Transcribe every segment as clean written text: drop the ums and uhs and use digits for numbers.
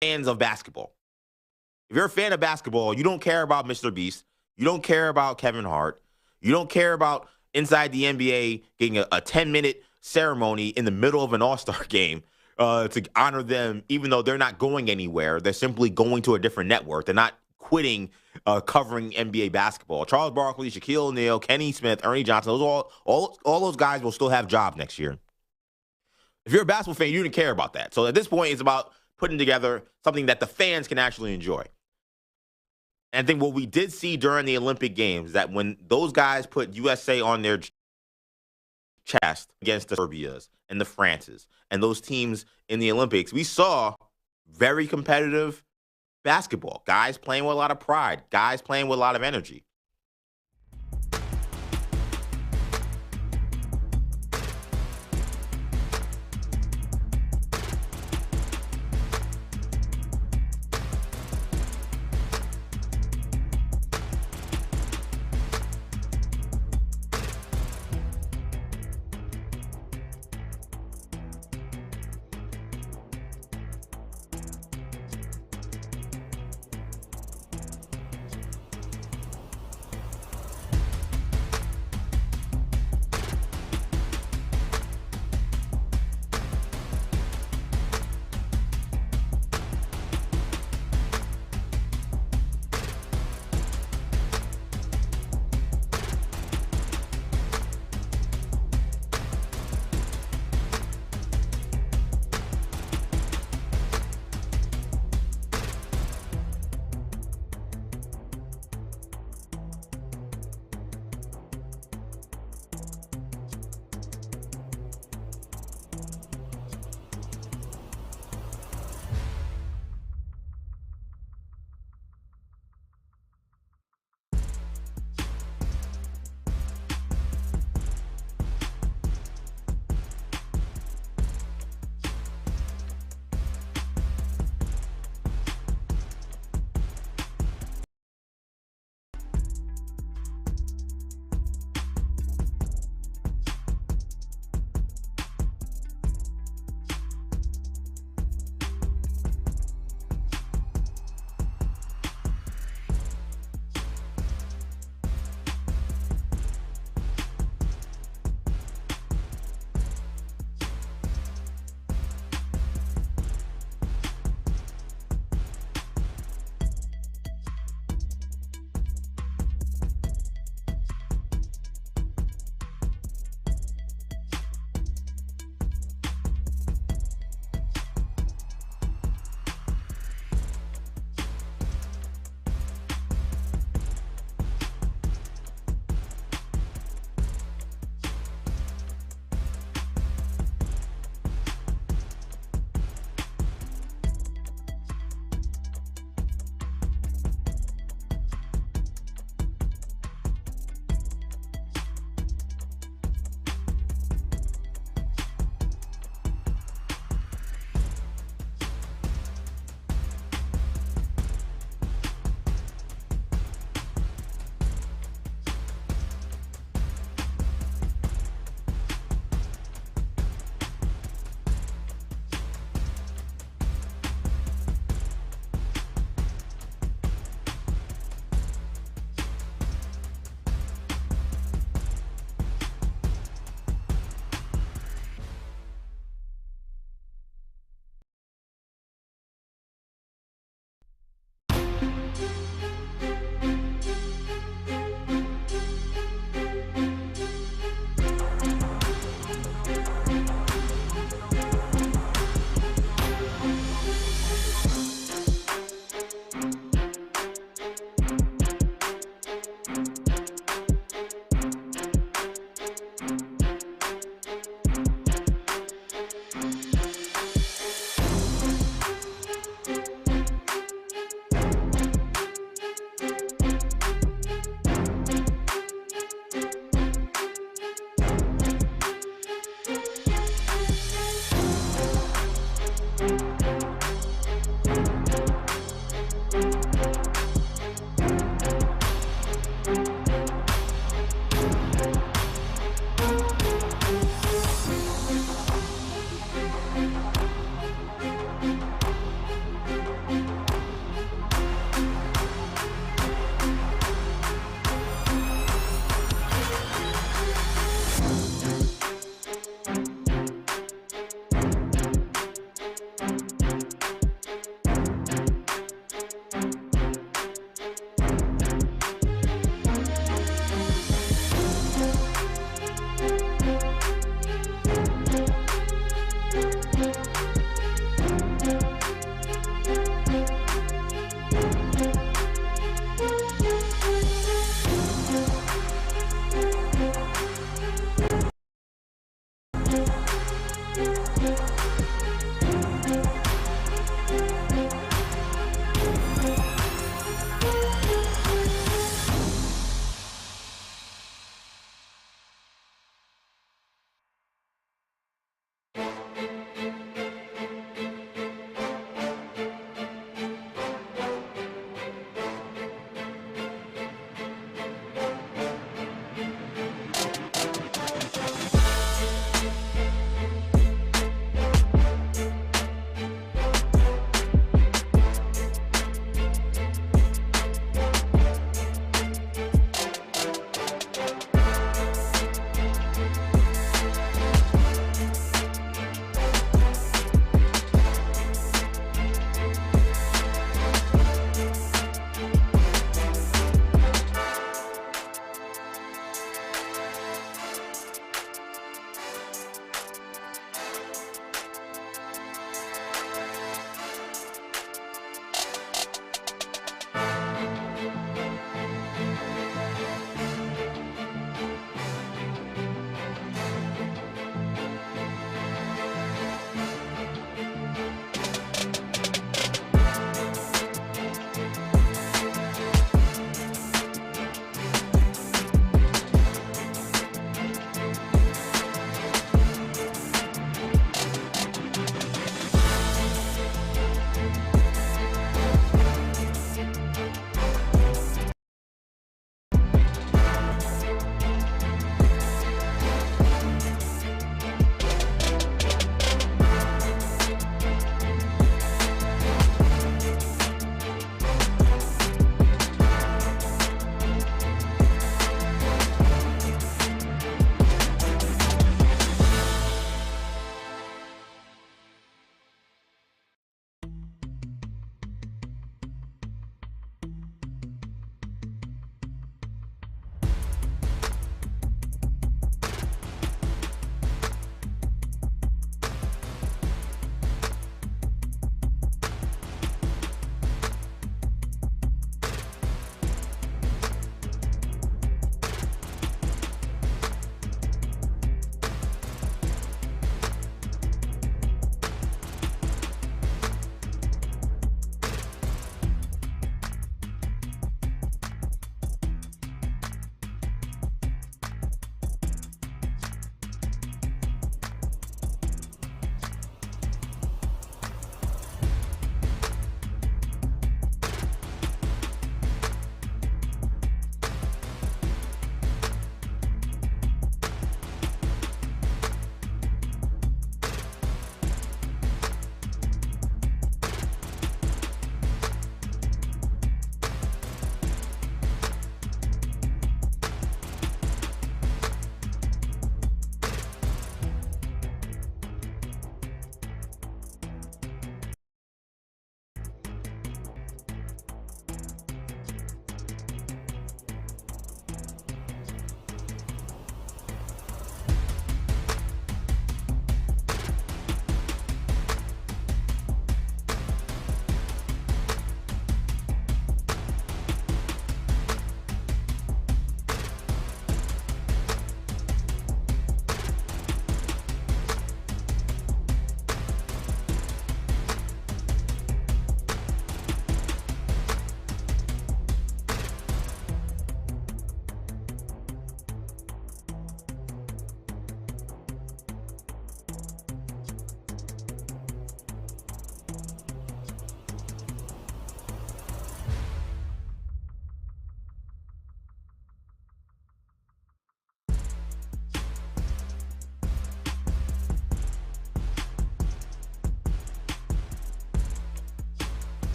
fans of basketball. If you're a fan of basketball, you don't care about Mr. Beast. You don't care about Kevin Hart. You don't care about inside the NBA getting a 10-minute ceremony in the middle of an All-Star game to honor them, even though they're not going anywhere. They're simply going to a different network. They're not quitting covering NBA basketball. Charles Barkley, Shaquille O'Neal, Kenny Smith, Ernie Johnson, all those guys will still have jobs next year. If you're a basketball fan, you didn't care about that. So at this point, it's about putting together something that the fans can actually enjoy. And I think what we did see during the Olympic Games, that when those guys put USA on their chest against the Serbias and the Frances and those teams in the Olympics, we saw very competitive basketball. Guys playing with a lot of pride. Guys playing with a lot of energy.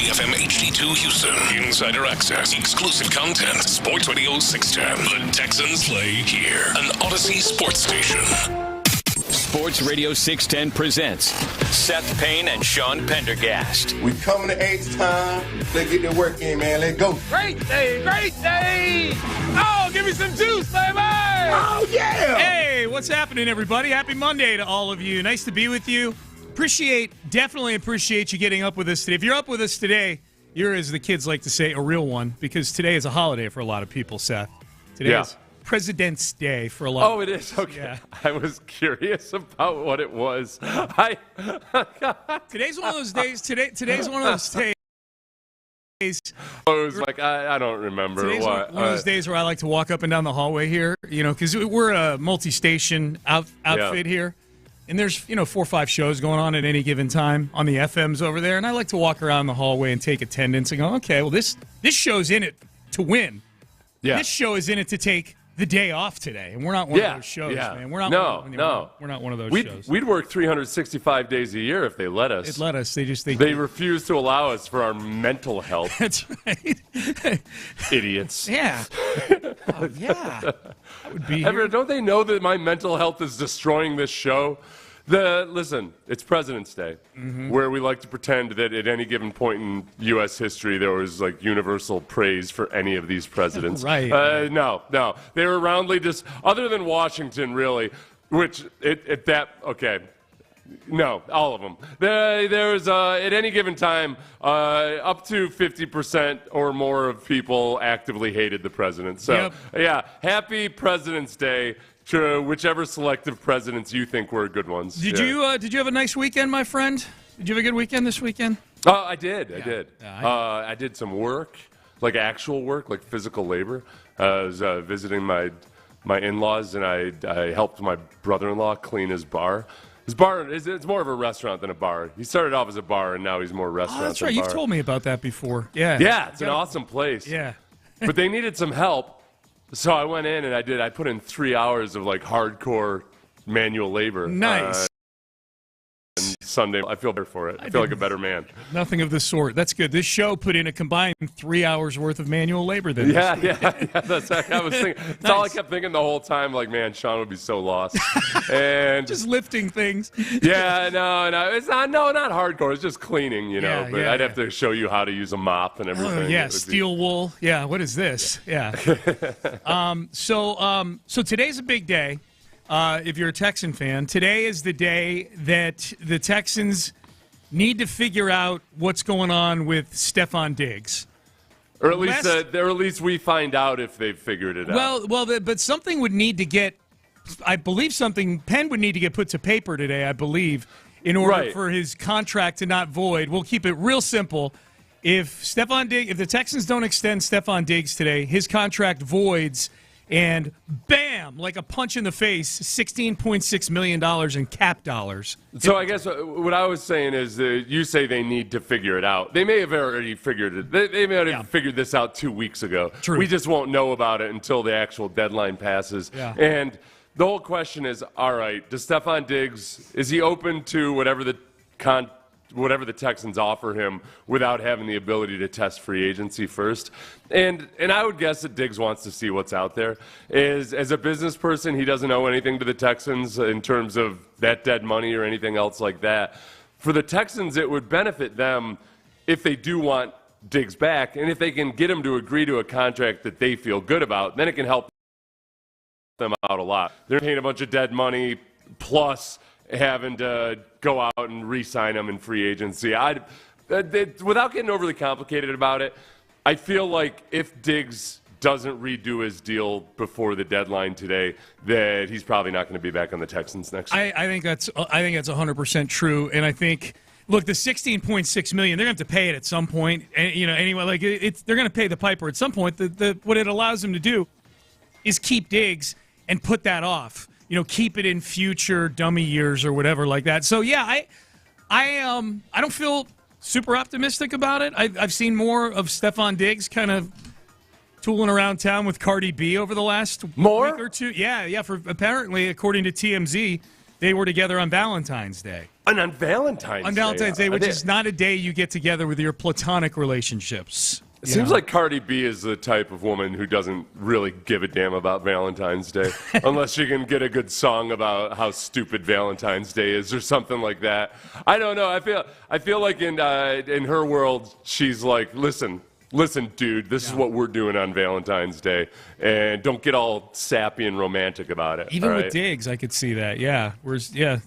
FM HD2 Houston. Insider access, exclusive content. Sports Radio 610. The Texans play here. An Odyssey sports station. Sports Radio 610 presents Seth Payne and Sean Pendergast. We coming to H time. Let's get their work in, man. Let's go. Great day, great day. Oh, give me some juice, baby. Oh, yeah. Hey, what's happening, everybody? Happy Monday to all of you. Nice to be with you. Definitely appreciate you getting up with us today. If you're up with us today, you're, as the kids like to say, a real one, because today is a holiday for a lot of people, Seth. Today is President's Day for a lot of people. Oh, it is? Okay. Yeah. I was curious about what it was. Today's one of those days. Today's one of those days. It was like, I don't remember. Today's one of those days where I like to walk up and down the hallway here, because we're a multi-station outfit here. And there's, 4 or 5 shows going on at any given time on the FMs over there. And I like to walk around the hallway and take attendance and go, okay, well, this show's in it to win. Yeah. This show is in it to take the day off today. And we're not one of those shows, man. We're not We're not one of those shows. We'd work 365 days a year if they let us. They'd let us. They refuse to allow us for our mental health. That's right. Idiots. Yeah. Oh, yeah. That would be here. Don't they know that my mental health is destroying this show? Listen, it's President's Day, where we like to pretend that at any given point in U.S. history there was like universal praise for any of these presidents. Right. No. They were roundly other than Washington, really, which no, all of them. There was, at any given time, up to 50% or more of people actively hated the president. So, happy President's Day to whichever selective presidents you think were good ones. Did you have a nice weekend, my friend? Did you have a good weekend this weekend? I did. Yeah, I did some work, like actual work, like physical labor. I was visiting my in-laws, and I helped my brother-in-law clean his bar. His bar it's more of a restaurant than a bar. He started off as a bar, and now he's more restaurant than that's right. bar. You've told me about that before. Yeah. Yeah, it's an awesome place. Yeah. But they needed some help, so I went in and I put in 3 hours of like hardcore manual labor. Nice. And Sunday, I feel better for it. I feel like a better man. Nothing of the sort. That's good. This show put in a combined 3 hours worth of manual labor. Then. Yeah. That's I was thinking. That's all I kept thinking the whole time. Like, man, Sean would be so lost. And just lifting things. Yeah, no, it's not hardcore. It's just cleaning, Yeah, but I'd have to show you how to use a mop and everything. Oh, yeah, steel wool. Yeah, what is this? Yeah. So today's a big day. If you're a Texan fan, today is the day that the Texans need to figure out what's going on with Stephon Diggs. Or at least we find out if they've figured it out. But something would need to get, I believe Penn would need to get put to paper today, I believe, in order for his contract to not void. We'll keep it real simple. If the Texans don't extend Stephon Diggs today, his contract voids. And bam, like a punch in the face, $16.6 million in cap dollars. So I guess what I was saying is you say they need to figure it out. They may have already figured it. They may have figured this out 2 weeks ago. True. We just won't know about it until the actual deadline passes. Yeah. And the whole question is, all right, does Stephon Diggs, is he open to whatever the Texans offer him without having the ability to test free agency first? And I would guess that Diggs wants to see what's out there. As a business person, he doesn't owe anything to the Texans in terms of that dead money or anything else like that. For the Texans, it would benefit them if they do want Diggs back, and if they can get him to agree to a contract that they feel good about, then it can help them out a lot. They're paying a bunch of dead money plus having to go out and re-sign him in free agency. Without getting overly complicated about it, I feel like if Diggs doesn't redo his deal before the deadline today, that he's probably not going to be back on the Texans next year. I think that's 100% true, and I think. Look, the $16.6 million, they're going to have to pay it at some point. And, anyway, like they're going to pay the piper at some point. What it allows them to do is keep Diggs and put that off. Keep it in future dummy years or whatever like that. So yeah, I don't feel super optimistic about it. I've seen more of Stephon Diggs kind of tooling around town with Cardi B over the last week or two. Yeah. For apparently, according to TMZ, they were together on Valentine's Day. And on Valentine's Day, which is not a day you get together with your platonic relationships. It seems like Cardi B is the type of woman who doesn't really give a damn about Valentine's Day, unless she can get a good song about how stupid Valentine's Day is or something like that. I don't know. I feel like in her world, she's like, listen, dude, this is what we're doing on Valentine's Day, and don't get all sappy and romantic about it. Even with Diggs, I could see that. Yeah,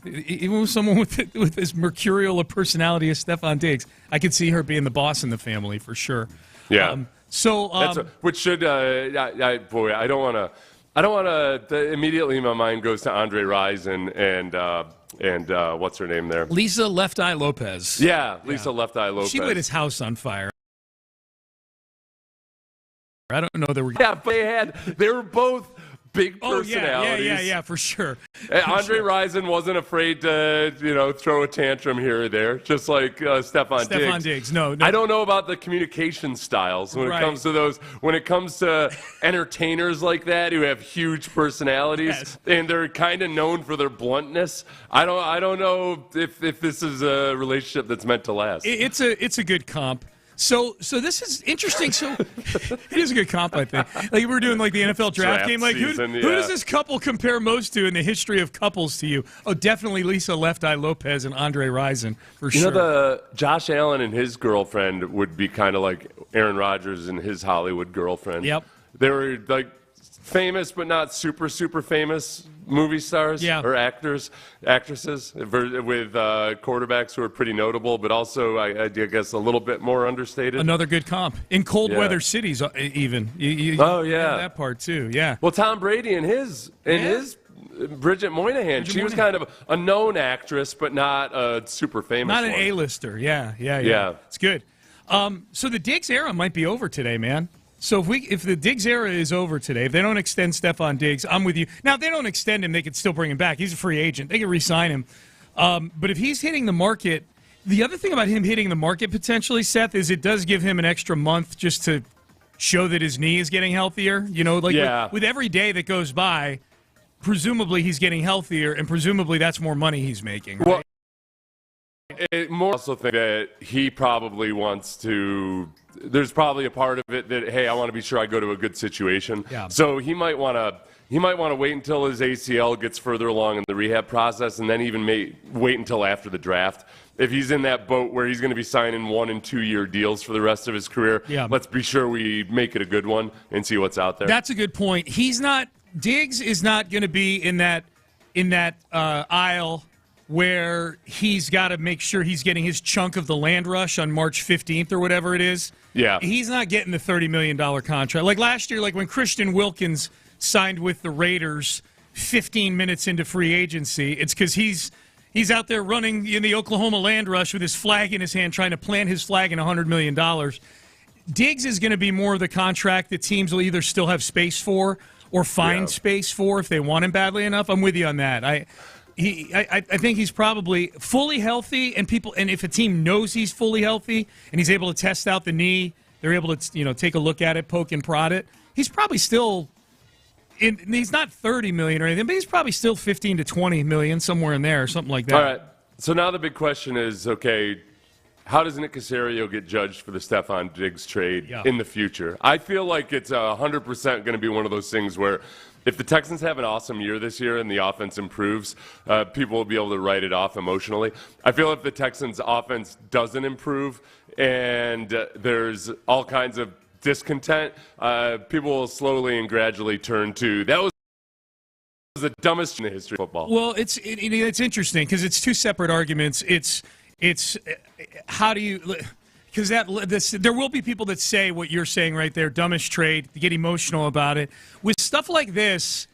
even with someone with as mercurial a personality as Stephon Diggs, I could see her being the boss in the family for sure. Yeah. Which should I don't want to. Immediately, my mind goes to Andre Rison and what's her name there? Lisa Left Eye Lopez. Yeah, Lisa Left Eye Lopez. She lit his house on fire. I don't know that we're. Yeah, but they were both big personalities. Yeah, for sure. Andre Rison wasn't afraid to, throw a tantrum here or there, just like Stephon Diggs. No. I don't know about the communication styles when it comes to those. When it comes to entertainers like that who have huge personalities and they're kind of known for their bluntness, I don't know if this is a relationship that's meant to last. It's a good comp. So this is interesting. So it is a good comp, I think. Like we're doing like the NFL draft game. Like who does this couple compare most to in the history of couples to you? Oh, definitely Lisa Left Eye Lopez and Andre Rison for sure. The Josh Allen and his girlfriend would be kind of like Aaron Rodgers and his Hollywood girlfriend. Yep. They were like famous but not super famous movie stars or actresses with quarterbacks who are pretty notable, but also I guess a little bit more understated. Another good comp in cold weather cities, even. That part too. Yeah. Well, Tom Brady and his Bridget Moynihan. She was kind of a known actress, but not a super famous. Not an one. A-lister. Yeah. It's good. So the Diggs era might be over today, man. So if the Diggs era is over today, if they don't extend Stephon Diggs, I'm with you. Now, if they don't extend him, they could still bring him back. He's a free agent. They could re-sign him. But if he's hitting the market, the other thing about him hitting the market potentially, Seth, is it does give him an extra month just to show that his knee is getting healthier. With every day that goes by, presumably he's getting healthier, and presumably that's more money he's making. Right? Well, I also think that he probably wants to. There's probably a part of it that, hey, I want to be sure I go to a good situation. Yeah. So he might want to wait until his ACL gets further along in the rehab process, and then even wait until after the draft. If he's in that boat where he's going to be signing 1 and 2 year deals for the rest of his career, let's be sure we make it a good one and see what's out there. That's a good point. Diggs is not going to be in that aisle where he's got to make sure he's getting his chunk of the land rush on March 15th or whatever it is. Yeah. He's not getting the $30 million contract. Like last year, like when Christian Wilkins signed with the Raiders 15 minutes into free agency, it's because he's out there running in the Oklahoma land rush with his flag in his hand, trying to plant his flag in $100 million. Diggs is going to be more of the contract that teams will either still have space for or find space for if they want him badly enough. I'm with you on that. I think he's probably fully healthy, and if a team knows he's fully healthy and he's able to test out the knee, they're able to take a look at it, poke and prod it. He's probably still he's not $30 million or anything, but he's probably still $15 to $20 million, somewhere in there, or something like that. All right. So now the big question is, okay, how does Nick Caserio get judged for the Stephon Diggs trade in the future? I feel like it's 100% going to be one of those things where if the Texans have an awesome year this year and the offense improves, people will be able to write it off emotionally. I feel if the Texans' offense doesn't improve and there's all kinds of discontent, people will slowly and gradually turn to that was the dumbest in the history of football. Well, it's interesting because it's two separate arguments. It's how do you – because there will be people that say what you're saying right there, dumbest trade, get emotional about it. With stuff like this,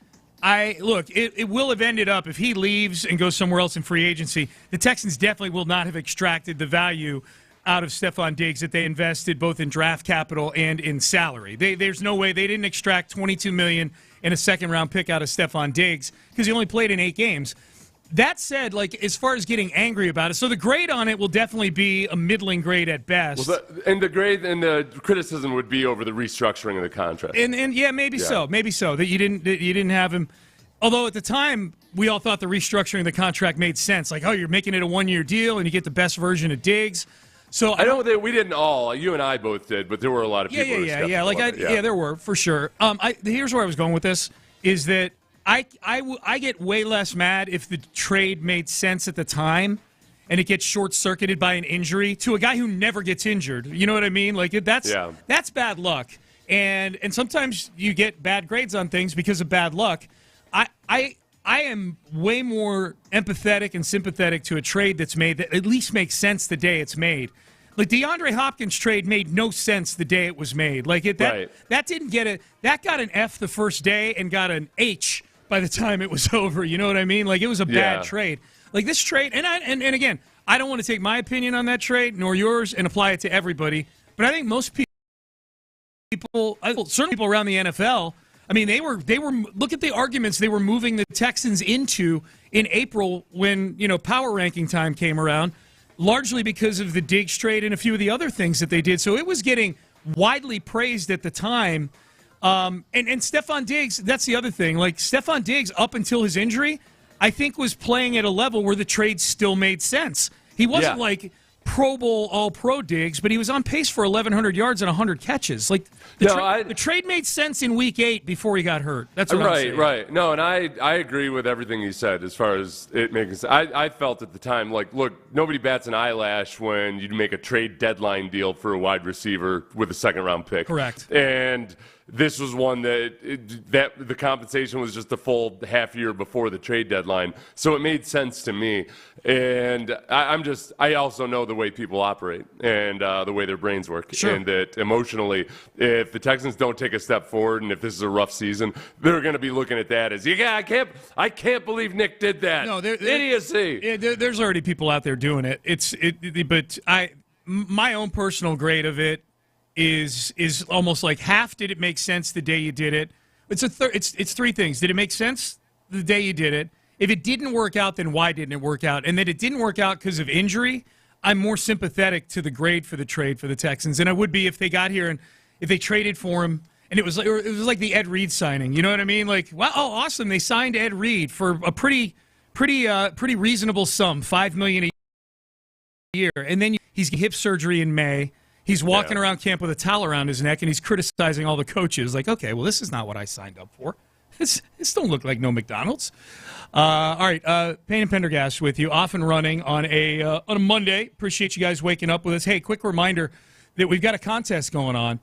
it will have ended up, if he leaves and goes somewhere else in free agency, the Texans definitely will not have extracted the value out of Stephon Diggs that they invested both in draft capital and in salary. There's no way they didn't extract $22 million and a second-round pick out of Stephon Diggs because he only played in 8 games. That said, as far as getting angry about it, so the grade on it will definitely be a middling grade at best. Well, and the criticism would be over the restructuring of the contract. Maybe so that you didn't have him. Although at the time, we all thought the restructuring of the contract made sense. Like, oh, you're making it a one-year deal, and you get the best version of Diggs. So I know that we didn't all. You and I both did, but there were a lot of people. Yeah. There were for sure. Here's where I was going with this: is that I get way less mad if the trade made sense at the time, and it gets short-circuited by an injury to a guy who never gets injured. You know what I mean? Like that's bad luck, and sometimes you get bad grades on things because of bad luck. I am way more empathetic and sympathetic to a trade that's made that at least makes sense the day it's made. Like DeAndre Hopkins trade made no sense the day it was made. Like that didn't get that got an F the first day and got an H by the time it was over. You know what I mean? Like it was a bad trade. Like this trade, and again, I don't want to take my opinion on that trade nor yours and apply it to everybody. But I think most people, certainly people around the NFL. I mean, they were. Look at the arguments they were moving the Texans into in April when power ranking time came around, largely because of the Diggs trade and a few of the other things that they did. So it was getting widely praised at the time. And Stephon Diggs, that's the other thing. Like Stephon Diggs, up until his injury, I think was playing at a level where the trade still made sense. He wasn't like Pro Bowl All-Pro Diggs, but he was on pace for 1,100 yards and 100 catches. Like the trade made sense in Week 8 before he got hurt. That's what I'm saying. Right. No, and I agree with everything you said as far as it making sense. I felt at the time, like, look, nobody bats an eyelash when you make a trade deadline deal for a wide receiver with a second-round pick. Correct. And this was one that the compensation was just a full half year before the trade deadline, so it made sense to me. And I also know the way people operate and the way their brains work, and that emotionally, if the Texans don't take a step forward, and if this is a rough season, they're going to be looking at that as I can't believe Nick did that. No, idiocy. There's already people out there doing it. But my own personal grade of it is almost like half. Did it make sense the day you did it? It's three things. Did it make sense the day you did it? If it didn't work out, then why didn't it work out? And that it didn't work out because of injury, I'm more sympathetic to the grade for the trade for the Texans than I would be if they got here and if they traded for him. And it was like the Ed Reed signing. You know what I mean? Like, wow, oh, awesome! They signed Ed Reed for a pretty reasonable sum, $5 million a year, and then he's getting hip surgery in May. He's walking around camp with a towel around his neck, and he's criticizing all the coaches. Like, okay, well, this is not what I signed up for. This don't look like no McDonald's. All right, Payne and Pendergast with you, off and running on a Monday. Appreciate you guys waking up with us. Hey, quick reminder that we've got a contest going on.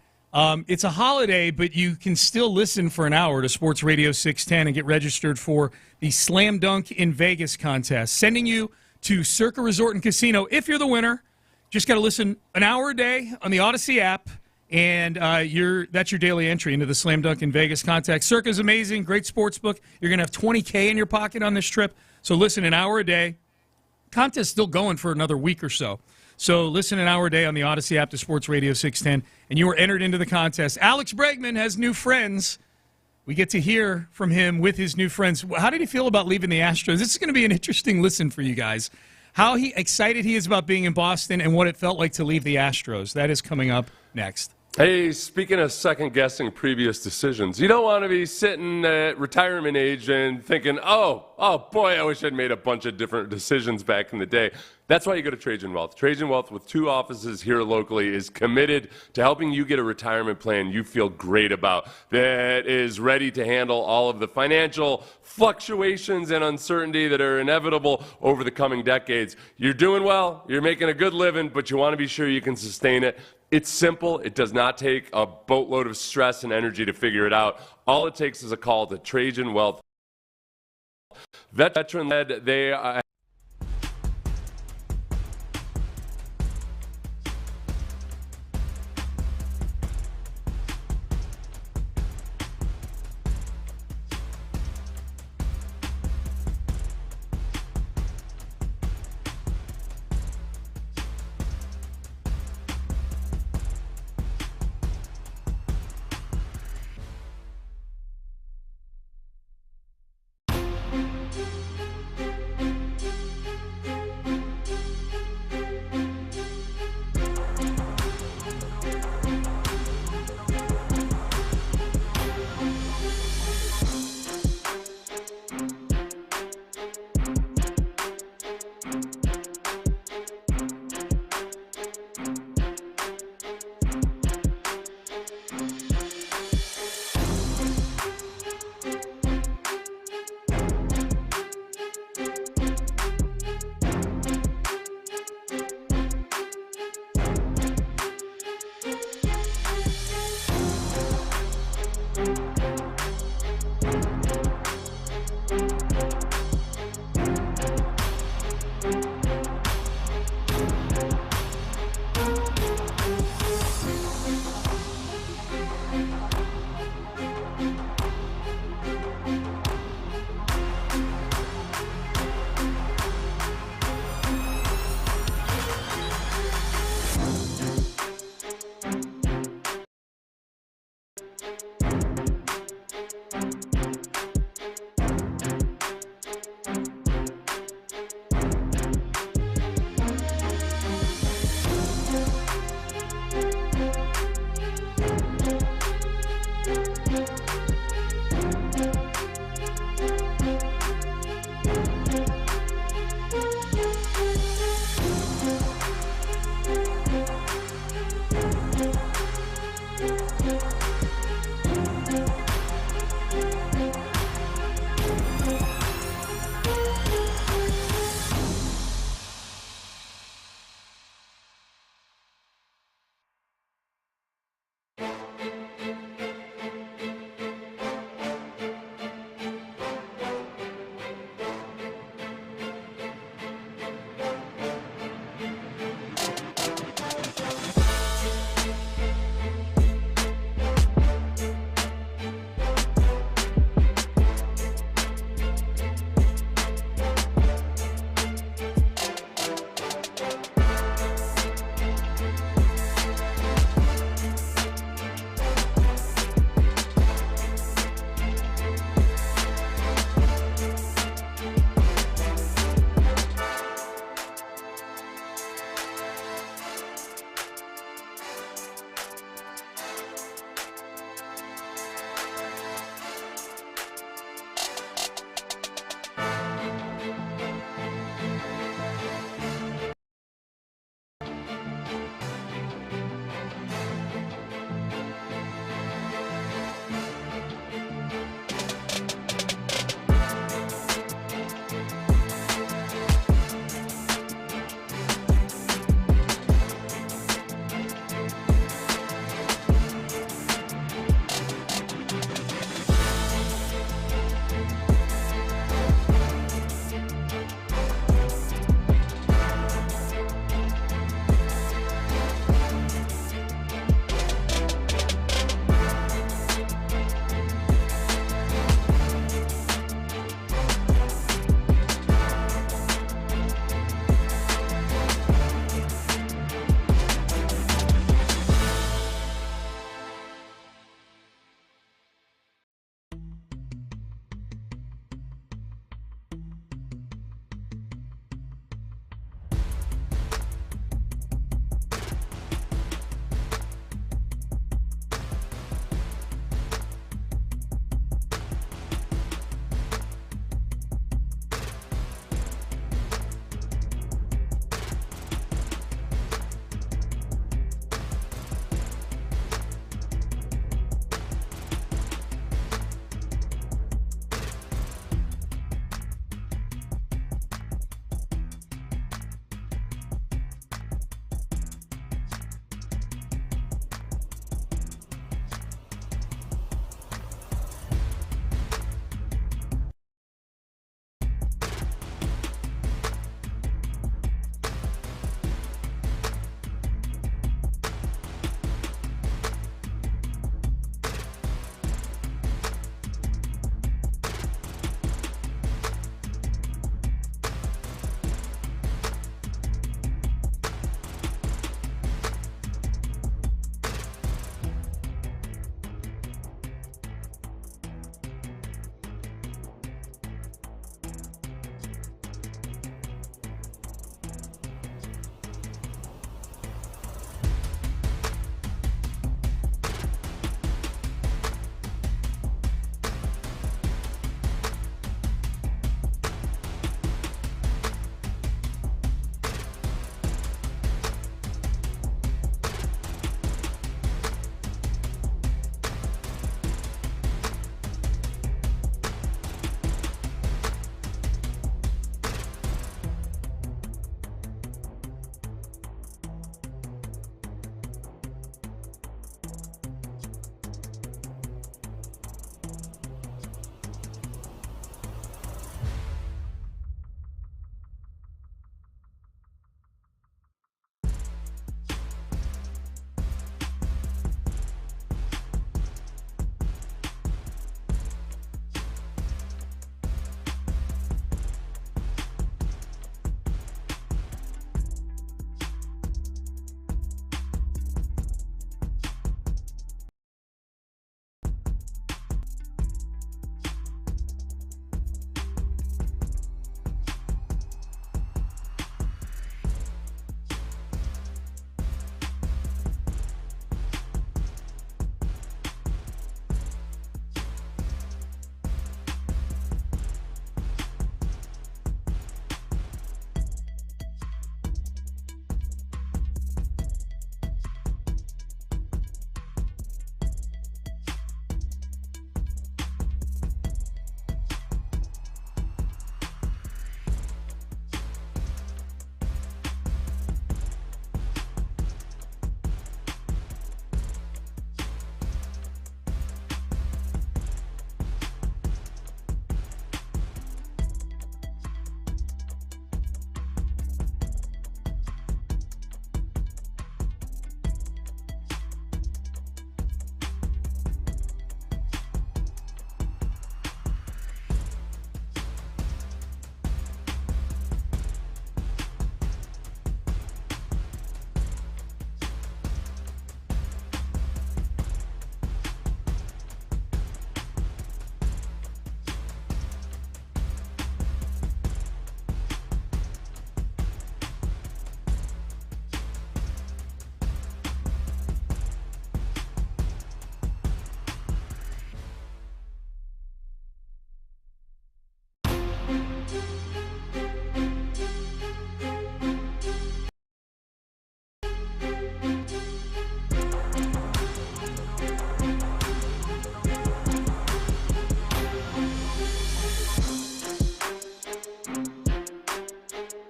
It's a holiday, but you can still listen for an hour to Sports Radio 610 and get registered for the Slam Dunk in Vegas contest. Sending you to Circa Resort and Casino if you're the winner. Just got to listen an hour a day on the Odyssey app, and that's your daily entry into the Slam Dunk in Vegas contest. Circa's amazing, great sports book. You're going to have $20K in your pocket on this trip, so listen an hour a day. Contest's still going for another week or so. So listen an hour a day on the Odyssey app to Sports Radio 610, and you are entered into the contest. Alex Bregman has new friends. We get to hear from him with his new friends. How did he feel about leaving the Astros? This is going to be an interesting listen for you guys. How excited he is about being in Boston and what it felt like to leave the Astros. That is coming up next. Hey, speaking of second-guessing previous decisions, you don't want to be sitting at retirement age and thinking, oh boy, I wish I'd made a bunch of different decisions back in the day. That's why you go to Trajan Wealth. Trajan Wealth, with 2 offices here locally, is committed to helping you get a retirement plan you feel great about, that is ready to handle all of the financial fluctuations and uncertainty that are inevitable over the coming decades. You're doing well, you're making a good living, but you want to be sure you can sustain it. It's simple. It does not take a boatload of stress and energy to figure it out. All it takes is a call to Trajan Wealth. Veteran-led, they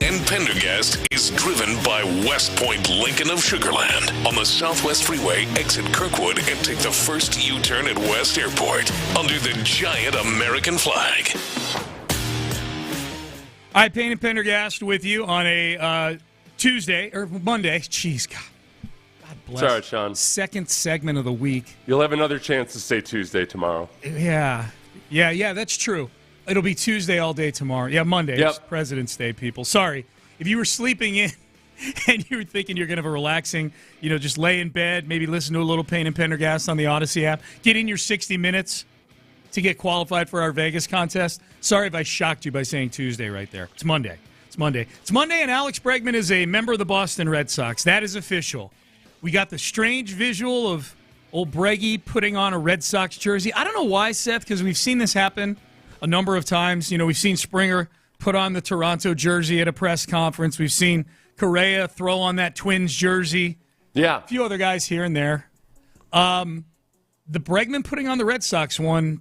and Pendergast is driven by West Point Lincoln of Sugar Land on the Southwest Freeway, exit Kirkwood, and take the first U-turn at West Airport under the giant American flag. All right, Payne and Pendergast with you on a Tuesday, or Monday. Jeez, God bless. Sorry, Sean. Second segment of the week. You'll have another chance to say Tuesday tomorrow. Yeah, that's true. It'll be Tuesday all day tomorrow. Yeah, Monday. Yep. It's President's Day, people. Sorry. If you were sleeping in and you were thinking you're going to have a relaxing, just lay in bed, maybe listen to a little Payne and Pendergast on the Odyssey app, get in your 60 minutes to get qualified for our Vegas contest. Sorry if I shocked you by saying Tuesday right there. It's Monday. It's Monday, and Alex Bregman is a member of the Boston Red Sox. That is official. We got the strange visual of old Breggy putting on a Red Sox jersey. I don't know why, Seth, because we've seen this happen a number of times. We've seen Springer put on the Toronto jersey at a press conference. We've seen Correa throw on that Twins jersey. Yeah. A few other guys here and there. The Bregman putting on the Red Sox one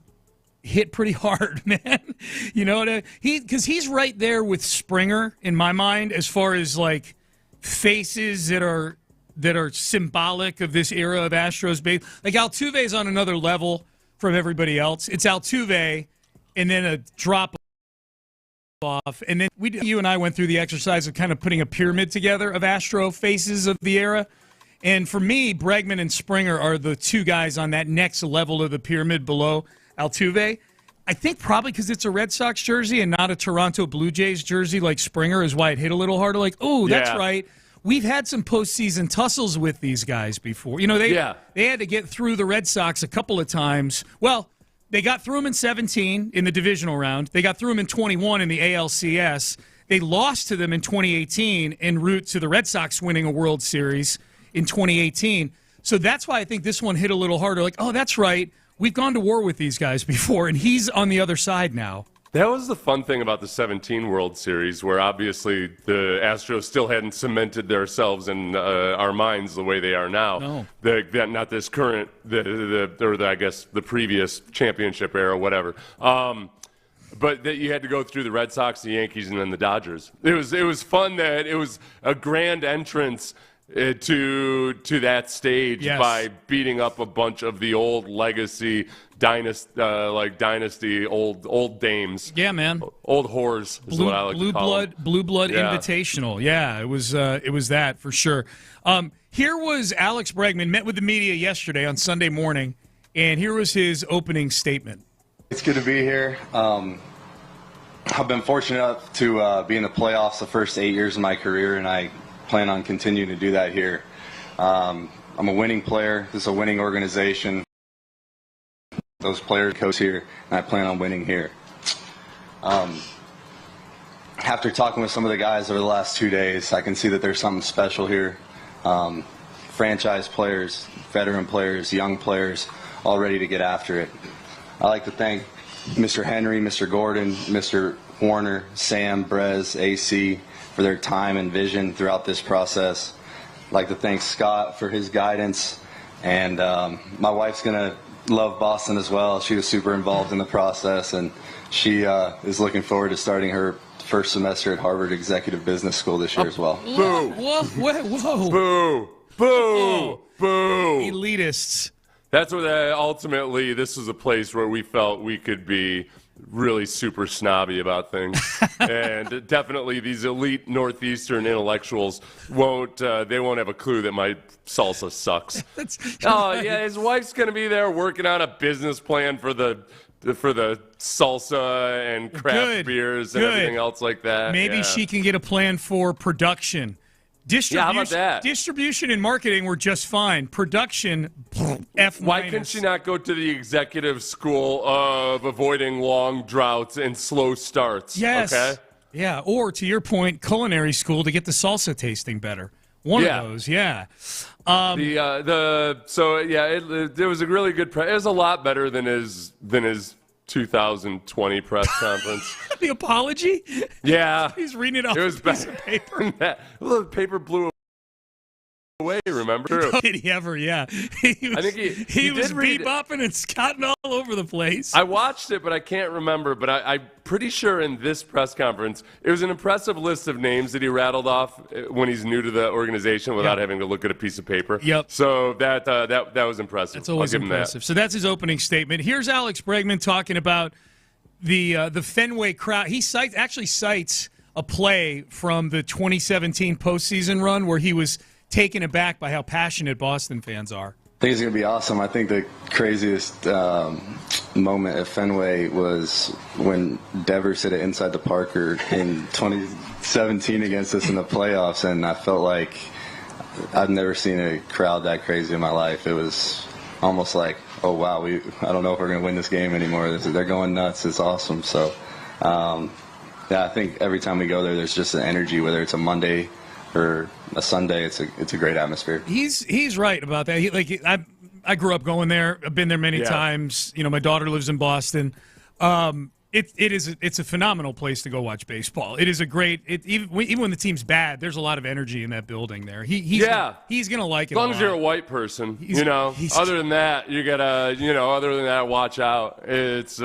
hit pretty hard, man. Because he's right there with Springer in my mind as far as like faces that are symbolic of this era of Astros base. Like Altuve's on another level from everybody else. It's Altuve and then a drop off. And then you and I went through the exercise of kind of putting a pyramid together of Astro faces of the era. And for me, Bregman and Springer are the two guys on that next level of the pyramid below Altuve. I think probably because it's a Red Sox jersey and not a Toronto Blue Jays jersey like Springer is why it hit a little harder. Like, oh, that's right. We've had some postseason tussles with these guys before. They had to get through the Red Sox a couple of times. Well, they got through them in 17 in the divisional round. They got through them in 21 in the ALCS. They lost to them in 2018 en route to the Red Sox winning a World Series in 2018. So that's why I think this one hit a little harder. Like, oh, that's right. We've gone to war with these guys before, and he's on the other side now. That was the fun thing about the 17 World Series, where obviously the Astros still hadn't cemented themselves in our minds the way they are now. No. Not this current, I guess the previous championship era, whatever. But that you had to go through the Red Sox, the Yankees, and then the Dodgers. It was fun that it was a grand entrance to that stage by beating up a bunch of the old legacy dynasty old dames. Yeah, man. Old whores is what I like to call them. Blue blood invitational. Yeah, it was that for sure. Here was Alex Bregman met with the media yesterday on Sunday morning, and here was his opening statement. It's good to be here. I've been fortunate enough to be in the playoffs the first 8 years of my career, and I plan on continuing to do that here. I'm a winning player. This is a winning organization. Those players coach here, and I plan on winning here. After talking with some of the guys over the last 2 days, I can see that there's something special here. Franchise players, veteran players, young players, all ready to get after it. I'd like to thank Mr. Henry, Mr. Gordon, Mr. Warner, Sam, Brez, AC for their time and vision throughout this process. I'd like to thank Scott for his guidance, and my wife's going to love Boston as well. She was super involved in the process, and she is looking forward to starting her first semester at Harvard Executive Business School this year as well. Boo! Whoa. Boo! Boo! Boo! Elitists. That's what ultimately this was a place where we felt we could be really super snobby about things. And definitely these elite Northeastern intellectuals won't have a clue that my salsa sucks. Yeah, his wife's going to be there working on a business plan for the salsa and craft beers and everything else like that. Maybe she can get a plan for production. How about that? Distribution and marketing were just fine. Production, F-. Why can she not go to the executive school of avoiding long droughts and slow starts? Yes. Okay? Yeah, or to your point, culinary school to get the salsa tasting better. One of those, yeah. It was a really good it was a lot better than his 2020 press conference. The apology? Yeah. He's reading it off a piece of paper. The paper blew away, remember? Did he ever? Yeah. I think he was did read bebopping and scotting all over the place. I watched it, but I can't remember. But I'm pretty sure in this press conference, it was an impressive list of names that he rattled off when he's new to the organization without having to look at a piece of paper. Yep. So that was impressive. That's always impressive. So that's his opening statement. Here's Alex Bregman talking about the Fenway crowd. He actually cites a play from the 2017 postseason run where he was taken aback by how passionate Boston fans are. I think it's going to be awesome. I think the craziest moment at Fenway was when Devers hit it inside the Parker in 2017 against us in the playoffs, and I felt like I've never seen a crowd that crazy in my life. It was almost like, oh, wow, I don't know if we're going to win this game anymore. They're going nuts. It's awesome. So, yeah, I think every time we go there, there's just an energy, whether it's a Monday or a Sunday. It's a great atmosphere. He's right about that. I grew up going there. I've been there many times. You know, my daughter lives in Boston. It's a phenomenal place to go watch baseball. It is a great. Even when the team's bad, there's a lot of energy in that building there. He's gonna like it. As long as you're a white person, other than that, you gotta, watch out. It's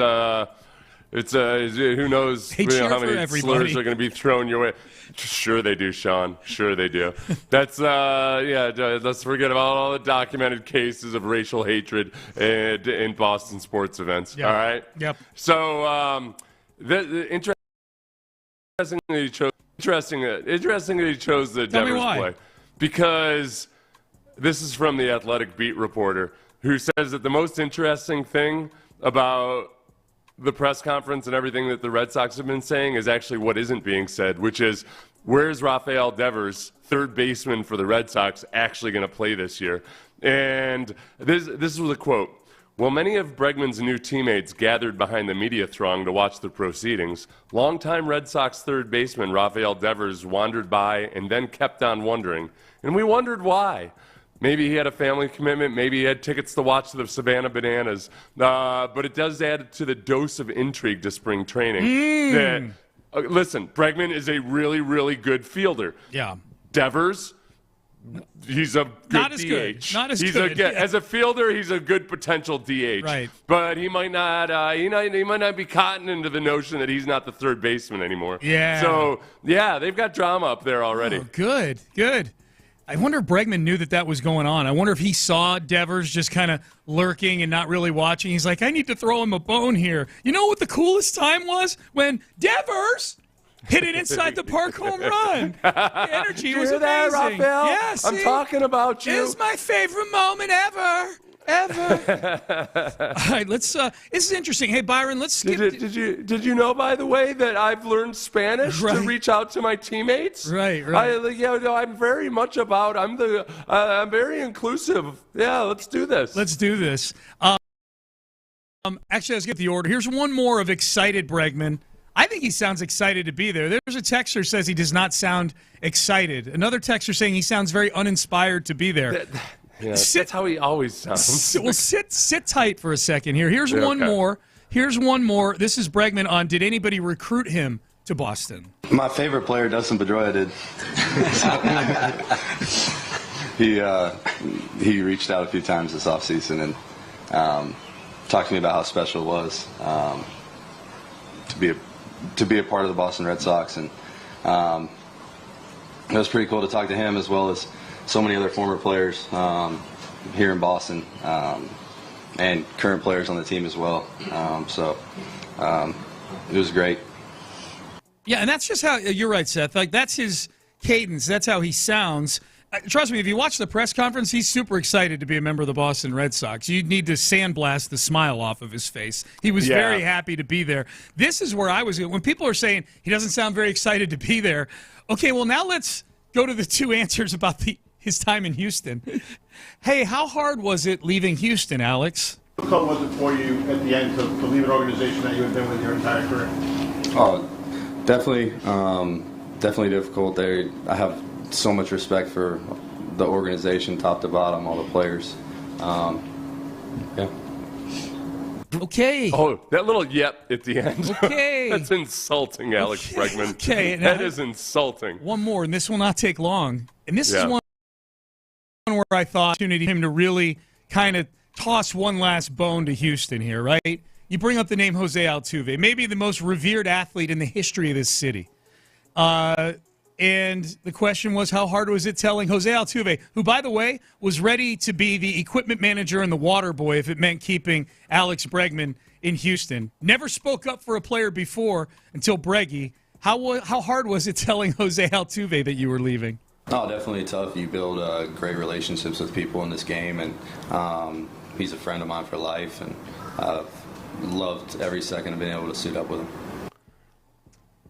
who knows how many slurs are going to be thrown your way. Sure they do, Sean. Sure they do. That's let's forget about all the documented cases of racial hatred in Boston sports events. Yep. All right. Yep. So interesting that he chose the Devers play, because this is from the Athletic beat reporter, who says that the most interesting thing about the press conference and everything that the Red Sox have been saying is actually what isn't being said, which is, where's Rafael Devers, third baseman for the Red Sox, actually going to play this year? And this was a quote. While many of Bregman's new teammates gathered behind the media throng to watch the proceedings, longtime Red Sox third baseman Rafael Devers wandered by and then kept on wondering. And we wondered why. Maybe he had a family commitment. Maybe he had tickets to watch the Savannah Bananas. But it does add to the dose of intrigue to spring training. Listen, Bregman is a really, really good fielder. Yeah. Devers, he's a good Not as DH. good. Not as good. As a fielder, he's a good potential DH. Right. But he might not. He might not be cotton into the notion that he's not the third baseman anymore. Yeah. So they've got drama up there already. Oh, good. I wonder if Bregman knew that was going on. I wonder if he saw Devers just kind of lurking and not really watching. He's like, I need to throw him a bone here. You know what the coolest time was? When Devers hit it inside the park home run. The energy was amazing. That, Raphael? Yeah, I'm talking about you. It's my favorite moment ever. All right, let's. This is interesting. Hey, Byron, let's skip. Did you know, by the way, that I've learned Spanish to reach out to my teammates? Right. I'm very much about. I'm very inclusive. Yeah, let's do this. Actually, let's get the order. Here's one more of excited Bregman. I think he sounds excited to be there. There's a texter who says he does not sound excited. Another texter saying he sounds very uninspired to be there. Yeah, that's how he always sounds. Well, sit tight for a second here. Here's one more. This is Bregman on, did anybody recruit him to Boston? My favorite player, Dustin Pedroia, did. He reached out a few times this offseason and talked to me about how special it was to be a part of the Boston Red Sox, and it was pretty cool to talk to him as well as so many other former players here in Boston, and current players on the team as well. It was great. Yeah, and that's just how, you're right, Seth. Like, that's his cadence. That's how he sounds. Trust me, if you watch the press conference, he's super excited to be a member of the Boston Red Sox. You'd need to sandblast the smile off of his face. He was very happy to be there. This is where I was. When people are saying he doesn't sound very excited to be there, okay, well, now let's go to the two answers about his time in Houston. Hey, how hard was it leaving Houston, Alex? How difficult was it for you at the end to leave an organization that you had been with your entire career? Oh, definitely difficult there. I have so much respect for the organization, top to bottom, all the players. Yeah. Okay. Oh, that little yep at the end. Okay. That's insulting, Alex Bregman. Okay. That is insulting. One more, and this will not take long. And this is one I thought opportunity him to really kind of toss one last bone to Houston here, right? You bring up the name Jose Altuve, maybe the most revered athlete in the history of this city. And the question was, how hard was it telling Jose Altuve, who, by the way, was ready to be the equipment manager and the water boy if it meant keeping Alex Bregman in Houston. Never spoke up for a player before until Breggy. How hard was it telling Jose Altuve that you were leaving? Oh, definitely tough. You build great relationships with people in this game, and he's a friend of mine for life, and I've loved every second of being able to suit up with him.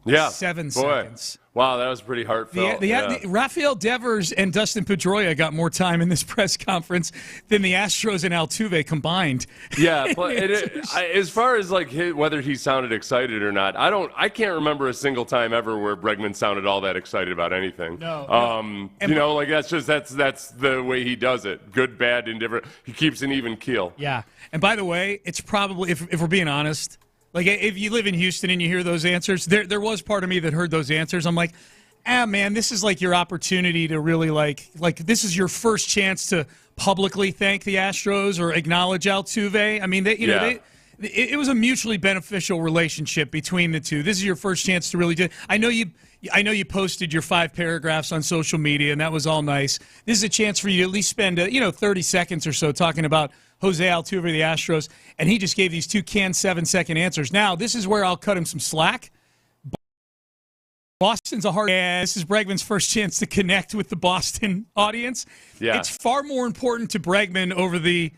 Yeah. 7 seconds. Wow, that was pretty heartfelt. Rafael Devers and Dustin Pedroia got more time in this press conference than the Astros and Altuve combined. Yeah, but as far as like whether he sounded excited or not, I can't remember a single time ever where Bregman sounded all that excited about anything. No. Like that's the way he does it. Good, bad, indifferent. He keeps an even keel. Yeah. And by the way, it's probably, if we're being honest, like, if you live in Houston and you hear those answers, there was part of me that heard those answers. I'm like, man, this is like your opportunity to really like this is your first chance to publicly thank the Astros or acknowledge Altuve. I mean, it was a mutually beneficial relationship between the two. This is your first chance to really do. I know you posted your 5 paragraphs on social media, and that was all nice. This is a chance for you to at least spend 30 seconds or so talking about Jose Altuve, the Astros, and he just gave these 2 canned 7-second answers. Now, this is where I'll cut him some slack. Boston's a hard. This is Bregman's first chance to connect with the Boston audience. Yeah. It's far more important to Bregman over the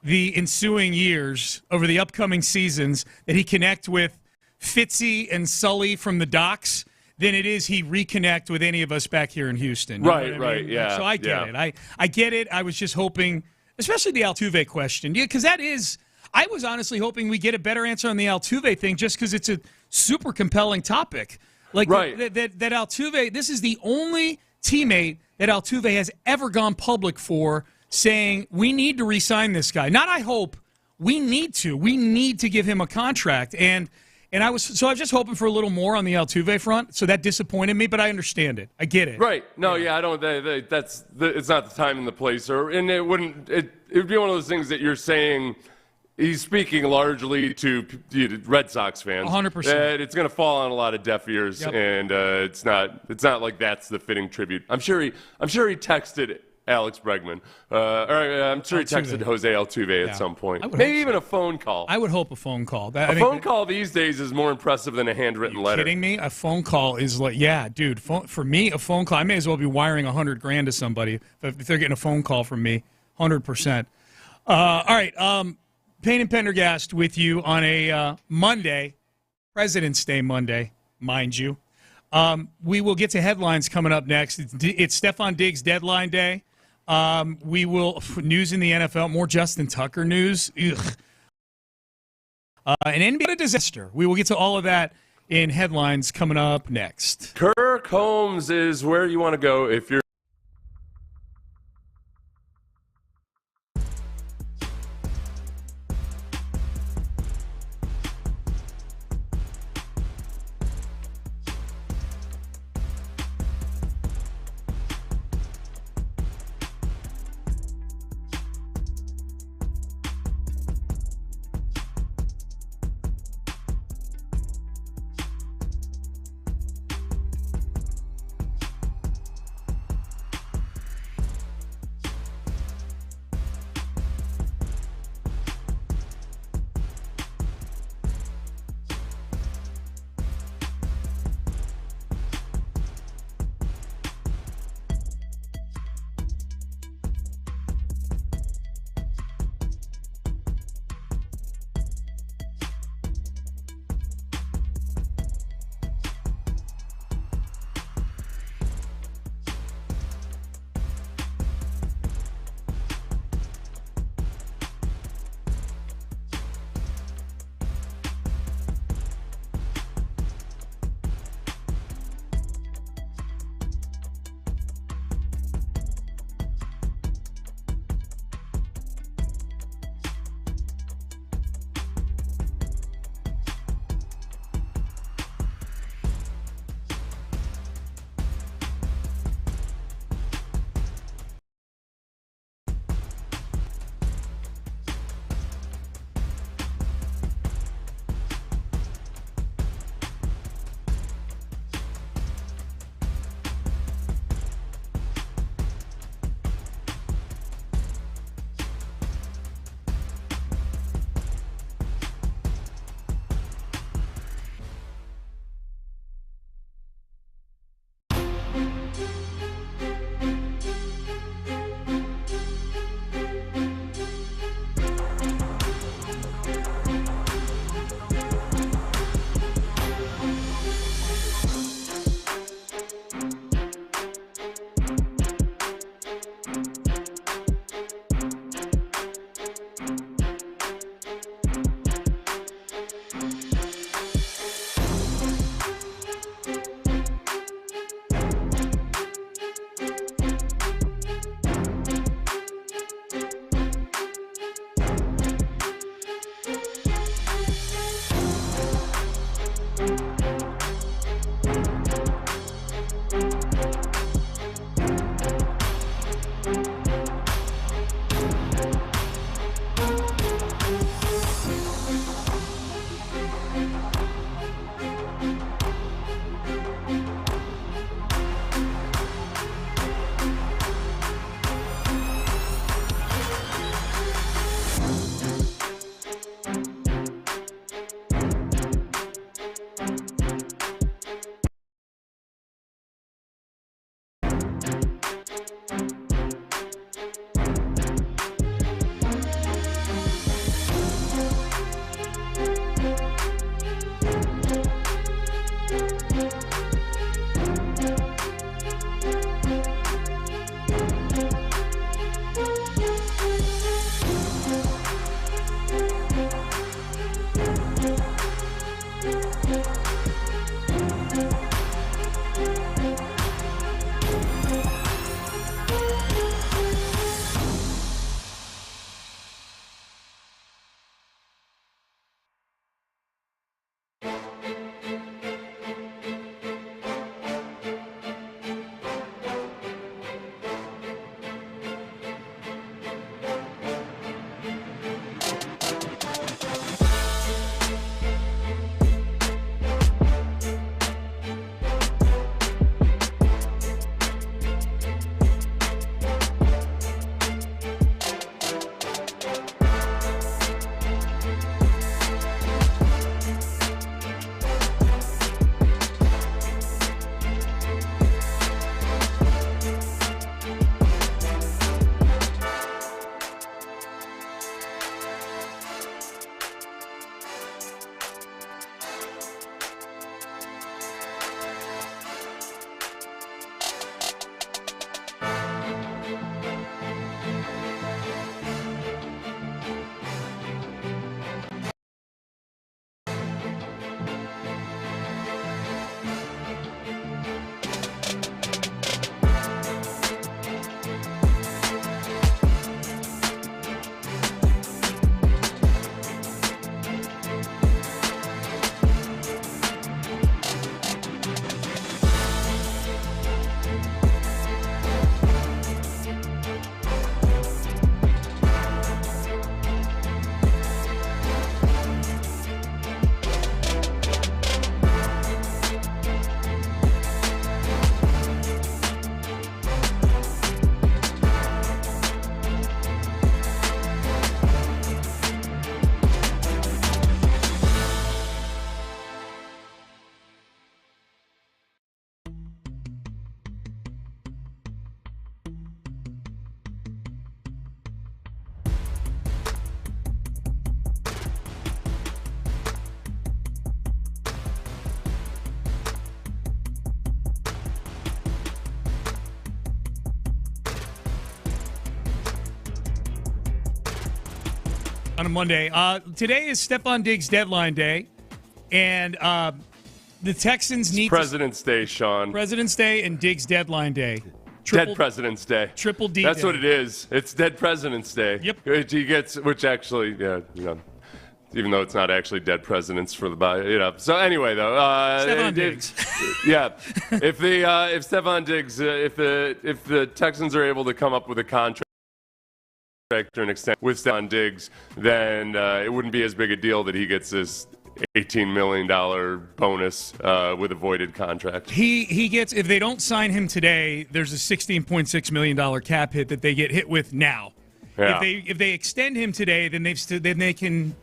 ensuing years, over the upcoming seasons, that he connect with Fitzy and Sully from the docks than it is he reconnect with any of us back here in Houston. You know what I mean? Yeah. So I get it. I get it. I was just hoping, especially the Altuve question, because that is, I was honestly hoping we get a better answer on the Altuve thing just because it's a super compelling topic. Like that Altuve, this is the only teammate that Altuve has ever gone public for saying, we need to re-sign this guy. Not I hope, we need to. We need to give him a contract. And I was just hoping for a little more on the Altuve front, so that disappointed me, but I understand it. I get it. Right. No, yeah, I don't. It's not the time and the place, and it would be one of those things that you're saying. He's speaking largely to Red Sox fans. 100%. It's going to fall on a lot of deaf ears, and it's not like that's the fitting tribute. I'm sure he texted Alex Bregman. I'm sure he texted Jose Altuve at some point. Maybe even a phone call. I would hope a phone call. A phone call these days is more impressive than a handwritten letter. Kidding me? A phone call is like, yeah, dude. For me, a phone call. I may as well be wiring $100,000 to somebody if they're getting a phone call from me. 100%. All right. Payne and Pendergast with you on a Monday, President's Day Monday, mind you. We will get to headlines coming up next. It's Stephon Diggs deadline day. We will news in the NFL, more Justin Tucker news. An NBA disaster. We will get to all of that in headlines coming up next. Kirk Holmes is where you want to go if you're. On a Monday. Today is Stephon Diggs deadline day, and the Texans need President's Day, Sean. President's Day and Diggs deadline day. Dead President's Day. Triple D. That's day. what it is. It's Dead President's Day. Yep. He gets, which actually, even though it's not actually dead presidents for the body, So anyway, though, Stephon Diggs. Yeah. If Stephon Diggs, if the Texans are able to come up with a contract or an extent with Stephon Diggs, then it wouldn't be as big a deal that he gets this $18 million bonus with a voided contract. He gets, if they don't sign him today, there's a $16.6 million cap hit that they get hit with now. Yeah. If they extend him today, then they can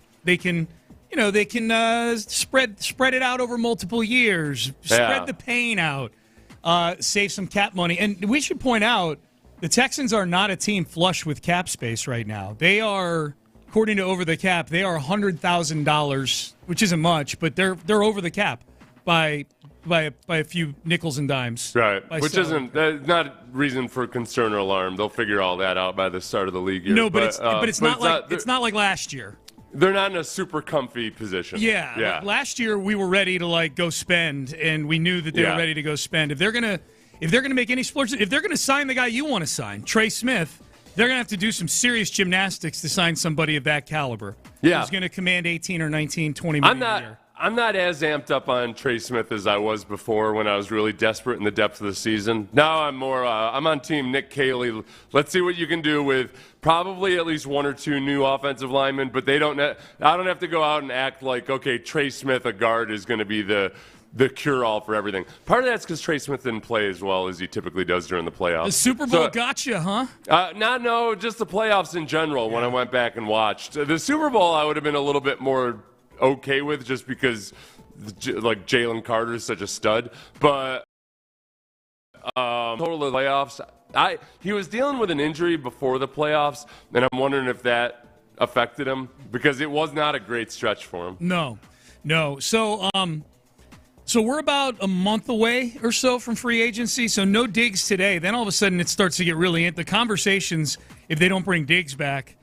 spread it out over multiple years, spread the pain out, save some cap money. And we should point out the Texans are not a team flush with cap space right now. They are, according to Over the Cap, they are $100,000, which isn't much, but they're over the cap by a few nickels and dimes. Right, which isn't not reason for concern or alarm. They'll figure all that out by the start of the league year. No, but it's not like last year. They're not in a super comfy position. Yeah. Last year we were ready to go spend, and we knew that they were ready to go spend. If they're gonna make any splurges, if they're gonna sign the guy you want to sign, Trey Smith, they're gonna have to do some serious gymnastics to sign somebody of that caliber. Yeah, who's gonna command 18 or 19, 20 million a year. I'm not as amped up on Trey Smith as I was before when I was really desperate in the depth of the season. Now I'm more, I'm on team Nick Caley. Let's see what you can do with probably at least one or two new offensive linemen, but I don't have to go out and act like, okay, Trey Smith, a guard, is going to be the cure-all for everything. Part of that's because Trey Smith didn't play as well as he typically does during the playoffs. The Super Bowl got you, huh? No, just the playoffs in general when I went back and watched. The Super Bowl I would have been a little bit more okay with just because Jalen Carter is such a stud. But total of the playoffs, he was dealing with an injury before the playoffs, and I'm wondering if that affected him because it was not a great stretch for him. No. So we're about a month away or so from free agency, so no Diggs today. Then all of a sudden it starts to get really the conversations, if they don't bring Diggs back,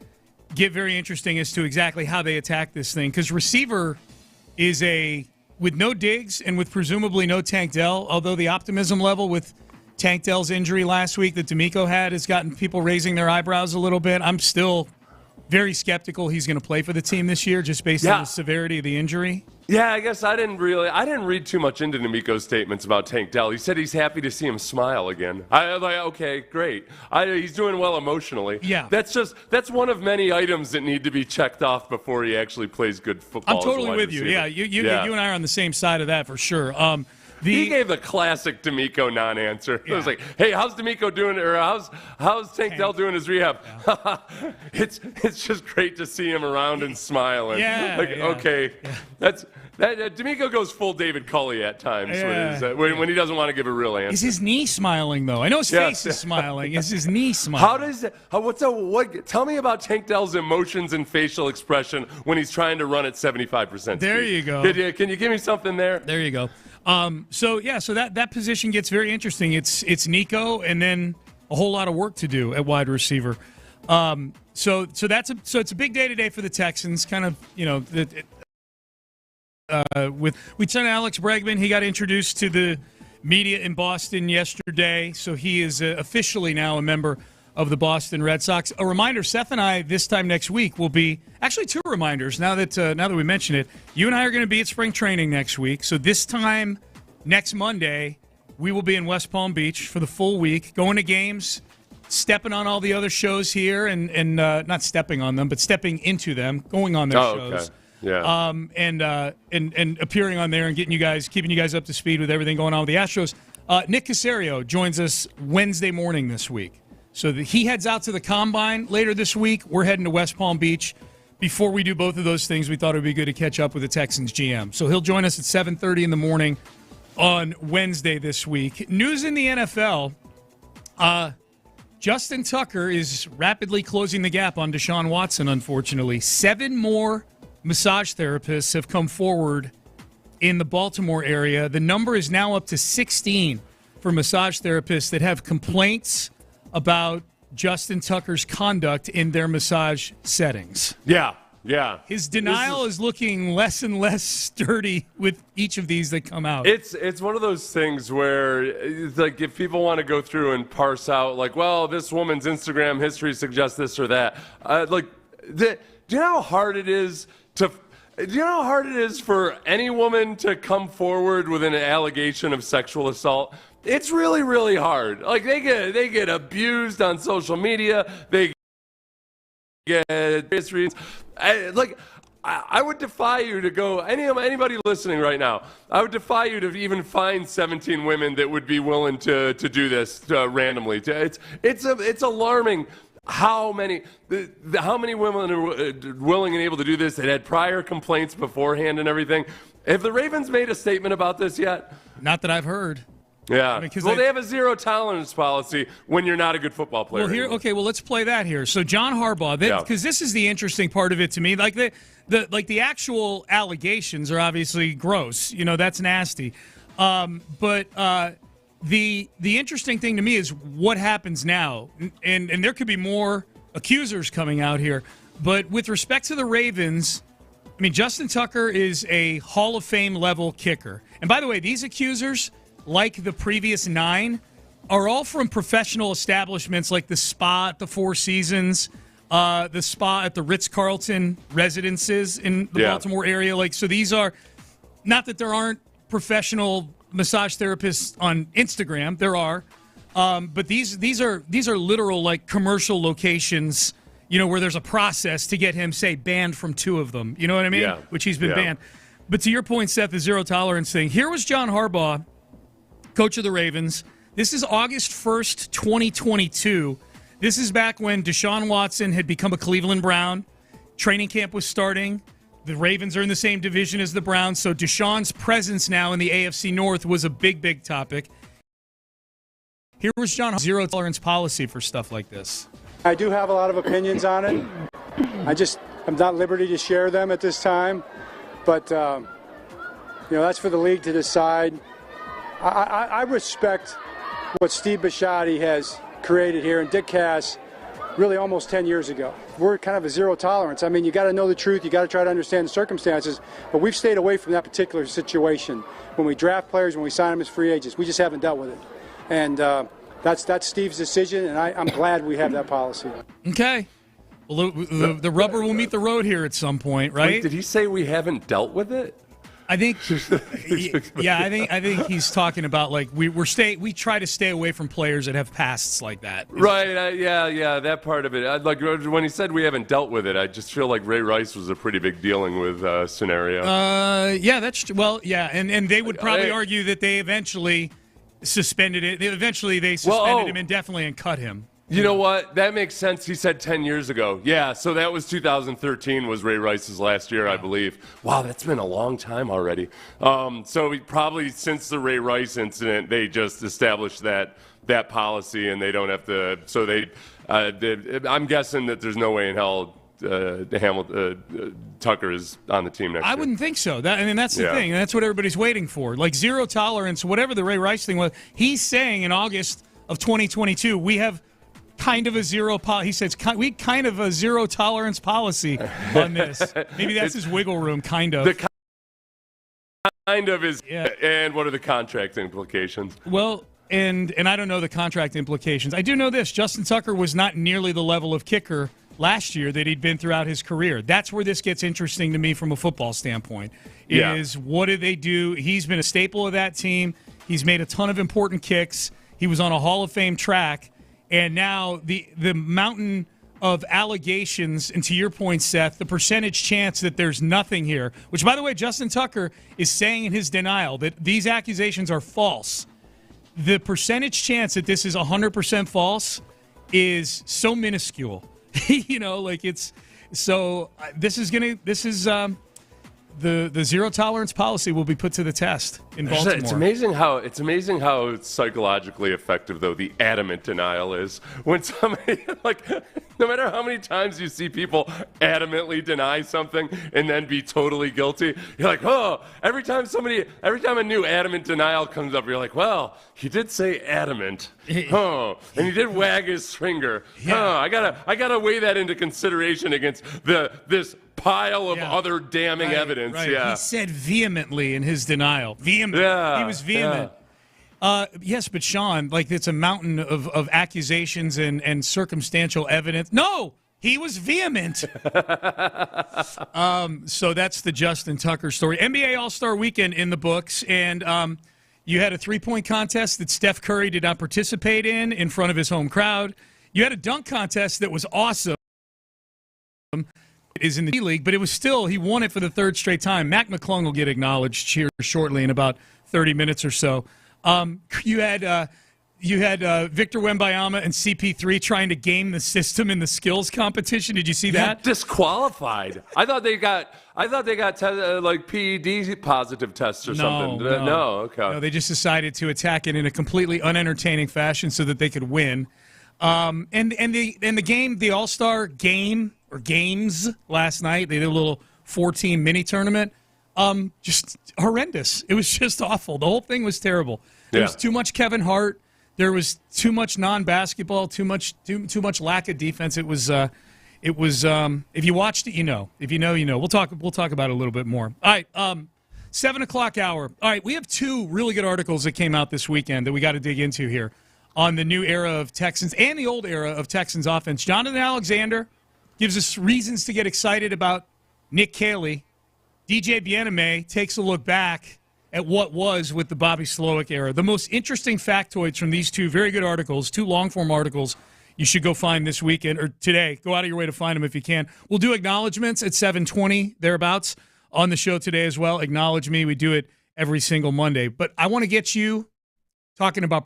get very interesting as to exactly how they attack this thing. Because receiver is with no Diggs and with presumably no Tank Dell, although the optimism level with Tank Dell's injury last week that D'Amico had has gotten people raising their eyebrows a little bit. I'm still very skeptical he's going to play for the team this year just based on the severity of the injury. Yeah, I guess I didn't read too much into D'Amico's statements about Tank Dell. He said he's happy to see him smile again. I was like, okay, great. He's doing well emotionally. Yeah. That's one of many items that need to be checked off before he actually plays good football. I'm totally with you. Yeah, you and I are on the same side of that for sure. He gave the classic D'Amico non-answer. Yeah. It was like, "Hey, how's D'Amico doing? Or how's Tank Dell doing his rehab?" Yeah. It's just great to see him around and smiling. Okay, that D'Amico goes full David Culley at times when he doesn't want to give a real answer. Is his knee smiling though? I know his face is smiling. Is his knee smiling? Tell me about Tank Dell's emotions and facial expression when he's trying to run at 75%. There you go. Can you give me something there? There you go. So that position gets very interesting. It's Nico and then a whole lot of work to do at wide receiver. So it's a big day today for the Texans. Kind of, we sent Alex Bregman. He got introduced to the media in Boston yesterday, so he is officially now a member of the Boston Red Sox. A reminder: Seth and I this time next week will be actually two reminders. Now that we mention it, you and I are going to be at spring training next week. So this time next Monday, we will be in West Palm Beach for the full week, going to games, stepping on all the other shows here, and not stepping on them, but stepping into them, going on their shows. Okay. Yeah. And appearing on there and keeping you guys up to speed with everything going on with the Astros. Nick Caserio joins us Wednesday morning this week. So he heads out to the Combine later this week. We're heading to West Palm Beach. Before we do both of those things, we thought it would be good to catch up with the Texans GM. So he'll join us at 7:30 in the morning on Wednesday this week. News in the NFL. Justin Tucker is rapidly closing the gap on Deshaun Watson, unfortunately. 7 more massage therapists have come forward in the Baltimore area. The number is now up to 16 for massage therapists that have complaints about Justin Tucker's conduct in their massage settings. Yeah. Yeah. His denial is looking less and less sturdy with each of these that come out. It's one of those things where, like, if people want to go through and parse out, like, well, this woman's Instagram history suggests this or that, do you know how hard it is for any woman to come forward with an allegation of sexual assault? It's really, really hard. Like, they get abused on social media. They get histories. I would defy you to go, anybody listening right now, I would defy you to even find 17 women that would be willing to do this randomly. It's alarming how many women are willing and able to do this that had prior complaints beforehand and everything. Have the Ravens made a statement about this yet? Not that I've heard. Yeah. They have a zero tolerance policy when you're not a good football player. Well, let's play that here. So John Harbaugh, because this is the interesting part of it to me. Like the actual allegations are obviously gross. That's nasty. But the interesting thing to me is what happens now, and there could be more accusers coming out here. But with respect to the Ravens, I mean, Justin Tucker is a Hall of Fame level kicker. And by the way, these accusers, like the previous 9, are all from professional establishments like the Spa at the Four Seasons, the Spa at the Ritz-Carlton residences in the Baltimore area. So these are, not that there aren't professional massage therapists on Instagram, there are, but these are literal commercial locations, where there's a process to get him, say, banned from 2 of them. You know what I mean? Yeah. Which he's been banned. But to your point, Seth, the zero tolerance thing. Here was John Harbaugh, coach of the Ravens. This is August 1st, 2022. This is back when Deshaun Watson had become a Cleveland Brown. Training camp was starting. The Ravens are in the same division as the Browns, so Deshaun's presence now in the AFC North was a big, big topic. Here was John Harbaugh's zero tolerance policy for stuff like this. I do have a lot of opinions on it. I'm not at liberty to share them at this time, but that's for the league to decide. I respect what Steve Bisciotti has created here, and Dick Cass really almost 10 years ago. We're kind of a zero tolerance. I mean, you got to know the truth. You got to try to understand the circumstances. But we've stayed away from that particular situation. When we draft players, when we sign them as free agents, we just haven't dealt with it. And that's Steve's decision, and I'm glad we have that policy. Okay. Well, the rubber will meet the road here at some point, right? Wait, did he say we haven't dealt with it? I think, I think he's talking about we try to stay away from players that have pasts like that. Right? Yeah, that part of it. When he said we haven't dealt with it, I just feel like Ray Rice was a pretty big dealing with scenario. That's true. Well, yeah, and they would probably argue that they eventually suspended it. They suspended him indefinitely and cut him. You know what? That makes sense. He said 10 years ago. Yeah, so that was 2013 was Ray Rice's last year, I believe. Wow, that's been a long time already. So probably since the Ray Rice incident, they just established that policy, and they don't have to. So I'm guessing that there's no way in hell Tucker is on the team next year. I wouldn't think so. That's the thing, and that's what everybody's waiting for. Zero tolerance, whatever the Ray Rice thing was. He's saying in August of 2022, we have kind of a he says we kind of a zero tolerance policy on this. Maybe that's his wiggle room, kind of. The kind of is, and what are the contract implications? Well, and I don't know the contract implications. I do know this: Justin Tucker was not nearly the level of kicker last year that he'd been throughout his career. That's where this gets interesting to me from a football standpoint. Is what do they do? He's been a staple of that team. He's made a ton of important kicks. He was on a Hall of Fame track. And now the mountain of allegations, and to your point, Seth, the percentage chance that there's nothing here, which, by the way, Justin Tucker is saying in his denial that these accusations are false. The percentage chance that this is 100% false is so minuscule. It's so this is the zero tolerance policy will be put to the test in Baltimore. It's amazing how psychologically effective, though, the adamant denial is. When somebody, no matter how many times you see people adamantly deny something and then be totally guilty, you're like, oh, every time a new adamant denial comes up, you're like, well, he did say adamant, and he did wag his finger. I gotta weigh that into consideration against this pile of other damning evidence. Right. Yeah. He said vehemently in his denial. Vehement. Yeah. He was vehement. Yes, but Sean, like it's a mountain of accusations and circumstantial evidence. No, he was vehement. So that's the Justin Tucker story. NBA All-Star Weekend in the books, and you had a three-point contest that Steph Curry did not participate in front of his home crowd. You had a dunk contest that was awesome. It is in the D League, but it was still, he won it for the third straight time. Mac McClung will get acknowledged here shortly in about 30 minutes or so. You had Victor Wembanyama and CP3 trying to game the system in the skills competition. Did you see that? Disqualified. I thought they got like PED positive tests or something. No, okay. No, they just decided to attack it in a completely unentertaining fashion so that they could win. And the game, the All-Star game or games last night, they did a little 4-team mini tournament. Just horrendous. It was just awful. The whole thing was terrible. There was too much Kevin Hart. There was too much non-basketball. Too much lack of defense. It was. If you watched it, you know. If you know, you know. We'll talk about it a little bit more. All right. 7 o'clock hour. All right. We have two really good articles that came out this weekend that we got to dig into here on the new era of Texans and the old era of Texans offense. Jonathan Alexander gives us reasons to get excited about Nick Caley. DJ Bieneme takes a look back at what was with the Bobby Slowick era. The most interesting factoids from these two very good articles, two long-form articles, you should go find this weekend or today. Go out of your way to find them if you can. We'll do acknowledgments at 7:20, thereabouts, on the show today as well. Acknowledge me. We do it every single Monday. But I want to get you talking about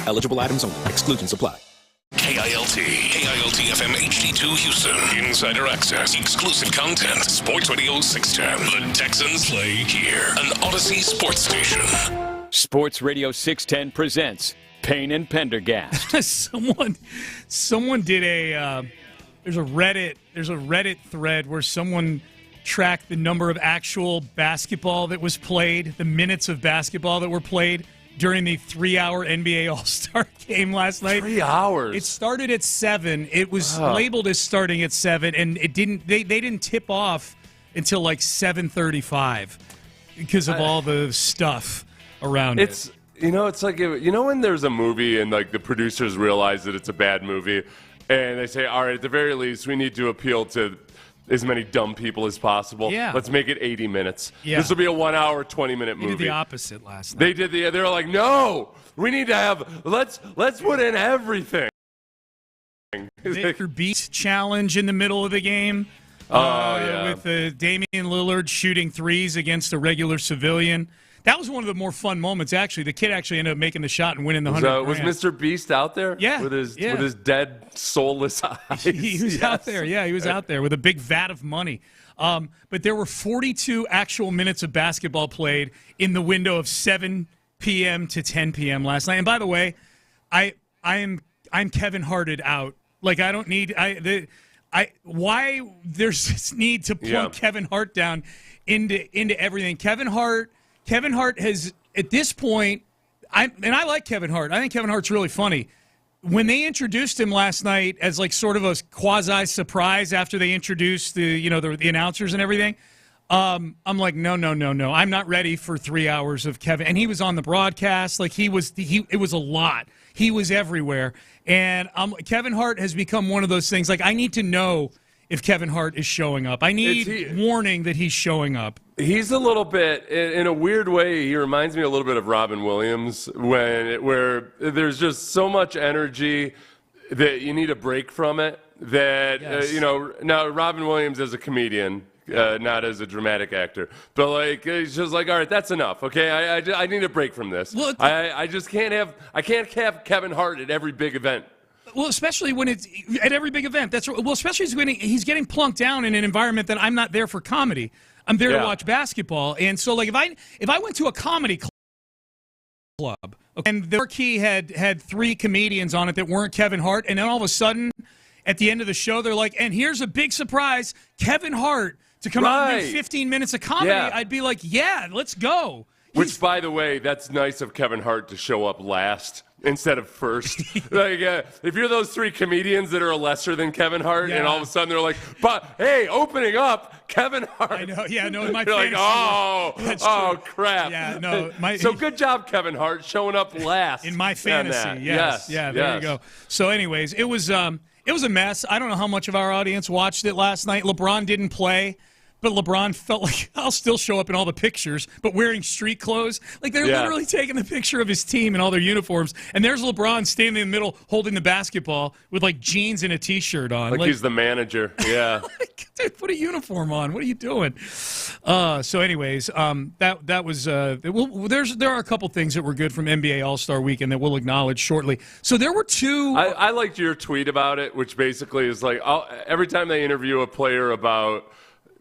Eligible items only. Exclusions apply. KILT FM HD2 Houston. Insider access, exclusive content. Sports Radio 610. The Texans play here. An Odyssey sports station. Sports Radio 610 presents Payne and Pendergast. Someone did there's a Reddit thread where someone tracked the number of actual basketball that was played, the minutes of basketball that were played during the 3-hour NBA All-Star game last night. 3 hours. It started at 7. It was labeled as starting at 7, and it didn't. They didn't tip off until like 7:35 because of all the stuff around it. It's like when there's a movie and like the producers realize that it's a bad movie, and they say, all right, at the very least, we need to appeal to as many dumb people as possible. Yeah. Let's make it 80 minutes. Yeah. This will be a 1 hour, 20-minute movie. They did the opposite last night. They were like, no, we need to have, let's put in everything. Victor Beast challenge in the middle of the game. With Damian Lillard shooting threes against a regular civilian. That was one of the more fun moments, actually. The kid actually ended up making the shot and winning the $100,000. Was Mr. Beast out there? Yeah. With his dead, soulless eyes. He was out there. Yeah, he was out there with a big vat of money. But there were 42 actual minutes of basketball played in the window of 7 p.m. to 10 p.m. last night. And by the way, I'm Kevin Harted out. Like, I don't need why there's this need to plunk Kevin Hart down into everything. Kevin Hart has, at this point, I like Kevin Hart. I think Kevin Hart's really funny. When they introduced him last night as like sort of a quasi surprise after they introduced the announcers and everything, I'm like, no. I'm not ready for 3 hours of Kevin. And he was on the broadcast. Like it was a lot. He was everywhere. And Kevin Hart has become one of those things. Like, I need to know if Kevin Hart is showing up. I need warning that he's showing up. He's a little bit, in a weird way, he reminds me a little bit of Robin Williams, where there's just so much energy that you need a break from it. That, now Robin Williams as a comedian, not as a dramatic actor, but like he's just like, all right, that's enough. Okay, I need a break from this. Well, I can't have Kevin Hart at every big event. Well, especially when it's at every big event. That's well, especially when he's getting plunked down in an environment that I'm not there for comedy. I'm there to watch basketball, and so like if I went to a comedy club and the marquee had 3 comedians on it that weren't Kevin Hart, and then all of a sudden at the end of the show they're like, and here's a big surprise, Kevin Hart to come out and do 15 minutes of comedy, I'd be like, yeah, let's go. Which, by the way, that's nice of Kevin Hart to show up last instead of first. Like, if you're those 3 comedians that are lesser than Kevin Hart, and all of a sudden they're like, but hey, opening up, Kevin Hart. I know, yeah, no, in my you're fantasy. Like, oh, crap. Yeah, no. So good job, Kevin Hart, showing up last. In my fantasy, yes. Yeah, there you go. So anyways, it was a mess. I don't know how much of our audience watched it last night. LeBron didn't play. But LeBron felt like, I'll still show up in all the pictures, but wearing street clothes. Like, they're literally taking the picture of his team in all their uniforms, and there's LeBron standing in the middle holding the basketball with, like, jeans and a T-shirt on. Like he's the manager, yeah. Dude, put a uniform on. What are you doing? So anyways, that was there are a couple things that were good from NBA All-Star Weekend that we'll acknowledge shortly. So there were 2. I liked your tweet about it, which basically is like, every time they interview a player about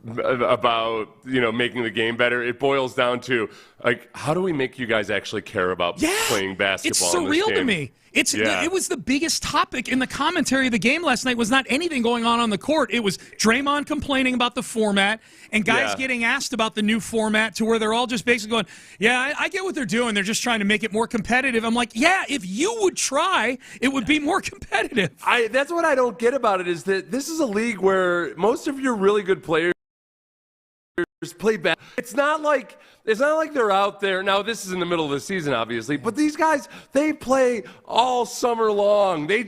making the game better, it boils down to like, how do we make you guys actually care about playing basketball? It's surreal to me. It was the biggest topic in the commentary of the game last night. Was not anything going on the court. It was Draymond complaining about the format and guys getting asked about the new format, to where they're all just basically going, I get what they're doing. They're just trying to make it more competitive. I'm like, if you would try, it would be more competitive. That's what I don't get about it, is that this is a league where most of your really good players play back. It's not like they're out there now. This is in the middle of the season, obviously, but these guys, they play all summer long. They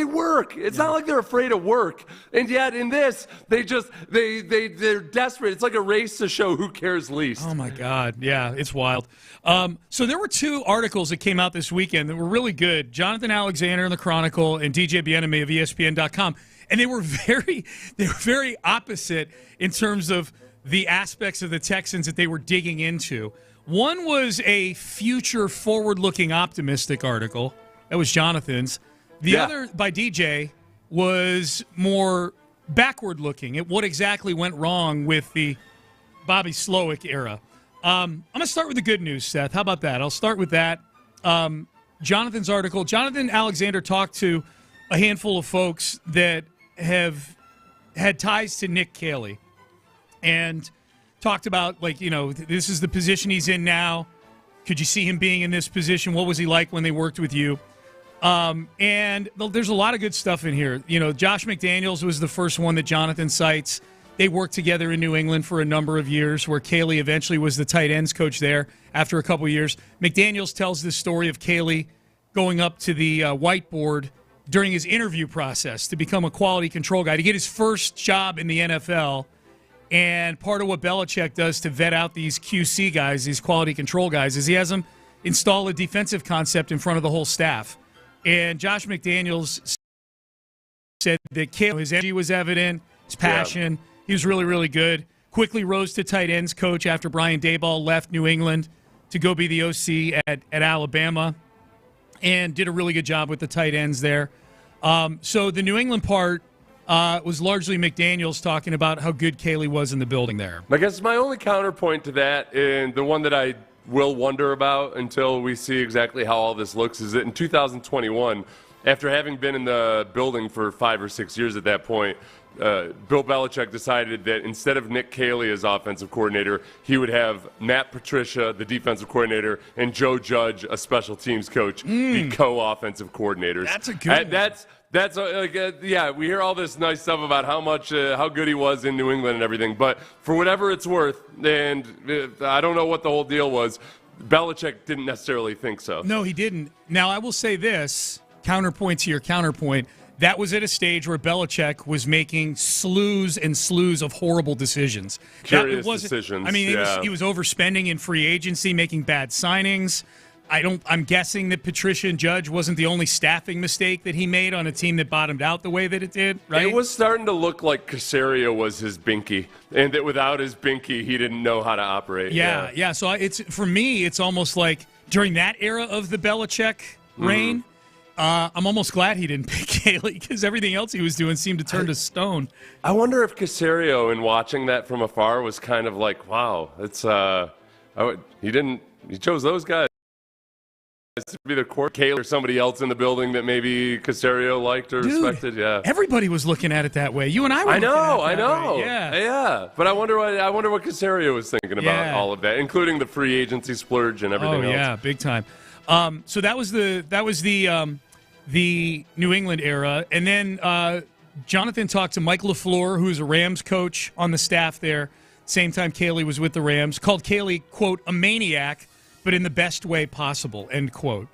work. It's not like they're afraid of work. And yet in this, they're desperate. It's like a race to show who cares least. Oh my God, yeah, it's wild. So there were 2 articles that came out this weekend that were really good. Jonathan Alexander in the Chronicle and DJ Bieniemy of ESPN.com, and they were very opposite in terms of the aspects of the Texans that they were digging into. One was a future forward-looking optimistic article, That was Jonathan's. The other by DJ was more backward-looking at what exactly went wrong with the Bobby Slowick era. I'm going to start with the good news, Seth. How about that? I'll start with that. Jonathan's article. Jonathan Alexander talked to a handful of folks that have had ties to Nick Caley and talked about, this is the position he's in now. Could you see him being in this position? What was he like when they worked with you? And there's a lot of good stuff in here. Josh McDaniels was the first one that Jonathan cites. They worked together in New England for a number of years, where Caley eventually was the tight ends coach there after a couple years. McDaniels tells this story of Caley going up to the whiteboard during his interview process to become a quality control guy, to get his first job in the NFL. And part of what Belichick does to vet out these QC guys, these quality control guys, is he has them install a defensive concept in front of the whole staff. And Josh McDaniels said that his energy was evident, his passion. Yeah. He was really, really good. Quickly rose to tight ends coach after Brian Daboll left New England to go be the OC at Alabama, and did a really good job with the tight ends there. So the New England part was largely McDaniels talking about how good Caley was in the building there. I guess my only counterpoint to that, and the one that I will wonder about until we see exactly how all this looks, is that in 2021, after having been in the building for 5 or 6 years at that point, Bill Belichick decided that instead of Nick Caley as offensive coordinator, he would have Matt Patricia, the defensive coordinator, and Joe Judge, a special teams coach, be co-offensive coordinators. That's a good one. That's we hear all this nice stuff about how good he was in New England and everything, but for whatever it's worth, and I don't know what the whole deal was, Belichick didn't necessarily think so. No, he didn't. Now, I will say this, counterpoint to your counterpoint, that was at a stage where Belichick was making slews and slews of horrible decisions. Curious decisions. I mean, he was overspending in free agency, making bad signings. I'm guessing that Patricia and Judge wasn't the only staffing mistake that he made on a team that bottomed out the way that it did, right? It was starting to look like Caserio was his binky, and that without his binky, he didn't know how to operate. Yeah. So for me, it's almost like during that era of the Belichick reign, I'm almost glad he didn't pick Caley, because everything else he was doing seemed to turn to stone. I wonder if Caserio, in watching that from afar, was kind of like, wow, it's he chose those guys to be the court, Caley or somebody else in the building that maybe Caserio liked or respected. Yeah, everybody was looking at it that way. You and I were. I know. Way. Yeah. But I wonder what Caserio was thinking about all of that, including the free agency splurge and everything else. Oh yeah, big time. So that was the New England era, and then Jonathan talked to Mike LaFleur, who's a Rams coach on the staff there. Same time Caley was with the Rams, called Caley, quote, a maniac, but in the best way possible, end quote.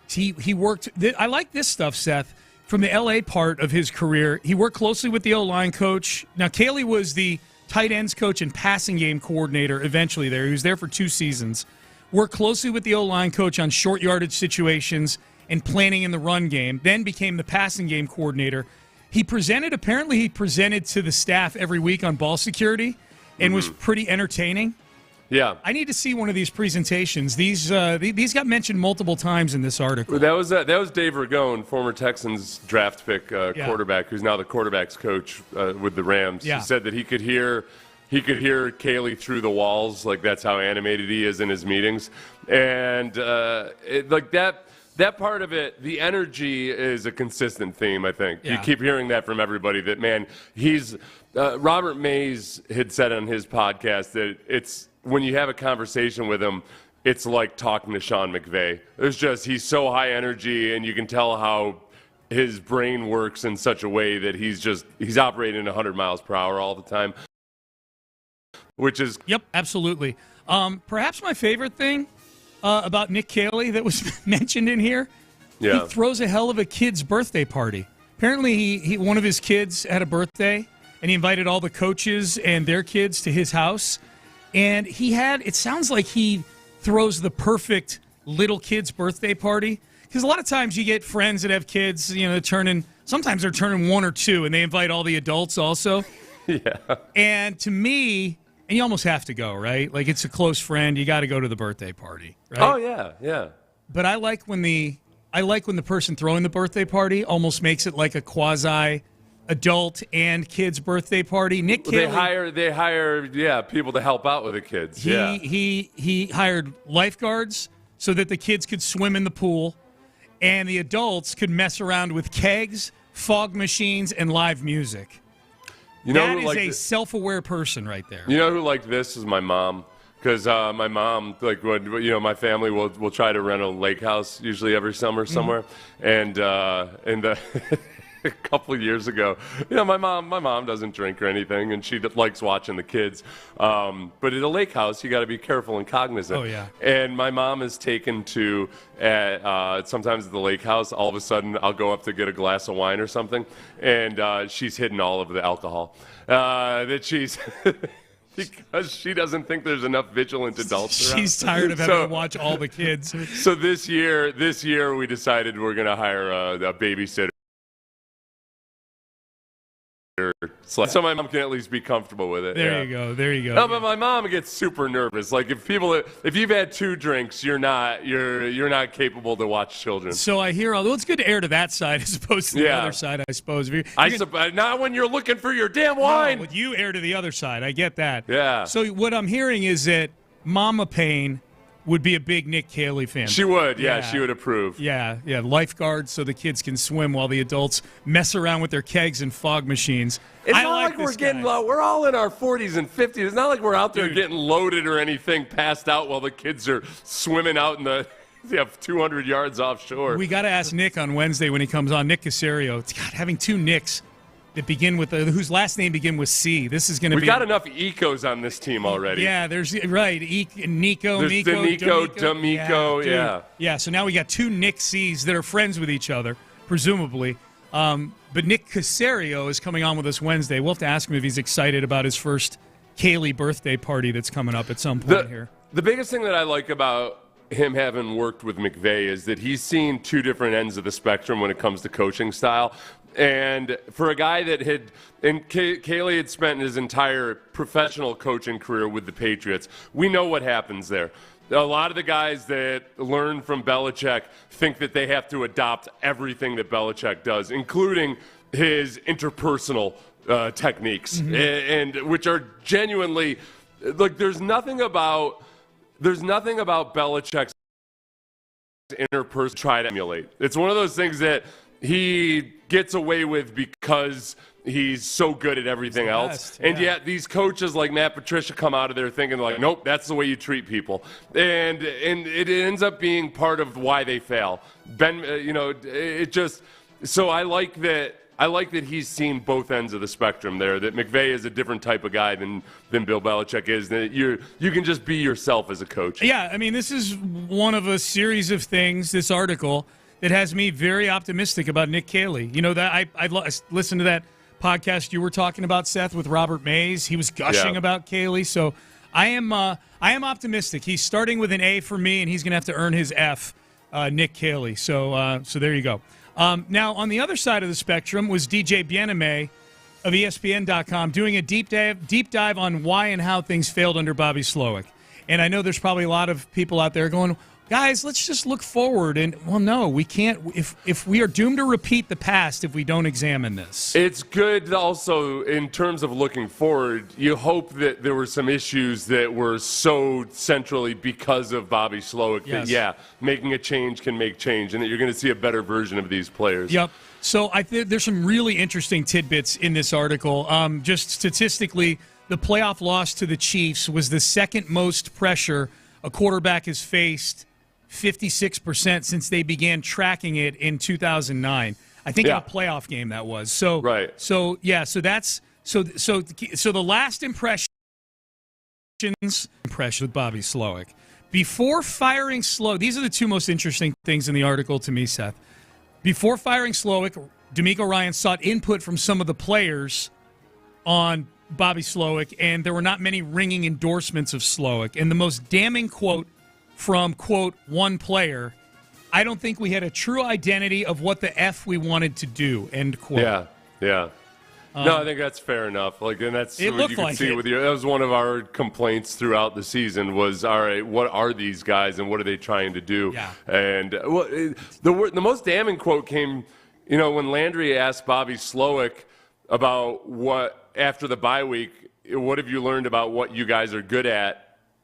He worked. I like this stuff, Seth. From the L.A. part of his career, he worked closely with the O-line coach. Now, Caley was the tight ends coach and passing game coordinator eventually there. He was there for 2 seasons. Worked closely with the O-line coach on short yardage situations and planning in the run game, then became the passing game coordinator. He presented to the staff every week on ball security and was pretty entertaining. Yeah. I need to see one of these presentations. These got mentioned multiple times in this article. That was Dave Ragone, former Texans draft pick quarterback, who's now the quarterback's coach with the Rams. Yeah. He said that he could hear Caley through the walls, like that's how animated he is in his meetings. And that part of it, the energy is a consistent theme, I think. Yeah. You keep hearing that from everybody, that, man, he's Robert Mays had said on his podcast that it's when you have a conversation with him, it's like talking to Sean McVay. He's so high energy, and you can tell how his brain works in such a way that he's operating 100 miles per hour all the time. Which is... Yep, absolutely. Perhaps my favorite thing about Nick Caley that was mentioned in here, he throws a hell of a kid's birthday party. Apparently, he one of his kids had a birthday, and he invited all the coaches and their kids to his house. And it sounds like he throws the perfect little kid's birthday party. Because a lot of times you get friends that have kids, sometimes they're turning 1 or 2, and they invite all the adults also. Yeah. And to me... And you almost have to go, right? Like, it's a close friend. You got to go to the birthday party, right? Oh, yeah. But I like when the I like when the person throwing the birthday party almost makes it like a quasi adult and kids birthday party. Nick Caley, they hire people to help out with the kids. He hired lifeguards so that the kids could swim in the pool and the adults could mess around with kegs, fog machines, and live music. That is a self-aware person right there. You know who liked this is my mom. Because my mom, my family will try to rent a lake house usually every summer somewhere, and a couple of years ago, my mom doesn't drink or anything, and she likes watching the kids. But at a lake house, you got to be careful and cognizant. Oh yeah. And my mom is taken to sometimes at the lake house. All of a sudden, I'll go up to get a glass of wine or something, and she's hidden all of the alcohol that she's. Because she doesn't think there's enough vigilant adults around. She's tired of having to watch all the kids. So this year we decided we're going to hire a babysitter. So my mom can at least be comfortable with it. There you go. No, but my mom gets super nervous. Like if you've had 2 drinks, you're not capable to watch children. So I hear it's good to air to that side as opposed to the other side, I suppose. Not when you're looking for your damn wine. No, you air to the other side. I get that. Yeah. So what I'm hearing is that Mama Payne would be a big Nick Caley fan. She would, she would approve. Yeah, lifeguards so the kids can swim while the adults mess around with their kegs and fog machines. It's not like we're getting low. We're all in our 40s and 50s. It's not like we're out there getting loaded or anything, passed out while the kids are swimming out in the 200 yards offshore. We got to ask Nick on Wednesday when he comes on. Nick Caserio. God, having 2 Nicks that begin with whose last name begin with C. This is going to be. We got enough Ecos on this team already. Yeah, there's Nico, there's D'Amico, yeah. Yeah, so now we got 2 Nick C's that are friends with each other, presumably. But Nick Caserio is coming on with us Wednesday. We'll have to ask him if he's excited about his first Caley birthday party that's coming up at some point here. The biggest thing that I like about him having worked with McVay is that he's seen 2 different ends of the spectrum when it comes to coaching style. And for a guy that Caley had spent his entire professional coaching career with the Patriots, we know what happens there. A lot of the guys that learn from Belichick think that they have to adopt everything that Belichick does, including his interpersonal techniques, and which are genuinely there's nothing about Belichick's interpersonal try to emulate. It's one of those things that he gets away with because he's so good at everything else. And yet these coaches like Matt Patricia come out of there thinking like, nope, that's the way you treat people. And it ends up being part of why they fail. So I like that he's seen both ends of the spectrum there, that McVay is a different type of guy than Bill Belichick is, that you can just be yourself as a coach. Yeah, I mean, this is one of a series of things, this article, that has me very optimistic about Nick Caley. That I listened to that podcast you were talking about, Seth, with Robert Mays. He was gushing about Caley. So I am optimistic. He's starting with an A for me, and he's going to have to earn his F, Nick Caley. So there you go. Now, on the other side of the spectrum was DJ Bieneme of ESPN.com doing a deep dive on why and how things failed under Bobby Slowick. And I know there's probably a lot of people out there going, guys, let's just look forward. And, well, no, we can't. If we are doomed to repeat the past if we don't examine this. It's good also in terms of looking forward. You hope that there were some issues that were so centrally because of Bobby Slowick that, making a change can make change, and that you're going to see a better version of these players. Yep. So I think there's some really interesting tidbits in this article. Just statistically, the playoff loss to the Chiefs was the second most pressure a quarterback has faced, 56% since they began tracking it in 2009. I think in a playoff game that was. So right. So that's the last impression with Bobby Slowick. Before firing Slowick, these are the 2 most interesting things in the article to me, Seth. Before firing Slowick, D'Amico Ryan sought input from some of the players on Bobby Slowick, and there were not many ringing endorsements of Slowick. And the most damning quote from, quote, one player, I don't think we had a true identity of what the F we wanted to do, end quote. Yeah. No, I think that's fair enough. And that's it what you can see with you. That was one of our complaints throughout the season was, all right, what are these guys and what are they trying to do? Yeah. And the most damning quote came, when Landry asked Bobby Slowick about what, after the bye week, what have you learned about what you guys are good at?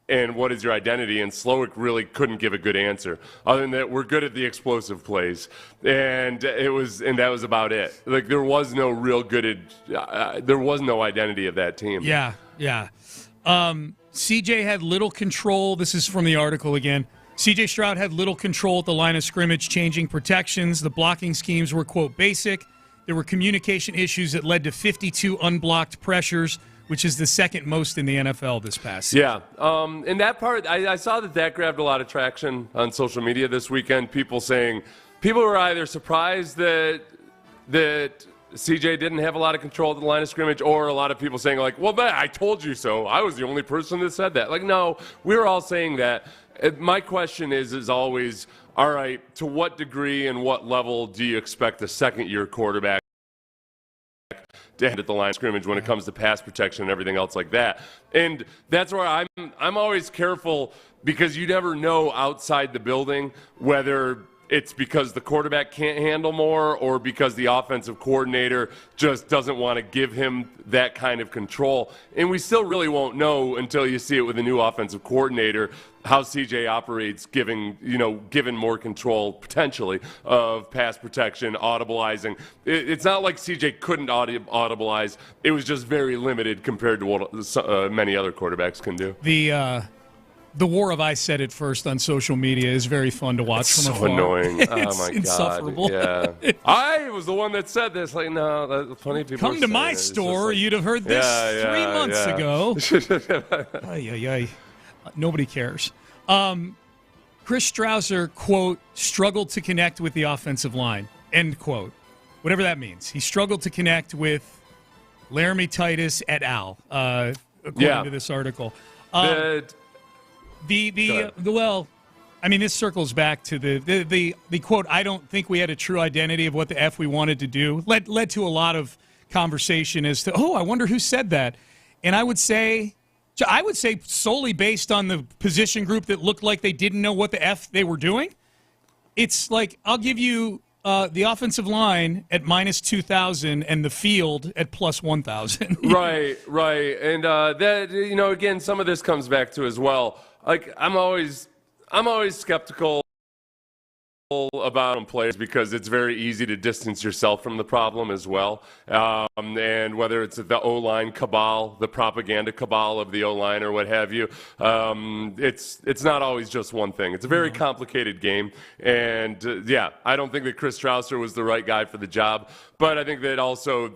And what is your identity? And Slowick really couldn't give a good answer, other than that we're good at the explosive plays, and that was about it. There was no real there was no identity of that team. Yeah. CJ had little control. This is from the article again. CJ Stroud had little control at the line of scrimmage, changing protections. The blocking schemes were, quote, basic. There were communication issues that led to 52 unblocked pressures, which is the second most in the NFL this past season. Yeah. And that part, I saw that grabbed a lot of traction on social media this weekend. People were either surprised that CJ didn't have a lot of control at the line of scrimmage, or a lot of people saying, well, I told you so. I was the only person that said that. No, we were all saying that. My question is always, all right, to what degree and what level do you expect a second-year quarterback to hit at the line of scrimmage when it comes to pass protection and everything else like that? And that's where I'm always careful, because you never know outside the building whether it's because the quarterback can't handle more or because the offensive coordinator just doesn't want to give him that kind of control. And we still really won't know until you see it with a new offensive coordinator how CJ operates, given more control potentially of pass protection, audibleizing. It's not like CJ couldn't audibleize. It was just very limited compared to what many other quarterbacks can do. The war of I said it first on social media is very fun to watch from afar. So annoying. Oh, my God. Insufferable. Yeah. I was the one that said this. No, plenty of people come to my store. You'd have heard this 3 months ago. Ay. Nobody cares. Chris Strausser, quote, struggled to connect with the offensive line, end quote. Whatever that means. He struggled to connect with Laramie Titus et al., according to this article. This circles back to the quote, I don't think we had a true identity of what the F we wanted to do, led to a lot of conversation as to, I wonder who said that. And I would say solely based on the position group that looked like they didn't know what the F they were doing. It's like, I'll give you the offensive line at minus 2,000 and the field at plus 1,000. Right. And again, some of this comes back to as well. I'm always skeptical about players because it's very easy to distance yourself from the problem as well. And whether it's the O-line cabal, the propaganda cabal of the O-line or what have you, it's not always just one thing. It's a very complicated game. And I don't think that Chris Strausser was the right guy for the job. But I think that also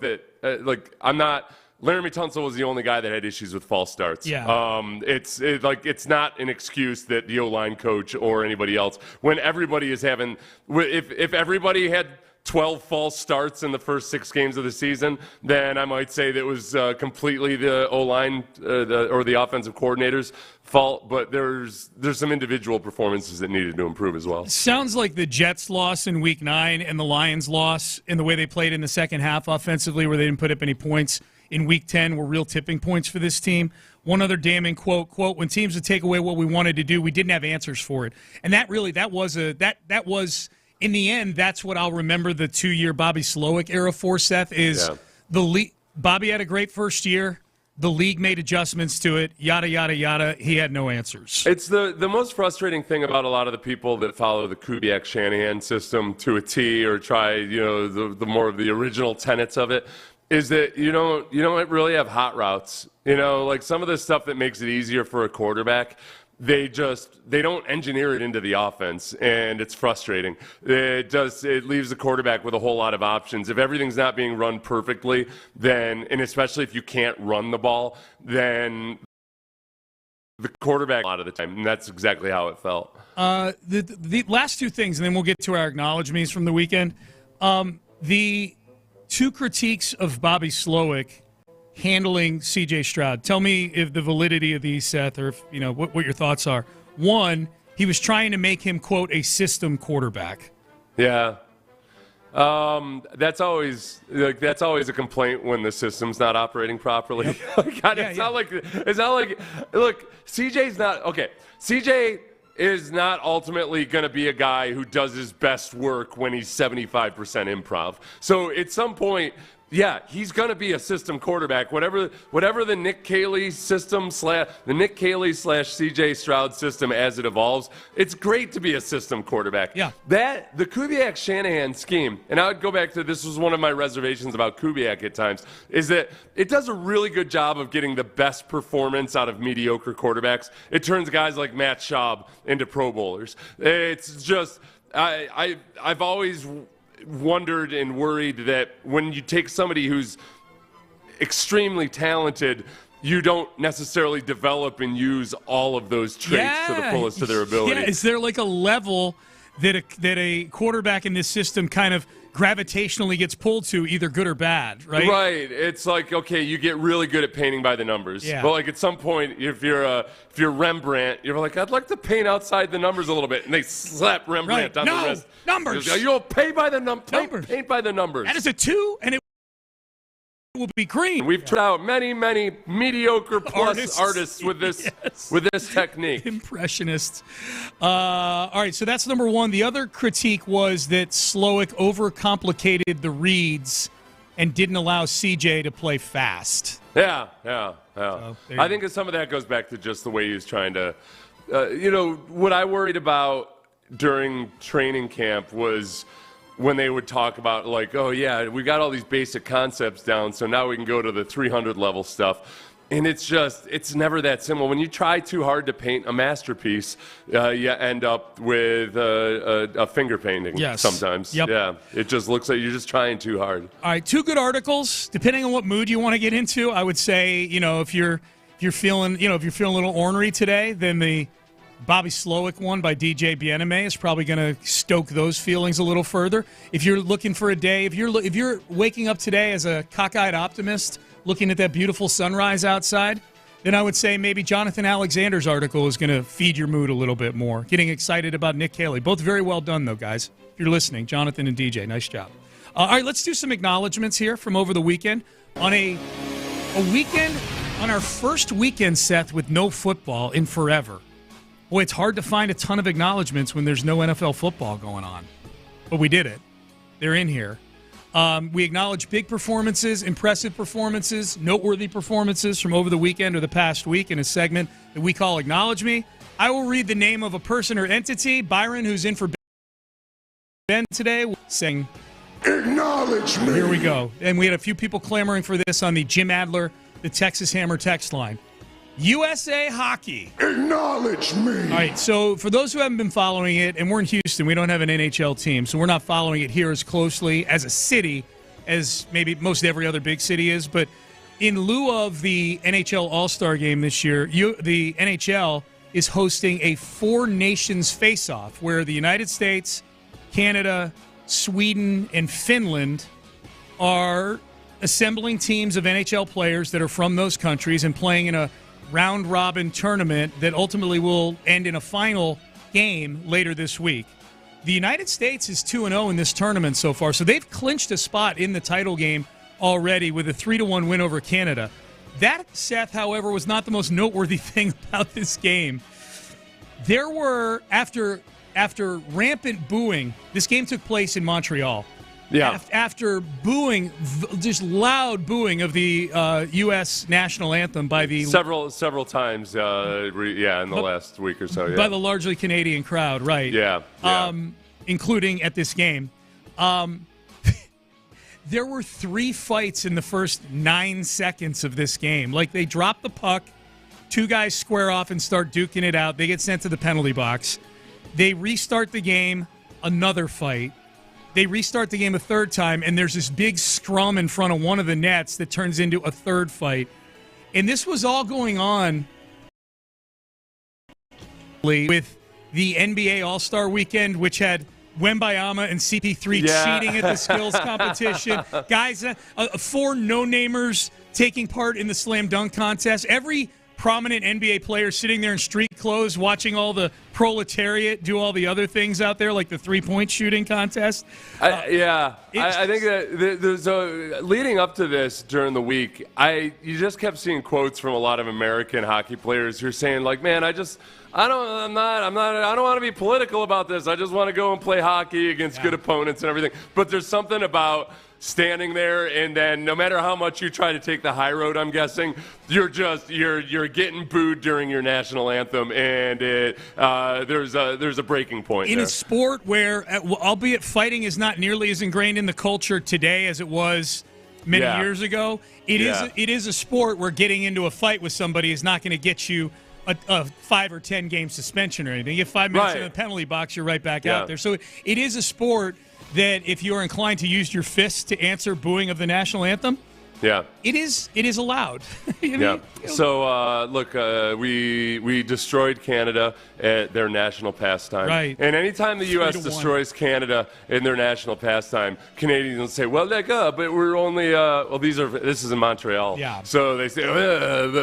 Laramie Tunsil was the only guy that had issues with false starts. Yeah. It's not an excuse that the O-line coach or anybody else, when everybody is having, if everybody had 12 false starts in the first 6 games of the season, then I might say that was completely the O-line or the offensive coordinator's fault. But there's some individual performances that needed to improve as well. Sounds like the Jets loss in Week 9 and the Lions loss in the way they played in the second half offensively, where they didn't put up any points in Week 10 were real tipping points for this team. One other damning quote, when teams would take away what we wanted to do, we didn't have answers for it. And that was in the end, that's what I'll remember the 2-year Bobby Slowick era for, Seth, is Bobby had a great first year. The league made adjustments to it, yada, yada, yada. He had no answers. It's the most frustrating thing about a lot of the people that follow the Kubiak-Shanahan system to a T or try, the more of the original tenets of it, is that you don't really have hot routes. Some of the stuff that makes it easier for a quarterback, they don't engineer it into the offense, and it's frustrating. It leaves the quarterback with a whole lot of options. If everything's not being run perfectly, then, and especially if you can't run the ball, then the quarterback a lot of the time, and that's exactly how it felt. The last 2 things, and then we'll get to our acknowledgments from the weekend. The 2 critiques of Bobby Slowick handling C.J. Stroud. Tell me if the validity of these, Seth, or if, what your thoughts are. One, he was trying to make him, quote, a system quarterback. Yeah. That's always a complaint when the system's not operating properly. God, it's not like look, CJ's not okay. CJ is not ultimately going to be a guy who does his best work when he's 75% improv. So at some point, yeah, he's going to be a system quarterback. Whatever the Nick Caley system the Nick Caley / CJ Stroud system as it evolves, it's great to be a system quarterback. Yeah. The Kubiak-Shanahan scheme, and I would go back to this was one of my reservations about Kubiak at times, is that it does a really good job of getting the best performance out of mediocre quarterbacks. It turns guys like Matt Schaub into Pro Bowlers. It's just I've always wondered and worried that when you take somebody who's extremely talented, you don't necessarily develop and use all of those traits to the fullest of their ability. Yeah, is there like a level that a quarterback in this system kind of gravitationally gets pulled to, either good or bad, right? Right. It's like, okay, you get really good at painting by the numbers. Yeah. But like at some point, if you're Rembrandt, you're like, I'd like to paint outside the numbers a little bit, and they slap Rembrandt on the wrist. Numbers. You'll pay by the numbers. Paint by the numbers. That is a 2, and it will be green. We've tried out many mediocre plus artists with this technique. Impressionists. All right, so that's number one. The other critique was that Slowick overcomplicated the reads and didn't allow CJ to play fast. Yeah. I think some of that goes back to just the way he was trying to, what I worried about during training camp was when they would talk about like, oh yeah, we got all these basic concepts down, so now we can go to the 300 level stuff. And it's never that simple. When you try too hard to paint a masterpiece, you end up with a finger painting sometimes. Yep. Yeah, it just looks like you're just trying too hard. All right, 2 good articles. Depending on what mood you want to get into, I would say, if you're feeling a little ornery today, then the Bobby Slowick one by DJ Bieneme is probably going to stoke those feelings a little further. If you're looking for a day, if you're waking up today as a cockeyed optimist, looking at that beautiful sunrise outside, then I would say maybe Jonathan Alexander's article is going to feed your mood a little bit more. Getting excited about Nick Caley. Both very well done, though, guys. If you're listening, Jonathan and DJ, nice job. All right, let's do some acknowledgments here from over the weekend. On a weekend, on our first weekend, Seth, with no football in forever. Boy, it's hard to find a ton of acknowledgments when there's no NFL football going on. But we did it. They're in here. We acknowledge big performances, impressive performances, noteworthy performances from over the weekend or the past week in a segment that we call Acknowledge Me. I will read the name of a person or entity. Byron, who's in for Ben today, will sing Acknowledge Me. Here we go. And we had a few people clamoring for this on the Jim Adler, the Texas Hammer text line. USA Hockey. Acknowledge me. All right, so for those who haven't been following it, and we're in Houston, we don't have an NHL team, so we're not following it here as closely as a city as maybe most every other big city is. But in lieu of the NHL All-Star Game this year, the NHL is hosting a 4 nations face-off where the United States, Canada, Sweden, and Finland are assembling teams of NHL players that are from those countries and playing in a round-robin tournament that ultimately will end in a final game later this week. The United States is 2-0 in this tournament so far, so they've clinched a spot in the title game already with a 3-1 win over Canada. That, Seth, however, was not the most noteworthy thing about this game. There were, after rampant booing, this game took place in Montreal. Yeah. After booing, just loud booing of the U.S. national anthem by the several times, in the last week or so, by the largely Canadian crowd, right? Yeah. Including at this game, there were 3 fights in the first 9 seconds of this game. Like they drop the puck, 2 guys square off and start duking it out. They get sent to the penalty box. They restart the game, another fight. They restart the game a 3rd time, and there's this big scrum in front of one of the nets that turns into a 3rd fight. And this was all going on with the NBA All-Star Weekend, which had Wembayama and CP3 cheating at the skills competition. Guys, 4 no-namers taking part in the slam dunk contest. Every prominent NBA players sitting there in street clothes watching all the proletariat do all the other things out there, like the three-point shooting contest. I think that there's leading up to this during the week, you just kept seeing quotes from a lot of American hockey players who are saying, like, man, I don't want to be political about this. I just want to go and play hockey against good opponents and everything. But there's something about standing there, and then no matter how much you try to take the high road, I'm guessing, you're getting booed during your national anthem, and there's a breaking point in there. a sport where, albeit fighting is not nearly as ingrained in the culture today as it was many years ago, it is a sport where getting into a fight with somebody is not going to get you a 5 or 10 game suspension or anything. You get 5 minutes in the penalty box, you're right back out there. So it is a sport that if you're inclined to use your fists to answer booing of the national anthem, it is allowed. So look, we destroyed Canada at their national pastime. Right. And anytime the U.S. destroys Canada in their national pastime, Canadians will say, "Well, but we're only this is in Montreal." Yeah. So they say, we're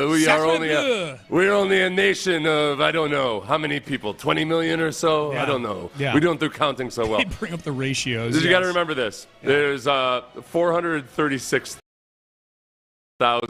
only a nation of I don't know how many people, 20 million or so. Yeah. I don't know. Yeah. We don't do counting so well. They bring up the ratios. You got to remember this. Yeah. There's 436,000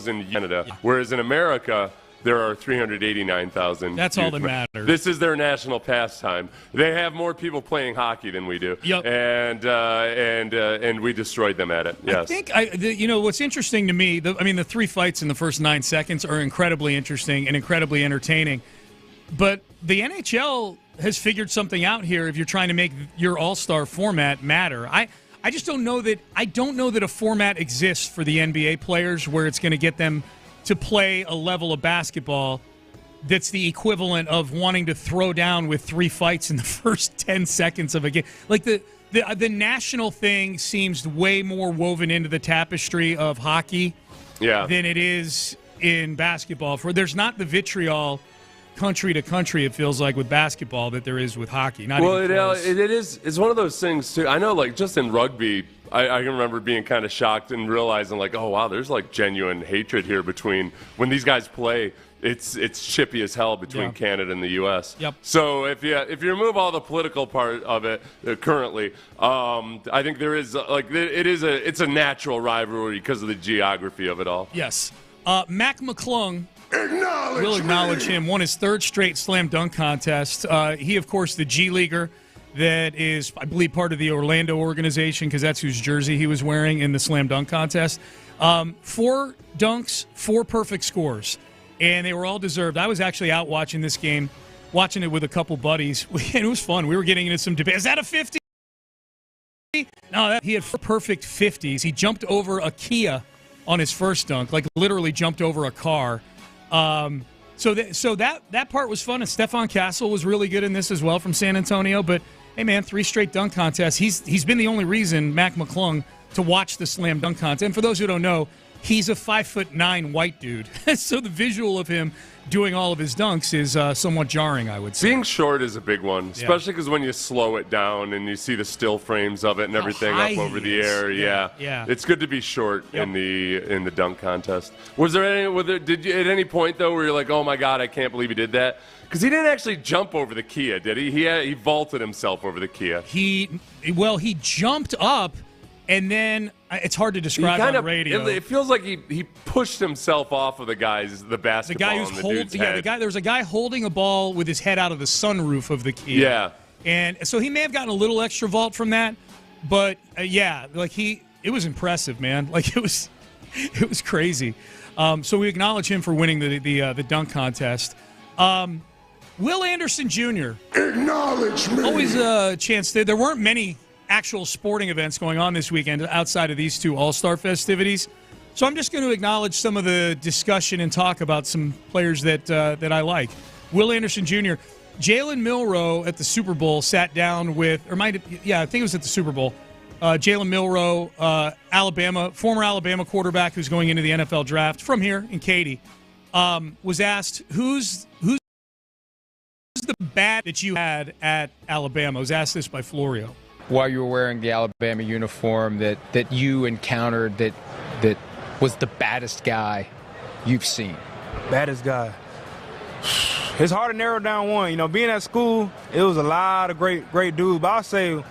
in Canada, whereas in America there are 389,000. That's all that matters. This is their national pastime. They have more people playing hockey than we do. Yep. And we destroyed them at it. Yes. I think what's interesting to me. The 3 fights in the first 9 seconds are incredibly interesting and incredibly entertaining. But the NHL has figured something out here. If you're trying to make your All-Star format matter, I just don't know that a format exists for the NBA players where it's going to get them to play a level of basketball that's the equivalent of wanting to throw down with 3 fights in the first 10 seconds of a game. Like the national thing seems way more woven into the tapestry of hockey than it is in basketball. There's not the vitriol country to country, it feels like, with basketball that there is with hockey. It's one of those things too. I know, like, just in rugby, I can remember being kind of shocked and realizing, like, oh wow, there's like genuine hatred here between when these guys play. It's chippy as hell between Canada and the U.S. Yep. So if you remove all the political part of it currently, I think there is it's a natural rivalry because of the geography of it all. Yes. Mac McClung. We'll acknowledge him. Won his 3rd straight slam dunk contest. He, of course, the G Leaguer that is, I believe, part of the Orlando organization because that's whose jersey he was wearing in the slam dunk contest. 4 dunks, 4 perfect scores, and they were all deserved. I was actually out watching this game, watching it with a couple buddies, and it was fun. We were getting into some debate. Is that a 50? No, he had 4 perfect 50s. He jumped over a Kia on his first dunk, like literally jumped over a car. So that part was fun, and Stephon Castle was really good in this as well from San Antonio. But hey, man, 3 straight dunk contests. He's been the only reason, Mac McClung, to watch the slam dunk contest. And for those who don't know, he's a 5'9" white dude, so the visual of him doing all of his dunks is somewhat jarring, I would say. Being short is a big one, especially because when you slow it down and you see the still frames of it and everything up over the air. Yeah. It's good to be short in the dunk contest. Did you at any point though where you're like, oh my God, I can't believe he did that? Because he didn't actually jump over the Kia, did he? He vaulted himself over the Kia. He jumped up. And then it's hard to describe on the radio. It feels like he pushed himself off of the basketball. The guy who's holding, there was a guy holding a ball with his head out of the sunroof of the Kia. Yeah, and so he may have gotten a little extra vault from that, but it was impressive, man. Like it was crazy. So we acknowledge him for winning the dunk contest. Will Anderson Jr. Acknowledge me. Always a chance there weren't many actual sporting events going on this weekend outside of these 2 All-Star festivities. So I'm just going to acknowledge some of the discussion and talk about some players that I like. Will Anderson Jr., Jalen Milroe at the Super Bowl sat down with, I think it was at the Super Bowl. Jalen Milroe, former Alabama quarterback who's going into the NFL draft from here in Katy, was asked, who's the bad that you had at Alabama? I was asked this by Florio. While you were wearing the Alabama uniform that you encountered that was the baddest guy you've seen? Baddest guy. It's hard to narrow down one. You know, being at school, it was a lot of great dudes. But I'll say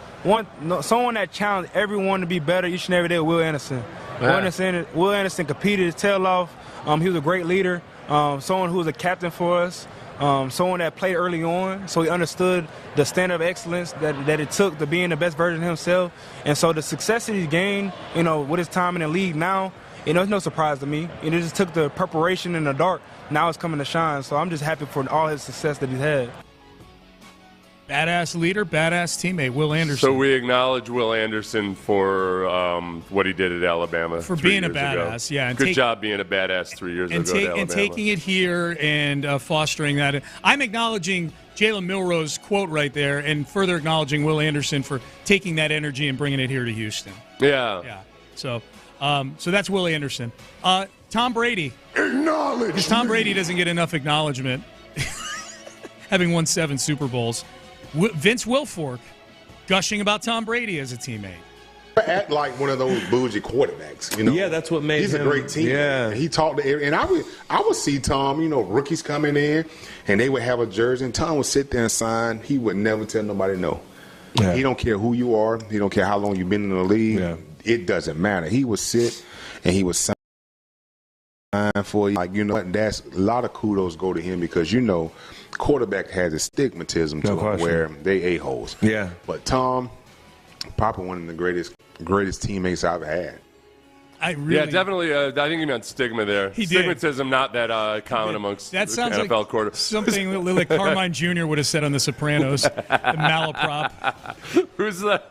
someone that challenged everyone to be better each and every day, Will Anderson. Yeah. Will Anderson competed his tail off. He was a great leader. Someone who was a captain for us. Someone that played early on, so he understood the standard of excellence that it took to being the best version of himself. And so the success that he's gained, you know, with his time in the league now, you know, it's no surprise to me. It just took the preparation in the dark. Now it's coming to shine. So I'm just happy for all his success that he's had. Badass leader, badass teammate, Will Anderson. So we acknowledge Will Anderson for what he did at Alabama. For being a badass, ago. yeah. And Good job being a badass 3 years ago at Alabama. And taking it here and fostering that. I'm acknowledging Jalen Milroe's quote right there and further acknowledging Will Anderson for taking that energy and bringing it here to Houston. Yeah. Yeah. So that's Will Anderson. Tom Brady. Acknowledge. Because Tom Brady doesn't get enough acknowledgement, having won 7 Super Bowls. Vince Wilfork gushing about Tom Brady as a teammate. Act like one of those bougie quarterbacks, you know. Yeah, that's what made He's him. a great team. Yeah, and he talked to and I would see Tom, you know, rookies coming in, and they would have a jersey, and Tom would sit there and sign. He would never tell nobody no. Yeah. He don't care who you are. He don't care how long you've been in the league. Yeah. It doesn't matter. He would sit and he would sign for you. Like, you know, that's a lot of kudos go to him because, you know, quarterback has a stigmatism to him where they a-holes. Yeah. But Tom, probably one of the greatest teammates I've had. Yeah, definitely. I think you meant stigma there. Stigmatism, not that common amongst that sounds NFL like quarterbacks. Something like Carmine Jr. would have said on The Sopranos. The malaprop. Who's that?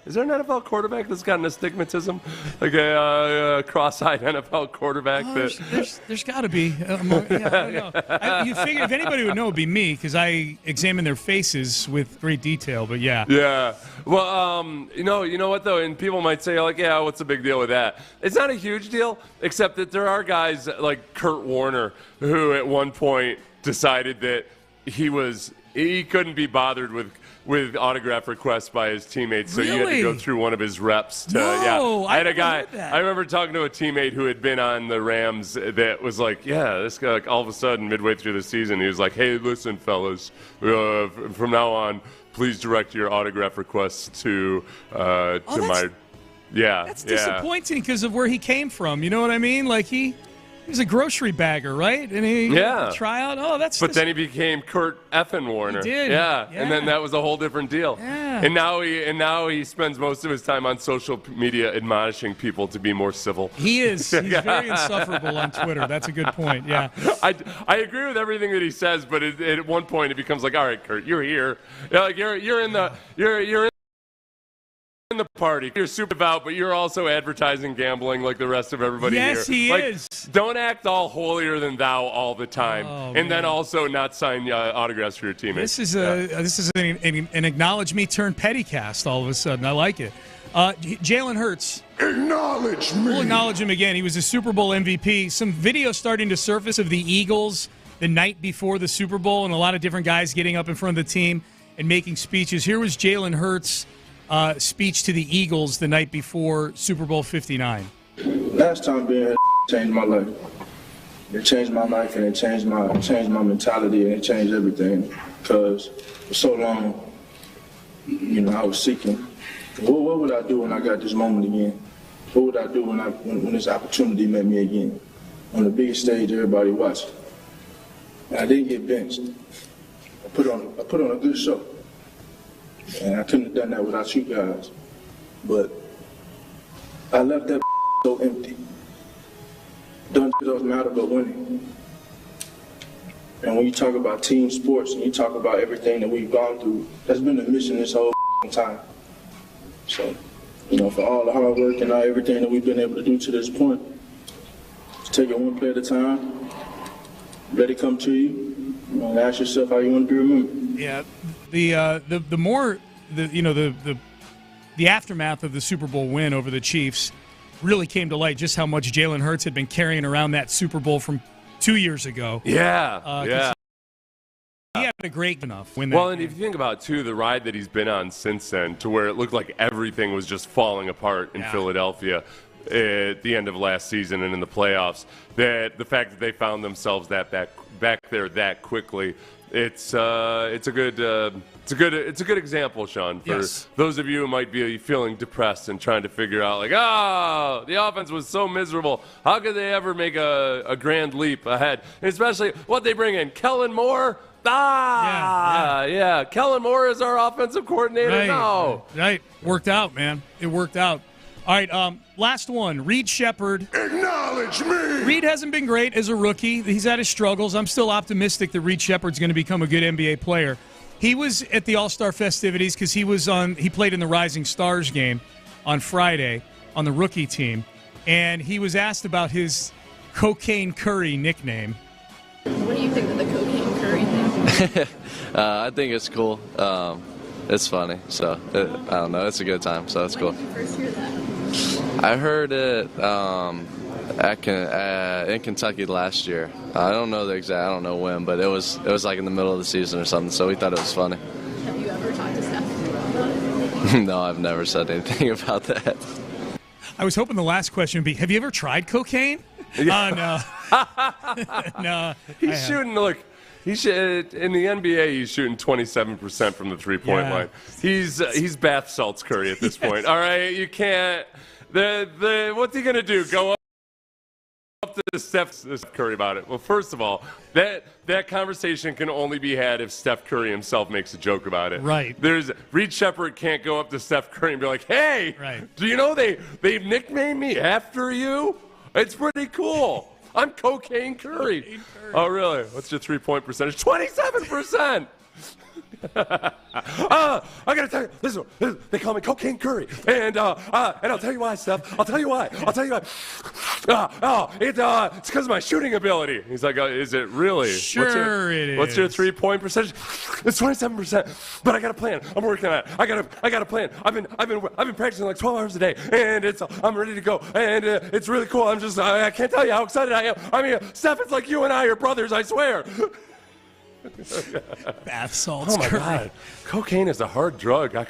Is there an NFL quarterback that's gotten astigmatism? Like a cross-eyed NFL quarterback? There's got to be. I don't know. You figure if anybody would know, it would be me because I examine their faces with great detail. But yeah. Yeah. Well, you know what though, and people might say like, yeah, what's the big deal with that? It's not a huge deal, except that there are guys like Kurt Warner who at one point decided that he couldn't be bothered with autograph requests by his teammates, so you had to go through one of his reps. I had a guy. I remember talking to a teammate who had been on the Rams that was like, "Yeah, this guy." Like, all of a sudden, midway through the season, he was like, "Hey, listen, fellas, from now on, please direct your autograph requests to my." Yeah, that's disappointing because of where he came from. You know what I mean? Like he was a grocery bagger, right? And he try out. Oh, that's. But then he became Kurt Effin Warner. He did. Yeah, and then that was a whole different deal. Yeah. And now he spends most of his time on social media admonishing people to be more civil. He is. He's very insufferable on Twitter. That's a good point. Yeah. I agree with everything that he says, but at one point it becomes like, all right, Kurt, you're here. Like you're in the party. You're super devout, but you're also advertising gambling like the rest of everybody here. Yes, he is. Don't act all holier than thou all the time, then also not sign autographs for your teammates. This is an acknowledge me turn petty cast. All of a sudden, I like it. Jalen Hurts. Acknowledge me. We'll acknowledge him again. He was a Super Bowl MVP. Some video starting to surface of the Eagles the night before the Super Bowl, and a lot of different guys getting up in front of the team and making speeches. Here was Jalen Hurts' speech to the Eagles the night before Super Bowl 59. Last time being here changed my life. It changed my life and it changed my mentality and it changed everything. Because for so long, I was seeking. What would I do when I got this moment again? What would I do when this opportunity met me again? On the biggest stage everybody watched. And I didn't get benched. I put on a good show. And I couldn't have done that without you guys. But I left that so empty. Doesn't matter but winning. And when you talk about team sports and you talk about everything that we've gone through, that's been the mission this whole time. So, for all the hard work and everything that we've been able to do to this point, just take it one play at a time, let it come to you, and ask yourself how you want to be remembered. Yeah. The more the aftermath of the Super Bowl win over the Chiefs really came to light just how much Jalen Hurts had been carrying around that Super Bowl from 2 years ago. Yeah. He had a great enough win. Well, and if you think about too the ride that he's been on since then, to where it looked like everything was just falling apart in Philadelphia at the end of last season and in the playoffs, that the fact that they found themselves that back there that quickly. It's a good example, Sean, for those of you who might be feeling depressed and trying to figure out, like, the offense was so miserable. How could they ever make a grand leap ahead? And especially what they bring in, Kellen Moore. Kellen Moore is our offensive coordinator now. Right. Worked out, man. It worked out. All right, last one. Reed Shepherd. Acknowledge me! Reed hasn't been great as a rookie. He's had his struggles. I'm still optimistic that Reed Shepherd's going to become a good NBA player. He was at the All-Star festivities because he played in the Rising Stars game on Friday on the rookie team, and he was asked about his Cocaine Curry nickname. What do you think of the Cocaine Curry thing? I think it's cool. It's funny, so I don't know. It's a good time, so it's cool. When did you first hear that? I heard it in Kentucky last year. I don't know I don't know when, but it was like in the middle of the season or something. So we thought it was funny. Have you ever talked to Steph about it? No, I've never said anything about that. I was hoping the last question would be, have you ever tried cocaine? No. No. He's shooting, look. In the NBA, he's shooting 27% from the three-point line. He's bath salts Curry at this point. All right, you can't. What's he gonna do? Go up to Steph Curry about it? Well, first of all, that conversation can only be had if Steph Curry himself makes a joke about it. Right. Reed Shepherd can't go up to Steph Curry and be like, "Hey, do you know they've nicknamed me after you? It's pretty cool. I'm Cocaine Curry." Oh, really? What's your three-point percentage? 27%. I gotta tell you, listen, they call me Cocaine Curry, and I'll tell you why, Steph. I'll tell you why. It's because of my shooting ability. He's like, is it really? Sure, it is. What's your three-point percentage? It's 27%. But I got a plan. I'm working on it. I got a plan. I've been practicing like 12 hours a day, and I'm ready to go, and it's really cool. I can't tell you how excited I am. I mean, Steph, it's like you and I are brothers. I swear. Bath salts. Oh my God, cocaine is a hard drug. I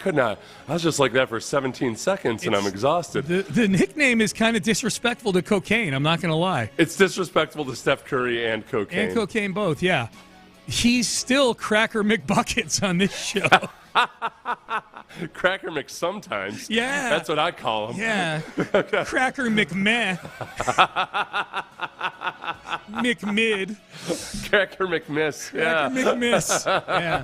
was just like that for 17 seconds, and I'm exhausted. The nickname is kind of disrespectful to cocaine. I'm not going to lie. It's disrespectful to Steph Curry and cocaine. And cocaine both. Yeah, he's still Cracker McBuckets on this show. Cracker Mc sometimes. Yeah, that's what I call him. Yeah, Cracker McMeh. McMid. Cracker McMiss. Yeah. Cracker McMiss. Yeah.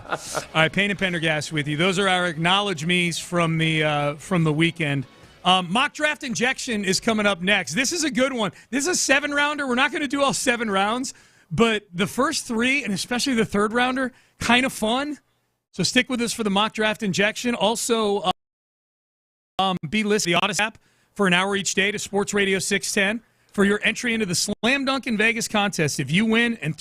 All right, Payne and Pendergast with you. Those are our acknowledge me's from the weekend. Mock draft injection is coming up next. This is a good one. This is a 7-rounder. We're not going to do all 7 rounds, but the first 3 and especially the 3rd rounder, kind of fun. So stick with us for the mock draft injection. Also, be listening to the Odyssey app for an hour each day to Sports Radio 610 for your entry into the Slam Dunk in Vegas contest. If you win, you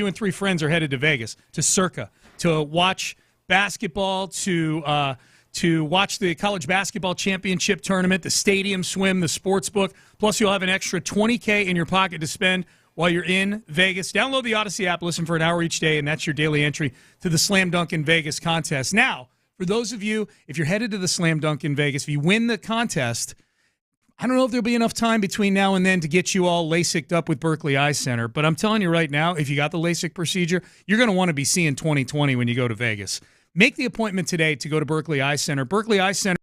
and 3 friends are headed to Vegas, to Circa, to watch basketball, to watch the college basketball championship tournament, the stadium swim, the sports book. Plus, you'll have an extra $20K in your pocket to spend while you're in Vegas. Download the Odyssey app, listen for an hour each day, and that's your daily entry to the Slam Dunk in Vegas contest. Now, for those of you, if you're headed to the Slam Dunk in Vegas, if you win the contest, I don't know if there'll be enough time between now and then to get you all LASIK'd up with Berkeley Eye Center, but I'm telling you right now, if you got the LASIK procedure, you're going to want to be seeing 20/20 when you go to Vegas. Make the appointment today to go to Berkeley Eye Center. Berkeley Eye Center.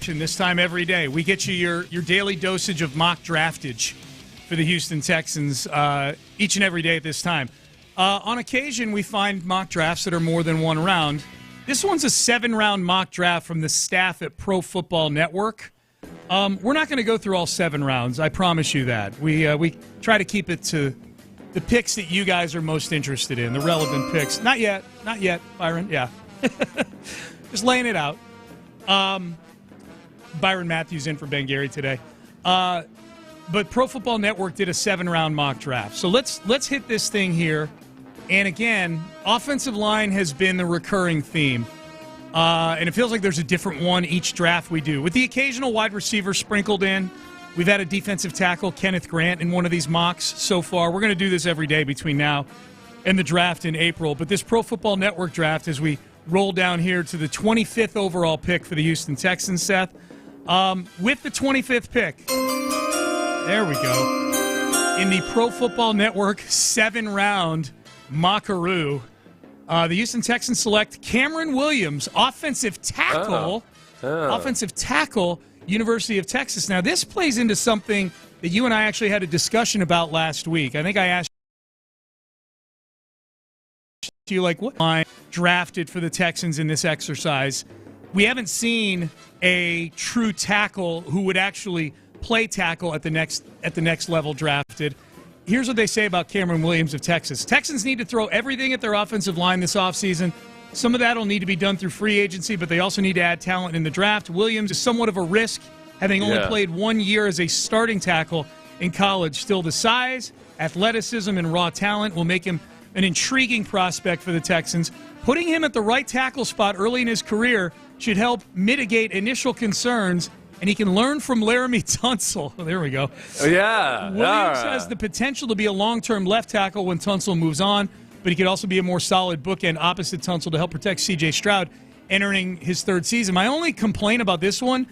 This time every day. We get you your daily dosage of mock draftage for the Houston Texans each and every day at this time. On occasion, we find mock drafts that are more than one round. This one's a 7-round mock draft from the staff at Pro Football Network. We're not going to go through all 7 rounds. I promise you that. We try to keep it to the picks that you guys are most interested in, the relevant picks. Not yet, Byron. Yeah. Just laying it out. Byron Matthews in for Ben Gary today. But Pro Football Network did a 7-round mock draft. So let's hit this thing here. And again, offensive line has been the recurring theme. And it feels like there's a different one each draft we do. With the occasional wide receiver sprinkled in, we've had a defensive tackle, Kenneth Grant, in one of these mocks so far. We're going to do this every day between now and the draft in April. But this Pro Football Network draft, as we roll down here to the 25th overall pick for the Houston Texans, Seth, with the 25th pick, there we go, in the Pro Football Network 7-round Mockaroo, the Houston Texans select Cameron Williams, offensive tackle, University of Texas. Now, this plays into something that you and I actually had a discussion about last week. I think I asked you, like, what line drafted for the Texans in this exercise. We haven't seen a true tackle who would actually play tackle at the next level drafted. Here's what they say about Cameron Williams of Texas. Texans need to throw everything at their offensive line this offseason. Some of that will need to be done through free agency, but they also need to add talent in the draft. Williams is somewhat of a risk, having only played 1 year as a starting tackle in college. Still, the size, athleticism, and raw talent will make him an intriguing prospect for the Texans. Putting him at the right tackle spot early in his career should help mitigate initial concerns, and he can learn from Laramie Tunsil. Oh, there we go. Williams has the potential to be a long-term left tackle when Tunsil moves on, but he could also be a more solid bookend opposite Tunsil to help protect C.J. Stroud entering his 3rd season. My only complaint about this one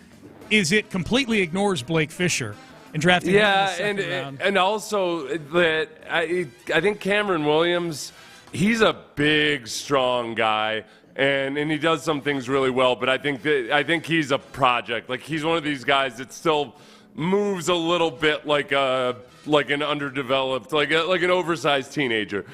is it completely ignores Blake Fisher and drafting him in the second round. And also that I think Cameron Williams, he's a big, strong guy. And he does some things really well, but I think he's a project. Like, he's one of these guys that still moves a little bit like an underdeveloped, like an oversized teenager,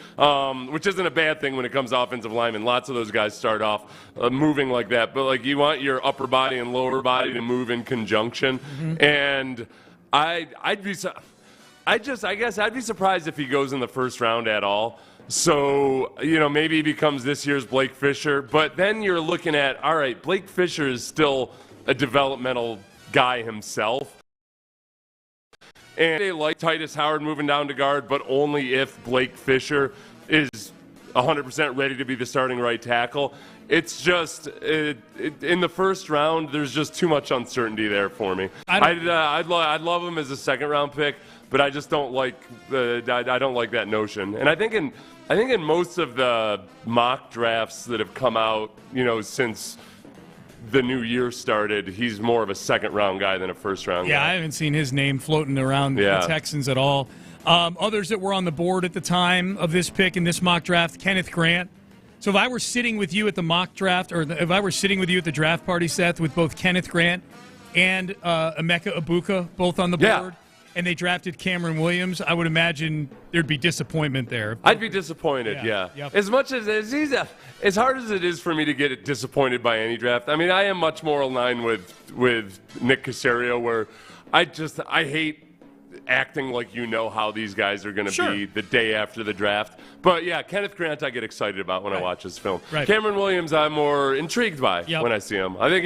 which isn't a bad thing when it comes to offensive linemen. Lots of those guys start off moving like that, but like you want your upper body and lower body to move in conjunction. Mm-hmm. And I guess I'd be surprised if he goes in the 1st round at all. So, maybe he becomes this year's Blake Fisher. But then you're looking at, all right, Blake Fisher is still a developmental guy himself. And they like Titus Howard moving down to guard, but only if Blake Fisher is 100% ready to be the starting right tackle. It's just, in the 1st round, there's just too much uncertainty there for me. I'd love him as a 2nd-round pick, but I just don't like I don't like that notion. And I think in most of the mock drafts that have come out, since the new year started, he's more of a 2nd-round guy than a 1st-round guy. Yeah, I haven't seen his name floating around the Texans at all. Others that were on the board at the time of this pick in this mock draft, Kenneth Grant. So if I were sitting with you at the mock draft, or if I were sitting with you at the draft party, Seth, with both Kenneth Grant and Emeka Ibuka both on the board, and they drafted Cameron Williams, I would imagine there'd be disappointment there. I'd be disappointed, yeah. Yep. As much as as hard as it is for me to get disappointed by any draft, I mean, I am much more aligned with Nick Caserio, where I hate acting like how these guys are going to be the day after the draft. But, yeah, Kenneth Grant I get excited about when I watch this film. Right. Cameron Williams I'm more intrigued by when I see him. I think,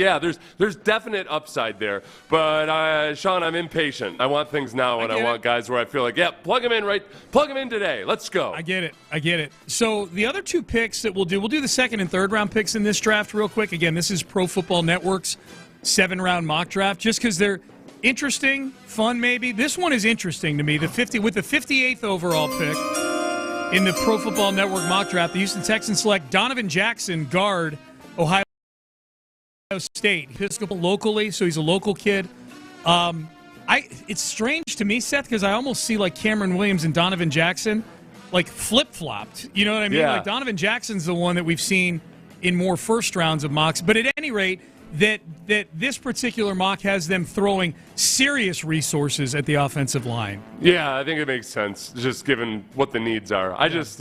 there's definite upside there. But, Sean, I'm impatient. I want things now, and I want guys where I feel like, plug him in today. Let's go. I get it. So the other 2 picks that we'll do the 2nd and 3rd round picks in this draft real quick. Again, this is Pro Football Network's 7-round mock draft, just because they're interesting, fun maybe. This one is interesting to me. With the 58th overall pick in the Pro Football Network mock draft, the Houston Texans select Donovan Jackson, guard, Ohio State. Episcopal locally, so he's a local kid. It's strange to me, Seth, because I almost see like Cameron Williams and Donovan Jackson like flip-flopped. You know what I mean? Yeah. Like Donovan Jackson's the one that we've seen in more 1st rounds of mocks. But at any rate, that this particular mock has them throwing serious resources at the offensive line. Yeah, I think it makes sense, just given what the needs are. I just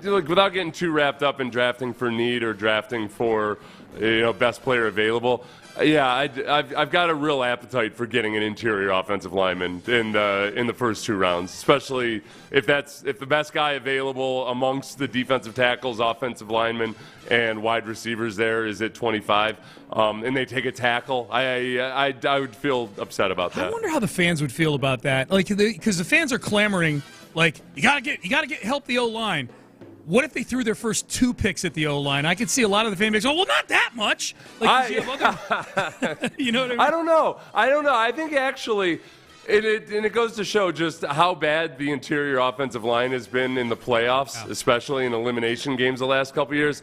without getting too wrapped up in drafting for need or drafting for best player available. Yeah, I've got a real appetite for getting an interior offensive lineman in the first 2 rounds, especially if the best guy available amongst the defensive tackles, offensive linemen, and wide receivers there is at 25, and they take a tackle. I would feel upset about that. I wonder how the fans would feel about that, because the fans are clamoring, like, you gotta help the O-line. What if they threw their first 2 picks at the O-line? I could see a lot of the fan base, well, not that much. You know what I mean? I don't know. I think actually, it goes to show just how bad the interior offensive line has been in the playoffs, especially in elimination games the last couple of years.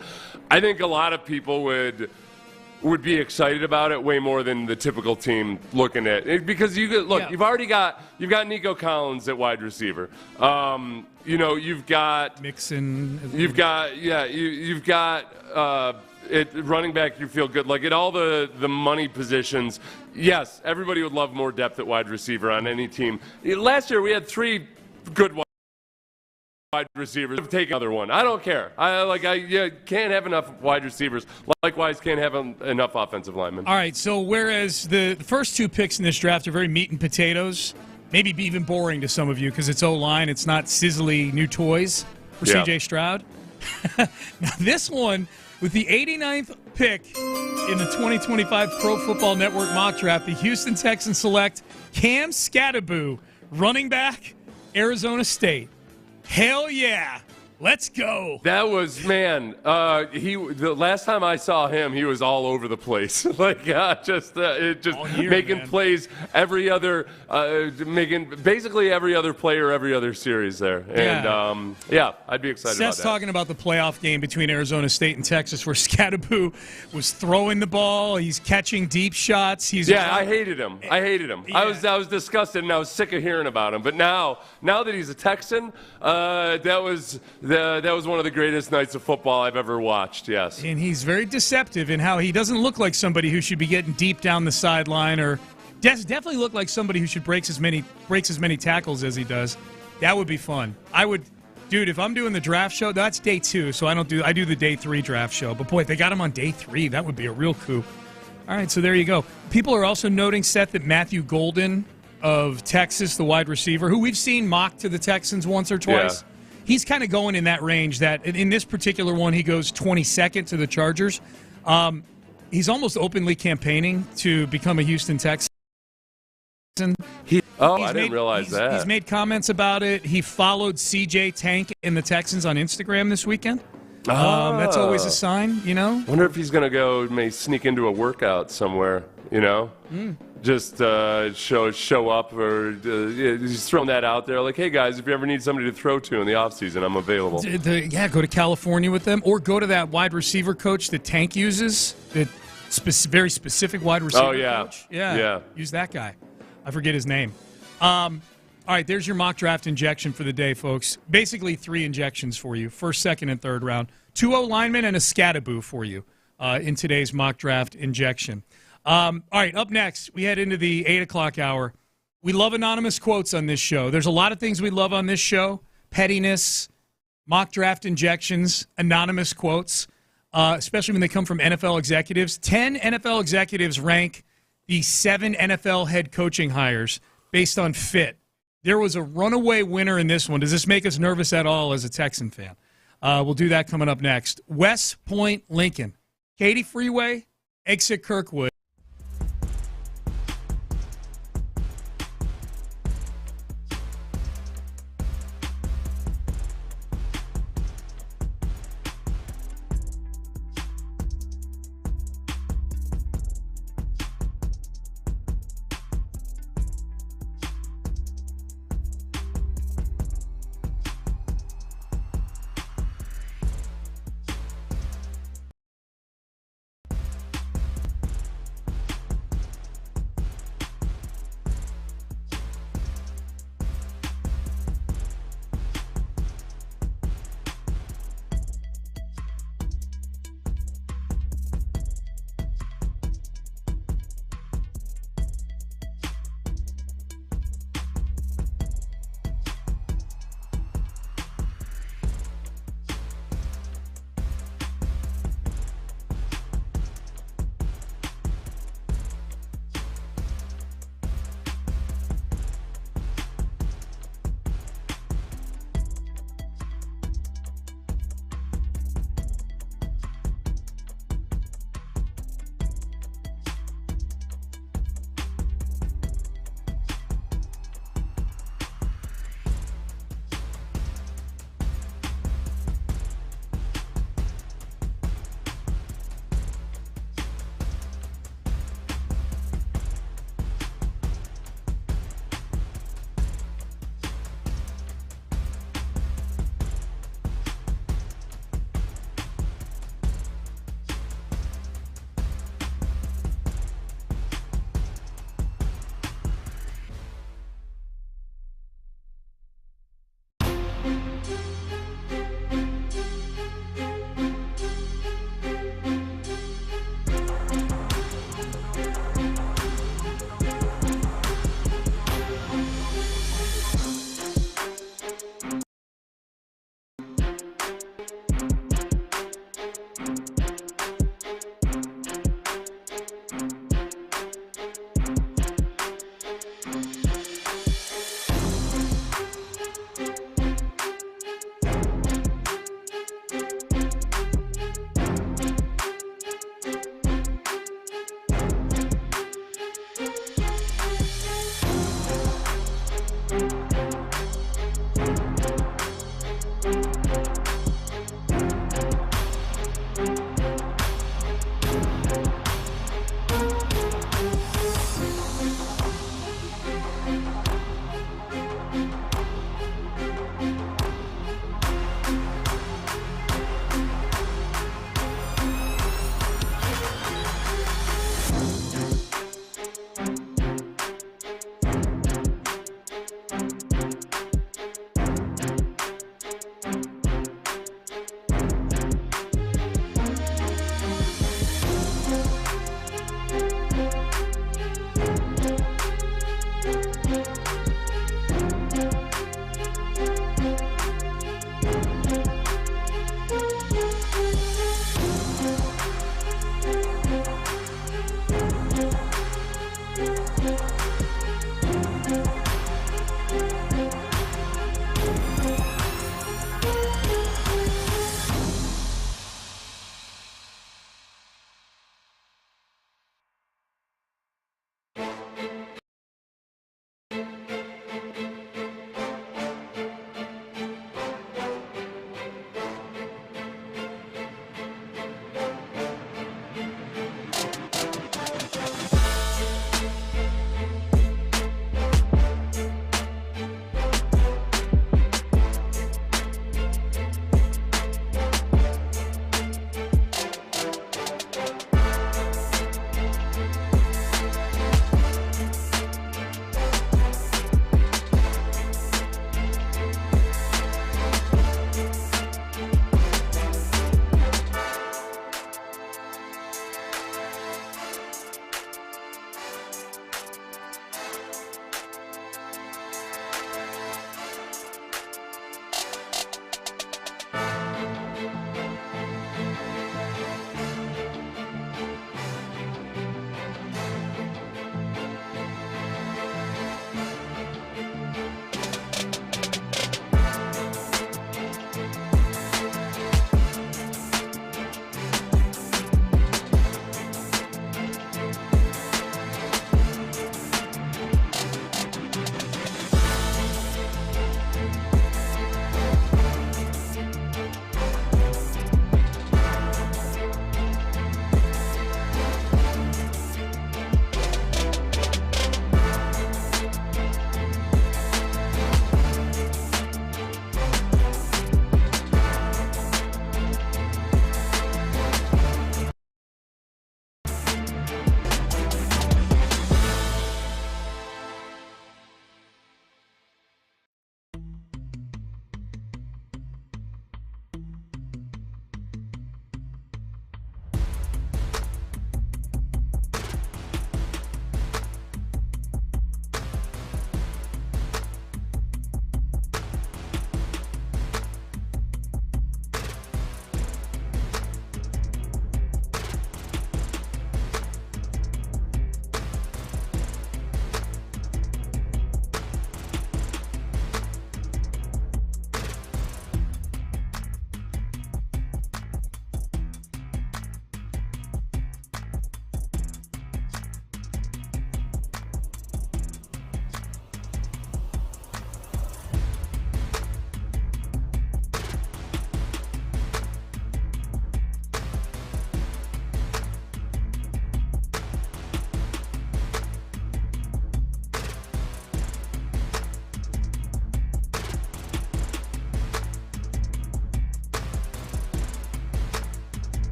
I think a lot of people would be excited about it way more than the typical team looking at it, because you've got Nico Collins at wide receiver. You've got Mixon. You've got running back. You feel good. Like at all the money positions. Yes, everybody would love more depth at wide receiver on any team. Last year we had 3 good wide receivers. Take another one. I don't care. I can't have enough wide receivers. Likewise, can't have enough offensive linemen. All right. So whereas the first 2 picks in this draft are very meat and potatoes, maybe be even boring to some of you because it's O-line, it's not sizzly new toys for C.J. Stroud. Now this one, with the 89th pick in the 2025 Pro Football Network mock draft, the Houston Texans select Cam Skattebo, running back, Arizona State. Hell yeah. Let's go. That was, the last time I saw him, he was all over the place. Making plays every other, making basically every other player, every other series there. And, I'd be excited about that. Seth's talking about the playoff game between Arizona State and Texas where Skattebo was throwing the ball. He's catching deep shots. I hated him. Yeah. I was disgusted, and I was sick of hearing about him. But now that he's a Texan, that was one of the greatest nights of football I've ever watched, yes. And he's very deceptive in how he doesn't look like somebody who should be getting deep down the sideline, or definitely look like somebody who should breaks as many tackles as he does. That would be fun. Dude, if I'm doing the draft show, that's day 2, so I do the day 3 draft show. But boy, if they got him on day 3, that would be a real coup. All right, so there you go. People are also noting, Seth, that Matthew Golden of Texas, the wide receiver, who we've seen mocked to the Texans once or twice, he's kind of going in that range. That in this particular one, he goes 22nd to the Chargers. He's almost openly campaigning to become a Houston Texan. I didn't realize that. He's made comments about it. He followed CJ Tank and the Texans on Instagram this weekend. That's always a sign, Wonder if he's going to may sneak into a workout somewhere, Just show up, or just throwing that out there. Like, hey, guys, if you ever need somebody to throw to in the offseason, I'm available. Go to California with them, or go to that wide receiver coach that Tank uses, that very specific wide receiver coach. Yeah, use that guy. I forget his name. All right, there's your mock draft injection for the day, folks. Basically 3 injections for you, first, second, and third round. 2 O-linemen and a Skattebo for you in today's mock draft injection. All right, up next, we head into the 8 o'clock hour. We love anonymous quotes on this show. There's a lot of things we love on this show. Pettiness, mock draft injections, anonymous quotes, especially when they come from NFL executives. 10 NFL executives rank the 7 NFL head coaching hires based on fit. There was a runaway winner in this one. Does this make us nervous at all as a Texan fan? We'll do that coming up next. West Point, Lincoln. Katy Freeway, exit Kirkwood.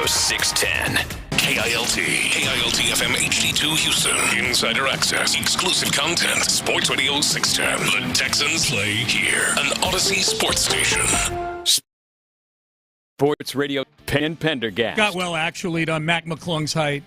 610. KILT FM HD2 Houston. Insider access. Exclusive content. Sports Radio 610. The Texans play here. An Odyssey sports station. Sports Radio Payne and Pendergast. Got well actually on Mac McClung's height.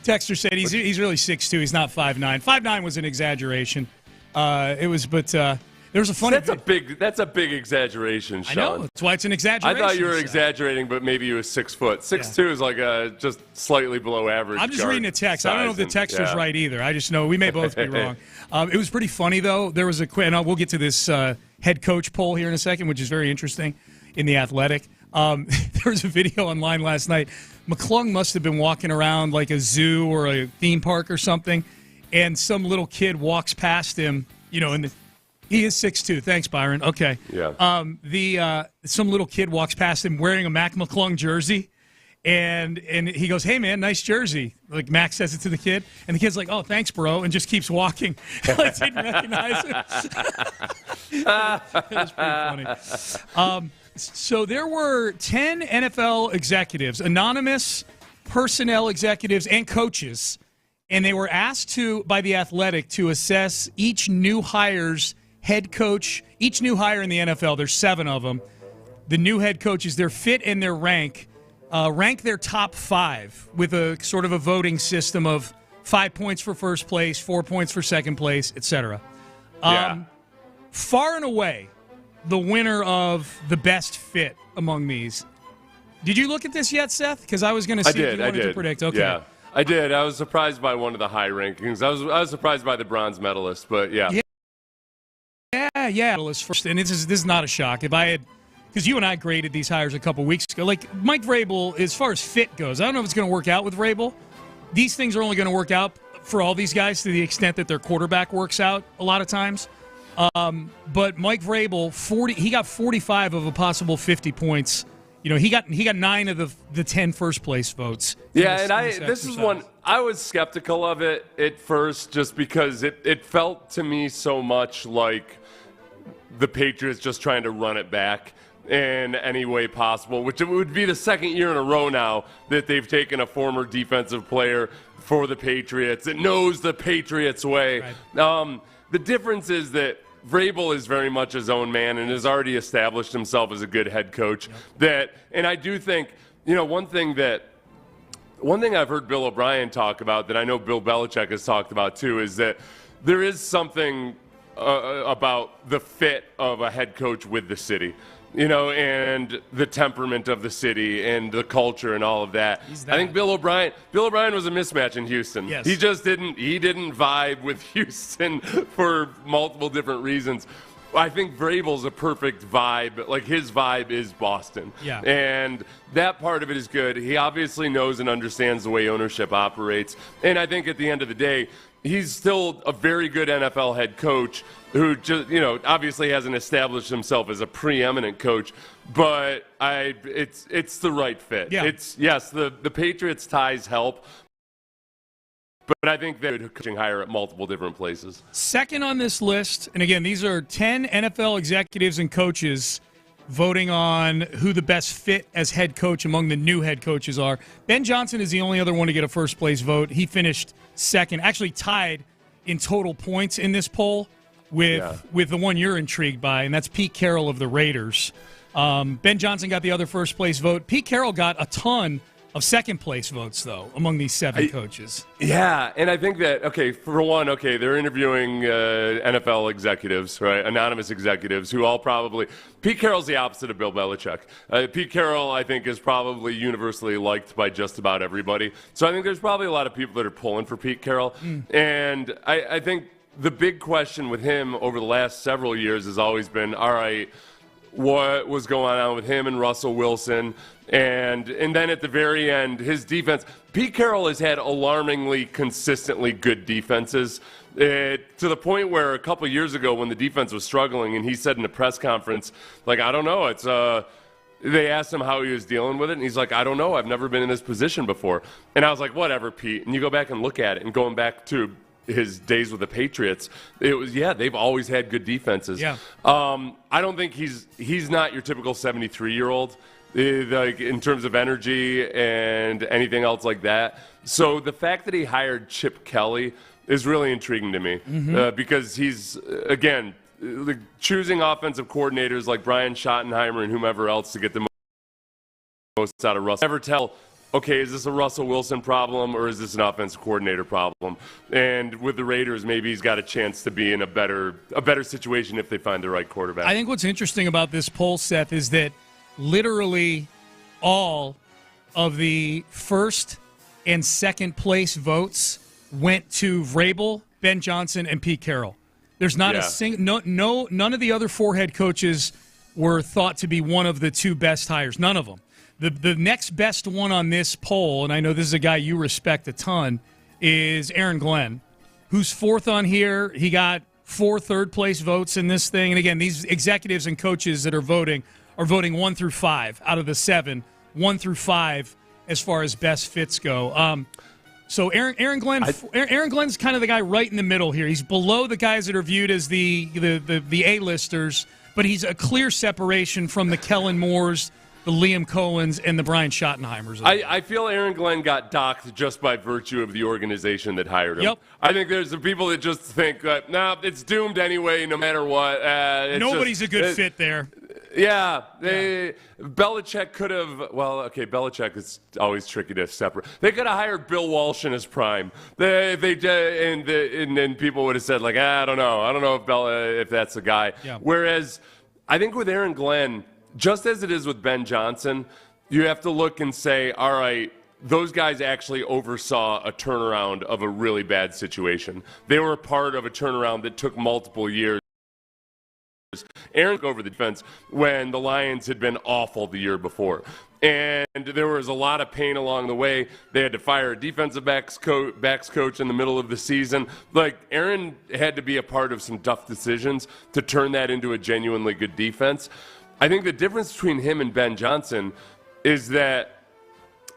Texter said he's really 6'2". He's not 5'9". 5'9" was an exaggeration. There was a funny. That's a big exaggeration, Sean. I know. That's why it's an exaggeration. I thought you were exaggerating, but maybe you was 6 foot. 6'2" is like just slightly below average. I'm just reading a text. I don't know if the texter's right either. I just know we may both be wrong. It was pretty funny though. There was and we'll get to this head coach poll here in a second, which is very interesting in The Athletic. There was a video online last night. McClung must have been walking around like a zoo or a theme park or something, and some little kid walks past him, and he is 6'2". Thanks, Byron. Okay. Yeah. Some little kid walks past him wearing a Mac McClung jersey, and he goes, "Hey, man, nice jersey." Like Mac says it to the kid, and the kid's like, "Oh, thanks, bro," and just keeps walking. Like didn't recognize him. It was pretty funny. So there were 10 NFL executives, anonymous personnel executives and coaches, and they were asked by The Athletic to assess each new hire's head coach, each new hire in the NFL. There's 7 of them. The new head coaches, their fit and their rank their top 5 with a sort of a voting system of 5 points for first place, 4 points for second place, etc. Yeah. Far and away, the winner of the best fit among these. Did you look at this yet, Seth? Because I was going to see if you wanted to predict. Okay. Yeah, I did. I was surprised by one of the high rankings. I was surprised by the bronze medalist, but yeah. First, and this is not a shock. If I had, because you and I graded these hires a couple weeks ago, like Mike Vrabel, as far as fit goes, I don't know if it's going to work out with Vrabel. These things are only going to work out for all these guys to the extent that their quarterback works out a lot of times. But Mike Vrabel, he got 45 of a possible 50 points. You know, he got 9 of the 10 first place votes. Yeah, and this is one I was skeptical of it at first, just because it felt to me so much like the Patriots just trying to run it back in any way possible, which it would be the second year in a row now that they've taken a former defensive player for the Patriots. It knows the Patriots way. Right. The difference is that Vrabel is very much his own man and has already established himself as a good head coach. Yep. And I do think, one thing I've heard Bill O'Brien talk about that I know Bill Belichick has talked about too is that there is something about the fit of a head coach with the city, and the temperament of the city and the culture and all of that. I think Bill O'Brien was a mismatch in Houston. Yes. He didn't vibe with Houston for multiple different reasons. I think Vrabel's a perfect vibe. Like, his vibe is Boston. Yeah. And that part of it is good. He obviously knows and understands the way ownership operates. And I think at the end of the day, he's still a very good NFL head coach who just, obviously hasn't established himself as a preeminent coach, but it's the right fit. Yeah. The Patriots ties help, but I think they're coaching higher at multiple different places. Second on this list, and again, these are 10 NFL executives and coaches voting on who the best fit as head coach among the new head coaches are. Ben Johnson is the only other one to get a first-place vote. He finished second, actually tied in total points in this poll with the one you're intrigued by, and that's Pete Carroll of the Raiders. Ben Johnson got the other first-place vote. Pete Carroll got a ton of second-place votes, though, among these 7 coaches. Yeah, and I think that, for one, they're interviewing NFL executives, right, anonymous executives, who all probably – Pete Carroll's the opposite of Bill Belichick. Pete Carroll, I think, is probably universally liked by just about everybody. So I think there's probably a lot of people that are pulling for Pete Carroll. And I think the big question with him over the last several years has always been, all right, what was going on with him and Russell Wilson? And then at the very end, his defense. Pete Carroll has had alarmingly consistently good defenses, to the point where a couple years ago when the defense was struggling and he said in a press conference, like, I don't know, they asked him how he was dealing with it, and he's like, I don't know, I've never been in this position before. And I was like, whatever, Pete. And you go back and look at it, and going back to his days with the Patriots, it was, they've always had good defenses. Yeah. I don't think he's not your typical 73-year-old. Like, in terms of energy and anything else like that. So the fact that he hired Chip Kelly is really intriguing to me, because he's, again, choosing offensive coordinators like Brian Schottenheimer and whomever else to get the most out of Russell. Never tell, is this a Russell Wilson problem or is this an offensive coordinator problem? And with the Raiders, maybe he's got a chance to be in a better situation if they find the right quarterback. I think what's interesting about this poll, Seth, is that literally all of the first and second place votes went to Vrabel, Ben Johnson, and Pete Carroll. There's not a single none of the other 4 head coaches were thought to be one of the 2 best hires. None of them. The next best one on this poll, and I know this is a guy you respect a ton, is Aaron Glenn, who's 4th on here. He got 4 third-place votes in this thing. And again, these executives and coaches that are voting 1 through 5 out of the 7, 1 through 5 as far as best fits go. So Aaron Glenn's kind of the guy right in the middle here. He's below the guys that are viewed as the A-listers, but he's a clear separation from the Kellen Moores, the Liam Cohens, and the Brian Schottenheimers. I feel Aaron Glenn got docked just by virtue of the organization that hired him. Yep. I think there's some people that just think, it's doomed anyway, no matter what. Nobody's a good fit there. Yeah, Belichick could have. Well, okay, Belichick is always tricky to separate. They could have hired Bill Walsh in his prime. And people would have said like, I don't know if that's the guy. Yeah. Whereas I think with Aaron Glenn, just as it is with Ben Johnson, you have to look and say, all right, those guys actually oversaw a turnaround of a really bad situation. They were a part of a turnaround that took multiple years. Aaron took over the defense when the Lions had been awful the year before. And there was a lot of pain along the way. They had to fire a defensive backs coach in the middle of the season. Like, Aaron had to be a part of some tough decisions to turn that into a genuinely good defense. I think the difference between him and Ben Johnson is that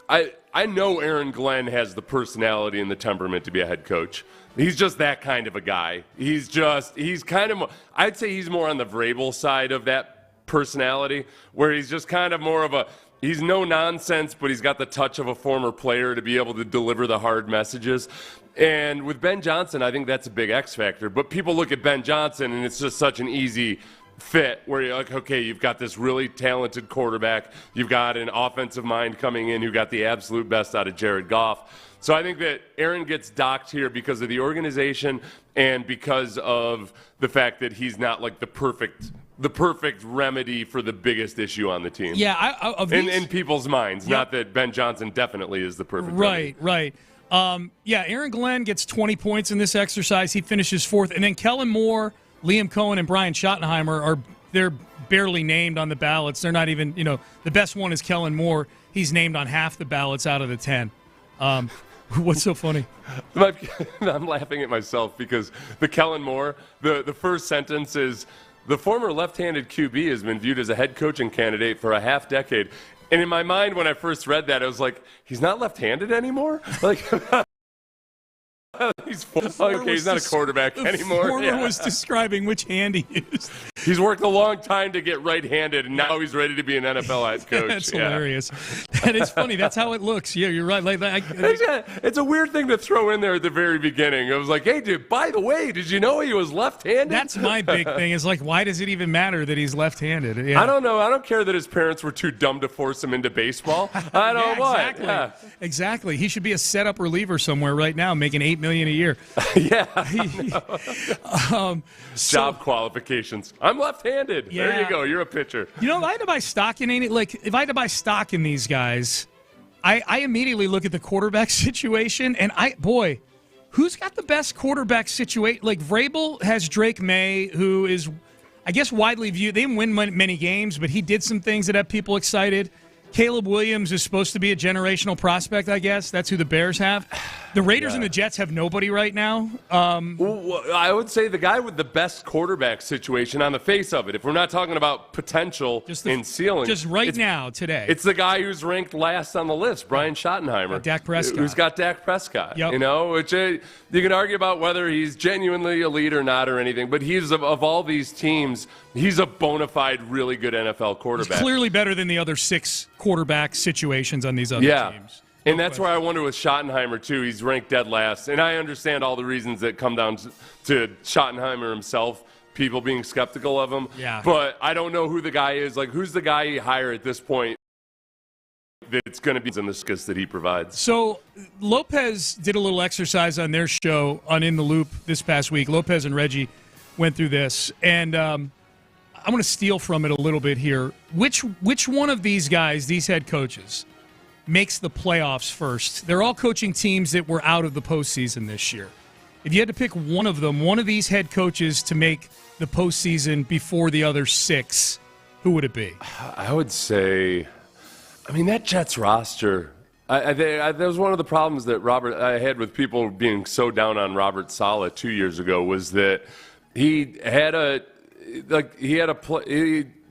I know Aaron Glenn has the personality and the temperament to be a head coach. He's just that kind of a guy. He's kind of more, I'd say he's more on the Vrabel side of that personality, where he's just kind of more of he's no nonsense, but he's got the touch of a former player to be able to deliver the hard messages. And with Ben Johnson, I think that's a big X factor. But people look at Ben Johnson, and it's just such an easy fit where you're like, okay, you've got this really talented quarterback. You've got an offensive mind coming in who got the absolute best out of Jared Goff. So I think that Aaron gets docked here because of the organization and because of the fact that he's not like the perfect remedy for the biggest issue on the team. Yeah, in people's minds. Yep. Not that Ben Johnson definitely is the perfect remedy. Right. Aaron Glenn gets 20 points in this exercise. He finishes fourth. And then Kellen Moore, Liam Cohen, and Brian Schottenheimer they're barely named on the ballots. They're not even, the best one is Kellen Moore. He's named on half the ballots out of the 10. What's so funny? I'm laughing at myself because the Kellen Moore, the first sentence is, the former left-handed QB has been viewed as a head coaching candidate for a half decade. And in my mind, when I first read that, I was like, he's not left-handed anymore? Like, he's not a quarterback anymore. Former was describing which hand he used. He's worked a long time to get right-handed, and now he's ready to be an NFL head coach. That's hilarious. That is funny. That's how it looks. Yeah, you're right. It's a weird thing to throw in there at the very beginning. I was like, hey, dude, by the way, did you know he was left-handed? That's my big thing. Is like, why does it even matter that he's left-handed? Yeah. I don't know. I don't care that his parents were too dumb to force him into baseball. I don't know why. Exactly. Yeah. Exactly. He should be a setup reliever somewhere right now, making $8 million a year. Yeah. Job qualifications. I'm left-handed. Yeah. There you go. You're a pitcher. If I had to buy stock in if I had to buy stock in these guys, I immediately look at the quarterback situation, and who's got the best quarterback situation? Like, Vrabel has Drake May, who is, I guess, widely viewed. They didn't win many games, but he did some things that have people excited. Caleb Williams is supposed to be a generational prospect, I guess. That's who the Bears have. The Raiders and the Jets have nobody right now. I would say the guy with the best quarterback situation on the face of it, if we're not talking about potential in ceiling. Just now, today. It's the guy who's ranked last on the list, Brian Schottenheimer. Dak Prescott. Who's got Dak Prescott. Yep. Which you can argue about whether he's genuinely elite or not or anything, but he's, of all these teams, he's a bona fide, really good NFL quarterback. He's clearly better than the other 6 quarterback situations on these other teams. And that's where I wonder with Schottenheimer, too. He's ranked dead last. And I understand all the reasons that come down to Schottenheimer himself, people being skeptical of him. Yeah. But I don't know who the guy is. Like, who's the guy you hire at this point that's going to be in the skills that he provides? So Lopez did a little exercise on their show on In the Loop this past week. Lopez and Reggie went through this. And I'm going to steal from it a little bit here. Which one of these guys, these head coaches, makes the playoffs first? They're all coaching teams that were out of the postseason this year. If you had to pick one of them, one of these head coaches to make the postseason before the other 6, who would it be? I would say, that Jets roster. That was one of the problems that I had with people being so down on Robert Saleh 2 years ago, was that they made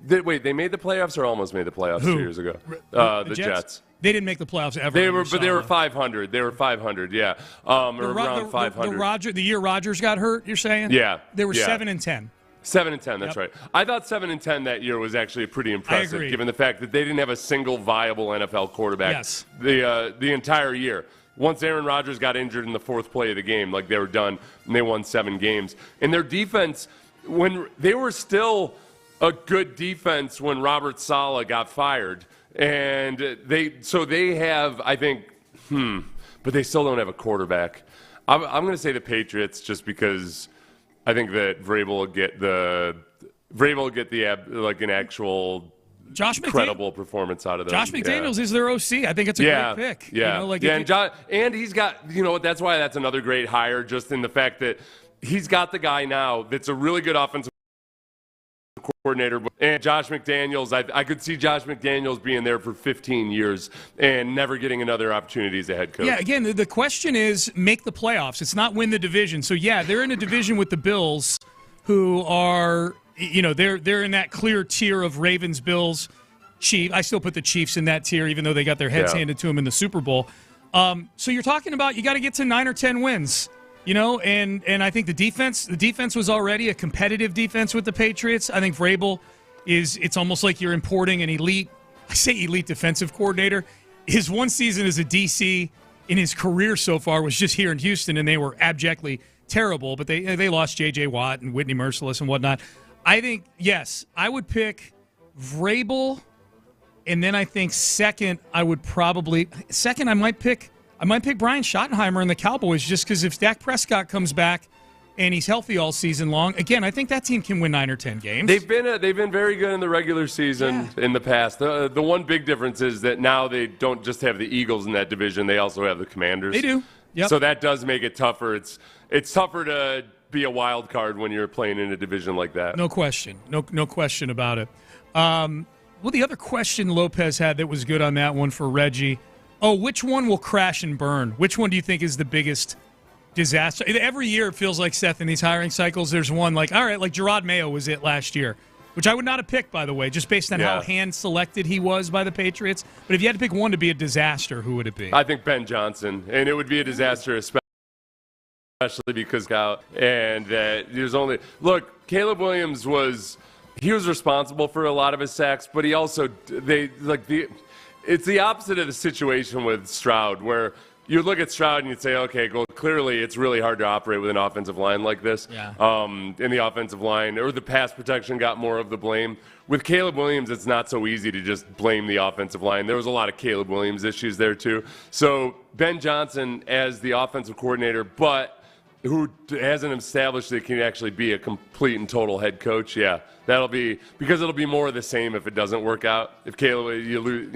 the playoffs or almost made the playoffs 2 years ago? The Jets. They didn't make the playoffs ever. They were 500. They were 500, yeah. Around 500. The year Rodgers got hurt, you're saying? Yeah. They were 7-10. 7-10, that's right. I thought 7-10 that year was actually pretty impressive, given the fact that they didn't have a single viable NFL quarterback the entire year. Once Aaron Rodgers got injured in the 4th play of the game, they were done, and they won 7 games. And their defense, when they were still a good defense when Robert Saleh got fired. And they have, I think, but they still don't have a quarterback. I'm going to say the Patriots just because I think that Vrabel will get an actual credible performance out of them. Josh McDaniels is their OC. I think it's a great pick. Yeah, and he's got, that's why that's another great hire, just in the fact that he's got the guy now that's a really good offensive coordinator. And Josh McDaniels, I could see Josh McDaniels being there for 15 years and never getting another opportunity as a head coach. Yeah, again, the question is make the playoffs. It's not win the division. So, yeah, they're in a division with the Bills, who are, they're in that clear tier of Ravens, Bills, Chiefs. I still put the Chiefs in that tier, even though they got their heads handed to them in the Super Bowl. So you're talking about you got to get to 9 or 10 wins. And I think the defense was already a competitive defense with the Patriots. I think Vrabel it's almost like you're importing an elite defensive coordinator. His one season as a DC in his career so far was just here in Houston, and they were abjectly terrible, but they lost J.J. Watt and Whitney Merciless and whatnot. I think, yes, I would pick Vrabel, and then I think second I might pick Brian Schottenheimer and the Cowboys, just because if Dak Prescott comes back and he's healthy all season long, again, I think that team can win 9 or 10 games. They've been very good in the regular season in the past. The one big difference is that now they don't just have the Eagles in that division; they also have the Commanders. They do. Yep. So that does make it tougher. It's tougher to be a wild card when you're playing in a division like that. No question. No question about it. Well, the other question Lopez had that was good on that one for Reggie. Oh, which one will crash and burn? Which one do you think is the biggest disaster? Every year it feels like, Seth, in these hiring cycles, there's one like Gerard Mayo was it last year, which I would not have picked, by the way, just based on how hand-selected he was by the Patriots. But if you had to pick one to be a disaster, who would it be? I think Ben Johnson, and it would be a disaster, especially because there's only – Caleb Williams was responsible for a lot of his sacks, but he also it's the opposite of the situation with Stroud, where you look at Stroud and you'd say, okay, well, clearly it's really hard to operate with an offensive line like this. Yeah. And the offensive line or the pass protection got more of the blame. With Caleb Williams, it's not so easy to just blame the offensive line. There was a lot of Caleb Williams issues there too. So Ben Johnson as the offensive coordinator, but who hasn't established that can actually be a complete and total head coach, that'll be because it'll be more of the same if it doesn't work out. If Caleb, you lose,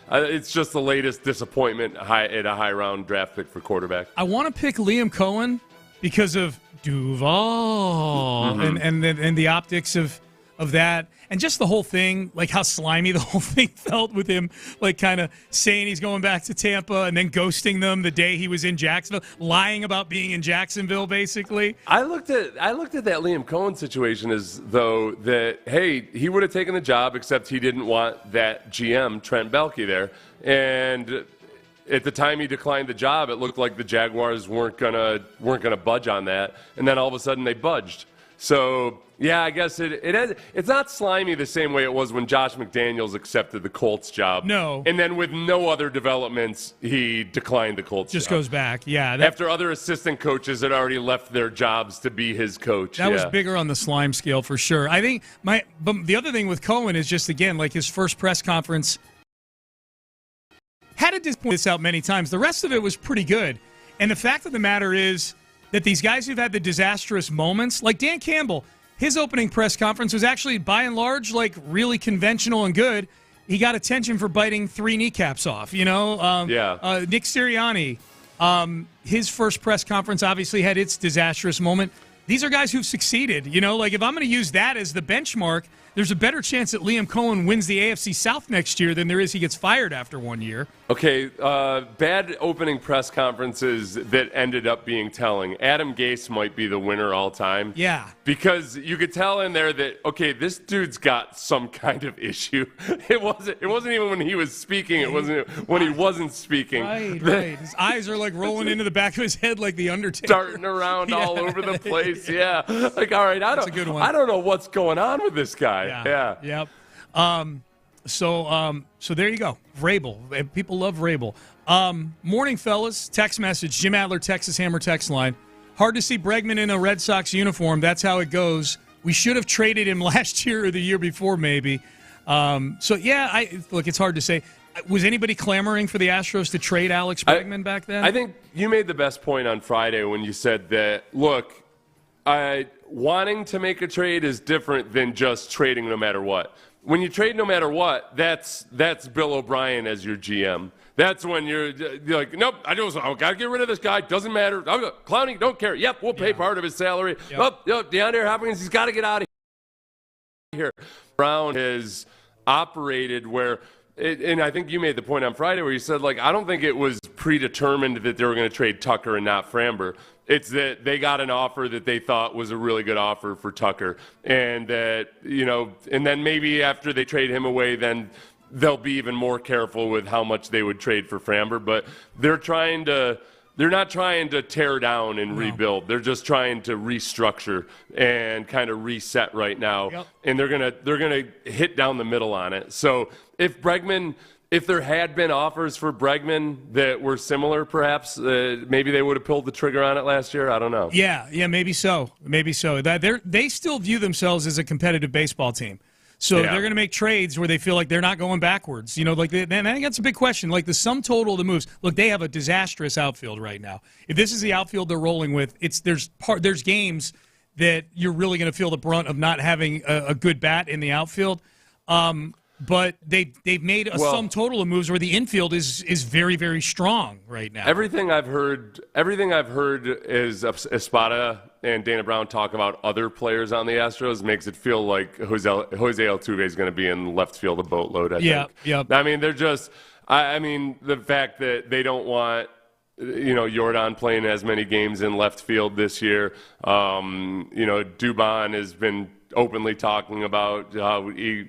it's just the latest disappointment at a high round draft pick for quarterback. I want to pick Liam Cohen because of Duval and the optics of that, and just the whole thing, like how slimy the whole thing felt with him, like kind of saying he's going back to Tampa and then ghosting them the day he was in Jacksonville, lying about being in Jacksonville, basically. I looked at that Liam Cohen situation as though that, hey, he would have taken the job, except he didn't want that GM, Trent Baalke, there. And at the time he declined the job, it looked like the Jaguars weren't gonna budge on that. And then all of a sudden they budged. So, yeah, I guess it's not slimy the same way it was when Josh McDaniels accepted the Colts job. No. And then with no other developments, he declined the Colts Just job. goes back, yeah. After other assistant coaches had already left their jobs to be his coach. That was bigger on the slime scale for sure. I think but the other thing with Cohen is just, again, like his first press conference, had to point this out many times. The rest of it was pretty good. And the fact of the matter is that these guys who've had the disastrous moments, like Dan Campbell, his opening press conference was actually, by and large, like really conventional and good. He got attention for biting 3 kneecaps off, Nick Sirianni, his first press conference obviously had its disastrous moment. These are guys who've succeeded. Like if I'm going to use that as the benchmark, there's a better chance that Liam Cohen wins the AFC South next year than there is he gets fired after 1 year. Okay, bad opening press conferences that ended up being telling. Adam Gase might be the winner all time. Yeah. Because you could tell in there that, okay, this dude's got some kind of issue. It wasn't even when he was speaking. It wasn't when he wasn't speaking. Right. His eyes are like rolling into the back of his head like the Undertaker. Darting around all over the place. Yeah. Like, all right, I don't know what's going on with this guy. Yeah. Yep. So there you go. Vrabel. People love Vrabel. Morning, fellas. Text message. Jim Adler, Texas Hammer text line. Hard to see Bregman in a Red Sox uniform. That's how it goes. We should have traded him last year or the year before, maybe. Look, it's hard to say. Was anybody clamoring for the Astros to trade Alex Bregman back then? I think you made the best point on Friday when you said that, look, wanting to make a trade is different than just trading no matter what. When you trade no matter what, that's Bill O'Brien as your GM. That's when you're like, nope, I got to get rid of this guy. Doesn't matter. Clowney, don't care. Yep, we'll pay part of his salary. Yep. DeAndre Hopkins, he's got to get out of here. Brown has operated where, and I think you made the point on Friday where you said, like, I don't think it was predetermined that they were going to trade Tucker and not Framber. It's that they got an offer that they thought was a really good offer for Tucker. And that, and then maybe after they trade him away, then they'll be even more careful with how much they would trade for Framber. But they're not trying to tear down and rebuild. They're just trying to restructure and kind of reset right now. Yep. And they're gonna hit down the middle on it. So if there had been offers for Bregman that were similar, perhaps maybe they would have pulled the trigger on it last year. I don't know. Yeah, maybe so. They still view themselves as a competitive baseball team. So they're going to make trades where they feel like they're not going backwards. And I think that's a big question. Like the sum total of the moves. Look, they have a disastrous outfield right now. If this is the outfield they're rolling with, there's games that you're really going to feel the brunt of not having a good bat in the outfield. But they've made a sum total of moves where the infield is very, very strong right now. Everything I've heard is Espada and Dana Brown talk about other players on the Astros makes it feel like Jose Altuve is going to be in left field a boatload, I think. Yeah. I mean, they're just – I mean, the fact that they don't want – Jordan playing as many games in left field this year. Dubon has been openly talking about how he's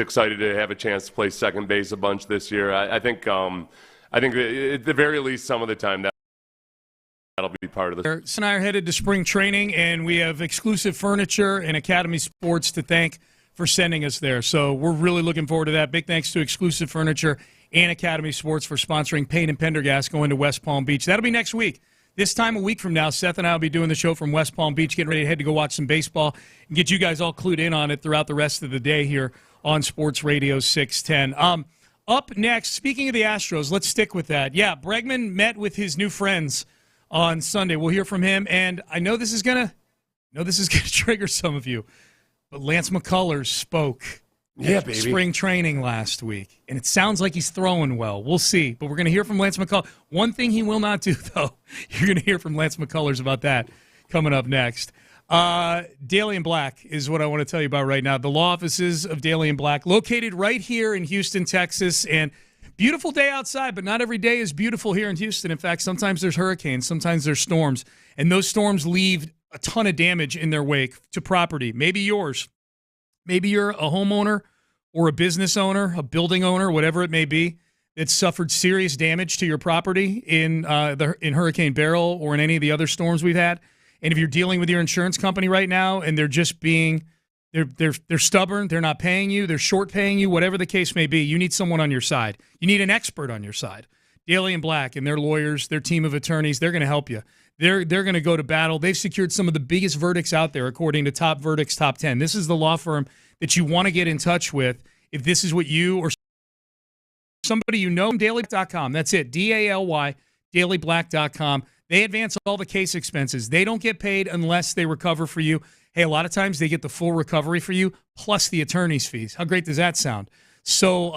excited to have a chance to play second base a bunch this year. I think that at the very least some of the time that'll be part of the. Eric and I are headed to spring training, and we have exclusive furniture and Academy Sports to thank for sending us there. So we're really looking forward to that. Big thanks to Exclusive Furniture and Academy Sports for sponsoring Payne and Pendergast going to West Palm Beach. That'll be next week. This time a week from now, Seth and I will be doing the show from West Palm Beach, getting ready to head to go watch some baseball and get you guys all clued in on it throughout the rest of the day here on Sports Radio 610. Up next, speaking of the Astros, let's stick with that. Yeah, Bregman met with his new friends on Sunday. We'll hear from him, and I know this is gonna trigger some of you, but Lance McCullers spoke. Yeah, baby. Spring training last week, and it sounds like he's throwing well. We'll see, but we're going to hear from Lance McCullers. One thing he will not do, though, you're going to hear from Lance McCullers about that coming up next. Daly and Black is what I want to tell you about right now. The law offices of Daly and Black, located right here in Houston, Texas, and beautiful day outside, but not every day is beautiful here in Houston. In fact, sometimes there's hurricanes, sometimes there's storms, and those storms leave a ton of damage in their wake to property, maybe yours. Maybe you're a homeowner or a business owner, a building owner, whatever it may be, that suffered serious damage to your property in Hurricane Beryl or in any of the other storms we've had. And if you're dealing with your insurance company right now and they're just they're stubborn, they're not paying you, they're short paying you, whatever the case may be, you need someone on your side. You need an expert on your side. Daly and Black and their lawyers, their team of attorneys, they're going to help you. They're going to go to battle. They've secured some of the biggest verdicts out there, according to Top Verdicts Top 10. This is the law firm that you want to get in touch with if this is what you or somebody you know. Dalyblack.com. That's it. DALY, dalyblack.com. They advance all the case expenses. They don't get paid unless they recover for you. Hey, a lot of times they get the full recovery for you plus the attorney's fees. How great does that sound? So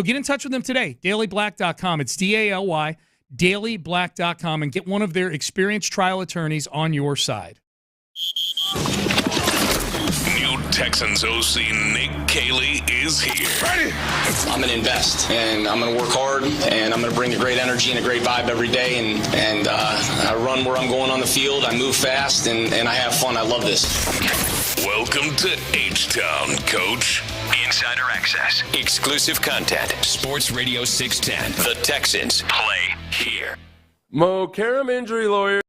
get in touch with them today. Dalyblack.com. It's DALY. dalyblack.com, and get one of their experienced trial attorneys on your side. New Texans OC Nick Caley is here. Ready? I'm going to invest, and I'm going to work hard, and I'm going to bring a great energy and a great vibe every day, and I run where I'm going on the field. I move fast, and I have fun. I love this. Welcome to H-Town, Coach. Insider access, exclusive content. Sports Radio 610. The Texans play here. Mo Karam, injury lawyer.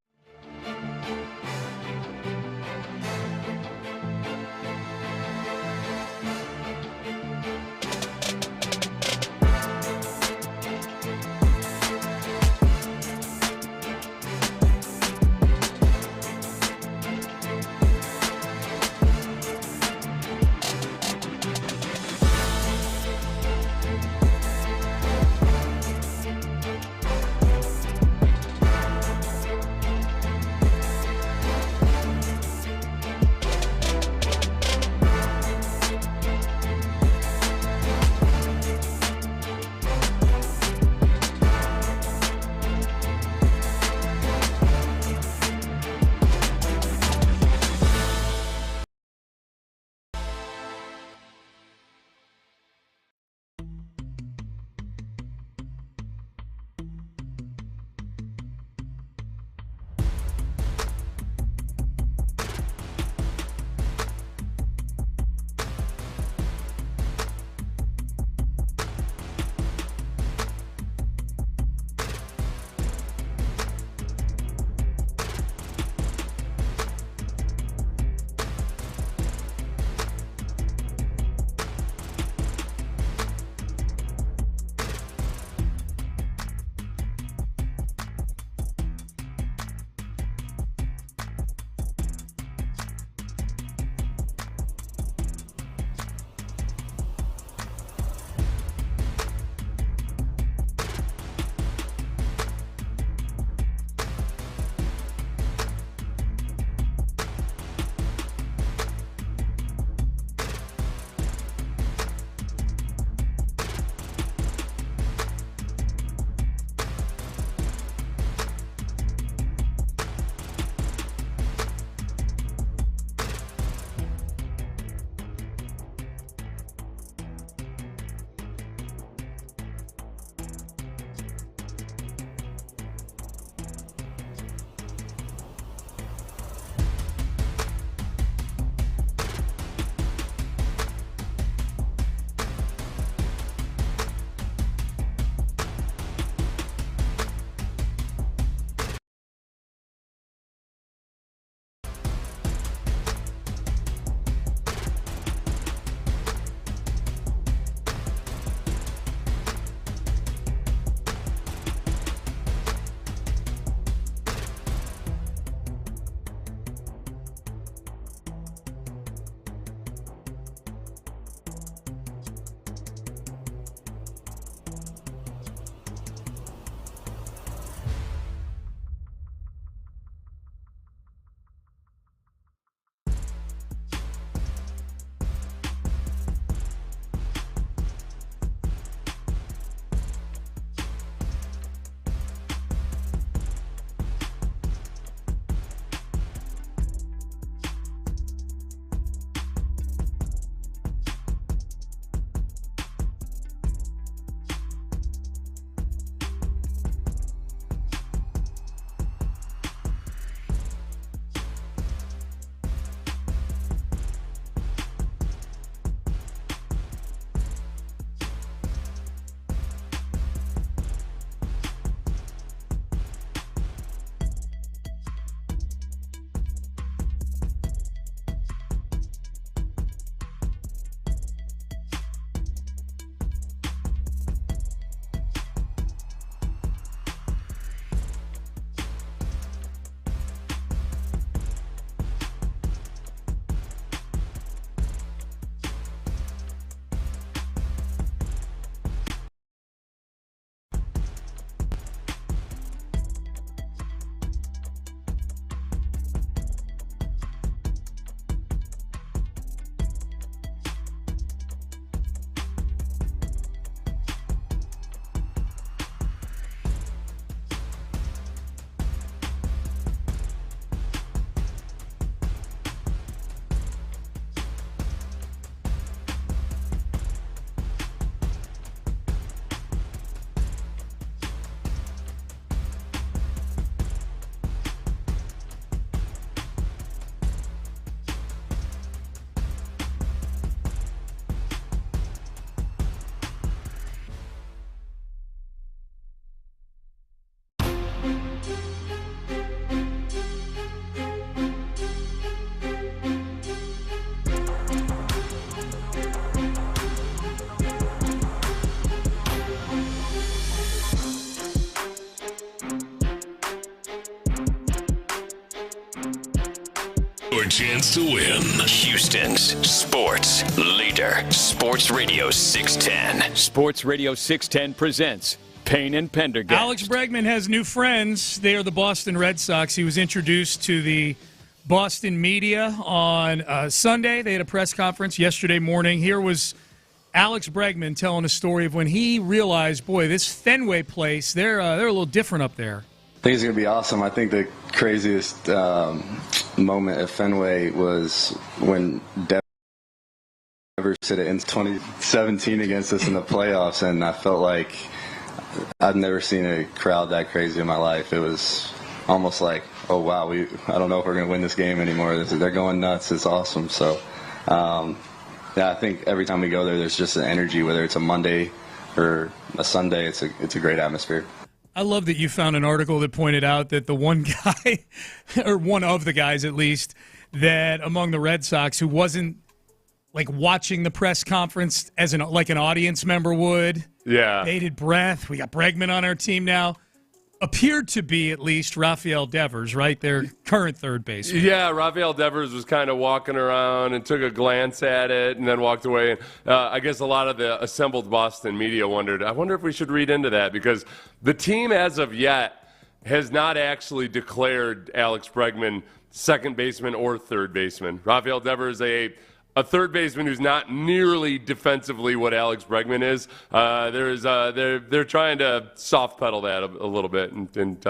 your chance to win. Houston's sports leader. Sports Radio 610. Sports Radio 610 presents Payne and Pendergast. Alex Bregman has new friends. They are the Boston Red Sox. He was introduced to the Boston media on Sunday. They had a press conference yesterday morning. Here was Alex Bregman telling a story of when he realized, boy, this Fenway place, they're a little different up there. I think it's going to be awesome. I think the craziest moment at Fenway was when Devers hit it in 2017 against us in the playoffs, and I felt like I've never seen a crowd that crazy in my life. It was almost like, oh, wow, I don't know if we're going to win this game anymore. They're going nuts. It's awesome. So, yeah, I think every time we go there, there's just an energy, whether it's a Monday or a Sunday. It's a great atmosphere. I love that you found an article that pointed out that the one guy, or one of the guys at least, that among the Red Sox who wasn't like watching the press conference as an audience member would. Yeah. Bated breath. We got Bregman on our team now. Appeared to be at least Rafael Devers, right? Their current third baseman. Yeah, Rafael Devers was kind of walking around and took a glance at it and then walked away. And I guess a lot of the assembled Boston media wondered, I wonder if we should read into that, because the team as of yet has not actually declared Alex Bregman second baseman or third baseman. Rafael Devers is a third baseman who's not nearly defensively what Alex Bregman is. They're trying to soft pedal that a little bit, and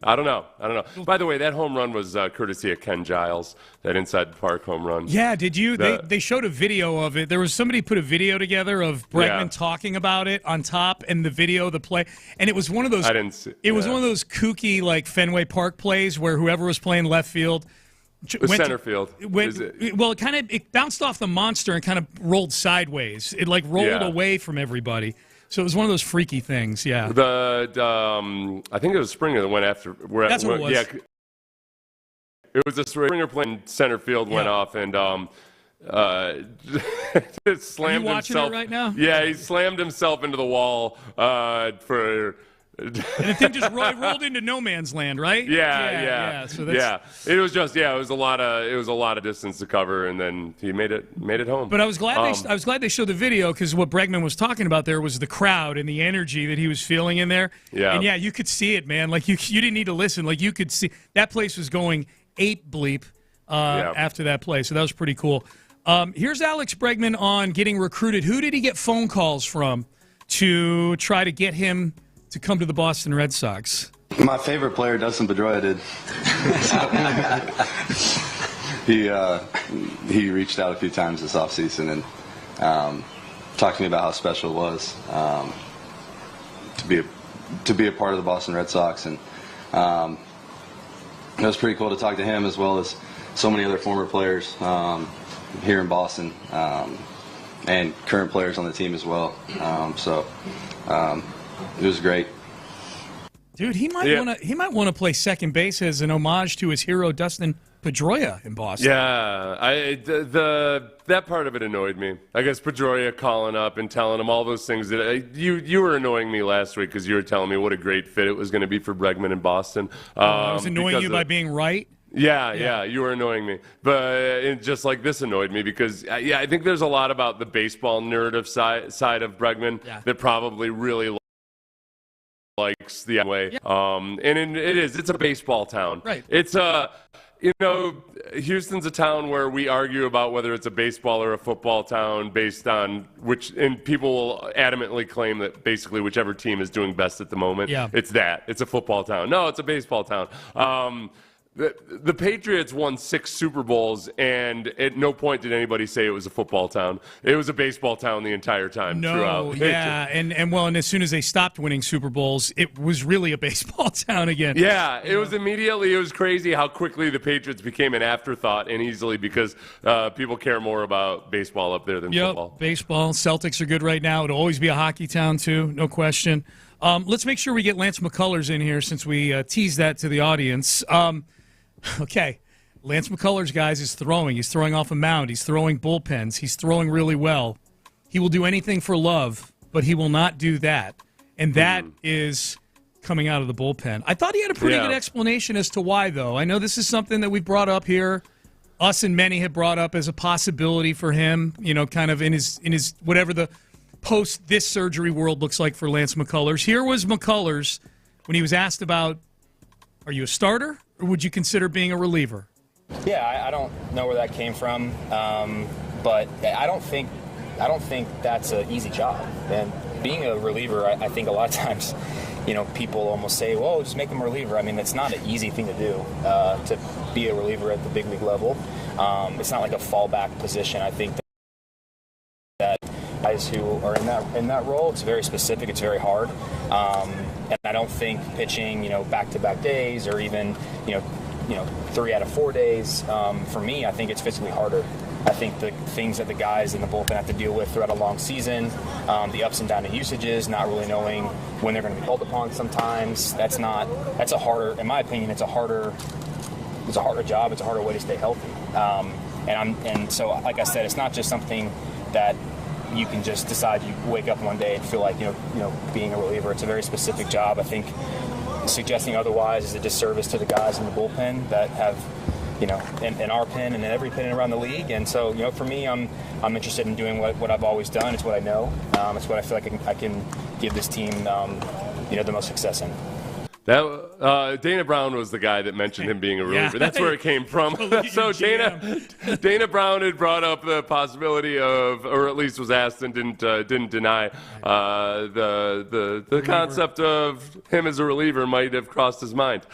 I don't know. By the way, that home run was courtesy of Ken Giles, that inside the park home run. Yeah, did you? They showed a video of it. There was somebody put a video together of Bregman talking about it on top, and the video, the play, and it was one of those. I didn't see. It was one of those kooky like Fenway Park plays where whoever was playing left field. Center field. It bounced off the monster and kind of rolled sideways. It rolled away from everybody. So it was one of those freaky things. Yeah. I think it was Springer that went after. That's what it was. Yeah. It was a Springer playing center field went off and it slammed Are you watching himself. It right now? Yeah, he slammed himself into the wall for. And the thing just rolled into no man's land, right? Yeah. So that's, It was just it was a lot of distance to cover, and then he made it home. But I was glad they showed the video, because what Bregman was talking about there was the crowd and the energy that he was feeling in there. Yeah. And you could see it, man. Like you didn't need to listen. Like you could see that place was going ape bleep after that play. So that was pretty cool. Here's Alex Bregman on getting recruited. Who did he get phone calls from to try to get him to come to the Boston Red Sox? My favorite player, Dustin Pedroia, did. He reached out a few times this offseason and talked to me about how special it was to be a part of the Boston Red Sox, and it was pretty cool to talk to him as well as so many other former players here in Boston and current players on the team as well. It was great. Dude, he might want to play second base as an homage to his hero Dustin Pedroia in Boston. Yeah, that part of it annoyed me. I guess Pedroia calling up and telling him all those things that you were annoying me last week, because you were telling me what a great fit it was going to be for Bregman in Boston. I was annoying you by being right. Yeah, you were annoying me. But just like this annoyed me, because, I think there's a lot about the baseball narrative side of Bregman that probably really likes the way. Yeah. It's a baseball town. Right. It's Houston's a town where we argue about whether it's a baseball or a football town based on and people will adamantly claim that basically whichever team is doing best at the moment, it's a football town. No, it's a baseball town. The Patriots won 6 Super Bowls, and at no point did anybody say it was a football town. It was a baseball town the entire time. Throughout. And as soon as they stopped winning Super Bowls, it was really a baseball town again. Yeah, it was crazy how quickly the Patriots became an afterthought and easily, because people care more about baseball up there than football. Baseball. Celtics are good right now. It'll always be a hockey town, too, no question. Let's make sure we get Lance McCullers in here, since we teased that to the audience. Okay, Lance McCullers, guys, is throwing. He's throwing off a mound. He's throwing bullpens. He's throwing really well. He will do anything for love, but he will not do that. And that is coming out of the bullpen. I thought he had a pretty good explanation as to why, though. I know this is something that we've brought up here us and many have brought up as a possibility for him, kind of in his whatever the post this surgery world looks like for Lance McCullers. Here was McCullers when he was asked about, are you a starter or would you consider being a reliever? Yeah, I don't know where that came from, but I don't think that's an easy job. And being a reliever, I think a lot of times, people almost say, well, just make them a reliever. I mean, that's not an easy thing to do, to be a reliever at the big league level. It's not like a fallback position. I think that guys who are in that role, it's very specific, it's very hard. And I don't think pitching, back-to-back days or even, 3 out of 4 days, for me, I think it's physically harder. I think the things that the guys in the bullpen have to deal with throughout a long season, the ups and downs of usages, not really knowing when they're going to be called upon sometimes, that's a harder, in my opinion, it's a harder job, it's a harder way to stay healthy. And so, like I said, it's not just something that you can just decide you wake up one day and feel like, being a reliever. It's a very specific job. I think suggesting otherwise is a disservice to the guys in the bullpen that have, in our pen and in every pen around the league. And so, for me, I'm interested in doing what I've always done. It's what I know. It's what I feel like I can give this team, the most success in. That Dana Brown was the guy that mentioned him being a reliever. That's where it came from. So Dana Brown had brought up the possibility of, or at least was asked and didn't deny the concept of him as a reliever might have crossed his mind.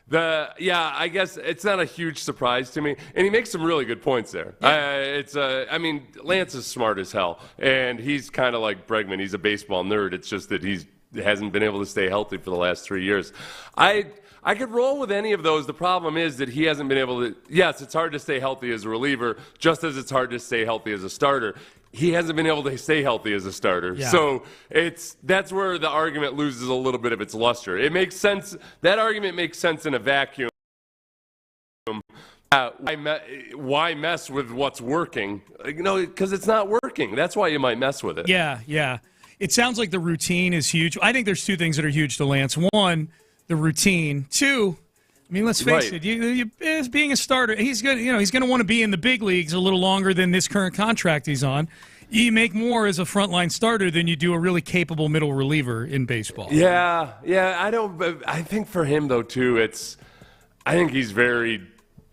I guess it's not a huge surprise to me, and he makes some really good points there. Yeah. Lance is smart as hell, and he's kind of like Bregman. He's a baseball nerd. It's just that he hasn't been able to stay healthy for the last 3 years. I could roll with any of those. The problem is that he hasn't been able to. Yes, it's hard to stay healthy as a reliever, just as it's hard to stay healthy as a starter. He hasn't been able to stay healthy as a starter. Yeah. So that's where the argument loses a little bit of its luster. It makes sense. That argument makes sense in a vacuum. Why mess with what's working? Because it's not working. That's why you might mess with it. Yeah. It sounds like the routine is huge. I think there's two things that are huge to Lance. One, the routine. Two, let's face it. You as being a starter, he's going to want to be in the big leagues a little longer than this current contract he's on. You make more as a frontline starter than you do a really capable middle reliever in baseball. Yeah. I think for him though too, I think he's very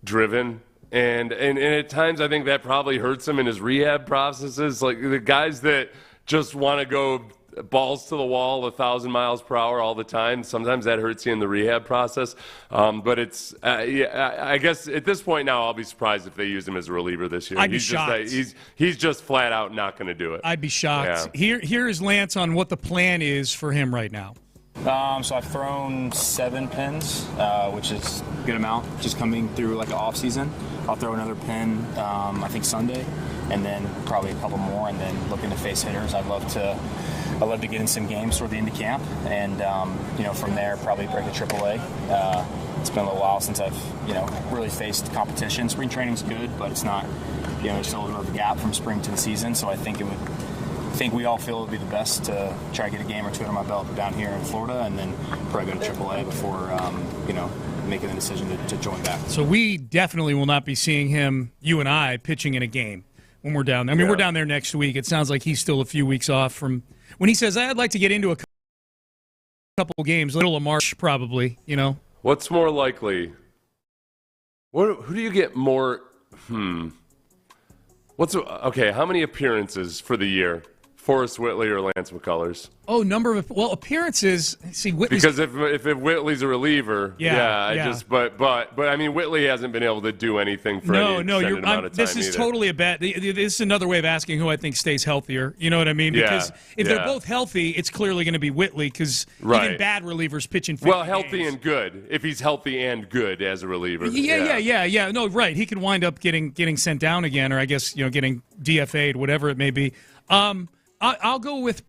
driven, and at times I think that probably hurts him in his rehab processes. Like the guys that just want to go balls to the wall 1,000 miles per hour all the time. Sometimes that hurts you in the rehab process. But I guess at this point now I'll be surprised if they use him as a reliever this year. I'd be shocked. He's just flat out not going to do it. I'd be shocked. Yeah. Here is Lance on what the plan is for him right now. So I've thrown 7 pins, which is a good amount, just coming through like an off season. I'll throw another pin, I think Sunday, and then probably a couple more, and then looking to face hitters. I'd love to get in some games toward the end of camp, and from there probably break a AAA. It's been a little while since I've really faced competition. Spring training's good, but it's not. There's still a little bit of a gap from spring to the season, so I think we all feel it would be the best to try to get a game or two under my belt down here in Florida, and then probably go to AAA before making the decision to join back. So we definitely will not be seeing him, you and I, pitching in a game when we're down there. We're down there next week. It sounds like he's still a few weeks off from when he says, I'd like to get into a couple games, middle of March probably, What's more likely? Who do you get more? How many appearances for the year? Forrest Whitley or Lance McCullers? Oh, appearances. See, Whitley's... Because if Whitley's a reliever, but I mean Whitley hasn't been able to do anything for any extended amount of time. This is totally this is another way of asking who I think stays healthier. You know what I mean? Because if they're both healthy, it's clearly going to be Whitley because even bad relievers pitch in 50 healthy games. And good. If he's healthy and good as a reliever. Yeah. No, right. He could wind up getting sent down again, or I guess getting DFA'd, whatever it may be. I'll go with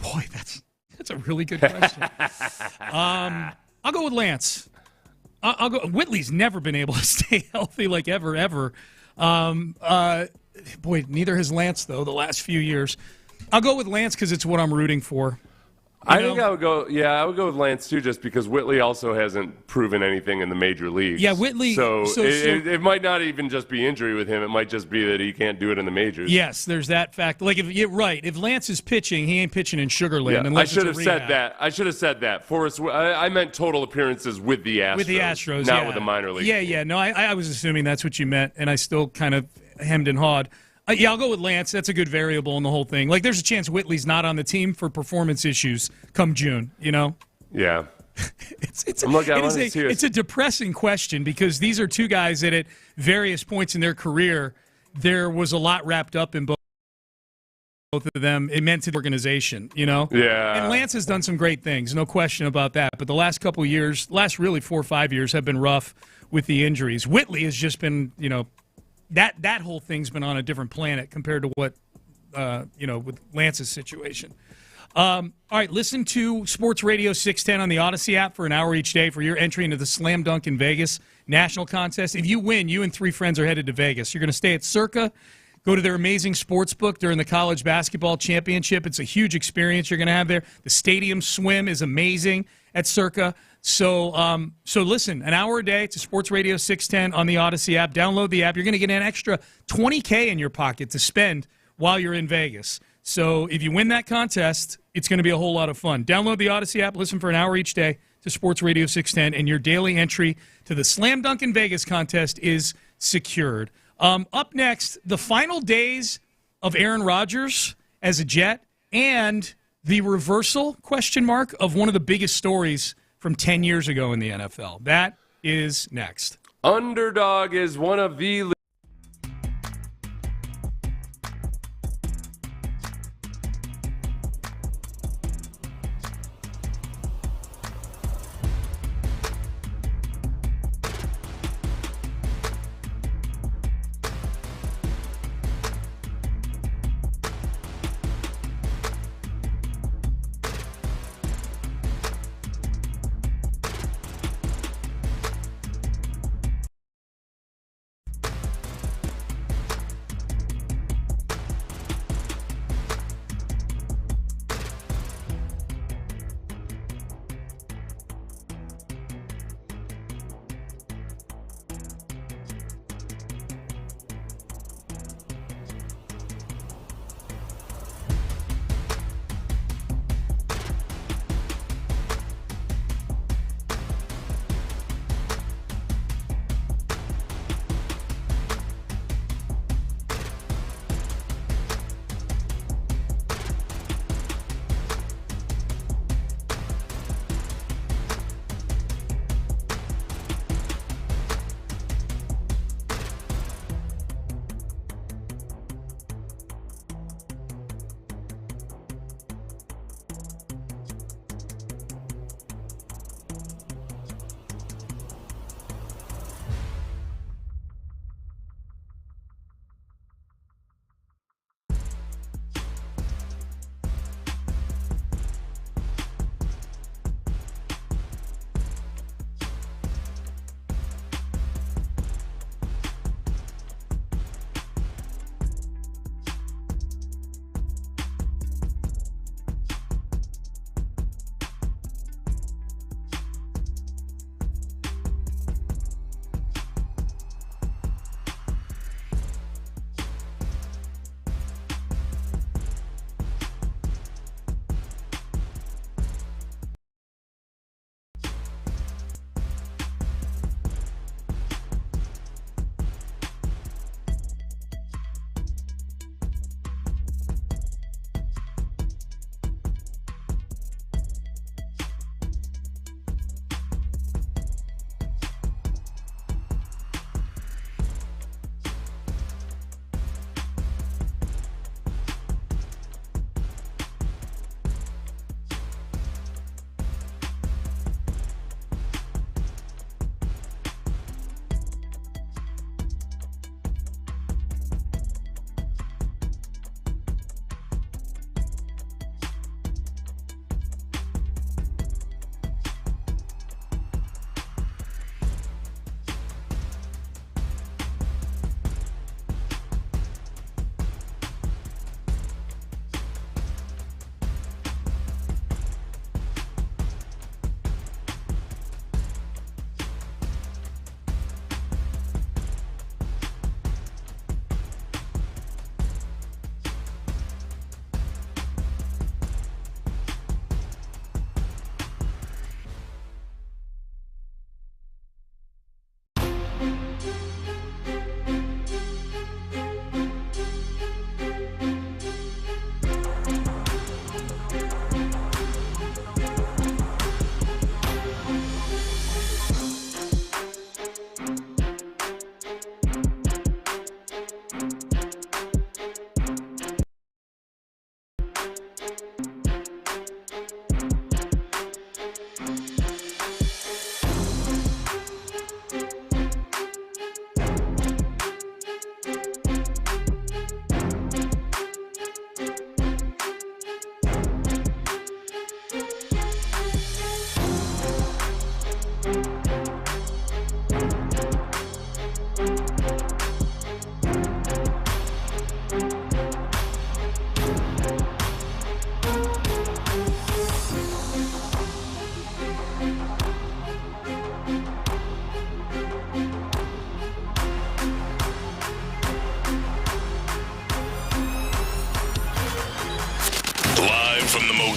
that's a really good question. I'll go with Lance. I'll go. Whitley's never been able to stay healthy like ever. Neither has Lance though the last few years. I'll go with Lance because it's what I'm rooting for. I think I would go. Yeah, I would go with Lance too, just because Whitley also hasn't proven anything in the major leagues. Yeah, Whitley. So it might not even just be injury with him. It might just be that he can't do it in the majors. Yes, there's that fact. Like, if Lance is pitching, he ain't pitching in Sugar Land. Yeah, I should have said that. I should have said that. I meant total appearances with the Astros. With the Astros, not with the minor league. Yeah. No, I was assuming that's what you meant, and I still kind of hemmed and hawed. Yeah, I'll go with Lance. That's a good variable in the whole thing. Like, there's a chance Whitley's not on the team for performance issues come June, you know? Yeah. It's a depressing question because these are two guys that at various points in their career, there was a lot wrapped up in both of them. It meant to the organization, you know? Yeah. And Lance has done some great things, no question about that. But the last couple of years, last really 4 or 5 years have been rough with the injuries. Whitley has just been, you know, that whole thing's been on a different planet compared to what, with Lance's situation. All right, listen to Sports Radio 610 on the Odyssey app for an hour each day for your entry into the Slam Dunk in Vegas National Contest. If you win, you and 3 friends are headed to Vegas. You're going to stay at Circa, go to their amazing sports book during the college basketball championship. It's a huge experience you're going to have there. The stadium swim is amazing at Circa. So listen, an hour a day to Sports Radio 610 on the Odyssey app. Download the app. You're going to get an extra $20K in your pocket to spend while you're in Vegas. So if you win that contest, it's going to be a whole lot of fun. Download the Odyssey app. Listen for an hour each day to Sports Radio 610, and your daily entry to the Slam Dunk in Vegas contest is secured. Up next, the final days of Aaron Rodgers as a Jet and the reversal, of one of the biggest stories from 10 years ago in the NFL. That is next. Underdog is one of the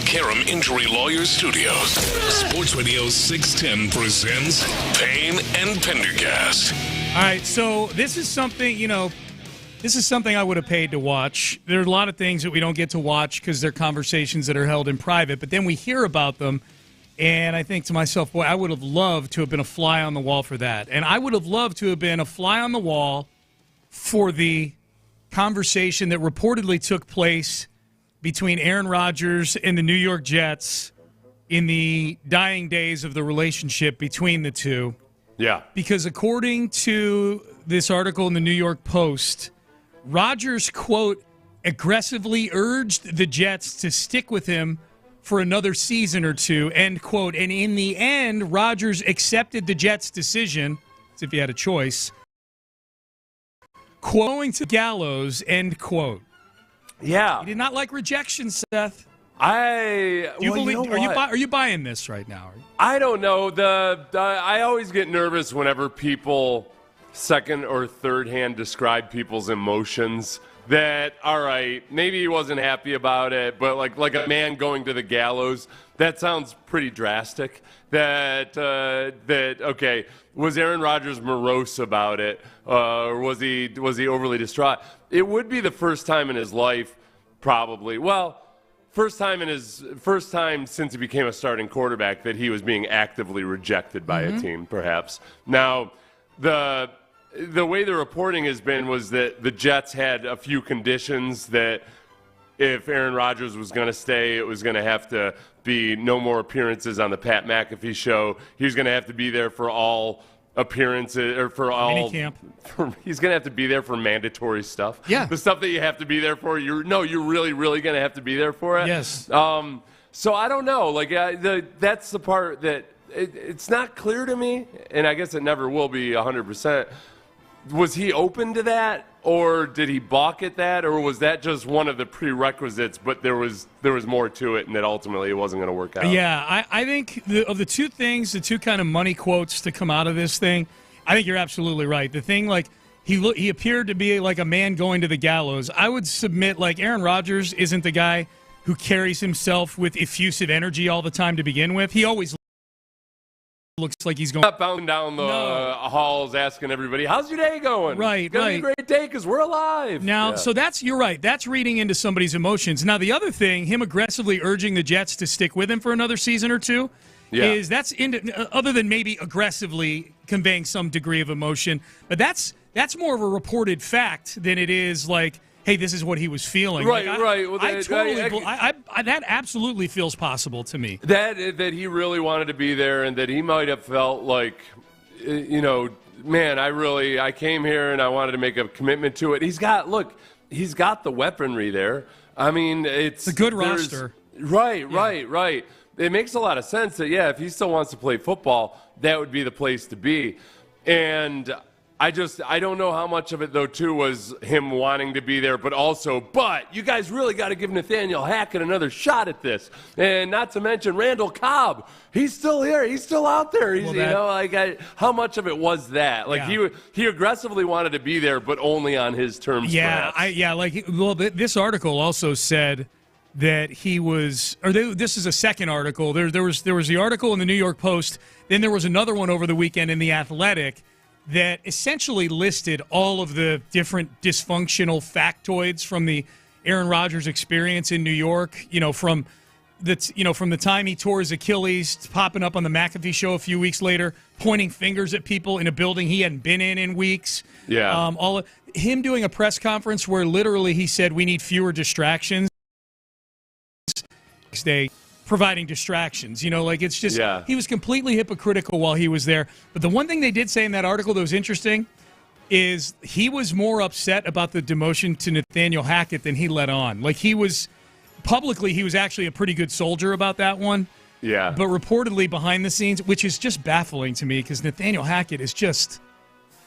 Karam Injury Lawyers Studios. Sports Radio 610 presents Payne and Pendergast. All right, so this is something, this is something I would have paid to watch. There are a lot of things that we don't get to watch because they're conversations that are held in private, but then we hear about them, and I think to myself, boy, I would have loved to have been a fly on the wall for that. And I would have loved to have been a fly on the wall for the conversation that reportedly took place between Aaron Rodgers and the New York Jets in the dying days of the relationship between the two. Yeah. Because according to this article in the New York Post, Rodgers, quote, aggressively urged the Jets to stick with him for another season or two, end quote. And in the end, Rodgers accepted the Jets' decision, as if he had a choice, going to gallows, end quote. Yeah. He did not like rejection, Seth. Are you buying this right now? I don't know. I always get nervous whenever people second or third hand describe people's emotions. That, all right, maybe he wasn't happy about it, but like a man going to the gallows, that sounds pretty drastic. Okay, was Aaron Rodgers morose about it, or was he overly distraught? It would be the first time in his life, probably. Well, first time since he became a starting quarterback that he was being actively rejected by a team, perhaps. Now, the way the reporting has been was that the Jets had a few conditions that if Aaron Rodgers was going to stay, it was going to have to be no more appearances on the Pat McAfee show. He was going to have to be there for all appearances or for all minicamp. He's going to have to be there for mandatory stuff. Yeah. The stuff that you have to be there for. You're really, really going to have to be there for it. Yes. So I don't know. That's the part that it's not clear to me, and I guess it never will be 100%. Was he open to that, or did he balk at that, or was that just one of the prerequisites, but there was more to it, and that ultimately it wasn't going to work out? Yeah, I think of the two things, the two kind of money quotes to come out of this thing, I think you're absolutely right. The thing, he appeared to be like a man going to the gallows. I would submit, Aaron Rodgers isn't the guy who carries himself with effusive energy all the time to begin with. He always looks like he's going not bounding down the halls asking everybody, how's your day going? Right, it's gonna be a great day because we're alive. Now, so you're right. That's reading into somebody's emotions. Now, the other thing, him aggressively urging the Jets to stick with him for another season or two, is other than maybe aggressively conveying some degree of emotion, but that's more of a reported fact than it is hey, this is what he was feeling. Right, right. Well, that absolutely feels possible to me. That he really wanted to be there, and that he might have felt like, man, I came here and I wanted to make a commitment to it. He's got the weaponry there. I mean, it's a good roster. Right. It makes a lot of sense that, if he still wants to play football, that would be the place to be. And I don't know how much of it, though, too, was him wanting to be there, but you guys really got to give Nathaniel Hackett another shot at this. And not to mention Randall Cobb. He's still here. He's still out there. How much of it was that? He aggressively wanted to be there, but only on his terms, perhaps. This article also said that he was, this is a second article. There was the article in the New York Post, then there was another one over the weekend in The Athletic that essentially listed all of the different dysfunctional factoids from the Aaron Rodgers experience in New York, from the time he tore his Achilles, popping up on the McAfee show a few weeks later, pointing fingers at people in a building he hadn't been in weeks. Yeah. Him doing a press conference where literally he said we need fewer distractions. Next day, providing distractions. It's just he was completely hypocritical while he was there. But the one thing they did say in that article that was interesting is he was more upset about the demotion to Nathaniel Hackett than he let on. He was actually a pretty good soldier about that one. Yeah. But reportedly behind the scenes, which is just baffling to me because Nathaniel Hackett is just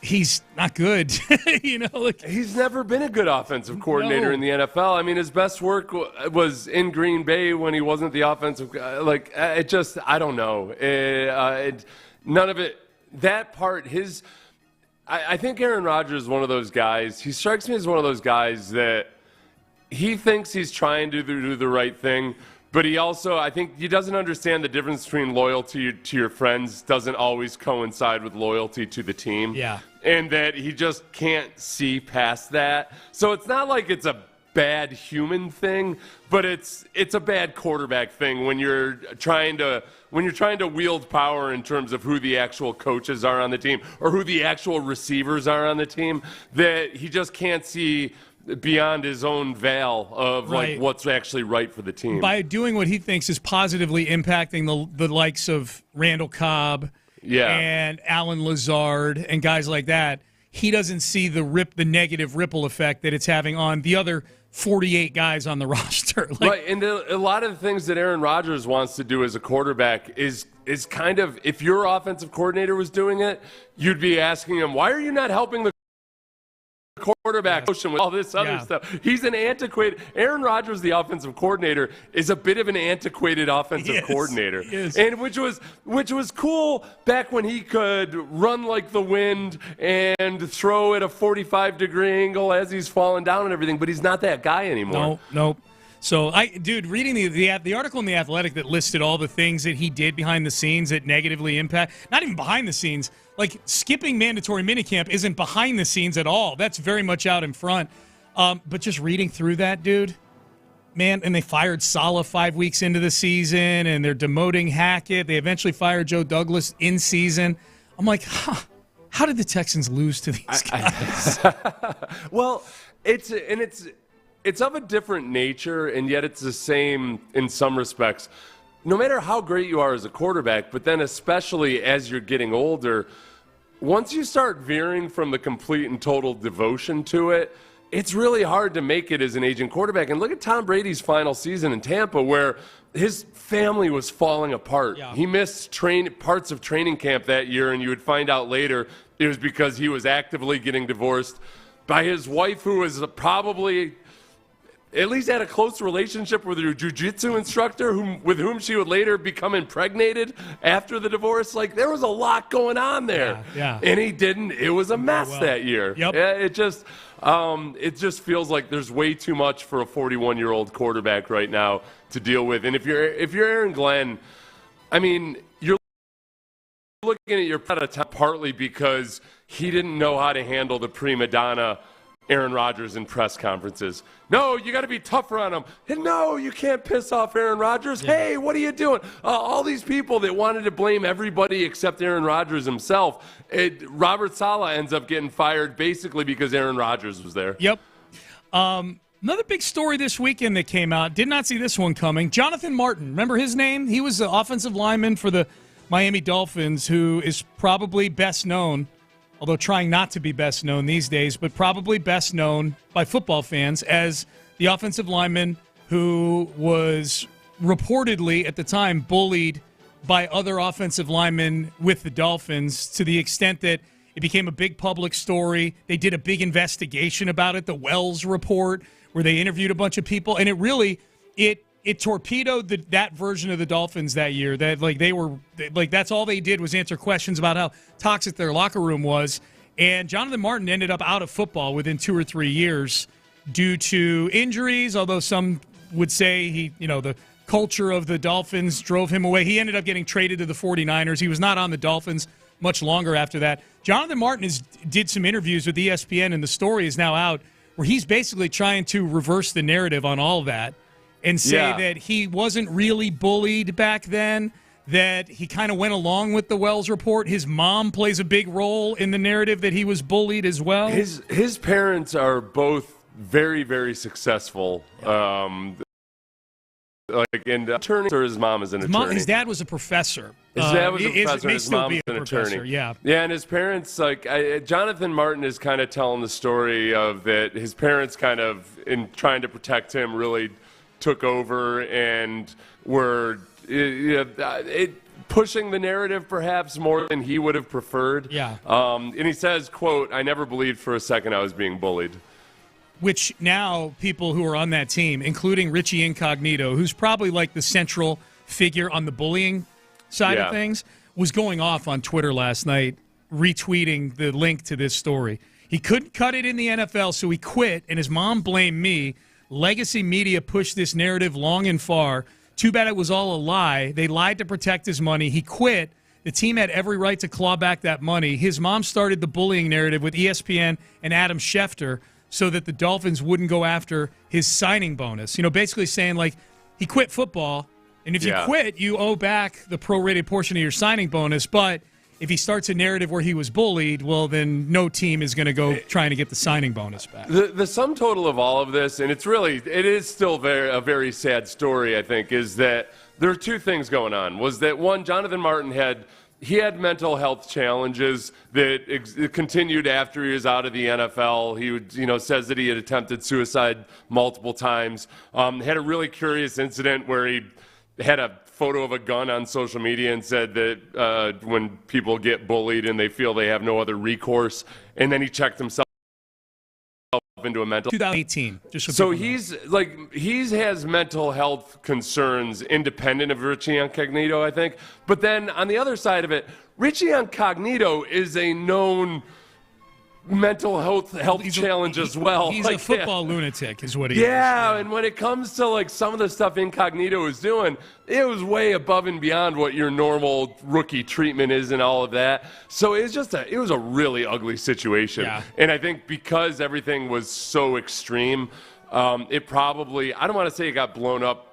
he's not good. He's never been a good offensive coordinator in the NFL. I mean, his best work was in Green Bay when he wasn't the offensive guy. I don't know. None of it, that part, I think Aaron Rodgers is one of those guys. He strikes me as one of those guys that he thinks he's trying to do the right thing, But he also, I think he doesn't understand the difference between loyalty to your friends doesn't always coincide with loyalty to the team. Yeah. And that he just can't see past that. So it's not like it's a bad human thing, but it's a bad quarterback thing when you're trying to wield power in terms of who the actual coaches are on the team or who the actual receivers are on the team, that he just can't see beyond his own veil of like what's actually right for the team. By doing what he thinks is positively impacting the likes of Randall Cobb and Alan Lazard and guys like that, he doesn't see the negative ripple effect that it's having on the other 48 guys on the roster. Right, and a lot of the things that Aaron Rodgers wants to do as a quarterback is kind of, if your offensive coordinator was doing it, you'd be asking him, why are you not helping the quarterback motion with all this other stuff? He's an antiquated. Aaron Rodgers, the offensive coordinator, is a bit of an antiquated offensive coordinator, and which was cool back when he could run like the wind and throw at a 45-degree angle as he's falling down and everything. But he's not that guy anymore. Nope. So, reading the article in The Athletic that listed all the things that he did behind the scenes that negatively impact, not even behind the scenes, like skipping mandatory minicamp isn't behind the scenes at all. That's very much out in front. But just reading through that, dude, man, and they fired Saleh 5 weeks into the season, and they're demoting Hackett. They eventually fired Joe Douglas in season. I'm like, how did the Texans lose to these guys? Well, it's of a different nature, and yet it's the same in some respects. No matter how great you are as a quarterback, but then especially as you're getting older, once you start veering from the complete and total devotion to it, it's really hard to make it as an aging quarterback. And look at Tom Brady's final season in Tampa, where his family was falling apart. Yeah. He missed parts of training camp that year, and you would find out later it was because he was actively getting divorced by his wife, who was probably at least had a close relationship with her jiu-jitsu instructor with whom she would later become impregnated after the divorce. Like, there was a lot going on there. Yeah. And he didn't. It was a mess that year. Yep. Yeah, it just feels like there's way too much for a 41-year-old quarterback right now to deal with. And if you're Aaron Glenn, I mean, you're looking at your partly because he didn't know how to handle the prima donna Aaron Rodgers in press conferences. No, you got to be tougher on him. And no, you can't piss off Aaron Rodgers. Yeah. Hey, what are you doing? All these people that wanted to blame everybody except Aaron Rodgers himself. Robert Saleh ends up getting fired basically because Aaron Rodgers was there. Yep. Another big story this weekend that came out. Did not see this one coming. Jonathan Martin. Remember his name? He was the offensive lineman for the Miami Dolphins, who is probably best known, although trying not to be best known these days, but probably best known by football fans as the offensive lineman who was reportedly at the time bullied by other offensive linemen with the Dolphins to the extent that it became a big public story. They did a big investigation about it, the Wells report, where they interviewed a bunch of people, and it torpedoed that version of the Dolphins that year. That that's all they did was answer questions about how toxic their locker room was. And Jonathan Martin ended up out of football within 2 or 3 years due to injuries. Although some would say the culture of the Dolphins drove him away. He ended up getting traded to the 49ers. He was not on the Dolphins much longer after that. Jonathan Martin did some interviews with ESPN, and the story is now out where he's basically trying to reverse the narrative on all of that. And say that he wasn't really bullied back then, that he kind of went along with the Wells report. His mom plays a big role in the narrative that he was bullied as well. His parents are both very, very successful. Attorney, or his mom is an attorney. His dad was a professor. His dad was a professor, his mom's an attorney. Yeah, and his parents, Jonathan Martin is kind of telling the story of that his parents kind of, in trying to protect him, really took over and were pushing the narrative perhaps more than he would have preferred. Yeah. And he says, quote, "I never believed for a second I was being bullied." Which now people who are on that team, including Richie Incognito, who's probably like the central figure on the bullying side of things, was going off on Twitter last night retweeting the link to this story. He couldn't cut it in the NFL, so he quit, and his mom blamed me. Legacy media pushed this narrative long and far. Too bad it was all a lie. They lied to protect his money. He quit. The team had every right to claw back that money. His mom started the bullying narrative with ESPN and Adam Schefter so that the Dolphins wouldn't go after his signing bonus. Basically saying, like, he quit football, and if you quit, you owe back the prorated portion of your signing bonus, but if he starts a narrative where he was bullied, well, then no team is going to go trying to get the signing bonus back. The sum total of all of this, and it is still a very sad story, I think, is that there are two things going on. Was that one, Jonathan Martin had mental health challenges that continued after he was out of the NFL. He says that he had attempted suicide multiple times. Had a really curious incident where he had a photo of a gun on social media and said that when people get bullied and they feel they have no other recourse, and then he checked himself into a mental 2018. So he has mental health concerns independent of Richie Incognito, I think. But then on the other side of it, Richie Incognito is a known mental health challenge as well. He's a football lunatic is what he is. Yeah, and when it comes to some of the stuff Incognito was doing, it was way above and beyond what your normal rookie treatment is and all of that. So it was a really ugly situation. Yeah. And I think because everything was so extreme, it probably, I don't want to say it got blown up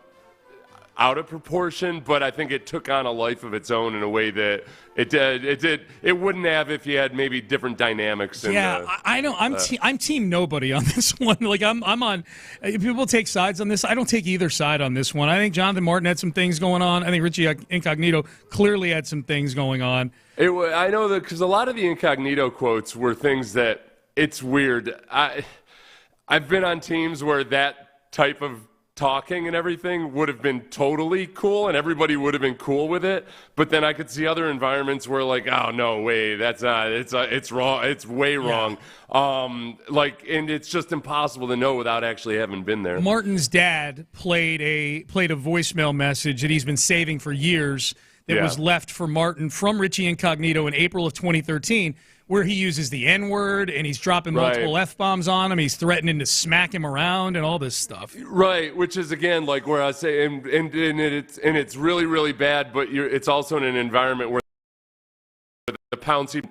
out of proportion, but I think it took on a life of its own in a way that it wouldn't have if you had maybe different dynamics. I know. I'm team nobody on this one. Like I'm on. People take sides on this. I don't take either side on this one. I think Jonathan Martin had some things going on. I think Richie Incognito clearly had some things going on. I know that because a lot of the Incognito quotes were things that it's weird. I've been on teams where that type of talking and everything would have been totally cool and everybody would have been cool with it, but then I could see other environments where oh no way, that's not, it's wrong, it's way wrong. And it's just impossible to know without actually having been there. Martin's dad played a voicemail message that he's been saving for years that was left for Martin from Richie Incognito in April of 2013, where he uses the N-word and he's dropping multiple F-bombs on him. He's threatening to smack him around and all this stuff. Right, which is, again, like where I say, and it's really, really bad, but it's also in an environment where the Pouncey...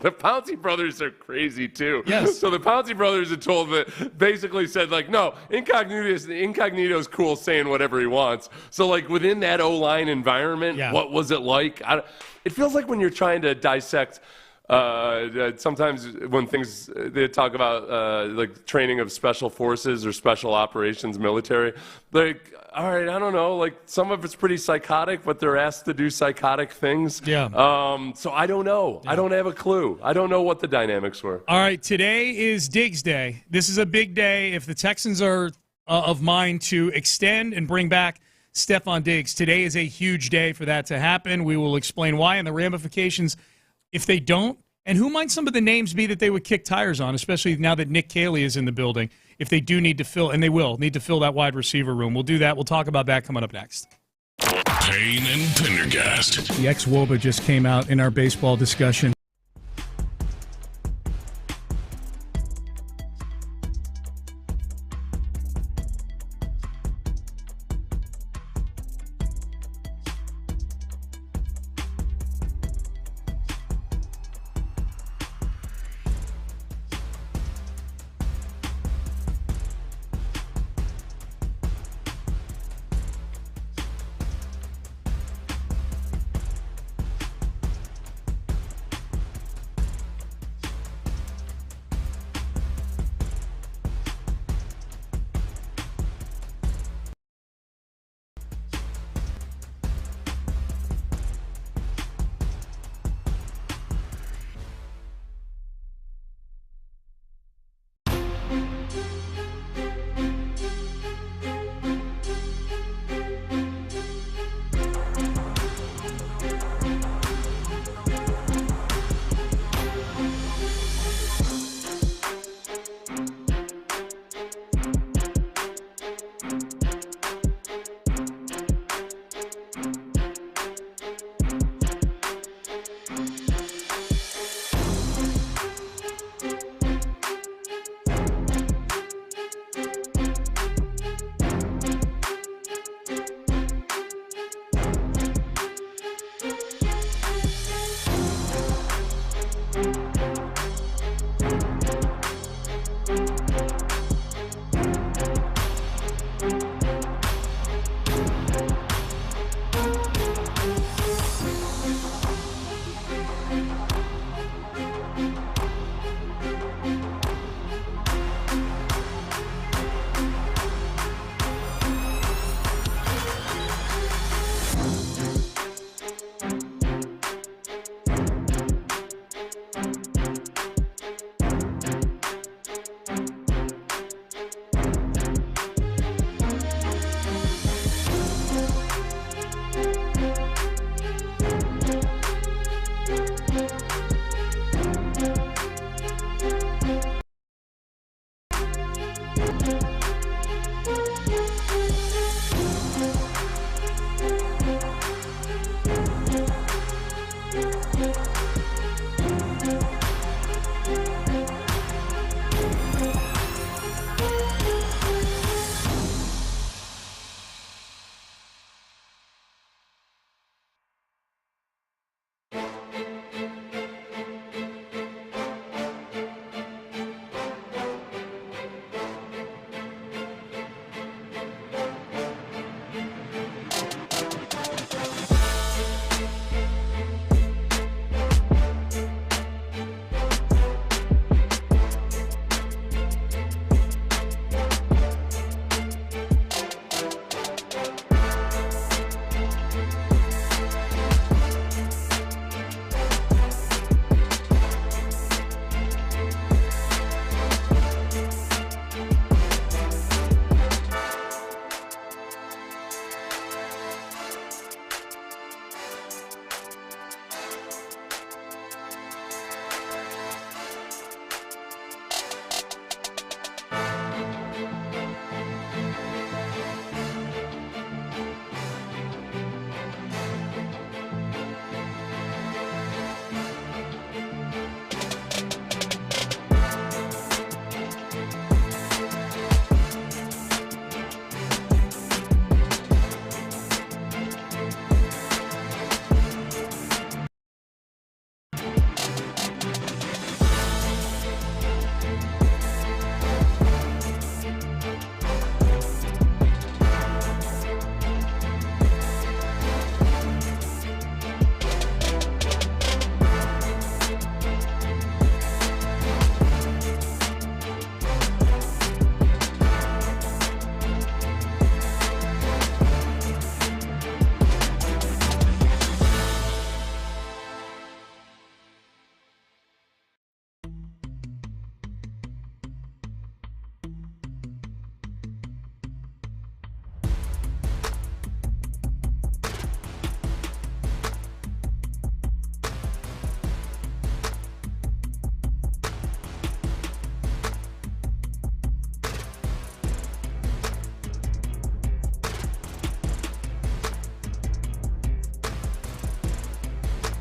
the Pouncey brothers are crazy, too. Yes. So the Pouncey brothers had basically said, no, Incognito's cool saying whatever he wants. So, within that O-line environment, what was it like? It feels like when you're trying to dissect... sometimes when they talk about training of special forces or special operations military, all right, I don't know, some of it's pretty psychotic, but they're asked to do psychotic things. Yeah. So I don't know. Yeah. I don't have a clue. I don't know what the dynamics were. All right, today is Diggs Day. This is a big day. If the Texans are of mind to extend and bring back Stephon Diggs, today is a huge day for that to happen. We will explain why and the ramifications if they don't, and who might some of the names be that they would kick tires on, especially now that Nick Caley is in the building, if they do need to fill, and they will need to fill that wide receiver room. We'll do that. We'll talk about that coming up next. Payne and Pendergast. The ex-Woba just came out in our baseball discussion.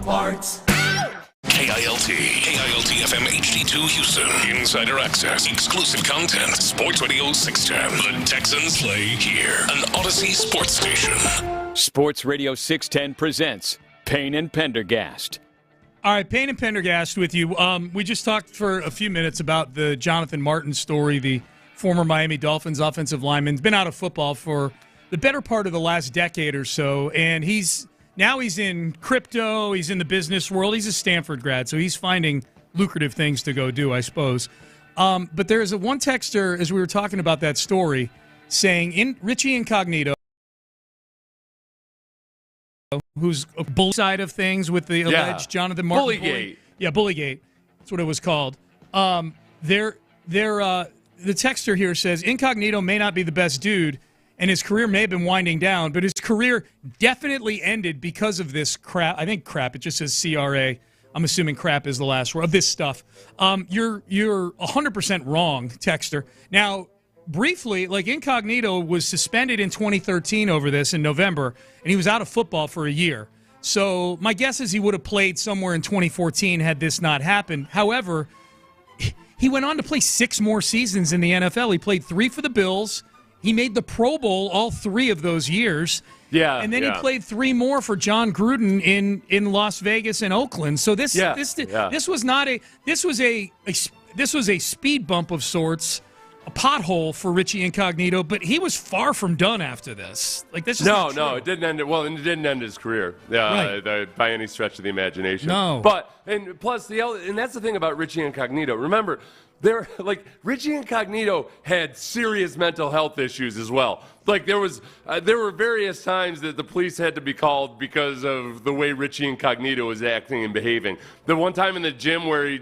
Parts. KILT FM HD2 Houston. Insider access, exclusive content. Sports Radio 610. The Texans play here. An Odyssey sports station. Sports Radio 610 presents Payne and Pendergast. All right, Payne and Pendergast with you. We just talked for a few minutes about the Jonathan Martin story, the former Miami Dolphins offensive lineman. He's been out of football for the better part of the last decade or so, and he's in crypto. He's in the business world. He's a Stanford grad, so he's finding lucrative things to go do, I suppose. But there is one texter, as we were talking about that story, saying Richie Incognito, who's a bull side of things with the alleged Jonathan Martin Bullygate. Bullygate. That's what it was called. The texter here says Incognito may not be the best dude, and his career may have been winding down, but his career definitely ended because of this crap. I think crap. It just says CRA. I'm assuming crap is the last word of this stuff. You're 100% wrong, texter. Now, briefly, Incognito was suspended in 2013 over this in November, and he was out of football for a year. So my guess is he would have played somewhere in 2014 had this not happened. However, he went on to play 6 more seasons in the NFL. He played 3 for the Bills. He made the Pro Bowl all 3 of those years. Yeah, and then he played 3 more for John Gruden in Las Vegas and Oakland. So this was a speed bump of sorts, a pothole for Richie Incognito, but he was far from done after this. It didn't end. Well, and it didn't end his career by any stretch of the imagination. No, and plus and that's the thing about Richie Incognito. Remember, Richie Incognito had serious mental health issues as well. There were various times that the police had to be called because of the way Richie Incognito was acting and behaving. The one time in the gym where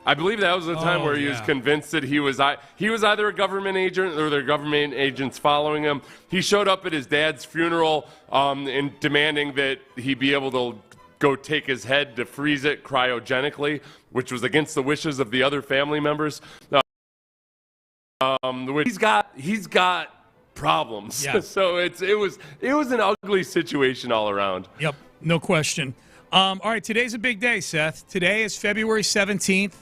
I believe that was the time where he was convinced that he was either a government agent or there were government agents following him. He showed up at his dad's funeral and demanding that he be able to go take his head to freeze it cryogenically, which was against the wishes of the other family members. He's got problems. Yeah. So it was an ugly situation all around. Yep, no question. All right, today's a big day, Seth. Today is February 17th.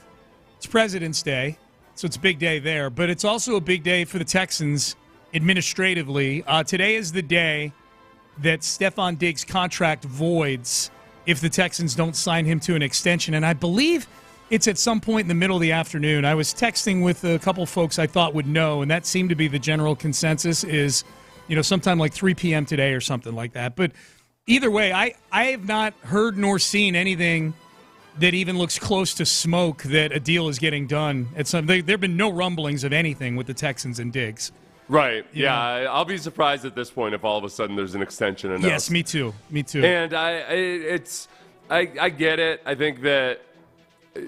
It's President's Day, so it's a big day there. But it's also a big day for the Texans administratively. Today is the day that Stefon Diggs' contract voids if the Texans don't sign him to an extension. And I believe it's at some point in the middle of the afternoon. I was texting with a couple folks I thought would know, and that seemed to be the general consensus is, sometime like 3 p.m. today or something like that. But either way, I have not heard nor seen anything that even looks close to smoke that a deal is getting done. There have been no rumblings of anything with the Texans and Diggs. Right. Yeah. I'll be surprised at this point if all of a sudden there's an extension announced. Yes, me too. And I get it. I think that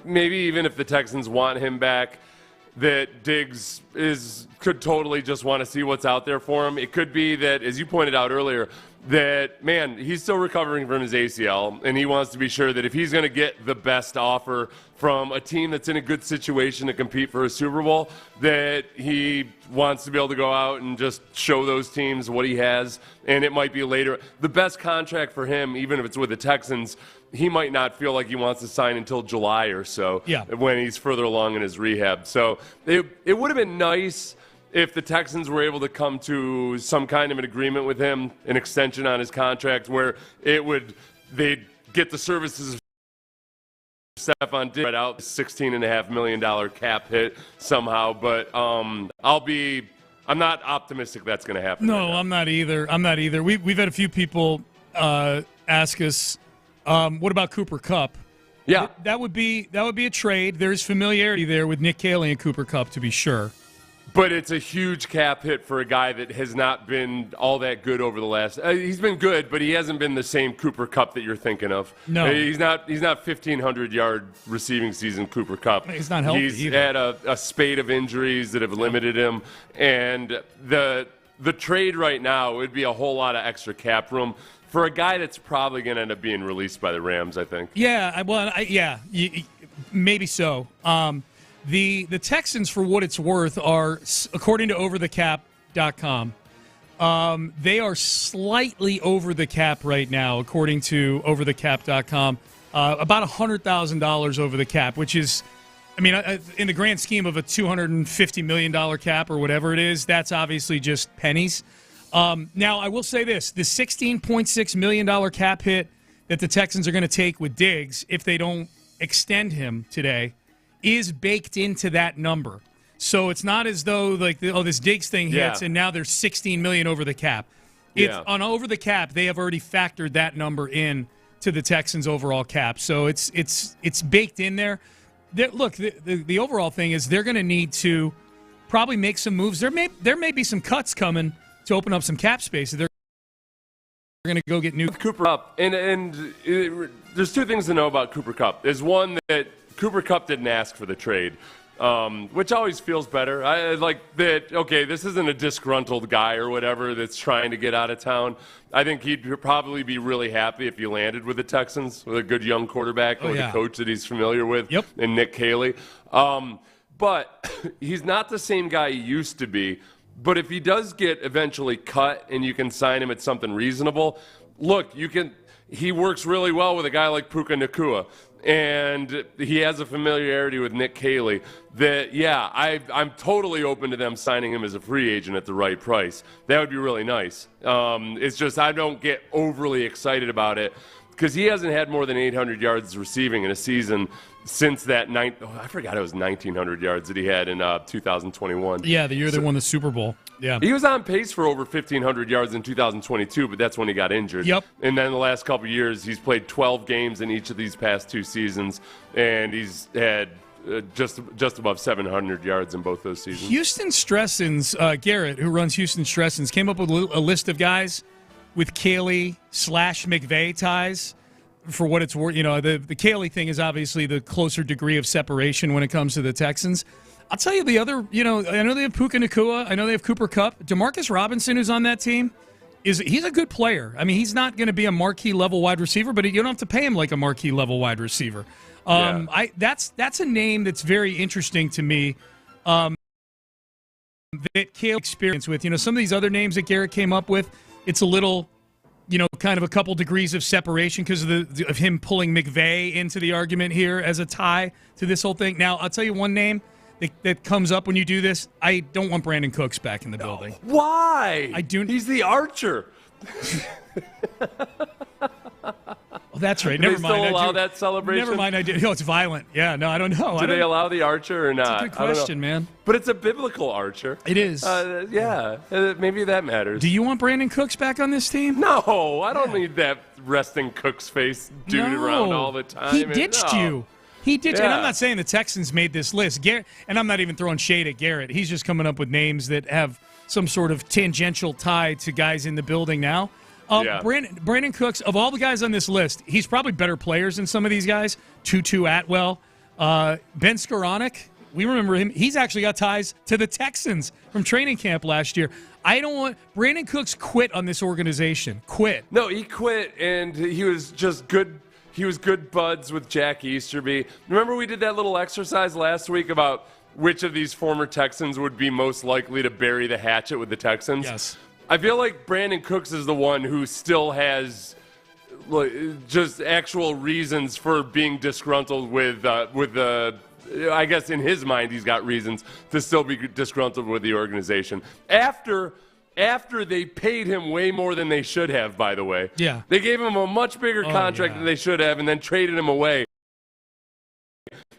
maybe even if the Texans want him back, that Diggs could totally just want to see what's out there for him. It could be that, as you pointed out earlier, that, man, he's still recovering from his ACL, and he wants to be sure that if he's going to get the best offer from a team that's in a good situation to compete for a Super Bowl, that he wants to be able to go out and just show those teams what he has, and it might be later. The best contract for him, even if it's with the Texans, he might not feel like he wants to sign until July or so when he's further along in his rehab. So it would have been nice if the Texans were able to come to some kind of an agreement with him, an extension on his contract, where they'd get the services of Stefon Diggs right out, $16.5 million cap hit somehow. But I'm not optimistic that's going to happen. No, I'm not either. We've had a few people ask us, what about Cooper Kupp? Yeah, that would be a trade. There's familiarity there with Nick Caley and Cooper Kupp, to be sure. But it's a huge cap hit for a guy that has not been all that good over the last. He's been good, but he hasn't been the same Cooper Kupp that you're thinking of. No, he's not 1,500-yard receiving season Cooper Kupp. He's not healthy. He's either. had a spate of injuries that have limited him, and the trade right now would be a whole lot of extra cap room for a guy that's probably going to end up being released by the Rams, I think. Yeah, maybe so. The Texans, for what it's worth, are, according to overthecap.com, they are slightly over the cap right now, according to overthecap.com, about $100,000 over the cap, which is, in the grand scheme of a $250 million cap or whatever it is, that's obviously just pennies. Now, I will say this. The $16.6 million cap hit that the Texans are going to take with Diggs, if they don't extend him today, is baked into that number. So it's not as though this Diggs thing hits and now there's $16 million over the cap. It's on over the cap. They have already factored that number in to the Texans' overall cap. So it's baked in there. Look, the overall thing is they're going to need to probably make some moves. There may be some cuts coming to open up some cap space. They're going to go get new Cooper Kupp. And there's two things to know about Cooper Kupp. There's one that Cooper Kupp didn't ask for the trade, which always feels better. I like that, okay, this isn't a disgruntled guy or whatever that's trying to get out of town. I think he'd probably be really happy if he landed with the Texans, with a good young quarterback and with a coach that he's familiar with, and Nick Caley. But he's not the same guy he used to be. But if he does get eventually cut and you can sign him at something reasonable, look, he works really well with a guy like Puka Nacua. And he has a familiarity with Nick Caley that, I'm totally open to them signing him as a free agent at the right price. That would be really nice. It's just I don't get overly excited about it because he hasn't had more than 800 yards receiving in a season since that I forgot it was 1,900 yards that he had in 2021. Yeah, the year they won the Super Bowl. Yeah, he was on pace for over 1,500 yards in 2022, but that's when he got injured. Yep. And then the last couple of years, he's played 12 games in each of these past two seasons, and he's had just above 700 yards in both those seasons. Houston Stressens, Garrett, who runs Houston Stressens, came up with a list of guys with Caley/McVay ties. For what it's worth, the Caley thing is obviously the closer degree of separation when it comes to the Texans. I'll tell you the other, I know they have Puka Nacua. I know they have Cooper Kupp. Demarcus Robinson, who's on that team, he's a good player. I mean, he's not going to be a marquee level wide receiver, but you don't have to pay him like a marquee level wide receiver. That's a name that's very interesting to me. that Kale experience with. Some of these other names that Garrett came up with, it's a little, kind of a couple degrees of separation because of him pulling McVay into the argument here as a tie to this whole thing. Now, I'll tell you one name that comes up when you do this. I don't want Brandon Cooks back in the building. Why? I do. He's the archer. Oh, that's right. Do Never they mind. still allow that celebration? Never mind. I did. It's violent. Yeah. No, I don't know. Do they allow the archer or not? That's a good question, man. But it's a biblical archer. It is. Maybe that matters. Do you want Brandon Cooks back on this team? No, I don't need that resting Cooks face dude around all the time. He ditched you. He ditched. Yeah. And I'm not saying the Texans made this list. Garrett, and I'm not even throwing shade at Garrett. He's just coming up with names that have some sort of tangential tie to guys in the building now. Brandon Cooks, of all the guys on this list, he's probably better players than some of these guys. Tutu Atwell, Ben Skoranek, we remember him. He's actually got ties to the Texans from training camp last year. I don't want Brandon Cooks quit on this organization. Quit. No, he quit, and he was just good. He was good buds with Jack Easterby. Remember we did that little exercise last week about which of these former Texans would be most likely to bury the hatchet with the Texans? Yes. I feel like Brandon Cooks is the one who still has just actual reasons for being disgruntled with the. I guess in his mind he's got reasons to still be disgruntled with the organization. After they paid him way more than they should have, by the way. Yeah. They gave him a much bigger contract than they should have and then traded him away.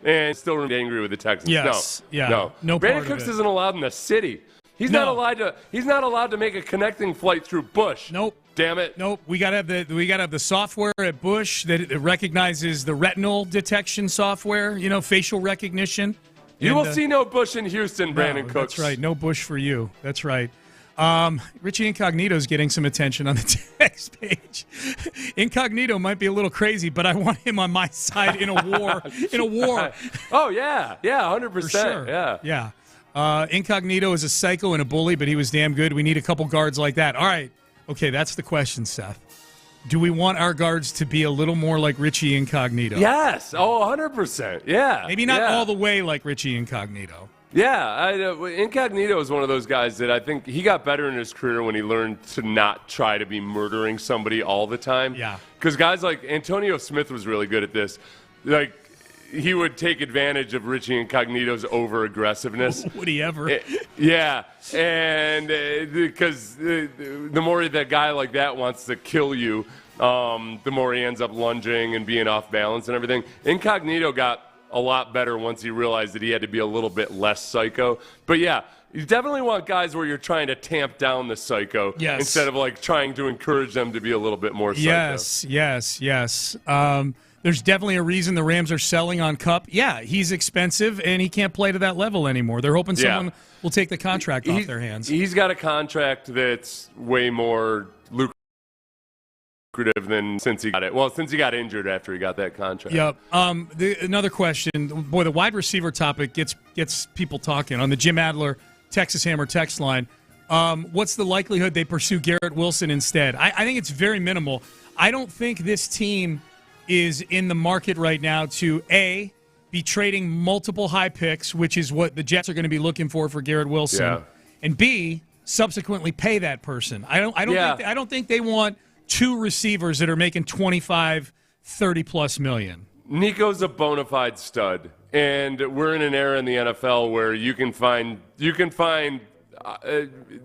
And still remained angry with the Texans. Yes. No Brandon part Cooks of it. isn't allowed in the city. He's not allowed to make a connecting flight through Bush. Nope. Damn it. Nope. We gotta have the software at Bush that recognizes the retinal detection software, facial recognition. You will see no Bush in Houston, Brandon Cooks. That's right. No Bush for you. That's right. Richie Incognito's getting some attention on the text page. Incognito might be a little crazy, but I want him on my side in a war. Oh, yeah. Yeah, 100%. For sure. Yeah. Incognito is a psycho and a bully, but he was damn good. We need a couple guards like that. All right. Okay, that's the question, Seth. Do we want our guards to be a little more like Richie Incognito? Yes. Oh, 100%. Yeah. Maybe not all the way like Richie Incognito. Yeah, Incognito is one of those guys that I think he got better in his career when he learned to not try to be murdering somebody all the time. Yeah. Because guys like Antonio Smith was really good at this. Like, he would take advantage of Richie Incognito's over-aggressiveness. Would he ever? Yeah, and because the more that guy like that wants to kill you, the more he ends up lunging and being off balance and everything. Incognito got a lot better once he realized that he had to be a little bit less psycho. But yeah, you definitely want guys where you're trying to tamp down the psycho instead of like trying to encourage them to be a little bit more psycho. Yes. There's definitely a reason the Rams are selling on Kupp. Yeah, he's expensive and he can't play to that level anymore. They're hoping someone will take the contract off their hands. He's got a contract that's way more lucrative than since he got it. Well, since he got injured after he got that contract. Yep. Another question. Boy, the wide receiver topic gets people talking on the Jim Adler Texas Hammer text line. What's the likelihood they pursue Garrett Wilson instead? I think it's very minimal. I don't think this team is in the market right now to be trading multiple high picks, which is what the Jets are going to be looking for Garrett Wilson, and B, subsequently pay that person. I don't think they want two receivers that are making 25, 30 plus million. Nico's a bona fide stud, and we're in an era in the NFL where you can find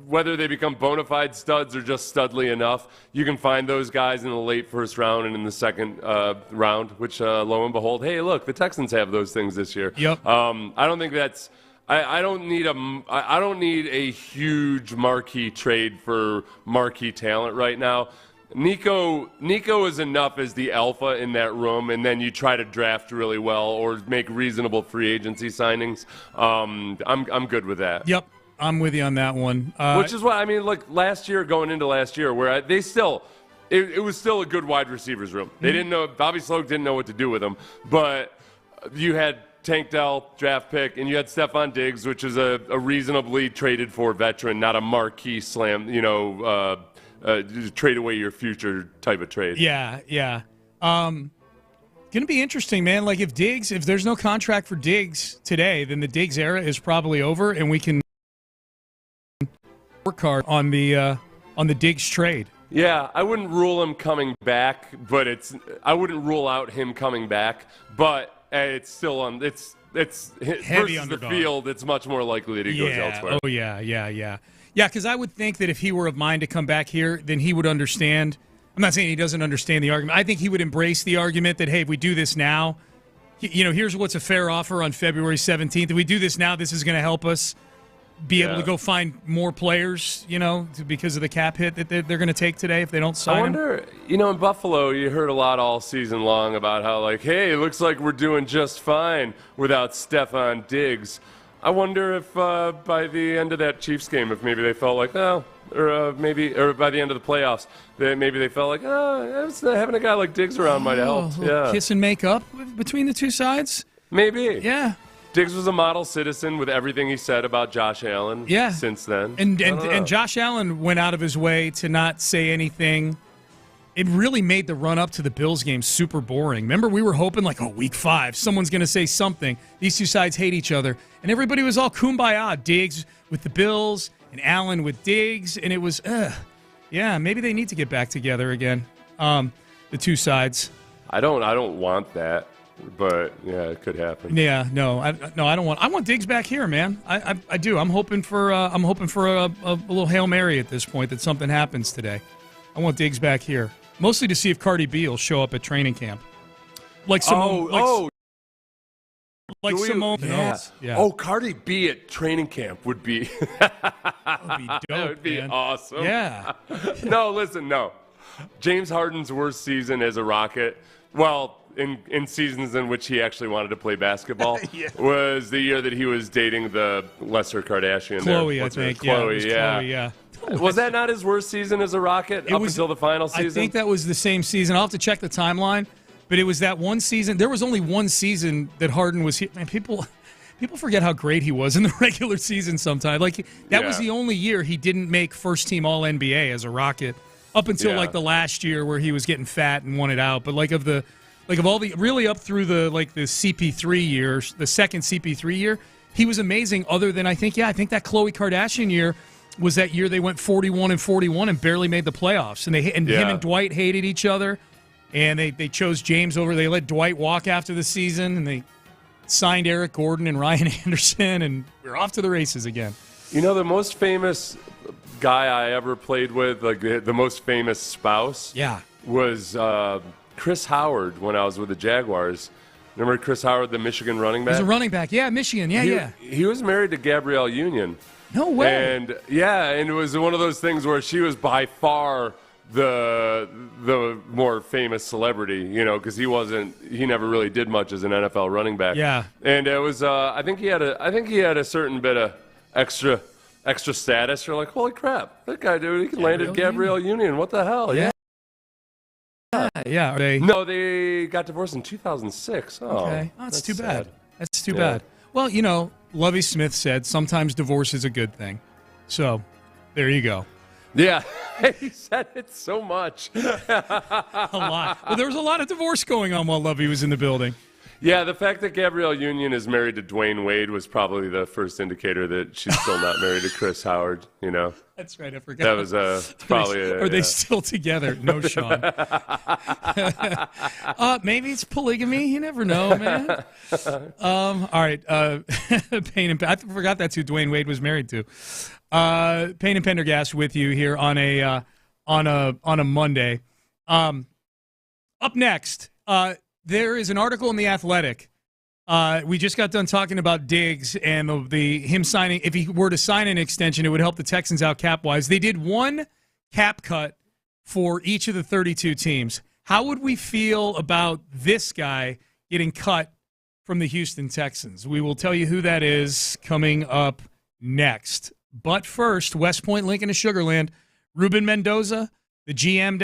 whether they become bona fide studs or just studly enough, you can find those guys in the late first round and in the second round, which lo and behold, hey, look, the Texans have those things this year. Yep. I don't think that's. I don't need a huge marquee trade for marquee talent right now. Nico is enough as the alpha in that room, and then you try to draft really well or make reasonable free agency signings. I'm good with that. Yep. I'm with you on that one. Which is what I mean. Look, going into last year, where it was still a good wide receivers room. They didn't know. Bobby Sloak didn't know what to do with them, but you had Tank Dell, draft pick, and you had Stephon Diggs, which is a reasonably traded for veteran, not a marquee slam. Trade away your future type of trade. Yeah. Going to be interesting, man. Like if there's no contract for Diggs today, then the Diggs era is probably over, and we can Card on the Diggs trade. Yeah, I wouldn't rule him coming back, but I wouldn't rule out him coming back, but it's still on. It's heavy versus underdog. The field. It's much more likely that he goes elsewhere. Oh yeah. Because I would think that if he were of mind to come back here, then he would understand. I'm not saying he doesn't understand the argument. I think he would embrace the argument that, hey, if we do this now, here's what's a fair offer on February 17th. If we do this now, this is going to help us be able to go find more players, because of the cap hit that they're going to take today if they don't sign I wonder, in Buffalo, you heard a lot all season long about how, hey, it looks like we're doing just fine without Stephon Diggs. I wonder if by the end of that Chiefs game, if maybe they felt like, or by the end of the playoffs, maybe they felt like, having a guy like Diggs around might have helped. Yeah, kiss and make up between the two sides. Maybe. Yeah. Diggs was a model citizen with everything he said about Josh Allen. Yeah. Since then, and Josh Allen went out of his way to not say anything. It really made the run up to the Bills game super boring. Remember, we were hoping week 5, someone's going to say something. These two sides hate each other. And everybody was all kumbaya. Diggs with the Bills and Allen with Diggs. And it was, maybe they need to get back together again, the two sides. I don't want that, but, yeah, it could happen. Yeah, I don't want. I want Diggs back here, man. I do. I'm hoping for a little Hail Mary at this point that something happens today. I want Diggs back here. Mostly to see if Cardi B will show up at training camp. Simone. Yeah. Yeah. Oh, Cardi B at training camp would be that would be dope. That would be awesome. Yeah. No. James Harden's worst season as a Rocket, well, in seasons in which he actually wanted to play basketball, was the year that he was dating the lesser Kardashian. Chloe, I think. Chloe, yeah. Was that not his worst season as a Rocket until the final season? I think that was the same season. I'll have to check the timeline, but it was that one season. There was only one season that Harden was here. Man, people forget how great he was in the regular season sometimes. That was the only year he didn't make first-team All-NBA as a Rocket up until the last year where he was getting fat and wanted out. But of all the really up through the CP3 years, the second CP3 year, he was amazing. Other than I think that Khloe Kardashian year was that year they went 41-41 and barely made the playoffs. And him and Dwight hated each other, and they chose James over. They let Dwight walk after the season, and they signed Eric Gordon and Ryan Anderson, and we're off to the races again. The most famous guy I ever played with, the most famous spouse, was Chris Howard when I was with the Jaguars. Remember Chris Howard, the Michigan running back? He's a running back. Yeah, Michigan. Yeah. He was married to Gabrielle Union. No way. And it was one of those things where she was by far the more famous celebrity, because he never really did much as an NFL running back. Yeah. And it was I think he had a certain bit of extra status. You're like, holy crap, that guy, dude, he landed Gabrielle Union. What the hell? Yeah. Yeah. They got divorced in 2006. Oh, okay. Oh, that's too bad. That's too bad. Well, Lovie Smith said sometimes divorce is a good thing. So, there you go. Yeah. He said it so much. A lot. Well, there was a lot of divorce going on while Lovie was in the building. Yeah, the fact that Gabrielle Union is married to Dwayne Wade was probably the first indicator that she's still not married to Chris Howard, That's right, I forgot. That was probably Are they still together? No, Sean. Maybe it's polygamy. You never know, man. All right. Payne and I forgot that's who Dwayne Wade was married to. Payne and Pendergast with you here on a Monday. Up next, there is an article in The Athletic. We just got done talking about Diggs and him signing. If he were to sign an extension, it would help the Texans out cap-wise. They did one cap cut for each of the 32 teams. How would we feel about this guy getting cut from the Houston Texans? We will tell you who that is coming up next. But first, West Point, Lincoln, and Sugar Land. Ruben Mendoza, the GM.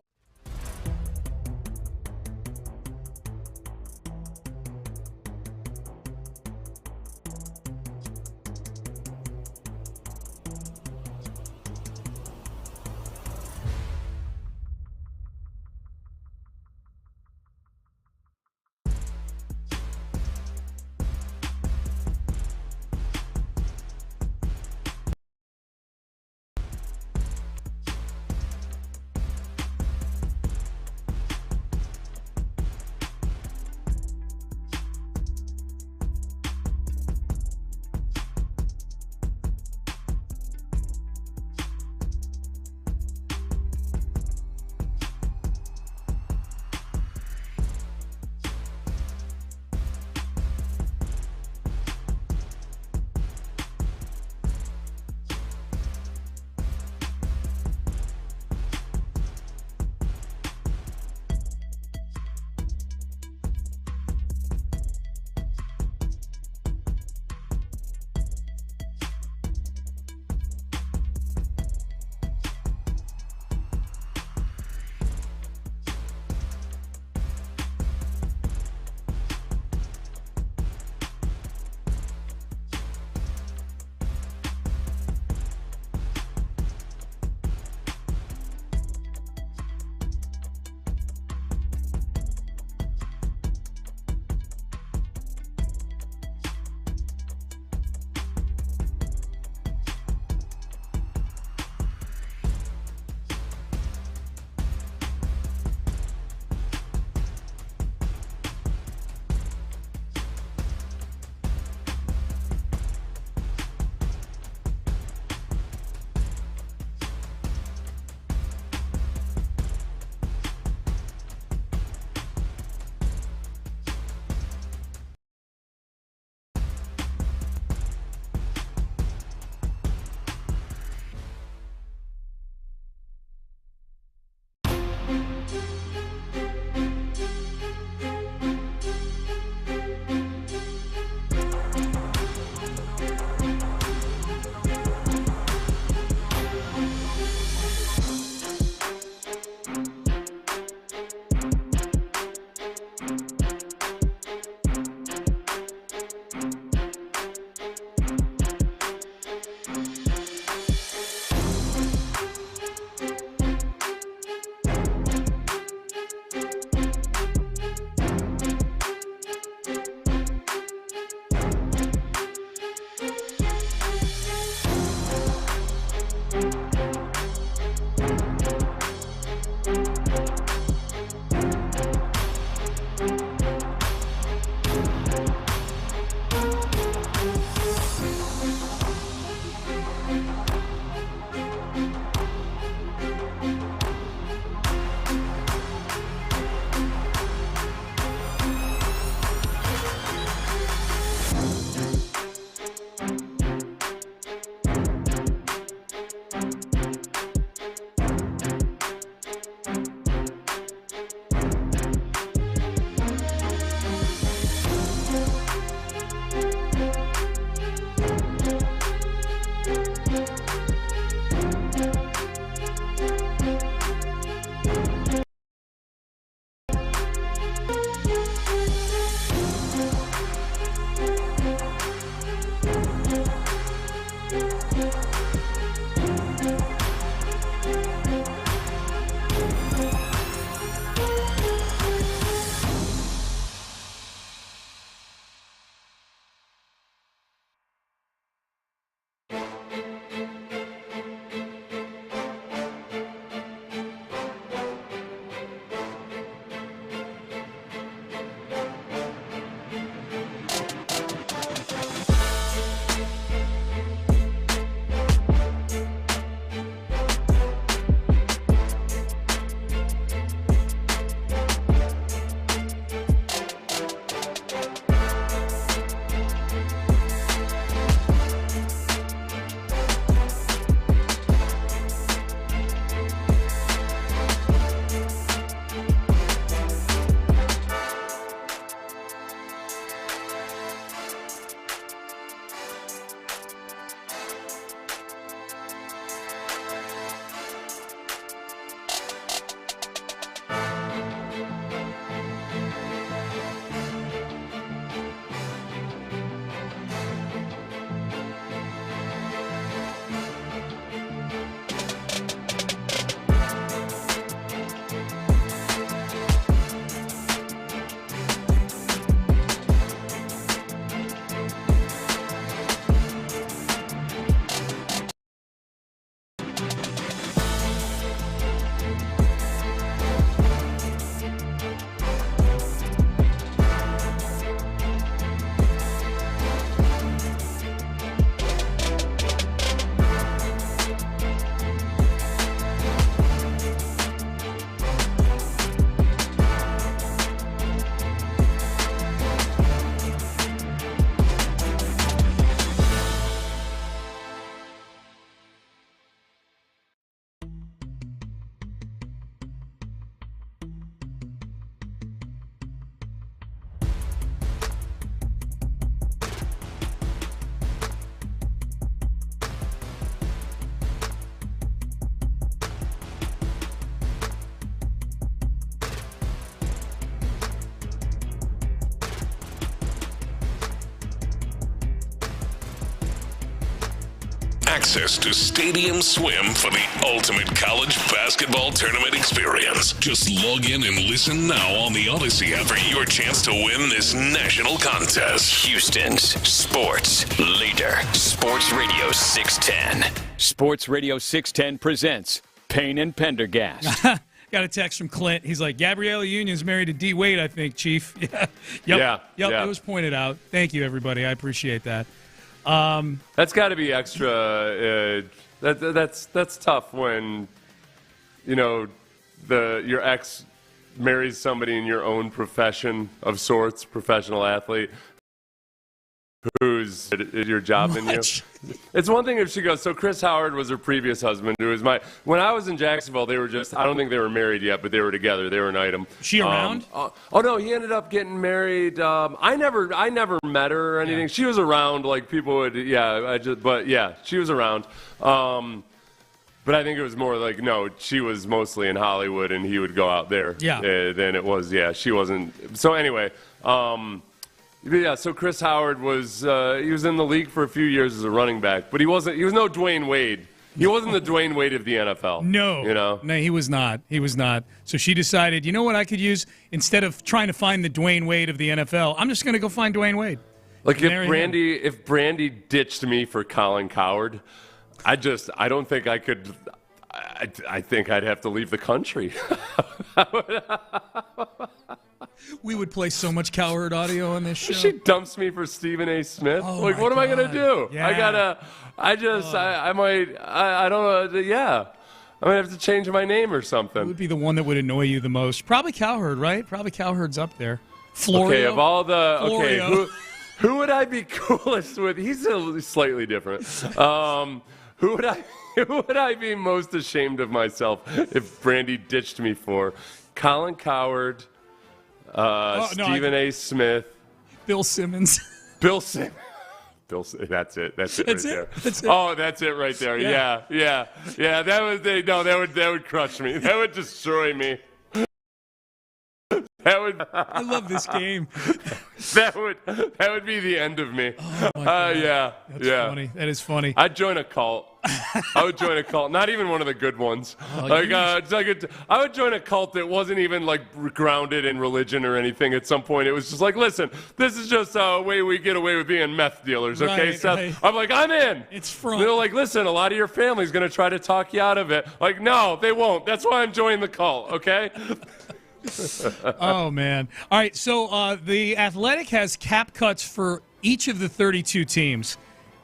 Access to Stadium Swim for the ultimate college basketball tournament experience. Just log in and listen now on the Odyssey app for your chance to win this national contest. Houston's sports leader, Sports Radio 610. Sports Radio 610 presents Payne and Pendergast. Got a text from Clint. He's like, Gabriella Union's married to D. Wade, I think, Chief. Yep. It was pointed out. Thank you, everybody. I appreciate that. That's got to be extra. That's tough when, your ex marries somebody in your own profession of sorts, professional athlete, who's your job in you. It's one thing if she goes, so Chris Howard was her previous husband, who was when I was in Jacksonville, they were I don't think they were married yet, but they were together. They were an item. She around? No, he ended up getting married. I never met her or anything. Yeah. She was around, like people would, she was around. But I think it was more like, no, she was mostly in Hollywood and he would go out there. Yeah. Then it was, she wasn't. So anyway, so Chris Howard was he was in the league for a few years as a running back, but he was no Dwayne Wade. He wasn't the Dwayne Wade of the NFL. No, he was not. So she decided, you know what I could use? Instead of trying to find the Dwayne Wade of the NFL, I'm just going to go find Dwayne Wade. Like if Brandy ditched me for Colin Cowherd, I don't think I could. I think I'd have to leave the country. We would play so much Cowherd audio on this show. She dumps me for Stephen A. Smith. Oh like, what am I gonna do? Yeah. I don't know. Yeah. I'm going to have to change my name or something. Who would be the one that would annoy you the most? Probably Cowherd, right? Probably Cowherd's up there. Florio. Okay, of all the... Florio. Okay, who would I be coolest with? He's slightly different. Who would I be most ashamed of myself if Brandy ditched me for? Colin Cowherd, Stephen A. Smith. Bill Simmons. Bill Simmons. That's it right there. That's it. Oh, that's it right there. Yeah. That would crush me. That would destroy me. I love this game. That would be the end of me. Oh my God. That's funny. That is funny. I'd join a cult. I would join a cult. Not even one of the good ones. I would join a cult that wasn't even like grounded in religion or anything. At some point, it was just like, listen, this is just a way we get away with being meth dealers. Okay, right, Seth. Right. I'm like, I'm in. It's from. They're like, listen, a lot of your family's gonna try to talk you out of it. Like, no, they won't. That's why I'm joining the cult. Okay. Oh, man. All right, so the Athletic has cap cuts for each of the 32 teams.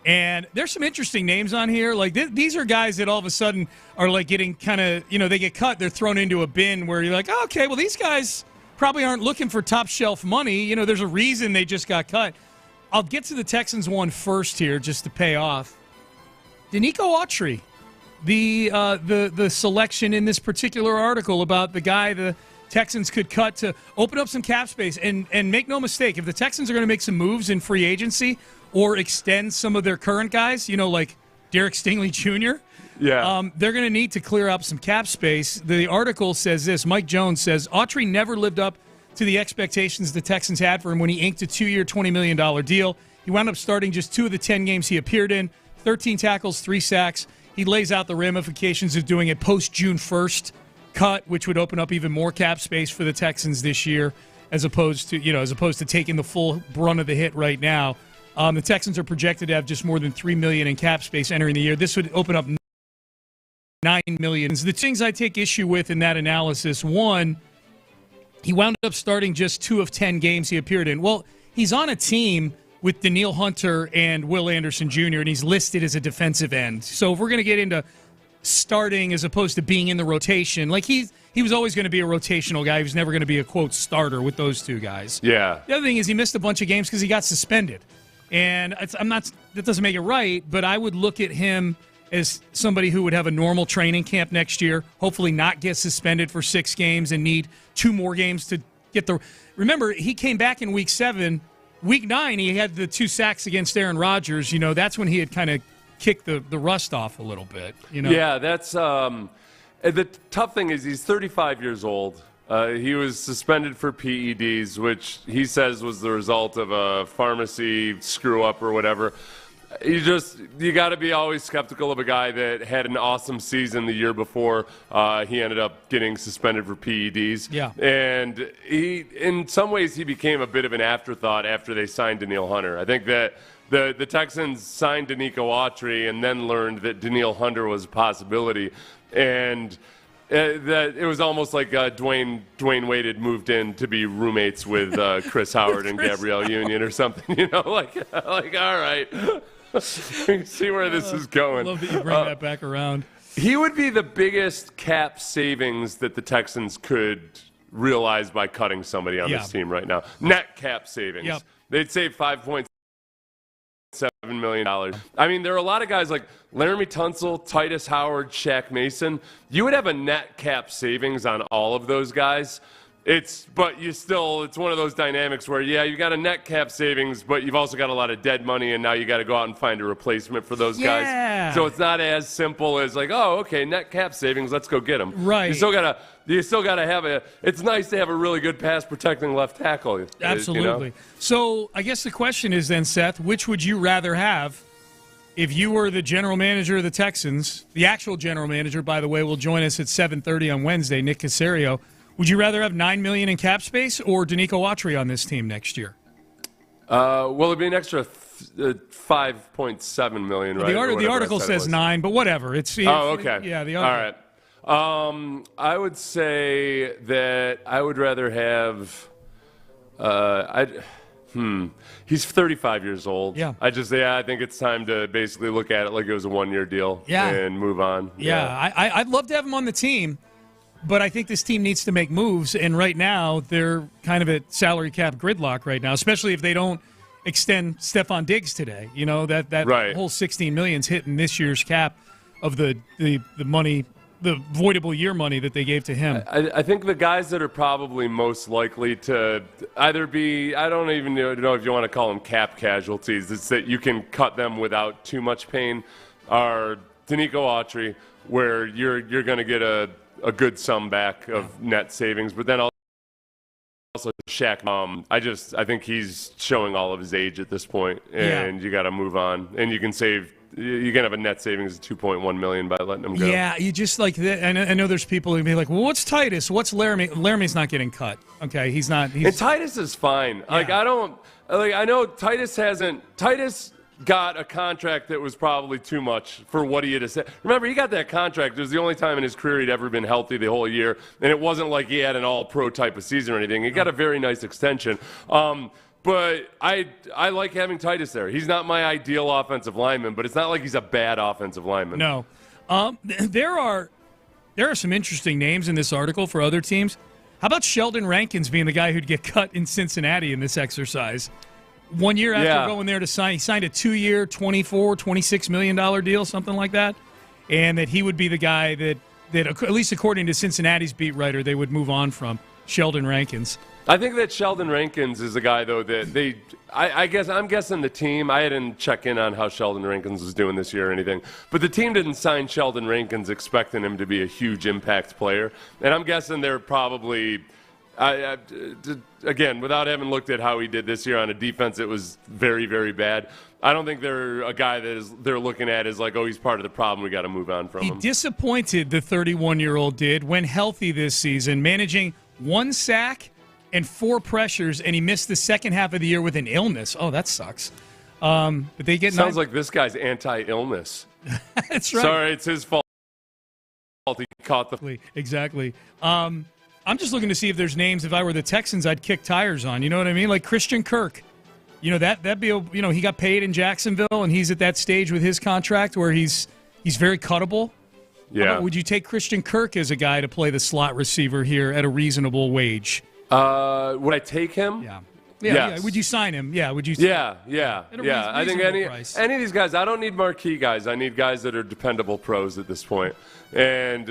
And there's some interesting names on here. Like, these are guys that all of a sudden are, like, getting kind of, they get cut. They're thrown into a bin where you're like, oh, okay, well, these guys probably aren't looking for top-shelf money. There's a reason they just got cut. I'll get to the Texans one first here just to pay off. Danico Autry, the selection in this particular article about the guy the Texans could cut to open up some cap space. And make no mistake, if the Texans are going to make some moves in free agency or extend some of their current guys, like Derek Stingley Jr., they're going to need to clear up some cap space. The article says this. Mike Jones says, Autry never lived up to the expectations the Texans had for him when he inked a 2-year, $20 million deal. He wound up starting just 2 of the 10 games he appeared in, 13 tackles, 3 sacks. He lays out the ramifications of doing a post-June 1st cut, which would open up even more cap space for the Texans this year, as opposed to taking the full brunt of the hit right now. The Texans are projected to have just more than $3 million in cap space entering the year. This would open up $9 million. The things I take issue with in that analysis: one, he wound up starting just 2 of 10 games he appeared in. Well, he's on a team with Danielle Hunter and Will Anderson Jr., and he's listed as a defensive end. So if we're going to get into starting as opposed to being in the rotation, like he was always going to be a rotational guy. He was never going to be a, quote, starter with those 2 guys. Yeah. The other thing is he missed a bunch of games because he got suspended. And that doesn't make it right, but I would look at him as somebody who would have a normal training camp next year, hopefully not get suspended for 6 games and need 2 more games to get the... Remember, he came back in Week 7. Week 9, he had the 2 sacks against Aaron Rodgers. That's when he had kind of kicked the rust off a little bit. Yeah, that's... the tough thing is he's 35 years old. He was suspended for PEDs, which he says was the result of a pharmacy screw-up or whatever. You got to be always skeptical of a guy that had an awesome season the year before he ended up getting suspended for PEDs. Yeah. And in some ways, he became a bit of an afterthought after they signed Danielle Hunter. I think that the Texans signed Danico Autry and then learned that Danielle Hunter was a possibility. And that it was almost like Dwayne Wade had moved in to be roommates with Chris Howard and Gabrielle Union or something, like all right, see where this is going. I love that you bring that back around. He would be the biggest cap savings that the Texans could realize by cutting somebody on this team right now. Net cap savings. Yep. They'd save $5.7 million. I mean, there are a lot of guys like Laramie Tunsil, Titus Howard, Shaq Mason. You would have a net cap savings on all of those guys. It's one of those dynamics where, you got a net cap savings, but you've also got a lot of dead money, and now you got to go out and find a replacement for those guys. So it's not as simple as like, oh, okay, net cap savings, let's go get them. Right. You still got to have it's nice to have a really good pass protecting left tackle. Absolutely. So I guess the question is then, Seth, which would you rather have if you were the general manager of the Texans? The actual general manager, by the way, will join us at 7:30 on Wednesday, Nick Caserio. Would you rather have $9 million in cap space or Danico Autry on this team next year? Well, it'd be an extra $5.7 million, right? The article says 9, but whatever. Okay. Yeah, the article. All right. I would say that I would rather have. He's 35 years old. Yeah. I think it's time to basically look at it like it was a 1-year deal. Yeah. And move on. Yeah. I'd love to have him on the team, but I think this team needs to make moves. And right now, they're kind of at salary cap gridlock right now, especially if they don't extend Stephon Diggs today. You know, that right. whole $16 million's hitting this year's cap of the money, the voidable year money that they gave to him. I think the guys that are probably most likely to either be, I don't even know if you want to call them cap casualties, it's that you can cut them without too much pain, are Danico Autry, where you're going to get a good sum back of net savings, but then also Shaq. I think he's showing all of his age at this point, and you got to move on, and you can save. You can have a net savings of $2.1 million by letting him go. Yeah, you just like that. I know there's people who be like, "Well, what's Titus? What's Laramie?" Laramie's not getting cut. Okay, he's not. And Titus is fine. Yeah. I know Titus hasn't. Titus got a contract that was probably too much for what he had said. Remember, he got that contract. It was the only time in his career he'd ever been healthy the whole year, and it wasn't like he had an all-pro type of season or anything. He got a very nice extension. But I like having Titus there. He's not my ideal offensive lineman, but it's not like he's a bad offensive lineman. No. There are some interesting names in this article for other teams. How about Sheldon Rankins being the guy who'd get cut in Cincinnati in this exercise? 1 year after going there to sign, he signed a 2-year, $26 million deal, something like that. And that he would be the guy that at least according to Cincinnati's beat writer, they would move on from, Sheldon Rankins. I think that Sheldon Rankins is a guy, though, that I'm guessing the team, I didn't check in on how Sheldon Rankins was doing this year or anything, but the team didn't sign Sheldon Rankins expecting him to be a huge impact player. And I'm guessing they're probably, again, without having looked at how he did this year on a defense, it was very, very bad. I don't think they're a guy they're looking at as like, oh, he's part of the problem, we got to move on from him. He disappointed, the 31-year-old did, when healthy this season, managing 1 sack and 4 pressures, and he missed the second half of the year with an illness. Oh, that sucks. But they get sounds like this guy's anti-illness. That's right. Sorry, it's his fault. He caught the exactly. I'm just looking to see if there's names. If I were the Texans, I'd kick tires on. You know what I mean? Like Christian Kirk. You know that'd be he got paid in Jacksonville, and he's at that stage with his contract where he's very cuttable. Yeah. Would you take Christian Kirk as a guy to play the slot receiver here at a reasonable wage? Would I take him? Yeah. Yes. Would you sign him? Yeah. Would you? Yeah. I think any of these guys. I don't need marquee guys. I need guys that are dependable pros at this point. And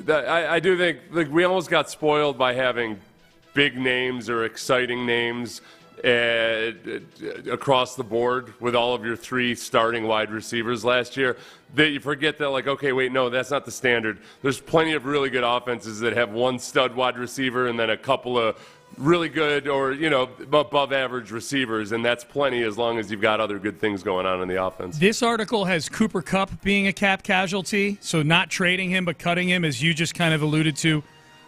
I do think we almost got spoiled by having big names or exciting names across the board with all of your 3 starting wide receivers last year, that you forget that, like, okay, wait, no, that's not the standard. There's plenty of really good offenses that have 1 stud wide receiver and then a couple of really good or, above average receivers, and that's plenty as long as you've got other good things going on in the offense. This article has Cooper Kupp being a cap casualty, so not trading him but cutting him, as you just kind of alluded to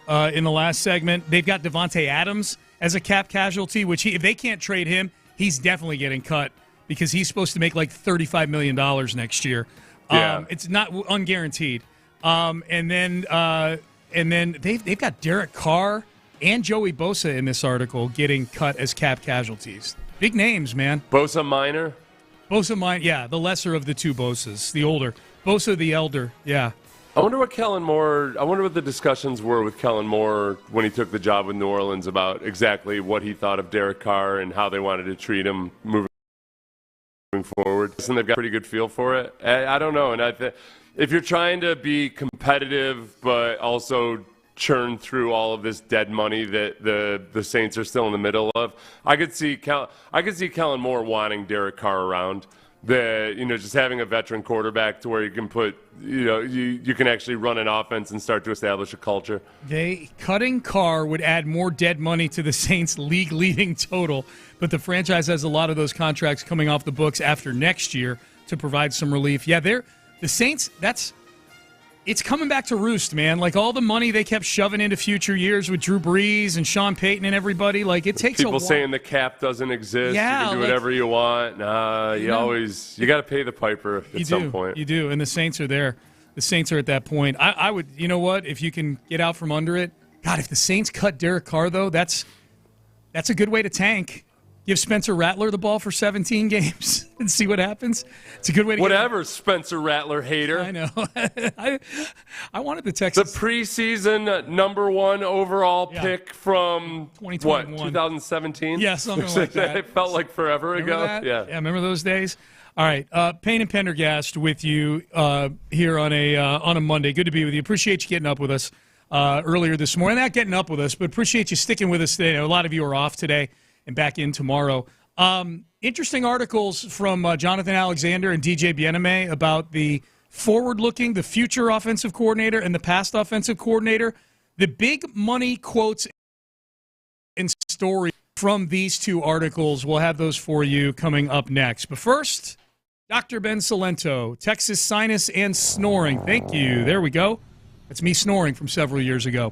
in the last segment. They've got Devontae Adams as a cap casualty, which if they can't trade him, he's definitely getting cut because he's supposed to make like $35 million next year. Yeah. It's not unguaranteed. And then they've got Derek Carr and Joey Bosa in this article getting cut as cap casualties. Big names, man. Bosa minor? Bosa minor, yeah, the lesser of the 2 Bosas, the older. Bosa the elder, yeah. I wonder what the discussions were with Kellen Moore when he took the job with New Orleans about exactly what he thought of Derek Carr and how they wanted to treat him moving forward. And they've got a pretty good feel for it. I don't know. And if you're trying to be competitive but also churn through all of this dead money that the Saints are still in the middle of, I could see Kellen Moore wanting Derek Carr around. Just having a veteran quarterback to where you can put, you can actually run an offense and start to establish a culture. Cutting Carr would add more dead money to the Saints' league-leading total, but the franchise has a lot of those contracts coming off the books after next year to provide some relief. Yeah, the Saints, it's coming back to roost, man. Like all the money they kept shoving into future years with Drew Brees and Sean Payton and everybody, like it takes people a while. saying the cap doesn't exist. Yeah, you can do whatever you want. Nah, you got to pay the piper at some point. You do, and the Saints are there. The Saints are at that point. I would, you know what? If you can get out from under it, God, if the Saints cut Derek Carr though, that's a good way to tank. Give Spencer Rattler the ball for 17 games and see what happens. It's a good way to whatever, Spencer Rattler hater. I know. I wanted the Texans. The preseason number 1 overall pick from 2021. What, 2017? Yeah, something like that. It felt like forever ago. That? Yeah, remember those days? All right, Payne and Pendergast with you here on a Monday. Good to be with you. Appreciate you getting up with us earlier this morning. Not getting up with us, but appreciate you sticking with us today. A lot of you are off today and back in tomorrow. Interesting articles from Jonathan Alexander and DJ Bieneme about the forward-looking, the future offensive coordinator and the past offensive coordinator. The big money quotes and story from these two articles, we'll have those for you coming up next. But first, Dr. Ben Salento, Texas Sinus and Snoring. Thank you. There we go. That's me snoring from several years ago.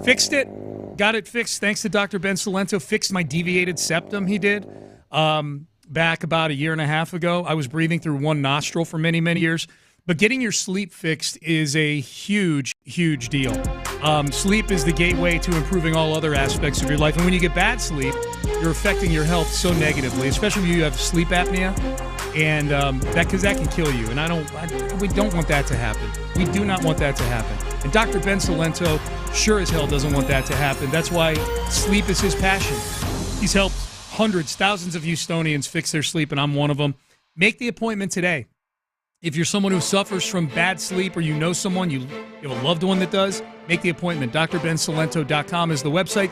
Fixed it. Got it fixed thanks to Dr. Ben Salento. Fixed my deviated septum, he did, back about a year and a half ago. I was breathing through one nostril for many, many years. But getting your sleep fixed is a huge, huge deal. Sleep is the gateway to improving all other aspects of your life. And when you get bad sleep, you're affecting your health so negatively, especially when you have sleep apnea. And because that can kill you. And we don't want that to happen. We do not want that to happen. And Dr. Ben Salento sure as hell doesn't want that to happen. That's why sleep is his passion. He's helped hundreds, thousands of Houstonians fix their sleep, and I'm one of them. Make the appointment today. If you're someone who suffers from bad sleep or you know someone, you have a loved one that does, make the appointment. DrBenSalento.com is the website.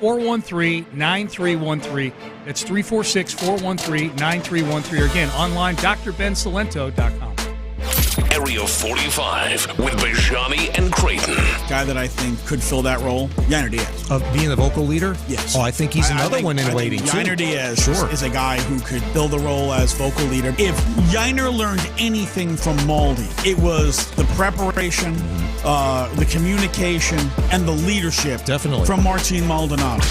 346-413-9313. That's 346-413-9313. Or again, online, DrBenSalento.com. Area 45 with Bijani and Creighton. Guy that I think could fill that role, Yainer Diaz. Of being the vocal leader? Yes. Oh, I think he's another one in waiting, too. Yainer Diaz is a guy who could fill the role as vocal leader. If Yainer learned anything from Maldi, it was the preparation, the communication, and the leadership from Martin Maldonado.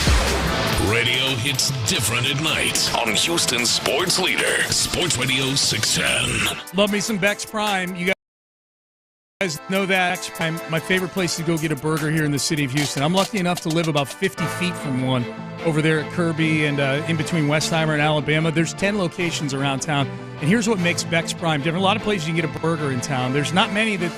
Radio hits different at night on Houston's sports leader, Sports Radio 610. Love me some Beck's Prime. You guys know that Beck's Prime, my favorite place to go get a burger here in the city of Houston. I'm lucky enough to live about 50 feet from one over there at Kirby and in between Westheimer and Alabama. There's 10 locations around town. And here's what makes Beck's Prime different. A lot of places you can get a burger in town. There's not many that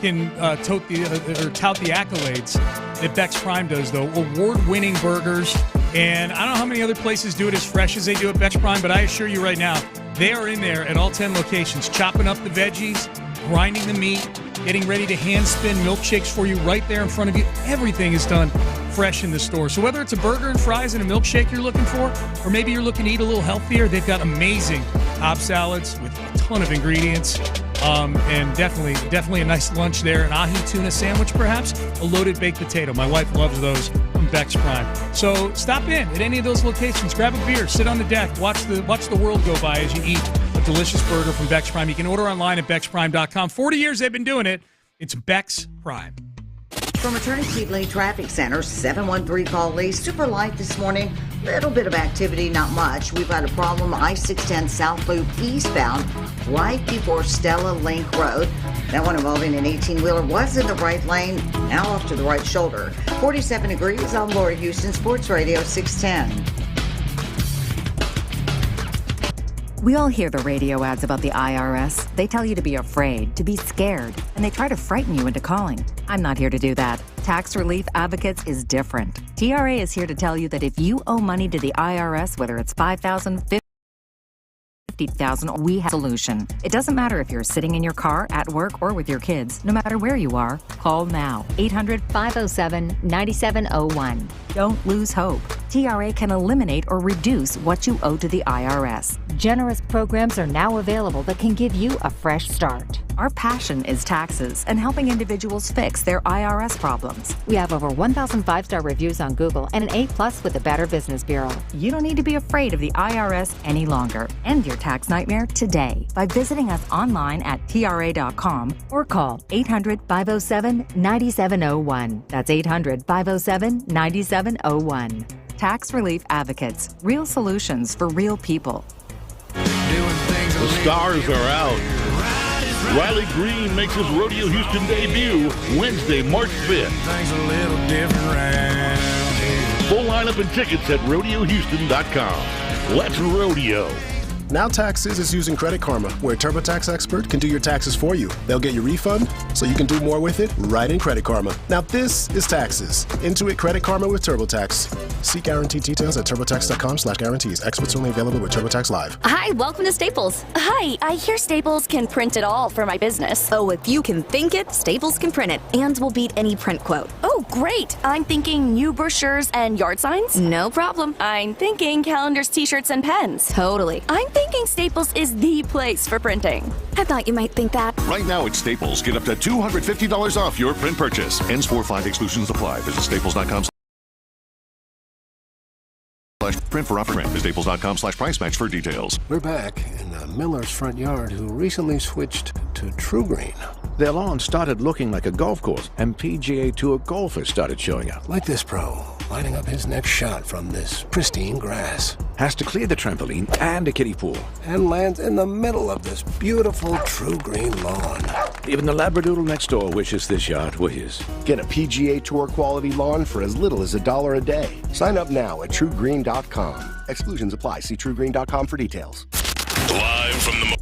can tout the accolades that Beck's Prime does, though. Award-winning burgers. And I don't know how many other places do it as fresh as they do at Beck's Prime, but I assure you right now, they are in there at all 10 locations, chopping up the veggies, grinding the meat, getting ready to hand spin milkshakes for you right there in front of you. Everything is done fresh in the store. So whether it's a burger and fries and a milkshake you're looking for, or maybe you're looking to eat a little healthier, they've got amazing Cobb salads with a ton of ingredients. And definitely a nice lunch there. An ahi tuna sandwich, perhaps. A loaded baked potato. My wife loves those from Beck's Prime. So stop in at any of those locations. Grab a beer. Sit on the deck. Watch the world go by as you eat a delicious burger from Beck's Prime. You can order online at Beck'sPrime.com. 40 years they've been doing it. It's Beck's Prime. From Attorney Pete Lee Traffic Center, 713 call Lee. Super light this morning. Little bit of activity, not much. We've had a problem, I-610 South Loop eastbound, right before Stella Link Road. That one involving an 18-wheeler was in the right lane, now off to the right shoulder. 47 degrees on Laura Houston, Sports Radio 610. We all hear the radio ads about the IRS. They tell you to be afraid, to be scared, and they try to frighten you into calling. I'm not here to do that. Tax Relief Advocates is different. TRA is here to tell you that if you owe money to the IRS, whether it's $5,000, $50,000, we have a solution. It doesn't matter if you're sitting in your car, at work, or with your kids. No matter where you are, call now. 800-507-9701. Don't lose hope. TRA can eliminate or reduce what you owe to the IRS. Generous programs are now available that can give you a fresh start. Our passion is taxes and helping individuals fix their IRS problems. We have over 1,000 5-star reviews on Google and an A+ with the Better Business Bureau. You don't need to be afraid of the IRS any longer. End your tax nightmare today by visiting us online at TRA.com or call 800-507-9701. That's 800-507-9701. Tax Relief Advocates. Real solutions for real people. The stars are out. Riley Green makes his Rodeo Houston debut Wednesday, March 5th. Full lineup and tickets at rodeohouston.com. Let's rodeo. Now Taxes is using Credit Karma, where a TurboTax expert can do your taxes for you. They'll get your refund, so you can do more with it right in Credit Karma. Now this is Taxes. Intuit Credit Karma with TurboTax. See guaranteed details at turbotax.com/guarantees. Experts only available with TurboTax Live. Hi, welcome to Staples. Hi, I hear Staples can print it all for my business. Oh, if you can think it, Staples can print it, and will beat any print quote. Oh, great. I'm thinking new brochures and yard signs. No problem. I'm thinking calendars, t-shirts, and pens. Totally. I'm thinking Staples is the place for printing. I thought you might think that. Right now at Staples, get up to $250 off your print purchase. Ends 4/5 exclusions apply. Visit staples.com/print for offer print. Visit staples.com/price match for details. We're back in Miller's front yard, who recently switched to True Green. Their lawn started looking like a golf course, and PGA Tour golfers started showing up. Like this pro, lining up his next shot from this pristine grass. Has to clear the trampoline and a kiddie pool. And lands in the middle of this beautiful True Green lawn. Even the Labradoodle next door wishes this yard were his. Get a PGA Tour quality lawn for as little as $1 a day. Sign up now at truegreen.com. Exclusions apply. See truegreen.com for details. Live from the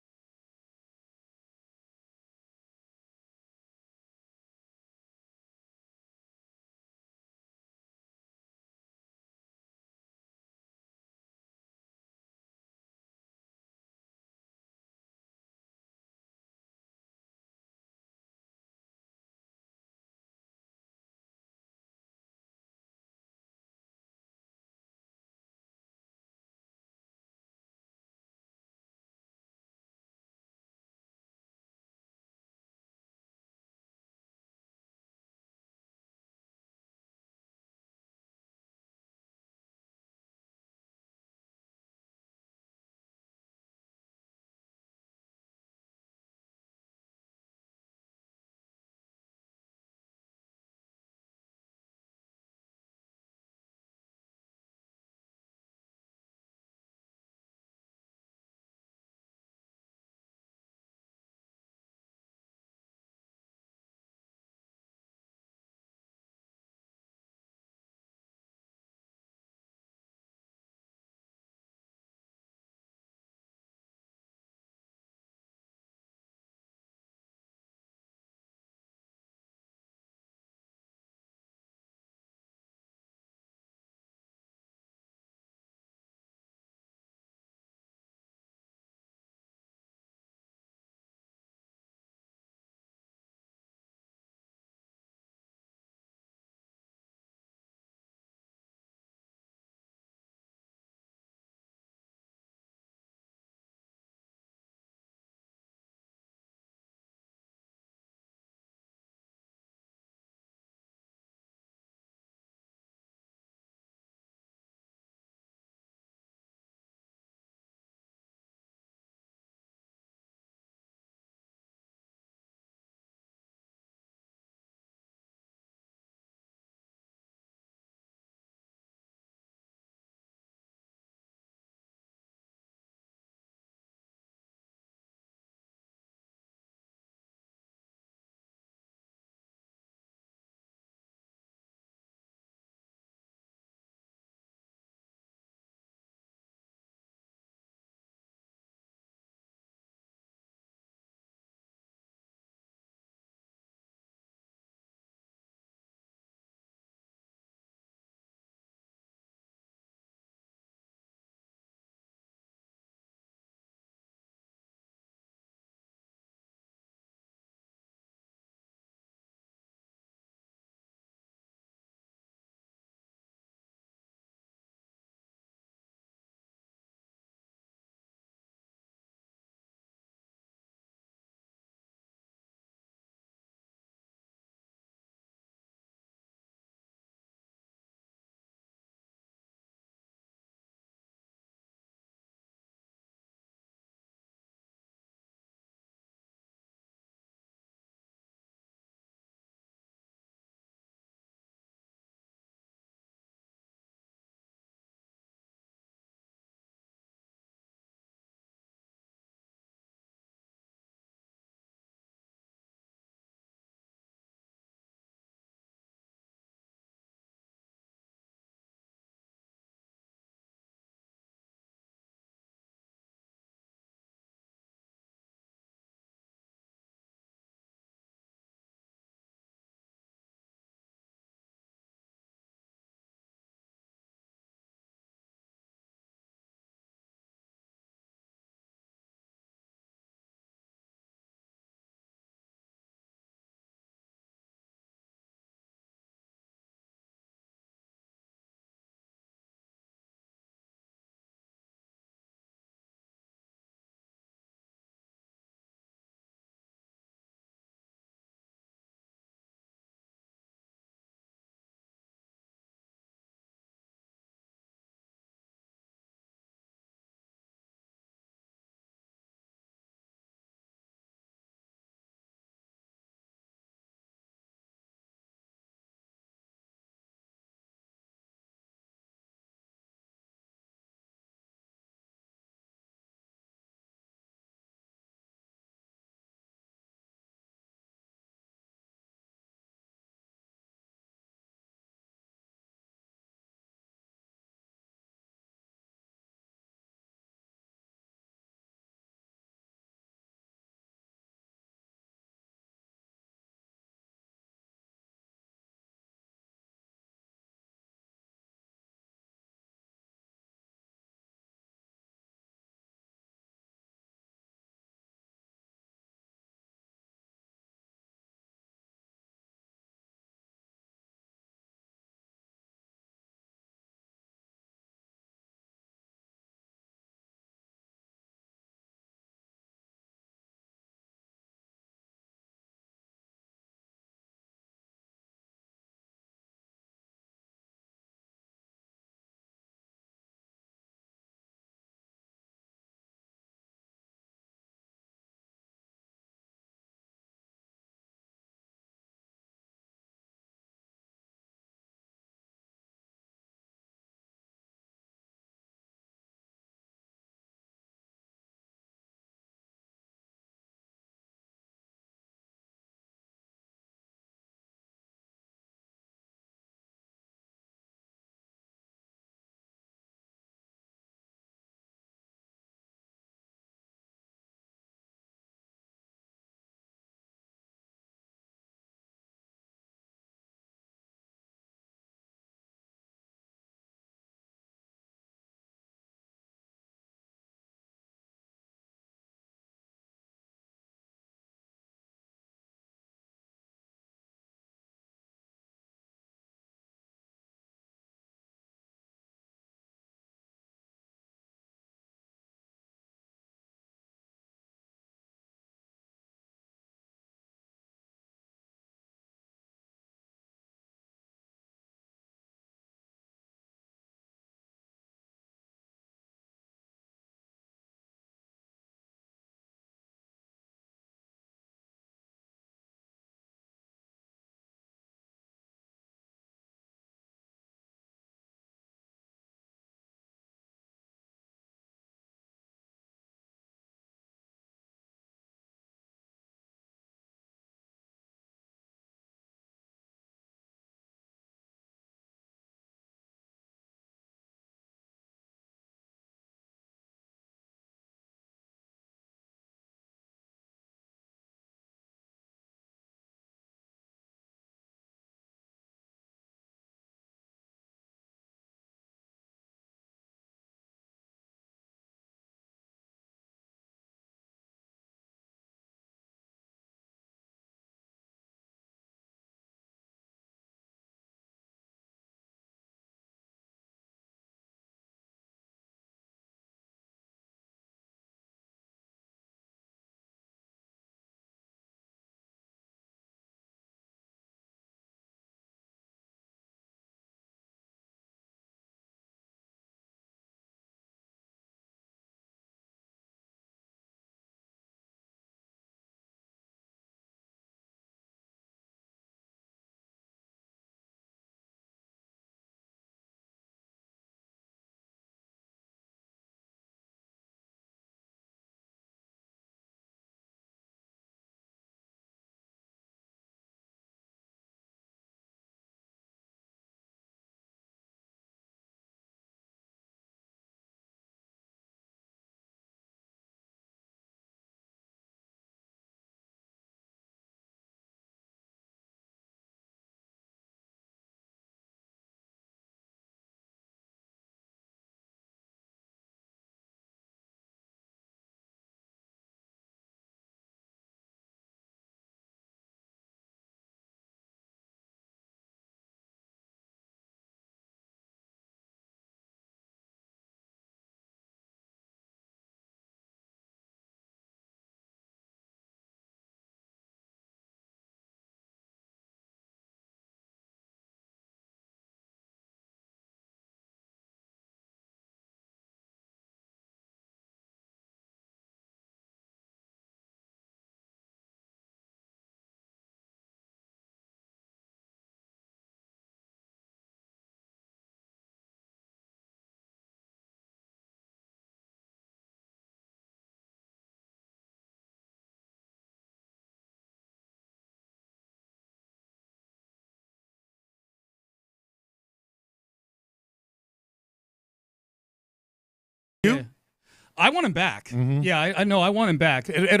I want him back. Yeah, I know. I want him back at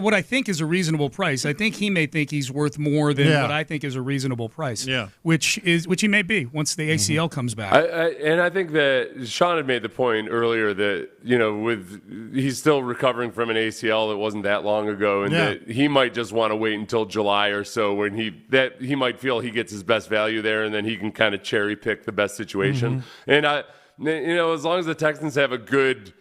what I think is a reasonable price. I think he may think he's worth more than what I think is a reasonable price. Yeah, which he may be once the ACL comes back. And I think that Sean had made the point earlier that he's still recovering from an ACL that wasn't that long ago, and that he might just want to wait until July or so when he might feel he gets his best value there, and then he can kind of cherry pick the best situation. And as long as the Texans have a good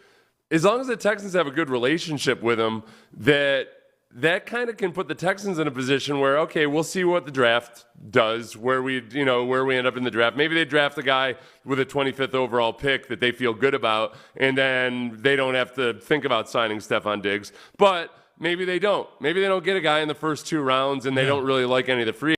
relationship with him, that kind of can put the Texans in a position where, okay, we'll see what the draft does, where we end up in the draft. Maybe they draft a guy with a 25th overall pick that they feel good about, and then they don't have to think about signing Stephon Diggs. But maybe they don't. Maybe they don't get a guy in the first 2 rounds, and they don't really like any of the free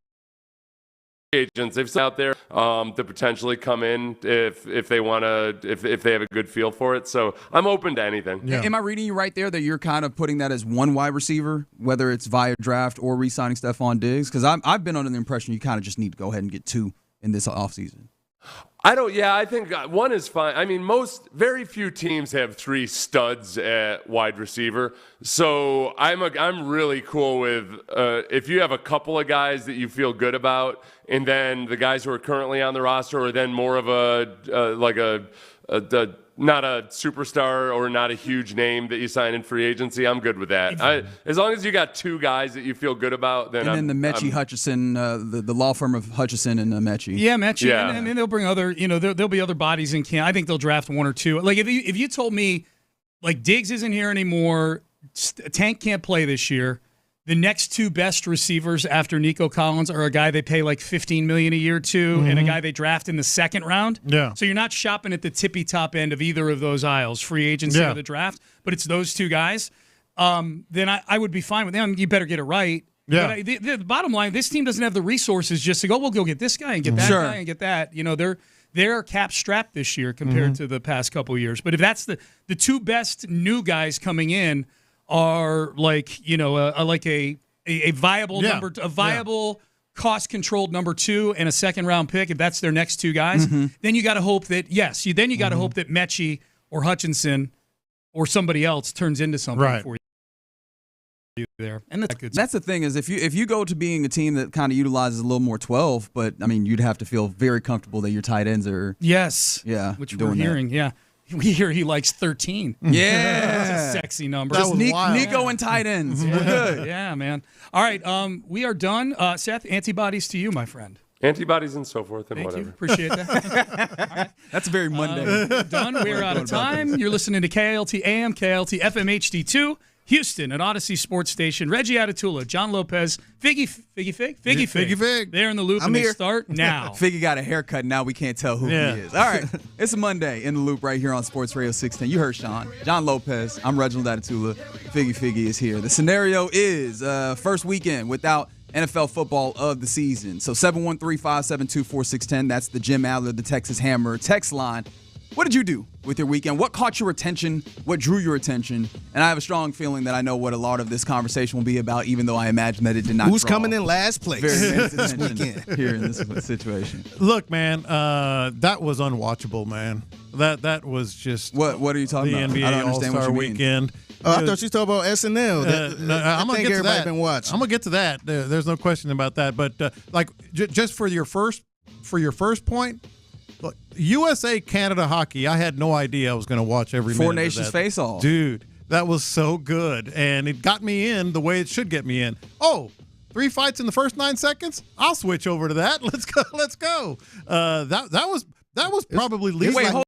agents they've out there to potentially come in if they want to, if they have a good feel for it. So I'm open to anything. Am I reading you right there that you're kind of putting that as one wide receiver, whether it's via draft or re-signing Stephon Diggs? Because I've been under the impression you kind of just need to go ahead and get 2 in this offseason. I think one is fine. I mean, very few teams have 3 studs at wide receiver. So I'm really cool with if you have a couple of guys that you feel good about, and then the guys who are currently on the roster are then more of not a superstar or not a huge name that you sign in free agency. I'm good with that. As long as you got 2 guys that you feel good about, then then the Mechie Hutchison, the law firm of Hutchison and Mechie. Yeah, Mechie, and they'll bring other. There'll be other bodies in camp. I think they'll draft 1 or 2. Like if you told me, like Diggs isn't here anymore, Tank can't play this year. The next 2 best receivers after Nico Collins are a guy they pay like $15 million a year to, and a guy they draft in the 2nd round. Yeah. So you're not shopping at the tippy top end of either of those aisles, free agency or the draft, but it's those 2 guys. Then I would be fine with them. You better get it right. Yeah. But the bottom line, this team doesn't have the resources just to go, we'll go get this guy and get that guy and get that. They're cap strapped this year compared to the past couple of years. But if that's the 2 best new guys coming in are like a viable cost controlled number 2 and a 2nd round pick, if that's their next 2 guys, then you got to hope that hope that Mechie or Hutchinson or somebody else turns into something for you there. And that's the thing is if you go to being a team that kind of utilizes a little more 12, but I mean you'd have to feel very comfortable that your tight ends are which we're hearing we hear he likes 13. Yeah. That's a sexy number. Just Nico and tight ends. We're good. Yeah, man. All right, we are done. Seth, antibodies to you, my friend. Antibodies and so forth and Thank whatever. You. Appreciate that. That's very Monday. Done. We're out of time. You're listening to KLT AM, KLT FM HD2. Houston, an Odyssey sports station. Reggie Atatula, John Lopez, Figgy Fig. They're in the loop and they start now. Figgy got a haircut. Now we can't tell who he is. All right. It's a Monday in the loop right here on Sports Radio 610. You heard Sean. John Lopez. I'm Reginald Atatula. Figgy is here. The scenario is first weekend without NFL football of the season. So 713-572-4610. That's the Jim Adler, the Texas Hammer text line. What did you do with your weekend? What caught your attention? What drew your attention? And I have a strong feeling that I know what a lot of this conversation will be about, even though I imagine that it did not. Who's coming in last place this weekend here in this situation? Look, man, that was unwatchable, man. That was just what are you talking about? NBA I don't understand All-Star what you mean. Weekend. Oh, I thought you talking about SNL. No, I'm gonna get to that. Been watching. I'm gonna get to that. There's no question about that. But just for your first point. Look, USA Canada hockey. I had no idea I was going to watch every minute. 4 Nations face off, dude. That was so good, and it got me in the way it should get me in. Oh, 3 fights in the first 9 seconds. I'll switch over to that. Let's go. That was probably least. Wait, hold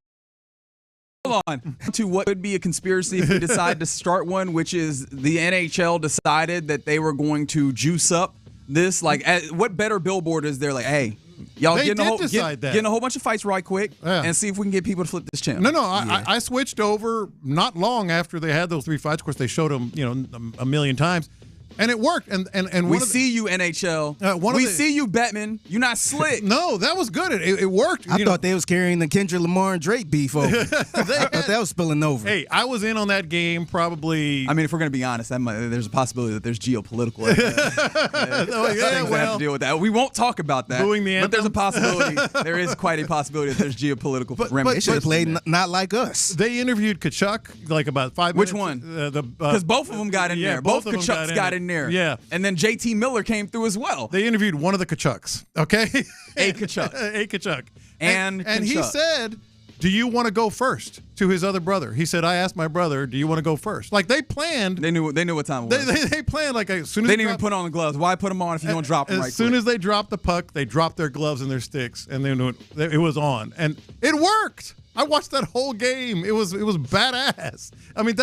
on. To what could be a conspiracy if we decide to start one, which is the NHL decided that they were going to juice up this. Like, what better billboard is there? Like, hey. Y'all getting a whole bunch of fights right quick and see if we can get people to flip this channel. No, I switched over not long after they had those 3 fights. Of course, they showed them, a million times. And it worked. And we see you, NHL. We see you, Bettman. You're not slick. No, that was good. It worked. I thought they was carrying the Kendrick Lamar and Drake beef over. I thought that was spilling over. Hey, I was in on that game probably. I mean, if we're going to be honest, there's a possibility that there's geopolitical. Things that have to deal with that. We won't talk about that. But there's a possibility. There is quite a possibility that there's geopolitical remedies. They should have played not like us. They interviewed Kachuk like about 5 minutes. Which one? Because both of them got in there. Both Kachucks got in there. Yeah. And then JT Miller came through as well. They interviewed one of the Kachucks, okay? A Kachuk. A Kachuk. And he said, do you want to go first to his other brother? He said, I asked my brother, do you want to go first? Like they planned. They knew what time it was. They planned like as soon as they didn't even put on the gloves. Why put them on if you don't drop them right As soon as they dropped the puck, they dropped their gloves and their sticks, and they knew it was on. And it worked. I watched that whole game. It was badass. I mean,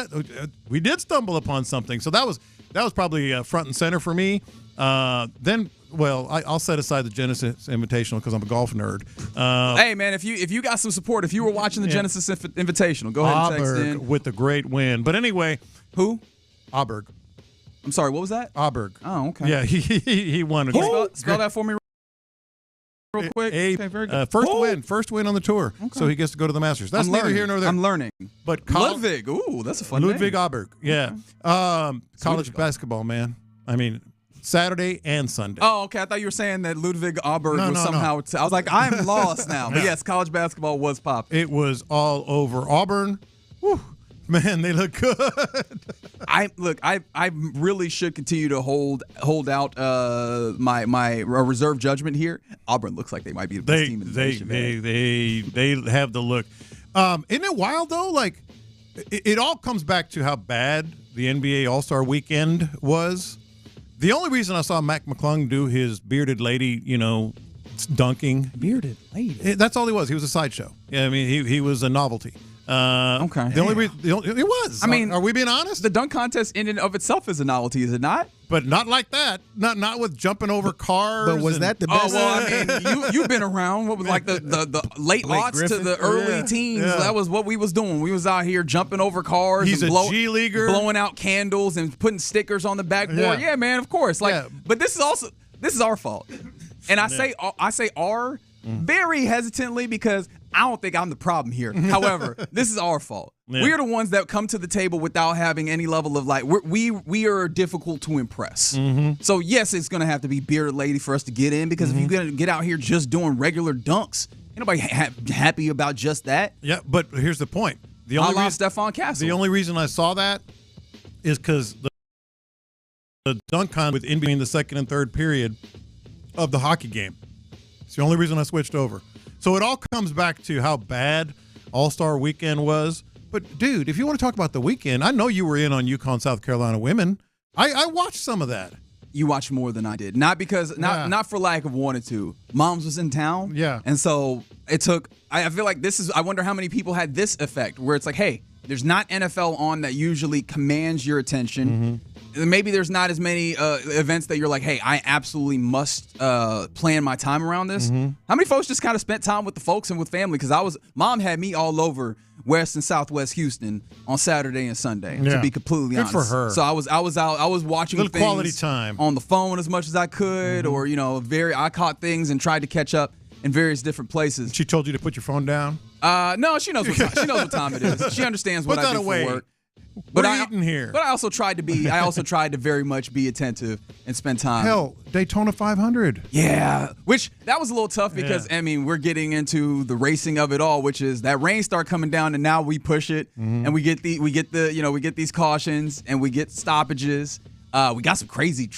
we did stumble upon something. So that was probably front and center for me. Then, I'll set aside the Genesis Invitational because I'm a golf nerd. Hey, man, if you got some support, if you were watching the Genesis Invitational, go ahead and text in. With the great win. But anyway. Who? Auberg. I'm sorry, what was that? Auberg. Oh, okay. Yeah, he won. Spell that for me real quick. Okay, very good. First win on the tour. Okay. So he gets to go to the Masters. That's neither here nor there. I'm learning. But Ludwig, ooh, that's a fun Ludwig name. Auberg, yeah. Okay. College basketball, man. I mean, Saturday and Sunday. Oh, okay. I thought you were saying that Ludwig Auberg was somehow. No. I was like, I'm lost now. But yes, college basketball was popping. It was all over. Auburn, whew, man, they look good. I really should continue to hold out my reserve judgment here. Auburn looks like they might be the best team in the nation. They have the look. Isn't it wild though? Like it all comes back to how bad the NBA All-Star Weekend was. The only reason I saw Mac McClung do his bearded lady, dunking. Bearded lady? That's all he was. He was a sideshow. Yeah, I mean, he was a novelty. Okay. The only reason it was. I mean, are we being honest? The dunk contest in and of itself is a novelty, is it not? But not like that. Not with jumping over cars. But was that the best? Oh well, I mean, you've been around. What was like the late aughts Griffin? to the early teens? Yeah. That was what we was doing. We was out here jumping over cars. He's and a G-leaguer, blowing out candles and putting stickers on the backboard. Yeah, man, of course. But this is our fault. And I say our very hesitantly because I don't think I'm the problem here. However, this is our fault. Yeah. We are the ones that come to the table without having any level of we are difficult to impress. Mm-hmm. So yes, it's gonna have to be bearded lady for us to get in because if you're gonna get out here just doing regular dunks, ain't nobody happy about just that. Yeah, but here's the point. The only reason I saw that is because the dunk con in between the second and third period of the hockey game. It's the only reason I switched over. So it all comes back to how bad All-Star Weekend was. But, dude, if you want to talk about the weekend, I know you were in on UConn, South Carolina women. I watched some of that. You watched more than I did. Not because not for lack of wanting to. Moms was in town. Yeah. And so it took I feel like I wonder how many people had this effect where it's like, hey, there's not NFL on that usually commands your attention. Mm-hmm. Maybe there's not as many events that you're like, hey, I absolutely must plan my time around this. Mm-hmm. How many folks just kind of spent time with the folks and with family? Because Mom had me all over West and Southwest Houston on Saturday and Sunday. To be completely honest, good for her. So I was watching a little things quality time on the phone as much as I could, or I caught things and tried to catch up in various different places. She told you to put your phone down? No, she knows what time it is. She understands what I do for work. But we're eating here. But I also tried to very much be attentive and spend time. Hell, Daytona 500. Yeah, which that was a little tough because I mean we're getting into the racing of it all, which is that rain start coming down and now we push it and we get these cautions and we get stoppages. We got some crazy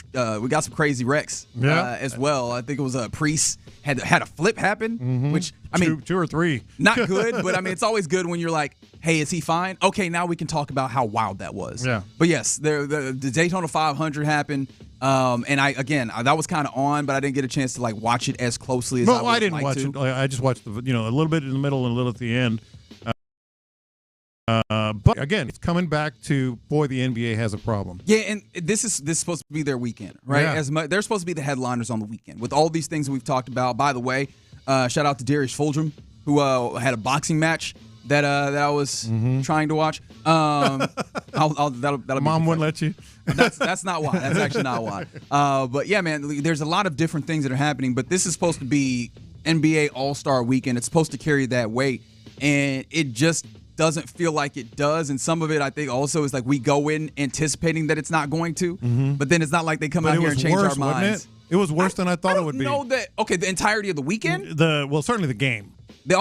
wrecks as well. I think it was a Priest had a flip happen, which I mean two or three, not good, but I mean it's always good when you're like, hey, is he fine? Okay, now we can talk about how wild that was. Yeah. But yes, the Daytona 500 happened, and that was kind of on, but I didn't get a chance to like watch it as closely as I didn't watch it. I just watched a little bit in the middle and a little at the end. But again, it's coming back to the NBA has a problem. Yeah, and this is supposed to be their weekend, right? Yeah. They're supposed to be the headliners on the weekend with all these things we've talked about. By the way, shout out to Darius Fulgham who had a boxing match that I was trying to watch. That'll be Mom wouldn't let you. That's not why. That's actually not why. But yeah, man, there's a lot of different things that are happening. But this is supposed to be NBA All-Star Weekend. It's supposed to carry that weight, and it just doesn't feel like it does. And some of it, I think, also is like we go in anticipating that it's not going to, but then it's not like they come out here and change our minds. It was worse than I thought it would be. No, that okay. The entirety of the weekend. Certainly the game. The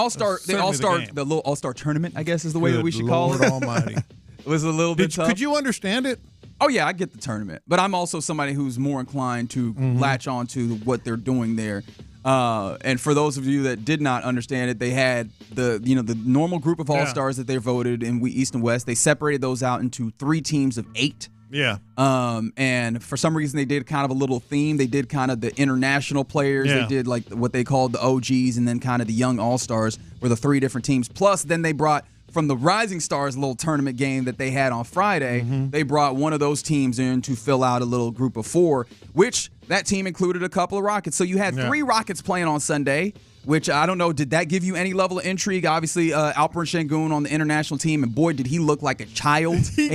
little All-Star tournament, I guess, is the way that we should call it. Lord Almighty. It was a little bit tough. Could you understand it? Oh, yeah, I get the tournament. But I'm also somebody who's more inclined to latch on to what they're doing there. And for those of you that did not understand it, they had the normal group of All-Stars that they voted in East and West. They separated those out into 3 teams of 8. Yeah. And for some reason, they did kind of a little theme. They did kind of the international players. Yeah. They did like what they called the OGs, and then kind of the young All-Stars were the 3 different teams. Plus, then they brought from the Rising Stars little tournament game that they had on Friday, they brought one of those teams in to fill out a little group of 4, which that team included a couple of Rockets. So you had 3 Rockets playing on Sunday, which I don't know, did that give you any level of intrigue? Obviously, Alperen Sengun on the international team, and boy, did he look like a child. He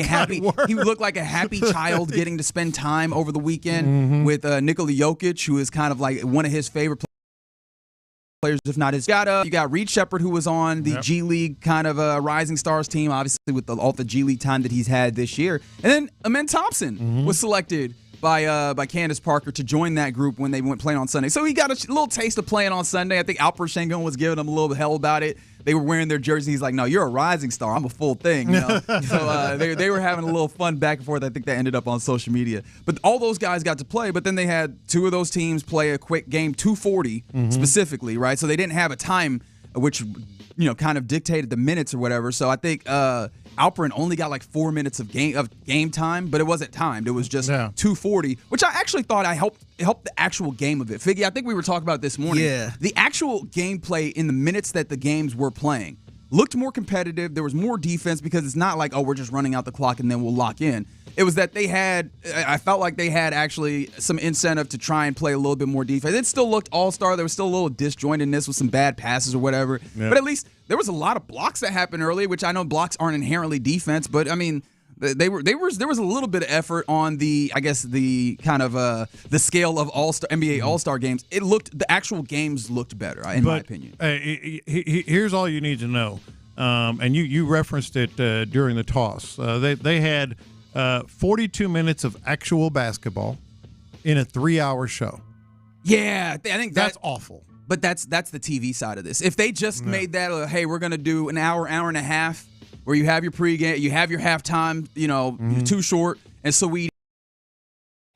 looked like a happy child getting to spend time over the weekend with Nikola Jokic, who is kind of like one of his favorite players, if not his. You got Reed Shepherd, who was on the G League kind of Rising Stars team, obviously with all the G League time that he's had this year. And then Amen Thompson was selected by Candace Parker to join that group when they went playing on Sunday. So he got a little taste of playing on Sunday. I think Alperen Sengun was giving him a little hell about it. They were wearing their jersey. He's like, no, you're a rising star. I'm a full thing. You know? So they were having a little fun back and forth. I think that ended up on social media. But all those guys got to play, but then they had 2 of those teams play a quick game, 240 specifically, right? So they didn't have a time which, kind of dictated the minutes or whatever. So I think Alperen only got like 4 minutes of game time, but it wasn't timed. It was just 240, which I actually thought helped the actual game of it. Figgy, I think we were talking about this morning. Yeah. The actual gameplay in the minutes that the games were playing looked more competitive. There was more defense because it's not like, we're just running out the clock and then we'll lock in. It was that I felt like they had actually some incentive to try and play a little bit more defense. It still looked all-star. There was still a little disjointedness with some bad passes or whatever. Yep. But at least there was a lot of blocks that happened early, which I know blocks aren't inherently defense, but I mean, there was a little bit of effort on the kind of the scale of NBA All-Star games. The actual games looked better, in my opinion. Here's all you need to know, and you referenced it during the toss. They had 42 minutes of actual basketball in a 3-hour show. Yeah, I think that's awful. But that's the TV side of this. If they just made that, hey, we're going to do an hour and a half where you have your pregame, you have your halftime, Too Short, and Saweetie,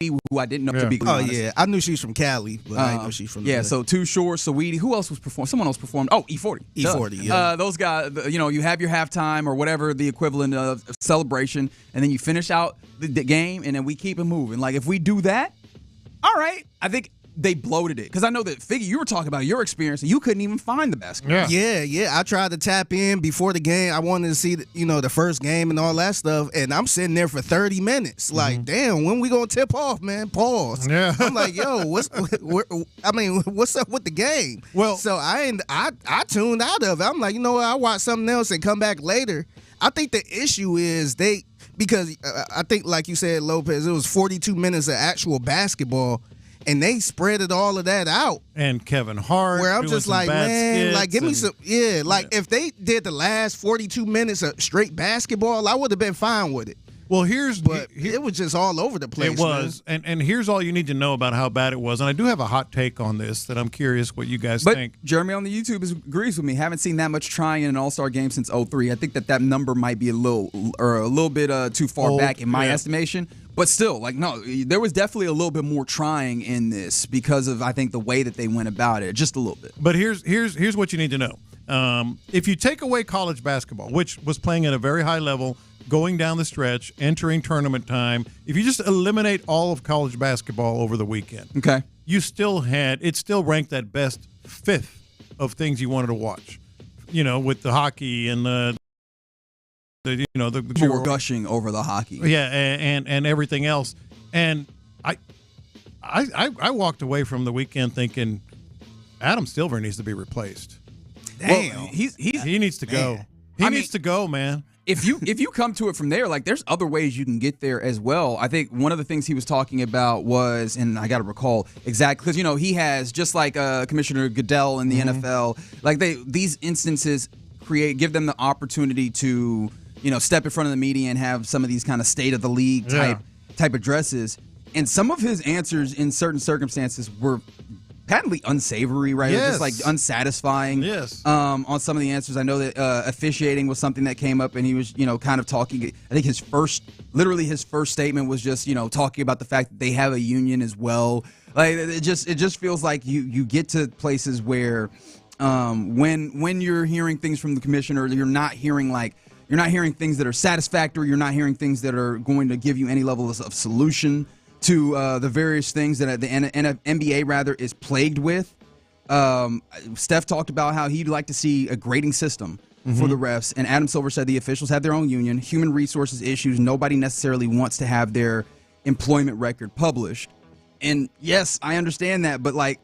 who I didn't know to be honest. Yeah, I knew she's from Cali, but I didn't know she's from so Too Short, Saweetie, who else was performing? Someone else performed. Oh, E40. E40, those guys, you have your halftime or whatever the equivalent of celebration, and then you finish out the game, and then we keep it moving. Like, if we do that, all right, I think they bloated it. Because I know that, Figgy, you were talking about your experience, and you couldn't even find the basketball. Yeah. I tried to tap in before the game. I wanted to see, the first game and all that stuff, and I'm sitting there for 30 minutes. Like, damn, when we going to tip off, man? Pause. Yeah. I'm like, yo, what's up with the game? Well, so I tuned out of it. I'm like, I'll watch something else and come back later. I think the issue is because I think, like you said, Lopez, it was 42 minutes of actual basketball, and they spreaded all of that out. And Kevin Hart. Where I'm just like, man, like, give me some. Yeah, like, if they did the last 42 minutes of straight basketball, I would have been fine with it. Well, it was just all over the place. It was, and here's all you need to know about how bad it was. And I do have a hot take on this that I'm curious what you guys think. Jeremy on the YouTube agrees with me. Haven't seen that much trying in an All-Star game since 2003. I think that number might be a little bit too far back in my estimation. But still, no, there was definitely a little bit more trying in this because of, I think, the way that they went about it, just a little bit. But here's what you need to know. If you take away college basketball, which was playing at a very high level, going down the stretch, entering tournament time, if you just eliminate all of college basketball over the weekend, you still it still ranked at best 5th of things you wanted to watch. With the hockey and the we're gushing over the hockey. Yeah, and everything else. And I walked away from the weekend thinking Adam Silver needs to be replaced. Damn. Well, he needs to go. He needs to go, man. If you come to it from there, like there's other ways you can get there as well. I think one of the things he was talking about was, and I got to recall exactly, because he has, just like Commissioner Goodell in the NFL, like these instances give them the opportunity to step in front of the media and have some of these kind of state of the league type addresses. And some of his answers in certain circumstances were patently unsavory, right? Yes. Just like unsatisfying. Yes. On some of the answers, I know that officiating was something that came up, and he was, kind of talking. I think his first statement was just, talking about the fact that they have a union as well. Like it just feels like you get to places where, when you're hearing things from the commissioner, you're not hearing things that are satisfactory. You're not hearing things that are going to give you any level of solution to the various things that the NBA rather is plagued with. Steph talked about how he'd like to see a grading system for the refs, and Adam Silver said the officials have their own union, human resources issues. Nobody necessarily wants to have their employment record published. And yes, I understand that, but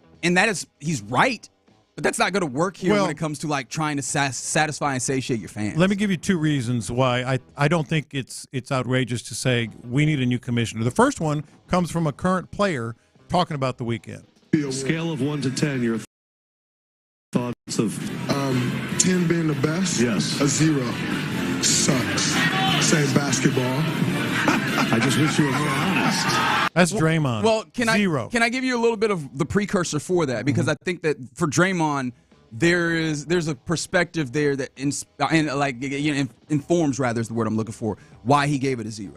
he's right. But that's not going to work here when it comes to trying to satisfy and satiate your fans. Let me give you two reasons why I don't think it's outrageous to say we need a new commissioner. The first one comes from a current player talking about the weekend. Scale of 1 to 10, your thoughts of 10 being the best. Yes. A 0 sucks. Say basketball. I just wish you were more honest. That's Draymond. Well, can Zero. I give you a little bit of the precursor for that? Because I think that for Draymond, there's a perspective there that informs, rather, is the word I'm looking for, why he gave it a 0.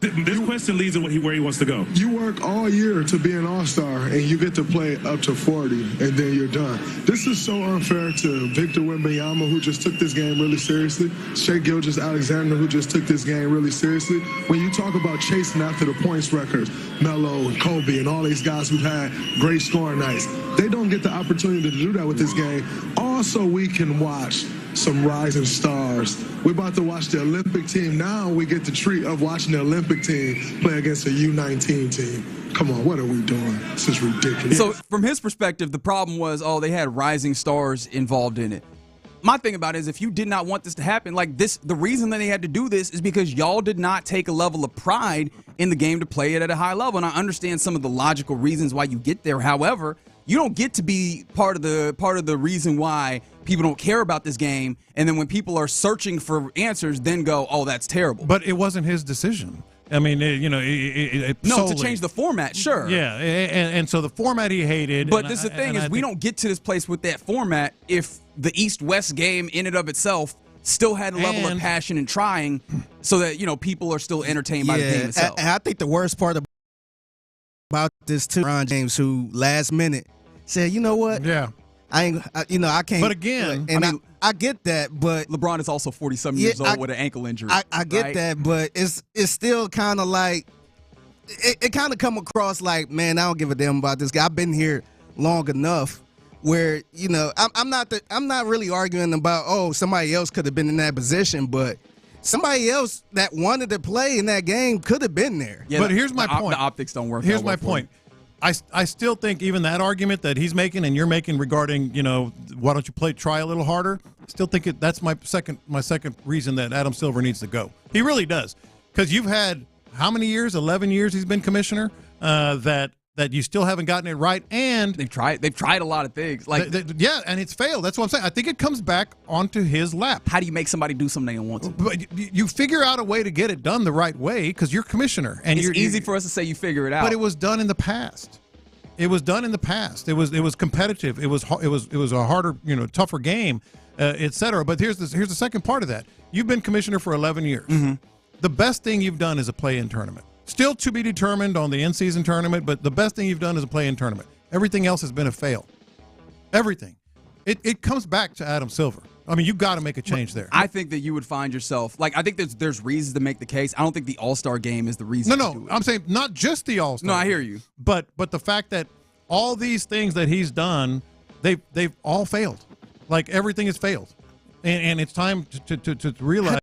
This question leads to where he wants to go. You work all year to be an all-star, and you get to play up to 40, and then you're done. This is so unfair to Victor Wembanyama, who just took this game really seriously, Shai Gilgeous-Alexander, who just took this game really seriously. When you talk about chasing after the points records, Melo and Kobe and all these guys who've had great scoring nights, they don't get the opportunity to do that with this game. Also, we can watch some rising stars. We're about to watch the Olympic team. Now we get the treat of watching the Olympic team play against a U19 team. Come on, what are we doing? This is ridiculous. So from his perspective, the problem was, they had rising stars involved in it. My thing about it is, if you did not want this to happen, the reason that they had to do this is because y'all did not take a level of pride in the game to play it at a high level. And I understand some of the logical reasons why you get there. However, you don't get to be part of the reason why people don't care about this game, and then when people are searching for answers, then go, oh, that's terrible. But it wasn't his decision. I mean, to change the format, sure. Yeah, and so the format he hated. But this is the thing is, we don't get to this place with that format if the East-West game in and of itself still had a level of passion and trying, so that people are still entertained by the game itself. And I think the worst part about this too, LeBron James, who last minute said, you know what? Yeah. I can't. But again, I get that, but LeBron is also 40-something years old with an ankle injury. I get that, but it's still kind of like it kind of come across like, man, I don't give a damn about this guy. I've been here long enough where I'm not really arguing about somebody else could have been in that position, but somebody else that wanted to play in that game could have been there. Yeah, but here's my point. The optics don't work. Here's my point. I still think even that argument that he's making and you're making regarding, why don't you try a little harder? I still think that's my second reason that Adam Silver needs to go. He really does. Because you've had how many years? 11 years he's been commissioner that you still haven't gotten it right, and they've tried a lot of things. And it's failed. That's what I'm saying. I think it comes back onto his lap. How do you make somebody do something they don't want to? But you figure out a way to get it done the right way because you're commissioner, and it's easy for us to say you figure it out. But it was done in the past. It was competitive. It was a harder, tougher game, etc. But here's the second part of that. You've been commissioner for 11 years. Mm-hmm. The best thing you've done is a play-in tournament. Still to be determined on the in-season tournament, but the best thing you've done is a play-in tournament. Everything else has been a fail. Everything. It comes back to Adam Silver. I mean, you've got to make a change there. I think that you would find yourself, I think there's reasons to make the case. I don't think the All-Star game is the reason. No, I'm saying not just the All-Star. No, I hear you. But the fact that all these things that he's done, they've all failed. Everything has failed. And it's time to realize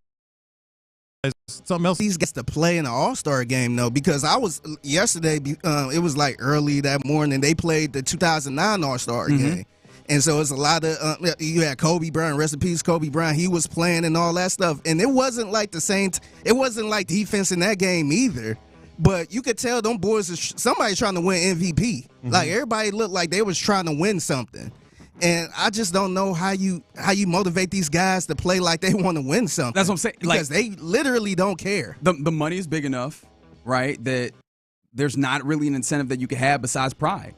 something else. He gets to play in an All-Star game, though, because I was yesterday, it was early that morning, they played the 2009 All-Star game. And so it's a lot of you had Kobe Bryant, rest in peace, Kobe Bryant. He was playing and all that stuff, and it wasn't like the same. It wasn't like defense in that game either. But you could tell them boys, somebody's trying to win MVP. Mm-hmm. Like everybody looked like they was trying to win something. And I just don't know how you motivate these guys to play like they want to win something. That's what I'm saying. Because they literally don't care. The money is big enough, right, that there's not really an incentive that you can have besides pride.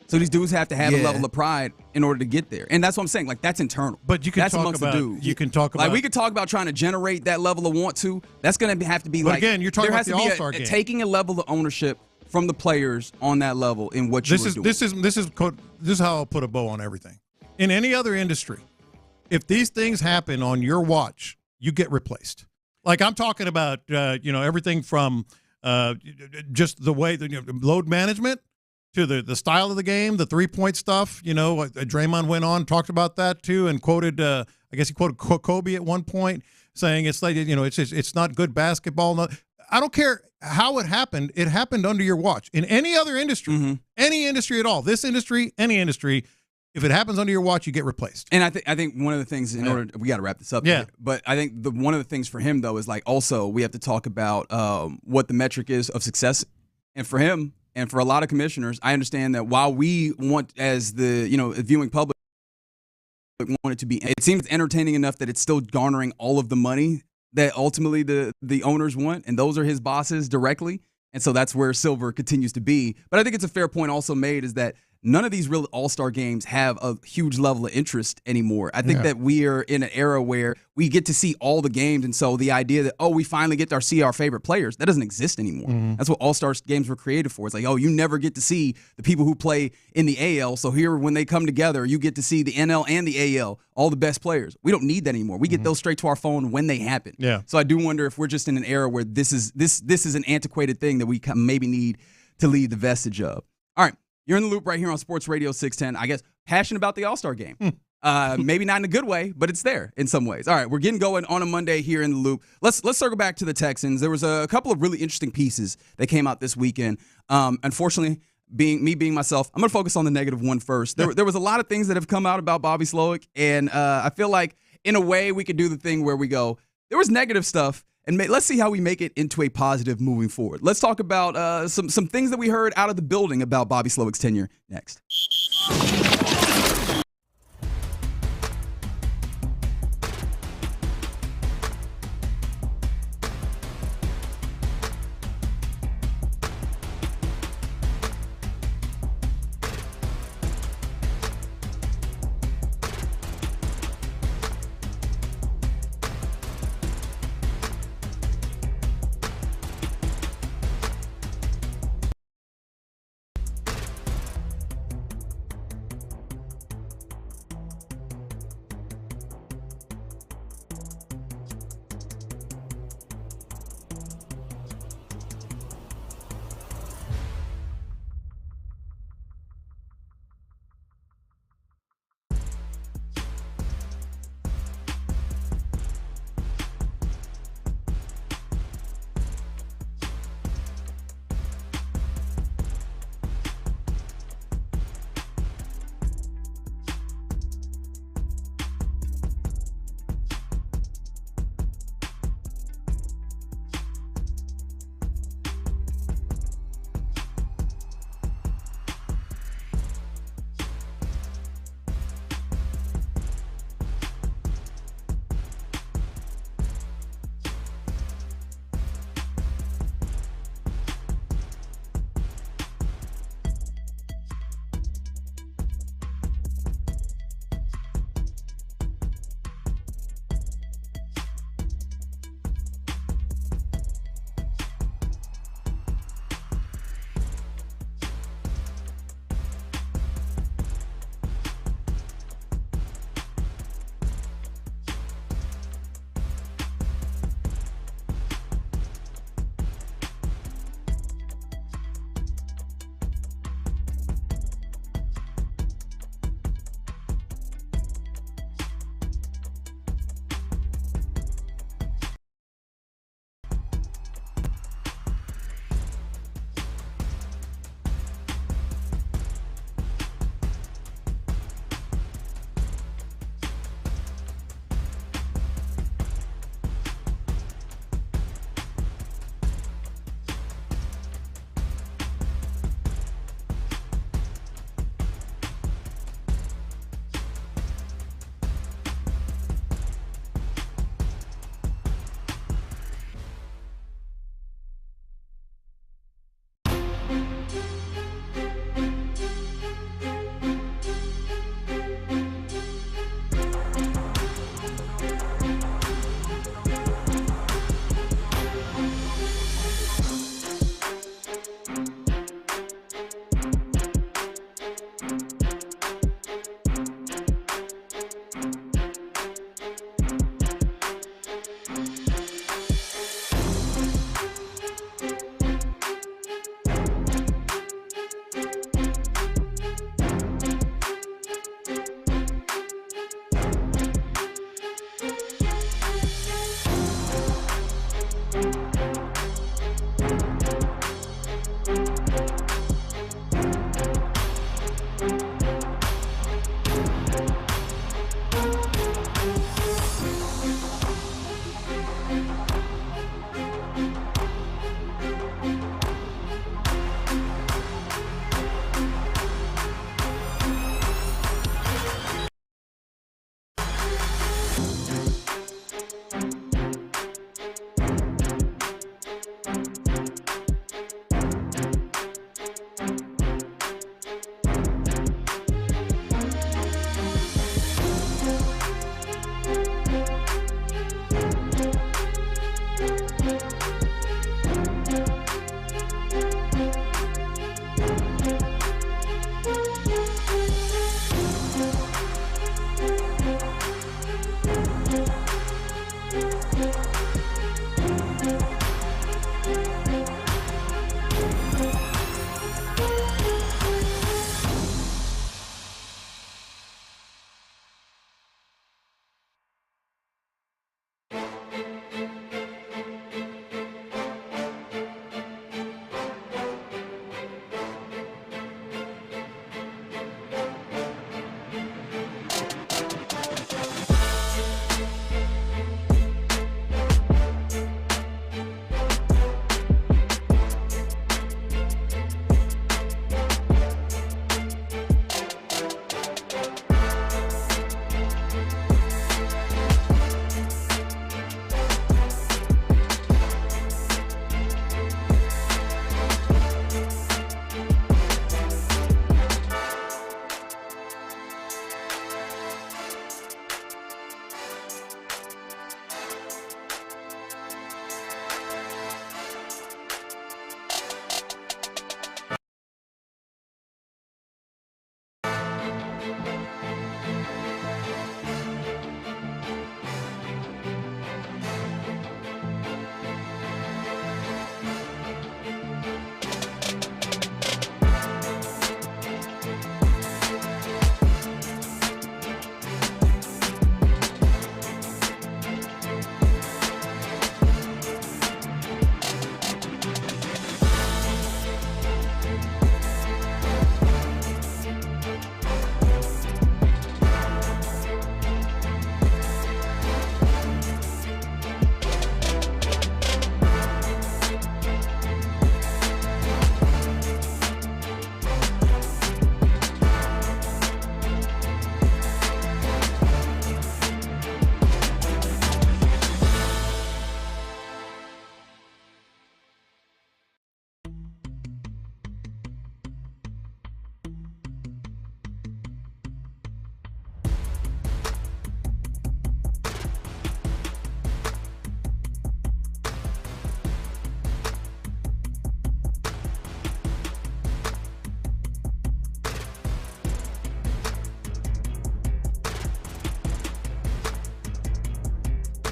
So these dudes have to have a level of pride in order to get there. And that's what I'm saying. Like, that's internal. But you can that's talk amongst about, the dudes. You can talk about. Like, we could talk about trying to generate that level of want to. That's going to have to be but like. Again, you're talking about the All-Star game. Taking a level of ownership from the players on that level in what you're doing. This is how I'll put a bow on everything. In any other industry, if these things happen on your watch, you get replaced. Like I'm talking about, everything from just the way load management to the style of the game, the 3-point stuff. Draymond went on, talked about that too, and quoted. I guess he quoted Kobe at one point, saying it's like it's not good basketball. No, I don't care how it happened. It happened under your watch. In any other industry, any industry at all, this industry, any industry. If it happens under your watch, you get replaced. And I think one of the things in order we got to wrap this up. Here, but I think one of the things for him though is like also we have to talk about what the metric is of success. And for him and for a lot of commissioners, I understand that while we want as the viewing public want it to be, it seems entertaining enough that it's still garnering all of the money that ultimately the owners want, and those are his bosses directly. And so that's where Silver continues to be. But I think it's a fair point also made is that none of these real all-star games have a huge level of interest anymore. I think that we are in an era where we get to see all the games, and so the idea that, we finally get to see our favorite players, that doesn't exist anymore. Mm-hmm. That's what all-star games were created for. It's like, you never get to see the people who play in the AL, so here when they come together, you get to see the NL and the AL, all the best players. We don't need that anymore. We get those straight to our phone when they happen. Yeah. So I do wonder if we're just in an era where this is an antiquated thing that we maybe need to leave the vestige of. All right. You're in the loop right here on Sports Radio 610. I guess passionate about the All-Star game. Maybe not in a good way, but it's there in some ways. All right, we're getting going on a Monday here in the loop. Let's circle back to the Texans. There was a couple of really interesting pieces that came out this weekend. Unfortunately, being myself, I'm going to focus on the negative one first. There was a lot of things that have come out about Bobby Slowick, and I feel like in a way we could do the thing where we go, there was negative stuff, and let's see how we make it into a positive moving forward. Let's talk about some things that we heard out of the building about Bobby Slowick's tenure next.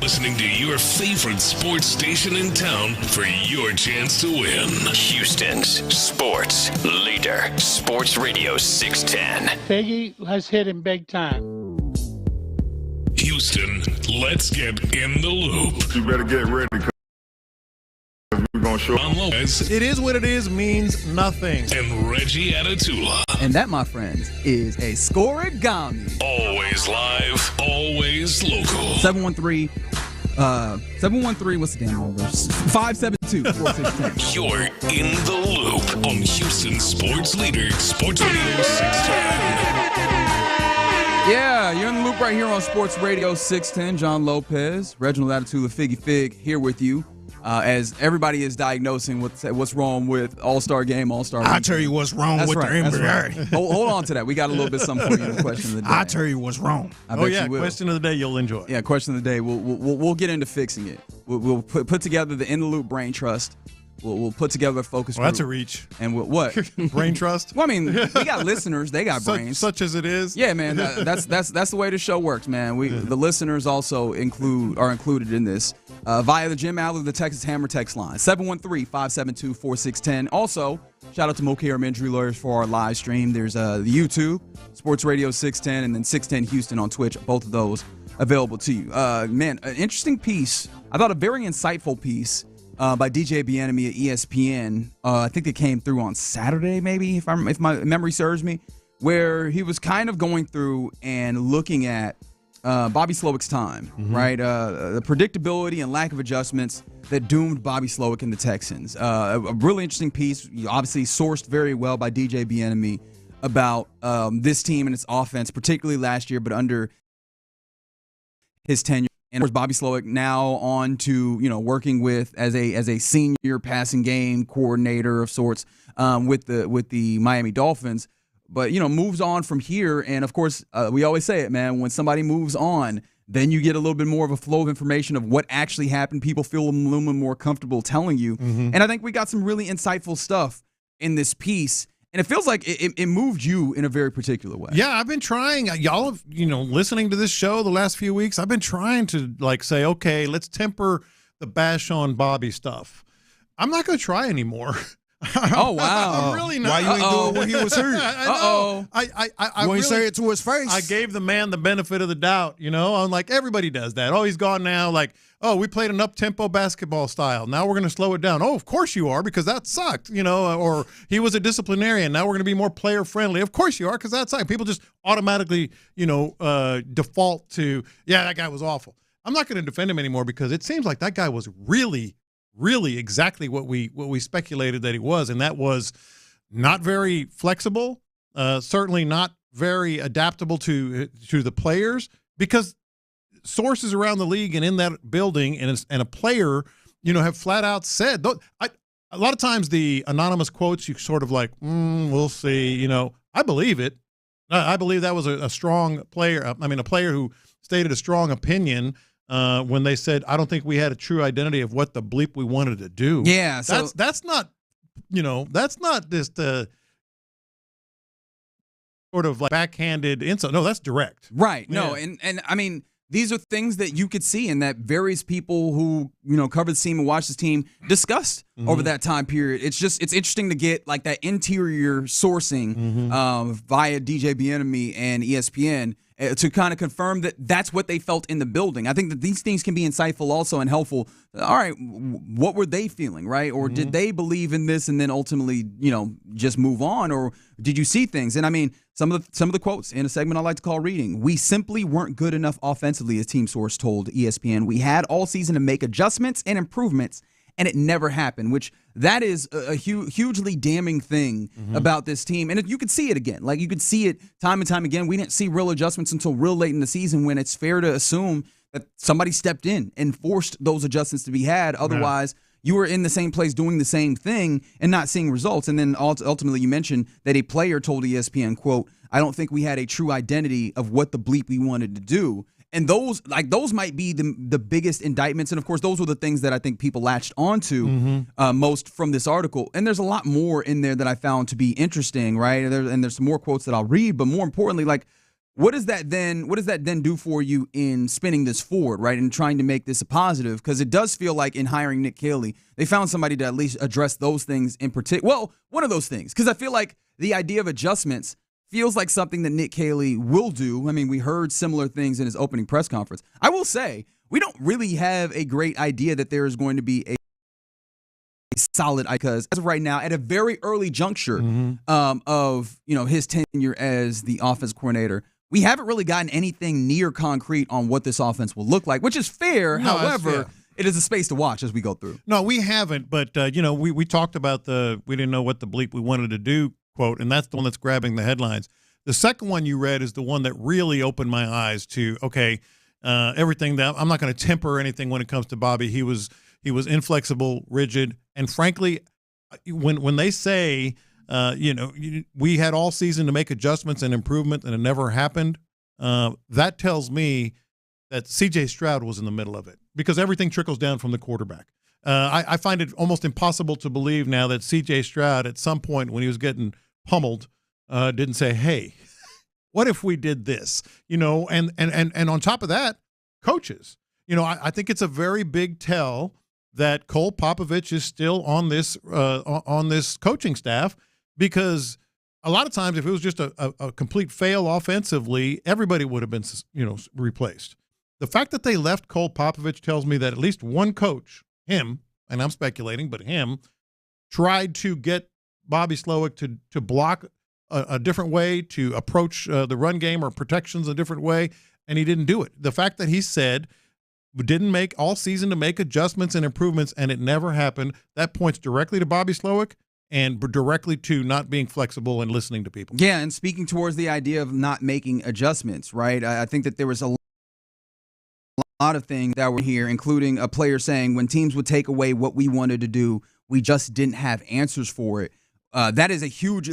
Listening to your favorite sports station in town for your chance to win. Houston's sports leader, Sports Radio 610. Peggy, let's hit him big time. Houston, let's get in the loop. You better get ready because we're going to show John Lopez. It is what it is means nothing. And Reggie Atatula. And that, my friends, is a scoregami. Always live, always local. 713, what's the damn number? 572-4610. You're in the loop on Houston Sports Leader, Sports Radio 610. Yeah, you're in the loop right here on Sports Radio 610. John Lopez, Reginald Atatula, Figgy Fig here with you. As everybody is diagnosing what's wrong with All-Star Game, All-Star I'll tell you what's wrong with the NBA. Right. Hold on to that. We got a little bit something for you in the question of the day. I'll tell you what's wrong. Question of the day you'll enjoy. Yeah, question of the day. We'll get into fixing it. We'll put together the In the Loop Brain Trust. We'll put together a focus group. That's a reach. And what? Brain trust? Well, I mean, we got listeners. They got brains. Such as it is. Yeah, man. That's the way the show works, man. The listeners also are included in this via the Jim Aller, the Texas Hammer text line, 713-572-4610. Also, shout out to Mokaram Injury Lawyers for our live stream. There's the YouTube, Sports Radio 610, and then 610 Houston on Twitch. Both of those available to you. Man, an interesting piece. I thought a very insightful piece. By DJ Bijani at ESPN. I think it came through on Saturday, maybe, if my memory serves me, where he was kind of going through and looking at Bobby Slowick's time, right? The predictability and lack of adjustments that doomed Bobby Slowick and the Texans. A really interesting piece, obviously sourced very well by DJ Bijani about this team and its offense, particularly last year, but under his tenure. And of course, Bobby Slowick now on to working with as a senior passing game coordinator of sorts with the Miami Dolphins, but moves on from here. And of course, we always say it, man. When somebody moves on, then you get a little bit more of a flow of information of what actually happened. People feel a little bit more comfortable telling you. And I think we got some really insightful stuff in this piece. And it feels like it moved you in a very particular way. Yeah, I've been trying. Y'all have, listening to this show the last few weeks, I've been trying to say, okay, let's temper the bash on Bobby stuff. I'm not going to try anymore. Oh, wow. I'm really not. Why you ain't doing when he was hurt? I you ain't say it to his face. I gave the man the benefit of the doubt, I'm like, everybody does that. Oh, he's gone now. Like, oh, we played an up-tempo basketball style. Now we're going to slow it down. Oh, of course you are, because that sucked, or he was a disciplinarian. Now we're going to be more player-friendly. Of course you are, because that sucked. People just automatically, default to, yeah, that guy was awful. I'm not going to defend him anymore because it seems like that guy was really exactly what we speculated that he was, and that was not very flexible, certainly not very adaptable to the players, because sources around the league and in that building and a player, have flat out said, a lot of times the anonymous quotes, you sort of like, we'll see, I believe it. I believe that was a strong player. I mean, a player who stated a strong opinion when they said, I don't think we had a true identity of what the bleep we wanted to do. Yeah. So that's not, that's not just sort of like backhanded insult. No, that's direct. Right. No. And I mean, these are things that you could see and that various people who, cover the team and watch this team discussed over that time period. It's interesting to get like that interior sourcing via DJ Bijani and ESPN to kind of confirm that that's what they felt in the building. I think that these things can be insightful also and helpful. All right, what were they feeling, right? Or did they believe in this and then ultimately, just move on? Or did you see things? And I mean, some of the quotes in a segment I like to call reading. We simply weren't good enough offensively, as team source told ESPN. We had all season to make adjustments and improvements, and it never happened, which that is a hugely damning thing about this team. And you could see it again. Like, you could see it time and time again. We didn't see real adjustments until real late in the season, when it's fair to assume that somebody stepped in and forced those adjustments to be had. Otherwise, you were in the same place doing the same thing and not seeing results. And then ultimately you mentioned that a player told ESPN, quote, I don't think we had a true identity of what the bleep we wanted to do. And those might be the biggest indictments. And, of course, those were the things that I think people latched onto most from this article. And there's a lot more in there that I found to be interesting, right? And there's some more quotes that I'll read. But more importantly, like, What does that then do for you in spinning this forward, right, and trying to make this a positive? Because it does feel like in hiring Nick Caley, they found somebody to at least address those things in particular. Well, one of those things, because I feel like the idea of adjustments feels like something that Nick Caley will do. I mean, we heard similar things in his opening press conference. I will say, we don't really have a great idea that there is going to be a solid, because as of right now, at a very early juncture of his tenure as the offense coordinator, we haven't really gotten anything near concrete on what this offense will look like, which is fair. No, however, it is a space to watch as we go through. No, we haven't, but we talked about we didn't know what the bleep we wanted to do quote, and that's the one that's grabbing the headlines. The second one you read is the one that really opened my eyes to everything that I'm not going to temper anything when it comes to Bobby. He was inflexible, rigid, and frankly, when they say we had all season to make adjustments and improvement, and it never happened, that tells me that C.J. Stroud was in the middle of it, because everything trickles down from the quarterback. I find it almost impossible to believe now that C.J. Stroud, at some point when he was getting pummeled, didn't say, "Hey, what if we did this?" And on top of that, coaches. I think it's a very big tell that Cole Popovich is still on this coaching staff, because a lot of times if it was just a complete fail offensively, everybody would have been replaced. The fact that they left Cole Popovich tells me that at least one coach, him, and I'm speculating, but him, tried to get Bobby Slowick to block a different way, to approach the run game or protections a different way, and he didn't do it. The fact that he said didn't make all season to make adjustments and improvements, and it never happened, that points directly to Bobby Slowick and directly to not being flexible and listening to people. Yeah, and speaking towards the idea of not making adjustments, right? I think that there was a lot of things that were here, including a player saying when teams would take away what we wanted to do, we just didn't have answers for it. That is a huge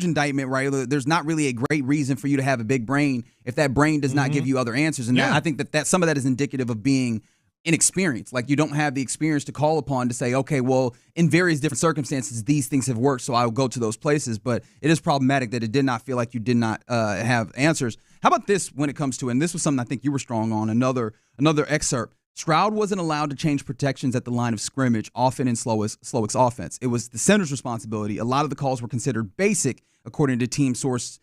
indictment, right? There's not really a great reason for you to have a big brain if that brain does not give you other answers. And I think that some of that is indicative of being inexperienced. Like, you don't have the experience to call upon to say, okay, well, in various different circumstances, these things have worked, so I'll go to those places. But it is problematic that it did not feel like you did not have answers. How about this when it comes to, and this was something I think you were strong on, another excerpt. Stroud wasn't allowed to change protections at the line of scrimmage, often in Slowick's offense. It was the center's responsibility. A lot of the calls were considered basic, according to team sources,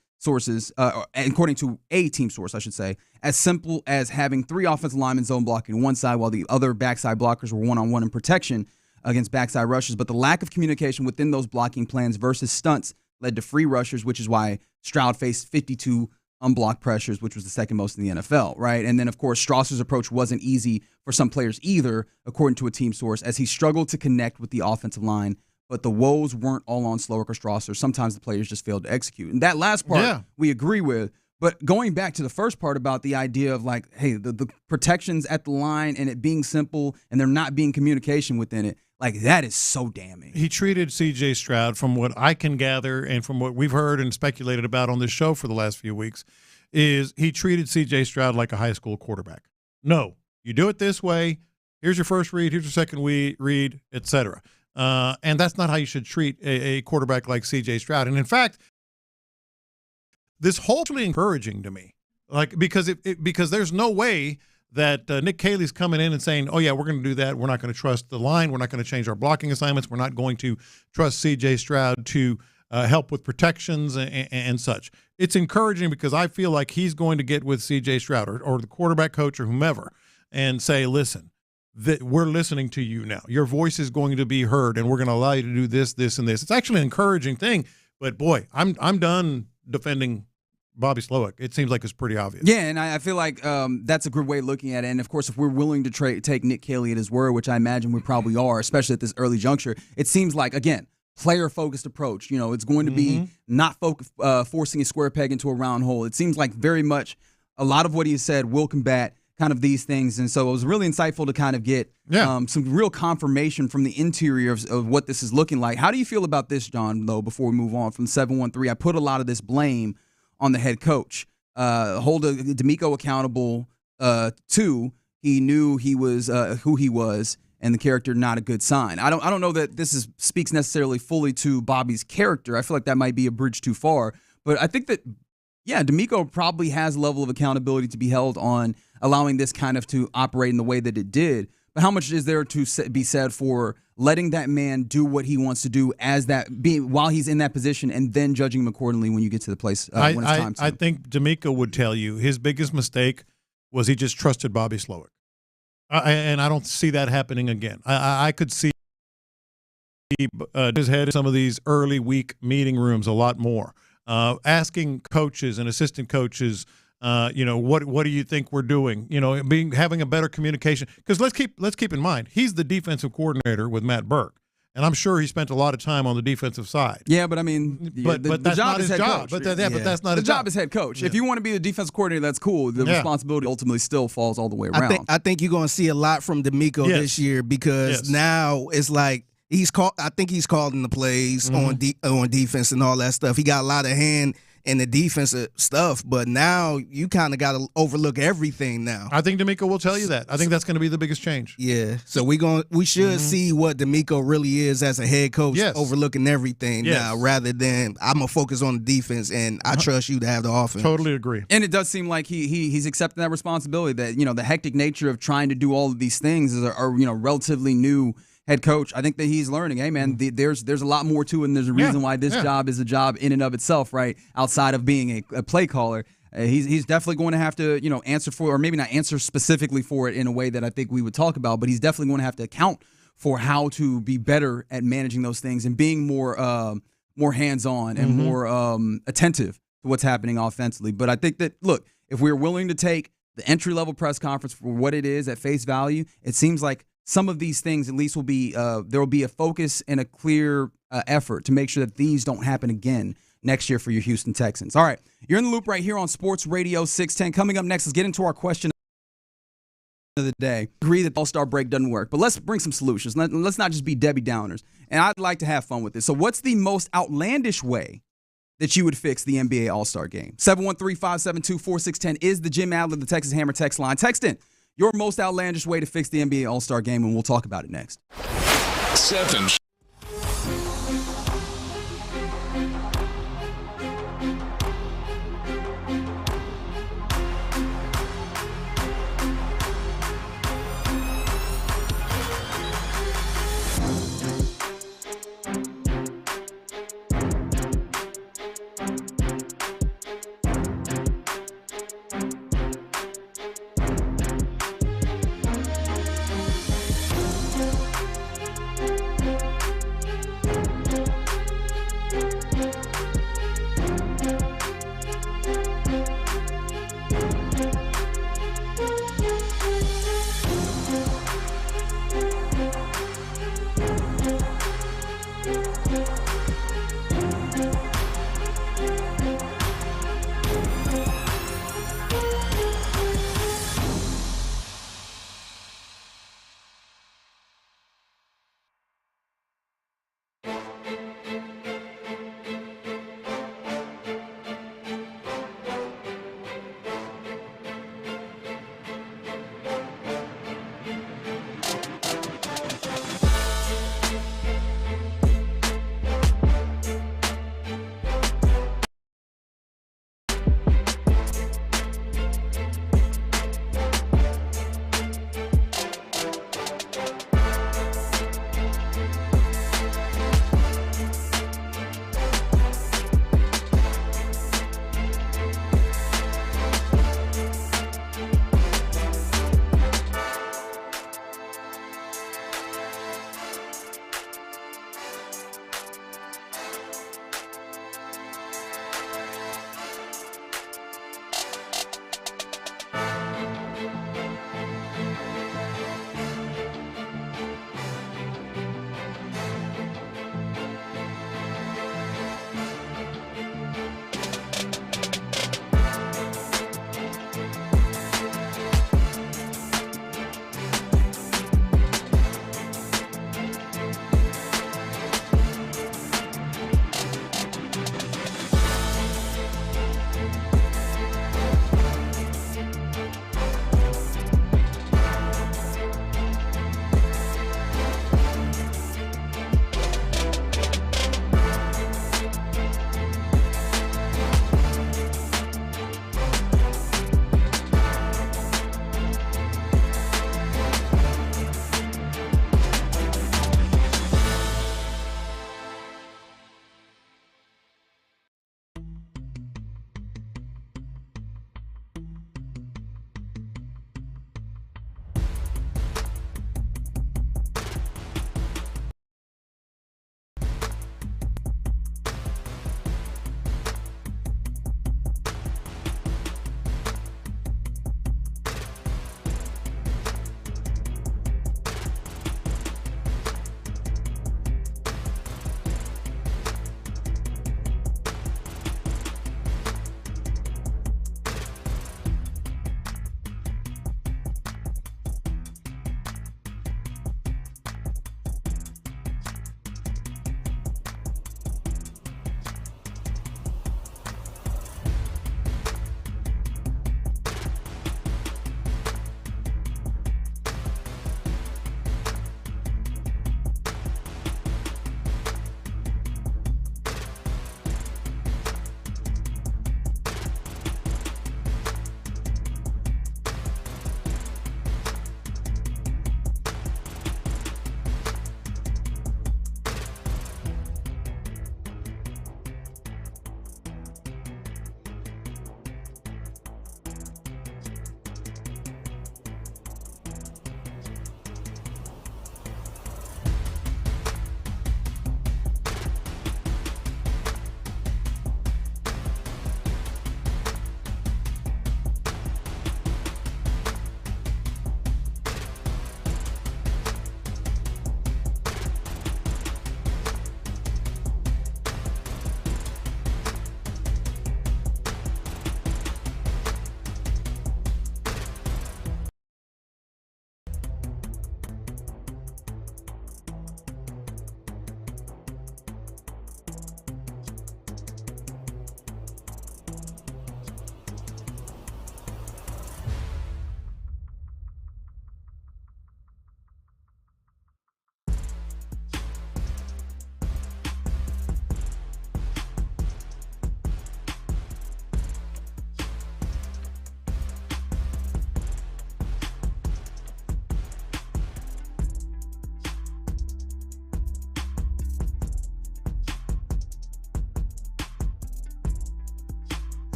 according to a team source, I should say, as simple as having 3 offensive linemen zone blocking one side while the other backside blockers were one-on-one in protection against backside rushers. But the lack of communication within those blocking plans versus stunts led to free rushers, which is why Stroud faced 52 unblocked pressures, which was the second most in the NFL, right? And then, of course, Strasser's approach wasn't easy for some players either, according to a team source, as he struggled to connect with the offensive line. But the woes weren't all on Slowick or Strasser. Sometimes the players just failed to execute. And that last part we agree with. But going back to the first part about the idea of, like, hey, the protections at the line and it being simple and there not being communication within it, like, that is so damning. He treated C.J. Stroud, from what I can gather and from what we've heard and speculated about on this show for the last few weeks, is he treated C.J. Stroud like a high school quarterback. No, you do it this way. Here's your first read. Here's your second read, etc. And that's not how you should treat a quarterback like C.J. Stroud. And in fact, this whole thing is encouraging to me, like, because there's no way that Nick Caley's coming in and saying, "Oh yeah, we're going to do that. We're not going to trust the line. We're not going to change our blocking assignments. We're not going to trust C.J. Stroud to help with protections and such." It's encouraging because I feel like he's going to get with C.J. Stroud or the quarterback coach or whomever and say, "Listen, we're listening to you now. Your voice is going to be heard, and we're going to allow you to do this, this, and this." It's actually an encouraging thing. But boy, I'm done defending Bobby Slowick. It seems like it's pretty obvious. Yeah, and I feel like that's a good way of looking at it. And, of course, if we're willing to take Nick Caley at his word, which I imagine we probably are, especially at this early juncture, it seems like, again, player-focused approach. It's going to be not forcing a square peg into a round hole. It seems like very much a lot of what he said will combat kind of these things. And so it was really insightful to kind of get some real confirmation from the interior of what this is looking like. How do you feel about this, John, though, before we move on from 713? I put a lot of this blame on the head coach. Hold D'Amico accountable, too. He knew he was who he was, and the character not a good sign. I don't know that this speaks necessarily fully to Bobby's character. I feel like that might be a bridge too far. But I think that yeah, D'Amico probably has a level of accountability to be held on allowing this kind of to operate in the way that it did. But how much is there to be said for letting that man do what he wants to do while he's in that position, and then judging him accordingly when you get to the place when it's time to? I think D'Amico would tell you his biggest mistake was he just trusted Bobby Slowick. And I don't see that happening again. I could see his head in some of these early week meeting rooms a lot more, asking coaches and assistant coaches, what do you think we're doing? Having a better communication. Because let's keep in mind, he's the defensive coordinator with Matt Burke. And I'm sure he spent a lot of time on the defensive side. Yeah, but I mean, but that's not his job. But that's not his job. The job is head coach. Yeah. If you want to be the defensive coordinator, that's cool. The responsibility ultimately still falls all the way around. I think you're going to see a lot from D'Amico this year because now it's like I think he's calling the plays on defense and all that stuff. He got a lot of hand in the defensive stuff, but now you kind of got to overlook everything now. I think D'Amico will tell you that. I think that's going to be the biggest change. Yeah. So we should see what D'Amico really is as a head coach, overlooking everything now, rather than I'm gonna focus on the defense and I trust you to have the offense. Totally agree. And it does seem like he's accepting that responsibility. That the hectic nature of trying to do all of these things are relatively new. Head coach, I think that he's learning, hey, man, there's a lot more to it, and there's a reason why this job is a job in and of itself, right, outside of being a play caller. He's definitely going to have to, answer for, or maybe not answer specifically for it in a way that I think we would talk about, but he's definitely going to have to account for how to be better at managing those things and being more hands-on and more attentive to what's happening offensively. But I think that, look, if we're willing to take the entry-level press conference for what it is at face value, it seems like some of these things at least will be there will be a focus and a clear effort to make sure that these don't happen again next year for your Houston Texans. All right, you're in the loop right here on Sports Radio 610. Coming up next, let's get into our question of the day. Agree that the All-Star break doesn't work, but let's bring some solutions. Let's not just be Debbie Downers. And I'd like to have fun with this. So what's the most outlandish way that you would fix the NBA All-Star game? 713-572-4610 is the Jim Adler, the Texas Hammer text line. Text in your most outlandish way to fix the NBA All-Star game, and we'll talk about it next. 7.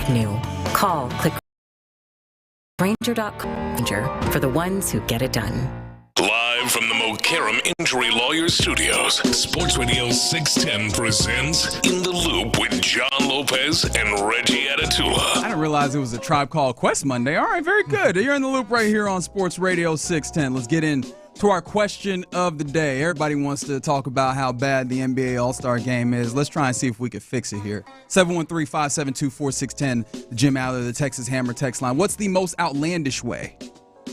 new. Call, click Granger.com. Granger, for the ones who get it done. Live from the Mokaram Injury Lawyers Studios, Sports Radio 610 presents In the Loop with John Lopez and Reggie Atatula. I didn't realize it was a Tribe Called Quest Monday. All right, very good. You're in the loop right here on Sports Radio 610. Let's get into our question of the day. Everybody wants to talk about how bad the NBA All-Star Game is. Let's try and see if we can fix it here. 713-572-4610, the Jim Aller, the Texas Hammer text line. What's the most outlandish way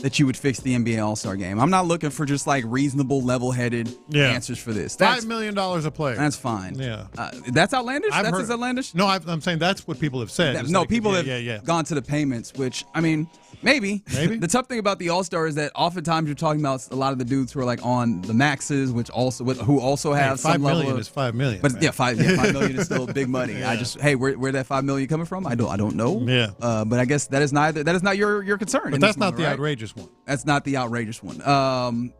that you would fix the NBA All-Star Game? I'm not looking for just like reasonable, level-headed answers for this. $5 million a player. That's fine. Yeah. That's outlandish? That's outlandish? No, I'm saying that's what people have said. No, people have gone to the payments, which, I mean, maybe. The tough thing about the All-Star is that oftentimes you're talking about a lot of the dudes who are like on the maxes, who also have some level of... $5 million is $5 million. But yeah, $5 million is still big money. Yeah. Where that $5 million coming from? I don't know. Yeah. But I guess that is not your concern. But that's not the outrageous one. That's not the outrageous one.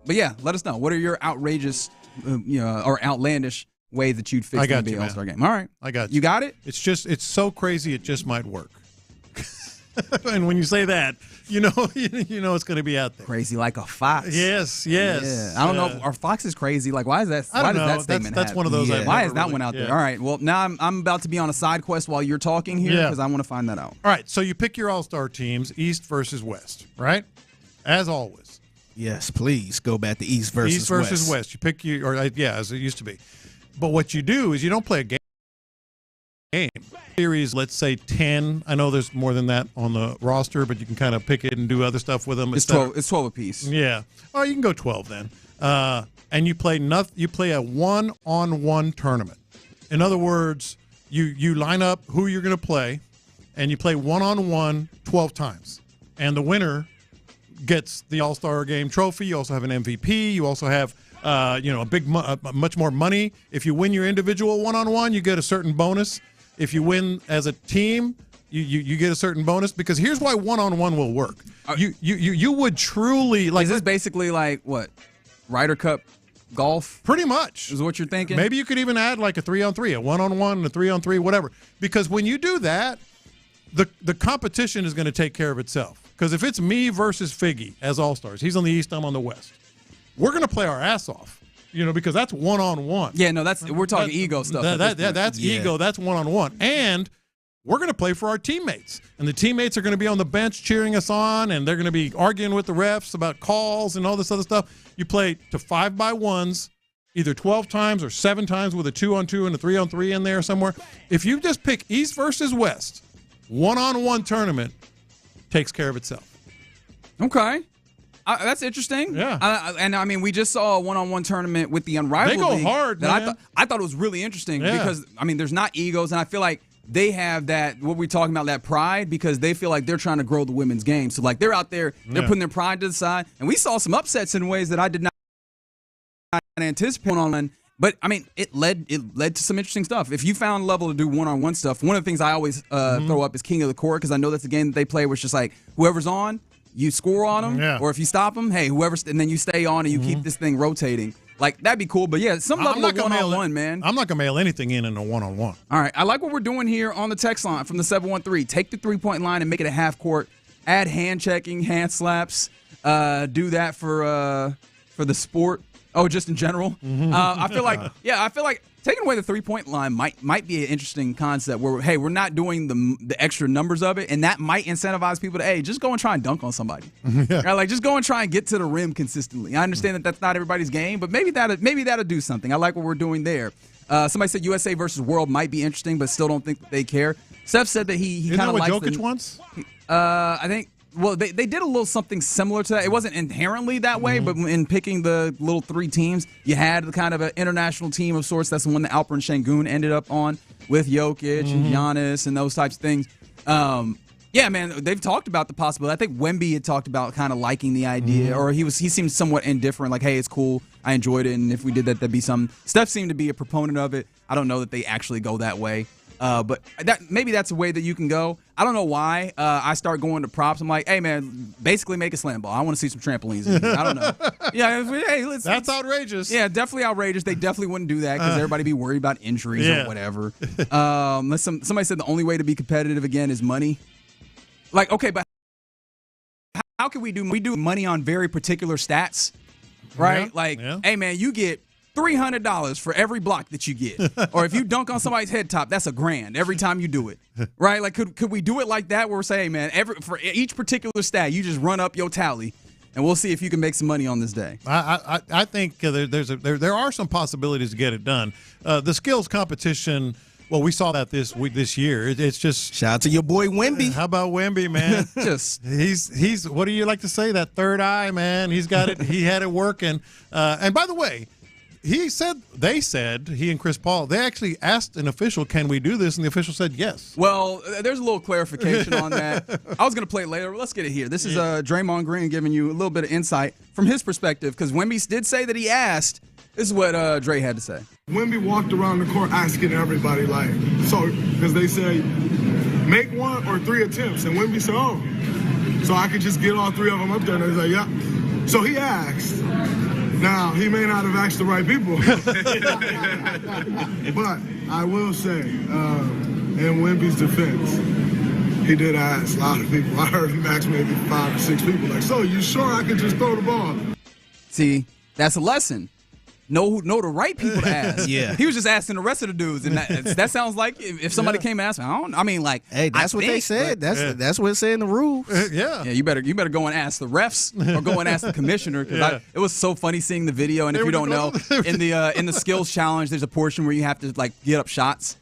But yeah, let us know. What are your outrageous, or outlandish ways that you'd fix the NBA All-Star Game? All right, I got you. You got it. It's so crazy. It just might work. And when you say that, you know it's going to be out there. Crazy like a fox. Yes. Yeah. I don't know. Our fox is crazy. Like, why is that? I don't why know. Does that statement that's one of those. Yeah. Why is that one out there? All right. Well, now I'm about to be on a side quest while you're talking here because I want to find that out. All right. So you pick your All-Star teams, East versus West, right? As always. Yes, please go back to East versus West. You pick as it used to be. But what you do is you don't play a game. Series, let's say 10. I know there's more than that on the roster, but you can kind of pick it and do other stuff with them. It's 12. It's 12 apiece. Yeah. Oh, you can go 12 then. And you play a one-on-one tournament. In other words, you line up who you're going to play, and you play one-on-one 12 times. And the winner gets the All-Star Game trophy. You also have an MVP. You also have much more money. If you win your individual one-on-one, you get a certain bonus. If you win as a team, you get a certain bonus, because here's why one-on-one will work. You would truly like. Is this basically like what? Ryder Cup golf? Pretty much. Is what you're thinking? Maybe you could even add like a 3-on-3, a one-on-one, and a 3-on-3, whatever. Because when you do that, the competition is going to take care of itself. Because if it's me versus Figgy as All-Stars, he's on the East, I'm on the West. We're going to play our ass off. Because that's one-on-one. Yeah, no, we're talking ego stuff. That's ego. That's one-on-one. And we're going to play for our teammates. And the teammates are going to be on the bench cheering us on, and they're going to be arguing with the refs about calls and all this other stuff. You play to 5x1s, either 12 times or 7 times with a 2-on-2 and a 3-on-3 in there somewhere. If you just pick East versus West, one-on-one tournament takes care of itself. Okay. That's interesting. Yeah. And I mean, we just saw a one-on-one tournament with the Unrivaled They go League hard, that I thought it was really interesting because, I mean, there's not egos, and I feel like they have that, what we're talking about, that pride, because they feel like they're trying to grow the women's game. So, like, they're out there, they're putting their pride to the side. And we saw some upsets in ways that I did not anticipate on. But, I mean, it led to some interesting stuff. If you found a level to do one-on-one stuff, one of the things I always throw up is King of the Court, because I know that's a game that they play where it's just like whoever's on, you score on them, or if you stop them, hey, and then you stay on and you keep this thing rotating. Like, that'd be cool. But, yeah, some level of one-on-one, man. I'm not going to mail anything in a one-on-one. All right. I like what we're doing here on the text line from the 713. Take the three-point line and make it a half court. Add hand-checking, hand slaps. Do that for the sport. Oh, just in general? I feel like taking away the three-point line might be an interesting concept where, hey, we're not doing the extra numbers of it, and that might incentivize people to, hey, just go and try and dunk on somebody. Right? Like, just go and try and get to the rim consistently. I understand that that's not everybody's game, but maybe that'll do something. I like what we're doing there. Somebody said USA versus World might be interesting, but still don't think that they care. Steph said that he kind of likes Isn't that what Jokic wants? I think. Well, they did a little something similar to that. It wasn't inherently that way, but in picking the little 3 teams, you had kind of an international team of sorts. That's the one that Alper and Şengün ended up on with Jokic and Giannis and those types of things. Yeah, man, they've talked about the possibility. I think Wemby had talked about kind of liking the idea, or he seemed somewhat indifferent, like, hey, it's cool, I enjoyed it, and if we did that, that'd be something. Steph seemed to be a proponent of it. I don't know that they actually go that way. But maybe that's a way that you can go. I don't know why I start going to props. I'm like, hey, man, basically make a slam ball. I want to see some trampolines in here. I don't know. Yeah, hey, that's outrageous. Yeah, definitely outrageous. They definitely wouldn't do that because everybody be worried about injuries or whatever. Somebody said the only way to be competitive again is money. Like, okay, but how can we do money on very particular stats, right? Hey, man, you get $300 for every block that you get. Or if you dunk on somebody's head top, that's $1,000 every time you do it. Right? Like, could we do it like that where we're saying, man, for each particular stat, you just run up your tally, and we'll see if you can make some money on this day. I think there are some possibilities to get it done. The skills competition. Well, we saw that this year. It's just shout out to your boy Wemby. How about Wemby, man? he's what do you like to say? That third eye, man. He's got it. He had it working. And by the way, he and Chris Paul, they actually asked an official, "Can we do this?" And the official said yes. Well, there's a little clarification on that. I was going to play it later, but let's get it here. This is Draymond Green giving you a little bit of insight from his perspective because Wemby did say that he asked. This is what Dre had to say. Wemby walked around the court asking everybody, because they say, make 1 or 3 attempts. And Wemby said, oh, so I could just get all 3 of them up there. And he's like, yeah. So he asked. Now, he may not have asked the right people. But I will say, in Wemby's defense, he did ask a lot of people. I heard him ask maybe 5 or 6 people, like, so you sure I could just throw the ball? See, that's a lesson. Know the right people to ask. Yeah. He was just asking the rest of the dudes, and that sounds like if somebody came and asked me, hey, that's what they said. That's what it said in the rules. Yeah. You better go and ask the refs or go and ask the commissioner because it was so funny seeing the video. And if you don't know, in the skills challenge, there's a portion where you have to get up shots.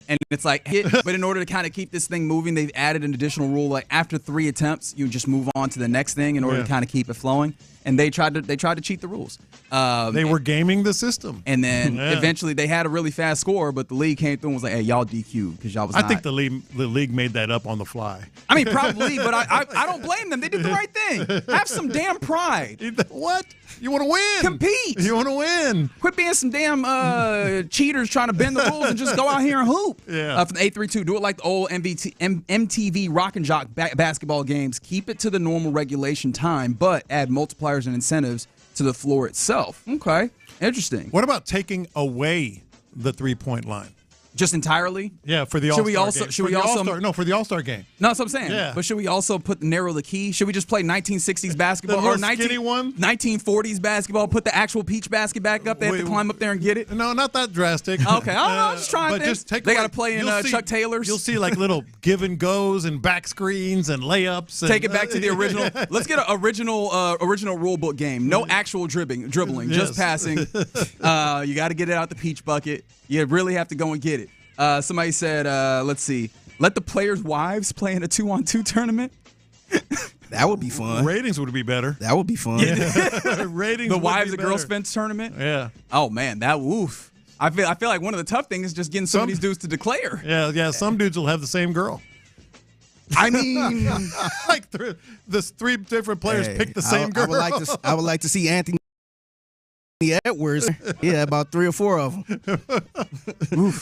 And it's but in order to kind of keep this thing moving, they've added an additional rule. Like after 3 attempts, you just move on to the next thing in order to kind of keep it flowing. And they tried to cheat the rules. They were gaming the system. And then eventually they had a really fast score, but the league came through and was like, "Hey, y'all DQ because y'all was." I think the league made that up on the fly. I mean, probably, but I don't blame them. They did the right thing. Have some damn pride. What? You want to win? Compete. You want to win? Quit being some damn cheaters trying to bend the rules and just go out here and hoop. Yeah. From the 832, do it like the old MTV Rock and Jock basketball games. Keep it to the normal regulation time, but add multipliers and incentives to the floor itself. Okay, interesting. What about taking away the 3-point line? Just entirely? Yeah, for the All-Star game. For the All-Star game. No, that's what I'm saying. Yeah. But should we also narrow the key? Should we just play 1960s basketball or 1940s basketball? Put the actual peach basket back up. They have to climb up there and get it. No, not that drastic. Okay, I'm just trying. They got to play in Chuck Taylor's. You'll see little give and goes and back screens and layups. Take it back to the original. Let's get an original rule book game. No actual dribbling, just passing. You got to get it out the peach bucket. You really have to go and get it. Somebody said, let's see, let the players' wives play in a 2-on-2 tournament. That would be fun. Ratings would be better. That would be fun. Ratings. The wives and girls fence tournament. Yeah. Oh man, that woof. I feel like one of the tough things is just getting some of these dudes to declare. Yeah. Some dudes will have the same girl. I mean, the 3 different players pick the same girl. I would like to see Anthony Edwards. Yeah, about 3 or 4 of them.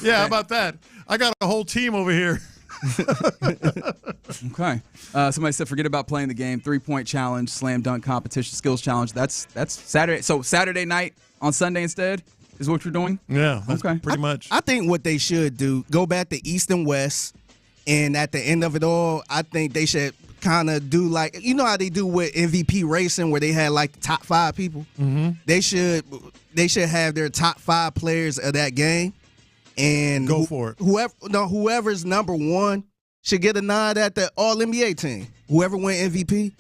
Yeah, how about that? I got a whole team over here. Okay. Somebody said, forget about playing the game. 3-point challenge, slam dunk competition, skills challenge. That's Saturday. So Saturday night on Sunday instead is what you're doing? Yeah. Okay. Pretty much. I think what they should do, go back to East and West, and at the end of it all, I think they should kind of do how they do with MVP racing where they had the top 5 people. Mm-hmm. They should have their top 5 players of that game and go for it. Whoever's number 1 should get a nod at the All NBA team. Whoever went MVP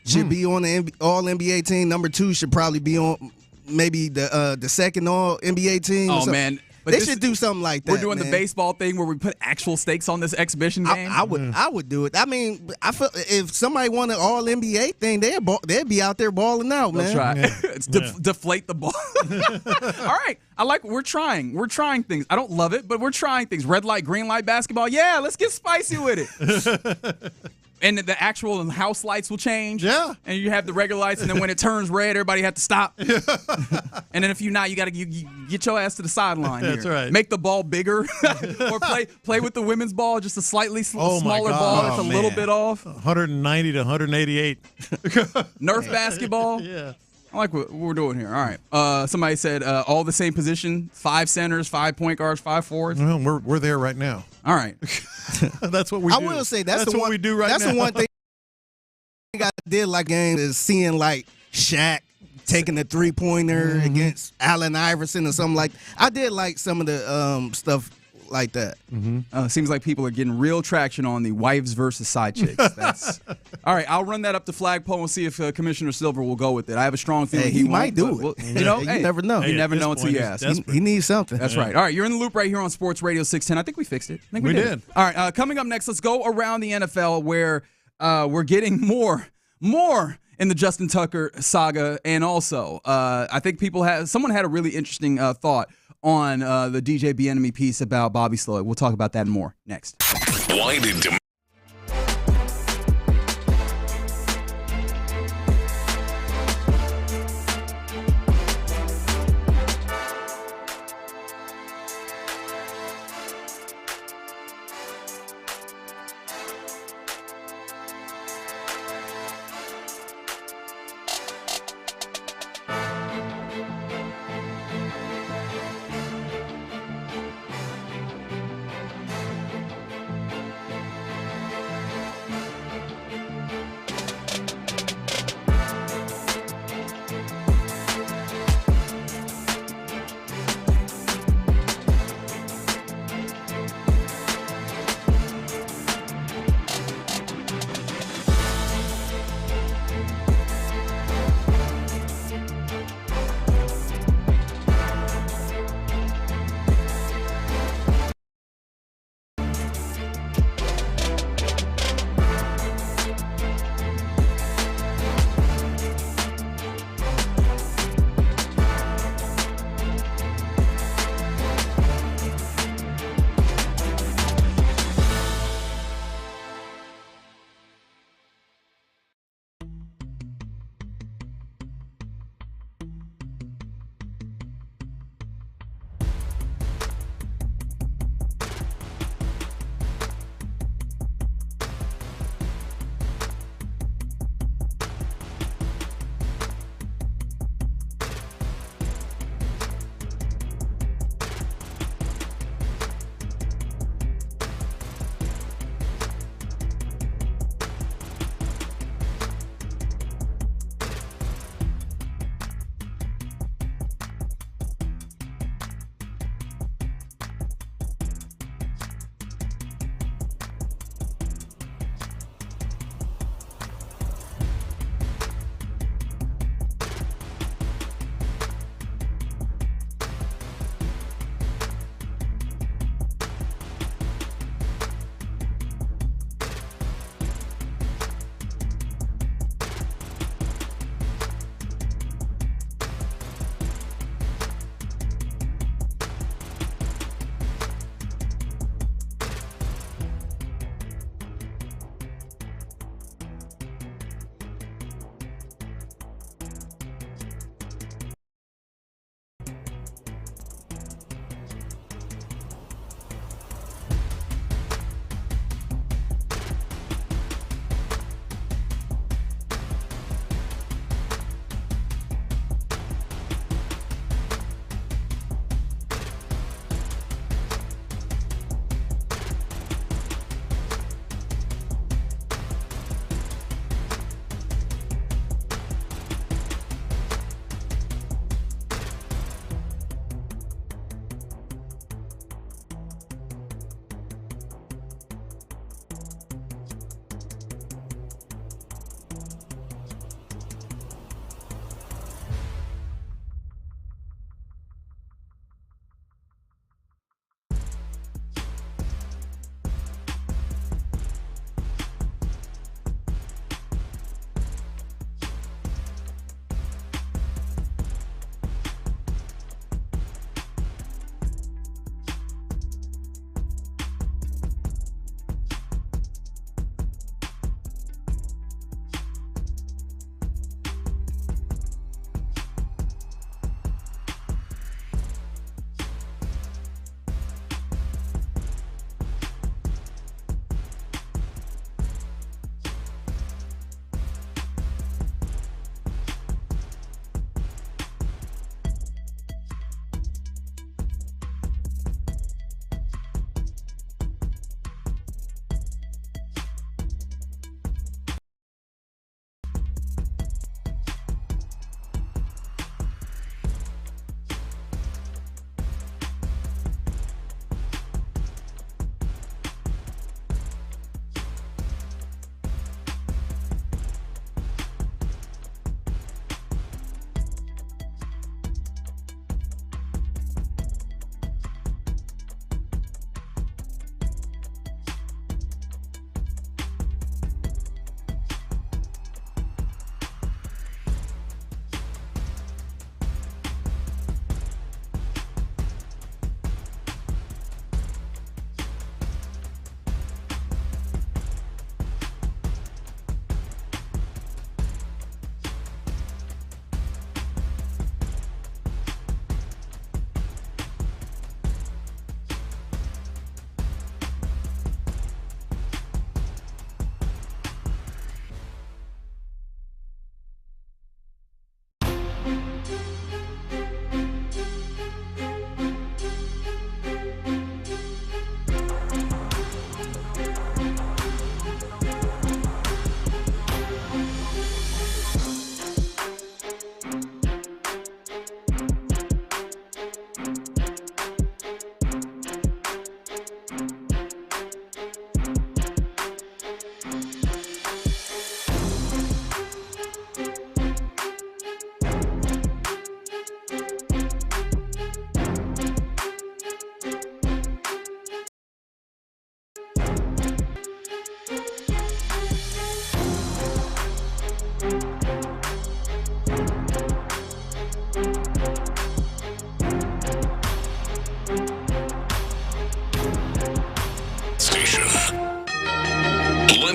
should be on the All NBA team. Number 2 should probably be on maybe the second All NBA team. Oh man. But they should do something like that. We're doing the baseball thing where we put actual stakes on this exhibition game. I would do it. I mean, I feel if somebody won an All NBA thing, they'd be out there balling out, man. That's right. It's deflate the ball. All right. We're trying. We're trying things. I don't love it, but we're trying things. Red light, green light basketball. Yeah, let's get spicy with it. And the actual house lights will change. Yeah. And you have the regular lights, and then when it turns red, everybody have to stop. And then if you're not, you got to get your ass to the sideline. That's right. Make the ball bigger, or play with the women's ball, just a slightly smaller ball that's a little bit off. 190 to 188. Nerf basketball. Yeah. I like what we're doing here. All right. Somebody said all the same position: 5 centers, 5 point guards, 5 forwards. Well, we're there right now. All right. That's what we do. I will say that's the what one we do right now. That's the one thing I did like game is seeing like Shaq taking the 3-pointer against Allen Iverson or something like. I did like some of the stuff like that. Seems like people are getting real traction on the wives versus side chicks. That's all right. I'll run that up the flagpole and see if Commissioner Silver will go with it. I have a strong feeling he might do it. It. You know, you never know. You never know until you ask. He needs something. That's right. All right, you're in the loop right here on Sports Radio 610. I think we fixed it. I think we did. All right, coming up next, let's go around the NFL where we're getting more in the Justin Tucker saga, and also I think someone had a really interesting thought on the DJ Bieniemy piece about Bobby Sloyd. We'll talk about that and more next. Why did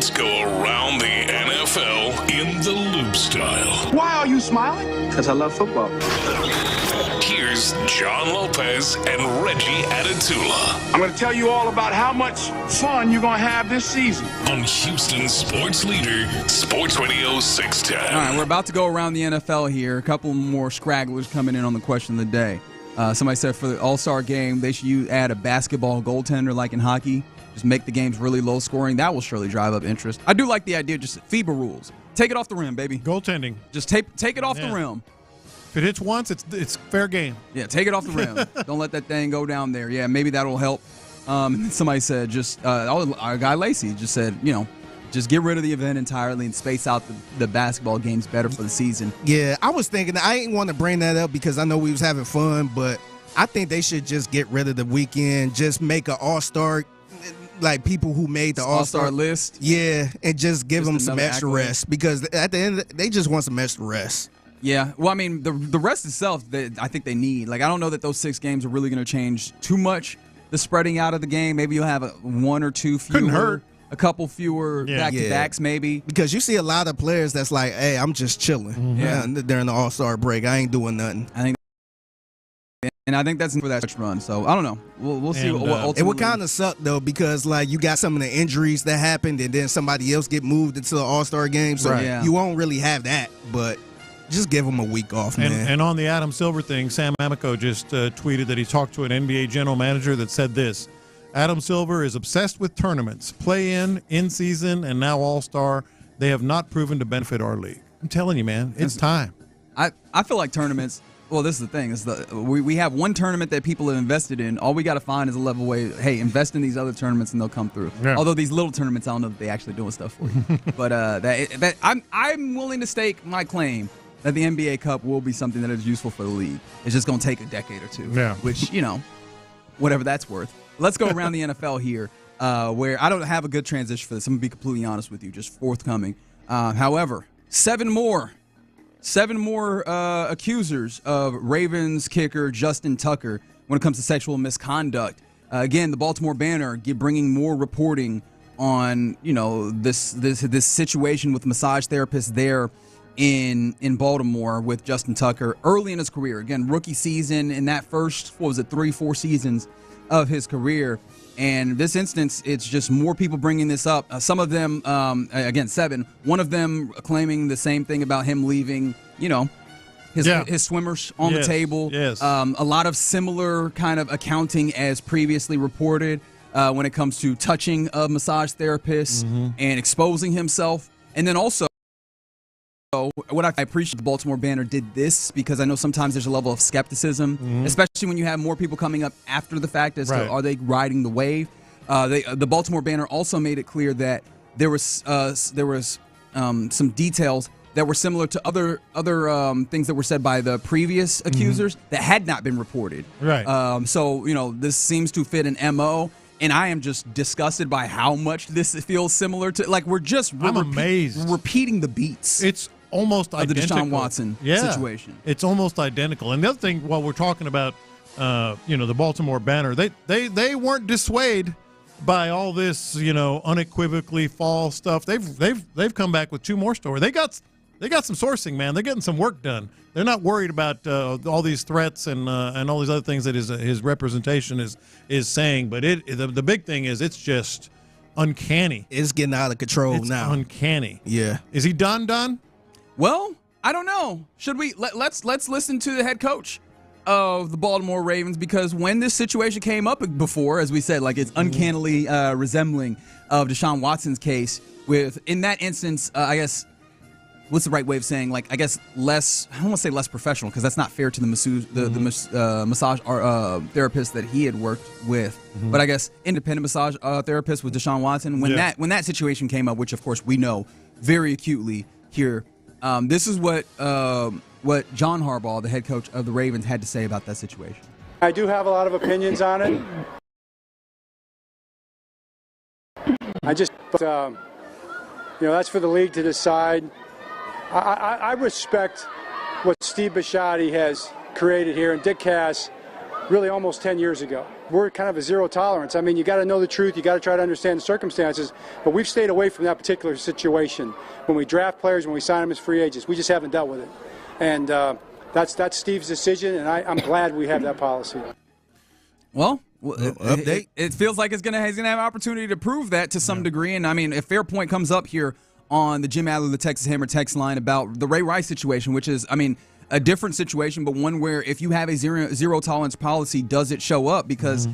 Let's go around the NFL in the loop style. Why are you smiling? Because I love football. Here's John Lopez and Reggie Adetula. I'm going to tell you all about how much fun you're going to have this season. On Houston sports leader, Sports Radio 610. All right, we're about to go around the NFL here. A couple more scragglers coming in on the question of the day. Somebody said for the All-Star game, they should add a basketball goaltender like in hockey. Just make the games really low scoring. That will surely drive up interest. I do like the idea, just FIBA rules. Take it off the rim, baby. Goaltending. Just take it off the rim. If it hits once, it's fair game. Yeah, take it off the rim. Don't let that thing go down there. Yeah, maybe that'll help. Somebody said our guy Lacey just said, just get rid of the event entirely and space out the basketball games better for the season. Yeah, I was thinking, I didn't want to bring that up because I know we was having fun, but I think they should just get rid of the weekend, just make an all-star, like people who made the all-star list. Yeah, and just give them some extra rest because at the end, they just want some extra rest. Yeah, well, I mean, the rest itself, I think they need. Like, I don't know that those 6 games are really going to change too much. The spreading out of the game, maybe you'll have one or two fewer. Couldn't hurt. A couple fewer back-to-backs maybe. Because you see a lot of players that's like, hey, I'm just chilling during the All-Star break. I ain't doing nothing. I think that's for that run. So, I don't know. We'll see what ultimately. It would kind of suck, though, because, like, you got some of the injuries that happened, and then somebody else get moved into the All-Star game. So, you won't really have that, but just give them a week off, man. And on the Adam Silver thing, Sam Amico just tweeted that he talked to an NBA general manager that said this: Adam Silver is obsessed with tournaments, play-in, in-season, and now All-Star. They have not proven to benefit our league. I'm telling you, man, it's time. I feel like tournaments. Well, this is the thing: is we have one tournament that people have invested in. All we got to find is a level way. Hey, invest in these other tournaments and they'll come through. Yeah. Although these little tournaments, I don't know that they actually doing stuff for you. But I'm willing to stake my claim that the NBA Cup will be something that is useful for the league. It's just going to take a decade or two. Yeah. Which, whatever that's worth. Let's go around the NFL here, where I don't have a good transition for this. I'm going to be completely honest with you, just forthcoming. However, seven more accusers of Ravens kicker Justin Tucker when it comes to sexual misconduct. Again, the Baltimore Banner bringing more reporting on this situation with massage therapists there in Baltimore with Justin Tucker early in his career. Again, rookie season in that first 3-4 seasons of his career. And this instance, it's just more people bringing this up. Some of them, again, 7. One of them claiming the same thing about him leaving, his swimmers on the table. Yes. A lot of similar kind of accounting as previously reported when it comes to touching of massage therapists and exposing himself. And then also, what I appreciate the Baltimore Banner did this because I know sometimes there's a level of skepticism, especially when you have more people coming up after the fact as to are they riding the wave. The Baltimore Banner also made it clear that there was some details that were similar to other things that were said by the previous accusers that had not been reported. Right. So this seems to fit an MO. And I am just disgusted by how much this feels similar to, like, I'm amazed. Repeating the beats. It's almost identical. Of the Deshaun Watson situation. It's almost identical. And the other thing, while we're talking about, the Baltimore Banner, they weren't dissuaded by all this, unequivocally false stuff. They've come back with 2 more stories. They got some sourcing, man. They're getting some work done. They're not worried about all these threats and all these other things that his representation is saying. But the big thing is it's just uncanny. It's getting out of control now. Uncanny. Yeah. Is he done? Well, I don't know. Should we let's listen to the head coach of the Baltimore Ravens, because when this situation came up before, as we said, like, it's uncannily resembling of Deshaun Watson's case. With in that instance, I guess. What's the right way of saying, like, I guess less, I don't want to say less professional because that's not fair to the massage therapist that he had worked with. But I guess independent massage therapist with Deshaun Watson. When that situation came up, which of course we know very acutely here, this is what John Harbaugh, the head coach of the Ravens, had to say about that situation. I do have a lot of opinions on it. I just, that's for the league to decide. I respect what Steve Bisciotti has created here, and Dick Cass really almost 10 years ago. We're kind of a zero tolerance. I mean, you got to know the truth. You got to try to understand the circumstances. But we've stayed away from that particular situation. When we draft players, when we sign them as free agents, we just haven't dealt with it. And that's Steve's decision, and I'm glad we have that policy. Well, it feels like he's gonna have an opportunity to prove that to some degree. And I mean, a fair point comes up here on the Jim Adler, the Texas Hammer text line about the Ray Rice situation, which is, I mean, a different situation, but one where if you have a zero tolerance policy, does it show up? Because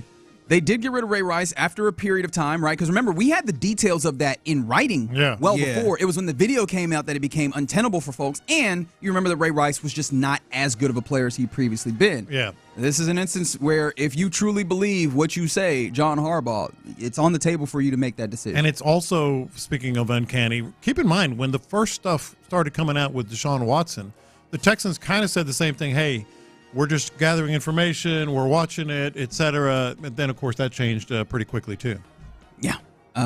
they did get rid of Ray Rice after a period of time, right? Because remember, we had the details of that in writing before. It was when the video came out that it became untenable for folks. And you remember that Ray Rice was just not as good of a player as he'd previously been. Yeah. This is an instance where if you truly believe what you say, John Harbaugh, it's on the table for you to make that decision. And it's also, speaking of uncanny, keep in mind, when the first stuff started coming out with Deshaun Watson, the Texans kind of said the same thing, hey, we're just gathering information, we're watching it, et cetera. And then, of course, that changed pretty quickly, too. Yeah.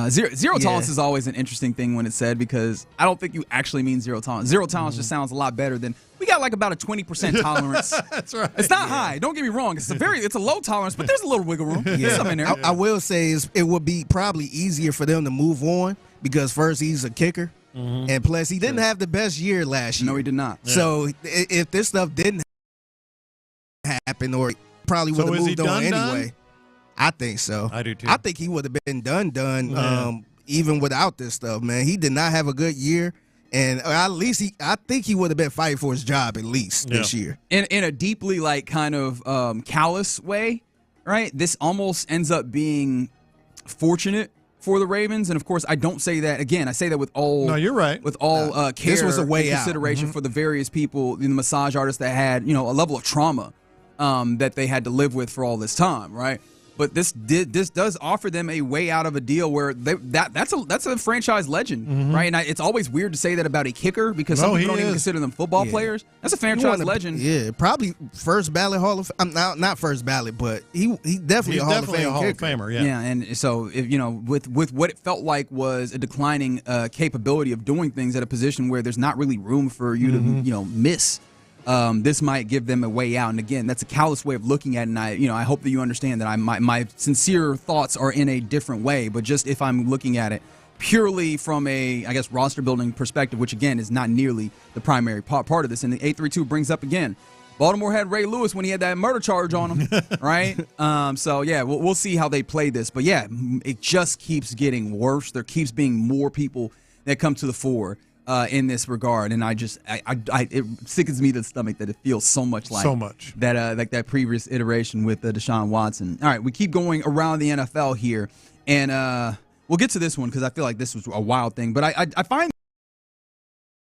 Zero tolerance is always an interesting thing when it's said, because I don't think you actually mean zero tolerance. Zero tolerance just sounds a lot better than we got like about a 20% tolerance. That's right. It's not high. Don't get me wrong. It's a low tolerance, but there's a little wiggle room. There's something in there. I will say it would be probably easier for them to move on because first he's a kicker, and plus he didn't have the best year last year. No, he did not. So if this stuff didn't happen, or probably would have moved on anyway. I think so. I do too. I think he would have been done even without this stuff, man. He did not have a good year, and at least I think he would have been fighting for his job at least this year. In a deeply kind of callous way, right? This almost ends up being fortunate for the Ravens, and of course, I don't say that again. I say that with all. No, you're right. With all care, this was a way and consideration for the various people, the massage artists that had a level of trauma that they had to live with for all this time, right? But this does offer them a way out of a deal where that's a franchise legend, right? And it's always weird to say that about a kicker because some people don't even consider them football players. That's a franchise legend. Yeah, probably first ballot Hall of Fame. Not first ballot, but he definitely a Hall of Famer. Yeah. Yeah, and so if, with what it felt like was a declining capability of doing things at a position where there's not really room for you to miss. This might give them a way out, and again, that's a callous way of looking at it. And I hope that you understand that my sincere thoughts are in a different way. But just if I'm looking at it purely from a, roster building perspective, which again is not nearly the primary part of this. And the 832 brings up again, Baltimore had Ray Lewis when he had that murder charge on him, right? So yeah, we'll see how they play this. But yeah, it just keeps getting worse. There keeps being more people that come to the fore. In this regard, and it sickens me to the stomach that it feels so much like that previous iteration with Deshaun Watson. All right, we keep going around the NFL here, and we'll get to this one because I feel like this was a wild thing. But I find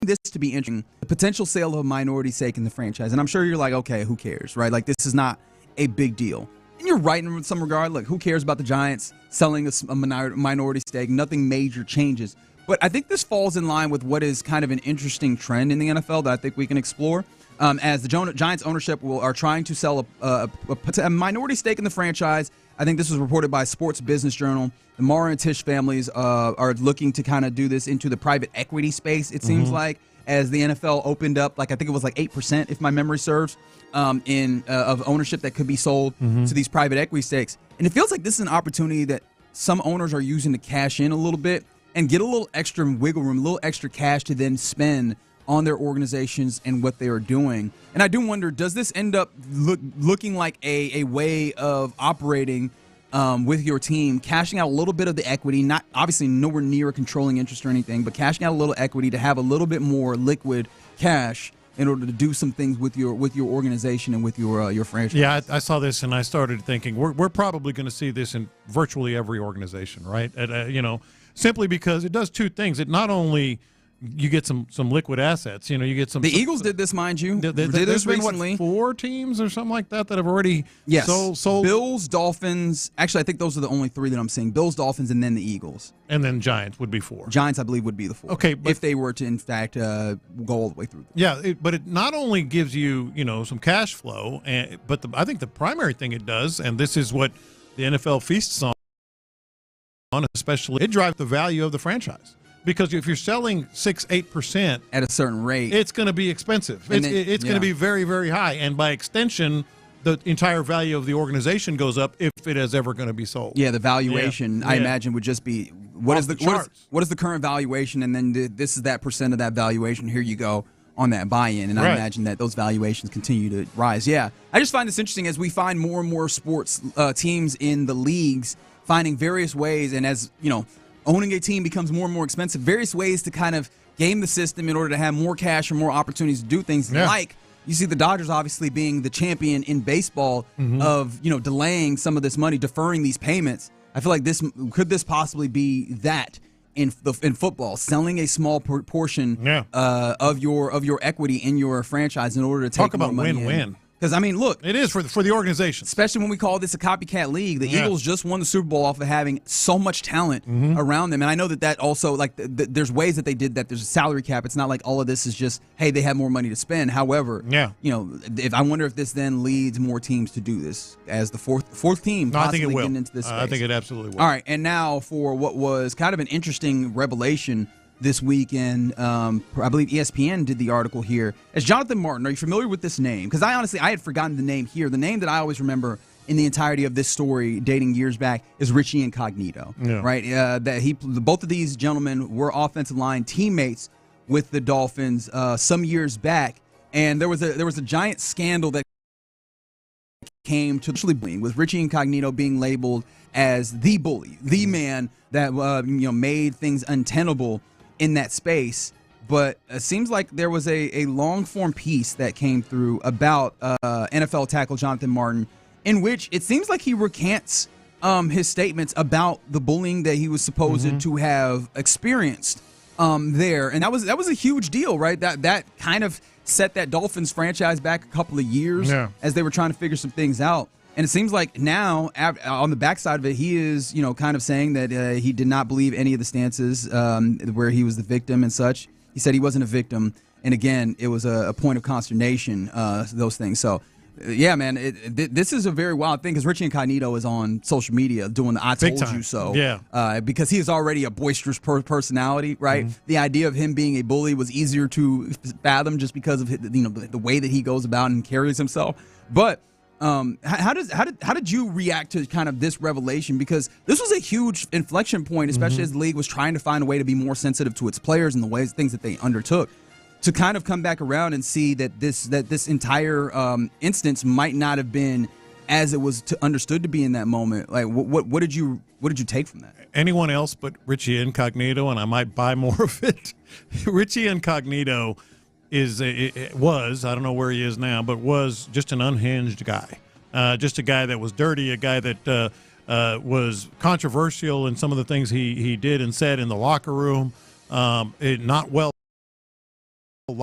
this to be interesting: the potential sale of a minority stake in the franchise. And I'm sure you're like, okay, who cares, right? Like this is not a big deal. And you're right in some regard. Look, who cares about the Giants selling a minority stake? Nothing major changes. But I think this falls in line with what is kind of an interesting trend in the NFL that I think we can explore. As the Giants ownership are trying to sell a minority stake in the franchise. I think this was reported by Sports Business Journal. The Mara and Tisch families are looking to kind of do this into the private equity space, it seems like, as the NFL opened up, I think it was 8%, if my memory serves, of ownership that could be sold to these private equity stakes. And it feels like this is an opportunity that some owners are using to cash in a little bit and get a little extra wiggle room, a little extra cash to then spend on their organizations and what they are doing. And I do wonder, does this end up looking like a way of operating with your team, cashing out a little bit of the equity, not obviously nowhere near a controlling interest or anything, but cashing out a little equity to have a little bit more liquid cash in order to do some things with your organization and with your franchise? Yeah, I saw this and I started thinking we're probably going to see this in virtually every organization, right? Simply because it does two things. It not only you get some liquid assets, you get some. The Eagles did this, mind you. Did this recently. 4 teams or something like that have already sold. Bills, Dolphins. Actually, I think those are the only 3 that I'm seeing. Bills, Dolphins, and then the Eagles. And then Giants would be 4. Giants, I believe, would be the 4. Okay, if they were to in fact go all the way through. Yeah, but it not only gives you some cash flow, but I think the primary thing it does, and this is what the NFL feasts on, especially, it drives the value of the franchise. Because if you're selling 6-8% at a certain rate, it's going to be expensive. It's going to be very, very high. And by extension, the entire value of the organization goes up if it is ever going to be sold. Yeah, the valuation I imagine would just be what is the current valuation, and then this is that percent of that valuation. Here you go on that buy-in, and I imagine that those valuations continue to rise. Yeah, I just find this interesting as we find more and more sports teams in the leagues finding various ways, and as owning a team becomes more and more expensive, various ways to kind of game the system in order to have more cash or more opportunities to do things. Like you see the Dodgers obviously being the champion in baseball of delaying some of this money, deferring these payments. I feel like this could possibly be that in football, selling a small portion of your equity in your franchise in order to take more money in. Win-win. Because, I mean, look. It is for the organization. Especially when we call this a copycat league. The Eagles just won the Super Bowl off of having so much talent around them. And I know that also, like, there's ways that they did that. There's a salary cap. It's not like all of this is just, hey, they have more money to spend. However, I wonder if this then leads more teams to do this as the fourth team possibly getting into this space. I think it absolutely will. All right, and now for what was kind of an interesting revelation this weekend, I believe ESPN did the article here. As Jonathan Martin, are you familiar with this name? Because I had forgotten the name here. The name that I always remember in the entirety of this story, dating years back, is Richie Incognito. Right? Both of these gentlemen were offensive line teammates with the Dolphins some years back, and there was a giant scandal that came to bullying, with Richie Incognito being labeled as the bully, the man that made things untenable in that space. But it seems like there was a long-form piece that came through about NFL tackle Jonathan Martin, in which it seems like he recants his statements about the bullying that he was supposed to have experienced there. And that was a huge deal, right? That kind of set that Dolphins franchise back a couple of years as they were trying to figure some things out. And it seems like now, on the backside of it, he is, kind of saying that he did not believe any of the stances where he was the victim and such. He said he wasn't a victim. And again, it was a point of consternation, those things. So, yeah, man, this is a very wild thing because Richie Incognito is on social media doing the I told you so. Yeah. Because he is already a boisterous personality, right? The idea of him being a bully was easier to fathom just because of the way that he goes about and carries himself. But how did you react to kind of this revelation? Because this was a huge inflection point, especially as the league was trying to find a way to be more sensitive to its players and the things that they undertook. To kind of come back around and see that this entire instance might not have been as it was understood to be in that moment. Like, what did you take from that? Anyone else but Richie Incognito, and I might buy more of it. Richie Incognito was, I don't know where he is now, but was just an unhinged guy. Just a guy that was dirty, a guy that was controversial in some of the things he did and said in the locker room, not well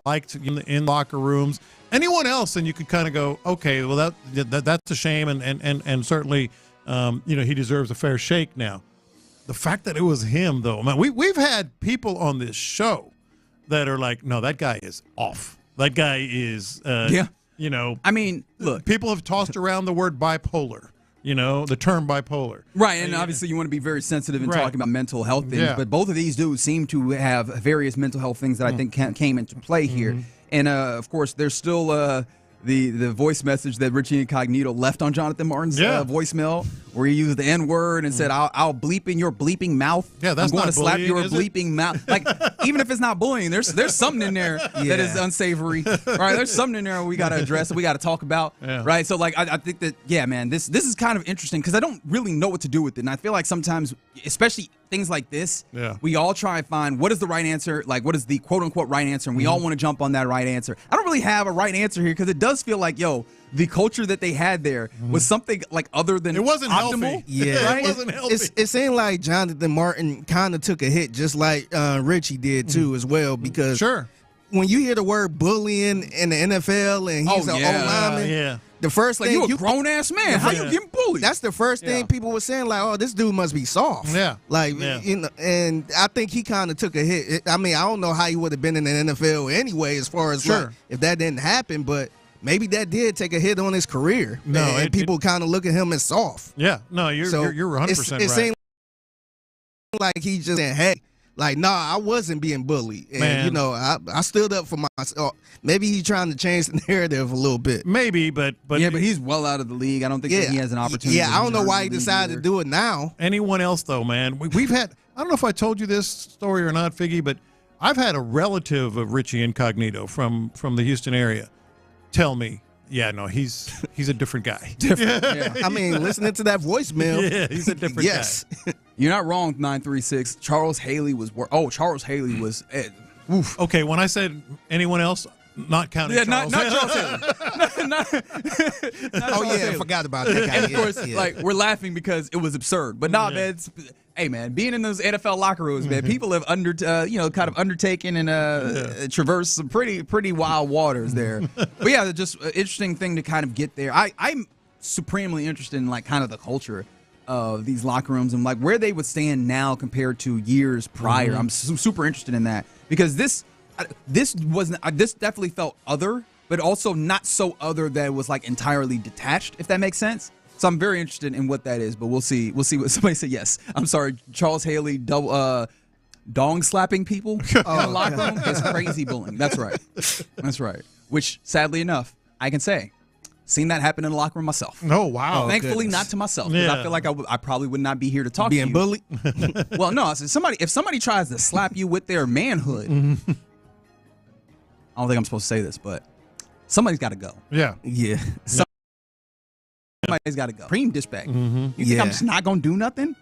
liked in locker rooms. Anyone else, and you could kind of go, okay, well that's a shame, and certainly he deserves a fair shake now. The fact that it was him, though, man, we've had people on this show that are like, no, that guy is off. That guy is, I mean, look. People have tossed around the word bipolar, the term bipolar. Right, and obviously you want to be very sensitive in talking about mental health things, but both of these dudes seem to have various mental health things that I think came into play here. And, of course, there's still the voice message that Richie Incognito left on Jonathan Martin's voicemail, where he used the N-word and said, I'll bleep in your bleeping mouth. Yeah, that's I'm going not to slap bullying, your bleeping mouth. Like, even if it's not bullying, there's something in there that is unsavory. Right? There's something in there we got to address, that we got to talk about. Yeah. Right? So, like, I think that, man, this is kind of interesting because I don't really know what to do with it. And I feel like sometimes, especially things like this, we all try and find what is the right answer, like what is the quote-unquote right answer, and we all want to jump on that right answer. I don't really have a right answer here because it does feel like, the culture that they had there was something like other than it wasn't optimal. Healthy. Yeah, right? It wasn't healthy. It seemed like Jonathan Martin kind of took a hit, just like Richie did too, as well. Because when you hear the word bullying in the NFL and he's an O-lineman, the first like thing you a grown ass man, how you getting bullied? That's the first thing people were saying, like, oh, this dude must be soft. And I think he kind of took a hit. I mean, I don't know how he would have been in the NFL anyway, as far as like, if that didn't happen, but maybe that did take a hit on his career. And people kind of look at him as soft. Yeah, no, you're 100% right. It seemed like he just said, hey, Like, nah, I wasn't being bullied. And, Man. you know, I stood up for myself. Maybe he's trying to change the narrative a little bit. Maybe, but he's well out of the league. I don't think that he has an opportunity. Yeah, I don't know why he decided to do it now. Anyone else, though, man? We've had, I don't know if I told you this story or not, Figgy, but I've had a relative of Richie Incognito from the Houston area tell me, yeah, no, he's a different guy. Yeah. I mean, listening to that voicemail. Yeah, he's a different guy. You're not wrong, 936. Charles Haley was Charles Haley was oof. Okay, when I said anyone else, not counting Charles. Not Charles Haley. not Charles yeah, Haley. I forgot about that guy. And of course, like, we're laughing because it was absurd. But man, hey man, being in those NFL locker rooms, man, people have kind of undertaken and traversed some pretty wild waters there. But yeah, just an interesting thing to kind of get there. I'm supremely interested in like kind of the culture of these locker rooms and like where they would stand now compared to years prior. I'm super interested in that because this definitely felt other, but also not so other that it was like entirely detached, if that makes sense. So I'm very interested in what that is, but we'll see what somebody said. Yes, I'm sorry, Charles Haley dong slapping people in the locker room is crazy bullying. That's right. Which sadly enough, I can say, seen that happen in the locker room myself. Oh wow! Thankfully, not to myself because I feel like I probably would not be here to talk to you. Being bullied? Well, no. I said if somebody tries to slap you with their manhood, I don't think I'm supposed to say this, but somebody's got to go. Yeah. Somebody's got to go. Cream dish bag. You think I'm just not going to do nothing?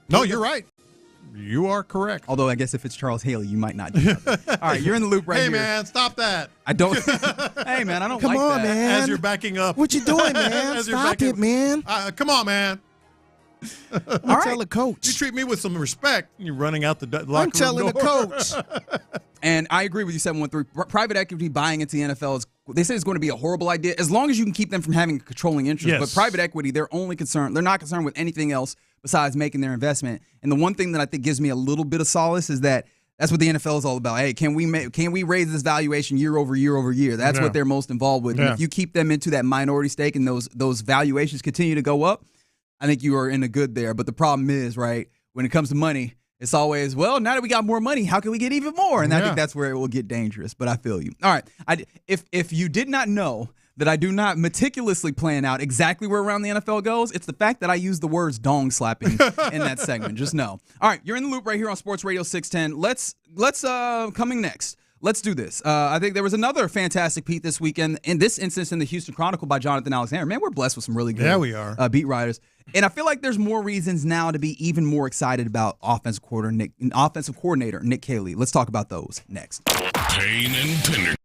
No, you're right. You are correct. Although I guess if it's Charles Haley, you might not do nothing. All right, you're in the loop right hey, here. Hey, man, stop that. I don't. Hey, man, I don't Come like on, that. man. As you're backing up. What you doing, man? Stop it, man. Come on, man. I'm telling coach. You treat me with some respect. You're running out the locker room I'm telling the door. coach. And I agree with you, 713. Private equity buying into the NFL they say it's going to be a horrible idea as long as you can keep them from having a controlling interest. Yes. But private equity, they're not concerned with anything else besides making their investment. And the one thing that I think gives me a little bit of solace is that that's what the NFL is all about. Hey, can we raise this valuation year over year over year? That's what they're most involved with. Yeah. And if you keep them into that minority stake and those valuations continue to go up, I think you are in a good there. But the problem is, right, when it comes to money, it's always, well, now that we got more money, how can we get even more? And I think that's where it will get dangerous. But I feel you. All right. If you did not know that I do not meticulously plan out exactly where around the NFL goes, it's the fact that I use the words dong slapping in that segment. Just know. All right. You're in the loop right here on Sports Radio 610. Let's coming next. Let's do this. I think there was another fantastic piece this weekend, in this instance in the Houston Chronicle by Jonathan Alexander. Man, we're blessed with some really good beat writers. And I feel like there's more reasons now to be even more excited about offensive coordinator Nick Caley. Let's talk about those next. Payne and Pendergast.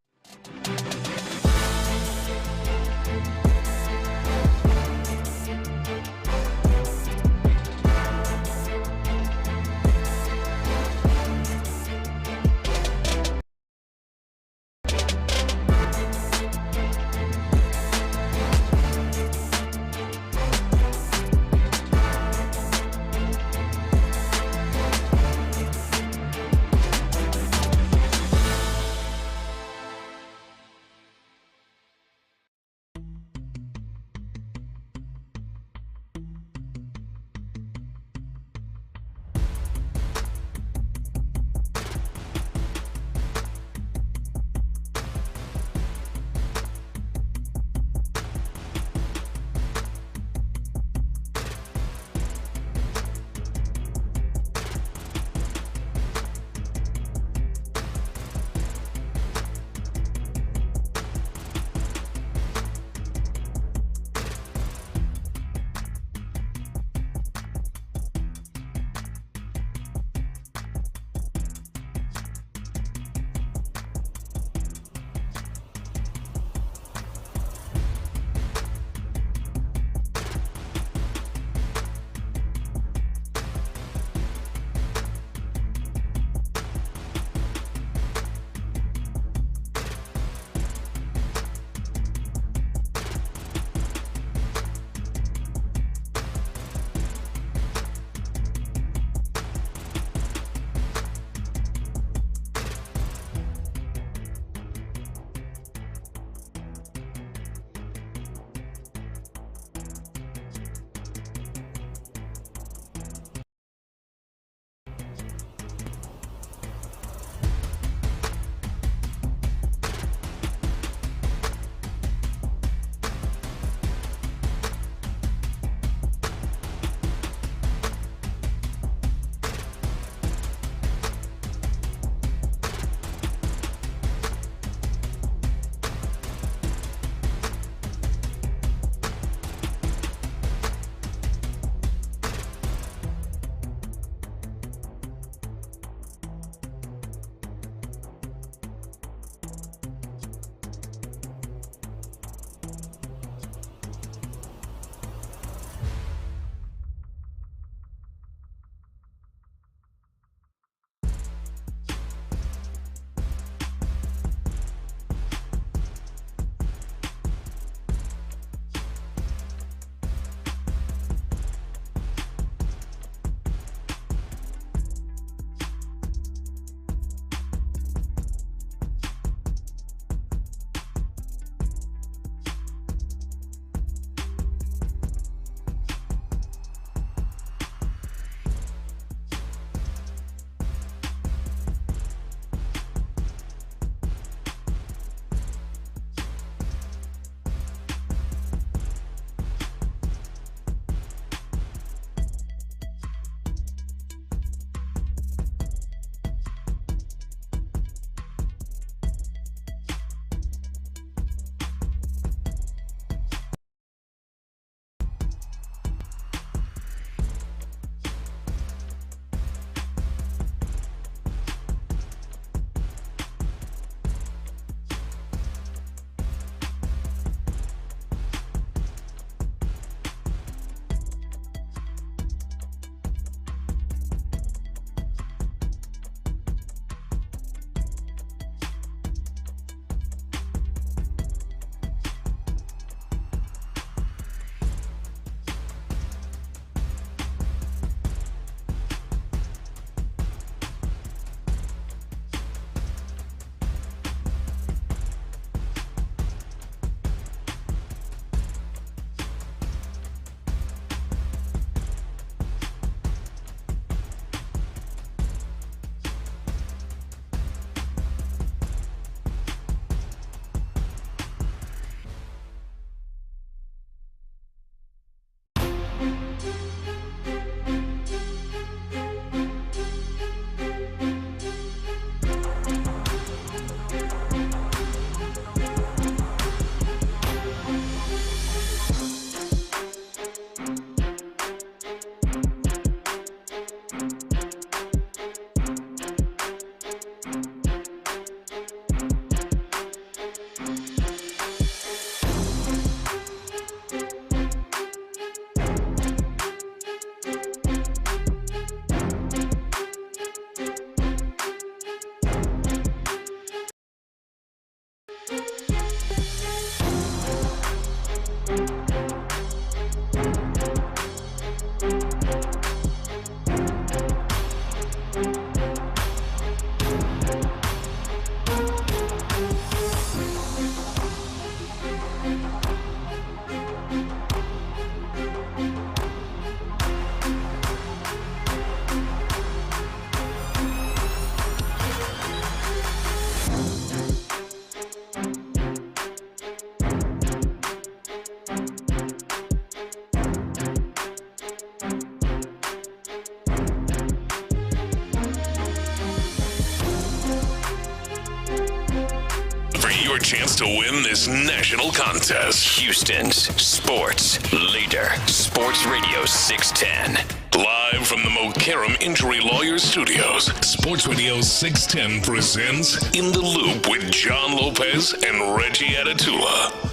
Your chance to win this national contest. Houston's sports leader. Sports Radio 610. Live from the Mokaram Injury Lawyers Studios, Sports Radio 610 presents In the Loop with John Lopez and Reggie Atatula.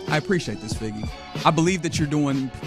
I appreciate this, Figgy. I believe that you're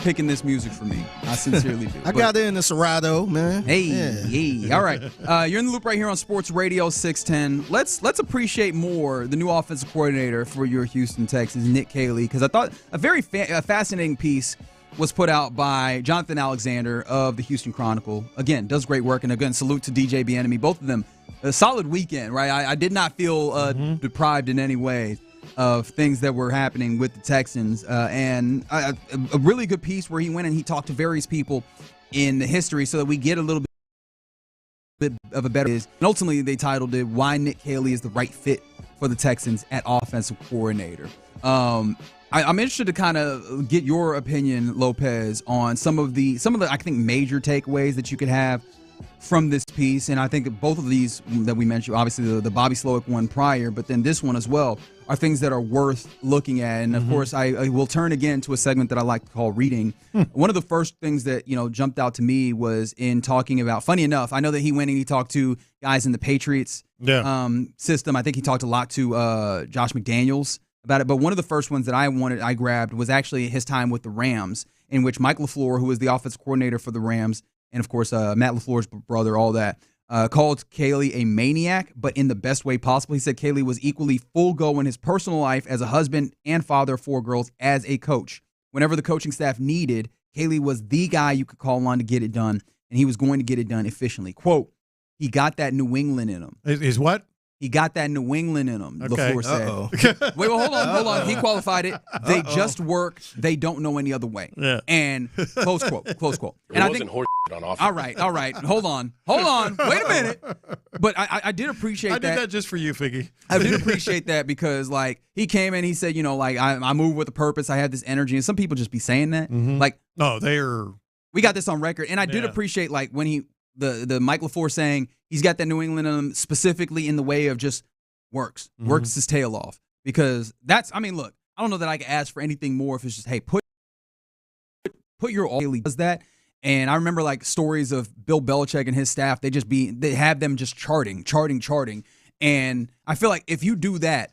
picking this music for me. I sincerely do. I got it in the Serato, man. Hey. All right. You're in the loop right here on Sports Radio 610. Let's appreciate more the new offensive coordinator for your Houston Texans, Nick Caley, because I thought a very fascinating piece was put out by Jonathan Alexander of the Houston Chronicle. Again, does great work. And again, salute to DJ Bieniemy. Both of them, a solid weekend, right? I did not feel deprived in any way of things that were happening with the Texans. And a really good piece where he went and he talked to various people in the history so that we get a little bit of a better. And ultimately, they titled it, Why Nick Caley is the Right Fit for the Texans at Offensive Coordinator. I'm interested to kind of get your opinion, Lopez, on some of the I think major takeaways that you could have from this piece. And I think both of these that we mentioned, obviously the Bobby Slowick one prior, but then this one as well, are things that are worth looking at. And of course, I will turn again to a segment that I like to call reading. One of the first things that jumped out to me was in talking about, funny enough, I know that he went and he talked to guys in the Patriots system. I think he talked a lot to Josh McDaniels about it. But one of the first ones that I grabbed was actually his time with the Rams, in which Mike LaFleur, who was the offensive coordinator for the Rams, and of course Matt LaFleur's brother, all that, called Caley a maniac, but in the best way possible. He said Caley was equally full go in his personal life as a husband and father of 4 girls, as a coach. Whenever the coaching staff needed, Caley was the guy you could call on to get it done, and he was going to get it done efficiently. Quote, he got that New England in him. Is what? He got that New England in him, okay. LaFleur said. Wait, well, hold on. He qualified it. They just work. They don't know any other way. Yeah. And close quote. And I think horse on offense. All right. Hold on. Wait a minute. But I did appreciate that. I did that just for you, Figgy. I did appreciate that because, he came in, he said, I move with a purpose. I have this energy. And some people just be saying that. We got this on record. And I did appreciate, when the Mike LaFleur saying he's got that New England in him, specifically in the way of just works his tail off. Because look, I don't know that I can ask for anything more if it's just, hey, put your all. He does that. And I remember stories of Bill Belichick and his staff, they have them just charting. And I feel like if you do that,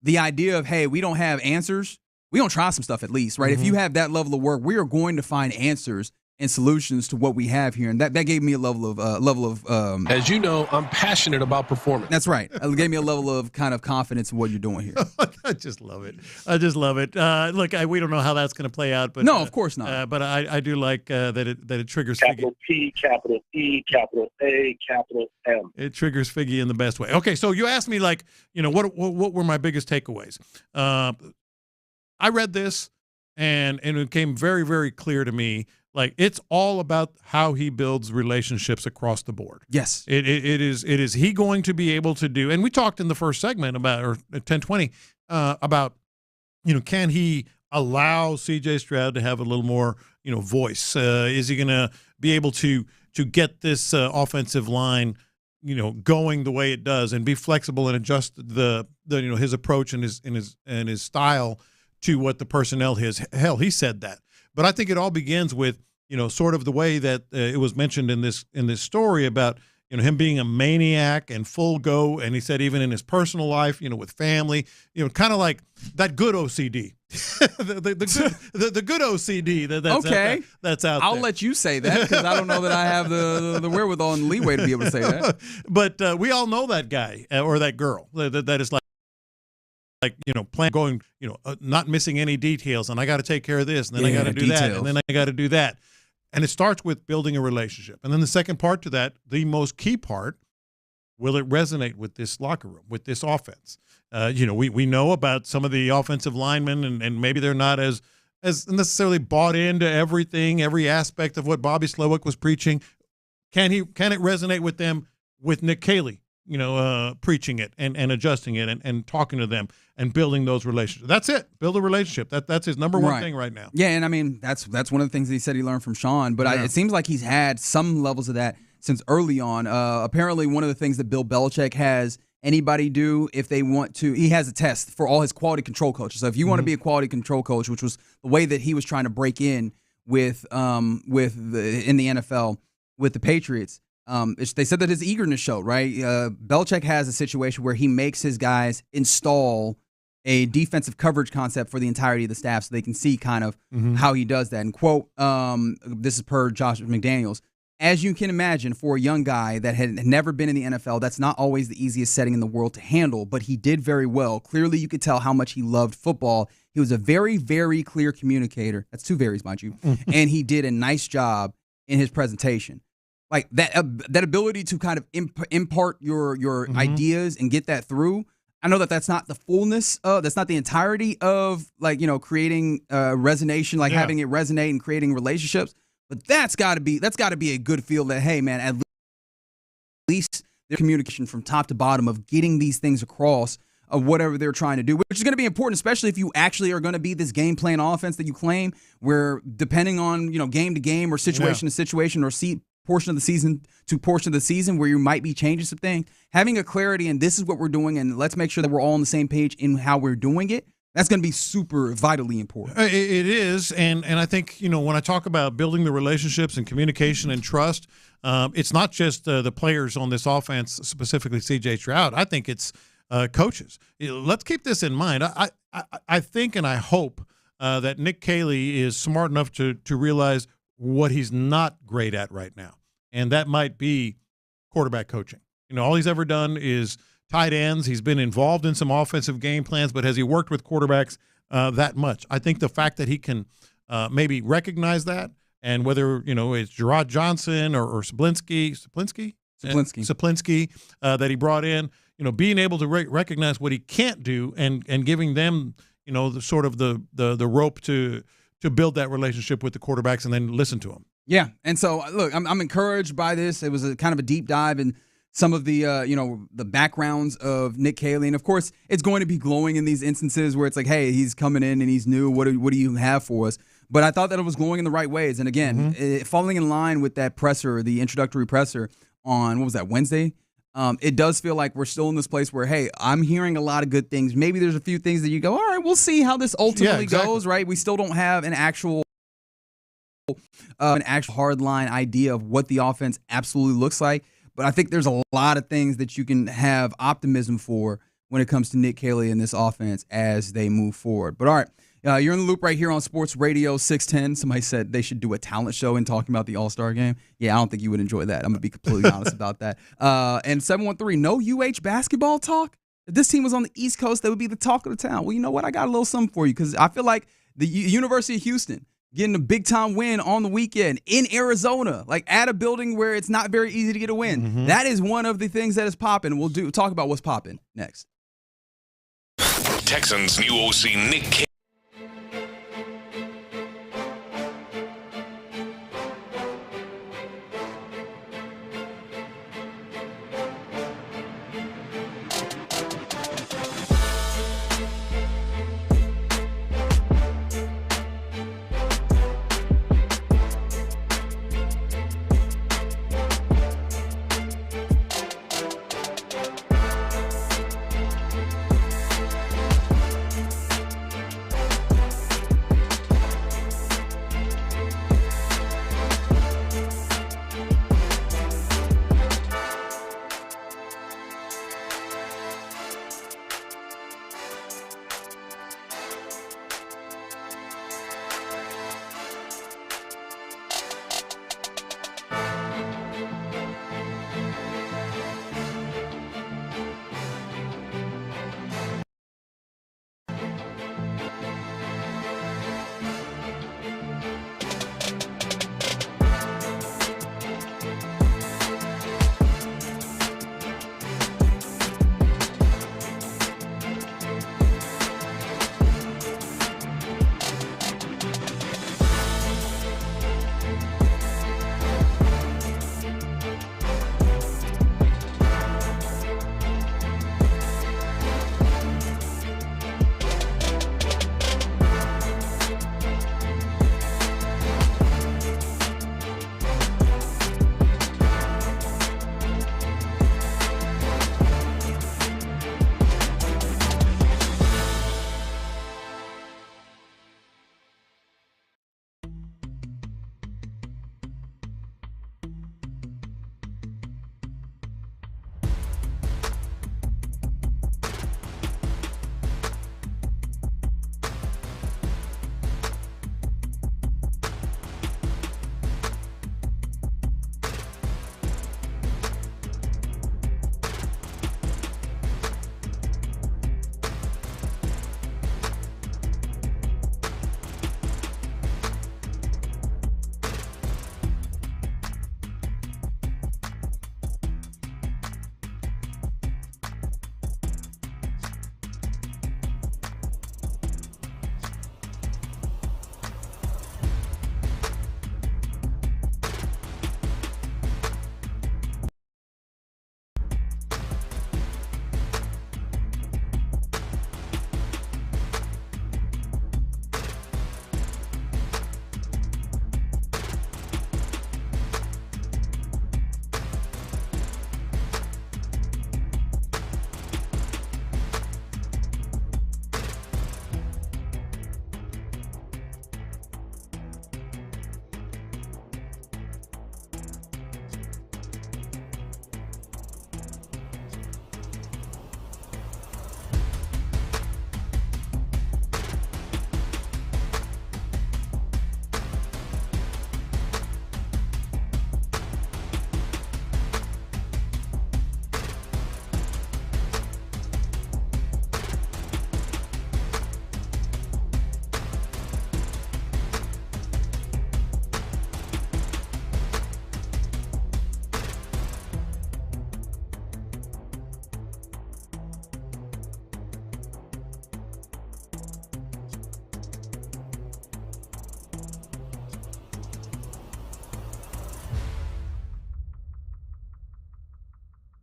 the idea of, hey, we don't have answers, we don't try some stuff at least, right? If you have that level of work, we are going to find answers and solutions to what we have here, and that gave me a level of. As you know, I'm passionate about performance. That's right. It gave me a level of kind of confidence in what you're doing here. I just love it. Look, we don't know how that's going to play out, but no, of course not. But I do like that it triggers capital P, capital E, capital A, capital M. It triggers Figgy in the best way. Okay, so you asked me what were my biggest takeaways? I read this and it became very, very clear to me. It's all about how he builds relationships across the board. Yes. It is he going to be able to do, and we talked in the first segment about, or 1020, about, can he allow CJ Stroud to have a little more, voice? Is he going to be able to get this offensive line, going the way it does and be flexible and adjust the his approach and his style to what the personnel is? Hell, he said that. But I think it all begins with, sort of the way that it was mentioned in this story about, him being a maniac and full go, and he said even in his personal life, with family, kind of like that good OCD, the good OCD that's out there. I'll let you say that because I don't know that I have the wherewithal and leeway to be able to say that. But we all know that guy or that girl that is going, not missing any details, and I got to take care of this, and then I got to do that, and then I got to do that. And it starts with building a relationship. And then the second part to that, the most key part, will it resonate with this locker room, with this offense? We know about some of the offensive linemen, and maybe they're not as necessarily bought into everything, every aspect of what Bobby Slowick was preaching. Can it resonate with them with Nick Caley, preaching it and adjusting it and talking to them and building those relationships? That's it. Build a relationship. That's his number one thing right now. Yeah, and I mean, that's one of the things that he said he learned from Sean, but it seems like he's had some levels of that since early on. Apparently, one of the things that Bill Belichick has anybody do if they want to, he has a test for all his quality control coaches. So if you want to be a quality control coach, which was the way that he was trying to break in in the NFL with the Patriots, they said that his eagerness showed, right? Belichick has a situation where he makes his guys install a defensive coverage concept for the entirety of the staff so they can see kind of how he does that. And quote, this is per Josh McDaniels, as you can imagine, for a young guy that had never been in the NFL, that's not always the easiest setting in the world to handle, but he did very well. Clearly, you could tell how much he loved football. He was a very, very clear communicator. That's two varies, mind you. And he did a nice job in his presentation. Like that ability to kind of impart your ideas and get that through. I know that that's not the fullness that's not the entirety of creating resonation, having it resonate and creating relationships. But that's got to be a good feel that, hey man, at least their communication from top to bottom of getting these things across of whatever they're trying to do, which is going to be important, especially if you actually are going to be this game plan offense that you claim, where depending on game to game or situation to situation or portion of the season to portion of the season where you might be changing some things, having a clarity and this is what we're doing and let's make sure that we're all on the same page in how we're doing it, that's going to be super vitally important. It is, and I think, when I talk about building the relationships and communication and trust, it's not just the players on this offense, specifically C.J. Stroud. I think it's coaches. Let's keep this in mind. I think and I hope that Nick Caley is smart enough to realize what he's not great at right now, and that might be quarterback coaching. All he's ever done is tight ends. He's been involved in some offensive game plans, but has he worked with quarterbacks that much? I think the fact that he can maybe recognize that, and whether it's Gerard Johnson or Saplinski that he brought in, being able to recognize what he can't do and giving them the sort of the rope to build that relationship with the quarterbacks and then listen to them. Yeah, and so look, I'm encouraged by this. It was a kind of a deep dive in some of the the backgrounds of Nick Caley, and of course it's going to be glowing in these instances where it's like, hey, he's coming in and he's new. What do you have for us? But I thought that it was glowing in the right ways, and again, falling in line with that presser, the introductory presser on Wednesday. It does feel like we're still in this place where, hey, I'm hearing a lot of good things. Maybe there's a few things that you go, all right, we'll see how this ultimately goes, right? We still don't have an actual hardline idea of what the offense absolutely looks like. But I think there's a lot of things that you can have optimism for when it comes to Nick Caley and this offense as they move forward. But all right, you're in the loop right here on Sports Radio 610. Somebody said they should do a talent show in talking about the All-Star game. Yeah, I don't think you would enjoy that. I'm going to be completely honest about that. And 713, no UH basketball talk? If this team was on the East Coast, that would be the talk of the town. Well, you know what? I got a little something for you because I feel like the University of Houston getting a big-time win on the weekend in Arizona, like at a building where it's not very easy to get a win. That is one of the things that is popping. We'll talk about what's popping next. Texans new OC Nick Caley.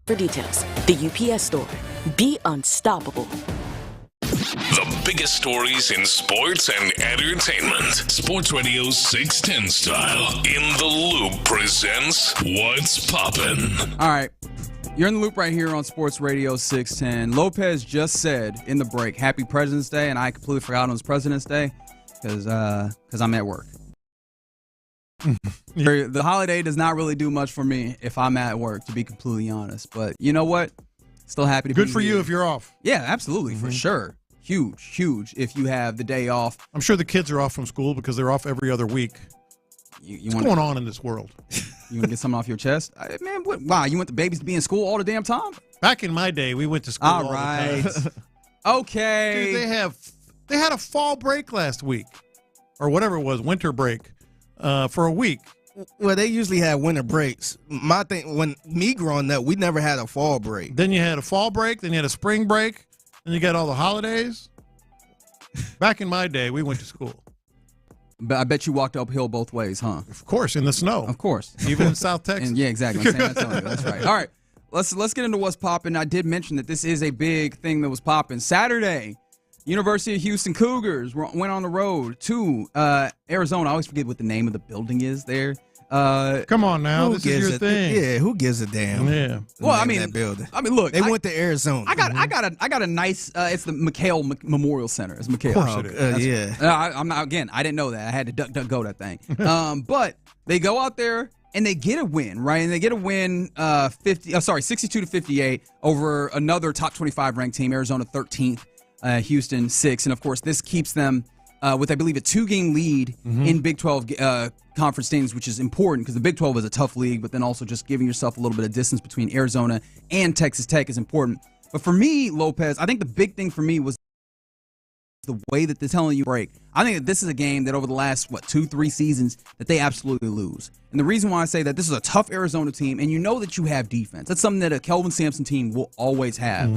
For details, the UPS Store. Be unstoppable. The biggest stories in sports and entertainment. Sports Radio 610 style. In the Loop presents What's Poppin'. All right. You're in the loop right here on Sports Radio 610. Lopez just said in the break, Happy President's Day, and I completely forgot on his President's Day because I'm at work. The holiday does not really do much for me if I'm at work, to be completely honest. But you know what? Still happy to be here. Good for you if you're off. Yeah, absolutely, for sure. Huge if you have the day off. I'm sure the kids are off from school because they're off every other week. What's going on in this world? You want to get something off your chest? Man, wow, you want the babies to be in school all the damn time? Back in my day, we went to school all the time. Okay. Dude, they had a fall break last week, or whatever it was, winter break, for a week. Well, they usually have winter breaks. My thing, when me growing up, we never had a fall break. Then you had a fall break, then you had a spring break, then you got all the holidays. Back in my day, we went to school. But I bet you walked uphill both ways, huh? Of course, in the snow. Of course. Even in South Texas. Yeah, exactly. In San Antonio. That's right. All right. Let's get into what's popping. I did mention that this is a big thing that was popping. Saturday, University of Houston Cougars went on the road to Arizona. I always forget what the name of the building is there. Come on now, this is your thing. Yeah, who gives a damn? Yeah. Well, I mean, that building. I mean, look, they went to Arizona. I got a nice. It's the McHale Memorial Center. It's McHale. Of course it is. Yeah. I'm not, again. I didn't know that. I had to duck go that thing. But they go out there and they get a win, right? And they get a win, 62-58 over another top 25 ranked team, Arizona 13th, Houston 6th, and of course this keeps them with, I believe, a 2-game lead in Big 12 conference standings, which is important because the Big 12 is a tough league, but then also just giving yourself a little bit of distance between Arizona and Texas Tech is important. But for me, Lopez, I think the big thing for me was the way that they're telling you break. I think that this is a game that over the last, 2-3 seasons that they absolutely lose. And the reason why I say that, this is a tough Arizona team, and you know that you have defense. That's something that a Kelvin Sampson team will always have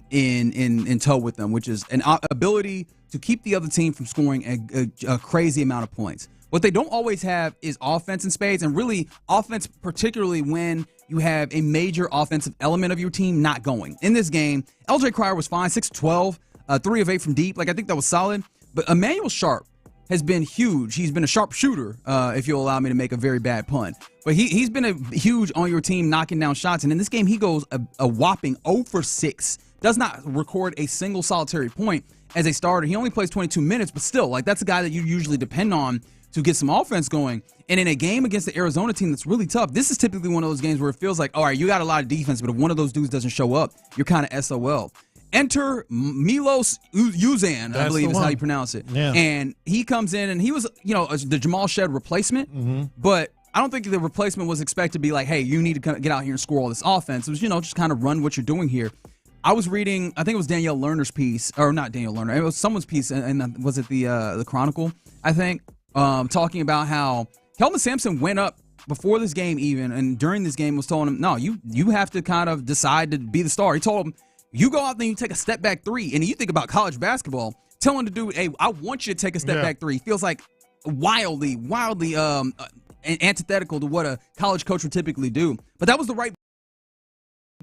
in tow with them, which is an ability to keep the other team from scoring a crazy amount of points. What they don't always have is offense in spades, and really offense, particularly when you have a major offensive element of your team not going. In this game, LJ Cryer was fine, 6-12, 3 of 8 from deep. I think that was solid. But Emmanuel Sharp has been huge. He's been a sharp shooter, if you'll allow me to make a very bad pun. But he's been a huge on your team, knocking down shots. And in this game, he goes a whopping 0 for 6. Does not record a single solitary point as a starter. He only plays 22 minutes, but still, that's a guy that you usually depend on to get some offense going. And in a game against the Arizona team that's really tough, this is typically one of those games where it feels like, all right, you got a lot of defense, but if one of those dudes doesn't show up, you're kind of SOL. Enter Milos Uzan, I believe is how you pronounce it. Yeah. And he comes in, and he was, the Jamal Shed replacement, but I don't think the replacement was expected to be like, hey, you need to get out here and score all this offense. It was, just kind of run what you're doing here. I was reading, I think it was Danielle Lerner's piece, or not Danielle Lerner, it was someone's piece, and was it the Chronicle, I think, talking about how Kelvin Sampson went up before this game even, and during this game was telling him, no, you have to kind of decide to be the star. He told him, you go out there and you take a step back 3, and you think about college basketball, telling the dude, hey, I want you to take a step back 3. Feels like wildly antithetical to what a college coach would typically do. But that was the right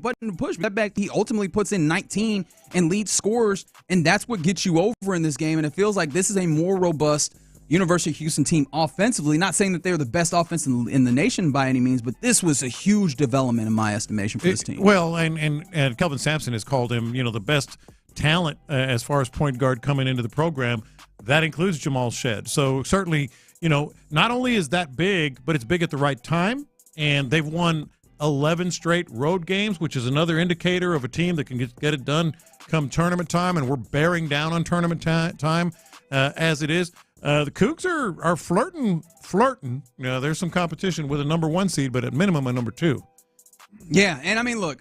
button to push. Step back, he ultimately puts in 19 and leads scorers, and that's what gets you over in this game. And it feels like this is a more robust University of Houston team offensively. Not saying that they're the best offense in the nation by any means, but this was a huge development in my estimation for this team. Well, and Kelvin Sampson has called him, the best talent as far as point guard coming into the program. That includes Jamal Shed. So certainly, not only is that big, but it's big at the right time. And they've won 11 straight road games, which is another indicator of a team that can get it done come tournament time. And we're bearing down on tournament time as it is. The Cougs are flirting. There's some competition with a number 1 seed, but at minimum a number 2. Yeah, and I mean, look,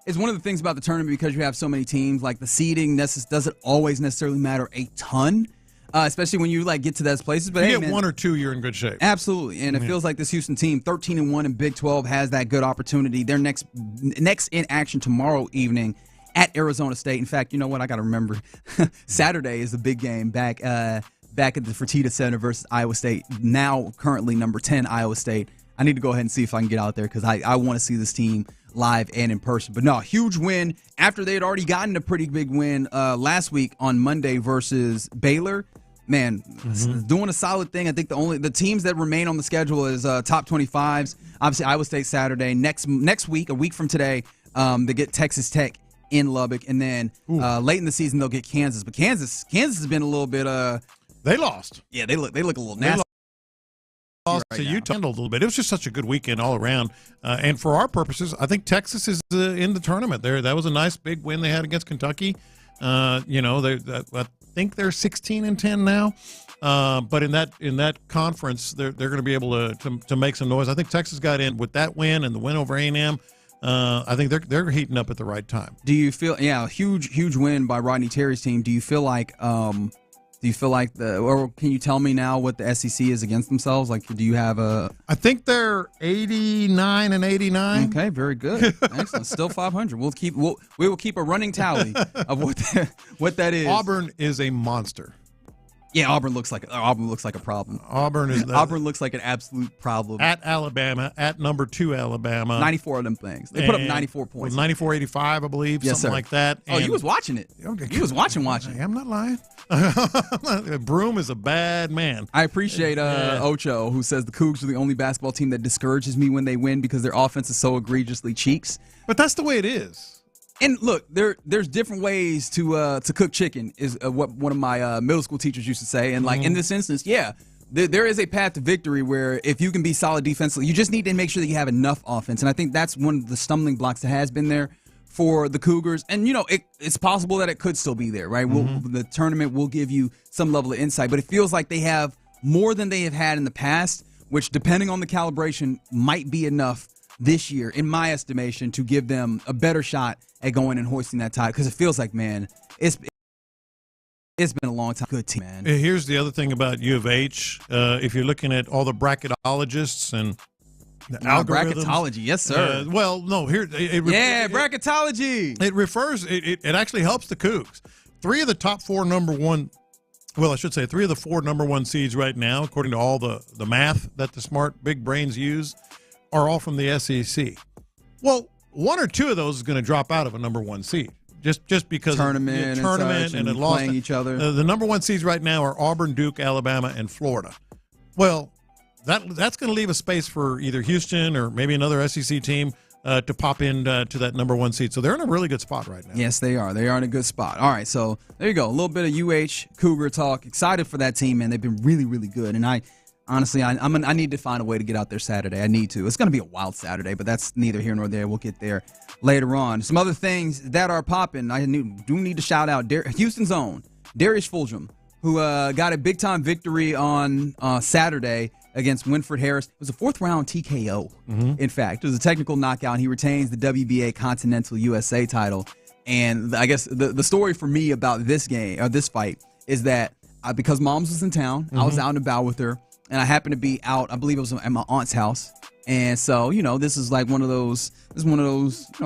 it's one of the things about the tournament because you have so many teams. Like the seeding doesn't always necessarily matter a ton, especially when you get to those places. But if you get 1 or 2, you're in good shape. Absolutely, and it feels like this Houston team, 13-1 in Big 12, has that good opportunity. They're next in action tomorrow evening at Arizona State. In fact, you know what? I got to remember, Saturday is the big game back at the Fertitta Center versus Iowa State, now currently number 10 Iowa State. I need to go ahead and see if I can get out there because I want to see this team live and in person. But no, huge win after they had already gotten a pretty big win last week on Monday versus Baylor. Man, doing a solid thing. I think the teams that remain on the schedule is top 25s. Obviously, Iowa State Saturday. Next week, a week from today, they get Texas Tech in Lubbock, and then late in the season they'll get Kansas. But Kansas has been a little bit. They lost. Yeah, they look a little nasty. Lost to Utah a little bit. It was just such a good weekend all around. And for our purposes, I think Texas is in the tournament. That was a nice big win they had against Kentucky. I think they're 16-10 now. But in that conference, they're going to be able to make some noise. I think Texas got in with that win and the win over A&M. I think they're heating up at the right time. Do you feel? Yeah, huge win by Rodney Terry's team. Do you feel like? Or can you tell me now what the SEC is against themselves? Like, do you have a? I think they're 89-89. Okay, very good. Excellent. Still 500. We will keep a running tally of what that is. Auburn is a monster. Yeah, Auburn looks like a problem. Auburn looks like an absolute problem. At Alabama, at number 2 Alabama. 94 of them things. They put up 94 points. 94-85, I believe, yes, something like that. Oh, you was watching it. Okay. You was watching. I'm not lying. Broom is a bad man. I appreciate Ocho, who says the Cougs are the only basketball team that discourages me when they win because their offense is so egregiously cheeks. But that's the way it is. And look, there's different ways to cook chicken, is what one of my middle school teachers used to say. And like in this instance, yeah, there is a path to victory where if you can be solid defensively, you just need to make sure that you have enough offense. And I think that's one of the stumbling blocks that has been there for the Cougars. And, it's possible that it could still be there, right? The tournament will give you some level of insight. But it feels like they have more than they have had in the past, which, depending on the calibration, might be enough this year, in my estimation, to give them a better shot at going and hoisting that title. Because it feels like, man, it's been a long time. Good team, man. Here's the other thing about U of H. If you're looking at all the bracketologists and the algorithms. Bracketology, yes, sir. Bracketology. It refers, it actually helps the Cougs. Three of the 4 number 1 seeds right now, according to all the math that the smart big brains use, are all from the SEC. Well, 1 or 2 of those is going to drop out of a number 1 seed just because tournament and it lost playing each other. The number 1 seeds right now are Auburn, Duke, Alabama, and Florida. Well, that's going to leave a space for either Houston or maybe another SEC team to pop in to that number 1 seed. So they're in a really good spot right now. Yes, they are. They are in a good spot. All right, so there you go. A little bit of UH Cougar talk. Excited for that team, man. They've been really, really good, and honestly, I need to find a way to get out there Saturday. I need to. It's going to be a wild Saturday, but that's neither here nor there. We'll get there later on. Some other things that are popping. I do need to shout out Houston's own Darius Fulgham, who got a big-time victory on Saturday against Winford Harris. It was a 4th-round TKO, in fact. It was a technical knockout, and he retains the WBA Continental USA title. And I guess the story for me about this fight is that because Moms was in town, I was out and about with her, and I happened to be out, I believe it was at my aunt's house. And so, this is like one of those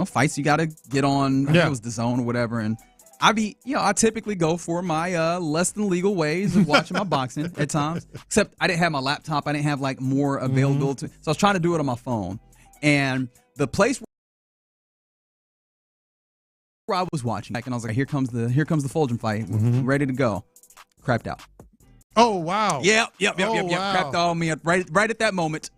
fights you got to get on. I think it was DAZN or whatever. And I typically go for my less than legal ways of watching my boxing at times. Except I didn't have my laptop. I didn't have like more availability. So I was trying to do it on my phone. And the place where I was watching, and I was like, here comes the Fulgham fight. Ready to go. Crapped out. Oh, wow. Yep. Wow. Crapped on me right at that moment.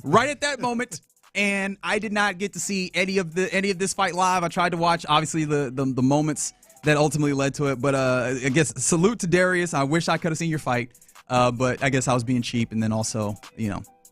Right at that moment. And I did not get to see any of this fight live. I tried to watch, obviously, the moments that ultimately led to it. But I guess salute to Darius. I wish I could have seen your fight. But I guess I was being cheap. And then also,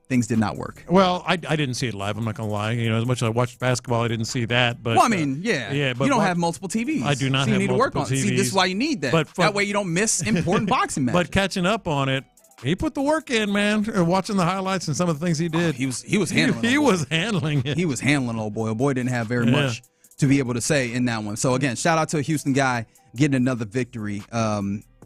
things did not work. Well, I didn't see it live. I'm not going to lie. As much as I watched basketball, I didn't see that. But but you don't have multiple TVs. I do not so have multiple TVs. You need to work on it. See, this is why you need that. That way you don't miss important boxing matches. But catching up on it, he put the work in, man. Watching the highlights and some of the things he did. He was handling it. He was handling it. He was handling old boy. Old boy didn't have very much to be able to say in that one. So, again, shout out to a Houston guy getting another victory.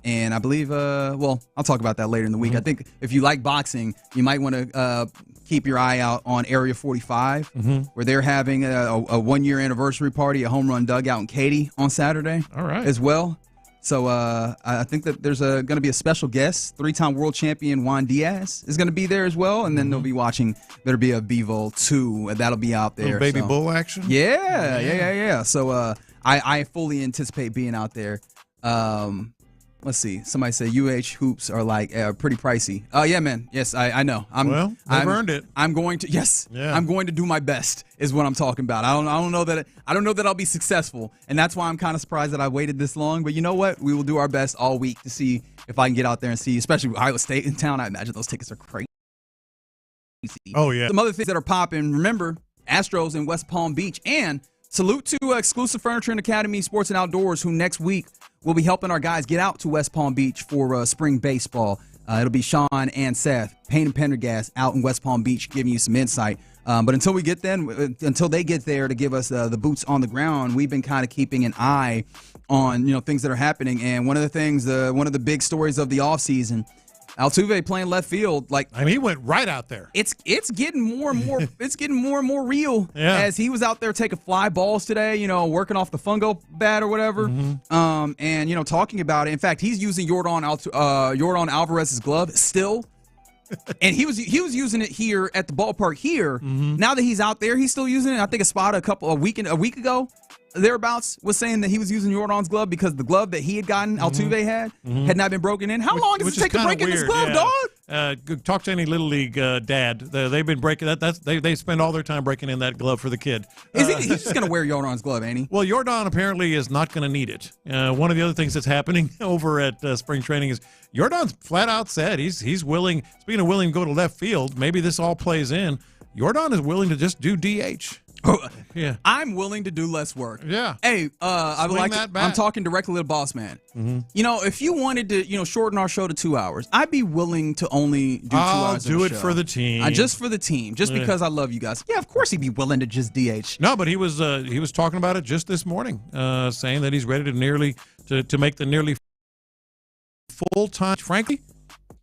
And I believe, I'll talk about that later in the week. I think if you like boxing, you might want to keep your eye out on Area 45, where they're having a 1-year anniversary party, a home run dugout in Katy on Saturday. All right. As well. So I think that there's going to be a special guest. 3-time world champion Juan Diaz is going to be there as well. And then they'll be watching. There'll be a Bevo 2. That'll be out there. Baby bull action? Yeah. So I fully anticipate being out there. Let's see. Somebody said UH hoops are like pretty pricey. Yeah, man. Yes, I know. They've earned it. I'm going to. Yes. Yeah. I'm going to do my best. Is what I'm talking about. I don't know that I'll be successful, and that's why I'm kind of surprised that I waited this long. But you know what? We will do our best all week to see if I can get out there and see, especially with Iowa State in town. I imagine those tickets are crazy. Oh yeah. Some other things that are popping. Remember, Astros in West Palm Beach, and salute to Exclusive Furniture and Academy Sports and Outdoors, who next week will be helping our guys get out to West Palm Beach for spring baseball. It'll be Sean and Seth, Payne and Pendergast, out in West Palm Beach, giving you some insight. But until they get there to give us the boots on the ground, we've been kind of keeping an eye on things that are happening. And one of the things, one of the big stories of the offseason, Altuve playing left field, he went right out there. It's getting more and more. It's getting more and more real as he was out there taking fly balls today. Working off the fungo bat or whatever. Mm-hmm. And talking about it. In fact, he's using Yordan Alvarez's glove still, and he was using it here at the ballpark here. Mm-hmm. Now that he's out there, he's still using it. I think a spot a week ago. Thereabouts was saying that he was using Jordan's glove because the glove that he had gotten, Altuve had not been broken in. How long does it take to break in this glove, dog? Talk to any Little League dad. They've been breaking that. They spend all their time breaking in that glove for the kid. He's just going to wear Jordan's glove, ain't he? Well, Jordan apparently is not going to need it. One of the other things that's happening over at spring training is Jordan's flat out said he's willing. Speaking of willing to go to left field, maybe this all plays in. Jordan is willing to just do DH. Yeah, I'm willing to do less work. Yeah. Hey, I'm talking directly to the boss man. Mm-hmm. If you wanted to, shorten our show to 2 hours, I'd be willing to only do 2 hours. I'll do it for the team. Just for the team, just because I love you guys. Yeah, of course he'd be willing to just DH. No, but he was talking about it just this morning, saying that he's ready to make the nearly full time. Frankly,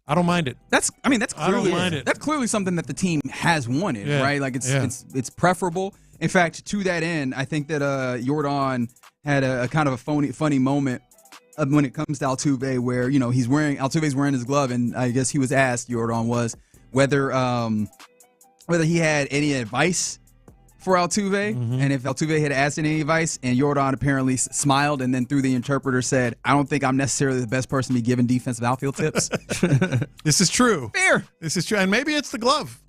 I don't mind it. That's clearly something that the team has wanted, right? Like it's preferable. In fact, to that end, I think that Jordan had a kind of a funny moment when it comes to Altuve, where Altuve's wearing his glove, and I guess he was asked, Jordan was, whether he had any advice for Altuve, and if Altuve had asked any advice, and Jordan apparently smiled and then through the interpreter said, "I don't think I'm necessarily the best person to be giving defensive outfield tips." This is true. Fair. This is true, and maybe it's the glove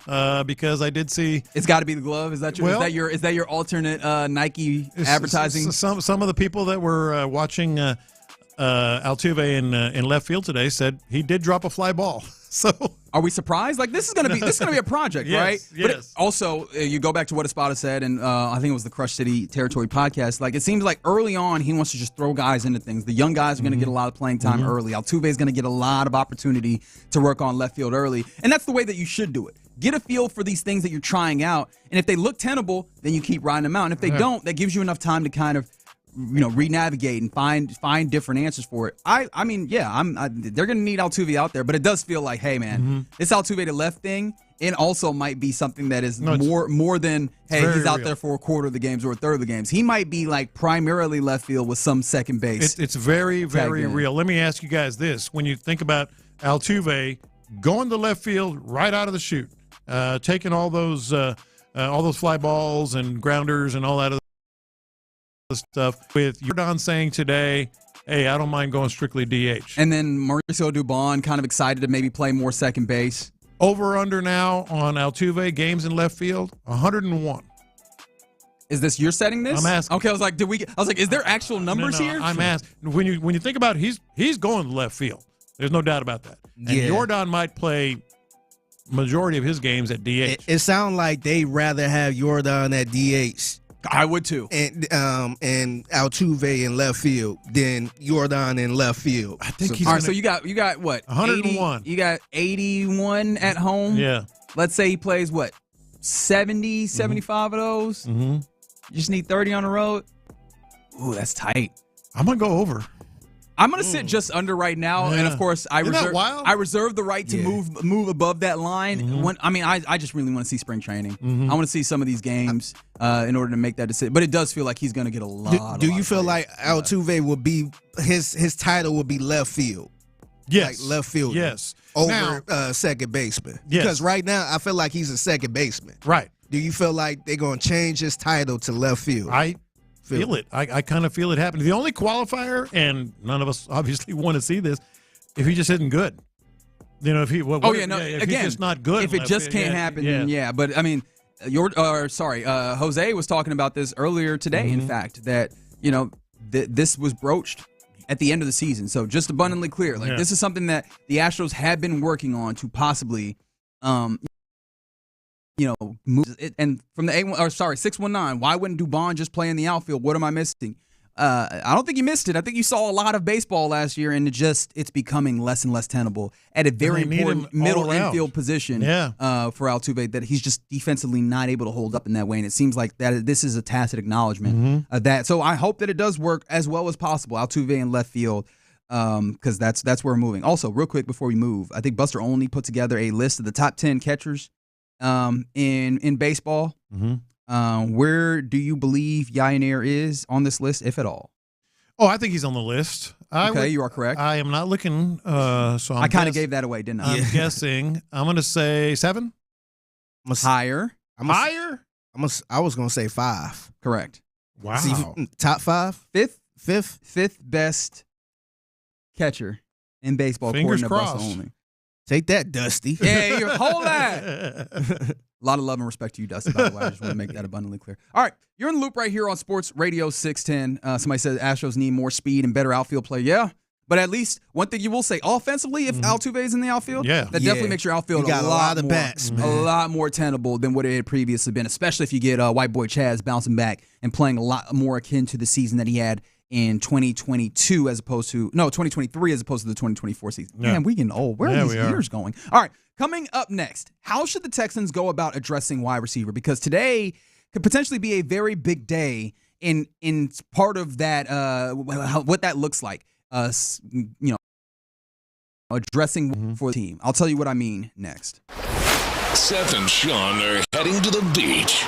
because I did see. It's got to be the glove. Is that true? Well, is that your alternate Nike advertising? Some of the people that were watching Altuve in left field today said he did drop a fly ball. So are we surprised? Like this is gonna be a project, right? Yes. But also, you go back to what Espada said, and I think it was the Crush City Territory podcast. Like it seems like early on he wants to just throw guys into things. The young guys are going to get a lot of playing time early. Altuve is going to get a lot of opportunity to work on left field early, and that's the way that you should do it. Get a feel for these things that you're trying out, and if they look tenable, then you keep riding them out. And if they don't, that gives you enough time to kind of re-navigate and find different answers for it. They're going to need Altuve out there, but it does feel like, hey, man, this Altuve to left thing, it also might be something that is more than, hey, he's out there for a quarter of the games or a third of the games. He might be like primarily left field with some second base. It's very, very real. Let me ask you guys this. When you think about Altuve going to left field right out of the chute, taking all those fly balls and grounders and all that stuff, with Jordan saying today, hey, I don't mind going strictly DH. And then Mauricio Dubon kind of excited to maybe play more second base. Over under now on Altuve games in left field, 101. Is this you're setting this? I'm asking. Okay, I was like, is there actual numbers here? I'm asking. When you think about it, he's going to left field. There's no doubt about that. And Jordan might play majority of his games at DH. It sounds like they'd rather have Jordan at DH. I would too. And Altuve in left field than Jordan in left field. I think all right, so you got what? 101. You got 81 at home. Yeah. Let's say he plays what? 70, 75 of those. Mm-hmm. You just need 30 on the road. Ooh, that's tight. I'm gonna go over. I'm going to sit just under right now, and of course, I reserve the right to move above that line. When I just really want to see spring training. I want to see some of these games in order to make that decision. But it does feel like he's going to get a lot. Do you feel like Altuve will be his title will be left field? Yes, like left field. Yes, over second baseman. Yes. Because right now I feel like he's a second baseman. Right. Do you feel like they're going to change his title to left field? I feel it. I kind of feel it happening. The only qualifier, and none of us obviously want to see this, if he just isn't good. If he if he's just not good. If it just can't happen, then But I mean, Jose was talking about this earlier today. In fact, that this was broached at the end of the season. So just abundantly clear, this is something that the Astros have been working on to possibly, move it. And from the 619, why wouldn't Dubon just play in the outfield? What am I missing? I don't think you missed it. I think you saw a lot of baseball last year, and it's becoming less and less tenable at a very important middle infield position for Altuve, that he's just defensively not able to hold up in that way. And it seems like that this is a tacit acknowledgement of that. So I hope that it does work as well as possible, Altuve in left field, because that's where we're moving. Also, real quick before we move, I think Buster Olney put together a list of the top 10 catchers in baseball. Where do you believe Yainer is on this list, if at all? Oh, I think he's on the list. You are correct. I am not looking. So I kind of gave that away, didn't I? I'm guessing. I'm going to say 7. Higher. Higher? I was going to say 5. Correct. Wow. Top 5? Fifth best catcher in baseball. Fingers crossed. Buster Olney. Take that, Dusty. Yeah, you hold that. A lot of love and respect to you, Dusty, by the way. I just want to make that abundantly clear. All right, you're in the loop right here on Sports Radio 610. Somebody said Astros need more speed and better outfield play. Yeah, but at least one thing you will say, offensively, if Altuve is in the outfield, that definitely makes your outfield a lot of bats, man. A lot more tenable than what it had previously been, especially if you get White Boy Chaz bouncing back and playing a lot more akin to the season that he had in 2022 as opposed to 2023 as opposed to the 2024 season. Yeah. Man, we getting old. Where are these years going? All right, coming up next, how should the Texans go about addressing wide receiver? Because today could potentially be a very big day in part of that, what that looks like. Addressing for the team. I'll tell you what I mean next. Seth and Sean are heading to the beach.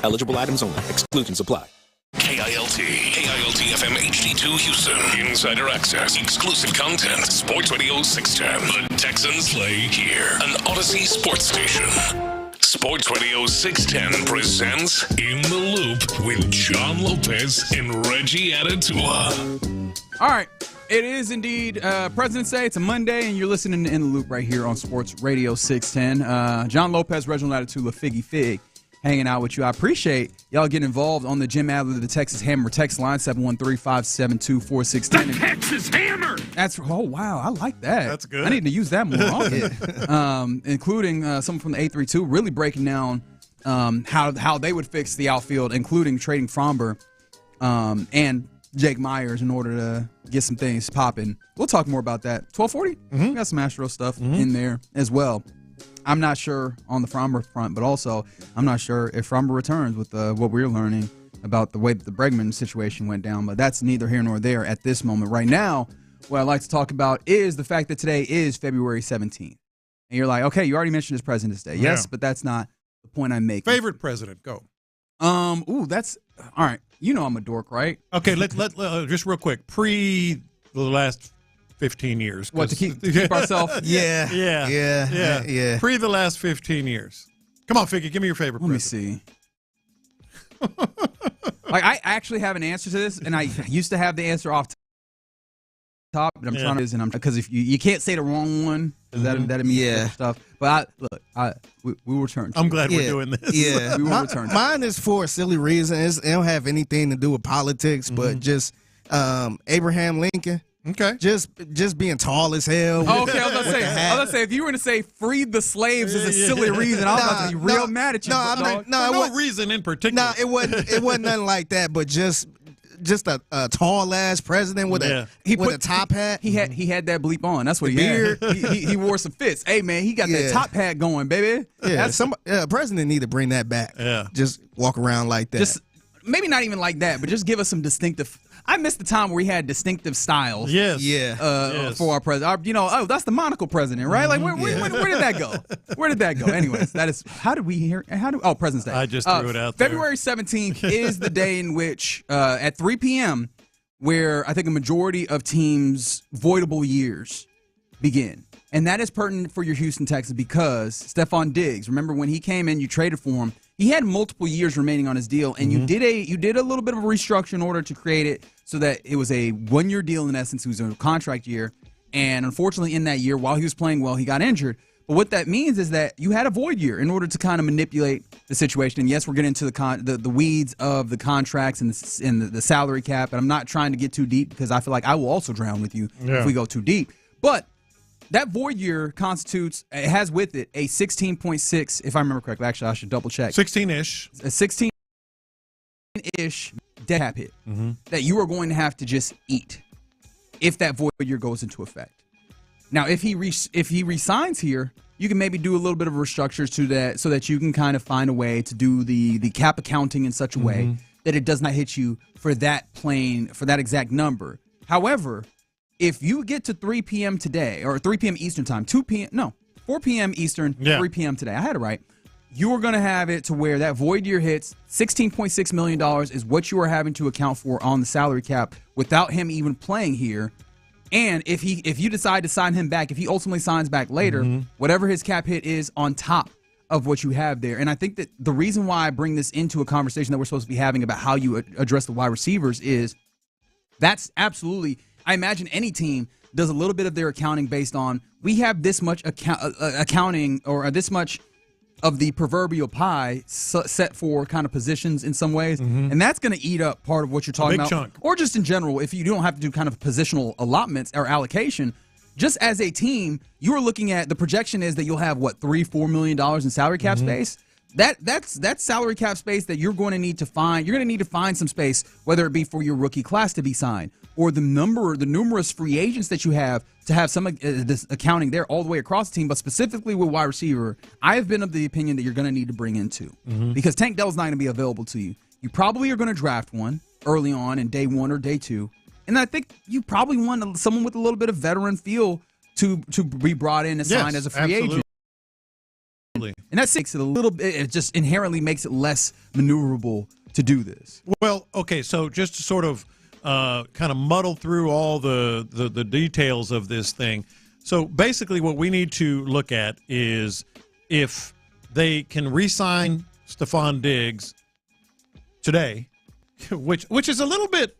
Eligible items only. Exclusions apply. KILT FM HD2 Houston. Insider access, exclusive content. Sports Radio 610. The Texans play here. An Odyssey sports station. Sports Radio 610 presents In the Loop with John Lopez and Reggie Adetua. All right. It is indeed President's Day. It's a Monday, and you're listening to In the Loop right here on Sports Radio 610. John Lopez, Reginald Adetua, Figgy Fig, hanging out with you. I appreciate y'all getting involved on the Jim Adler, the Texas Hammer text line, 713-572-4610. The Texas Hammer! That's, oh, wow, I like that. That's good. I need to use that more often. Including someone from the 832 really breaking down how they would fix the outfield, including trading Fromber and Jake Myers in order to get some things popping. We'll talk more about that. 1240? We got some Astros stuff in there as well. I'm not sure on the Fromber front, but also I'm not sure if Fromber returns with what we're learning about the way that the Bregman situation went down, but that's neither here nor there at this moment. Right now, what I'd like to talk about is the fact that today is February 17th. And you're like, okay, you already mentioned it's President's Day. Yes, but that's not the point I'm making. Favorite president, go. That's all right. You know I'm a dork, right? Okay, let just real quick, pre the last 15 years. What, to keep ourselves? Yeah. Pre the last 15 years. Come on, Figgy, give me your favorite president. Let me see. Like, I actually have an answer to this, and I used to have the answer off top, but I'm trying to, because if you can't say the wrong one, that means stuff. But we will return. I'm glad we're doing this. Yeah, we will return. Mine is for a silly reason. It don't have anything to do with politics, but just Abraham Lincoln. Okay. Just being tall as hell. Oh, okay, I was gonna say if you were to say freed the slaves is a silly reason, I was about to be real mad at you. No reason in particular. No, it wasn't nothing like that, but just a tall ass president with a top hat. He had that bleep on. That's what he had. He wore some fits. Hey man, he got that top hat going, baby. Yeah, president need to bring that back. Yeah, just walk around like that. Just maybe not even like that, but just give us some distinctive. I missed the time where we had distinctive styles. Yes. For our president. That's the monocle president, right? Like, where did that go? Where did that go? Anyways, that is, President's Day. I just threw it out there. February 17th is the day in which, at 3 p.m., where I think a majority of teams' voidable years begin. And that is pertinent for your Houston Texans because Stephon Diggs, remember when he came in, you traded for him. He had multiple years remaining on his deal, and you did a little bit of a restructure in order to create it so that it was a one-year deal in essence. It was a contract year, and unfortunately in that year, while he was playing well, he got injured. But what that means is that you had a void year in order to kind of manipulate the situation. And yes, we're getting into the weeds of the contracts and the salary cap, and I'm not trying to get too deep because I feel like I will also drown with you if we go too deep. But that void year has with it a 16.6, if I remember correctly. Actually, I should double check. 16-ish. A 16-ish dead cap hit that you are going to have to just eat if that void year goes into effect. Now, if he resigns here, you can maybe do a little bit of restructures to that so that you can kind of find a way to do the cap accounting in such a way that it does not hit you for that exact number. However, if you get to 3 p.m. today, or 3 p.m. Eastern time, 4 p.m. Eastern, 3 p.m. today, I had it right, you are going to have it to where that void year hits. $16.6 million is what you are having to account for on the salary cap without him even playing here. And if you decide to sign him back, if he ultimately signs back later, whatever his cap hit is on top of what you have there. And I think that the reason why I bring this into a conversation that we're supposed to be having about how you address the wide receivers is that's absolutely – I imagine any team does a little bit of their accounting based on we have this much accounting or this much of the proverbial pie set for kind of positions in some ways. And that's going to eat up part of what you're talking about. Chunk. Or just in general, if you don't have to do kind of positional allotments or allocation, just as a team, you are looking at the projection is that you'll have, $3-4 million in salary cap space. That's salary cap space that you're going to need to find. You're going to need to find some space, whether it be for your rookie class to be signed or the numerous free agents that you have to have some this accounting there all the way across the team, but specifically with wide receiver, I have been of the opinion that you're going to need to bring in two because Tank Dell's not going to be available to you. You probably are going to draft one early on in day one or day two, and I think you probably want someone with a little bit of veteran feel to be brought in and signed as a free agent. And that makes it a little bit, it just inherently makes it less maneuverable to do this. Well, okay, so just to sort of kind of muddle through all the details of this thing. So basically what we need to look at is if they can re-sign Stephon Diggs today, which is a little bit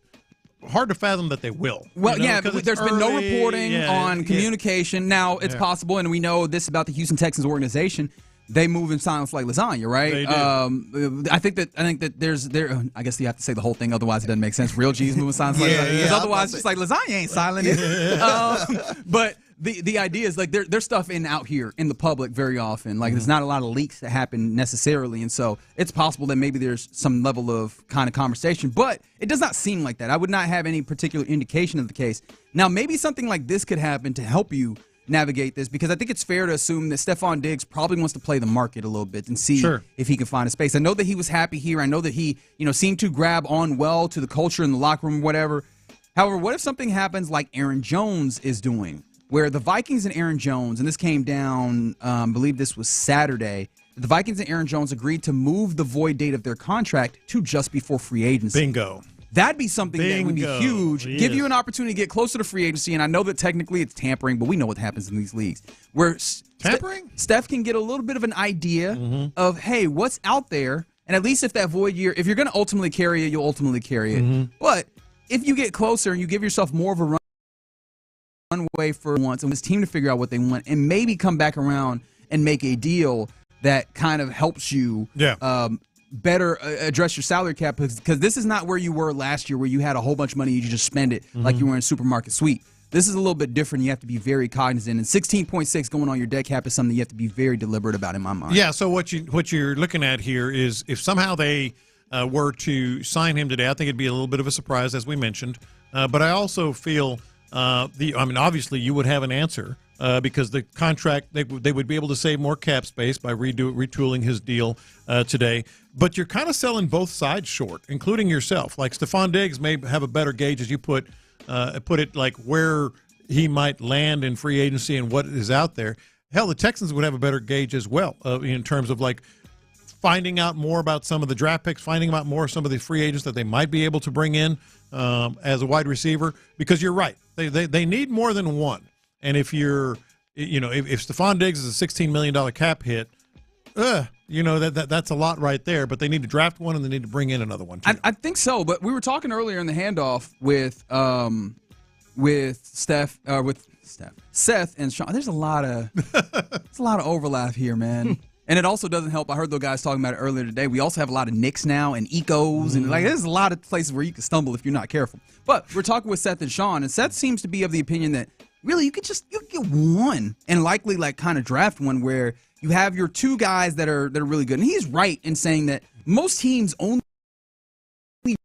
hard to fathom that they will. Well, there's been no reporting on communication. Now, it's possible, and we know this about the Houston Texans organization. They move in silence like lasagna, right? They do. I think that there's I guess you have to say the whole thing, otherwise it doesn't make sense. Real G's move in silence like lasagna. Because otherwise, it's like lasagna ain't silent. But the idea is like there's stuff out here in the public very often. Like there's not a lot of leaks that happen necessarily, and so it's possible that maybe there's some level of kind of conversation. But it does not seem like that. I would not have any particular indication of the case. Now, maybe something like this could happen to help you navigate this, because I think it's fair to assume that Stephon Diggs probably wants to play the market a little bit and see if he can find a space. I know that he was happy here. I know that he, seemed to grab on well to the culture in the locker room, whatever. However, what if something happens like Aaron Jones is doing, where the Vikings and Aaron Jones, and this came down, I believe this was Saturday, the Vikings and Aaron Jones agreed to move the void date of their contract to just before free agency. Bingo. That'd be something that would be huge. Yes. Give you an opportunity to get closer to free agency, and I know that technically it's tampering, but we know what happens in these leagues. Where tampering? Steph can get a little bit of an idea of, hey, what's out there, and at least if that void year, if you're going to ultimately carry it, you'll ultimately carry it. But if you get closer and you give yourself more of a runway for once, and this team to figure out what they want, and maybe come back around and make a deal that kind of helps you better address your salary cap, because this is not where you were last year where you had a whole bunch of money and you just spend it like you were in a supermarket suite. This is a little bit different. You have to be very cognizant, and 16.6 going on your dead cap is something you have to be very deliberate about in my mind. Yeah, so what you're looking at here is if somehow they were to sign him today, I think it'd be a little bit of a surprise, as we mentioned. But I also feel, obviously you would have an answer because the contract, they would be able to save more cap space by retooling his deal today. But you're kind of selling both sides short, including yourself. Like Stephon Diggs may have a better gauge, as you put it, like where he might land in free agency and what is out there. Hell, the Texans would have a better gauge as well in terms of like finding out more about some of the draft picks, finding out more of some of the free agents that they might be able to bring in as a wide receiver. Because you're right, they need more than one. And if you're, if Stephon Diggs is a $16 million cap hit, that's a lot right there. But they need to draft one and they need to bring in another one too. I think so. But we were talking earlier in the handoff with Seth and Sean. There's a lot of overlap here, man. And it also doesn't help. I heard those guys talking about it earlier today. We also have a lot of Knicks now and Ecos, and there's a lot of places where you can stumble if you're not careful. But we're talking with Seth and Sean, and Seth seems to be of the opinion that really you could get one, and likely like kind of draft one where you have your two guys that are really good. And he's right in saying that most teams only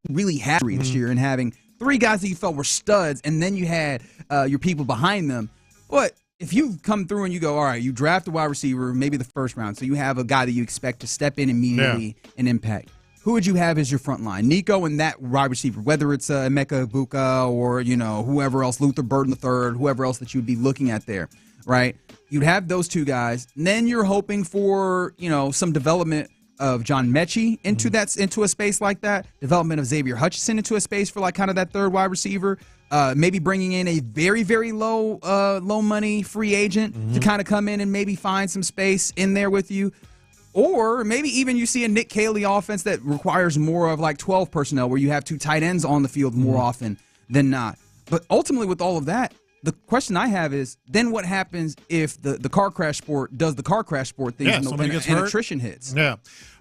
really had three this year, and having three guys that you felt were studs, and then you had your people behind them. But if you come through and you go, all right, you draft a wide receiver, maybe the first round, so you have a guy that you expect to step in immediately and impact. Who would you have as your front line? Nico and that wide receiver, whether it's Emeka Egbuka or, whoever else, Luther Burden III, whoever else that you'd be looking at there, right? You'd have those two guys. And then you're hoping for, some development of John Mechie into a space like that, development of Xavier Hutchinson into a space for like kind of that third wide receiver. Maybe bringing in a very, very low money free agent to kind of come in and maybe find some space in there with you. Or maybe even you see a Nick Caley offense that requires more of like 12 personnel where you have two tight ends on the field more often than not. But ultimately with all of that, the question I have is then what happens if the car crash sport does the car crash sport thing and attrition hits? Yeah.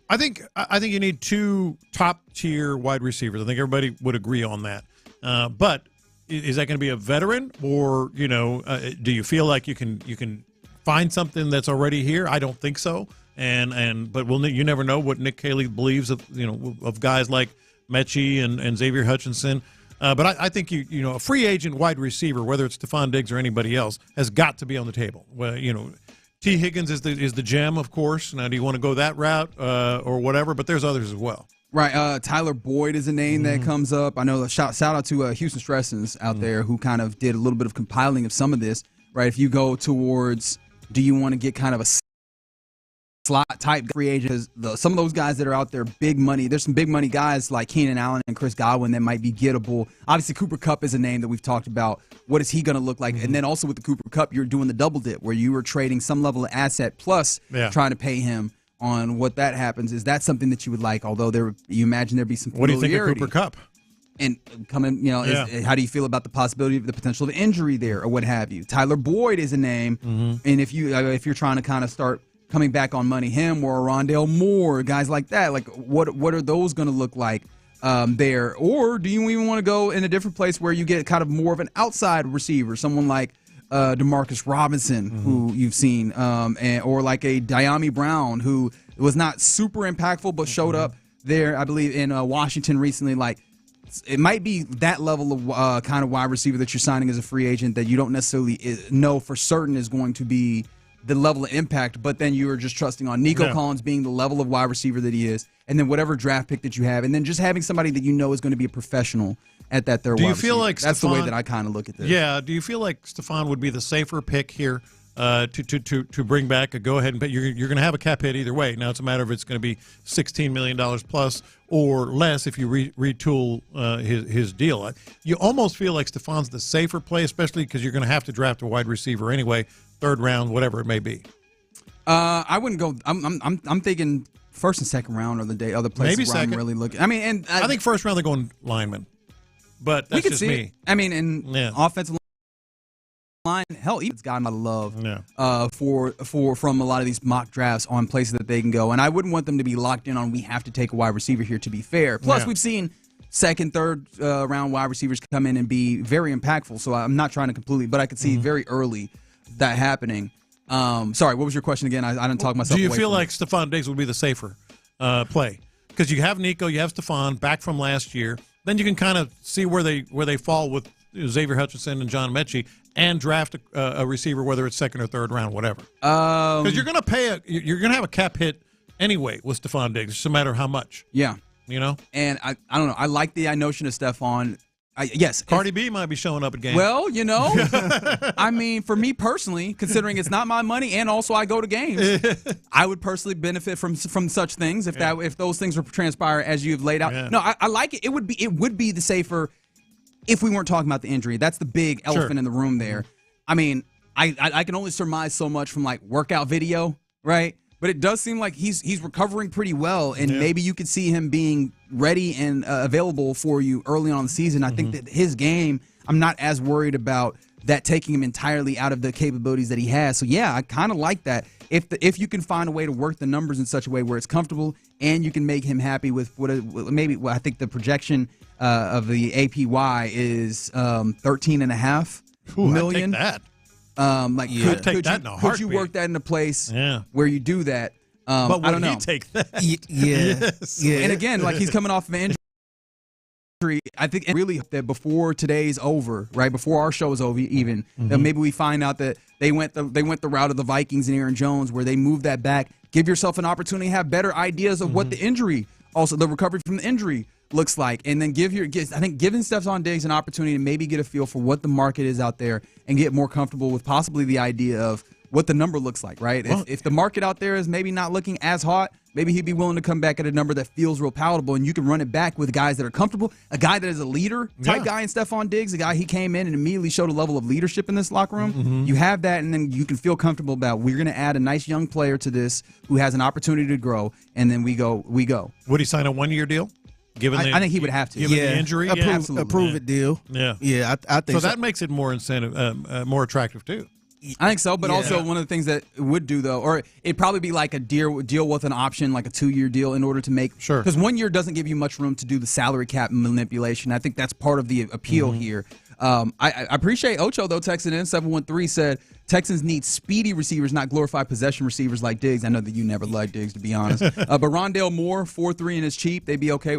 I think you need two top-tier wide receivers. I think everybody would agree on that. But is that going to be a veteran, or do you feel like you can find something that's already here? I don't think so. But you never know what Nick Caley believes of guys like Mechie and Xavier Hutchinson. But I think a free agent wide receiver, whether it's Stephon Diggs or anybody else, has got to be on the table. Well, T. Higgins is the gem, of course. Now, do you want to go that route or whatever? But there's others as well. Right. Tyler Boyd is a name that comes up. I know. Shout out to Houston Stressens out there who kind of did a little bit of compiling of some of this. Right. If you go towards, do you want to get kind of a slot type free agents. Some of those guys that are out there, big money. There's some big money guys like Keenan Allen and Chris Godwin that might be gettable. Obviously, Cooper Kupp is a name that we've talked about. What is he going to look like? And then also with the Cooper Kupp, you're doing the double dip where you were trading some level of asset plus trying to pay him on what that happens. Is that something that you would like? Although you imagine there'd be some familiarity. What do you think of Cooper Kupp? And coming, how do you feel about the possibility of the potential of injury there or what have you? Tyler Boyd is a name, and if you're trying to kind of start coming back on money, him or Rondale Moore, guys like that, like what are those going to look like there? Or do you even want to go in a different place where you get kind of more of an outside receiver, someone like Demarcus Robinson, who you've seen, or like a Diami Brown, who was not super impactful but showed up there, I believe, in Washington recently. Like, it might be that level of kind of wide receiver that you're signing as a free agent that you don't necessarily know for certain is going to be the level of impact, but then you are just trusting on Nico Collins being the level of wide receiver that he is, and then whatever draft pick that you have, and then just having somebody that you know is going to be a professional at that third wide receiver. Do you feel like that's the way that I kind of look at this? Yeah. Do you feel like Stephon would be the safer pick here to bring back a go-ahead? But you're going to have a cap hit either way. Now it's a matter of it's going to be $16 million plus or less if you retool his deal. You almost feel like Stephon's the safer play, especially because you're going to have to draft a wide receiver anyway, third round, whatever it may be. I wouldn't go. I'm thinking first and second round are the other places maybe where second. I'm really looking. I mean, and I think first round they're going lineman, but that's just me. It. I mean, offensive line, hell, it's gotten a lot of love from a lot of these mock drafts on places that they can go, and I wouldn't want them to be locked in on we have to take a wide receiver here to be fair. Plus, we've seen second, third round wide receivers come in and be very impactful. So I'm not trying to completely, but I could see very early that happening. Sorry, what was your question again? I didn't talk myself away. Do you feel like Stephon Diggs would be the safer play? Because you have Nico, you have Stephon back from last year. Then you can kind of see where they fall with Xavier Hutchinson and John Mechie, and draft a receiver, whether it's second or third round, whatever. Because you're going to you're going to have a cap hit anyway with Stephon Diggs, just no matter how much. Yeah, you know. And I don't know. I like the notion of Stephon. Yes, Cardi B might be showing up at games. Well, you know, I mean, for me personally, considering it's not my money and also I go to games, I would personally benefit from such things if those things were transpire as you've laid out. Yeah. No, I like it. It would be the safer if we weren't talking about the injury. That's the big elephant in the room there. I mean, I can only surmise so much from like workout video, right? But it does seem like he's recovering pretty well, and maybe you could see him being ready and available for you early on in the season. I think that his game, I'm not as worried about that taking him entirely out of the capabilities that he has. So, yeah, I kind of like that. If you can find a way to work the numbers in such a way where it's comfortable and you can make him happy with I think the projection of the APY is $13.5 million. I'd take that. Could you work that into place where you do that? But I don't know. He take that? Yes. And again, like he's coming off of injury. I think really that before today's over, right before our show is over, even that maybe we find out that they went the route of the Vikings and Aaron Jones, where they moved that back. Give yourself an opportunity to have better ideas of what the injury, also the recovery from the injury, looks like, and then giving Stephon Diggs an opportunity to maybe get a feel for what the market is out there and get more comfortable with possibly the idea of what the number looks like, right? Well, if the market out there is maybe not looking as hot, maybe he'd be willing to come back at a number that feels real palatable, and you can run it back with guys that are comfortable, a guy that is a leader type guy in Stephon Diggs, a guy he came in and immediately showed a level of leadership in this locker room. You have that, and then you can feel comfortable about we're going to add a nice young player to this who has an opportunity to grow, and then we go. Would he sign a 1-year deal? I think he would have to. Given the injury, a prove it deal. Yeah. I think so. That makes it more incentive, more attractive too. I think so, but also one of the things that it would do, though, or it'd probably be like a deal with an option, like a 2-year deal, in order to make sure. Because 1 year doesn't give you much room to do the salary cap manipulation. I think that's part of the appeal here. I appreciate Ocho, though, texting in. 713 said Texans need speedy receivers, not glorified possession receivers like Diggs. I know that you never liked Diggs, to be honest. But Rondale Moore, 4.3 and is cheap. He'd be okay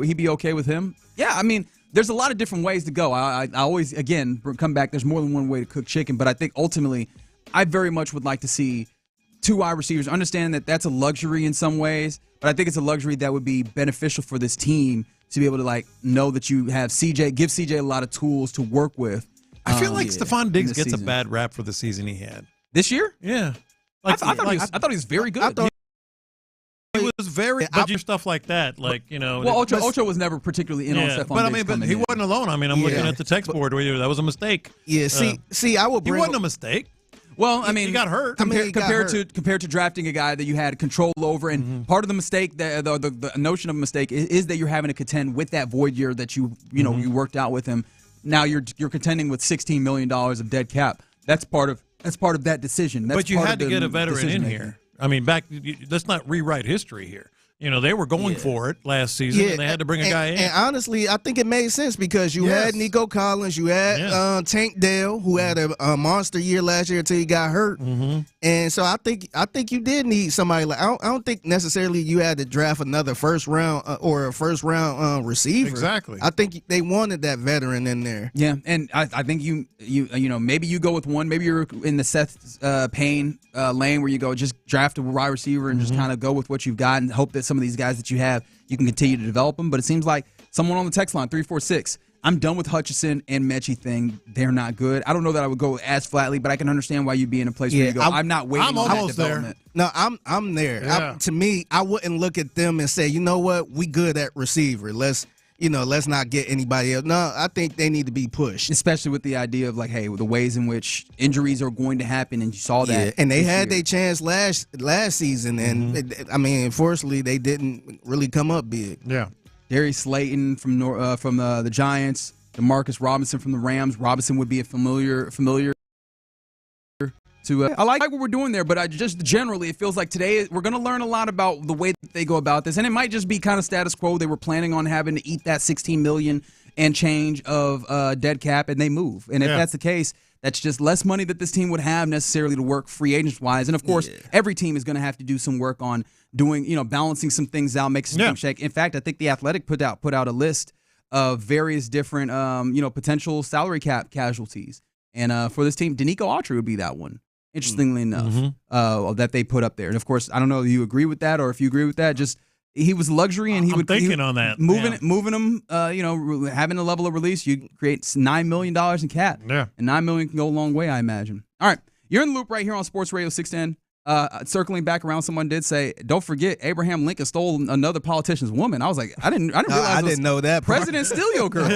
with him. Yeah, I mean, there's a lot of different ways to go. I always, again, come back. There's more than one way to cook chicken, but I think ultimately I very much would like to see 2 wide receivers. Understand that that's a luxury in some ways, but I think it's a luxury that would be beneficial for this team to be able to know that you have CJ, give CJ a lot of tools to work with. I feel like Stephon Diggs gets a bad rap for the season he had this year. Yeah, I thought he was very good. very stuff like that, like Well, Ocho was never particularly in on Stephon Diggs. But I mean, he wasn't alone. I mean, I'm looking at the text board where that was a mistake. Yeah, see, I would bring. He wasn't a mistake. Well, I mean, he got hurt. Compared to drafting a guy that you had control over, and part of the mistake, the notion of a mistake is that you're having to contend with that void year that you worked out with him. Now you're contending with $16 million of dead cap. That's part of that decision. That's but you had to get a veteran in here. I mean, let's not rewrite history here. They were going for it last season, and they had to bring a guy in. And honestly, I think it made sense because you had Nico Collins, you had Tank Dell, who had a monster year last year until he got hurt. And so I think you did need somebody like I don't think necessarily you had to draft another first round or a first round receiver. Exactly. I think they wanted that veteran in there. Yeah, and I think you maybe you go with one. Maybe you're in the Seth Payne lane where you go just draft a wide receiver and just kind of go with what you've got and hope that some of these guys that you have, you can continue to develop them. But it seems like someone on the text line, 346, I'm done with Hutchinson and Mechie thing. They're not good. I don't know that I would go as flatly, but I can understand why you'd be in a place where you go, I'm not waiting on that development. No, I'm there. Yeah. To me, I wouldn't look at them and say, you know what, we good at receiver. Let's not get anybody else. No, I think they need to be pushed. Especially with the idea of, like, hey, the ways in which injuries are going to happen, and you saw that. Yeah, and they had their chance last season, and, unfortunately, they didn't really come up big. Yeah. Darius Slayton from the Giants, DeMarcus Robinson from the Rams. Robinson would be a familiar to. I like what we're doing there, but just generally, it feels like today we're going to learn a lot about the way that they go about this, and it might just be kind of status quo. They were planning on having to eat that $16 million and change of dead cap, and they move. And if that's the case, that's just less money that this team would have necessarily to work free agent wise. And of course, every team is going to have to do some work on doing, balancing some things out, making some things shake. In fact, I think the Athletic put out a list of various different, potential salary cap casualties. And for this team, Danico Autry would be that one. Interestingly enough, that they put up there. And of course, I don't know if you agree with that, or if you agree with that. Just he was luxury, and I'm thinking on that moving him. Having a level of release, you create $9 million in cap. Yeah, and $9 million can go a long way, I imagine. All right, you're in the loop right here on Sports Radio 610. Circling back around, someone did say, "Don't forget, Abraham Lincoln stole another politician's woman." I was like, I didn't realize. I didn't know that. President steal your girl.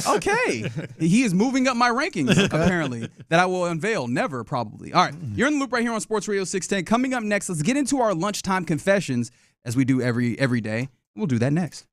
Okay, he is moving up my rankings apparently. That I will unveil never, probably. All right, you're in the loop right here on Sports Radio 610. Coming up next, let's get into our lunchtime confessions as we do every day. We'll do that next.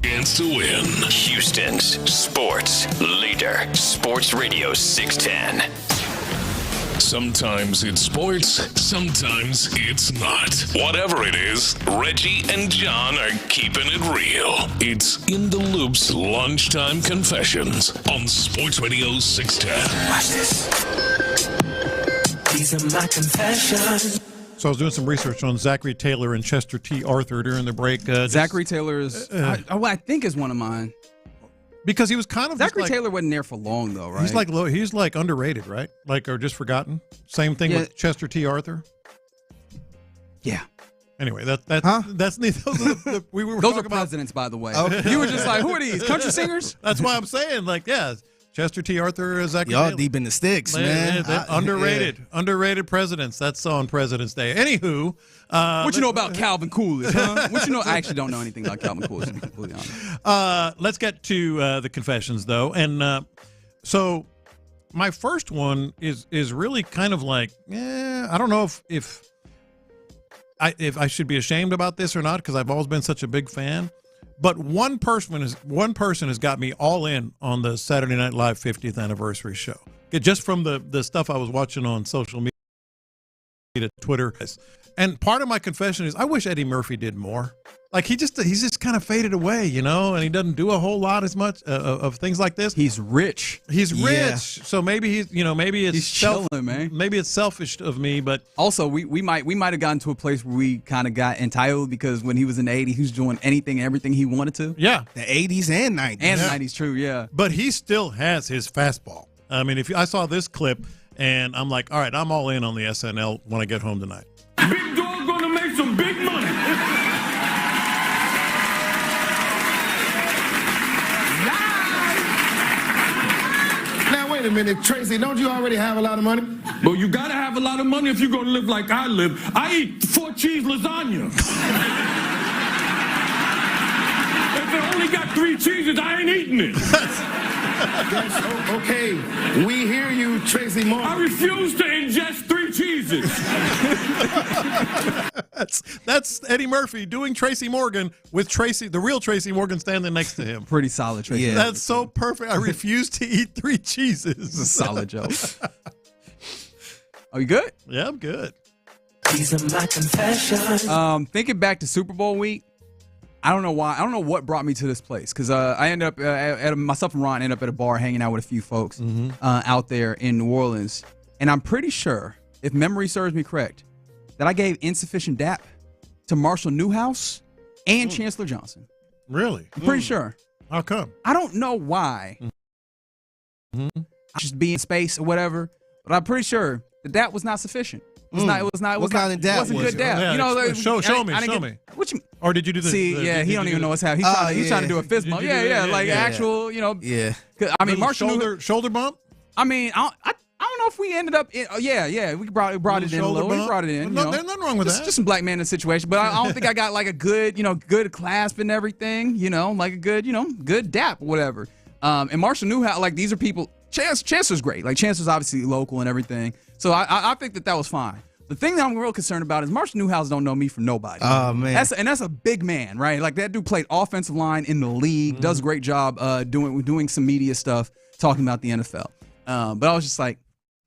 chance to win. Houston's sports leader. Sports Radio 610. Sometimes it's sports, sometimes it's not. Whatever it is, Reggie and John are keeping it real. It's In the Loop's Lunchtime Confessions on Sports Radio 610. Watch this. These are my confessions. So I was doing some research on Zachary Taylor and Chester T. Arthur during the break. Zachary Taylor is, I think, is one of mine. Because he was kind of Zachary Taylor wasn't there for long though, right? He's like underrated, right? Like, or just forgotten. Same thing with Chester T. Arthur. Yeah. Anyway, that's neither. We were those are presidents, by the way. Okay. You were just like, who are these country singers? That's why I'm saying, like, yeah, Chester T. Arthur, Zachary. Y'all Taylor. deep in the sticks, man. Underrated presidents. That's on President's Day. Anywho, what you know about Calvin Coolidge? Huh? What you know? I actually don't know anything about Calvin Coolidge. To be completely honest. Let's get to the confessions, though, and so my first one is really kind of like, I don't know if I should be ashamed about this or not, because I've always been such a big fan. But one person has got me all in on the Saturday Night Live 50th anniversary show. Just from the stuff I was watching on social media, Twitter. And part of my confession is I wish Eddie Murphy did more. Like he's just kind of faded away, and he doesn't do a whole lot as much of things like this. He's rich. So maybe he's chilling, man. Maybe it's selfish of me, but also we might have gotten to a place where we kind of got entitled because when he was in the 80s, he was doing anything and everything he wanted to. Yeah, the 80s and 90s. And 90s, true, yeah. But he still has his fastball. I mean, I saw this clip and I'm like, all right, I'm all in on the SNL when I get home tonight. Big dog gonna make some big money. Now, wait a minute, Tracy, don't you already have a lot of money? Well, you gotta have a lot of money if you're gonna live like I live. I eat 4-cheese lasagna. If it only got 3 cheeses, I ain't eating it. Yes, okay, we hear you, Tracy Morgan. I refuse to ingest 3 cheeses. That's Eddie Murphy doing Tracy Morgan with the real Tracy Morgan standing next to him. Pretty solid, Tracy. Yeah. That's so perfect. I refuse to eat 3 cheeses. It's a solid joke. Are you good? Yeah, I'm good. These are my confessions. Thinking back to Super Bowl week, I don't know why. I don't know what brought me to this place because I ended up myself and Ron ended up at a bar hanging out with a few folks out there in New Orleans, and I'm pretty sure, if memory serves me correct, that I gave insufficient dap to Marshall Newhouse and Chancellor Johnson. Really? I'm pretty sure. How come? I don't know why. Just be in space or whatever, but I'm pretty sure the dap was not sufficient. It was kind of dap wasn't was good it? dap. Yeah, Like, show me. What you? Or did you do the? See, he don't even know what's happening. He's trying to do a fist bump. Actual, Yeah. I mean, Marshall shoulder bump. I mean, I don't know if we ended up. We brought it in a little. We brought it in. There's nothing wrong with that. Just some black man in the situation, but I don't think I got like a good, good clasp and everything. Like a good, good dap or whatever. And Marshall Newhouse, like these are people. Chancellor's great. Like Chancellor's obviously local and everything. So I think that was fine. The thing that I'm real concerned about is Marshall Newhouse don't know me from nobody. Oh, man. That's a big man, right? Like that dude played offensive line in the league, does a great job doing some media stuff, talking about the NFL. But I was just like,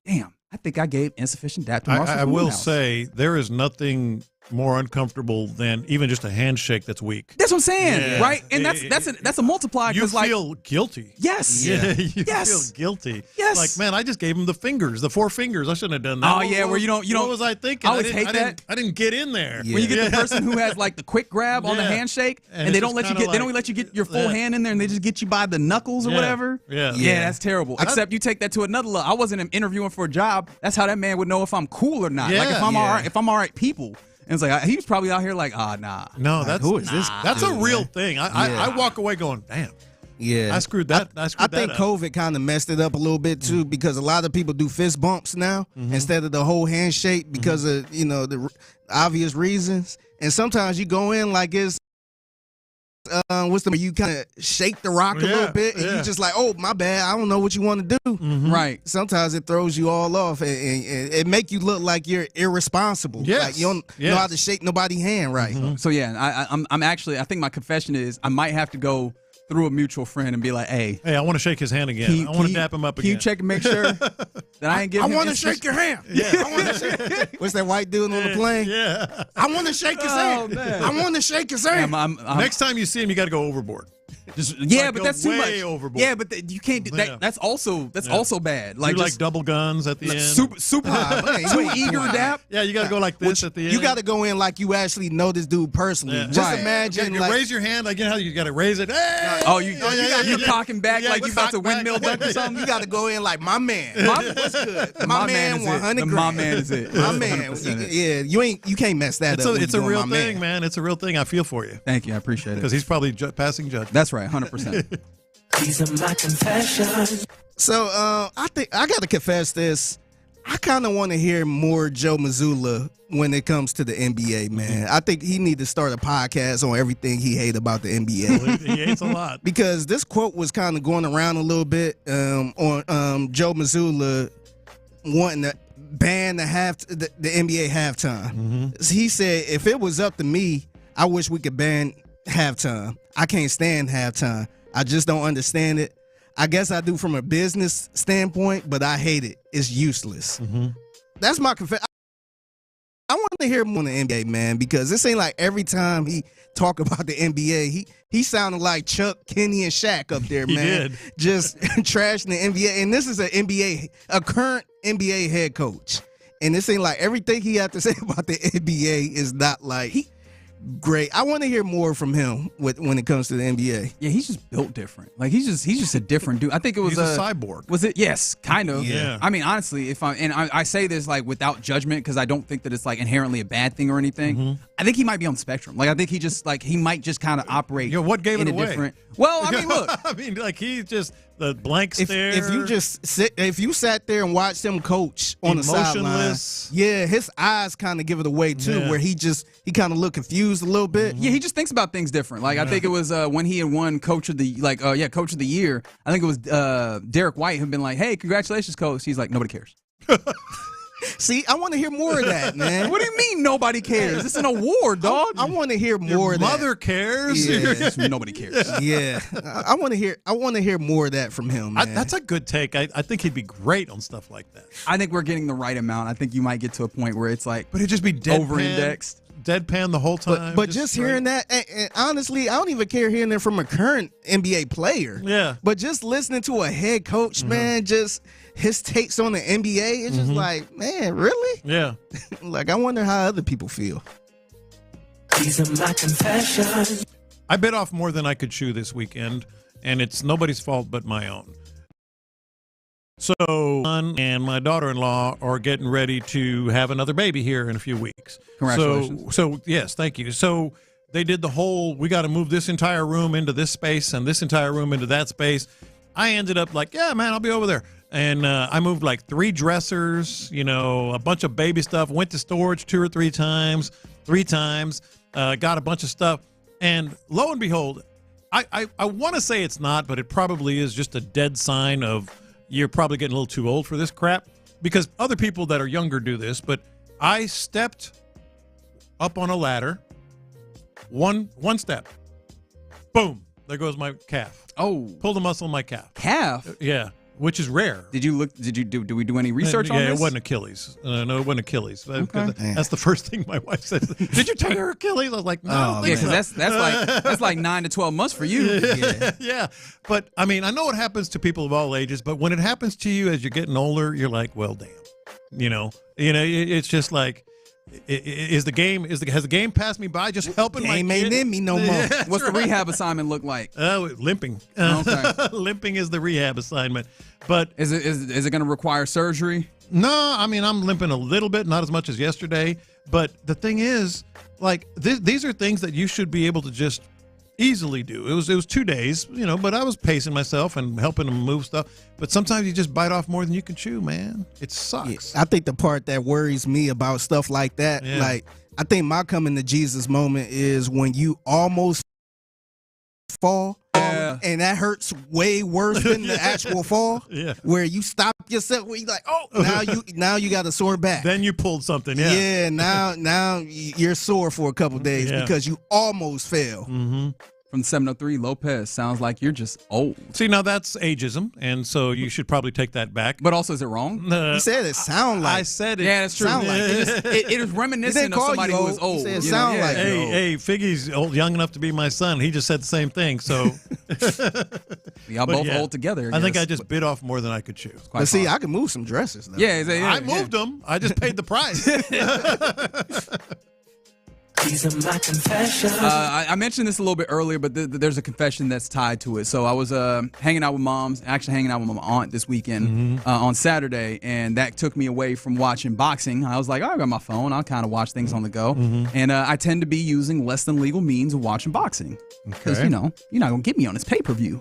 damn, I think I gave insufficient dap to Marshall Newhouse. I will say there is nothing more uncomfortable than even just a handshake that's weak. That's what I'm saying, right? And that's a multiplier. You feel guilty. Yes. Yeah. You feel guilty. Yes. Like, man, I just gave him the 4 fingers. I shouldn't have done that. Oh yeah, where you don't. What was I thinking? I always hate that. I didn't get in there. Yeah. When you get the person who has like the quick grab on the handshake, and they don't let you get. They don't let you get your full hand in there, and they just get you by the knuckles or whatever. Yeah. That's terrible. Except you take that to another level. I wasn't interviewing for a job. That's how that man would know if I'm cool or not. Like if I'm all right, people. And it's like he was probably out here like, nah. No, that's who is this? That's a real thing. I walk away going, damn. Yeah, I screwed that. I think COVID kind of messed it up a little bit too because a lot of people do fist bumps now instead of the whole handshake because of the obvious reasons. And sometimes you go in like it's you kind of shake the rock a little bit, and you just like, oh, my bad, I don't know what you want to do. Mm-hmm. Right. Sometimes it throws you all off, and it make you look like you're irresponsible. Yes. Like you don't know how to shake nobody's hand right. Mm-hmm. So yeah, I'm actually, I think my confession is I might have to go through a mutual friend and be like, hey, I want to shake his hand again. I want to dap him up again. Can you check and make sure that I ain't giving him? I want to shake your hand. Yeah. I want to shake. What's that white dude on the plane? Yeah. I want to shake his hand. Man. I want to shake his hand. Next time you see him, you got to go overboard. But that's too much. Overboard. Yeah, but you can't do that. That's also bad. Like double guns at the end. Super high. Too eager dap. Yeah, you got to go like this at the end. You got to go in like you actually know this dude personally. Just imagine, you raise your hand like, you know how you got to raise it. Hey! Oh, you cocking back like you about to windmill dunk or something. You got to go in like my man. What's good? My man, 100 grand. My man is it. My man. Yeah, you can't mess that up. It's a real thing, man. It's a real thing. I feel for you. Thank you. I appreciate it. Because he's probably passing judgment. That's right. 100%. These are my confessions. So I think I got to confess this. I kind of want to hear more Joe Mazzulla when it comes to the NBA, man. I think he need to start a podcast on everything he hates about the NBA. Well, he hates a lot. Because this quote was kind of going around a little bit on Joe Mazzulla wanting to ban the NBA halftime. Mm-hmm. He said, if it was up to me, I wish we could ban halftime. I can't stand halftime. I just don't understand it. I guess I do from a business standpoint, but I hate it. It's useless. Mm-hmm. That's my confession. I want to hear more on the NBA, man, because this ain't like every time he talk about the NBA, he sounded like Chuck, Kenny, and Shaq up there, man. Did. Just trashing the NBA. And this is a current NBA head coach. And this ain't like everything he had to say about the NBA is not like great. I want to hear more from him when it comes to the NBA. Yeah, he's just built different. Like he's just a different dude. I think it was he's a cyborg. Was it? Yes, kind of. Yeah. I mean, honestly, I say this like without judgment because I don't think that it's like inherently a bad thing or anything. Mm-hmm. I think he might be on the spectrum. Like I think he might just kind of operate. What gave it away? Different. Well, I mean, look. I mean, like he's just the blank stare. If you sat there and watched him coach on the sideline, yeah, his eyes kind of give it away too, where he kind of looked confused a little bit. Yeah, he just thinks about things different. Like I think it was when he had won Coach of the Year. I think it was Derek White who'd been like, "Hey, congratulations, coach." He's like, "Nobody cares." See, I want to hear more of that, man. What do you mean nobody cares? It's an award, dog. I want to hear more of that. Mother cares. Yeah. Nobody cares. Yeah, I want to hear more of that from him, man. That's a good take. I think he'd be great on stuff like that. I think we're getting the right amount. I think you might get to a point where it's like, but it'd just be over-indexed. Deadpan the whole time. But just hearing that, and honestly, I don't even care hearing it from a current NBA player. Yeah. But just listening to a head coach, man, just his takes on the NBA, it's just like, man, really? Yeah. Like, I wonder how other people feel. These are my confessions. I bit off more than I could chew this weekend, and it's nobody's fault but my own. So, son and my daughter-in-law are getting ready to have another baby here in a few weeks. Congratulations. So yes, thank you. So they did the whole, we got to move this entire room into this space and this entire room into that space. I ended up like, yeah, man, I'll be over there. And I moved like 3 dressers, a bunch of baby stuff, went to storage 2 or 3 times, got a bunch of stuff. And lo and behold, I want to say it's not, but it probably is just a dead sign of, you're probably getting a little too old for this crap, because other people that are younger do this, but I stepped up on a ladder, one step, boom, there goes my calf. Oh. Pulled a muscle in my calf. Calf? Yeah, which is rare. Did we do any research on this? Yeah, it wasn't Achilles. No, it wasn't Achilles. Okay. That's the first thing my wife said. Did you tear your Achilles? I was like, no. I don't think so. that's like 9 to 12 months for you. Yeah. But I mean, I know it happens to people of all ages, but when it happens to you as you're getting older, you're like, well, damn. It's just like, has the game passed me by just helping my kid? Ain't in me no more. Yeah, What's the rehab assignment look like? Limping. Okay. Limping is the rehab assignment. But is it going to require surgery? No, I mean, I'm limping a little bit, not as much as yesterday. But the thing is, like, these are things that you should be able to just easily do. It was 2 days, but I was pacing myself and helping them move stuff. But sometimes you just bite off more than you can chew, man. It sucks. Yeah, I think the part that worries me about stuff like that, like, I think my coming to Jesus moment is when you almost fall. And that hurts way worse than the actual fall. Yeah. Where you stop yourself, where you like, now you got a sore back. Then you pulled something. Yeah. Yeah. Now you're sore for a couple days because you almost fell. Mm-hmm. From 703, Lopez, sounds like you're just old. See, now that's ageism, and so you should probably take that back. But also, is it wrong? He said it sound like. I said it. Yeah, that's true. Sound like it is reminiscent of somebody who is old. He said sound like Hey, Figgy's young enough to be my son. He just said the same thing. So y'all both old together. I think I just bit off more than I could chew. But see, I can move some dresses. Though. I moved them. I just paid the price. These are my confessions. I mentioned this a little bit earlier, but there's a confession that's tied to it. So I was hanging out with my aunt this weekend on Saturday, and that took me away from watching boxing. I was like, I got my phone. I'll kind of watch things on the go. And I tend to be using less than legal means of watching boxing. Because, you're not going to get me on this pay-per-view.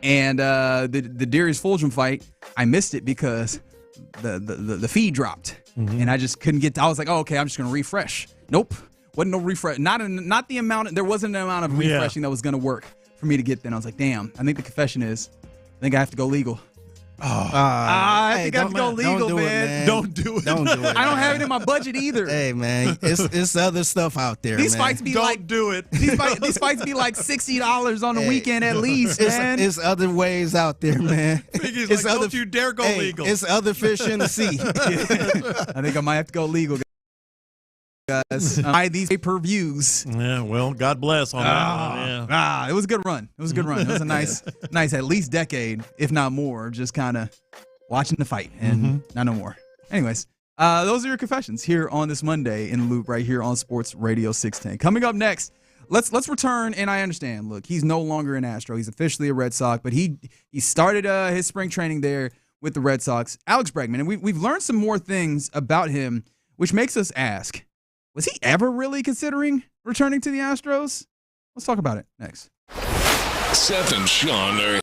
And the Darius Fulgham fight, I missed it because the feed dropped. And I just couldn't get I was like, okay, I'm just going to refresh. Nope. Wasn't no refresh. Not the amount. There wasn't an amount of refreshing that was going to work for me to get there. And I was like, damn. I think the confession is, I think I have to go legal. I think I have to go legal, man. Don't do it. Don't do it. I don't have it in my budget either. Hey, man, it's other stuff out there. These man. fights be Don't do it. These fights be like $60 on the weekend at least, man. It's other ways out there, man. It's like, don't you dare go legal. It's other fish in the sea. I think I might have to go legal, guys. Buy these pay-per-views. Yeah, well, God bless on that one. Yeah. It was a good run. It was a nice at least decade, if not more, just kind of watching the fight and not no more. Anyways, those are your confessions here on this Monday in the Loop right here on Sports Radio 610. Coming up next, let's return, and I understand, look, he's no longer an Astro. He's officially a Red Sox, but he started his spring training there with the Red Sox. Alex Bregman, and we've learned some more things about him, which makes us ask, was he ever really considering returning to the Astros? Let's talk about it next. Seth and Sean are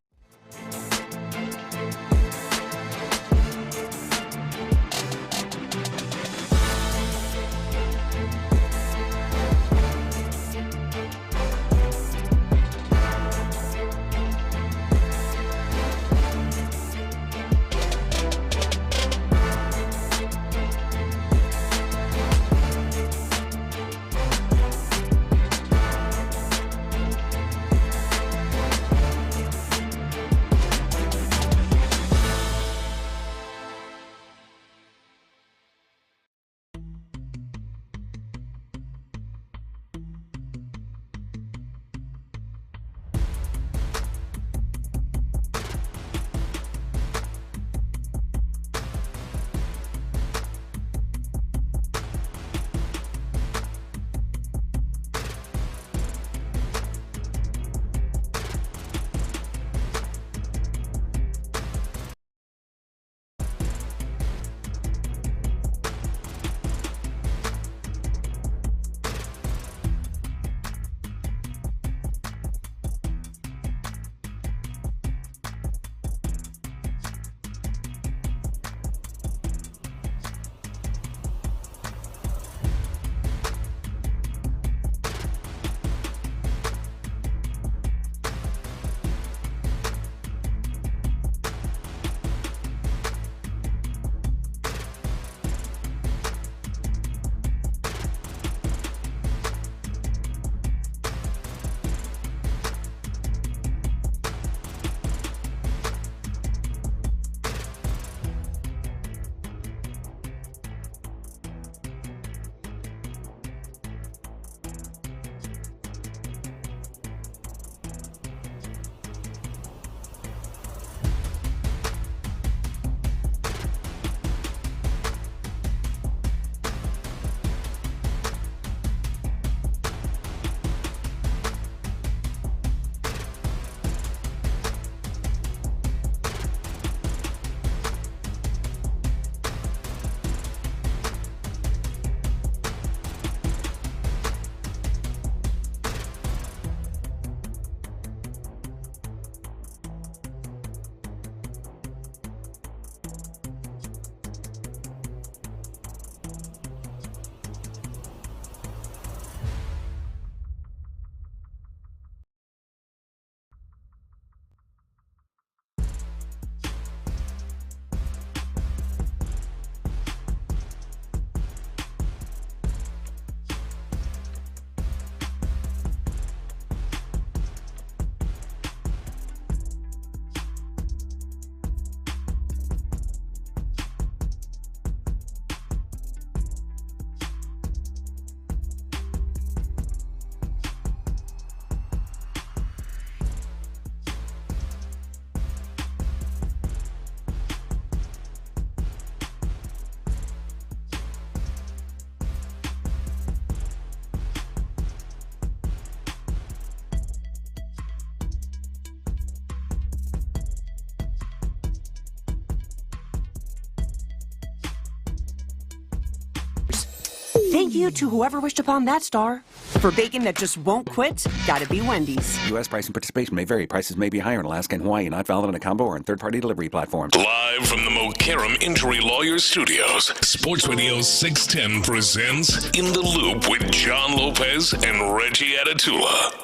Thank you to whoever wished upon that star. For bacon that just won't quit, gotta be Wendy's. U.S. price and participation may vary. Prices may be higher in Alaska and Hawaii, not valid on a combo or on third-party delivery platforms. Live from the Mokaram Injury Lawyers Studios, Sports Radio 610 presents In the Loop with John Lopez and Reggie Atatula.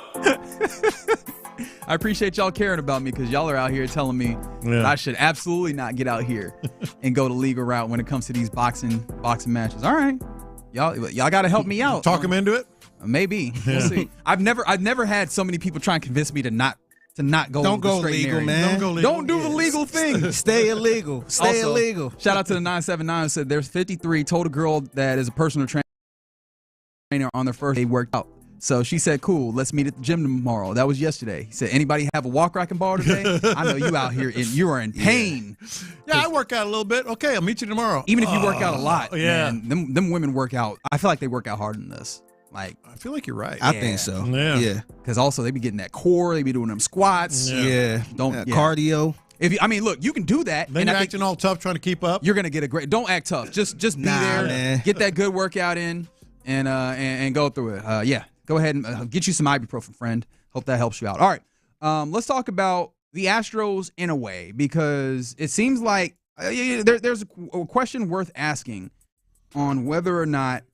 I appreciate y'all caring about me because y'all are out here telling me that I should absolutely not get out here and go the legal route when it comes to these boxing matches. All right, y'all got to help me out. Talk them into it. Maybe we'll see. I've never had so many people try and convince me to not go. Don't go legal, man. Don't do the legal thing. Stay illegal. Stay illegal. Shout out to the 979 who said there's 53. Told a girl that is a personal trainer on their first day worked out. So she said, cool, let's meet at the gym tomorrow. That was yesterday. He said, anybody have a walk I can borrow today? I know you out here, you are in pain. Yeah, I work out a little bit. Okay, I'll meet you tomorrow. Even if you work out a lot, yeah. Man, them women work out. I feel like they work out harder than this. Like, I feel like you're right. I think so. Yeah. Because also they be getting that core. They be doing them squats. Yeah. Cardio. Look, you can do that. Then you're acting all tough trying to keep up. You're going to get a great – don't act tough. Just be there. Man. Get that good workout in and go through it. Yeah. Go ahead and get you some ibuprofen, friend. Hope that helps you out. All right, let's talk about the Astros in a way because it seems like there's a question worth asking on whether or not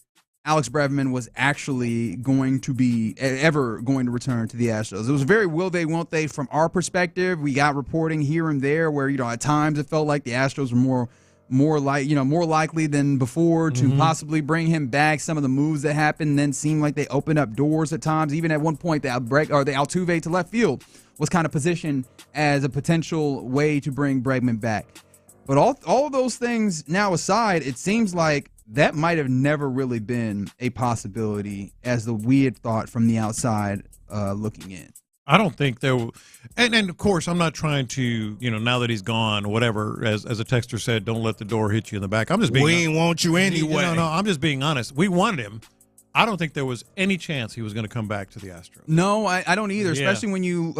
Alex Bregman was actually going to be ever going to return to the Astros. It was very will they, won't they from our perspective. We got reporting here and there where at times it felt like the Astros were more likely than before to possibly bring him back. Some of the moves that happened then seemed like they opened up doors at times. Even at one point, the Altuve to left field was kind of positioned as a potential way to bring Bregman back. But all of those things now aside, it seems like that might have never really been a possibility as we had thought from the outside looking in. I don't think there – and of course, I'm not trying to, now that he's gone or whatever, as a texter said, don't let the door hit you in the back. I'm just being – We ain't want you anyway. No, I'm just being honest. We wanted him. I don't think there was any chance he was going to come back to the Astros. No, I don't either, especially when you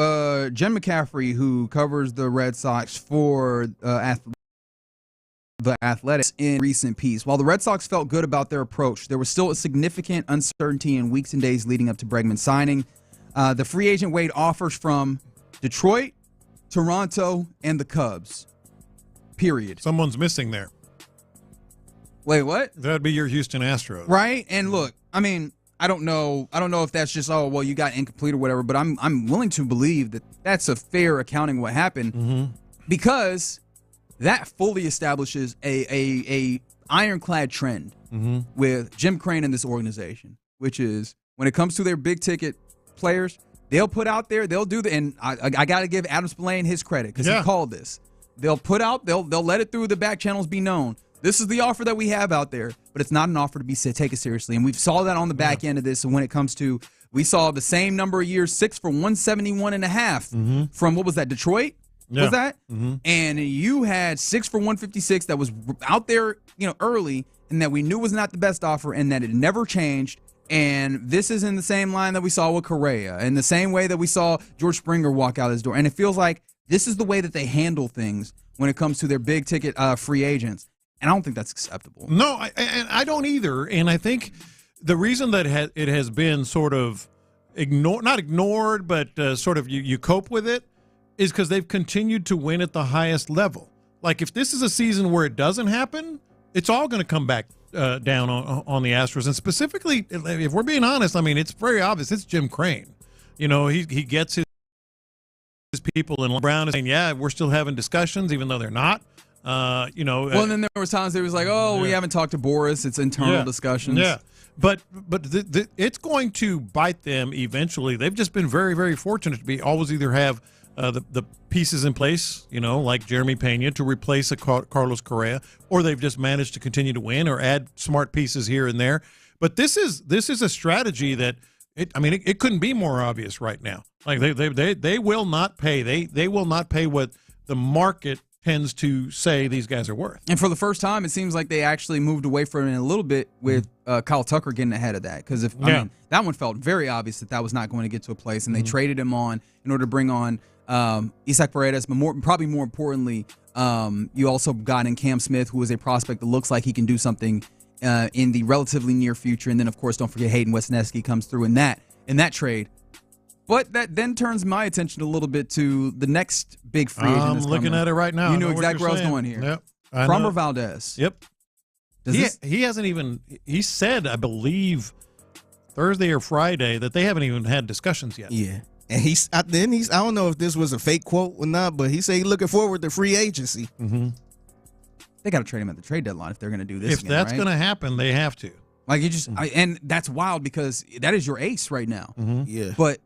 Jen McCaffrey, who covers the Red Sox for the Athletics in recent piece. While the Red Sox felt good about their approach, there was still a significant uncertainty in weeks and days leading up to Bregman signing. The free agent weighed offers from Detroit, Toronto, and the Cubs. Period. Someone's missing there. Wait, what? That'd be your Houston Astros. Right? And look, I don't know if that's just, you got incomplete or whatever, but I'm willing to believe that that's a fair accounting of what happened because that fully establishes a ironclad trend with Jim Creighton and this organization, which is when it comes to their big ticket players, they'll put out there, they'll do and I got to give Adam Spillane his credit because he called this. They'll put out, they'll let it through the back channels be known. This is the offer that we have out there, but it's not an offer to be taken seriously. And we saw that on the back end of this. And when it comes to, we saw the same number of years, 6 for 171.5 from what was that, Detroit? Was that? And you had 6 for 156 that was out there, early, and that we knew was not the best offer, and that it never changed. And this is in the same line that we saw with Correa, and the same way that we saw George Springer walk out his door. And it feels like this is the way that they handle things when it comes to their big ticket free agents. And I don't think that's acceptable. No, I don't either. And I think the reason that it has been sort of not ignored, but sort of you cope with it, is because they've continued to win at the highest level. Like if this is a season where it doesn't happen, it's all going to come back down on the Astros. And specifically, if we're being honest, it's very obvious. It's Jim Creighton. He gets his people, and Brown is saying, yeah, we're still having discussions, even though they're not. Well, and then there was times they was like, we haven't talked to Boris. It's internal discussions. Yeah. But it's going to bite them eventually. They've just been very, very fortunate to always either have the pieces in place, like Jeremy Pena to replace a Carlos Correa, or they've just managed to continue to win or add smart pieces here and there. But this is a strategy that it couldn't be more obvious right now. Like they will not pay. They will not pay what the market tends to say these guys are worth. And for the first time, it seems like they actually moved away from it a little bit with Kyle Tucker getting ahead of that. Because that one felt very obvious that was not going to get to a place, and they traded him on in order to bring on Isaac Paredes, but probably more importantly, you also got in Cam Smith, who is a prospect that looks like he can do something in the relatively near future. And then, of course, don't forget Hayden Wesneski comes through in that trade. But that then turns my attention a little bit to the next big free agent. I'm looking at it right now. You knew exactly where I was going here. Yep. Framber Valdez. Yep. He hasn't even – he said, I believe, Thursday or Friday that they haven't even had discussions yet. Yeah. And he's I don't know if this was a fake quote or not, but he said he's looking forward to free agency. Mm-hmm. They got to trade him at the trade deadline if they're going to do this. If that's going to happen, they have to. Like you just, and that's wild because that is your ace right now. Mm-hmm. Yeah. But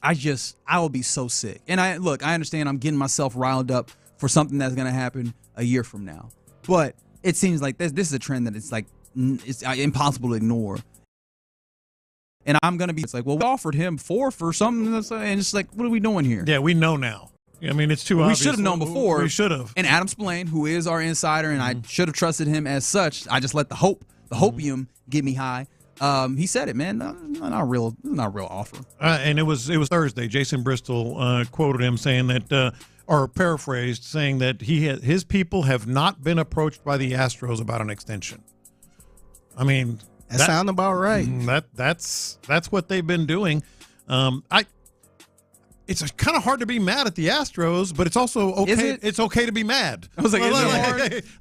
I will be so sick. And I understand I'm getting myself riled up for something that's going to happen a year from now. But it seems like this is a trend that it's impossible to ignore. And I'm going to be well, we offered him 4 for something. And it's like, what are we doing here? Yeah, we know now. I mean, it's too obvious. We should have known before. We should have. And Adam Spillane, who is our insider, and I should have trusted him as such. I just let the hopium get me high. He said it, man. Not a real offer. And it was Thursday. Jason Bristol quoted him saying that, or paraphrased, saying that his people have not been approached by the Astros about an extension. I mean, that sounds about right. That's what they've been doing. It's kind of hard to be mad at the Astros, but it's also okay. It's okay to be mad. I was like,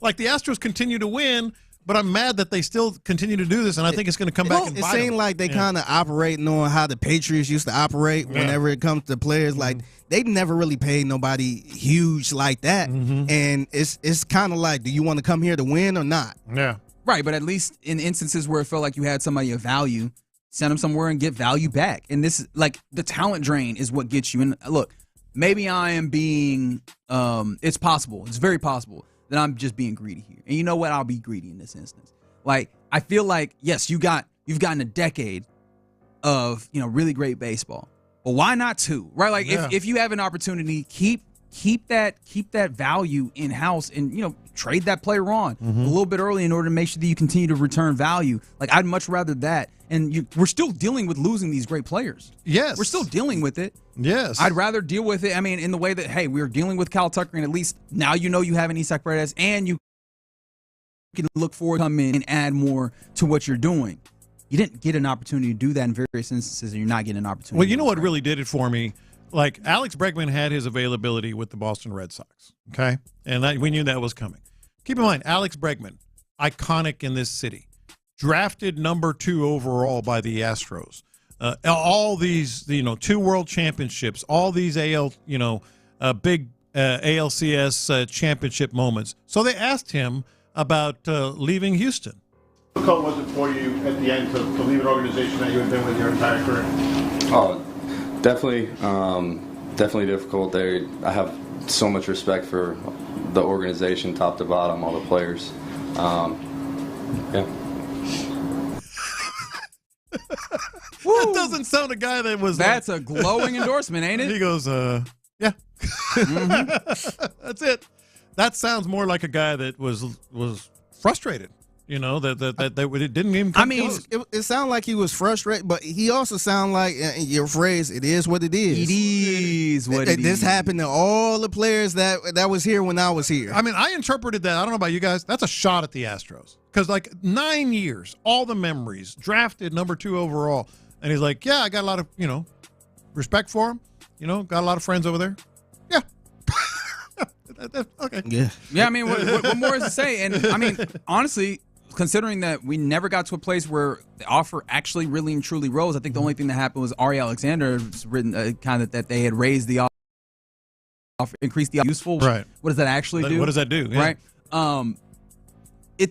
like the Astros continue to win, but I'm mad that they still continue to do this, and I think it's going to come back and bite them. It seemed like they kind of operating on how the Patriots used to operate whenever it comes to players. Like they never really paid nobody huge like that, and it's kind of like, do you want to come here to win or not? Yeah, right. But at least in instances where it felt like you had somebody of value, send them somewhere and get value back. And this, like, the talent drain is what gets you. And look, maybe I am being, it's possible. It's very possible that I'm just being greedy here. And you know what? I'll be greedy in this instance. Like, I feel like, yes, you've gotten a decade of, really great baseball. But why not 2, right? Like, if you have an opportunity, keep that value in-house and, trade that player on a little bit early in order to make sure that you continue to return value. Like, I'd much rather that. And we're still dealing with losing these great players. Yes. We're still dealing with it. Yes. I'd rather deal with it, in the way that, hey, we're dealing with Kyle Tucker, and at least now you have an Isaac Paredes, and you can look forward to come in and add more to what you're doing. You didn't get an opportunity to do that in various instances, and you're not getting an opportunity. Well, you know what really did it for me? Like, Alex Bregman had his availability with the Boston Red Sox, okay? And we knew that was coming. Keep in mind, Alex Bregman, iconic in this city, drafted number 2 overall by the Astros. All these, 2 world championships, all these big ALCS championship moments. So they asked him about leaving Houston. How difficult was it for you at the end to leave an organization that you had been with your entire career? Oh, definitely difficult. I have so much respect for the organization, top to bottom, all the players. Yeah. That doesn't sound a guy that was. That's a glowing endorsement, ain't it? He goes, yeah. That's it. That sounds more like a guy that was frustrated. That it didn't even come close. It sounded like he was frustrated, but he also sounded like, your phrase, it is what it is. It is what it is. This happened to all the players that was here when I was here. I interpreted that. I don't know about you guys. That's a shot at the Astros. Because, 9 years, all the memories, drafted number 2 overall. And he's like, yeah, I got a lot of, respect for him. Got a lot of friends over there. Yeah. Okay. Yeah. Yeah, what more is to say? And, honestly, considering that we never got to a place where the offer actually really and truly rose, I think the only thing that happened was Ari Alexander's written kind of that they had raised the offer, increased the useful. Right. What does that actually do? What does that do? Yeah. Right.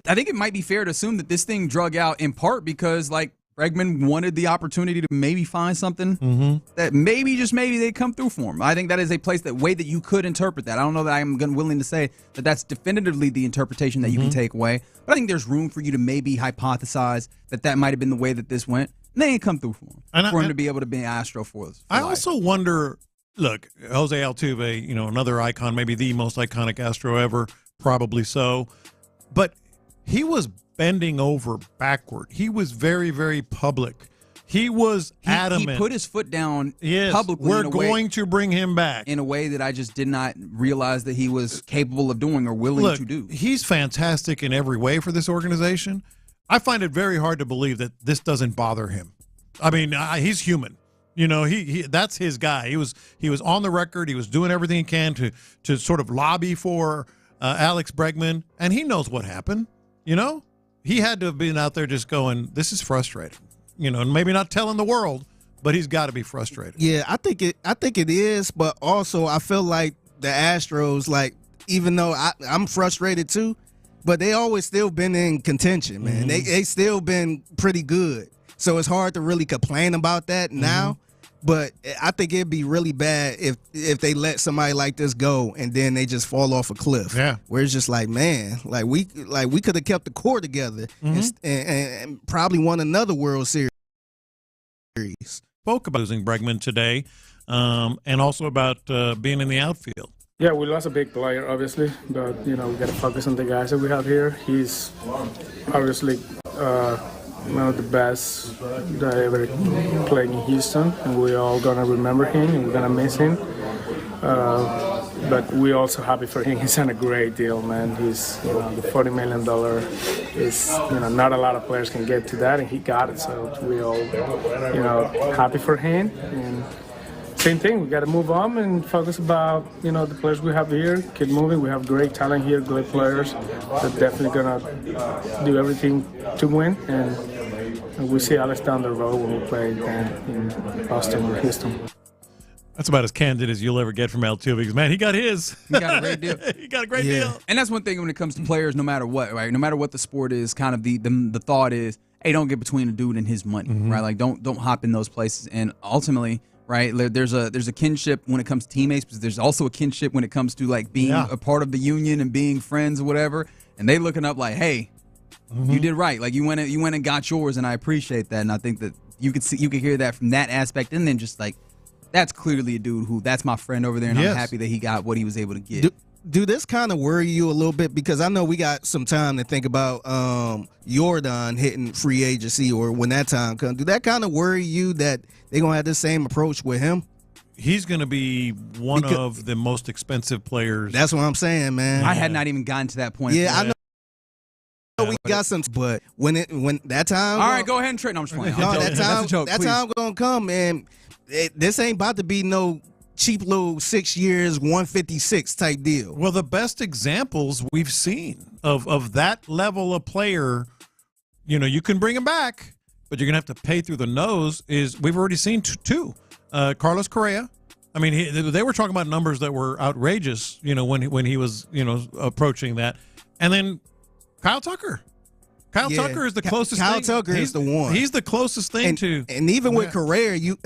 I think it might be fair to assume that this thing drug out in part because, Bregman wanted the opportunity to maybe find something that maybe, just maybe, they'd come through for him. I think that is a way that you could interpret that. I don't know that I'm willing to say that that's definitively the interpretation that you can take away, but I think there's room for you to maybe hypothesize that might have been the way that this went. And they ain't come through for him, for him to be able to be an Astro for us. I also wonder, look, Jose Altuve, another icon, maybe the most iconic Astro ever, probably so, but he was bending over backward. He was very, very public. He was adamant. He put his foot down yes, publicly. We're going to bring him back. In a way that I just did not realize that he was capable of doing or willing to do. He's fantastic in every way for this organization. I find it very hard to believe that this doesn't bother him. I mean, he's human. You know, he that's his guy. He was on the record. He was doing everything he can to sort of lobby for Alex Bregman, and he knows what happened. You know, he had to have been out there just going, "This is frustrating." You know, and maybe not telling the world, but he's got to be frustrated. Yeah, I think it is, but also I feel like the Astros, like, even though I'm frustrated too, but they always still been in contention, man. Mm-hmm. They still been pretty good. So it's hard to really complain about that now. But I think it'd be really bad if they let somebody like this go and then they just fall off a cliff. Yeah. Where it's just like, man, we could have kept the core together and probably won another World Series. Spoke about losing Bregman today, and also about being in the outfield. Yeah, we lost a big player, obviously, but we got to focus on the guys that we have here. He's obviously one of the best that ever played in Houston, and we're all gonna remember him and we're gonna miss him. But we're also happy for him. He's on a great deal, man. He's the $40 million is not a lot of players can get to that, and he got it. So we all happy for him. And same thing, we got to move on and focus about the players we have here. Keep moving. We have great talent here, great players. They're definitely gonna do everything to win, and we see Alex down the road when we play in Boston or Houston. That's about as candid as you'll ever get from Altuve, because, man, he got his. He got a great deal. He got a great deal. And that's one thing when it comes to players, no matter what, right? No matter what the sport is, kind of the thought is, hey, don't get between a dude and his money, right? Like, don't hop in those places. And ultimately, right, there's a kinship when it comes to teammates, but there's also a kinship when it comes to, like, being a part of the union and being friends or whatever. And they looking up like, hey, you did right. Like, you went and got yours, and I appreciate that. And I think that you could hear that from that aspect, and then just like, that's clearly a dude who, that's my friend over there, and I'm happy that he got what he was able to get. Do this kind of worry you a little bit? Because I know we got some time to think about Jordan hitting free agency, or when that time comes. Do that kind of worry you that they're going to have the same approach with him? He's going to be one of the most expensive players. That's what I'm saying, man. I had not even gotten to that point. Yeah, I know. We got some, but when that time. All right, go ahead and trade. No, I'm just playing. No, that time gonna come, man. This ain't about to be no cheap little 6 years, 156 type deal. Well, the best examples we've seen of that level of player, you can bring him back, but you're gonna have to pay through the nose. Is we've already seen two. Carlos Correa. I mean, they were talking about numbers that were outrageous. When he was approaching that, and then Kyle Tucker. Tucker is the closest. Kyle Tucker is the one. He's the closest thing to. And even with Correa, you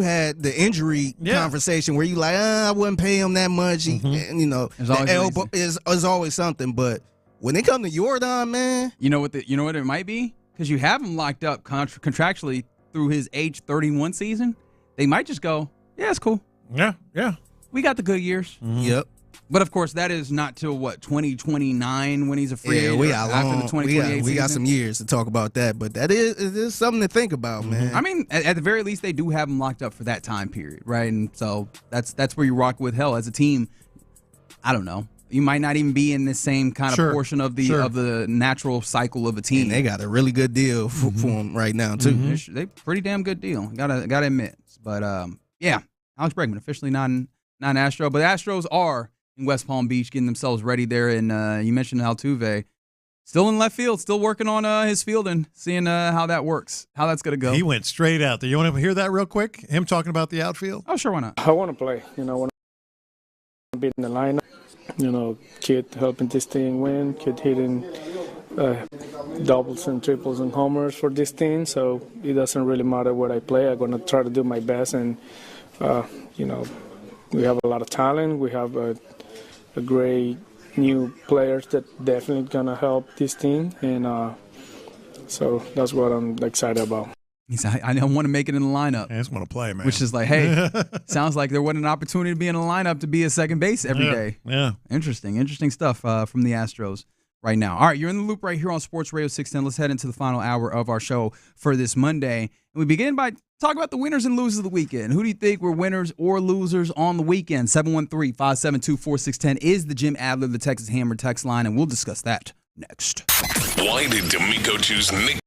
had the injury conversation where you like, I wouldn't pay him that much. And, the elbow is always something. But when it comes to Jordan, man, you know what it might be, because you have him locked up contractually through his age 31 season. They might just go, yeah, it's cool. Yeah. We got the good years. Yep. But of course, that is not till 2029 when he's a free agent. We got some years to talk about that, but it is something to think about, man. I mean, at the very least, they do have him locked up for that time period, right? And so that's where you rock with. Hell, as a team, I don't know. You might not even be in the same kind of portion of the natural cycle of a team. And they got a really good deal for him right now too. They pretty damn good deal. Gotta admit. But Alex Bregman officially not an Astro, but the Astros are in West Palm Beach getting themselves ready there. And you mentioned Altuve, still in left field, still working on his fielding, seeing how that works, how that's going to go. He went straight out there. You want to hear that real quick? Him talking about the outfield? Oh, sure, why not? I want to play. I want to be in the lineup. Kid helping this team win, kid hitting doubles and triples and homers for this team. So it doesn't really matter what I play. I'm going to try to do my best. And, we have a lot of talent. We have a great new players that definitely gonna help this team, and so that's what I'm excited about. He said, I don't want to make it in the lineup. I just want to play, man. Which is like, hey, sounds like there wasn't an opportunity to be in the lineup to be a second base every day. Yeah. Interesting stuff from the Astros right now. All right, you're in the loop right here on Sports Radio 610. Let's head into the final hour of our show for this Monday. And we begin by talking about the winners and losers of the weekend. Who do you think were winners or losers on the weekend? 713-572-4610 is the Jim Adler, the Texas Hammer text line, and we'll discuss that Next. Why did D'Amico choose Nick?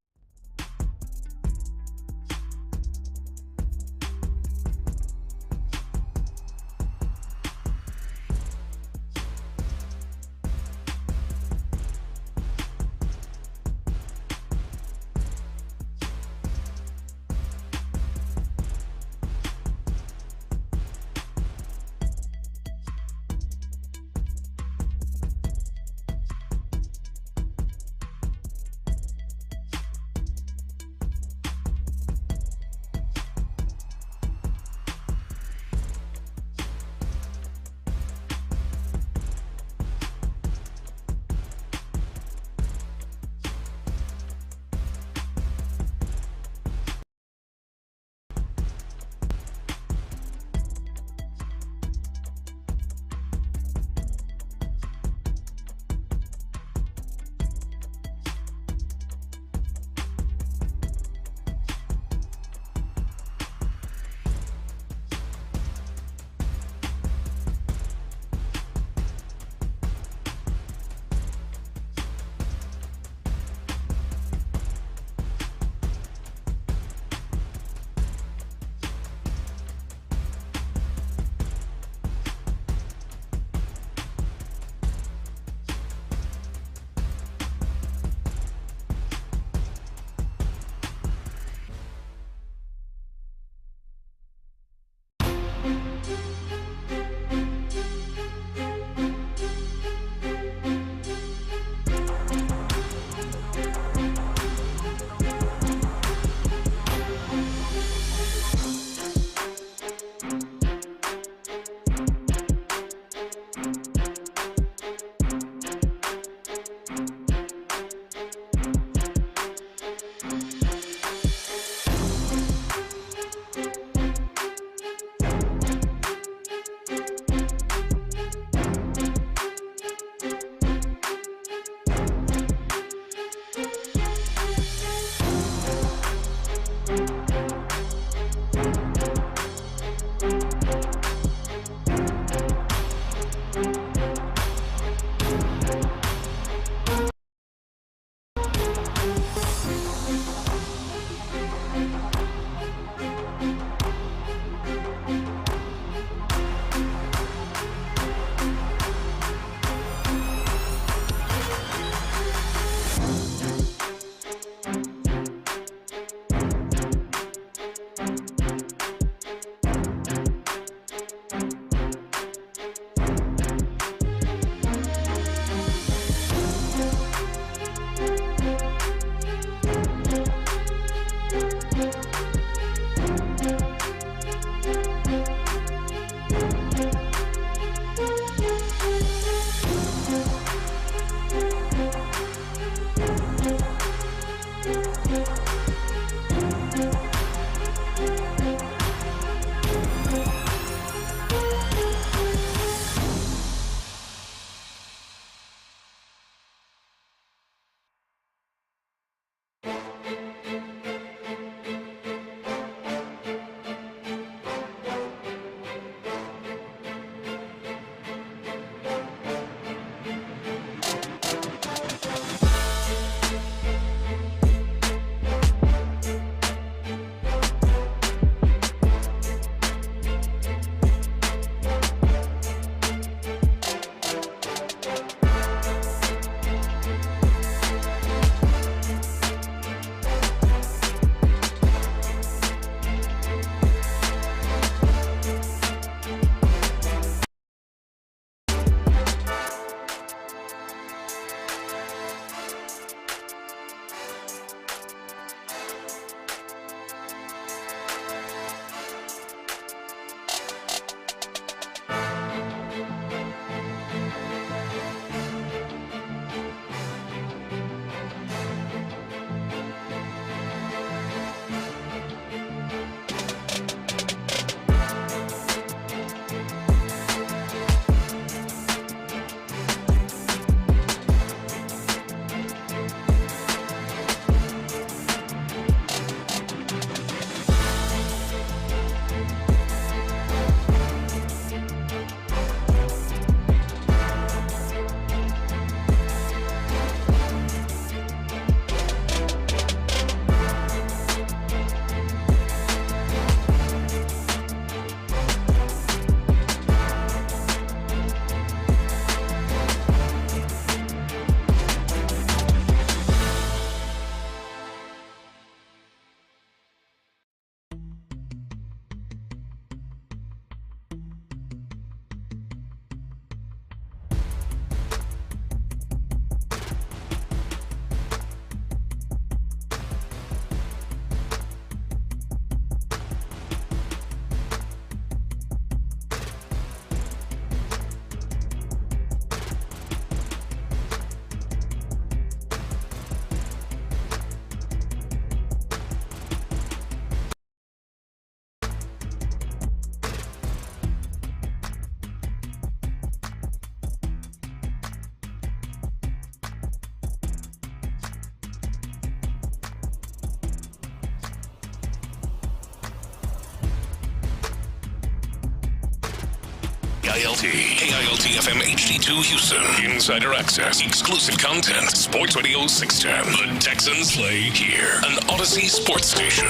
KILT. KILT FM HD2 Houston. Insider access. Exclusive content. Sports Radio 610. The Texans play here. An Odyssey sports station.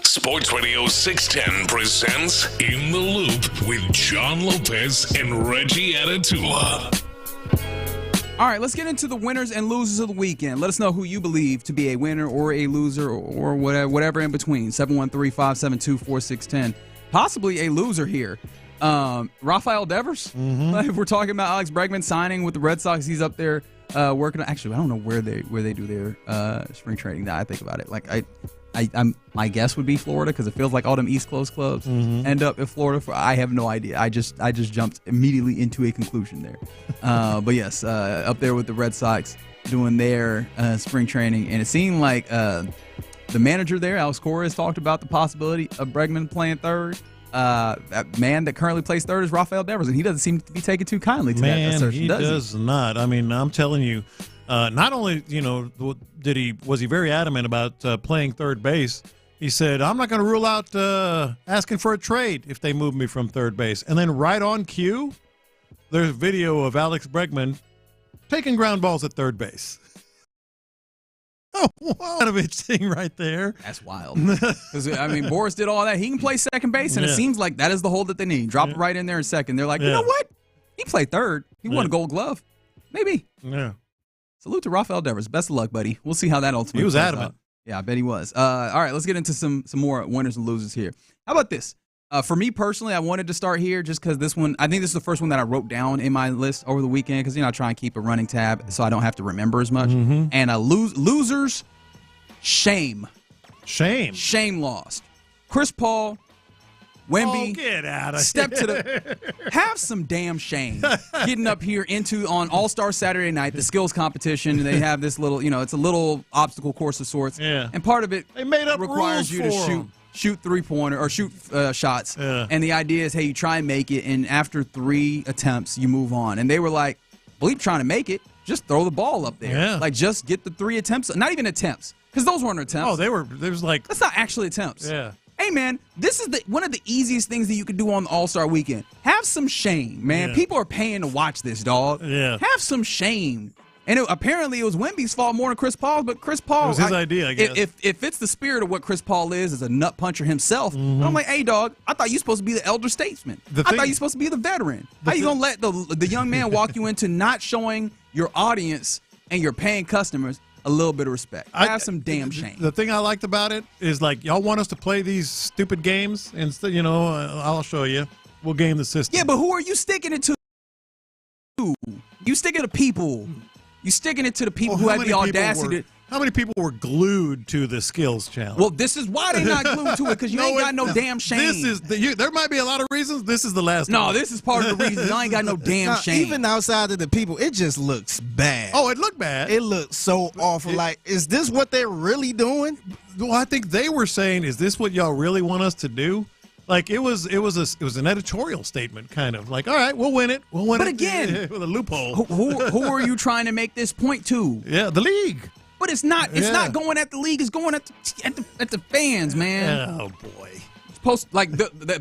Sports Radio 610 presents In the Loop with John Lopez and Reggie Atatula. All right, let's get into the winners and losers of the weekend. Let us know who you believe to be a winner or a loser or whatever in between. 713-572-4610. Possibly a loser here. Rafael Devers. If we're talking about Alex Bregman signing with the Red Sox, he's up there working. Actually, I don't know where they do their spring training. Now I think about it. Like my guess would be Florida because it feels like all them East Coast clubs end up in Florida. I have no idea. I just jumped immediately into a conclusion there. But yes, up there with the Red Sox doing their spring training, and it seemed like the manager there, Alex Cora, has talked about the possibility of Bregman playing third. That man that currently plays third is Rafael Devers, and he doesn't seem to be taken too kindly to that assertion. He does not. I mean, I'm telling you. Not only, was he very adamant about playing third base, he said, I'm not going to rule out asking for a trade if they move me from third base. And then right on cue, there's video of Alex Bregman taking ground balls at third base. Oh, Wanovich thing right there. That's wild. Because, Boris did all that. He can play second base, and it seems like that is the hold that they need. Drop it right in there in second. They're like, you know what? He played third. He won a Gold Glove. Maybe. Yeah. Salute to Rafael Devers. Best of luck, buddy. We'll see how that ultimately plays out. He was adamant. Yeah, I bet he was. All right, let's get into some more winners and losers here. How about this? For me personally, I wanted to start here just because this one, I think this is the first one that I wrote down in my list over the weekend because, I try and keep a running tab so I don't have to remember as much. And losers, shame. Shame lost. Chris Paul, Wemby, get out of step here. to the have some damn shame getting up here on All-Star Saturday night, the skills competition. They have this little, it's a little obstacle course of sorts. Yeah. And part of it they made up requires you to shoot three-pointer or shoot shots. Yeah. And the idea is, hey, you try and make it, and after 3 attempts, you move on. And they were like, well, you're trying to make it, just throw the ball up there. Yeah. Like, just get the 3 attempts. Not even attempts, because those weren't attempts. Oh, there was like. That's not actually attempts. Yeah. Hey, man, this is one of the easiest things that you can do on the All-Star weekend. Have some shame, man. Yeah. People are paying to watch this, dog. Yeah. Have some shame. And apparently it was Wemby's fault more than Chris Paul's, but Chris Paul. It was his idea, I guess. If it's the spirit of what Chris Paul is a nut puncher himself, but I'm like, hey, dog, I thought you were supposed to be the elder statesman. I thought you were supposed to be the veteran. How you going to let the young man walk you into not showing your audience and your paying customers a little bit of respect? Have some damn shame. The thing I liked about it is, like, y'all want us to play these stupid games, and I'll show you. We'll game the system. Yeah, but who are you sticking it to? You sticking it to people. You sticking it to the people who had the audacity to. How many people were glued to the skills challenge? Well, this is why they not glued to it, because you ain't got no damn shame. There might be a lot of reasons. This is the last one. No, this is part of the reason. I ain't got no damn shame. Even outside of the people, it just looks bad. Oh, it looked bad. It looked so awful. Like, is this what they're really doing? Well, I think they were saying, is this what y'all really want us to do? Like, it was an editorial statement, kind of like, all right, we'll win it. We'll win it. But again, with a loophole. Who are you trying to make this point to? Yeah, the league. But it's not. It's not going at the league. It's going at the fans, man. Oh boy.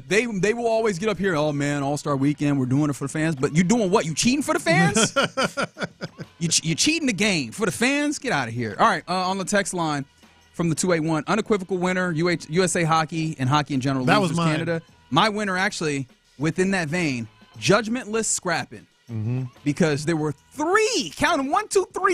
They will always get up here. Oh man, All-Star Weekend. We're doing it for the fans. But you doing what? You cheating for the fans? you cheating the game for the fans? Get out of here. All right. On the text line from the 281, unequivocal winner, USA Hockey and hockey in general. That was mine. Canada. My winner, actually, within that vein, judgmentless scrapping. Because there were 3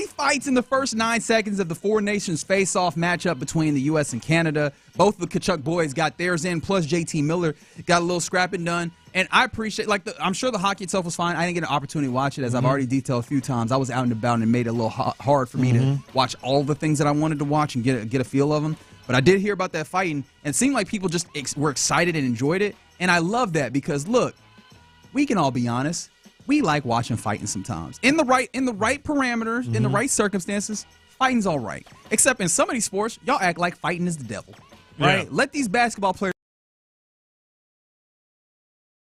fights in the first 9 seconds of the Four Nations face-off matchup between the U.S. and Canada. Both the Kachuk boys got theirs in, plus JT Miller got a little scrapping done. And I appreciate, I'm sure the hockey itself was fine. I didn't get an opportunity to watch it, as I've already detailed a few times. I was out and about, and it made it a little hard for me to watch all the things that I wanted to watch and get a feel of them. But I did hear about that fighting, and it seemed like people just were excited and enjoyed it. And I love that because, look, we can all be honest. We like watching fighting sometimes. In the right parameters, in the right circumstances, fighting's all right. Except in some of these sports, y'all act like fighting is the devil. Right? Yeah. Let these basketball players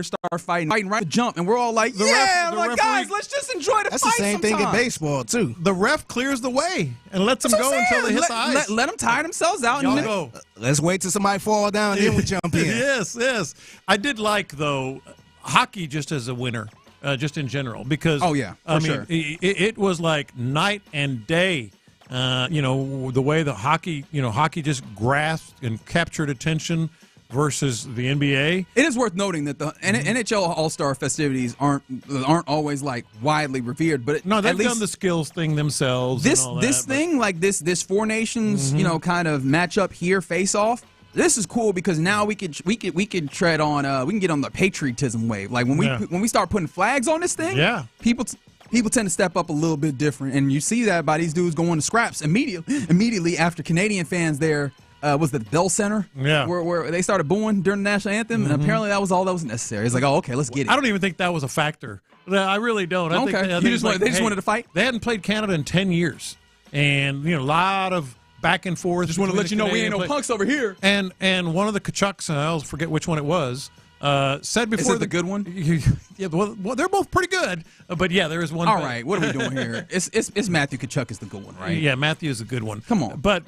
start fighting right to jump, and we're all like, guys, let's just enjoy the fight. That's the same thing in baseball, too. The ref clears the way and lets them go until they hit the ice. Let them tire themselves out. Y'all go. Let's wait till somebody fall down, then we jump in. Yes. I did like, though, hockey just as a winner, just in general, because sure. it was like night and day. The way the hockey just grasped and captured attention versus the NBA. It is worth noting that the NHL All-Star festivities aren't always like widely revered, but they've done the skills thing themselves. This Four Nations, kind of matchup here, face off. This is cool because now we could tread on we can get on the patriotism wave. Like when we start putting flags on this thing, people tend to step up a little bit different, and you see that by these dudes going to scraps immediately after Canadian fans there. Was the Bell Center? Yeah. Where they started booing during the national anthem, and apparently that was all that was necessary. It's like, oh, okay, let's get it. I don't even think that was a factor. I really don't. I think they just wanted to fight? They hadn't played Canada in 10 years. And, a lot of back and forth. Just want to let you know we ain't no punks over here. And one of the Kachucks, and I always forget which one it was, said before. Is it the good one? Yeah, well, they're both pretty good. But, yeah, there is one. All right, what are we doing here? It's Matthew Tkachuk is the good one, right? Yeah, Matthew is a good one. Come on. But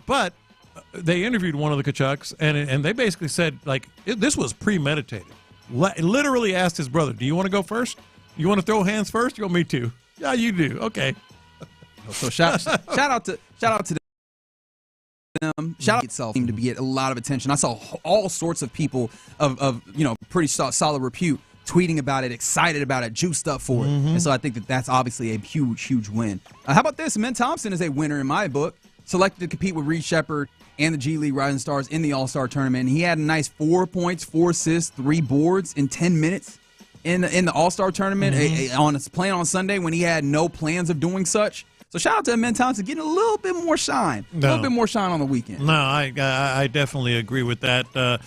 they interviewed one of the Kachucks, and they basically said, this was premeditated. Literally asked his brother, do you want to go first? You want to throw hands first? You want me to? Yeah, you do. Okay. So shout out to them. Shout out itself seemed to get a lot of attention. I saw all sorts of people of pretty solid repute tweeting about it, excited about it, juiced up for it. And so I think that's obviously a huge win. How about this? Min Thompson is a winner in my book. Selected to compete with Reed Shepherd and the G League Rising Stars in the All-Star Tournament. He had a nice 4 points, 4 assists, 3 boards in 10 minutes in the All-Star Tournament playing on Sunday when he had no plans of doing such. So shout out to Min Thompson getting a little bit more shine. A little bit more shine on the weekend. No, I definitely agree with that.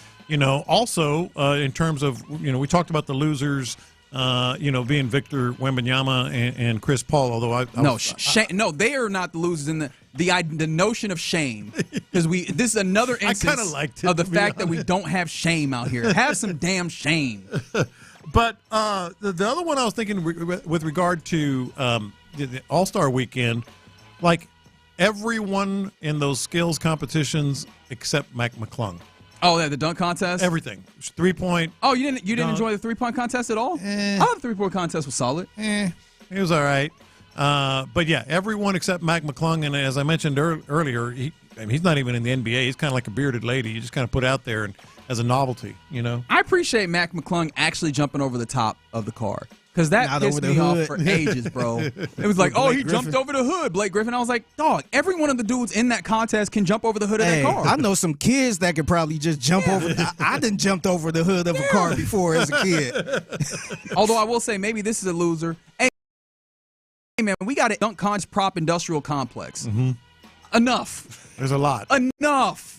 Also, in terms of, we talked about the losers, being Victor Wembanyama and Chris Paul, although no, they are not the losers in the notion of shame, because this is another instance of the fact that we don't have shame out here. Have some damn shame. But the other one I was thinking with regard to the All-Star weekend, like everyone in those skills competitions except Mac McClung. Oh, yeah, the dunk contest? Everything. 3-point. Oh, you didn't enjoy the 3-point contest at all? I thought the 3-point contest was solid. It was all right. But yeah, everyone except Mac McClung, and as I mentioned earlier, he's not even in the NBA. He's kind of like a bearded lady. You just kind of put out there and as a novelty, I appreciate Mac McClung actually jumping over the top of the car. Because that pissed me off for ages, bro. It was like, he jumped over the hood, Blake Griffin. I was like, dog, every one of the dudes in that contest can jump over the hood of that car. I know some kids that could probably just jump over. I done jumped over the hood of a car before as a kid. Although I will say, maybe this is a loser. Hey, man, we got a dunk cons prop industrial complex. Enough. There's a lot. Enough.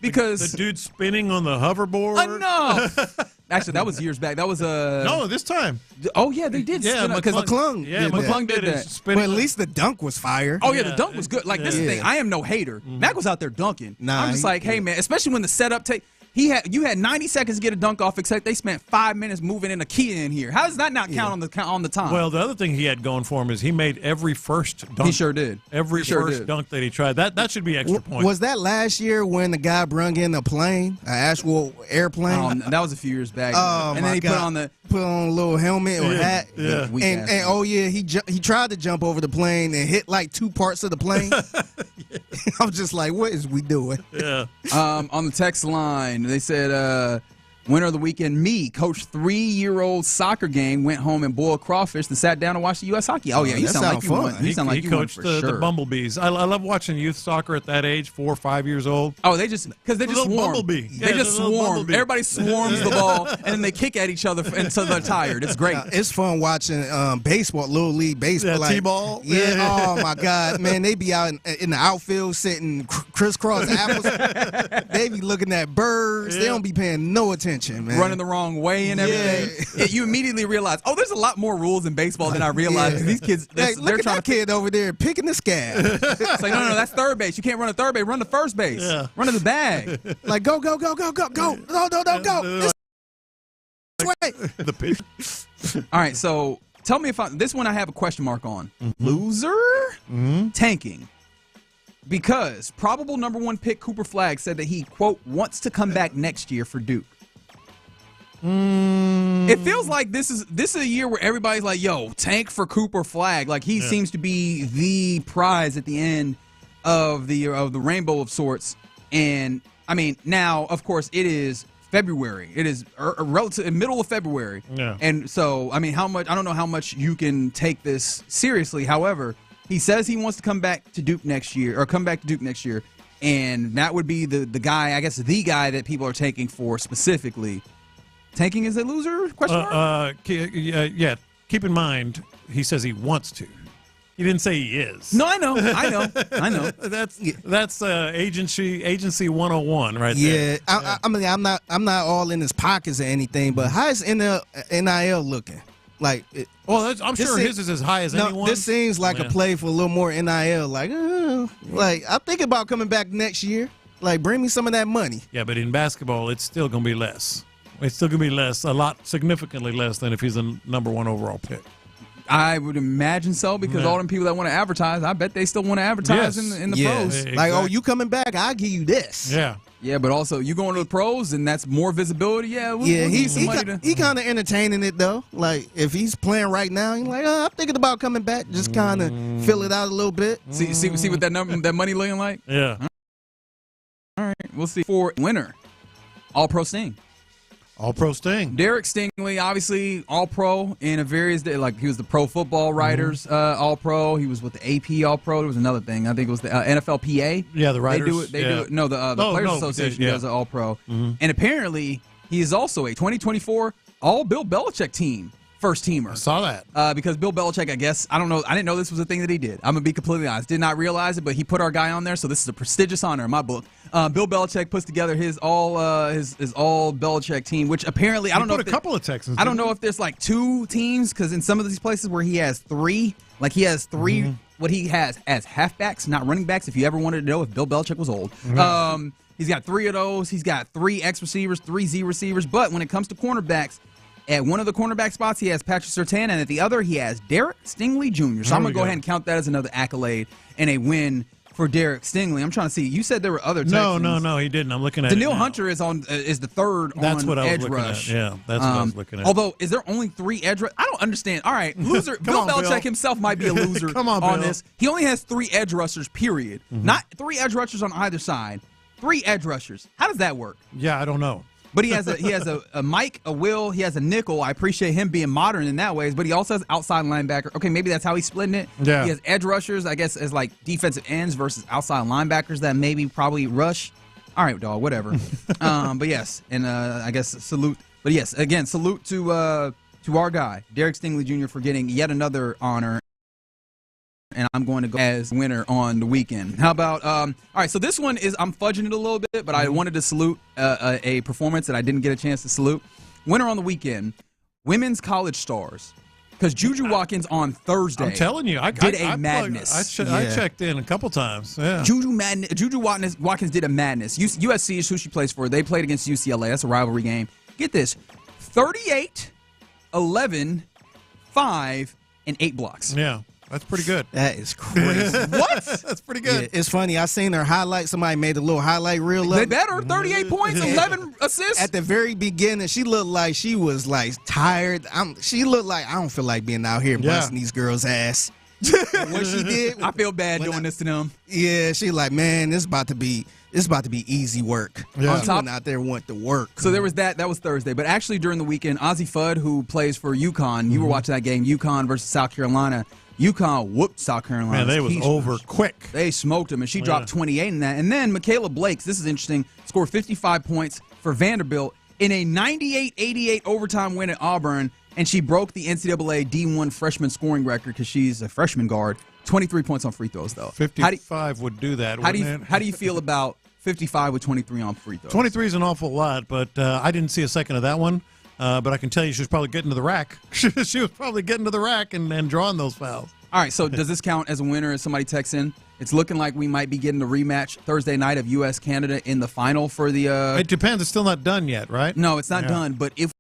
Because the dude spinning on the hoverboard. Enough. Actually, that was years back. That was no, this time. Oh yeah, they did. Yeah, because McClung. Yeah, McClung did that. But at least the dunk was fire. Oh yeah, the dunk was good. Like this is the thing. I am no hater. Mac was out there dunking. I'm just like, hey man, especially when the setup take. You had 90 seconds to get a dunk off, except they spent 5 minutes moving in a key in here. How does that not count on the time? Well, the other thing he had going for him is he made every first dunk. He sure did. Every first dunk that he tried. That should be extra points. Was that last year when the guy brung in a plane, an actual airplane? That was a few years back. Oh, and then he put on a little helmet or hat. Yeah. And he tried to jump over the plane and hit like 2 parts of the plane. I was just like, what is we doing? Yeah. On the text line, they said, winner of the weekend, me, coached 3-year-old soccer game, went home and boiled crawfish and sat down and watched the U.S. hockey. Oh, yeah, you sound like you won. You sound like you coached won for sure. The Bumblebees. I love watching youth soccer at that age, 4 or 5 years old. Oh, they just swarm. Bumblebee. They just swarm. Everybody swarms the ball, and then they kick at each other until they're tired. It's great. It's fun watching baseball, Little League baseball. Yeah, T-ball. Yeah. Oh, my God. Man, they be out in the outfield sitting crisscross apples. They be looking at birds. They don't be paying no attention, man. Running the wrong way and everything. You immediately realize, there's a lot more rules in baseball than I realized. Because these kids, they're look at trying that kid over there picking the scab. It's like, no, that's third base. You can't run to third base. Run to first base. Yeah. Run to the bag. Like, go. No, go. This way. The pitch. All right, so tell me this one I have a question mark on. Loser? Tanking. Because probable number 1 pick Cooper Flagg said that he, quote, wants to come back next year for Duke. It feels like this is a year where everybody's like, yo, tank for Cooper Flag. Like, he seems to be the prize at the end of the rainbow of sorts. And, I mean, now, of course, it is February. It is relative middle of February. Yeah. And so, I mean, I don't know how much you can take this seriously. However, he says he wants to come back to Duke next year. And that would be the guy, I guess, the guy that people are taking for specifically. Tanking is a loser? Question mark? Yeah. Keep in mind, he says he wants to. He didn't say he is. No, I know. That's agency 101 right there. Yeah, I mean, I'm not all in his pockets or anything, but how is NIL looking? Like, I'm sure his is as high as anyone's. This seems like a play for a little more NIL. Like I'm thinking about coming back next year. Like, bring me some of that money. Yeah, but in basketball, it's still going to be less. It's still going to be less, a lot, significantly less than if he's a number 1 overall pick. I would imagine so, because all them people that want to advertise, I bet they still want to advertise in the pros. Exactly. Like, oh, you coming back? I'll give you this. Yeah. Yeah, but also you going to the pros and that's more visibility. Yeah, we'll he kind of entertaining it though. Like, if he's playing right now, he's like, I'm thinking about coming back. Just kind of fill it out a little bit. See what that money looking like. Yeah. All right, we'll see. For winner, All-Pro Sting. All-Pro Sting. Derek Stingley, obviously All-Pro in a various, like, he was the Pro Football Writers All-Pro. He was with the AP All-Pro. There was another thing. I think it was the NFLPA. Yeah, the writers. They do it. No, the Players Association does an All-Pro. And apparently, he is also a 2024 All-Bill Belichick team first teamer. I saw that. Because Bill Belichick, I guess, I don't know, I didn't know this was a thing that he did. I'm going to be completely honest. Did not realize it, but he put our guy on there, so this is a prestigious honor in my book. Bill Belichick puts together his all Belichick team, which apparently, I don't know if a couple of Texans. I don't know if there's like 2 teams, because in some of these places where he has 3, like he has 3, what he has as halfbacks, not running backs, if you ever wanted to know if Bill Belichick was old. He's got 3 of those. He's got 3 X receivers, 3 Z receivers, but when it comes to cornerbacks, at one of the cornerback spots, he has Patrick Surtain, and at the other, he has Derek Stingley Jr. So I'm going to go ahead and count that as another accolade and a win for Derek Stingley. I'm trying to see. You said there were other Texans. No, he didn't. I'm looking at Daniil Hunter is the third that's on what I was edge looking rush. At. Yeah, that's what I was looking at. Although, is there only 3 edge rushers? I don't understand. All right, loser. Bill Belichick himself might be a loser on this. He only has 3 edge rushers, period. Not 3 edge rushers on either side. 3 edge rushers. How does that work? Yeah, I don't know. But he has a Mike, a Will, he has a nickel. I appreciate him being modern in that ways, but he also has outside linebacker. Okay, maybe that's how he's splitting it. Yeah. He has edge rushers, I guess, as like defensive ends versus outside linebackers that maybe probably rush. All right, dog, whatever. But yes, and I guess salute. But yes, again, salute to our guy, Derek Stingley Jr. for getting yet another honor. And I'm going to go as winner on the weekend. How about, all right, so this one is, I'm fudging it a little bit, but I wanted to salute a performance that I didn't get a chance to salute. Winner on the weekend, Women's College Stars. Because Juju Watkins on Thursday, I'm telling you, did a madness. I checked in a couple times. Yeah. Juju Watkins did a madness. USC is who she plays for. They played against UCLA. That's a rivalry game. Get this, 38, 11, 5, and 8 blocks. Yeah. That's pretty good. That is crazy. What? That's pretty good. Yeah, it's funny. I seen her highlight. Somebody made a little highlight reel. They better. 38 points, 11 assists. At the very beginning, she looked like she was like tired. She looked like, I don't feel like being out here busting these girls' ass. What she did. I feel bad doing this to them. Yeah, she like, man, this about to be easy work. Yeah. On top out there want to work. So there was that. That was Thursday. But actually during the weekend, Ozzie Fudd, who plays for UConn, you were watching that game, UConn versus South Carolina. UConn whooped South Carolina. Man, they was over quick. They smoked them, and she dropped 28 in that. And then Michaela Blakes, this is interesting, scored 55 points for Vanderbilt in a 98-88 overtime win at Auburn, and she broke the NCAA D1 freshman scoring record because she's a freshman guard. 23 points on free throws, though. 55 would do that, wouldn't it? How do you feel about 55 with 23 on free throws? 23 is an awful lot, but I didn't see a second of that one. But I can tell you she was probably getting to the rack. She was probably getting to the rack and drawing those fouls. All right, so does this count as a winner as somebody texts in? It's looking like we might be getting the rematch Thursday night of U.S.-Canada in the final for the It depends. It's still not done yet, right? No, it's not done. But if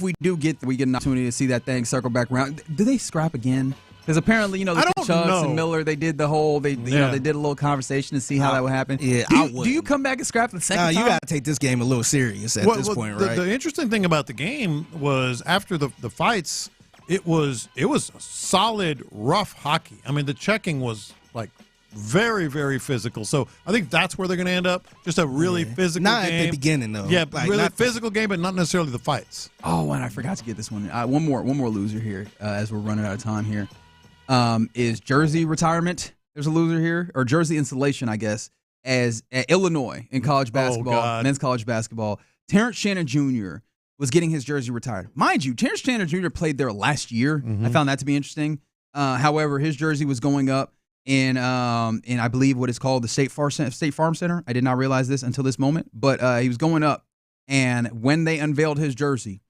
we do get an opportunity to see that thing circle back around, do they scrap again? Because apparently, you know, the Chubbs and Miller, they did the whole, they did a little conversation to see how that would happen. Yeah, do you come back and scrap the second time? You got to take this game a little serious at this point, right? The interesting thing about the game was after the fights, it was solid, rough hockey. I mean, the checking was like very, very physical. So I think that's where they're going to end up. Just a really physical not game. Not at the beginning, though. Yeah, like, really physical game, but not necessarily the fights. Oh, and I forgot to get this one. One more loser here as we're running out of time here. Is jersey retirement. There's a loser here, or jersey installation, I guess, as at Illinois in college basketball, men's college basketball. Terrence Shannon Jr. was getting his jersey retired. Mind you, Terrence Shannon Jr. played there last year. Mm-hmm. I found that to be interesting. However, his jersey was going up in I believe what is called the State Farm Center. I did not realize this until this moment, but he was going up, and when they unveiled his jersey,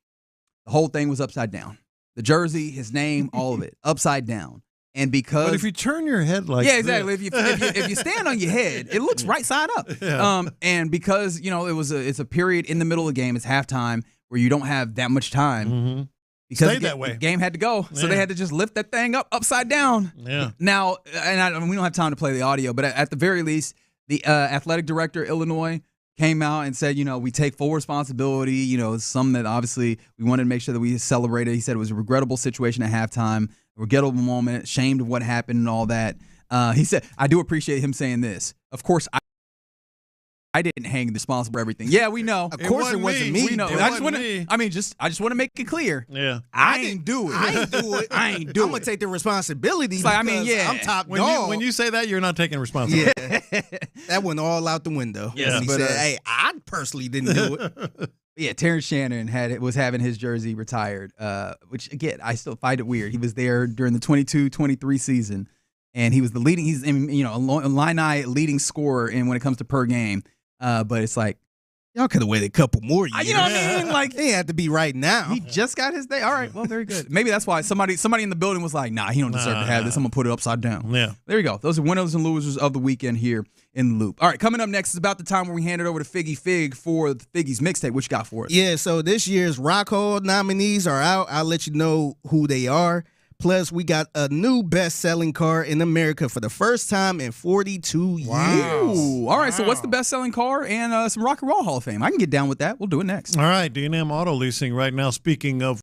the whole thing was upside down. The jersey, his name, all of it, upside down. And because, but if you turn your head like exactly. If you stand on your head, it looks right side up. Yeah. And because it's a period in the middle of the game, it's halftime where you don't have that much time. Mm-hmm. Because that way. The game had to go, so they had to just lift that thing up upside down. Yeah. Now, we don't have time to play the audio, but at the very least, the athletic director Illinois came out and said, we take full responsibility. It's something that obviously we wanted to make sure that we celebrated. He said it was a regrettable situation at halftime, a regrettable moment, ashamed of what happened and all that. He said, I do appreciate him saying this. Of course, I didn't hang responsible for everything. Yeah, we know. Of course it wasn't me. We know. I just want to make it clear. Yeah. I ain't do it. I ain't do it. I'm going to take the responsibility. It's like, I'm top dog. When you say that, you're not taking responsibility. Yeah. That went all out the window. Yes, he said, hey, I personally didn't do it. Yeah, Terrence Shannon was having his jersey retired, which, again, I still find it weird. He was there during the 22-23 season, and he was he's Illini leading scorer when it comes to per game. But it's like, y'all could have waited a couple more years. You know what I mean? Like, it had to be right now. He just got his day. All right, well, very good. Maybe that's why somebody in the building was like, nah, he don't deserve to have this. I'm going to put it upside down. Yeah. There you go. Those are winners and losers of the weekend here in the Loop. All right, coming up next is about the time where we hand it over to Figgy Fig for the Figgy's mixtape. What you got for us? Yeah, so this year's Rock Hall nominees are out. I'll let you know who they are. Plus, we got a new best-selling car in America for the first time in 42 years. All right, so what's the best-selling car and some Rock and Roll Hall of Fame? I can get down with that. We'll do it next. All right, D&M Auto Leasing right now. Speaking of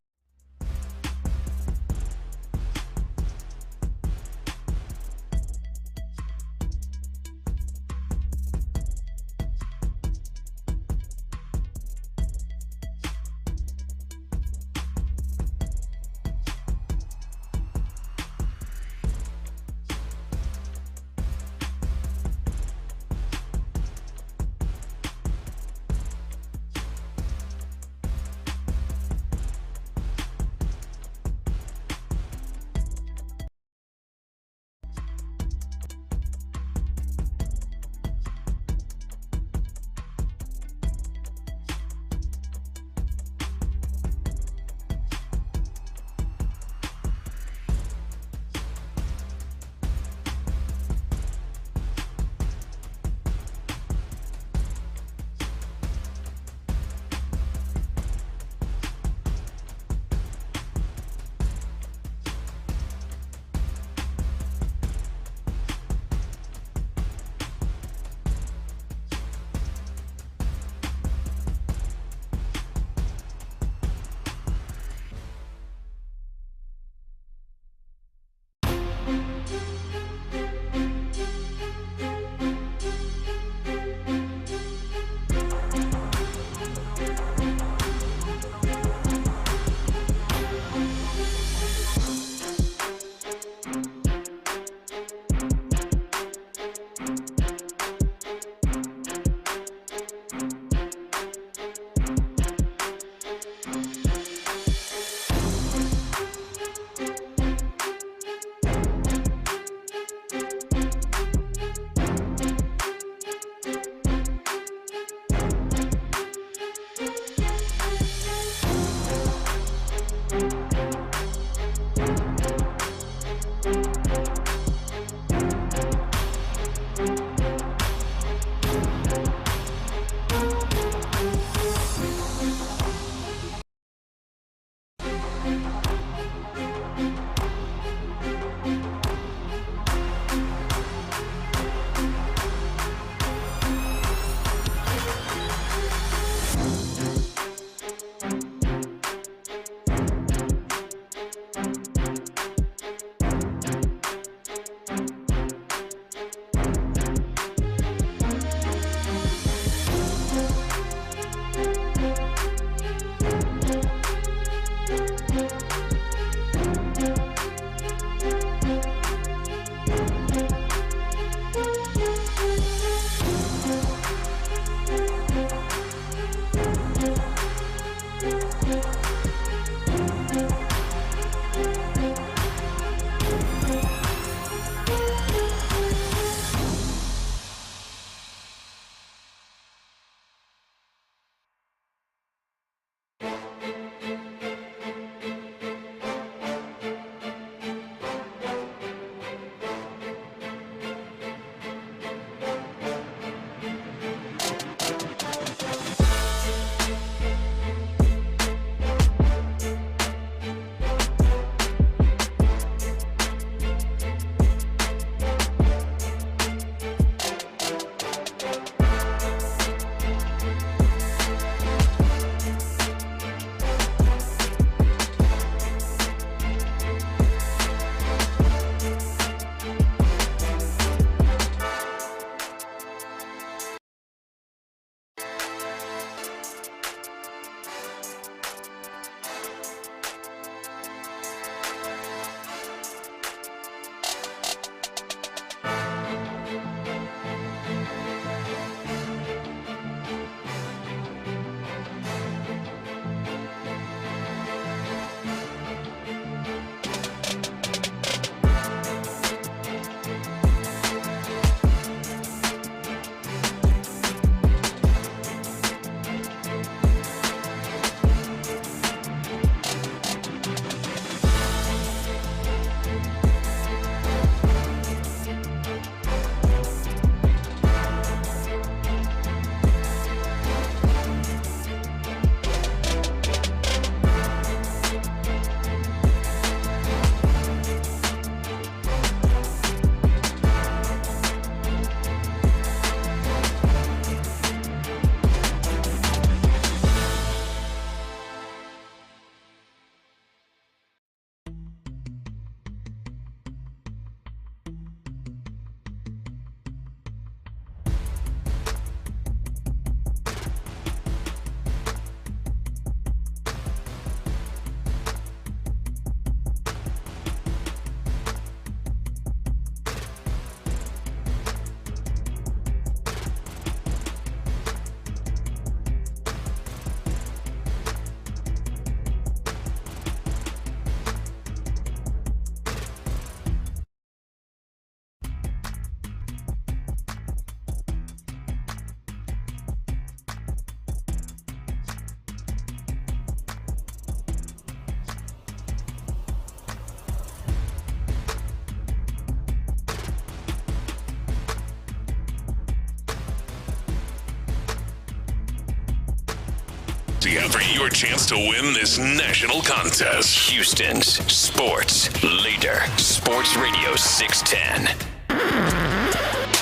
For your chance to win this national contest. Houston's sports leader. Sports Radio 610.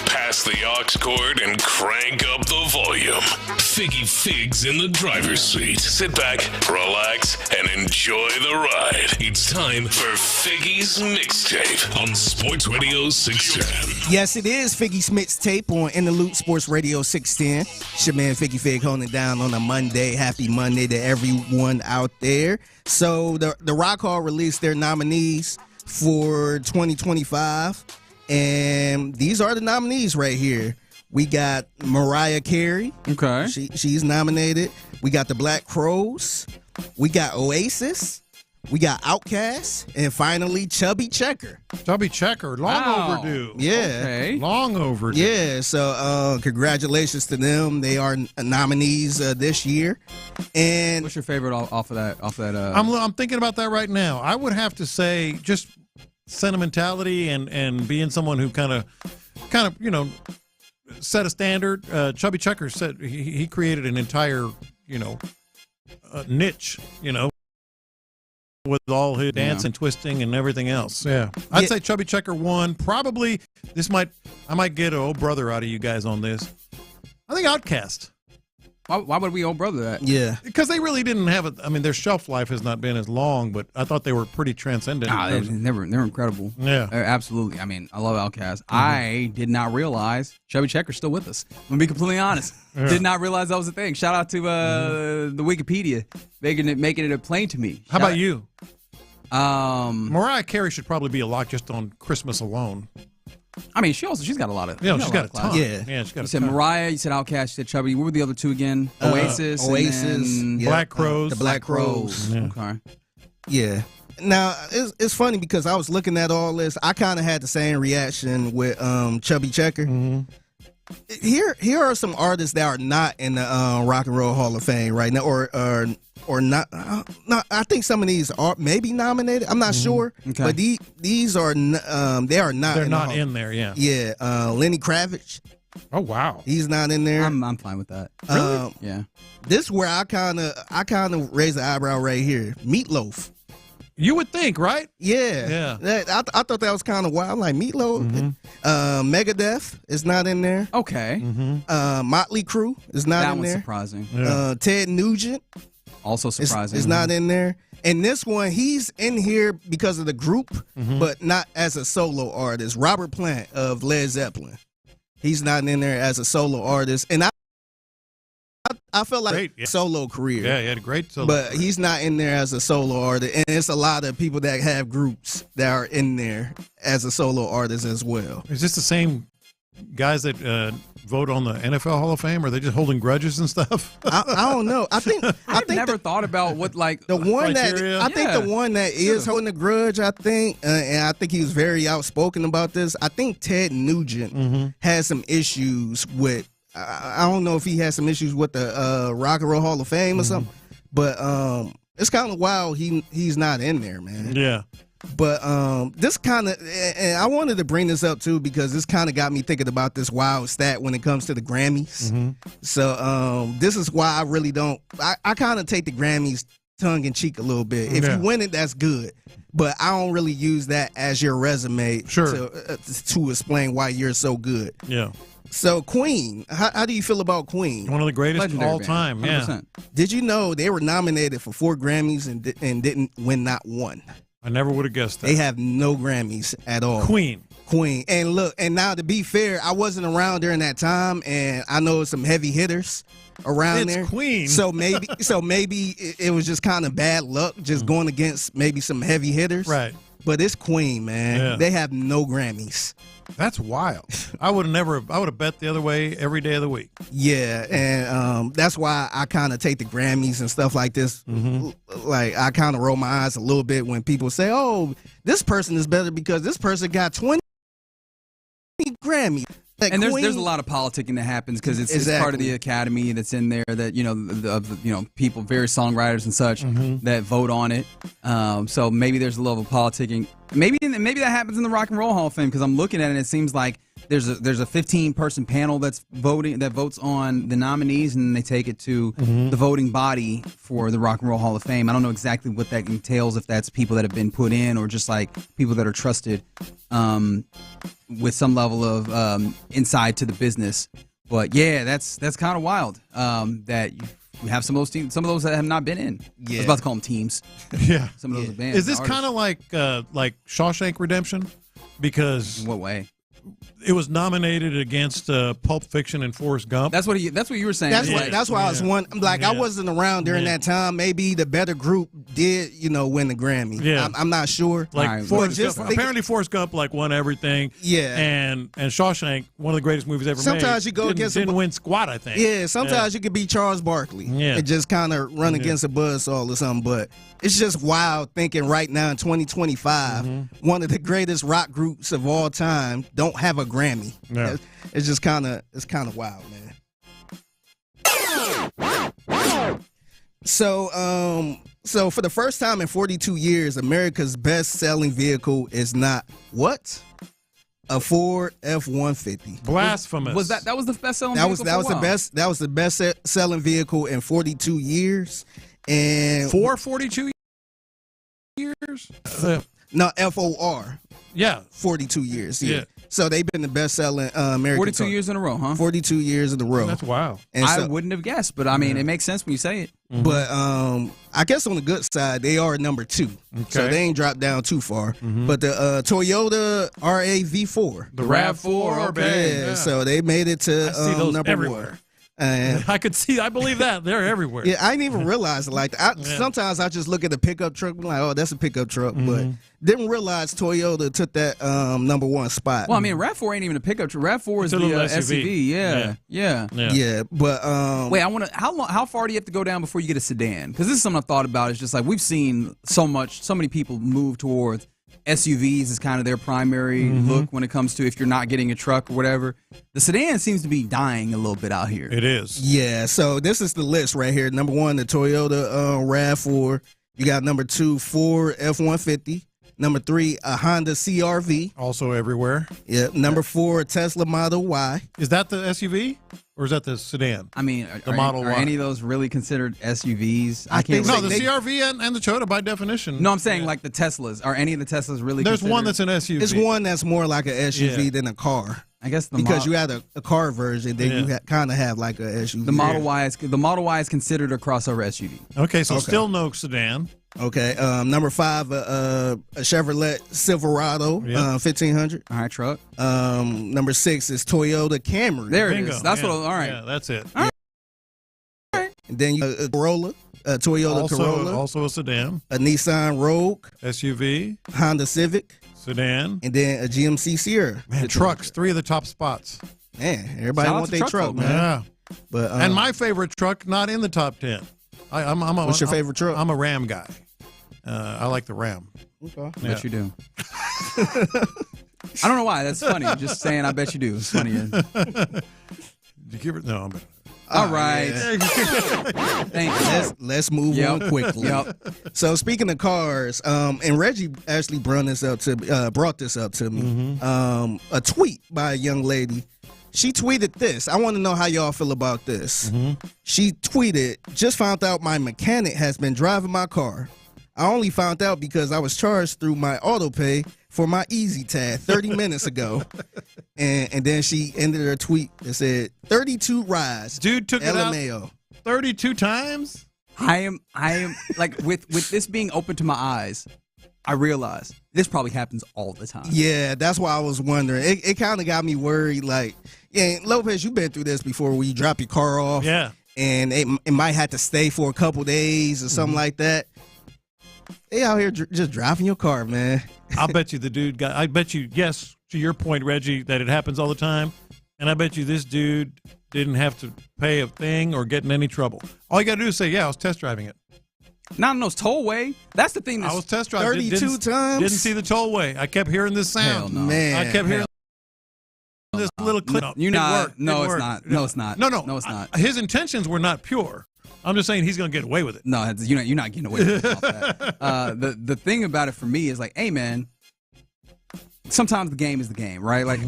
Pass the aux cord and crank up the volume. Figgy Figs in the driver's seat. Sit back, relax, and enjoy the ride. It's time for Figgy's Mixtape on Sports Radio 610. Yes, it is Figgy's Mixtape on In the Loop Sports Radio 610. It's your man Figgy Fig holding it down on a Monday. Happy Monday to everyone out there. So the Rock Hall released their nominees for 2025. And these are the nominees right here. We got Mariah Carey. Okay. She's nominated. We got the Black Crowes. We got Oasis. We got Outkast. And finally, Chubby Checker. Chubby Checker. Long overdue. Yeah. Okay. Long overdue. Yeah. So congratulations to them. They are nominees this year. And what's your favorite off of that? I'm thinking about that right now. I would have to say just sentimentality and being someone who kind of set a standard. Chubby Checker said he created an entire niche with all his dance and twisting and everything else. Yeah, I'd say Chubby Checker won. Probably I might get an old brother out of you guys on this. I think Outkast. Why would we old brother that? Yeah. Because they really didn't have it. I mean, their shelf life has not been as long, but I thought they were pretty transcendent. They're incredible. Yeah. Absolutely. I mean, I love Outkast. Mm-hmm. I did not realize Chubby Checker's still with us. I'm going to be completely honest. Yeah. Did not realize that was a thing. Shout out to the Wikipedia making it plain to me. How about you? Mariah Carey should probably be a lock just on Christmas alone. I mean, she's got a lot of. Yeah, she's got a ton. Yeah, she's got. You said Mariah. You said Outkast. You said Chubby. What were the other two again? Oasis. Oasis. Black Crows. The Black Crows. Yeah. Okay. Yeah. Now it's funny because I was looking at all this. I kind of had the same reaction with Chubby Checker. Mm-hmm. Here are some artists that are not in the Rock and Roll Hall of Fame right now, or not. I think some of these are maybe nominated. I'm not sure, Okay. but these are they are not. They're in not the in there. Yeah. Yeah. Lenny Kravitz. Oh wow. He's not in there. I'm fine with that. Really? Yeah. This is where I kind of raise the eyebrow right here. Meatloaf. You would think, right? Yeah. I thought that was kind of wild. Like Meatloaf. Megadeth is not in there. Okay. Motley Crue is not That in one's there. surprising. Yeah. Ted Nugent Also surprising. is not in there. And this one, he's in here because of the group, but not as a solo artist. Robert Plant of Led Zeppelin. He's not in there as a solo artist. And I felt like solo career. Yeah, he had a great solo But career. he's not in there as a solo artist. And it's a lot of people that have groups that are in there as a solo artist as well. Is this the same guys that vote on the NFL Hall of Fame? Or are they just holding grudges and stuff? I don't know. I think never thought about what the one criteria? that I think the one that is holding a grudge. I think, and I think he was very outspoken about this. I think Ted Nugent has some issues with. I don't know if he has some issues with the Rock and Roll Hall of Fame or something, but it's kind of wild he's not in there, man. Yeah. But this kind of, and I wanted to bring this up too because this kind of got me thinking about this wild stat when it comes to the Grammys. So this is why I really don't. I kind of take the Grammys tongue in cheek a little bit. If you win it, that's good. But I don't really use that as your resume to explain why you're so good. Yeah. So Queen, how do you feel about Queen? One of the greatest Legendary all band. time. 100%. Yeah. Did you know they were nominated for 4 Grammys and didn't win not one? I never would have guessed that. They have no Grammys at all. Queen. And look, and now to be fair, I wasn't around during that time, and I know some heavy hitters around there. It's Queen. So maybe it was just kind of bad luck, just going against maybe some heavy hitters. Right. But it's Queen, man. Yeah. They have no Grammys. That's wild. I would have bet the other way every day of the week. Yeah, and that's why I kind of take the Grammys and stuff like this. Like, I kind of roll my eyes a little bit when people say, oh, this person is better because this person got 20 Grammys. Like And there's a lot of politicking that happens because it's part of the academy that's in there that people, various songwriters and such that vote on it. So maybe there's a level of politicking. Maybe that happens in the Rock and Roll Hall of Fame because I'm looking at it and it seems like there's a 15-person panel that votes on the nominees and they take it to the voting body for the Rock and Roll Hall of Fame. I don't know exactly what that entails, if that's people that have been put in or just like people that are trusted with some level of inside to the business. But yeah, that's kind of wild that you have some of those that have not been in. Yeah. I was about to call them teams. Yeah. Some of those bands. Is this kind of like Shawshank Redemption? Because in what way? It was nominated against Pulp Fiction and Forrest Gump. That's what you were saying. That's why I was one. Like I wasn't around during that time. Maybe the better group did, win the Grammy. Yeah. I'm not sure. Like Forrest Gump. Apparently Forrest Gump won everything. Yeah. And Shawshank, one of the greatest movies ever made. Sometimes you go against didn't win squat, I think. Yeah. Sometimes you could be Charles Barkley. Yeah. And just kind of run against a buzzsaw or something. But it's just wild thinking right now in 2025, one of the greatest rock groups of all time don't have a Grammy. Yeah. It's just kind of wild, man. So for the first time in 42 years, America's best-selling vehicle is not what? A Ford F-150. Blasphemous. Was that was the best-selling vehicle? That was the best-selling vehicle in 42 years. And for 42 years? No, F-O-R. Yeah. 42 years. Yeah. So they've been the best-selling American 42 years in a row, huh? 42 years in a row. That's wild. And I wouldn't have guessed, but I mean, it makes sense when you say it. But I guess on the good side, they are number 2. Okay. So they ain't dropped down too far. But the Toyota RAV4. The RAV4. Okay. Yeah, so they made it to I see those number everywhere. And I believe that. They're everywhere. Yeah, I didn't even realize it. Like, sometimes I just look at the pickup truck and be like, oh, that's a pickup truck. But didn't realize Toyota took that number one spot. Well, I mean, RAV4 ain't even a pickup truck. RAV4 is the SUV. Yeah. But wait, how far do you have to go down before you get a sedan? Because this is something I've thought about. It's just like we've seen so many people move towards SUVs is kind of their primary look when it comes to if you're not getting a truck or whatever. The sedan seems to be dying a little bit out here. It is. Yeah, so this is the list right here. Number one, the Toyota RAV4. You got number two, Ford F-150. Number three, a Honda CR-V. Also everywhere. Yeah. Number four, Tesla Model Y. Is that the SUV or is that the sedan? I mean, the Model Y. Are any of those really considered SUVs? I can't. No, the CR-V and the Toyota by definition. No, I'm saying like the Teslas. Are any of the Teslas really? There's one that's an SUV. It's one that's more like an SUV than a car. I guess because you had a car version, then you kind of have like a SUV. The Model Y is considered a crossover SUV. Okay, so still no sedan. Okay, number five, a Chevrolet Silverado 1500. All right, truck. Number six is Toyota Camry. There it is. That's all right. Yeah, that's it. All right. And then you a Corolla, a Toyota Corolla, also a sedan, a Nissan Rogue, SUV, Honda Civic, sedan, and then a GMC Sierra. Man, trucks, three of the top spots. Man, everybody want their truck, man. Yeah. But and my favorite truck, not in the top 10. What's your favorite truck? I'm a Ram guy. I like the Ram. Okay. I bet you do. I don't know why. That's funny. Just saying, I bet you do. It's funny. Did you give it? No. All right. Thank you. Let's move on quickly. So speaking of cars, and Reggie actually brought this up to me. A tweet by a young lady. She tweeted this. I want to know how y'all feel about this. She tweeted, just found out my mechanic has been driving my car. I only found out because I was charged through my auto pay for my Easy Tag 30 minutes ago. And then she ended her tweet that said 32 rides. Dude took LMAO. it out 32 times? I am like with this being open to my eyes, I realize this probably happens all the time. Yeah, that's why I was wondering. It kind of got me worried. Like, yeah, Lopez, you've been through this before where you drop your car off. Yeah. And it might have to stay for a couple days or something like that. They out here just driving your car, man. I bet you the dude I bet you, yes, to your point, Reggie, that it happens all the time. And I bet you this dude didn't have to pay a thing or get in any trouble. All you got to do is say, yeah, I was test driving it. Not in those tollway. That's the thing. I was test driving 32 times. Didn't see the tollway. I kept hearing this sound. Hell no. Man. I kept hearing this little clip. You're not. No, it's not. No, it's not. No, it's not. His intentions were not pure. I'm just saying he's going to get away with it. No, you're not getting away with it off that. The thing about it for me is like, hey, man, sometimes the game is the game, right? Like,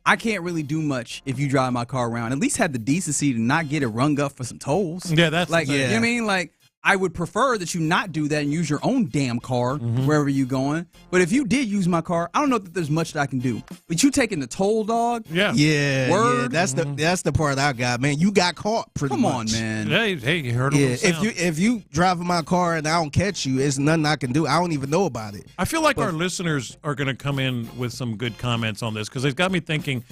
I can't really do much if you drive my car around. At least have the decency to not get it rung up for some tolls. Yeah, that's like, you know what I mean? Like, I would prefer that you not do that and use your own damn car wherever you're going. But if you did use my car, I don't know that there's much that I can do. But you taking the toll, dog? Yeah. Word? Yeah, that's the part I got, man. You got caught pretty much. Come on, man. Hey, you heard him. Yeah, if you driving my car and I don't catch you, it's nothing I can do. I don't even know about it. I feel like our listeners are going to come in with some good comments on this because they've got me thinking,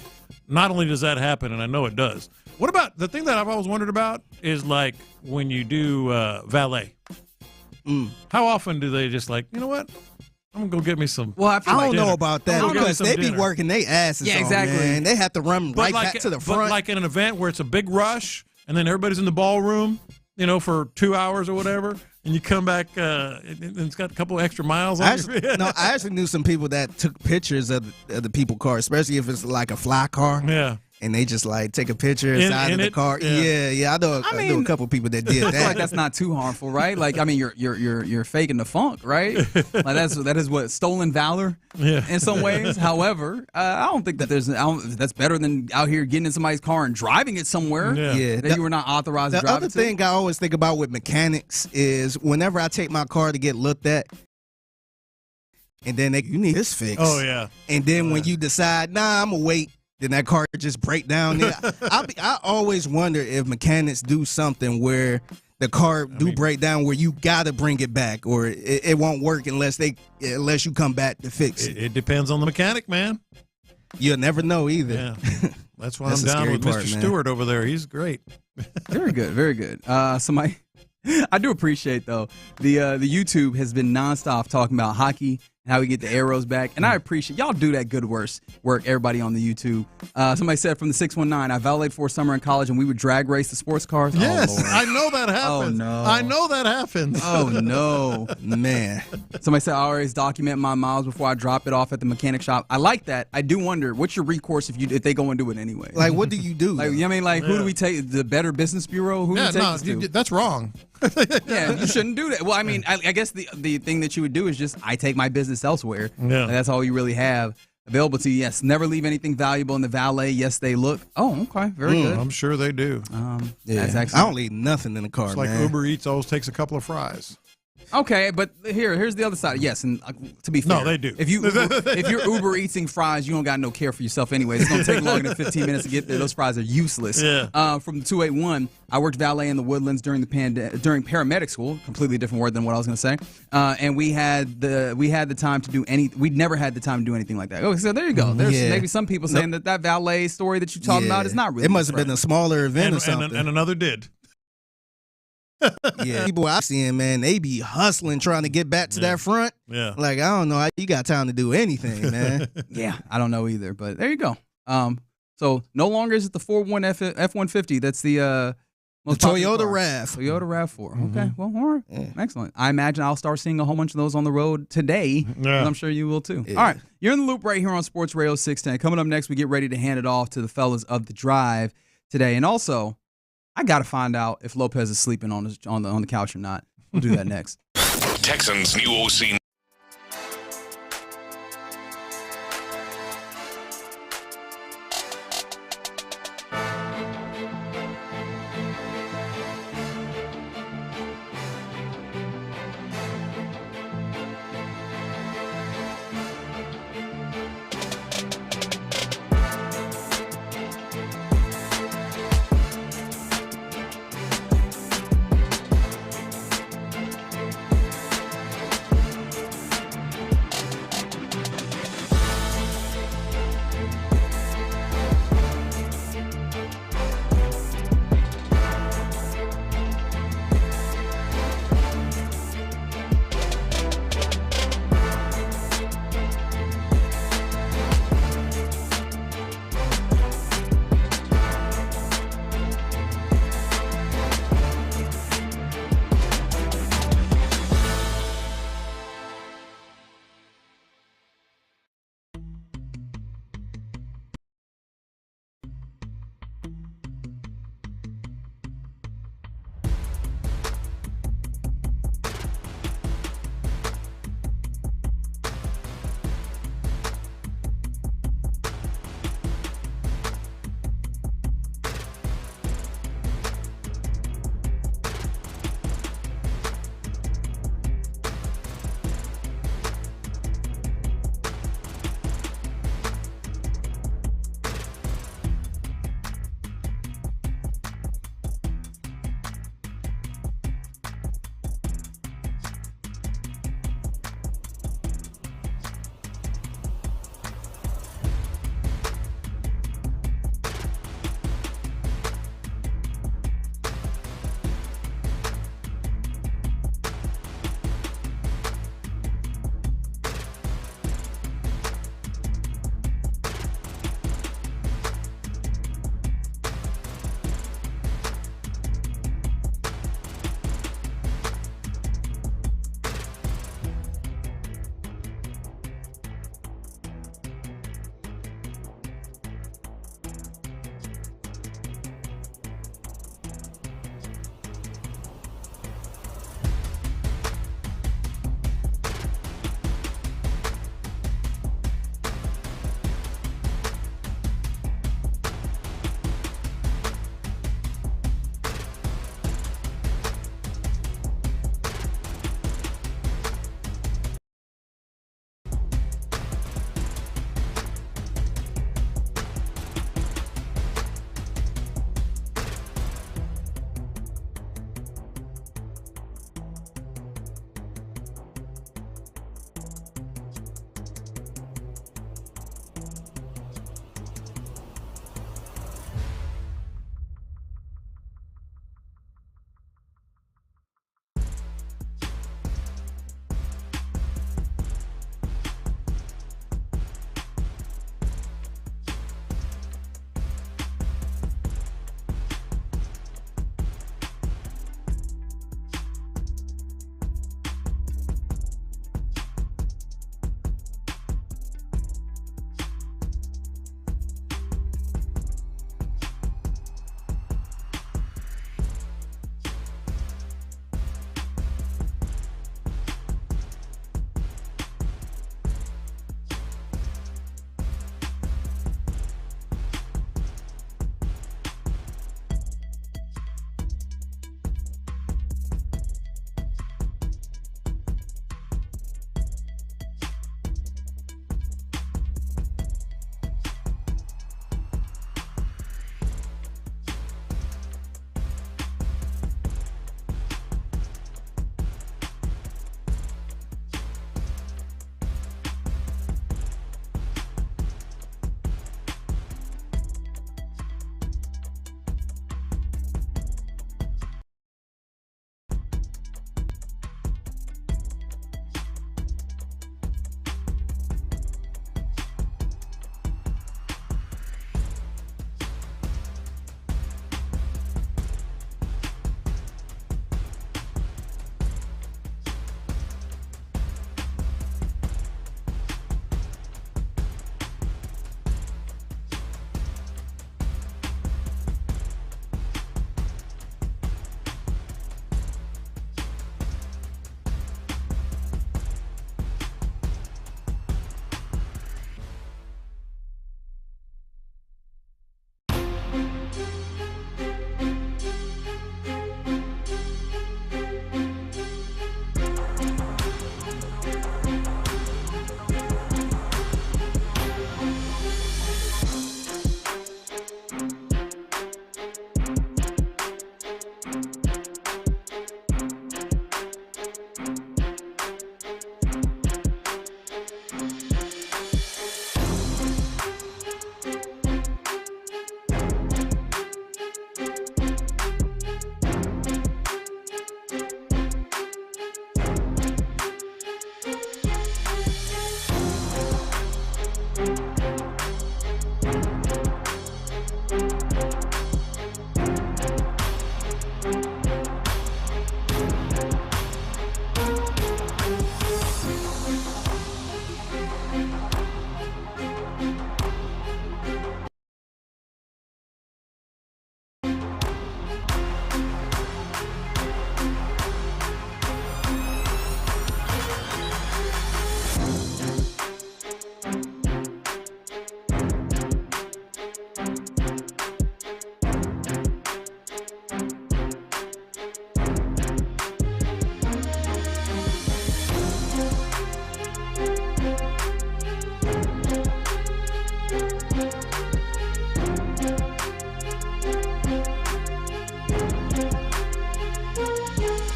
not only does that happen, and I know it does. What about the thing that I've always wondered about is like when you do valet. How often do they just like, you know what? I'm gonna go get me some. Well, I don't dinner. know about that because they be working their asses off, exactly. man. They have to run back to the front. But like in an event where it's a big rush and then everybody's in the ballroom, for 2 hours or whatever, and you come back and it's got a couple extra miles on it. No, I actually knew some people that took pictures of the people car, especially if it's like a fly car. Yeah. And they just like take a picture inside of the car. Yeah. I know a couple people that did I that. feel like that's not too harmful, right? Like, I mean, you're faking the funk, right? Like that is what stolen valor in some ways. However, I don't think that that's better than out here getting in somebody's car and driving it somewhere. Yeah. That you were not authorized to drive it. The other thing I always think about with mechanics is whenever I take my car to get looked at, and then you need this fixed. Oh yeah. And then when you decide, I'm gonna wait. Then that car just break down. I always wonder if mechanics do something where the car break down where you gotta bring it back or it won't work unless you come back to fix it. It depends on the mechanic, man. You'll never know either. Yeah. That's why That's I'm the down scary with part, Mr. man. Stewart over there. He's great. Very good, very good. Somebody, I do appreciate though the YouTube has been nonstop talking about hockey and how we get the arrows back, and I appreciate y'all do that good work. Everybody on the YouTube. Somebody said from the 619, I valeted for a summer in college, and we would drag race the sports cars. Yes, oh, Lord. I know that happens. Oh no, I know that happens. Oh no, man. Somebody said I always document my miles before I drop it off at the mechanic shop. I like that. I do wonder what's your recourse if they go and do it anyway. Like, what do you do? Like, you know what I mean, like, who do we take? The Better Business Bureau? Who do we take this to? That's wrong. Yeah, you shouldn't do that. Well, I mean, I guess the thing that you would do is just I take my business elsewhere. Yeah. Like, that's all you really have available to you. Yes, never leave anything valuable in the valet. Yes, they look. Oh, okay, very good. I'm sure they do. That's excellent. I don't leave nothing in the car, It's like man. Uber Eats always takes a couple of fries. Okay, but here's the other side. Yes, and to be fair, No, they do. If you're Uber eating fries, you don't got no care for yourself anyway. It's gonna take longer than 15 minutes to get there. Those fries are useless. Yeah. From the 281, I worked valet in the Woodlands during during paramedic school. Completely different word than what I was gonna say. And we had the time to do we'd never had the time to do anything like that. Oh, so there you go. There's maybe some people saying that valet story that you're talking about is not really. It must have been a smaller event or something. And another did. Yeah, people I'm seeing, man, they be hustling trying to get back to that front. Yeah. Like, I don't know how you got time to do anything, man. Yeah, I don't know either, but there you go. So no longer is it the 4.1 F-150. That's the most Toyota popular car. RAV. Toyota RAV4. Okay, well, all right. Yeah. Excellent. I imagine I'll start seeing a whole bunch of those on the road today, and I'm sure you will too. Yeah. All right, you're in the loop right here on Sports Radio 610. Coming up next, we get ready to hand it off to the fellas of the drive today, and also I got to find out if Lopez is sleeping on the couch or not. We'll do that next. Texans new OC.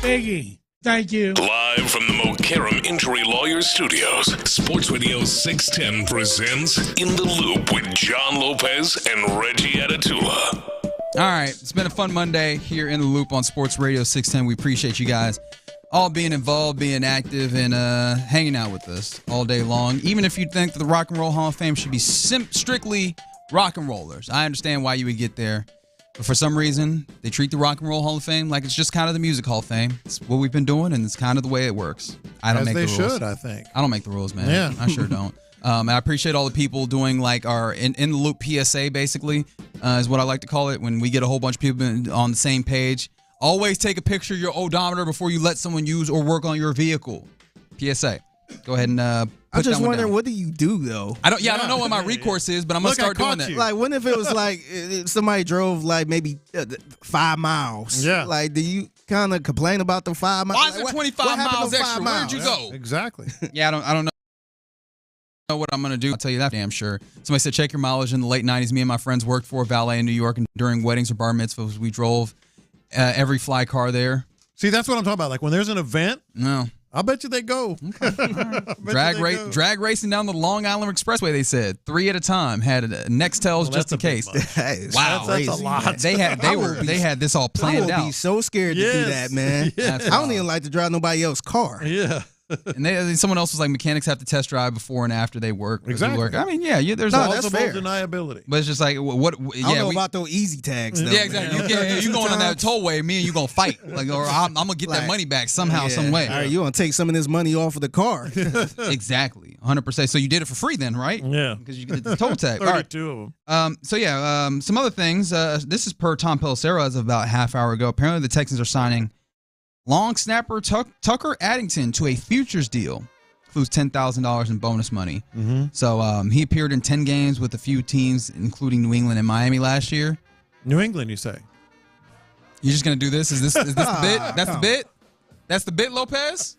Biggie, thank you. Live from the Mokaram Injury Lawyers Studios, Sports Radio 610 presents In the Loop with John Lopez and Reggie Atatula. All right, it's been a fun Monday here in the Loop on Sports Radio 610. We appreciate you guys all being involved, being active, and hanging out with us all day long. Even if you think that the Rock and Roll Hall of Fame should be strictly rock and rollers, I understand why you would get there. But for some reason, they treat the Rock and Roll Hall of Fame like it's just kind of the Music Hall of Fame. It's what we've been doing, and it's kind of the way it works. I don't make the rules. As they should, I think. I don't make the rules, man. Yeah. I sure don't. And I appreciate all the people doing like our in the loop PSA, basically, is what I like to call it. When we get a whole bunch of people on the same page, always take a picture of your odometer before you let someone use or work on your vehicle. PSA. Go ahead and I'm just wondering, what do you do though? I don't know what my recourse is, but I'm gonna start doing that. Like, what if it was like somebody drove like maybe 5 miles? Yeah. Like, do you kind of complain about the 5 miles? Why is it 25 miles extra? Where'd you go? Exactly. Yeah, I don't know what I'm going to do. I'll tell you that damn sure. Somebody said, check your mileage. In the late 90s, me and my friends worked for a valet in New York, and during weddings or bar mitzvahs, we drove every fly car there. See, that's what I'm talking about. Like, when there's an event, no, I bet you they go. Okay. Drag racing down the Long Island Expressway, they said. 3 at a time. Had Nextels just in case. Wow. That's a lot. They had this all planned out. I would be so scared to do that, man. Yes. I don't even like to drive nobody else's car. Yeah. And someone else was like, mechanics have to test drive before and after they work. Exactly. I mean, yeah, there's that's fair. deniability. But it's just like, what? I don't know about those easy tags, though. Yeah, exactly. You going on that tollway, me and you gonna fight, or I'm gonna get that money back somehow, some way. All right, you gonna take some of this money off of the car? Exactly, 100%. So you did it for free then, right? Yeah, because you get the toll tag. 32 of them. Some other things. This is per Tom Pelissero as of about a half hour ago. Apparently, the Texans are signing long snapper Tucker Addington to a futures deal. Includes $10,000 in bonus money. Mm-hmm. So he appeared in 10 games with a few teams, including New England and Miami last year. New England, you say? You're just gonna do this? Is this the bit? That's the bit. That's the bit, Lopez.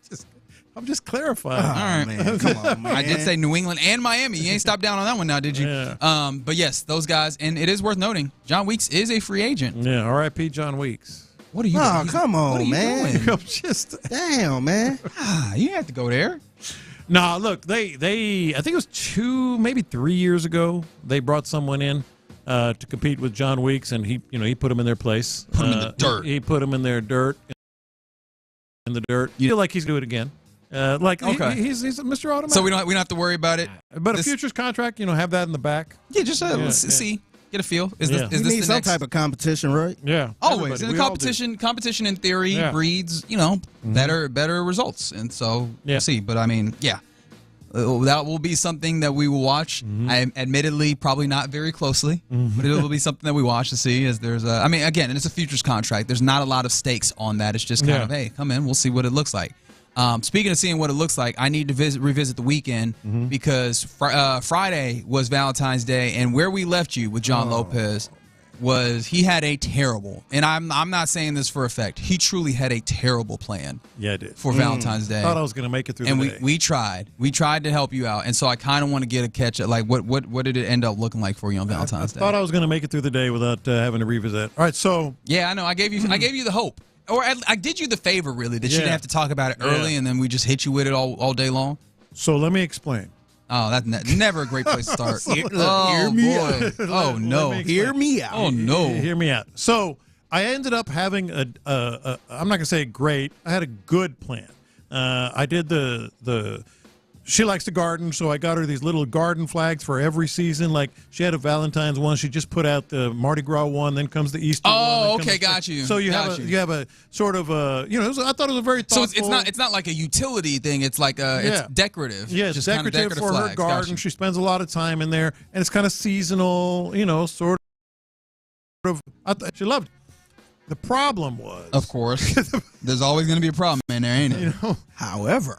I'm just clarifying. All right, man, come on, man. I did say New England and Miami. You ain't stopped down on that one now, did you? Yeah. But yes, those guys, and it is worth noting, John Weeks is a free agent. Yeah. R.I.P. John Weeks. What are you? Oh, come on, man! Doing? Damn, man! You have to go there. No, look, they I think it was 2, maybe 3 years ago, they brought someone in to compete with John Weeks, and he put him in their place. Put him in the dirt. He put him in their dirt. In the dirt. You feel like he's going to do it again. He's Mr. Automatic. So we don't have to worry about it. But a futures contract, have that in the back. Yeah, just let's see. Get a feel. Is this you need the some next type of competition, right? Yeah, always. And competition in theory breeds, better results. And so we'll see. But I mean, that will be something that we will watch. I admittedly probably not very closely, but it will be something that we watch to see. As there's again, and it's a futures contract. There's not a lot of stakes on that. It's just kind of, hey, come in, we'll see what it looks like. Speaking of seeing what it looks like, I need to revisit the weekend because Friday was Valentine's Day, and where we left you with John Lopez was he had a terrible, and I'm not saying this for effect, he truly had a terrible plan. Yeah, I did. For Valentine's Day. I thought I was going to make it through and the day. we tried to help you out, and so I kind of want to get a catch at like what did it end up looking like for you on Valentine's Day? I thought I was going to make it through the day without having to revisit. All right, so yeah, I know I gave you the hope. Or I did you the favor, really, that you didn't have to talk about it early, and then we just hit you with it all day long. So let me explain. Oh, that's never a great place to start. Hear me out. Oh, no. Hear me out. Oh, no. Hear me out. So I ended up having I'm not going to say great. I had a good plan. I did she likes to garden, so I got her these little garden flags for every season. Like, she had a Valentine's one. She just put out the Mardi Gras one. Then comes the Easter one. Oh, okay, got you. So you have a sort of I thought it was a very thoughtful. So it's not like a utility thing. It's like it's decorative. Yeah, it's decorative for her garden. She spends a lot of time in there, and it's kind of seasonal. Sort of. She loved it. The problem was, of course, there's always going to be a problem in there, ain't it? However,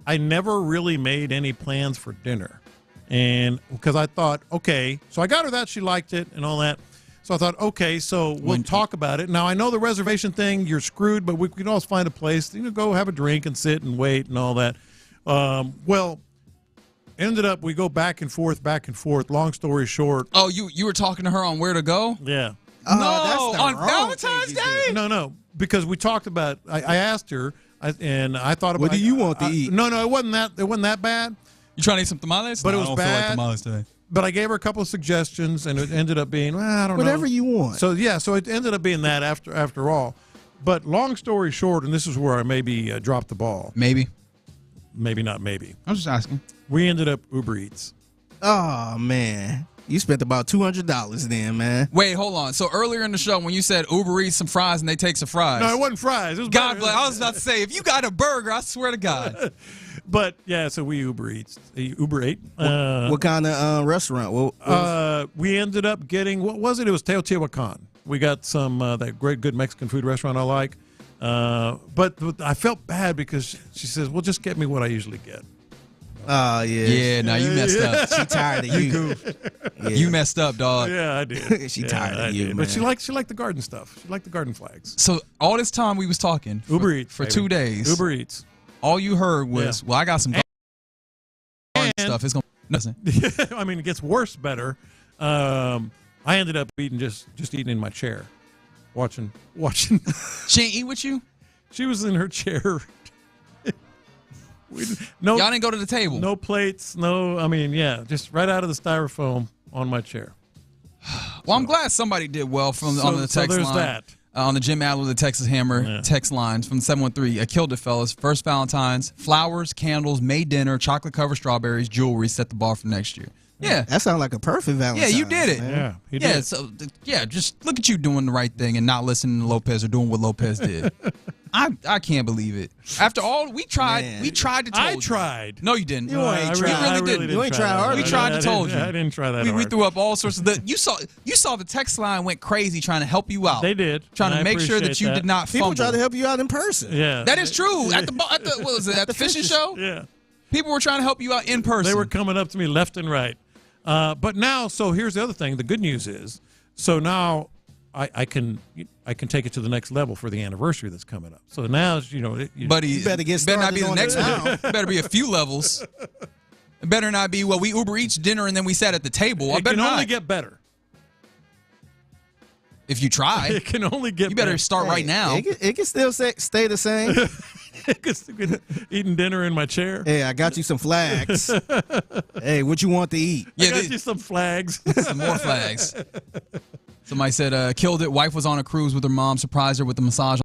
I never really made any plans for dinner. And because I thought, okay, so I got her that, she liked it and all that. So I thought, okay, so we'll talk about it. Now, I know the reservation thing, you're screwed, but we can always find a place, go have a drink and sit and wait and all that. Ended up, we go back and forth. Long story short. Oh, you were talking to her on where to go? Yeah. No, on Valentine's Day? No. because we talked about. I asked her, and I thought about. What do you want to eat? No, it wasn't that. It wasn't that bad. You trying to eat some tamales? But No, it was I don't bad. feel like tamales today. But I gave her a couple of suggestions, and it ended up being I don't know. Whatever you want. So so it ended up being that after all. But long story short, and this is where I maybe dropped the ball. Maybe not. Maybe. I'm just asking. We ended up Uber Eats. Oh man, you spent about $200 then, man. Wait, hold on. So earlier in the show, when you said Uber Eats some fries and they take some fries. No, it wasn't fries. It was God bless. I was about to say, if you got a burger, I swear to God. But yeah, so we Uber ate. What kind of restaurant? We ended up getting, what was it? It was Teotihuacan. We got some that great good Mexican food restaurant I like. But I felt bad because she says, "Well, just get me what I usually get." Oh yeah. Yeah, now you messed up. She tired of you. Yeah. You messed up, dog. Yeah, I did. She tired of you, man. But she liked the garden stuff. She liked the garden flags. So all this time we was talking Uber Eats for baby. 2 days. Uber Eats. All you heard was, "Well, I got some garden stuff. It's gonna nothing." I mean, it gets worse. Better. I ended up just eating in my chair, watching. She ain't eat with you? She was in her chair. Y'all didn't go to the table. No plates. No. I mean, just right out of the styrofoam on my chair. Well, I'm glad somebody did well on the text there's line. that. On the Jim Adler, the Texas Hammer text lines from 713. I killed it, fellas. First Valentine's, flowers, candles, made dinner, chocolate-covered strawberries, jewelry, set the bar for next year. Yeah. That sounds like a perfect Valentine. Yeah, you did it. Man. Yeah, he did. So, just look at you doing the right thing and not listening to Lopez or doing what Lopez did. I can't believe it. After all, we tried. Man. We tried to tell you. I tried. No, you didn't. You ain't tried. You really didn't. You ain't tried hard. We tried to told you. I didn't try that We hard. threw up all sorts of you saw the text line went crazy trying to help you out. They did. Trying and to I make sure that appreciate you did not People fumble. try to help you out in person. Yeah. That is true. At the what was it? At the fishing show? Yeah. People were trying to help you out in person. They were coming up to me left and right. But now, so here's the other thing. The good news is, so now I can take it to the next level for the anniversary that's coming up. So now, Buddy, You better get better not started be the on next it now. one. It better be a few levels. It better not be, we Uber Eats dinner and then we sat at the table. I it better can only not. get better. If you try. It can only get You better better. start right now. It can still stay the same. Eating dinner in my chair. Hey, I got you some flags. Hey, what you want to eat? I got you some flags. Some more flags. Somebody said, killed it. Wife was on a cruise with her mom, surprised her with the massage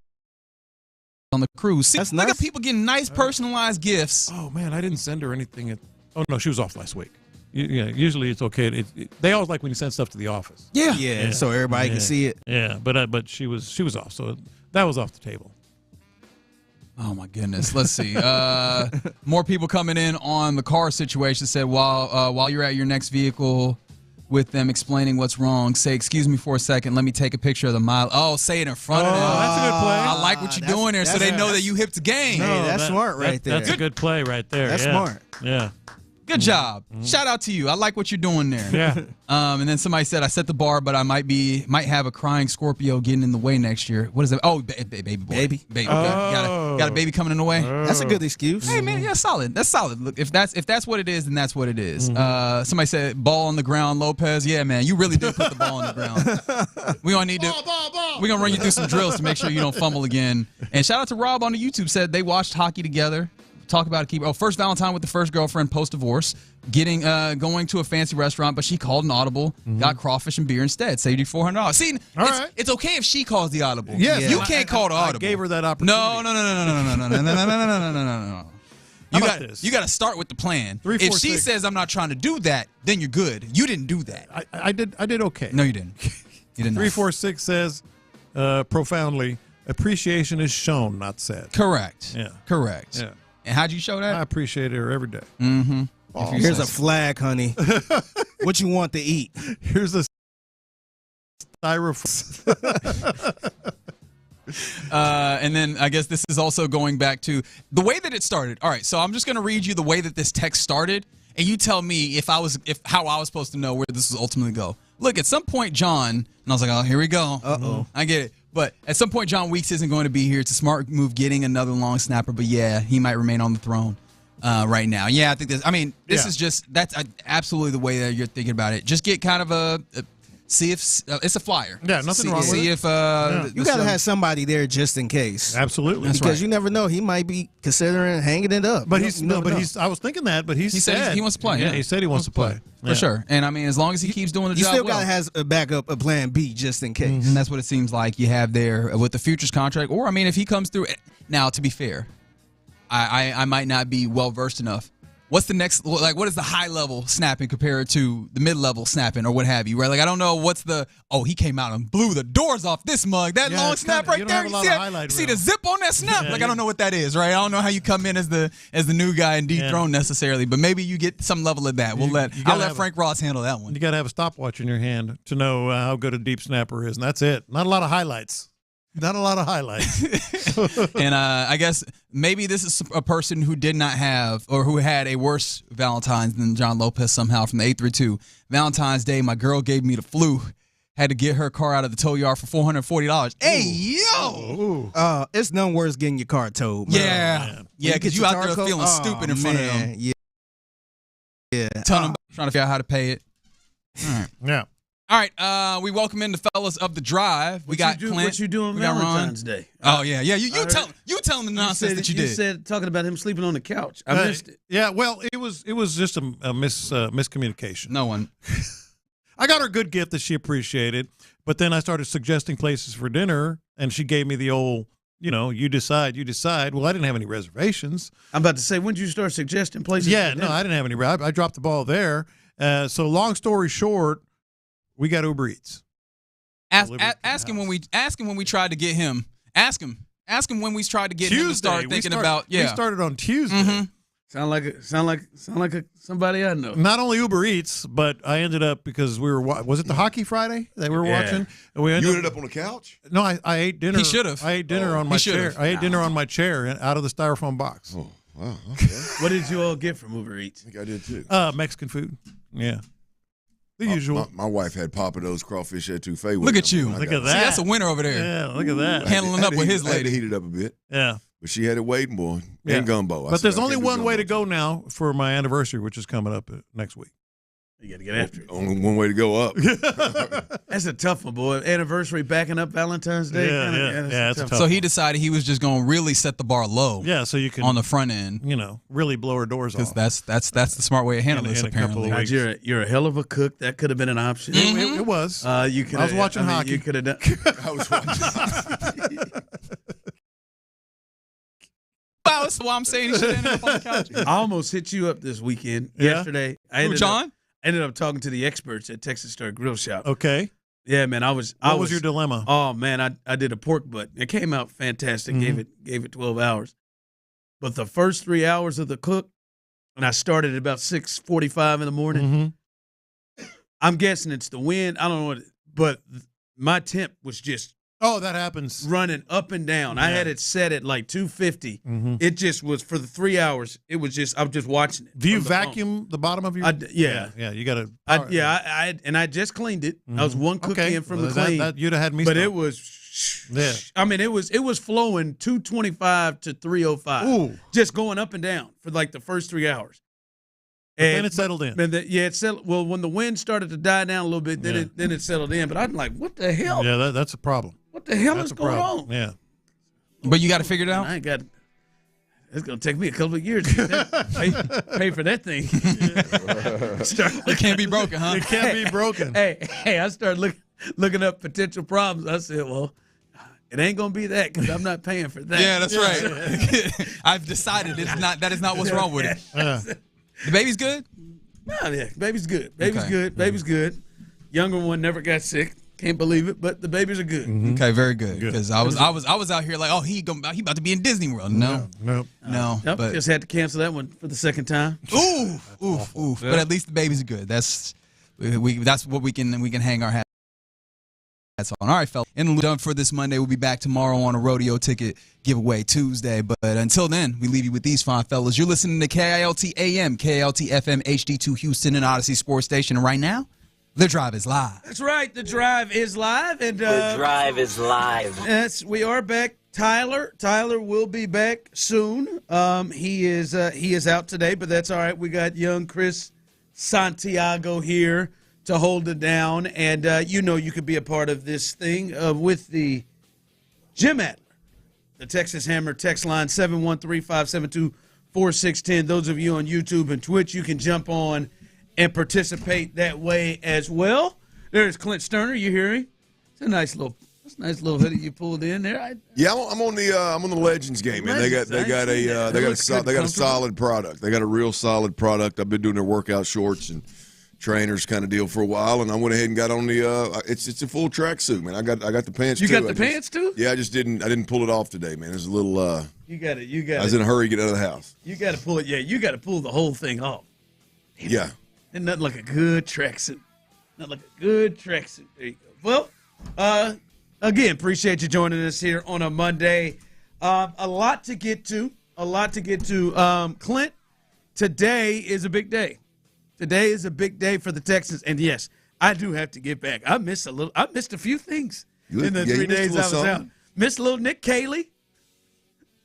on the cruise. See, That's look nice. at people getting nice personalized gifts. Oh, man, I didn't send her anything. Oh, no, she was off last week. Usually it's okay. They always like when you send stuff to the office. Yeah, so everybody can see it. Yeah, but she was off, so that was off the table. Oh, my goodness. Let's see. More people coming in on the car situation. Said, while you're at your next vehicle with them explaining what's wrong, say, excuse me for a second. Let me take a picture of the mile. Oh, say it in front of them. That's a good play. I like what you're doing there so they know that you hip the game. Hey, that's smart right there. That's a good play right there. That's yeah. smart. Yeah. Good job. Shout out to you. I like what you're doing there. Yeah. And then somebody said, I set the bar, but I might have a crying Scorpio getting in the way next year. What is that? Oh, baby boy. Baby. Okay. Got a baby coming in the way. That's a good excuse. Hey man, yeah, solid. That's solid. Look, if that's what it is, then that's what it is. Somebody said ball on the ground, Lopez. Yeah, man, you really did put the ball on the ground. We gonna need to. We're gonna run you through some drills to make sure you don't fumble again. And shout out to Rob on the YouTube, said they watched hockey together. Talk about it. First Valentine with the first girlfriend post divorce. Going to a fancy restaurant, but she called an audible. Got crawfish and beer instead. Saved you $400. See, it's okay if she calls the audible. Yes, you can't call the audible. I gave her that opportunity. No. You got to start with the plan. 3, 4, if she 6. says I'm not trying to do that, then you're good. You didn't do that. I did okay. No, you didn't. You didn't. 346 says profoundly, appreciation is shown, not said. Correct. Yeah. Correct. Yeah. And how'd you show that? I appreciate her every day. Mm-hmm. Here's a flag, honey. What you want to eat? Here's a styrofoam. And then I guess this is also going back to the way that it started. All right, so I'm just going to read you the way that this text started, and you tell me how I was supposed to know where this would ultimately go. Look, at some point, John, and I was like, oh, here we go. Uh-oh. I get it. But at some point, John Weeks isn't going to be here. It's a smart move getting another long snapper, but yeah, he might remain on the throne right now. Yeah, I think this is just, that's absolutely the way that you're thinking about it. Just get kind of See if it's a flyer. Yeah, nothing wrong with it. See if you got to have somebody there just in case. Absolutely, because you never know. He might be considering hanging it up. But I was thinking that, but he said he wants to play. Yeah, he said he wants to play for sure. And I mean, as long as he keeps doing the job, you still got to have a backup, a plan B just in case. And that's what it seems like you have there with the futures contract. Or I mean, if he comes through. Now, to be fair, I might not be well versed enough. What's the next, like, what is the high level snapping compared to the mid level snapping or what have you, right? Like, I don't know what's he came out and blew the doors off this mug. That long snap right there. You see the zip on that snap? I don't know what that is, right? I don't know how you come in as the new guy and dethrone necessarily, but maybe you get some level of that. I'll let Frank Ross handle that one. You got to have a stopwatch in your hand to know how good a deep snapper is, and that's it. Not a lot of highlights. Not a lot of highlights. And I guess maybe this is a person who did not have or who had a worse Valentines than John Lopez somehow from the 832. Valentine's Day, my girl gave me the flu. Had to get her car out of the tow yard for $440. Hey, yo! It's none worse getting your car towed. Man. Yeah, because you out there feeling stupid in front of them. Yeah. Trying to figure out how to pay it. All right. Yeah. All right, we welcome in the fellas of the drive. We got Clint. What you doing Valentine's Day? Oh yeah. You tell him the nonsense that you did. You said talking about him sleeping on the couch. I missed it. Yeah, well, it was just a miscommunication. No one. I got her a good gift that she appreciated, but then I started suggesting places for dinner, and she gave me the old, you decide. Well, I didn't have any reservations. I'm about to say, when did you start suggesting places? Yeah, no, I didn't have any. I dropped the ball there. So long story short. We got Uber Eats. Ask him when we tried to get him. Ask him when we tried to get him to start thinking about. Yeah, we started on Tuesday. Mm-hmm. Sound like somebody I know. Not only Uber Eats, but I ended up because we were. Was it the Hockey Friday that we were watching? And you ended up on the couch. No, I ate dinner. He should have. I ate dinner on my chair. I ate dinner on my chair out of the styrofoam box. Oh, wow. Okay. What did you all get from Uber Eats? I think I did too. Mexican food. Yeah. The usual. My wife had Papados crawfish etouffee. Look at you. Look at that. See, that's a winner over there. Yeah, look at that. Handling up with his lady. I had to heat it up a bit. Yeah. But she had it waiting, boy. And gumbo. But there's only one way to go now for my anniversary, which is coming up next week. You got to get after it. Only one way to go up. That's a tough one, boy. Anniversary backing up Valentine's Day. Yeah, it's a tough So he one. decided he was just going to really set the bar low. Yeah, so you can on the front end, really blow her doors off. Because that's the smart way of handling this. Apparently, you're a hell of a cook. That could have been an option. It was. I was watching hockey. You could have done. I was watching. That's why I'm saying he should end up on the couch. I almost hit you up this weekend. Yeah? Yesterday, John? I ended up talking to the experts at Texas Star Grill Shop. Okay. Yeah, man. What was your dilemma? Oh man, I did a pork butt. It came out fantastic. Mm-hmm. Gave it 12 hours. But the first 3 hours of the cook, and I started at about 6:45 in the morning. Mm-hmm. I'm guessing it's the wind. I don't know but my temp was just that happens. Running up and down. Yeah. I had it set at like 250. Mm-hmm. It just was for the 3 hours. It was just I was just watching it. Do you vacuum the bottom of your? Yeah. You got to. I just cleaned it. I was one cook in from the clean. You'd have had me. But it was. Yeah. I mean, it was flowing 225 to 305. Ooh. Just going up and down for like the first 3 hours. And then it settled in. It settled. Well, when the wind started to die down a little bit, then it settled in. But I'm like, what the hell? Yeah, that's a problem. What the hell is going on? Yeah. But you got to figure it out. I ain't got. It's gonna take me a couple of years to get that, pay for that thing. It can't be broken, huh? It can't be broken. Hey! I started looking up potential problems. I said, well, it ain't gonna be that because I'm not paying for that. Yeah, that's right. I've decided that is not what's wrong with it. The baby's good? No, yeah, baby's good. Baby's good. Baby's good. Younger one never got sick. Can't believe it, but the babies are good. Mm-hmm. Okay, very good. Because I was out here like, oh, he about to be in Disney World. No. But just had to cancel that one for the second time. Ooh. But at least the babies are good. That's what we can hang our hats on. All right, fellas. In the loop done for this Monday. We'll be back tomorrow on a rodeo ticket giveaway Tuesday. But until then, we leave you with these fine fellas. You're listening to KILT AM, KILT FM, HD2 Houston, and Odyssey Sports Station. And right now, The Drive is live. That's right. The Drive is live. And The Drive is live. Yes, we are back. Tyler will be back soon. He is out today, but that's all right. We got young Chris Santiago here to hold it down. And you could be a part of this thing with the Jim Adler, the Texas Hammer text line 713-572-4610. Those of you on YouTube and Twitch, you can jump on and participate that way as well. There's Clint Stoerner. You hear me? It's a nice little hoodie you pulled in there. I'm on the Legends game, man. They got a solid product. They got a real solid product. I've been doing their workout shorts and trainers kind of deal for a while, and I went ahead and got on the. It's a full tracksuit, man. I got the pants. You too. got the pants too? Yeah, I didn't pull it off today, man. It was a little. You got it. I was in a hurry to get out of the house. You got to pull it. Yeah, you got to pull the whole thing off. Damn, yeah. And nothing like a good tracksuit. Not like a good tracksuit. There you go. Well, again, appreciate you joining us here on a Monday. A lot to get to. Clint, today is a big day. Today is a big day for the Texans. And, yes, I do have to get back. I missed a few things in the 3 days I was out. Missed a little Nick Caley.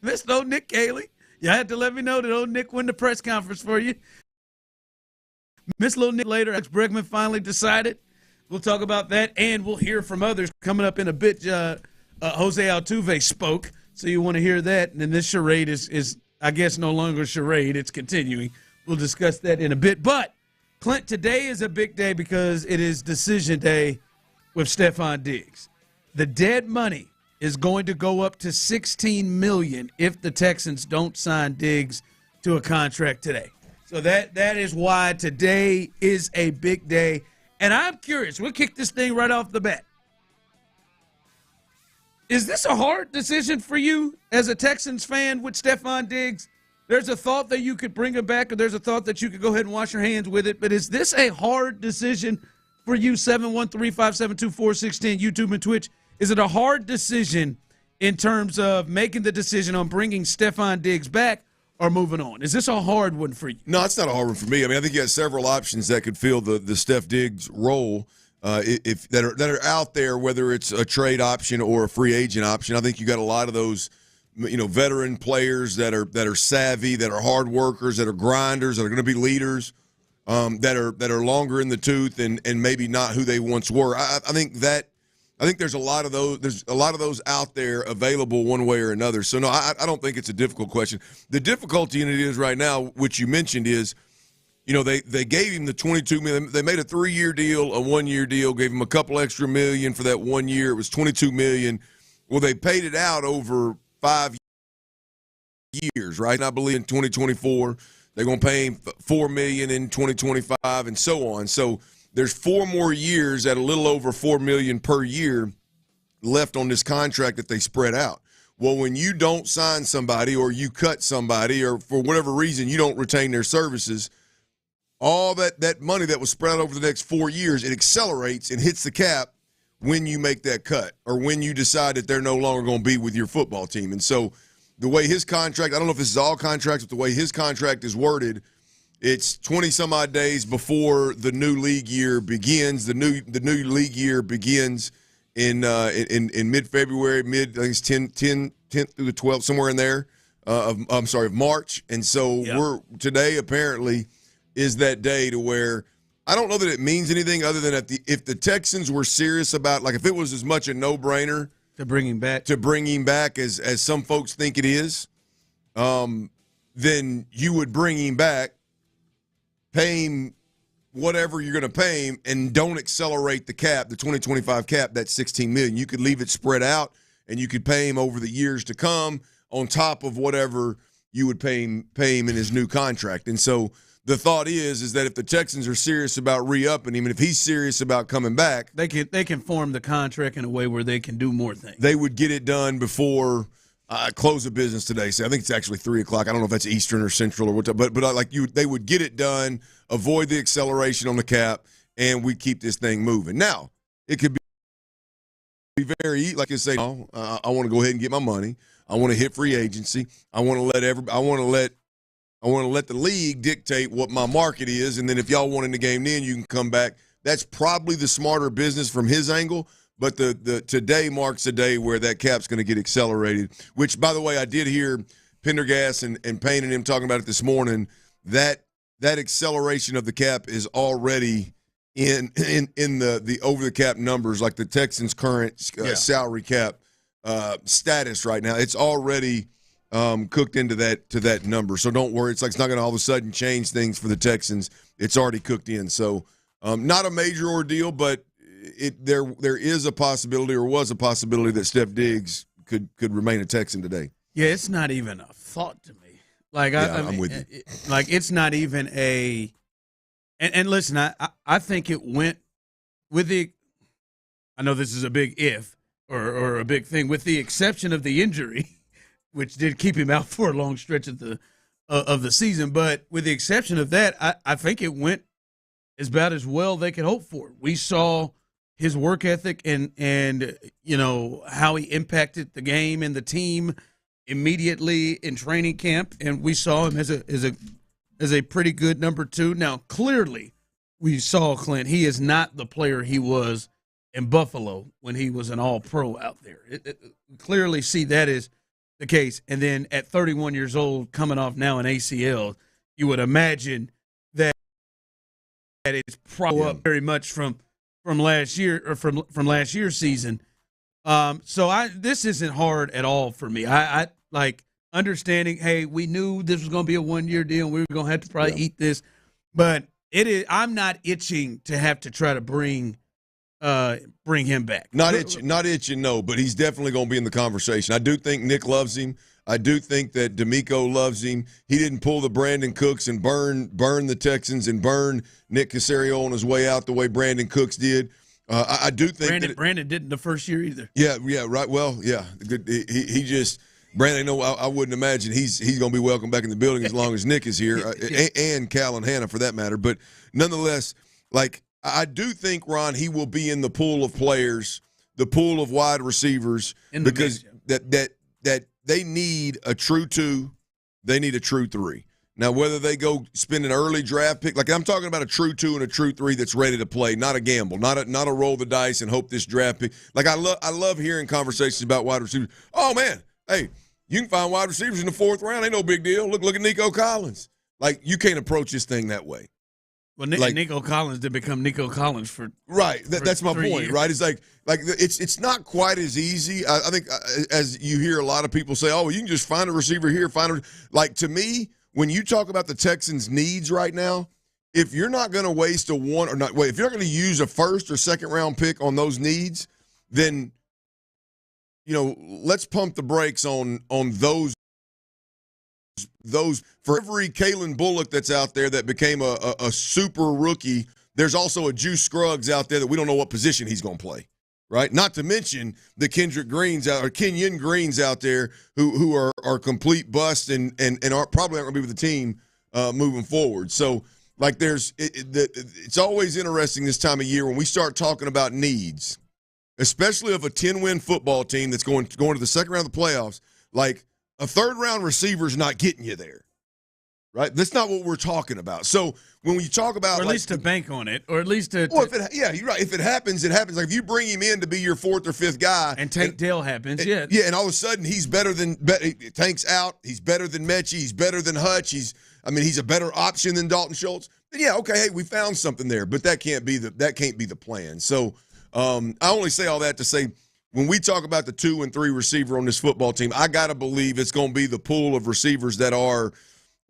You had to let me know that old Nick won the press conference for you. Missed a little Nick later as Bregman finally decided. We'll talk about that, and we'll hear from others coming up in a bit. Jose Altuve spoke, so you want to hear that. And then this charade is, I guess, no longer a charade. It's continuing. We'll discuss that in a bit. But, Clint, today is a big day because it is decision day with Stephon Diggs. The dead money is going to go up to $16 million if the Texans don't sign Diggs to a contract today. So that is why today is a big day. And I'm curious, we'll kick this thing right off the bat. Is this a hard decision for you as a Texans fan with Stephon Diggs? There's a thought that you could bring him back, or there's a thought that you could go ahead and wash your hands with it. But is this a hard decision for you, 713-572-4610, YouTube and Twitch? Is it a hard decision in terms of making the decision on bringing Stephon Diggs back or moving on? Is this a hard one for you? No, it's not a hard one for me. I mean, I think you have several options that could fill the Steph Diggs role if that are out there, whether it's a trade option or a free agent option. I think you got a lot of those, veteran players that are savvy, that are hard workers, that are grinders, that are going to be leaders, that are longer in the tooth and maybe not who they once were. I think there's a lot of those. There's a lot of those out there available one way or another. So no, I don't think it's a difficult question. The difficulty in it is right now, which you mentioned, is they gave him the $22 million. They made a 3-year deal, a 1-year deal, gave him a couple extra million for that 1 year. It was $22 million. Well, they paid it out over 5 years, right? And I believe in 2024 they're going to pay him $4 million in 2025 and so on. So there's 4 more years at a little over $4 million per year left on this contract that they spread out. Well, when you don't sign somebody or you cut somebody or for whatever reason you don't retain their services, all that money that was spread out over the next 4 years, it accelerates and hits the cap when you make that cut or when you decide that they're no longer going to be with your football team. And so the way his contract, I don't know if this is all contracts, but the way his contract is worded, it's 20-some-odd days before the new league year begins. The new league year begins in mid-February, I think it's 10th through the 12th, somewhere in there, of March. And so today apparently is that day to where I don't know that it means anything other than if the Texans were serious about, like if it was as much a no-brainer to bring him back as some folks think it is, then you would bring him back, pay him whatever you're going to pay him, and don't accelerate the cap, the 2025 cap, that's $16 million. You could leave it spread out, and you could pay him over the years to come on top of whatever you would pay him in his new contract. And so the thought is that if the Texans are serious about re-upping him, and if he's serious about coming back, they can form the contract in a way where they can do more things. They would get it done before close of business today. So I think it's actually 3:00. I don't know if that's Eastern or Central or what, but they would get it done, avoid the acceleration on the cap, and we keep this thing moving. Now it could be very like you say. I want to go ahead and get my money. I want to hit free agency. I want to let the league dictate what my market is, and then if y'all want in the game, then you can come back. That's probably the smarter business from his angle. But the today marks a day where that cap's going to get accelerated, which, by the way, I did hear Pendergast and Payne and him talking about it this morning. That acceleration of the cap is already in the over the cap numbers, like the Texans' current salary cap status right now, it's already cooked into that number. So don't worry. It's not going to all of a sudden change things for the Texans. It's already cooked in. So not a major ordeal, but there is a possibility, or was a possibility, that Steph Diggs could remain a Texan today. Yeah, it's not even a thought to me. I'm with you. It's not even a. And listen, I think it went with the. I know this is a big if or a big thing, with the exception of the injury, which did keep him out for a long stretch of the season. But with the exception of that, I think it went about as well they could hope for. We saw his work ethic and how he impacted the game and the team immediately in training camp, and we saw him as a pretty good number 2. Now, clearly, we saw Clint. He is not the player he was in Buffalo when he was an All-Pro out there. Clearly see that is the case. And then at 31 years old, coming off now an ACL, you would imagine that it's probably up very much from last year, or from last year's season. So this isn't hard at all for me. I like understanding, hey, we knew this was going to be a one-year deal, and we were going to have to probably eat this. But I'm not itching to have to try to bring him back. Not itching, no, but he's definitely going to be in the conversation. I do think Nick loves him. I do think that D'Amico loves him. He didn't pull the Brandon Cooks and burn the Texans and burn Nick Caserio on his way out the way Brandon Cooks did. I do think Brandon didn't the first year either. Yeah, right. Well, yeah, he just Brandon. No, I wouldn't imagine he's going to be welcome back in the building as long as Nick is here, and Cal and Hannah for that matter. But nonetheless, I do think, Ron, he will be in the pool of players, the pool of wide receivers, because that they need a true 2, they need a true 3. Now, whether they go spend an early draft pick, I'm talking about a true 2 and a true 3 that's ready to play, not a gamble, not a roll the dice and hope this draft pick. I love hearing conversations about wide receivers. Oh man, hey, you can find wide receivers in the 4th round. Ain't no big deal. Look at Nico Collins. You can't approach this thing that way. Well, Nico Collins did become Nico Collins for right. That's my point, years. Right? It's it's not quite as easy. I think as you hear a lot of people say, oh, you can just find a receiver here, to me. When you talk about the Texans' needs right now, if you're not going to waste if you're not going to use a 1st or 2nd round pick on those needs, then let's pump the brakes on those. For every Kalen Bullock that's out there that became a super rookie, there's also a Juice Scruggs out there that we don't know what position he's going to play. Right, not to mention the Kenyon Greens out there who are complete busts and are probably aren't going to be with the team moving forward. So it's always interesting this time of year when we start talking about needs, especially of a 10-win football team that's going to the 2nd round of the playoffs. A 3rd round receiver is not getting you there. Right, that's not what we're talking about. So when we talk about, or at least to bank on it, or at least to, you're right. If it happens, it happens. If you bring him in to be your 4th or 5th guy, and Tank Dell happens, and all of a sudden he's better than Tank's out. He's better than Mechie. He's better than Hutch. He's a better option than Dalton Schultz. Then hey, we found something there, but that can't be the plan. So I only say all that to say, when we talk about the 2 and 3 receiver on this football team, I gotta believe it's going to be the pool of receivers that are.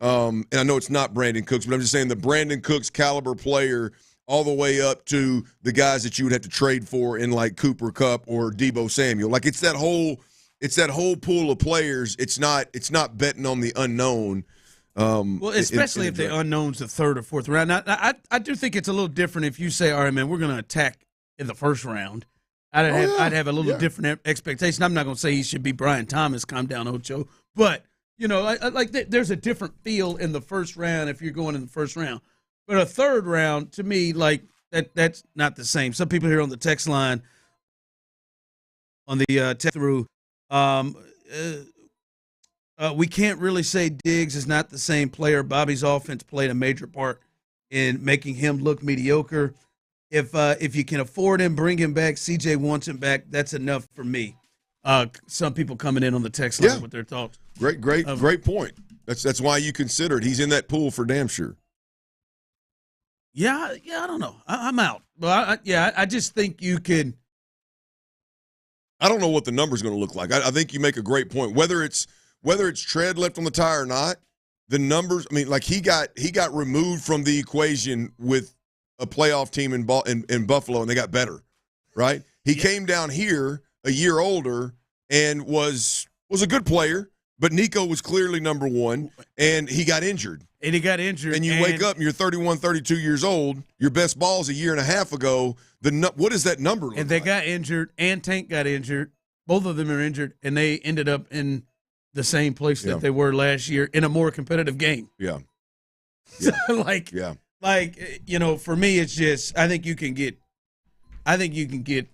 And I know it's not Brandon Cooks, but I'm just saying the Brandon Cooks caliber player all the way up to the guys that you would have to trade for in Cooper Kupp or Deebo Samuel. It's that whole pool of players. It's not betting on the unknown. Well, especially if the unknown's the 3rd or 4th round. Now, I do think it's a little different if you say, all right, man, we're going to attack in the 1st round. I'd have a little different expectation. I'm not going to say he should be Brian Thomas, calm down, Ocho, but there's a different feel in the 1st round if you're going in the 1st round. But a 3rd round, to me, that's not the same. Some people here on the text line, on the text through, we can't really say Diggs is not the same player. Bobby's offense played a major part in making him look mediocre. If you can afford him, bring him back. CJ wants him back. That's enough for me. Some people coming in on the text line with their thoughts. Great point. That's why you consider it. He's in that pool for damn sure. Yeah, I don't know. I'm out. But I just think you can. I don't know what the number's going to look like. I think you make a great point. Whether it's tread left on the tire or not, the numbers. I mean, like he got removed from the equation with a playoff team in Buffalo, and they got better, right? He came down here a year older and was a good player, but Nico was clearly number one, and he got injured. And And you wake up and you're 31, 32 years old. Your best ball's a year and a half ago. What does that number look like? And they got injured, and Tank got injured. Both of them are injured, and they ended up in the same place that they were last year in a more competitive game. Yeah. For me, it's just I think you can get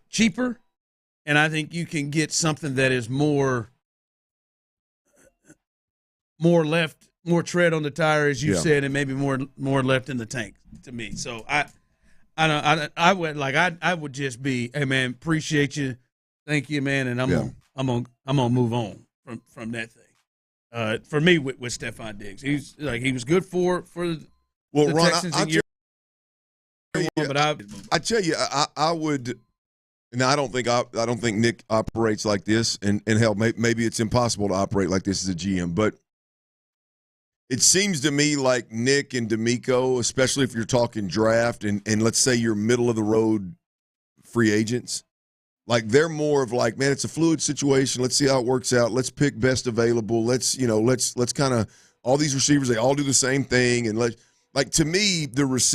cheaper, and I think you can get something that is more left, more tread on the tire, as you said, and maybe more left in the tank to me. So I would just be, hey man, appreciate you, thank you, man, and I'm gonna move on from that thing. For me, with Stephon Diggs, he was good for the Ron, Texans in year one, but I tell you, I would. And I don't think Nick operates like this, and hell, maybe it's impossible to operate like this as a GM, but it seems to me like Nick and D'Amico, especially if you're talking draft and let's say you're middle of the road free agents, like they're more of like, man, it's a fluid situation. Let's see how it works out. Let's pick best available. Let's kind of all these receivers, they all do the same thing. And to me,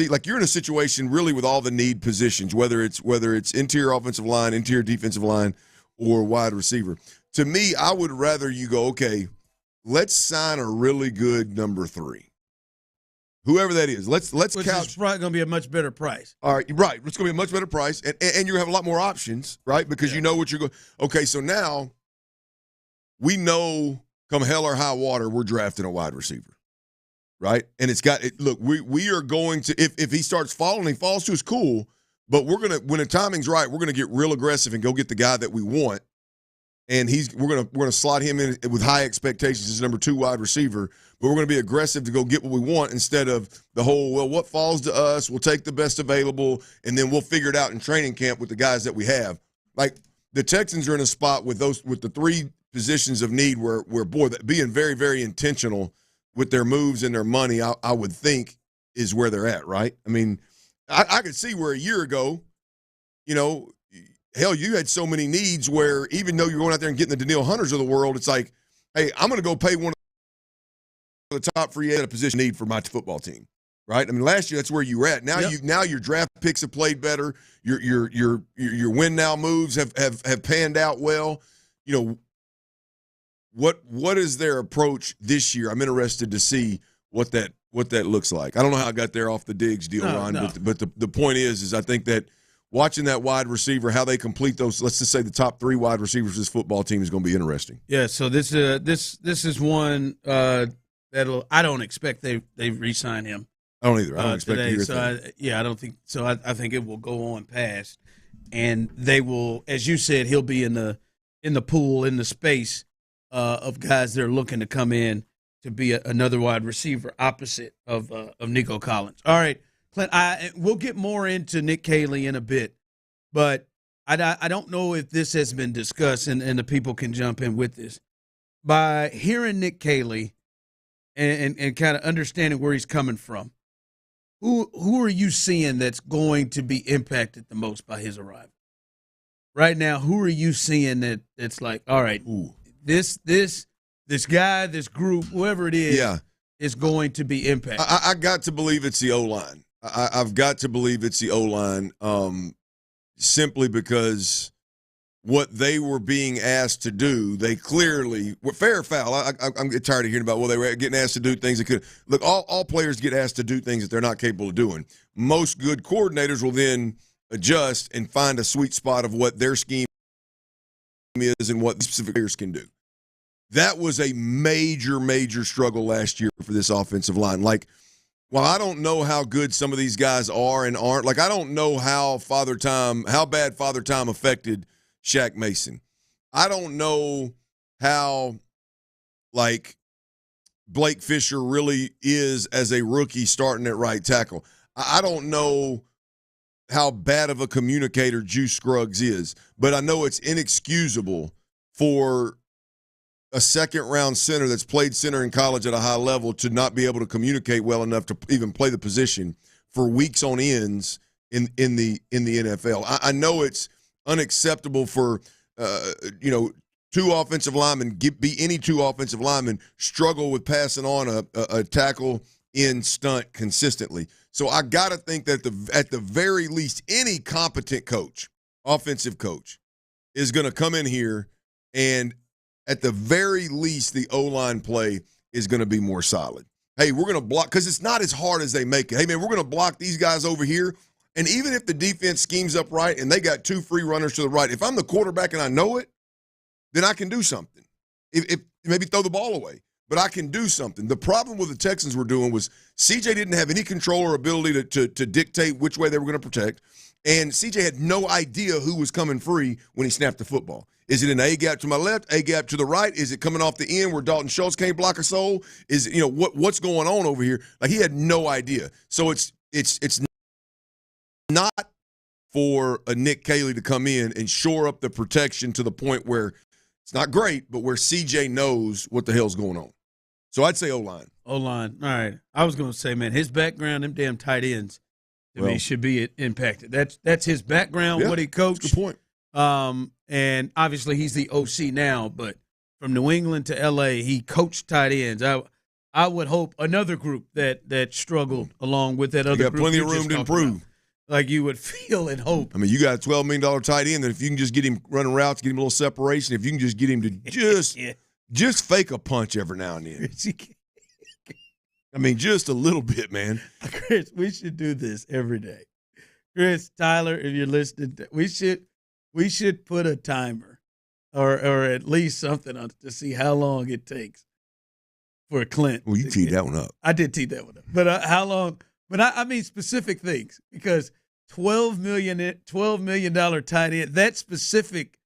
like you're in a situation really with all the need positions, whether it's interior offensive line, interior defensive line, or wide receiver. To me, I would rather you go, okay, let's sign a really good number 3. Whoever that is. Let's Which couch. is probably going to be a much better price. All right, right. It's going to be a much better price, and you're going to have a lot more options, right? Because you know what you're going. Okay, so now we know, come hell or high water, we're drafting a wide receiver, right? And it's got it. Look, we are going to if he starts falling, he falls to us, cool. But we're gonna, when the timing's right, we're gonna get real aggressive and go get the guy that we want. And we're gonna slot him in with high expectations as number 2 wide receiver, but we're gonna be aggressive to go get what we want instead of the whole, well, what falls to us, we'll take the best available, and then we'll figure it out in training camp with the guys that we have. Like the Texans are in a spot with the 3 positions of need where boy, being very, very intentional with their moves and their money, I would think is where they're at, right? I mean, I could see where a year ago, hell, you had so many needs where even though you're going out there and getting the Danielle Hunters of the world, it's like, hey, I'm going to go pay one of the top free agent at a position need for my football team, right? I mean, last year that's where you were at. Now now your draft picks have played better. Your win now moves have panned out well. What is their approach this year? I'm interested to see what that looks like. I don't know how I got there off the Diggs deal, Ron, but the point is I think that watching that wide receiver, how they complete those, let's just say the top 3 wide receivers of this football team is going to be interesting. Yeah, so this is one that'll. I don't expect they re-sign him. I don't either. I don't expect today. to hear I don't think so. I think it will go on past, and they will, as you said, he'll be in the pool, in the space of guys that are looking to come in to be another wide receiver opposite of Nico Collins. All right. Clint, we'll get more into Nick Caley in a bit, but I don't know if this has been discussed, and the people can jump in with this. By hearing Nick Caley and kind of understanding where he's coming from, who are you seeing that's going to be impacted the most by his arrival? Right now, who are you seeing that's like, all right, this guy, this group, whoever it is going to be impacted? I got to believe it's the O-line. I've got to believe it's the O-line simply because what they were being asked to do, they clearly – fair or foul, I'm getting tired of hearing about, well, they were getting asked to do things they could – look, all players get asked to do things that they're not capable of doing. Most good coordinators will then adjust and find a sweet spot of what their scheme is and what specific players can do. That was a major, major struggle last year for this offensive line. Like, well, I don't know how good some of these guys are and aren't. Like, I don't know how bad Father Time affected Shaq Mason. I don't know how, like, Blake Fisher really is as a rookie starting at right tackle. I don't know how bad of a communicator Juice Scruggs is, but I know it's inexcusable for a second-round center that's played center in college at a high level to not be able to communicate well enough to even play the position for weeks on ends in the NFL. I know it's unacceptable for two offensive linemen, be any two offensive linemen struggle with passing on a tackle in stunt consistently. So I got to think that at the very least, any competent coach, offensive coach, is going to come in here and at the very least, the O-line play is going to be more solid. Hey, we're going to block, because it's not as hard as they make it. Hey, man, we're going to block these guys over here. And even if the defense schemes up right and they got 2 free runners to the right, if I'm the quarterback and I know it, then I can do something. If maybe throw the ball away, but I can do something. The problem with the Texans were doing was CJ didn't have any control or ability to dictate which way they were going to protect, and CJ had no idea who was coming free when he snapped the football. Is it an A-gap to my left, A-gap to the right? Is it coming off the end where Dalton Schultz can't block a soul? Is it, what's going on over here? Like, he had no idea. So it's not for a Nick Caley to come in and shore up the protection to the point where it's not great, but where CJ knows what the hell's going on. So I'd say O-line. O-line. All right. I was going to say, man, his background, them damn tight ends, to me, should be impacted. That's his background, what he coached. Good point. And obviously he's the OC now, but from New England to L.A., he coached tight ends. I would hope another group that struggled along with that other group. You got plenty of room to improve. Like you would feel and hope. I mean, you got a $12 million tight end that if you can just get him running routes, get him a little separation, if you can just get him to just fake a punch every now and then. I mean, just a little bit, man. Chris, we should do this every day. Chris, Tyler, if you're listening, we should put a timer or at least something on to see how long it takes for Clint. Well, you teed that one up. I did tee that one up. But how long? But I mean specific things, because $12 million tight end, that specific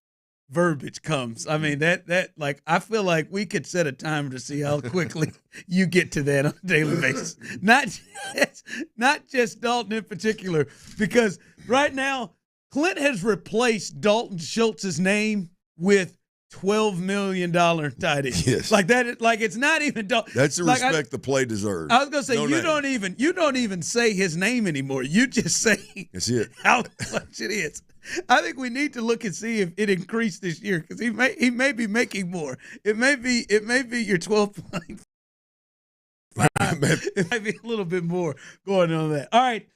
verbiage comes. I mean, that like, I feel like we could set a timer to see how quickly you get to that on a daily basis. Not just Dalton in particular, because right now Clint has replaced Dalton Schultz's name with $12 million tight end. Yes. Like that, like it's not even Dalton. That's the respect the play deserves. I was gonna say you don't even say his name anymore. You just say that's it. How much it is. I think we need to look and see if it increased this year, because he may be making more. It may be your 12.5. It might be a little bit more going on that. All right.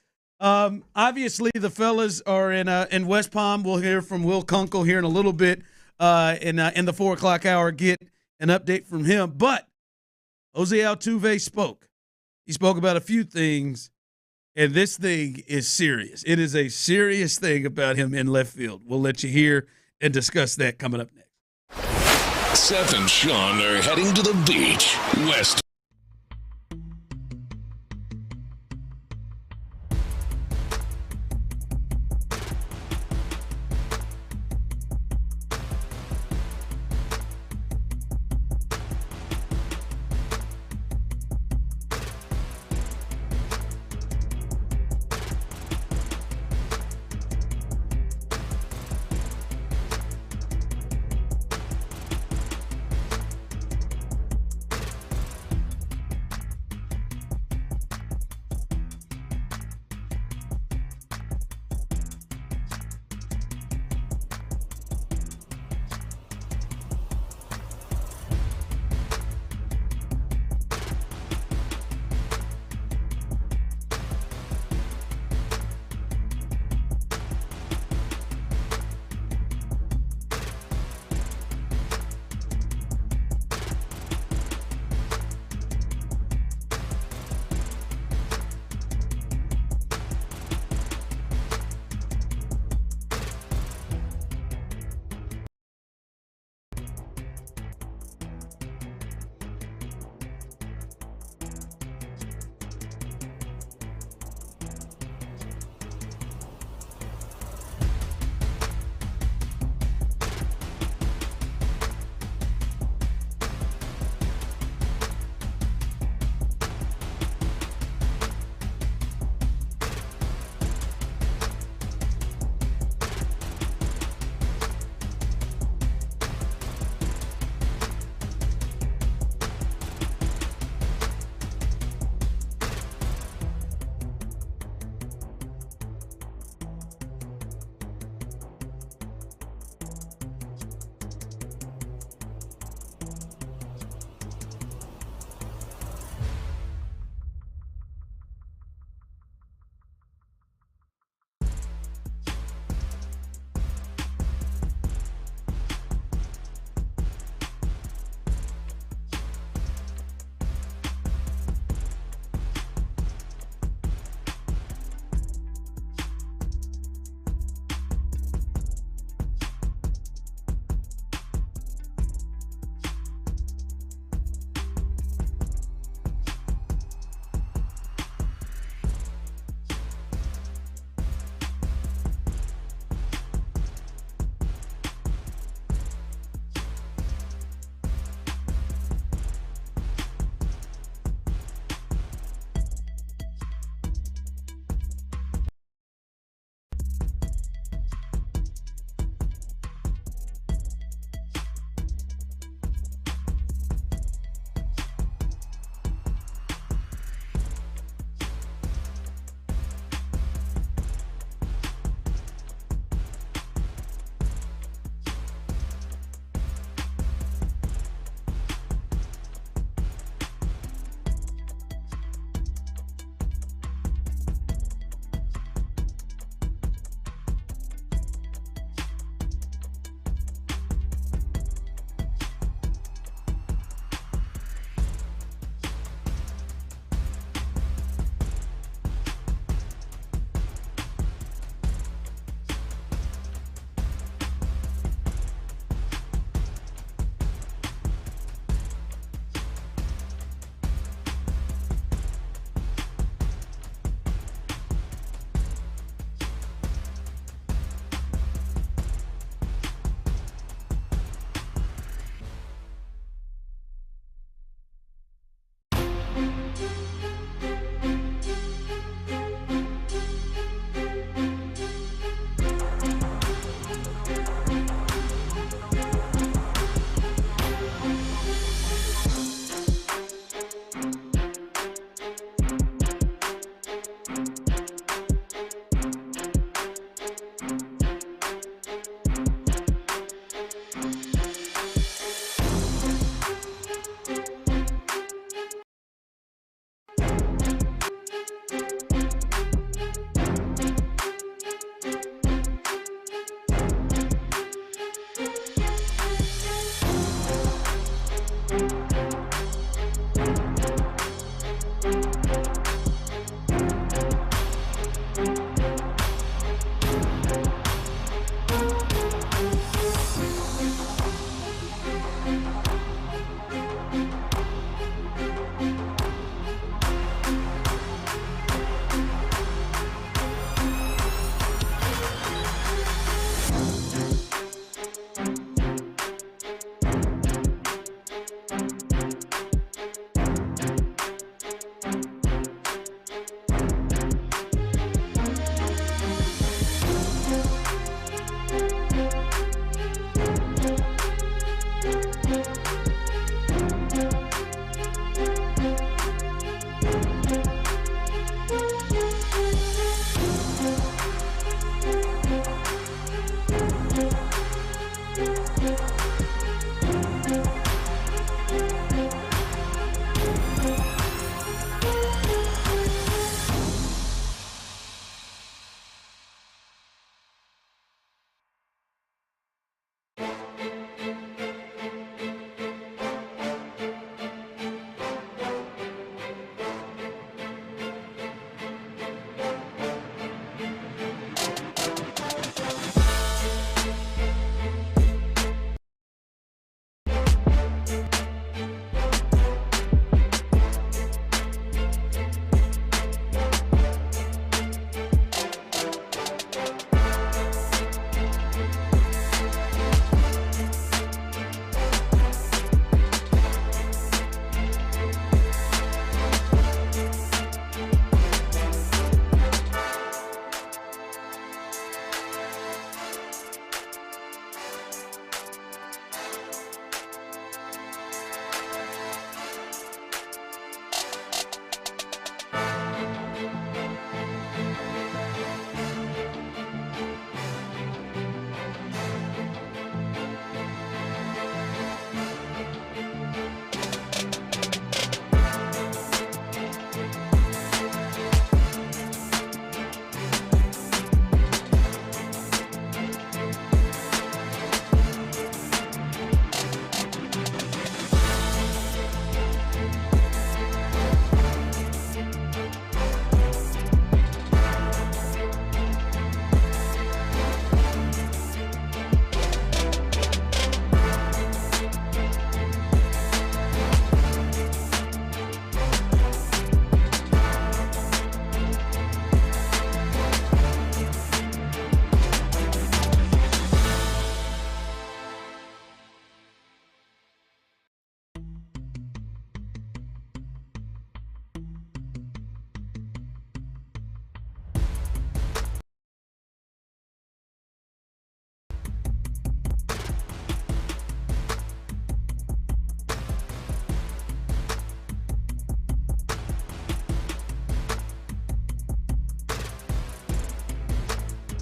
Obviously the fellas are in West Palm. We'll hear from Will Kunkel here in a little bit. In the 4 o'clock hour, get an update from him. But Jose Altuve spoke. He spoke about a few things, and this thing is serious. It is a serious thing about him in left field. We'll let you hear and discuss that coming up next. Seth and Sean are heading to the beach. West.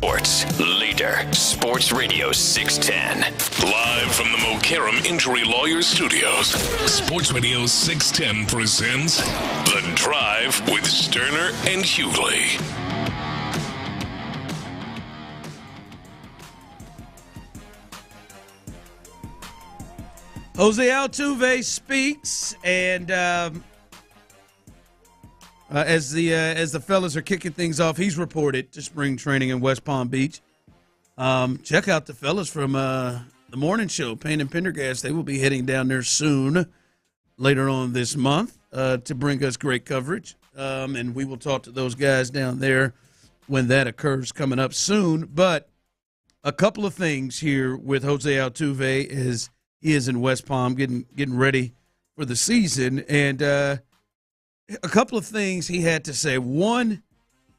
Sports leader, Sports Radio 610. Live from the Mokaram Injury Lawyers Studios, Sports Radio 610 presents The Drive with Stoerner and Hughley. Jose Altuve speaks, and as the fellas are kicking things off, he's reported to spring training in West Palm Beach. Check out the fellas from the morning show, Payne and Pendergast. They will be heading down there soon, later on this month, to bring us great coverage. And we will talk to those guys down there when that occurs coming up soon. But a couple of things here with Jose Altuve is he is in West Palm getting ready for the season. And a couple of things he had to say. One,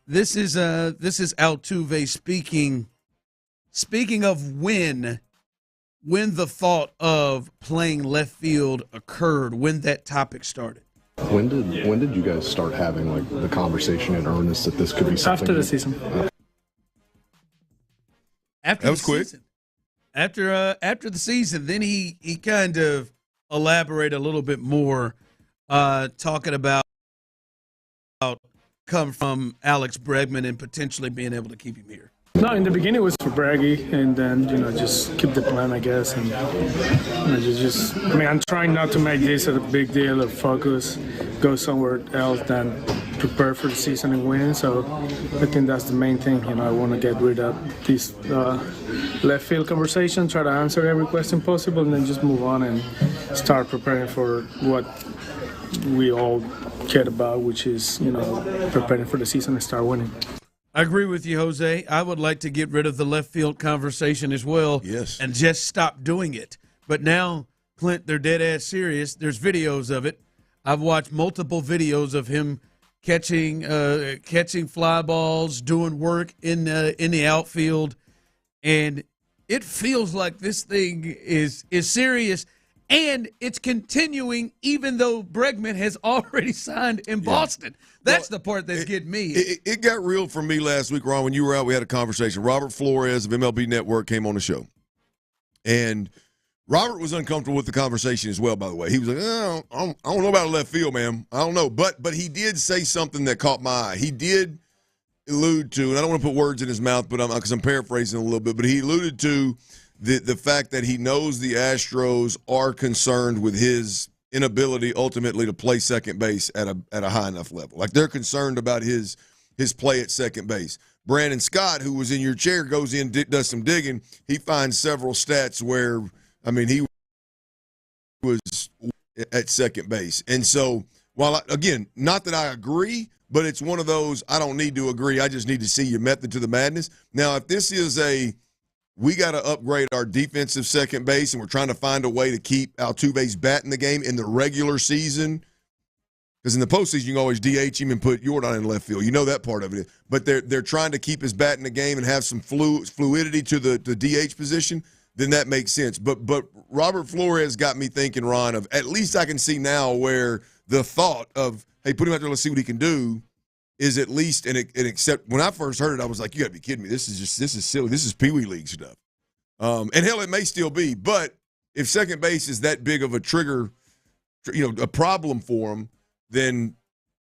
this is Altuve speaking of when the thought of playing left field occurred, when that topic started. When did you guys start having like the conversation in earnest that this could be something? After the season. After that was quick. Season. After the season, then he kind of elaborated a little bit more, talking about come from Alex Bregman and potentially being able to keep him here. No, in the beginning it was for Braggy, and then just keep the plan, I guess, and I'm trying not to make this a big deal or focus, go somewhere else than prepare for the season and win. So I think that's the main thing. I want to get rid of this left field conversation, try to answer every question possible, and then just move on and start preparing for what we all care about, which is preparing for the season and start winning. I agree with you, Jose. I would like to get rid of the left field conversation as well. Yes. And just stop doing it. But now, Clint, they're dead ass serious. There's videos of it. I've watched multiple videos of him catching fly balls, doing work in the outfield, and it feels like this thing is serious. And it's continuing even though Bregman has already signed in Boston. That's the part that's getting me. It got real for me last week, Ron. When you were out, we had a conversation. Robert Flores of MLB Network came on the show. And Robert was uncomfortable with the conversation as well, by the way. He was like, I don't know about left field, man. I don't know. But he did say something that caught my eye. He did allude to, and I don't want to put words in his mouth, but because I'm paraphrasing a little bit, but he alluded to the fact that he knows the Astros are concerned with his inability ultimately to play second base at a high enough level. Like they're concerned about his play at second base. Brandon Scott, who was in your chair, goes in, does some digging. He finds several stats where, he was at second base. And so, while, again, not that I agree, but it's one of those, I don't need to agree. I just need to see your method to the madness. Now, if this is we got to upgrade our defensive second base, and we're trying to find a way to keep Altuve's bat in the game in the regular season. Because in the postseason, you can always DH him and put Jordan in left field. You know that part of it. But they're trying to keep his bat in the game and have some fluidity to the DH position. Then that makes sense. But Robert Flores got me thinking, Ron, of at least I can see now where the thought of, hey, put him out there, let's see what he can do, is at least and except when I first heard it, I was like, you got to be kidding me. This is silly. This is Pee Wee League stuff. And hell, it may still be. But if second base is that big of a trigger, a problem for him, then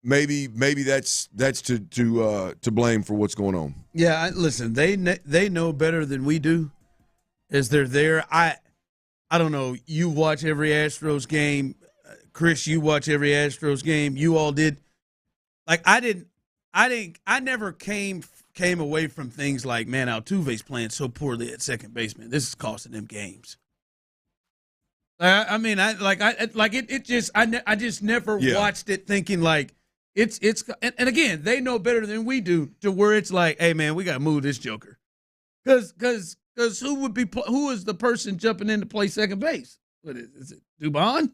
maybe that's to blame for what's going on. Yeah, listen, they know better than we do, as they're there. I don't know. You watch every Astros game, Chris. You watch every Astros game. You all did. Like I never came away from things like, man, Altuve's playing so poorly at second baseman. This is costing them games. I just never watched it thinking like it's and again, they know better than we do to where it's like, hey man, we got to move this joker. Cuz who is the person jumping in to play second base? What is it? Dubon?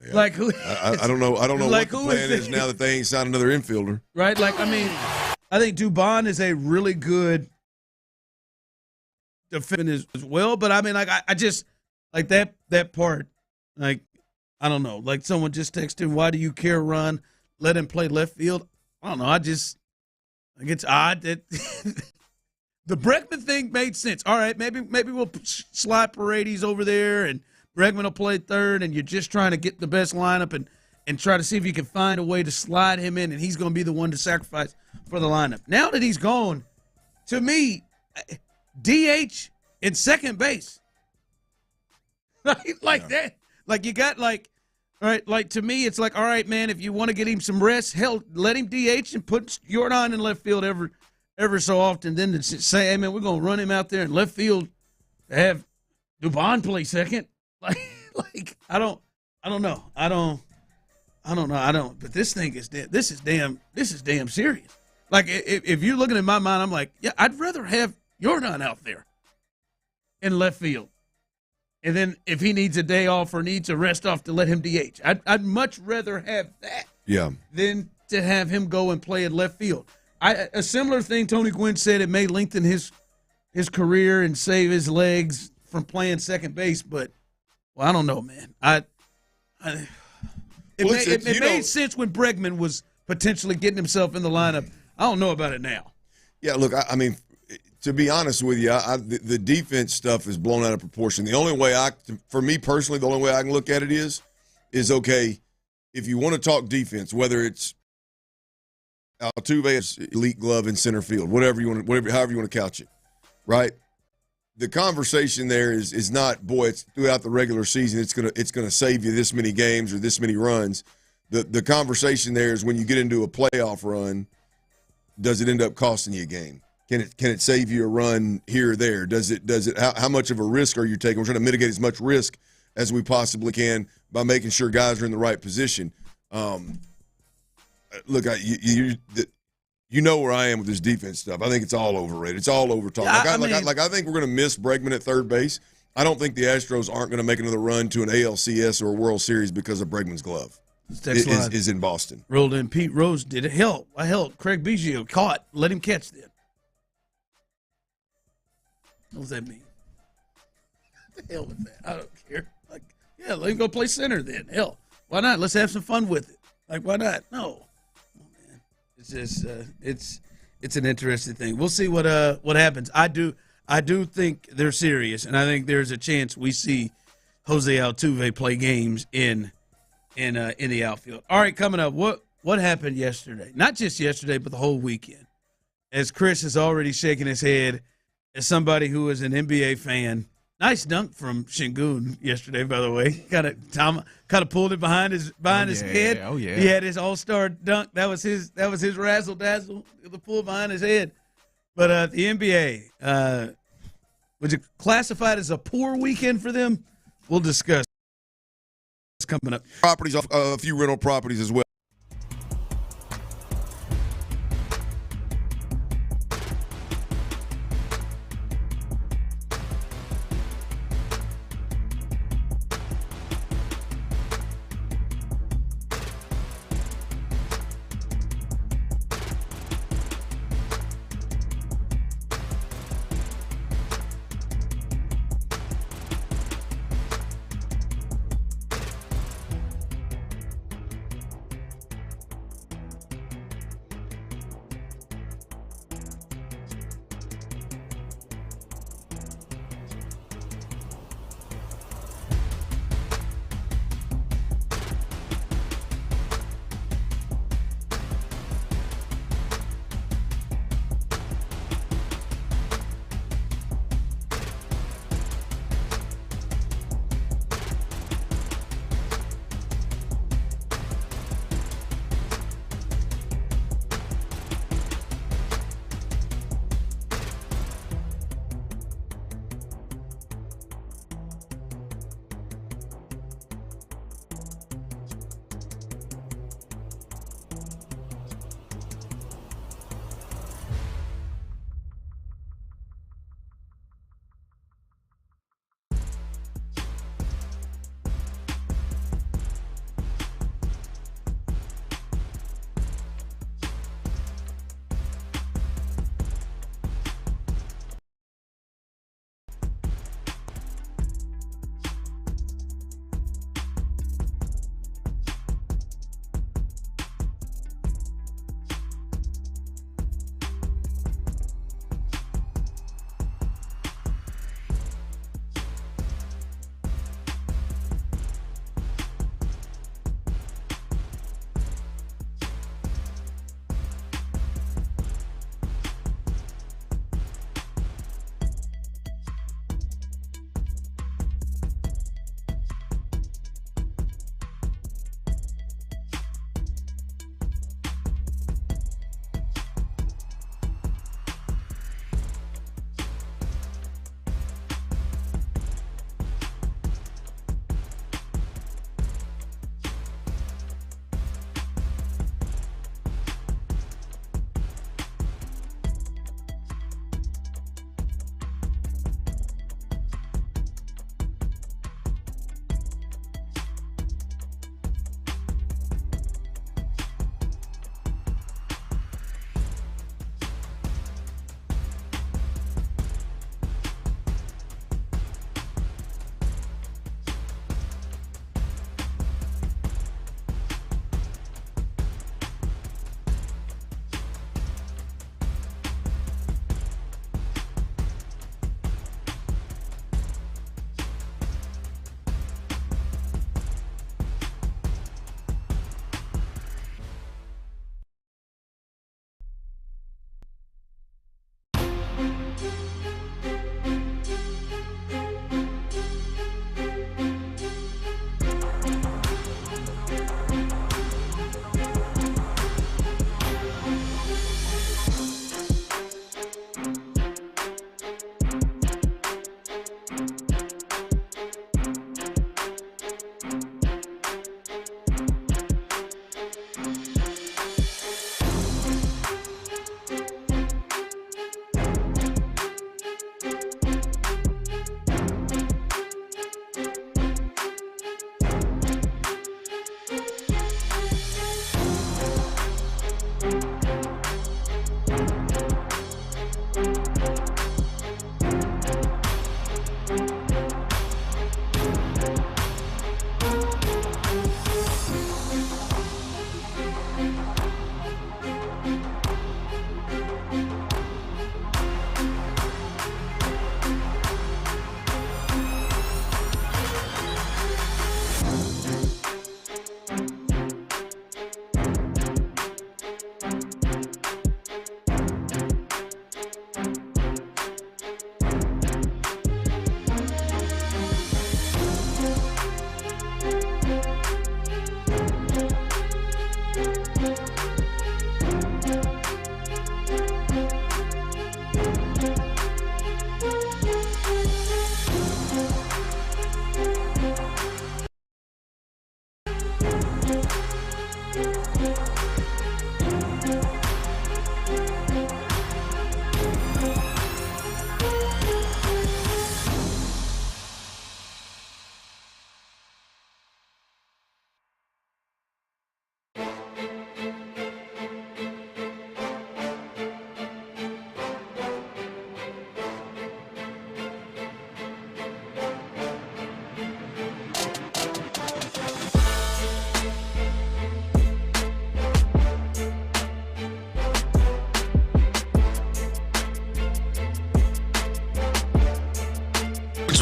Yeah. Like who? I don't know. Like what the plan is now that they ain't signed another infielder. Right. Like I think Dubon is a really good defender as well. But I just like that part. Like I don't know. Like someone just texted him, "Why do you care, Ron? Let him play left field." I don't know. It's odd that the Bregman thing made sense. All right, maybe we'll slide Paredes over there, and Bregman will play third, and you're just trying to get the best lineup and try to see if you can find a way to slide him in, and he's going to be the one to sacrifice for the lineup. Now that he's gone, to me, DH in second base. Like that. Like you got like, all right, like to me, it's like, all right, man, if you want to get him some rest, hell, let him DH and put Jordan in left field ever so often. Then to say, hey, man, we're going to run him out there in left field to have Dubon play second. Like I don't know. But this thing is damn serious. Like if you're looking at my mind, I'm like, yeah, I'd rather have Jordan out there in left field. And then if he needs a day off or needs a rest off to let him DH, I'd much rather have that than to have him go and play in left field. A similar thing Tony Gwynn said, it may lengthen his career and save his legs from playing second base, but I don't know, man. It made sense when Bregman was potentially getting himself in the lineup. I don't know about it now. Yeah, look, I mean, to be honest with you, the defense stuff is blown out of proportion. The only way for me personally, the only way I can look at it is okay, if you want to talk defense, whether it's Altuve's elite glove in center field, however you want to couch it, right? The conversation there is not, boy, it's throughout the regular season, it's gonna save you this many games or this many runs. The conversation there is when you get into a playoff run, does it end up costing you a game? Can it save you a run here or there? Does it how much of a risk are you taking? We're trying to mitigate as much risk as we possibly can by making sure guys are in the right position. Look, you know where I am with this defense stuff. I think it's all overrated. It's all overtalked. I think we're going to miss Bregman at third base. I don't think the Astros aren't going to make another run to an ALCS or a World Series because of Bregman's glove. Is in Boston. Rolled in. Pete Rose did it. Hell, Craig Biggio caught. Let him catch then. What does that mean? What the hell with that? I don't care. Like, yeah, let him go play center then. Hell, why not? Let's have some fun with it. Like, why not? No. Oh, man. It's just it's an interesting thing. We'll see what happens. I do think they're serious, and I think there's a chance we see Jose Altuve play games in the outfield. All right, coming up, what happened yesterday? Not just yesterday, but the whole weekend. As Chris is already shaking his head as somebody who is an NBA fan. Nice dunk from Şengün yesterday, by the way. Kind of pulled it behind his head. Oh yeah. He had his all-star dunk. That was his razzle dazzle. The pull behind his head. But the NBA, would you classify it as a poor weekend for them? We'll discuss. It's coming up. Properties, a few rental properties as well.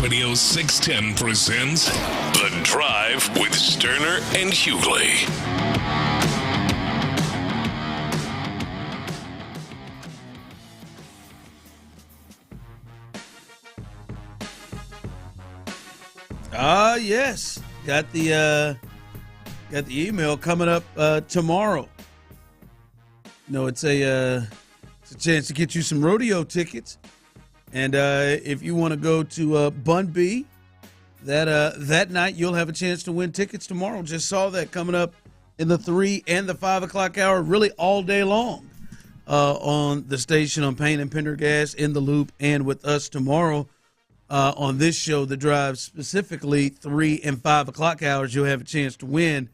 Sports Radio 610 presents The Drive with Stoerner and Hughley. Yes. Got the email coming up tomorrow. It's a chance to get you some rodeo tickets. And if you want to go to Bun B, that night you'll have a chance to win tickets tomorrow. Just saw that coming up in the 3 and the 5 o'clock hour, really all day long on the station on Payne and Pendergast, in the Loop, and with us tomorrow on this show, The Drive, specifically 3 and 5 o'clock hours. You'll have a chance to win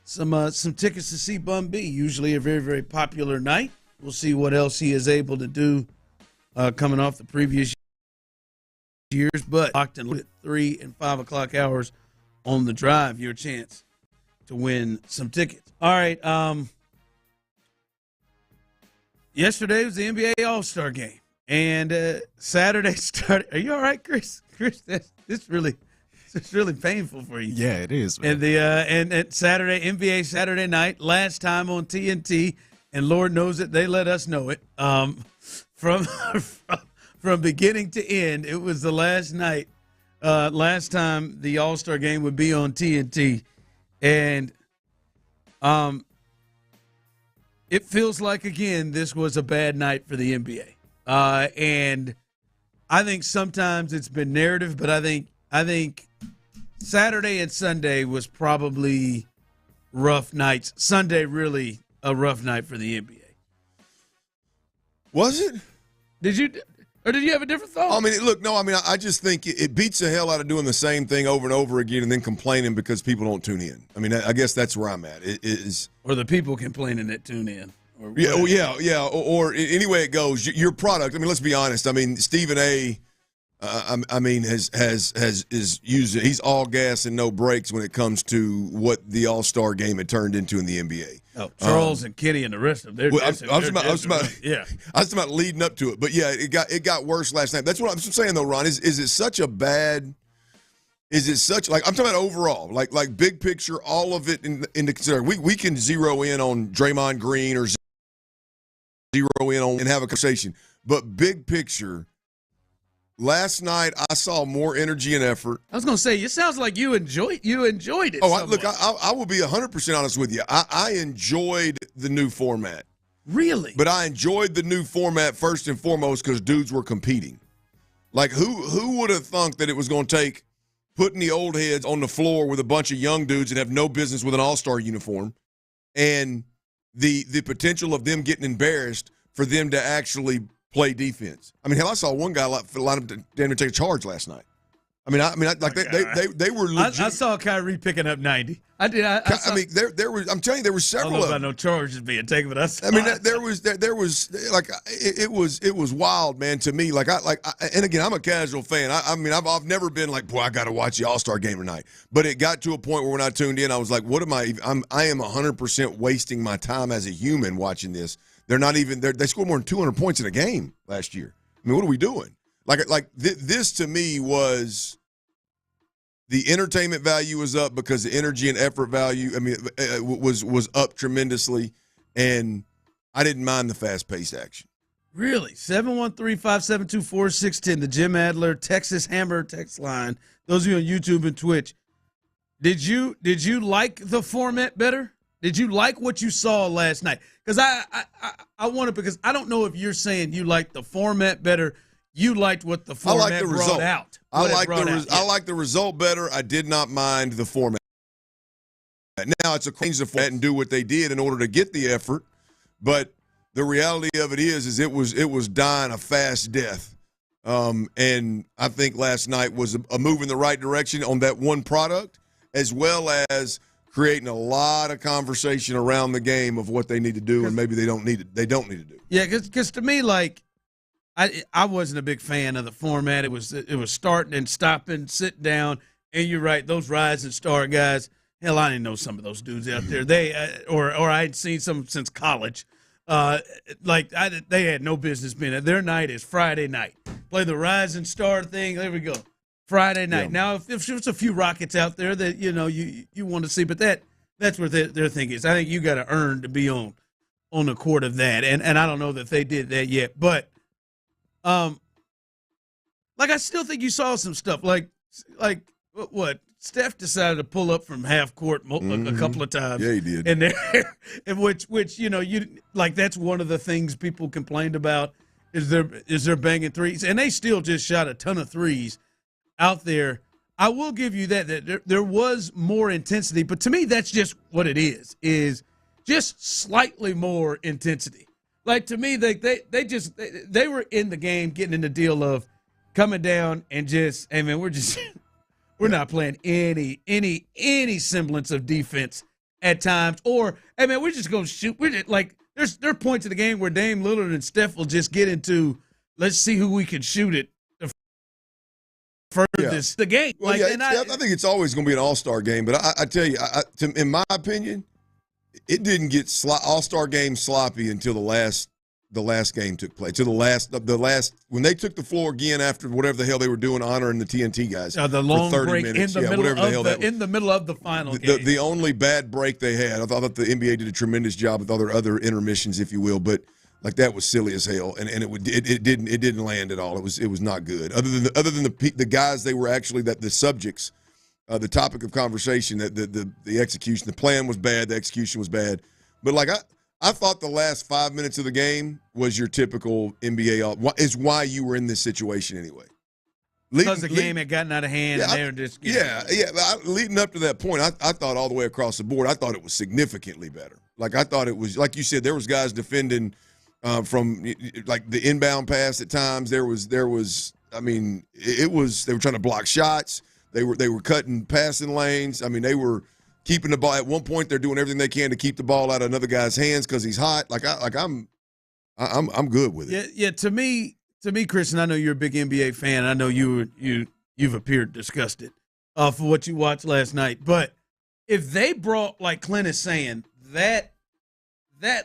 some tickets to see Bun B. Usually a very, very popular night. We'll see what else he is able to do coming off the previous years, but locked in at 3 and 5 o'clock hours on The Drive, your chance to win some tickets. All right. Yesterday was the NBA All-Star Game, and Saturday started. Are you all right, Chris? Chris, it's really painful for you. Yeah, it is, man. And and Saturday, NBA Saturday night, last time on TNT, and Lord knows it, they let us know it. From beginning to end, it was the last night, last time the All-Star Game would be on TNT, and it feels like, again, this was a bad night for the NBA. And I think sometimes it's been narrative, but I think Saturday and Sunday was probably rough nights. Sunday really a rough night for the NBA. Was it? Did you have a different thought? I just think it beats the hell out of doing the same thing over and over again and then complaining because people don't tune in. I mean, I guess that's where I'm at. It is, or the people complaining that tune in. Or any way it goes, your product. I mean, let's be honest. I mean, Stephen A. Is using. He's all gas and no brakes when it comes to what the All-Star Game had turned into in the NBA. Oh, Charles and Kenny and the rest of them. I was about leading up to it, but yeah, it got worse last night. That's what I'm saying though, Ron. Is it such a bad? Is it such like I'm talking about overall, like big picture, all of it into consideration. We can zero in on Draymond Green or zero in on and have a conversation, but big picture. Last night, I saw more energy and effort. I was going to say, it sounds like you enjoyed it. Oh, look, I will be 100% honest with you. I enjoyed the new format. Really? But I enjoyed the new format first and foremost because dudes were competing. Like, who would have thunk that it was going to take putting the old heads on the floor with a bunch of young dudes that have no business with an all-star uniform and the potential of them getting embarrassed for them to actually – play defense. I mean, hell, I saw one guy line up to damn near take a charge last night. They were legit. I saw Kyrie picking up 90. I did. There was. I'm telling you, there were several. I don't know about no charges being taken, but there was like it was wild, man. To me, and again, I'm a casual fan. I've never been like, boy, I got to watch the All-Star Game tonight. But it got to a point where when I tuned in, I was like, what am I? I am 100% wasting my time as a human watching this. They're not even. They scored more than 200 points in a game last year. I mean, what are we doing? This to me was. The entertainment value was up because the energy and effort value, was up tremendously, and I didn't mind the fast-paced action. Really? 713-572-4610, the Jim Adler Texas Hammer text line. Those of you on YouTube and Twitch, did you like the format better? Did you like what you saw last night? Because I want to, because I don't know if you're saying you like the format better. You liked what the format brought out. I like the result better. I did not mind the format. Now it's a change the format and do what they did in order to get the effort. But the reality of it is it was dying a fast death. And I think last night was a move in the right direction on that one product, as well as creating a lot of conversation around the game of what they need to do and maybe they don't need to do. Yeah, because to me, like, I wasn't a big fan of the format. It was starting and stopping, sitting down, and you're right. Those rising star guys, hell, I didn't know some of those dudes out there. They or I had seen some since college. They had no business being there. Their night is Friday night. Play the rising star thing. There we go. Friday night. Now, if there's a few Rockets out there that you want to see, but that's what their thing is. I think you got to earn to be on the court of that, and I don't know that they did that yet. But I still think you saw some stuff like what Steph decided to pull up from half court a couple of times. Yeah, he did. And there, which that's one of the things people complained about is they're banging threes, and they still just shot a ton of threes out there. I will give you that there was more intensity, but to me that's just what it is just slightly more intensity. Like, to me, they were in the game, getting in the deal of coming down and just, hey man, we're not playing any semblance of defense at times, or hey man, we're just gonna shoot. We're just, like, there are points in the game where Dame Lillard and Steph will just get into, let's see who we can shoot it the furthest the game. Well, I think it's always going to be an all-star game, but I tell you, in my opinion, it didn't get all-star game sloppy until the last game took place. To the last when they took the floor again after whatever the hell they were doing, honoring the TNT guys. The long for 30 break minutes. in the middle of the final game. The only bad break they had, I thought the NBA did a tremendous job with other intermissions, if you will, but like that was silly as hell, and it didn't land at all. It was not good. Other than the guys, they were actually the subjects, the topic of conversation. That the execution, the plan was bad, the execution was bad, but like I thought the last 5 minutes of the game was your typical NBA. Is why you were in this situation anyway. Because the game had gotten out of hand, and they were just leading up to that point, I thought all the way across the board, I thought it was significantly better. Like, I thought it was, like you said, there was guys defending from like the inbound pass at times. There was. I mean, they were trying to block shots. They were cutting passing lanes. I mean, they were keeping the ball. At one point, they're doing everything they can to keep the ball out of another guy's hands because he's hot. I'm good with it. Yeah. To me, Chris, I know you're a big NBA fan. I know you've appeared disgusted for what you watched last night. But if they brought, like Clint is saying, that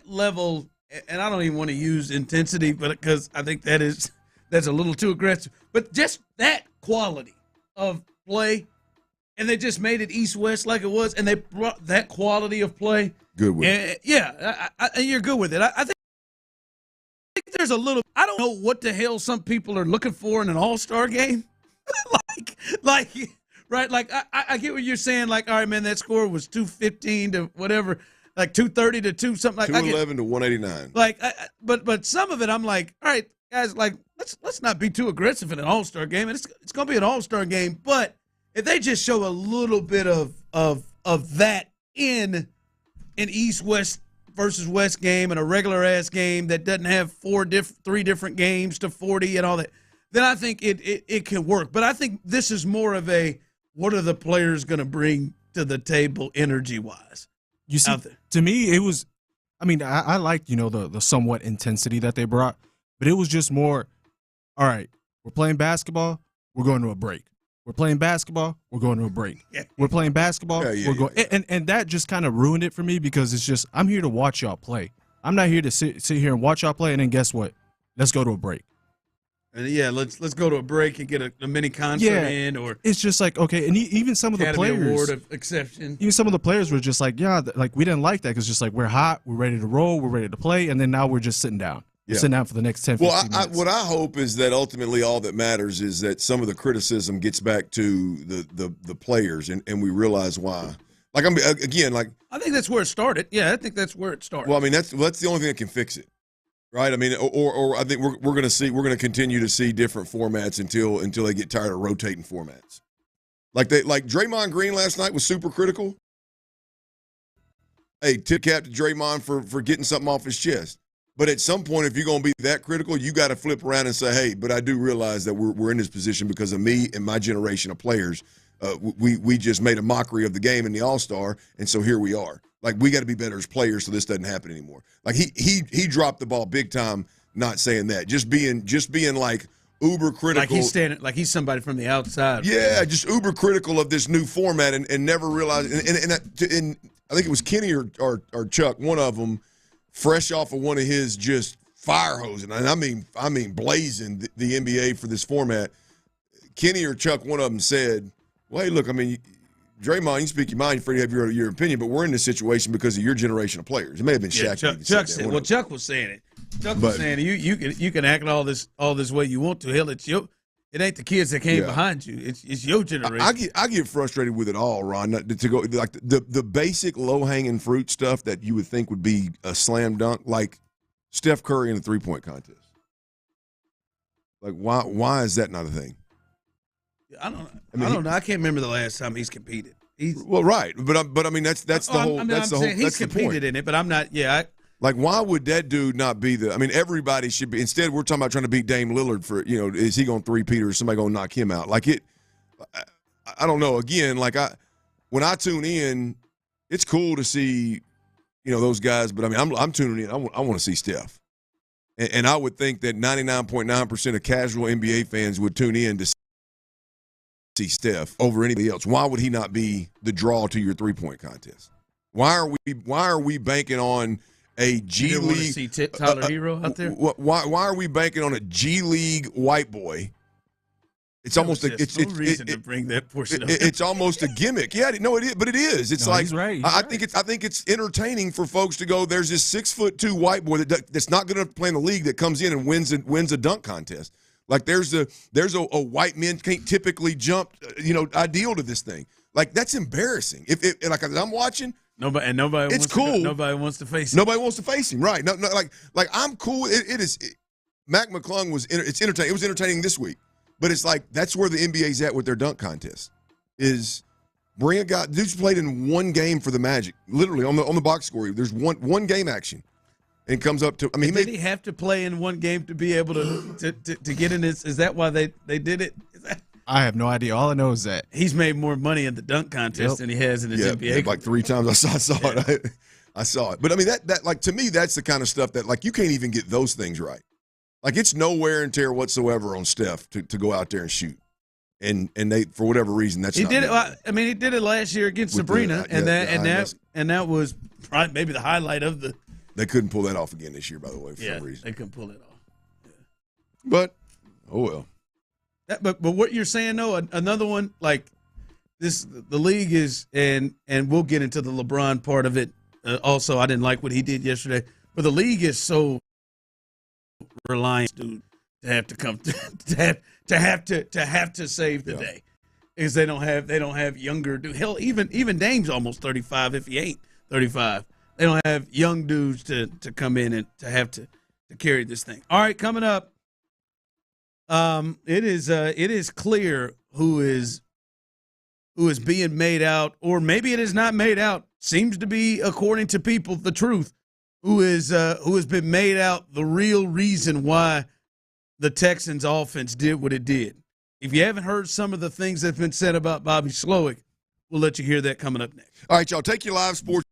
level, and I don't even want to use intensity, but because I think that's a little too aggressive. But just that quality of play. And they just made it East-West like it was, and they brought that quality of play. Good with it. And you're good with it. I think there's a little – I don't know what the hell some people are looking for in an all-star game. Right? Like, I get what you're saying. Like, all right, man, that score was 215 to whatever, like 230 to 2 something. Like 211 to 189. Like, but some of it, I'm like, all right, guys, like, let's not be too aggressive in an all-star game. And it's going to be an all-star game, but – if they just show a little bit of that in an East-West versus West game and a regular-ass game that doesn't have 3 different games to 40 and all that, then I think it can work. But I think this is more of a, what are the players going to bring to the table energy-wise? You see, to me, it was – I mean, I liked, the somewhat intensity that they brought, but it was just more, all right, we're playing basketball, we're going to a break. We're playing basketball, we're going to a break. We're playing basketball, we're going. And that just kind of ruined it for me because it's just, I'm here to watch y'all play. I'm not here to sit here and watch y'all play, and then guess what? Let's go to a break. Let's go to a break and get a mini concert in, or it's just like, okay, and even some of the Academy players, Award of exception. Even some of the players were just like, like we didn't like that because just like we're hot, we're ready to roll, we're ready to play, and then now we're just sitting down. Yeah. Sitting down for the next 10, 15 minutes. What I hope is that ultimately all that matters is that some of the criticism gets back to the players, and we realize why. Like, I think that's where it started. Yeah, I think that's where it started. Well, I mean, that's the only thing that can fix it, right? I mean, or I think we're going to continue to see different formats until they get tired of rotating formats. Like Draymond Green last night was super critical. Hey, tip cap to Draymond for getting something off his chest. But at some point, if you're going to be that critical, you got to flip around and say, hey, but I do realize that we're in this position because of me and my generation of players. We just made a mockery of the game in the All-Star, and so here we are. Like, we got to be better as players so this doesn't happen anymore. Like, he dropped the ball big time not saying that. Just being like uber critical. Like he's somebody from the outside. Yeah, just uber critical of this new format and never realized. And I think it was Kenny or Chuck, one of them, fresh off of one of his just fire hosing, and I mean blazing the NBA for this format, Kenny or Chuck, one of them said, well, hey, look, I mean, Draymond, you speak your mind, you're free to have your opinion, but we're in this situation because of your generation of players. It may have been Shaq. Chuck said, well, Chuck was saying it. Chuck was saying you can act all this way you want to. Hell, it ain't the kids that came behind you. It's your generation. I get frustrated with it all, Ron. To go like the basic low hanging fruit stuff that you would think would be a slam dunk, like Steph Curry in the 3-point contest. Like why is that not a thing? I don't know. I can't remember the last time he's competed. Right, but I mean that's the whole. That's the whole. He's competed in it, but I'm not. Yeah. Like, why would that dude not be the – I mean, everybody should be – instead, we're talking about trying to beat Dame Lillard for, is he going to three-peat or is somebody going to knock him out? Like, I don't know. Again, like, when I tune in, it's cool to see, those guys. But, I mean, I'm tuning in. I want to see Steph. And I would think that 99.9% of casual NBA fans would tune in to see Steph over anybody else. Why would he not be the draw to your three-point contest? Why are we banking on – a G League. See Tyler Hero out there? Why are we banking on a G League white boy? It's almost no reason to bring that portion of it. It's almost a gimmick. Yeah, no, it is, but it is. It's like he's right. I think it's entertaining for folks to go. There's this 6'2" white boy that's not going to play in the league that comes in and wins a dunk contest. Like there's a white men can't typically jump. Ideal to this thing. Like that's embarrassing. If like I'm watching. Nobody. It's cool. Nobody wants to face him. Nobody wants to face him, right? No, like I'm cool. It is. Mac McClung it's entertaining. It was entertaining this week, but it's like that's where the NBA's at with their dunk contest. Is bring a guy. Dude's played in one game for the Magic, literally on the box score. There's one game action, and comes up to. I mean, did he have to play in one game to be able to get in this? Is that why they did it? I have no idea. All I know is that he's made more money in the dunk contest than he has in his NBA. Like 3 times I saw it. I saw it. But I mean that like to me that's the kind of stuff that like you can't even get those things right. Like it's no wear and tear whatsoever on Steph to go out there and shoot. And they for whatever reason that's he did it. I mean he did it last year against Sabrina and that was probably maybe the highlight of the. They couldn't pull that off again this year, by the way, for some reason. They couldn't pull it off. Yeah. But oh well. But what you're saying though, another one like this, the league is, and we'll get into the LeBron part of it. Also, I didn't like what he did yesterday, but the league is so reliant, dude, to have to come to have to save the day, because they don't have younger dude. Hell, even Dame's almost 35 if he ain't 35. They don't have young dudes to come in and to have to carry this thing. All right, coming up. It is clear who is being made out, or maybe it is not made out. Seems to be, according to people, the truth. Who has been made out the real reason why the Texans offense did what it did. If you haven't heard some of the things that have been said about Bobby Slowick, we'll let you hear that coming up next. All right, y'all, take your live sports.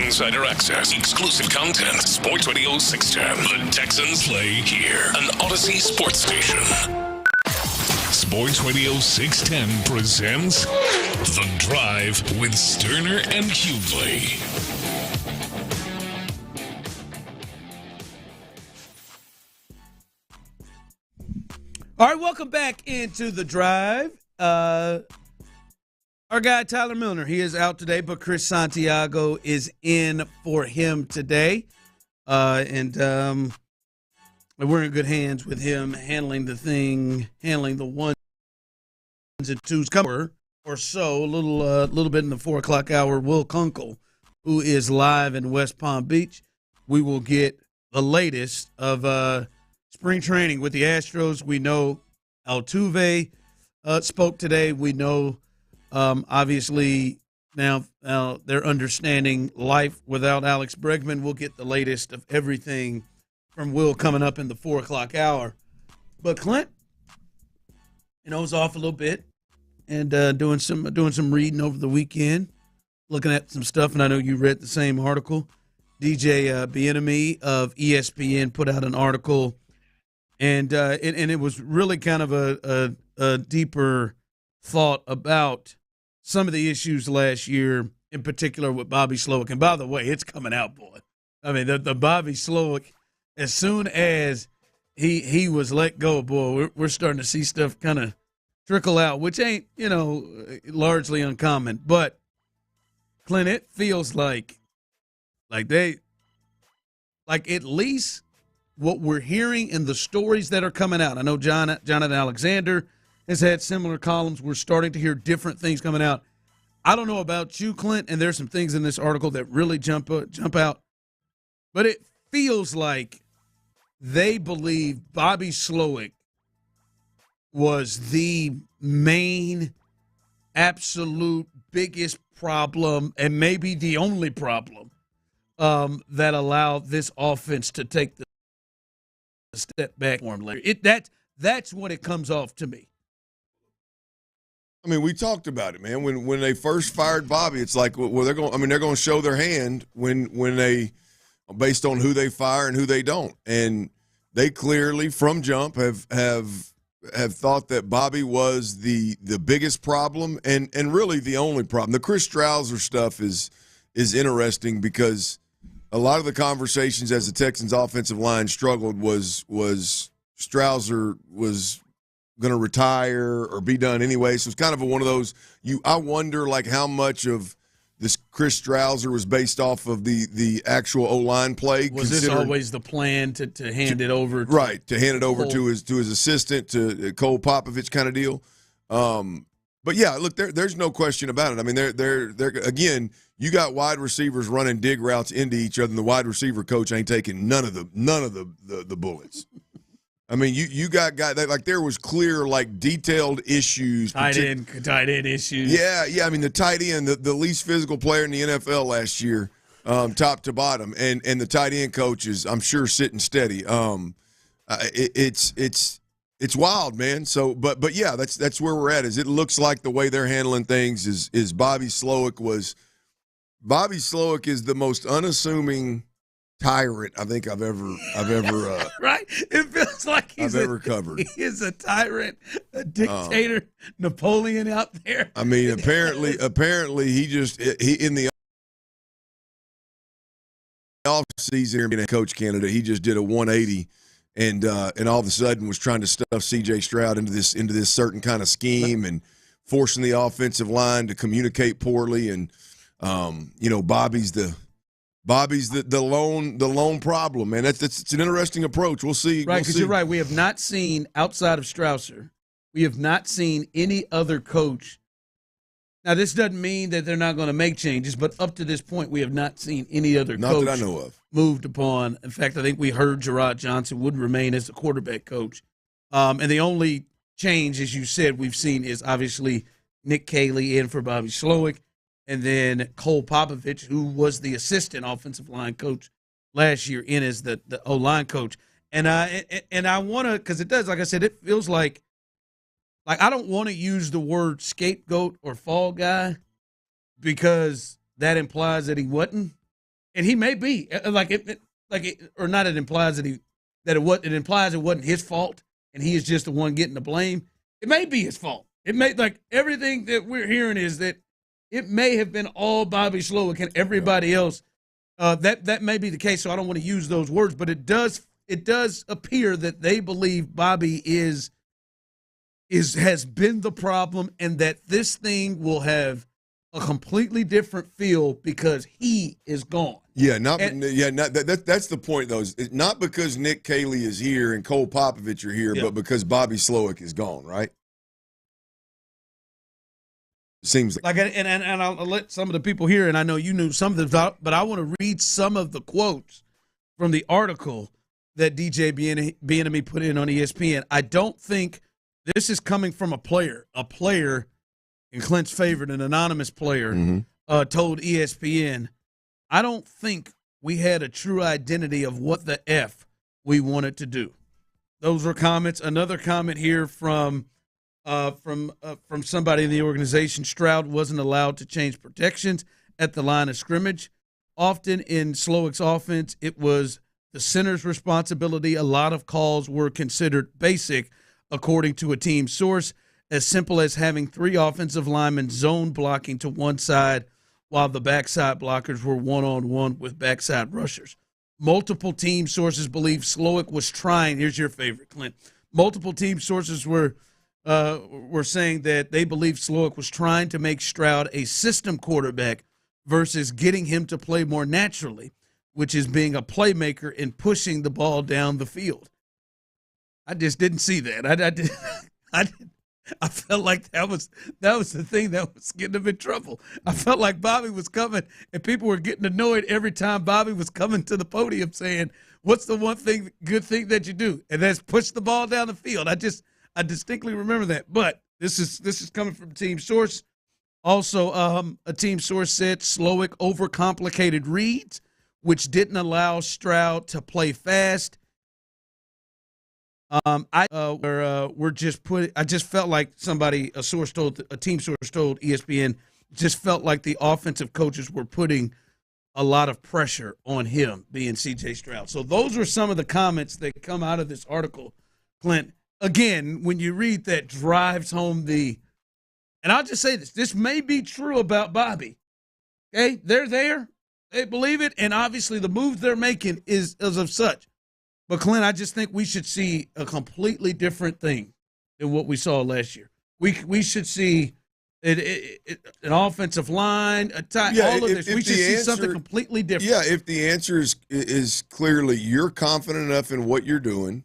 Insider access, exclusive content. Sports Radio 610. The Texans play here. An Odyssey sports station. Sports Radio 610 presents The Drive with Stoerner and Hughley. All right, welcome back into The Drive. Our guy, Tyler Milner, he is out today, but Chris Santiago is in for him today. And we're in good hands with him handling the ones and twos. Cover or so, a little bit in the 4 o'clock hour. Will Kunkel, who is live in West Palm Beach. We will get the latest of spring training with the Astros. We know Altuve spoke today. We know, obviously, now they're understanding life without Alex Bregman. We'll get the latest of everything from Will coming up in the 4 o'clock hour. But Clint, was off a little bit and doing some reading over the weekend, looking at some stuff, and I know you read the same article. DJ Bijani of ESPN put out an article. And it was really kind of a deeper thought about some of the issues last year, in particular with Bobby Slowick. And by the way, it's coming out, boy. I mean, the Bobby Slowick, as soon as he was let go, boy, we're starting to see stuff kind of trickle out, which ain't, largely uncommon. But, Clint, it feels like at least – what we're hearing and the stories that are coming out. I know Jonathan Alexander has had similar columns. We're starting to hear different things coming out. I don't know about you, Clint, and there's some things in this article that really jump out. But it feels like they believe Bobby Slowick was the main, absolute biggest problem, and maybe the only problem that allowed this offense to take the step back for him later. That's what it comes off to me. I mean, we talked about it, man. When they first fired Bobby, it's like, well, they're going to show their hand when they, based on who they fire and who they don't. And they clearly, from jump, have thought that Bobby was the biggest problem and really the only problem. The Chris Strauser stuff is interesting because a lot of the conversations as the Texans' offensive line struggled was Strauser was going to retire or be done anyway. So it's kind of one of those. I wonder how much of this Chris Strauser was based off of the actual O-line play. Was this always the plan to hand it over? To hand it over to his assistant, to Cole Popovich kind of deal. But yeah, look, there's no question about it. I mean, they're again. You got wide receivers running dig routes into each other, and the wide receiver coach ain't taking none of the bullets. I mean, you got guys that there was clear detailed issues. Tight end issues. Yeah. I mean, the tight end, the least physical player in the NFL last year, top to bottom, and the tight end coach is, I'm sure, sitting steady. It's wild, man. So, but yeah, that's where we're at. Is it looks like the way they're handling things is Bobby Slowick is the most unassuming tyrant I think I've ever right. It feels like he's ever covered. He is a tyrant, a dictator, Napoleon out there. I mean, apparently he in the off season being a coach candidate, he just did a 180 and all of a sudden was trying to stuff C.J. Stroud into this certain kind of scheme and forcing the offensive line to communicate poorly and. Bobby's the lone problem, man. It's an interesting approach. We'll see. Right, because you're right. We have not seen, outside of Strausser, we have not seen any other coach. Now, this doesn't mean that they're not going to make changes, but up to this point, we have not seen any other coach that I know of moved upon. In fact, I think we heard Gerard Johnson would remain as the quarterback coach. And the only change, as you said, we've seen is obviously Nick Caley in for Bobby Slowick. And then Cole Popovich, who was the assistant offensive line coach last year, in as the O-line coach. And I want to, because it does, like I said, it feels like I don't want to use the word scapegoat or fall guy because that implies that he wasn't. and he may be or not. It implies that it implies it wasn't his fault, and he is just the one getting the blame. It may be his fault. It may everything that we're hearing is that it may have been all Bobby Slowick and everybody else. That may be the case. So I don't want to use those words, but it does appear that they believe Bobby has been the problem, and that this thing will have a completely different feel because he is gone. Yeah, that's the point, though. It's not because Nick Caley is here and Cole Popovich are here, but because Bobby Slowick is gone, right? Seems like and I'll let some of the people hear, and I know you knew some of them, but I want to read some of the quotes from the article that DJ Bieniemy put in on ESPN. I don't think this is coming from a player in Clint's favorite, an anonymous player, told ESPN, I don't think we had a true identity of what the F we wanted to do. Those were comments. Another comment here from somebody in the organization. Stroud wasn't allowed to change protections at the line of scrimmage. Often in Slowick's offense, it was the center's responsibility. A lot of calls were considered basic, according to a team source, as simple as having 3 offensive linemen zone blocking to one side while the backside blockers were one-on-one with backside rushers. Multiple team sources believe Slowick was trying. Here's your favorite, Clint. Multiple team sources were saying that they believe Slowick was trying to make Stroud a system quarterback versus getting him to play more naturally, which is being a playmaker and pushing the ball down the field. I just didn't see that. I felt like that was the thing that was getting him in trouble. I felt like Bobby was coming, and people were getting annoyed every time Bobby was coming to the podium saying, "What's the one good thing that you do?" And that's push the ball down the field. I distinctly remember that. But this is coming from team source. Also, a team source said Slowick overcomplicated reads, which didn't allow Stroud to play fast. I just felt like a team source told ESPN, just felt like the offensive coaches were putting a lot of pressure on him, being C.J. Stroud. So those were some of the comments that come out of this article, Clint. Again, when you read that, drives home and I'll just say this may be true about Bobby. Okay, they're there, they believe it, and obviously the moves they're making is of such. But, Clint, I just think we should see a completely different thing than what we saw last year. We should see an offensive line, all of this. We should see something completely different. Yeah, if the answer is clearly you're confident enough in what you're doing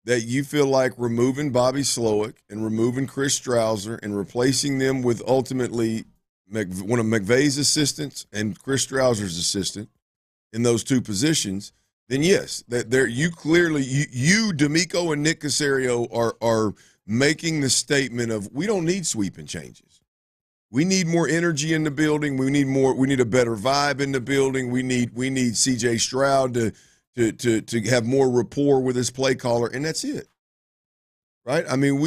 that you feel like removing Bobby Slowick and removing Chris Strouser and replacing them with ultimately one of McVay's assistants and Chris Strouser's assistant in those 2 positions – then yes, you clearly D'Amico and Nick Caserio are making the statement of we don't need sweeping changes. We need more energy in the building. We need a better vibe in the building. We need C.J. Stroud to have more rapport with his play caller, and that's it. Right? I mean,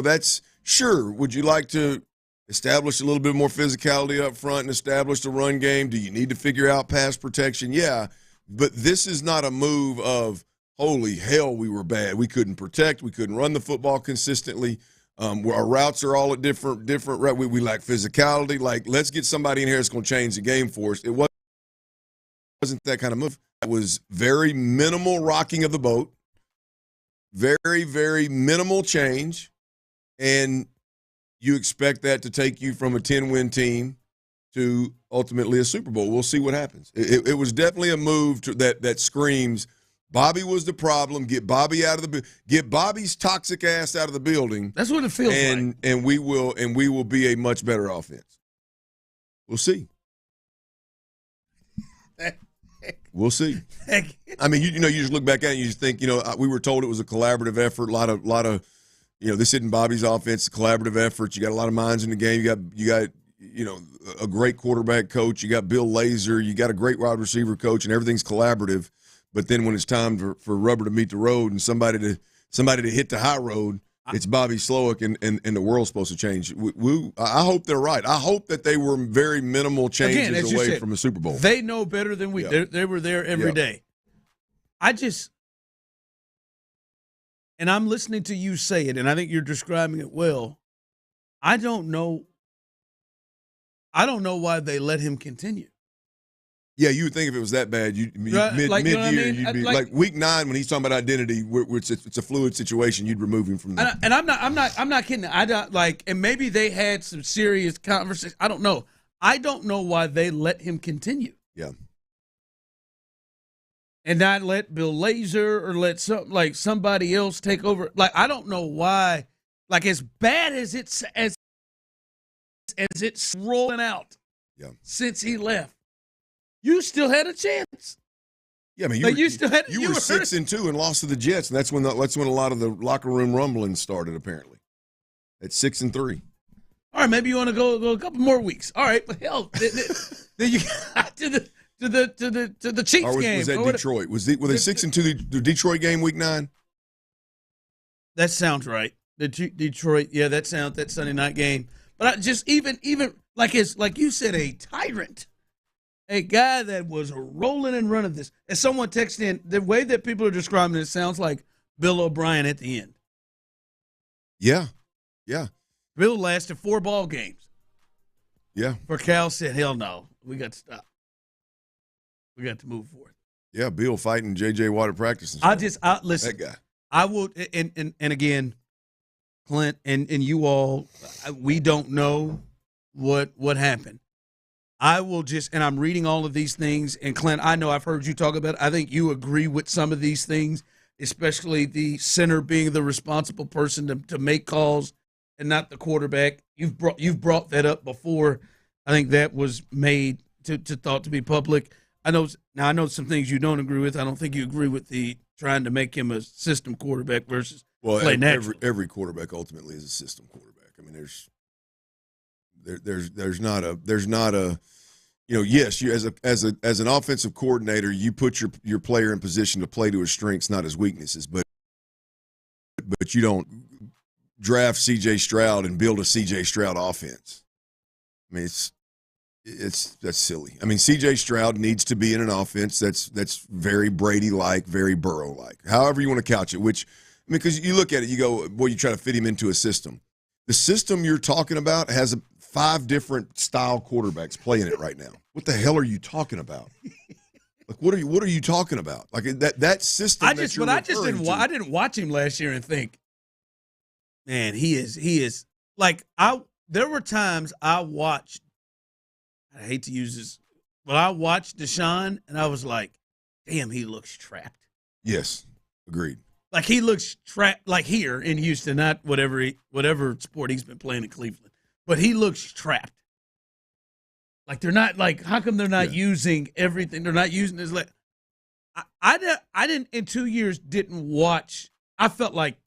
that's sure. Would you like to establish a little bit more physicality up front and establish the run game? Do you need to figure out pass protection? Yeah. But this is not a move of, holy hell, we were bad. We couldn't protect. We couldn't run the football consistently. Our routes are all at different. We lack physicality. Like, let's get somebody in here that's going to change the game for us. It wasn't that kind of move. It was very minimal rocking of the boat, very, very minimal change, and you expect that to take you from a 10-win team to ultimately a Super Bowl. We'll see what happens. It was definitely a move that screams Bobby was the problem. Get Bobby's toxic ass out of the building. That's what it feels like. And we will be a much better offense. We'll see. We'll see. I mean, you just look back at it and you just think, we were told it was a collaborative effort. A lot of this isn't Bobby's offense. It's a collaborative effort. You got a lot of minds in the game. You got a great quarterback coach. You got Bill Lazor. You got a great wide receiver coach, and everything's collaborative. But then when it's time for rubber to meet the road and somebody to hit the high road, It's Bobby Slowick, and the world's supposed to change. I hope they're right. I hope that they were very minimal changes away from a Super Bowl. They know better than we. Yeah. They were there every day. And I'm listening to you say it, and I think you're describing it well. I don't know why they let him continue. Yeah, you would think if it was that bad, mid-year, you'd be like week 9 when he's talking about identity, it's a fluid situation. You'd remove him from that. And I'm not kidding. I don't and maybe they had some serious conversations. I don't know. I don't know why they let him continue. Yeah. And not let Bill Lazor or let somebody else take over. Like, I don't know why. Like, as bad as it's rolling out since he left, you still had a chance. Yeah, I mean, you were 6-2 and lost to the Jets, and that's when a lot of the locker room rumblings started. Apparently, at 6-3. All right, maybe you want to go a couple more weeks. All right, but hell, then you got to the Chiefs game. Was that Detroit? Were they 6-2 the Detroit game week 9? That sounds right. The Detroit, yeah, that Sunday night game. But I just even like you said, a tyrant. A guy that was rolling and running this. As someone texted in, the way that people are describing it sounds like Bill O'Brien at the end. Yeah. Bill lasted 4 ball games. Yeah. For Cal said, hell no, we got to stop. We got to move forward. Yeah, Bill fighting J.J. Watt at practice. Listen. That guy. I will, and again, Clint and you all, we don't know what happened. I will and I'm reading all of these things, and Clint, I know I've heard you talk about it. I think you agree with some of these things, especially the center being the responsible person to make calls and not the quarterback. You've brought that up before. I think that was made to thought to be public. I know some things you don't agree with. I don't think you agree with the trying to make him a system quarterback versus play natural. Every quarterback ultimately is a system quarterback. I mean, there's not a yes, you as an offensive coordinator, you put your player in position to play to his strengths, not his weaknesses, but you don't draft C.J. Stroud and build a C.J. Stroud offense. I mean, that's silly. I mean, C.J. Stroud needs to be in an offense that's very Brady-like, very Burrow-like, however you want to couch it. Because you look at it, you go, boy, you try to fit him into a system. The system you're talking about has 5 different style quarterbacks playing it right now. What the hell are you talking about? Like, what are you talking about? Like that system. I didn't watch him last year and think, man, he is like there were times I watched. I hate to use this, but I watched Deshaun and I was like, damn, he looks trapped. Yes, agreed. Like he looks trapped, like here in Houston, not whatever sport he's been playing in Cleveland, but he looks trapped. Like they're not like, how come they're not using everything? They're not using this. Like I didn't in 2 years didn't watch. I felt like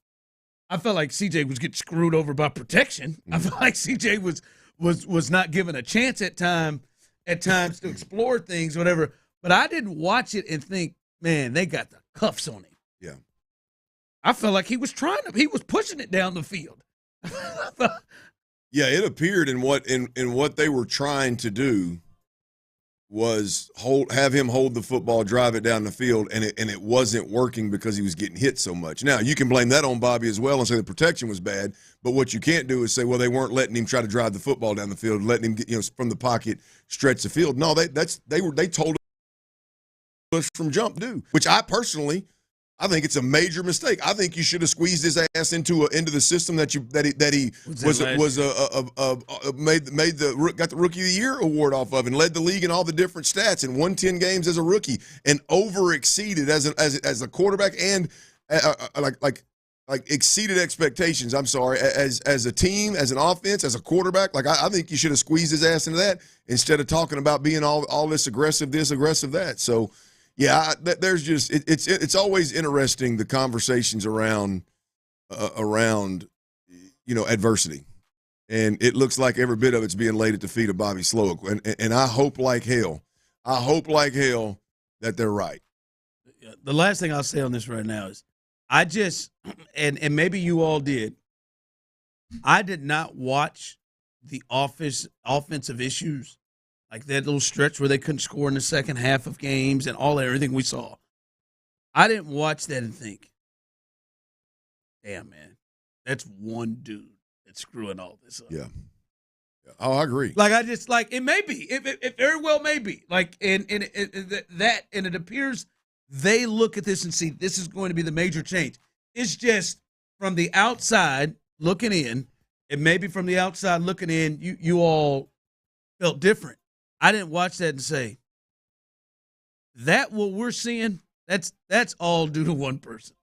CJ was getting screwed over by protection. Mm-hmm. I felt like CJ was not given a chance at times to explore things, whatever. But I didn't watch it and think, man, they got the cuffs on him. Yeah. I felt like he was pushing it down the field. Yeah, it appeared in what they were trying to do was have him hold the football, drive it down the field, and it wasn't working because he was getting hit so much. Now, you can blame that on Bobby as well and say the protection was bad, but what you can't do is say, well, they weren't letting him try to drive the football down the field, letting him get, from the pocket stretch the field. No, they told us from jump do, which I think it's a major mistake. I think you should have squeezed his ass into the system that he got the Rookie of the Year award off of and led the league in all the different stats and won 10 games as a rookie and over-exceeded as a quarterback and exceeded expectations. I'm sorry, as a team, as an offense, as a quarterback. Like I think you should have squeezed his ass into that instead of talking about being all this, aggressive that. So. Yeah, there's just it's always interesting, the conversations around adversity, and it looks like every bit of it's being laid at the feet of Bobby Slowick, and I hope like hell that they're right. The last thing I'll say on this right now is I just and maybe you all did. I did not watch the offensive issues, like that little stretch where they couldn't score in the second half of games and everything we saw. I didn't watch that and think, damn, man, that's one dude that's screwing all this up. Yeah. Oh, I agree. Like, I just, like, it may be. It very well may be. Like, and it appears they look at this and see this is going to be the major change. It's just from the outside looking in, and maybe from the outside looking in, you all felt different. I didn't watch that and say, that what we're seeing, that's all due to one person.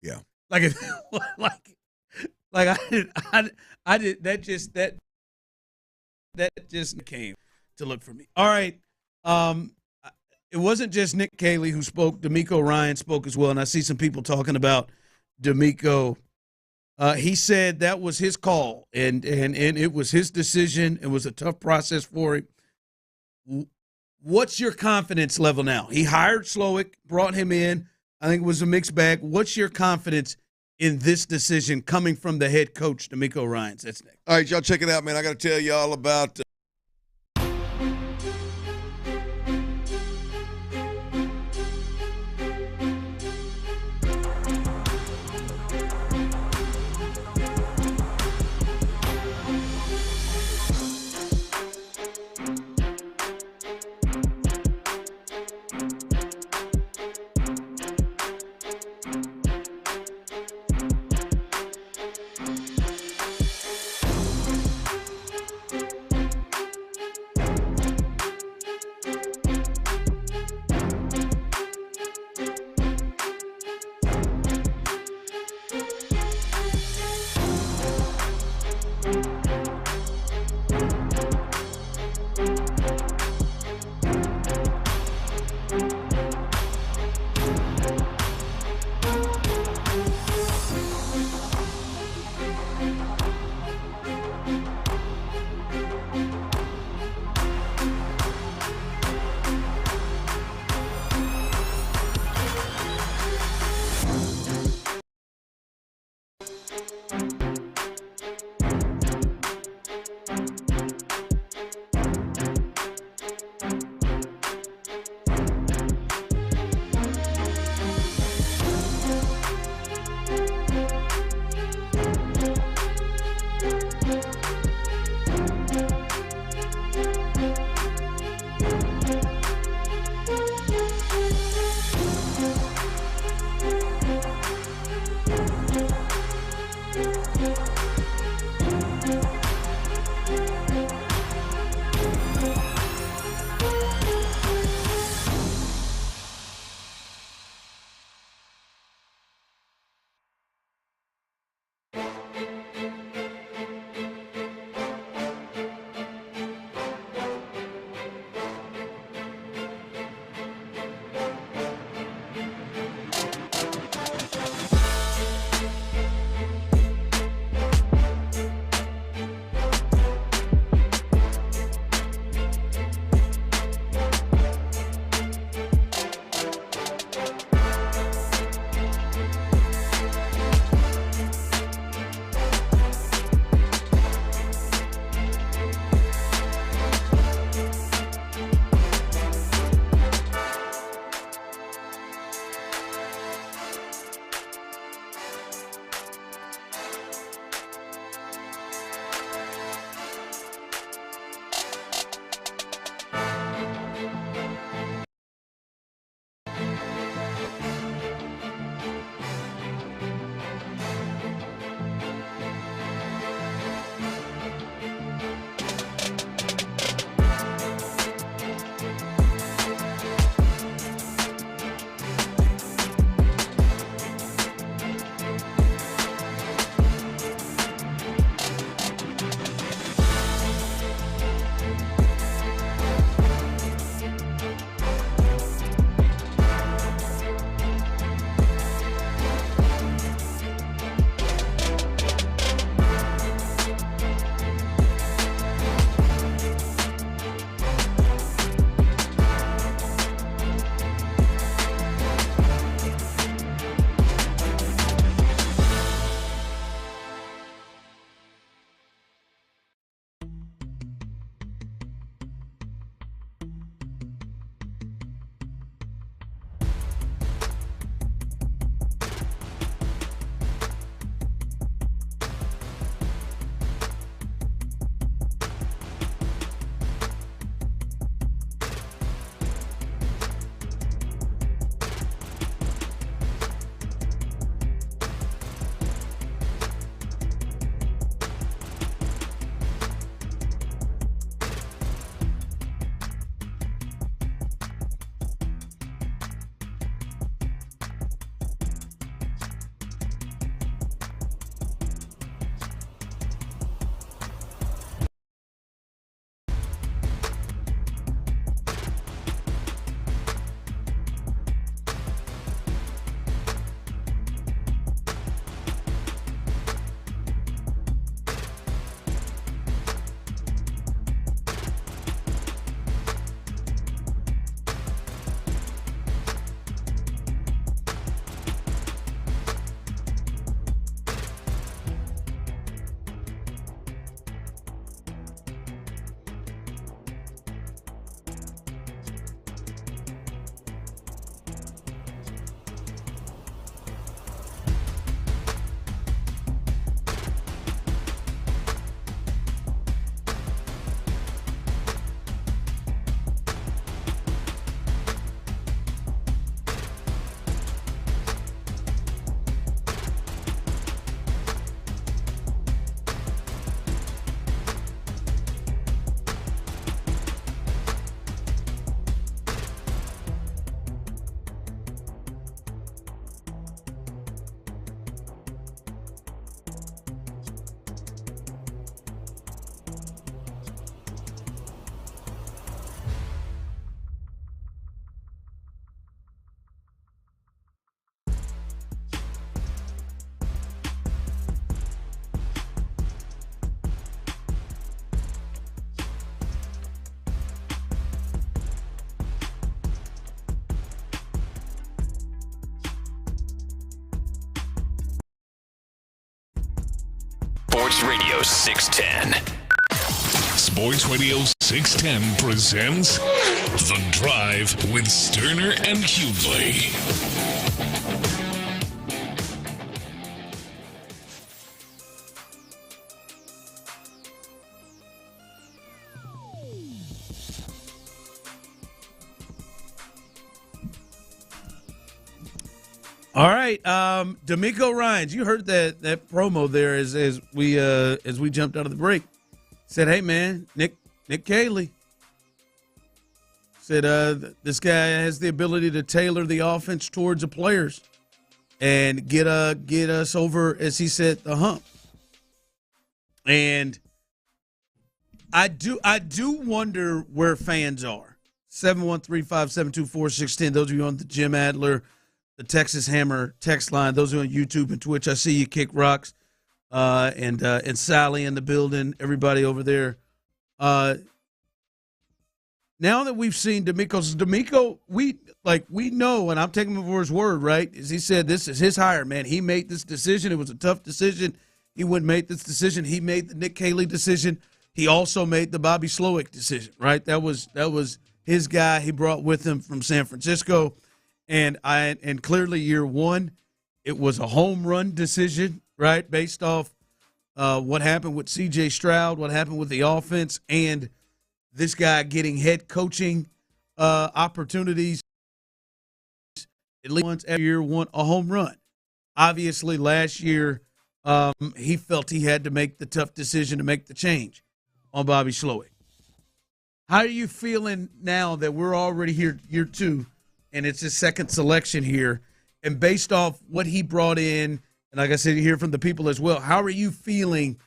Yeah. Like I did that just came to look for me. All right. It wasn't just Nick Caley who spoke. D'Amico Ryan spoke as well, and I see some people talking about D'Amico. He said that was his call, and it was his decision. It was a tough process for him. What's your confidence level now? He hired Slowick, brought him in. I think it was a mixed bag. What's your confidence in this decision coming from the head coach, D'Amico Ryans? That's next. All right, y'all check it out, man. I got to tell y'all about Sports Radio 610. Sports Radio 610 presents The Drive with Stoerner and Hughley. All right, D'Amico Ryans, you heard that promo there as we jumped out of the break. Said, "Hey man, Nick Caley said this guy has the ability to tailor the offense towards the players and get us over, as he said, the hump." And I do wonder where fans are. 713-572-4610. Those of you on the Jim Adler, the Texas Hammer text line. Those who are on YouTube and Twitch, I see you, Kick Rocks, and Sally in the building. Everybody over there. Now that we've seen D'Amico, we know, and I'm taking him for his word, right? As he said, this is his hire, man. He made this decision. It was a tough decision. He wouldn't make this decision. He made the Nick Caley decision. He also made the Bobby Slowick decision, right? That was his guy he brought with him from San Francisco. And clearly year one, it was a home run decision, right, based off what happened with C.J. Stroud, what happened with the offense, and this guy getting head coaching opportunities at least once every year, won a home run. Obviously, last year he felt he had to make the tough decision to make the change on Bobby Slowick. How are you feeling now that we're already here year two? And it's his second selection here. And based off what he brought in, and like I said, you hear from the people as well, how are you feeling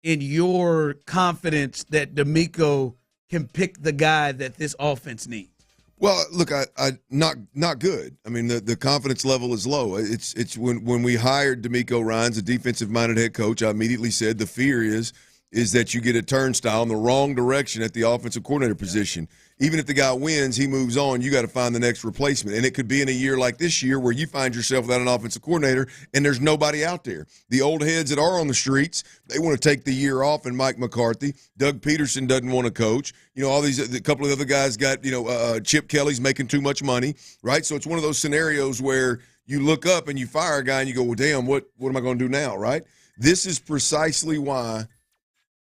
in your confidence that D'Amico can pick the guy that this offense needs? Well, look, I not good. I mean, the confidence level is low. It's when we hired D'Amico Ryans, a defensive-minded head coach, I immediately said the fear is that you get a turnstile in the wrong direction at the offensive coordinator position. Even if the guy wins, he moves on, you got to find the next replacement. And it could be in a year like this year where you find yourself without an offensive coordinator and there's nobody out there. The old heads that are on the streets, they want to take the year off, and Mike McCarthy. Doug Peterson doesn't want to coach. All these, a couple of other guys got, Chip Kelly's making too much money, right? So it's one of those scenarios where you look up and you fire a guy and you go, well, damn, what am I going to do now, right? This is precisely why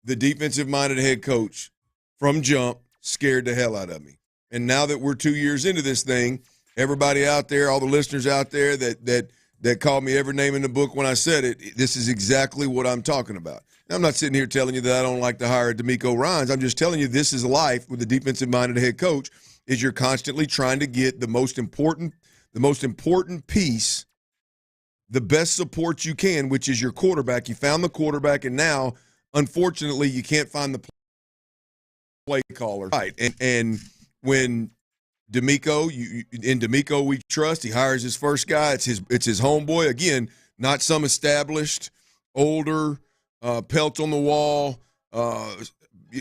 the defensive-minded head coach from jump scared the hell out of me. And now that we're 2 years into this thing, everybody out there, all the listeners out there that called me every name in the book when I said it, this is exactly what I'm talking about. Now, I'm not sitting here telling you that I don't like to hire D'Amico Ryans. I'm just telling you this is life with the defensive-minded head coach, is you're constantly trying to get the most important piece, the best support you can, which is your quarterback. You found the quarterback, and now, unfortunately, you can't find the play caller. Right. And when D'Amico, in D'Amico we trust, he hires his first guy. It's his homeboy. Again, not some established, older, pelt on the wall,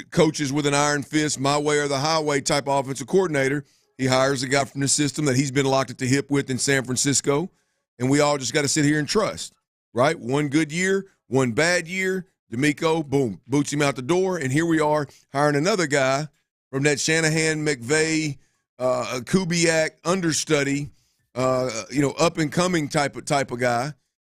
coaches with an iron fist, my way or the highway type offensive coordinator. He hires a guy from the system that he's been locked at the hip with in San Francisco, and we all just got to sit here and trust, right? One good year, one bad year, D'Amico, boom, boots him out the door, and here we are hiring another guy from that Shanahan, McVay, Kubiak understudy, up-and-coming type of guy,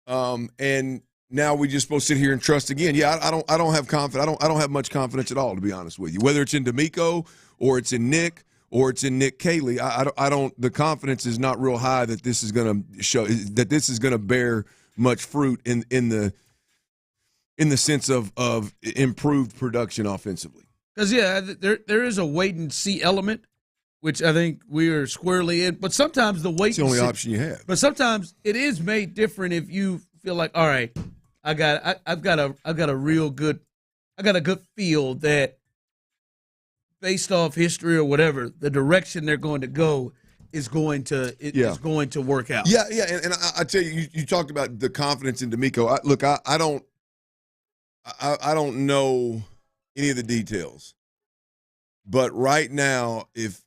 and now we just supposed to sit here and trust again. Yeah, I don't have confidence. I don't have much confidence at all, to be honest with you. Whether it's in D'Amico or it's in Nick or it's in Nick Caley, I don't. The confidence is not real high that this is going to show, that this is going to bear much fruit in the sense of improved production offensively. Because, there is a wait-and-see element, which I think we are squarely in. But sometimes the wait-and-see. It's the only option you have. But sometimes it is made different if you feel like, all right, I've got a real good – I got a good feel that based off history or whatever, the direction they're going to go is going to work out. Yeah, and I tell you, you talked about the confidence in D'Amico. I don't know any of the details, but right now, if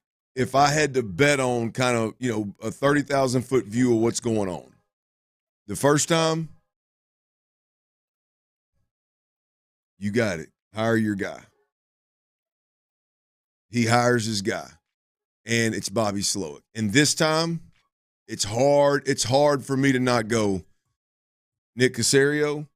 I had to bet on kind of a 30,000-foot view of what's going on, the first time You got it. Hire your guy. He hires his guy, and it's Bobby Slowick. And this time, it's hard. It's hard for me to not go Nick Caserio.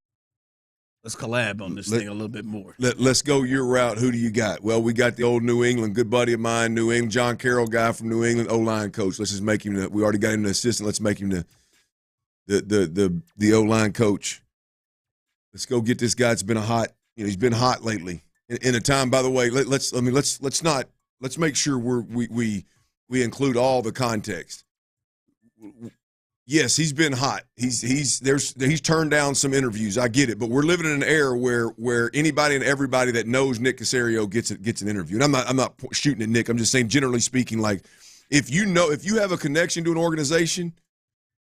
Let's collab on this thing a little bit more. Let's go your route. Who do you got? Well, we got the old New England, good buddy of mine, New England, John Carroll guy from New England, O-line coach. Let's just make him we already got him the assistant. Let's make him the O-line coach. Let's go get this guy. It's been he's been hot lately. In a time, by the way, let's make sure we include all the context. Yes, he's been hot. He's turned down some interviews. I get it, but we're living in an era where anybody and everybody that knows Nick Caserio gets an interview. And I'm not shooting at Nick. I'm just saying, generally speaking, like if you have a connection to an organization,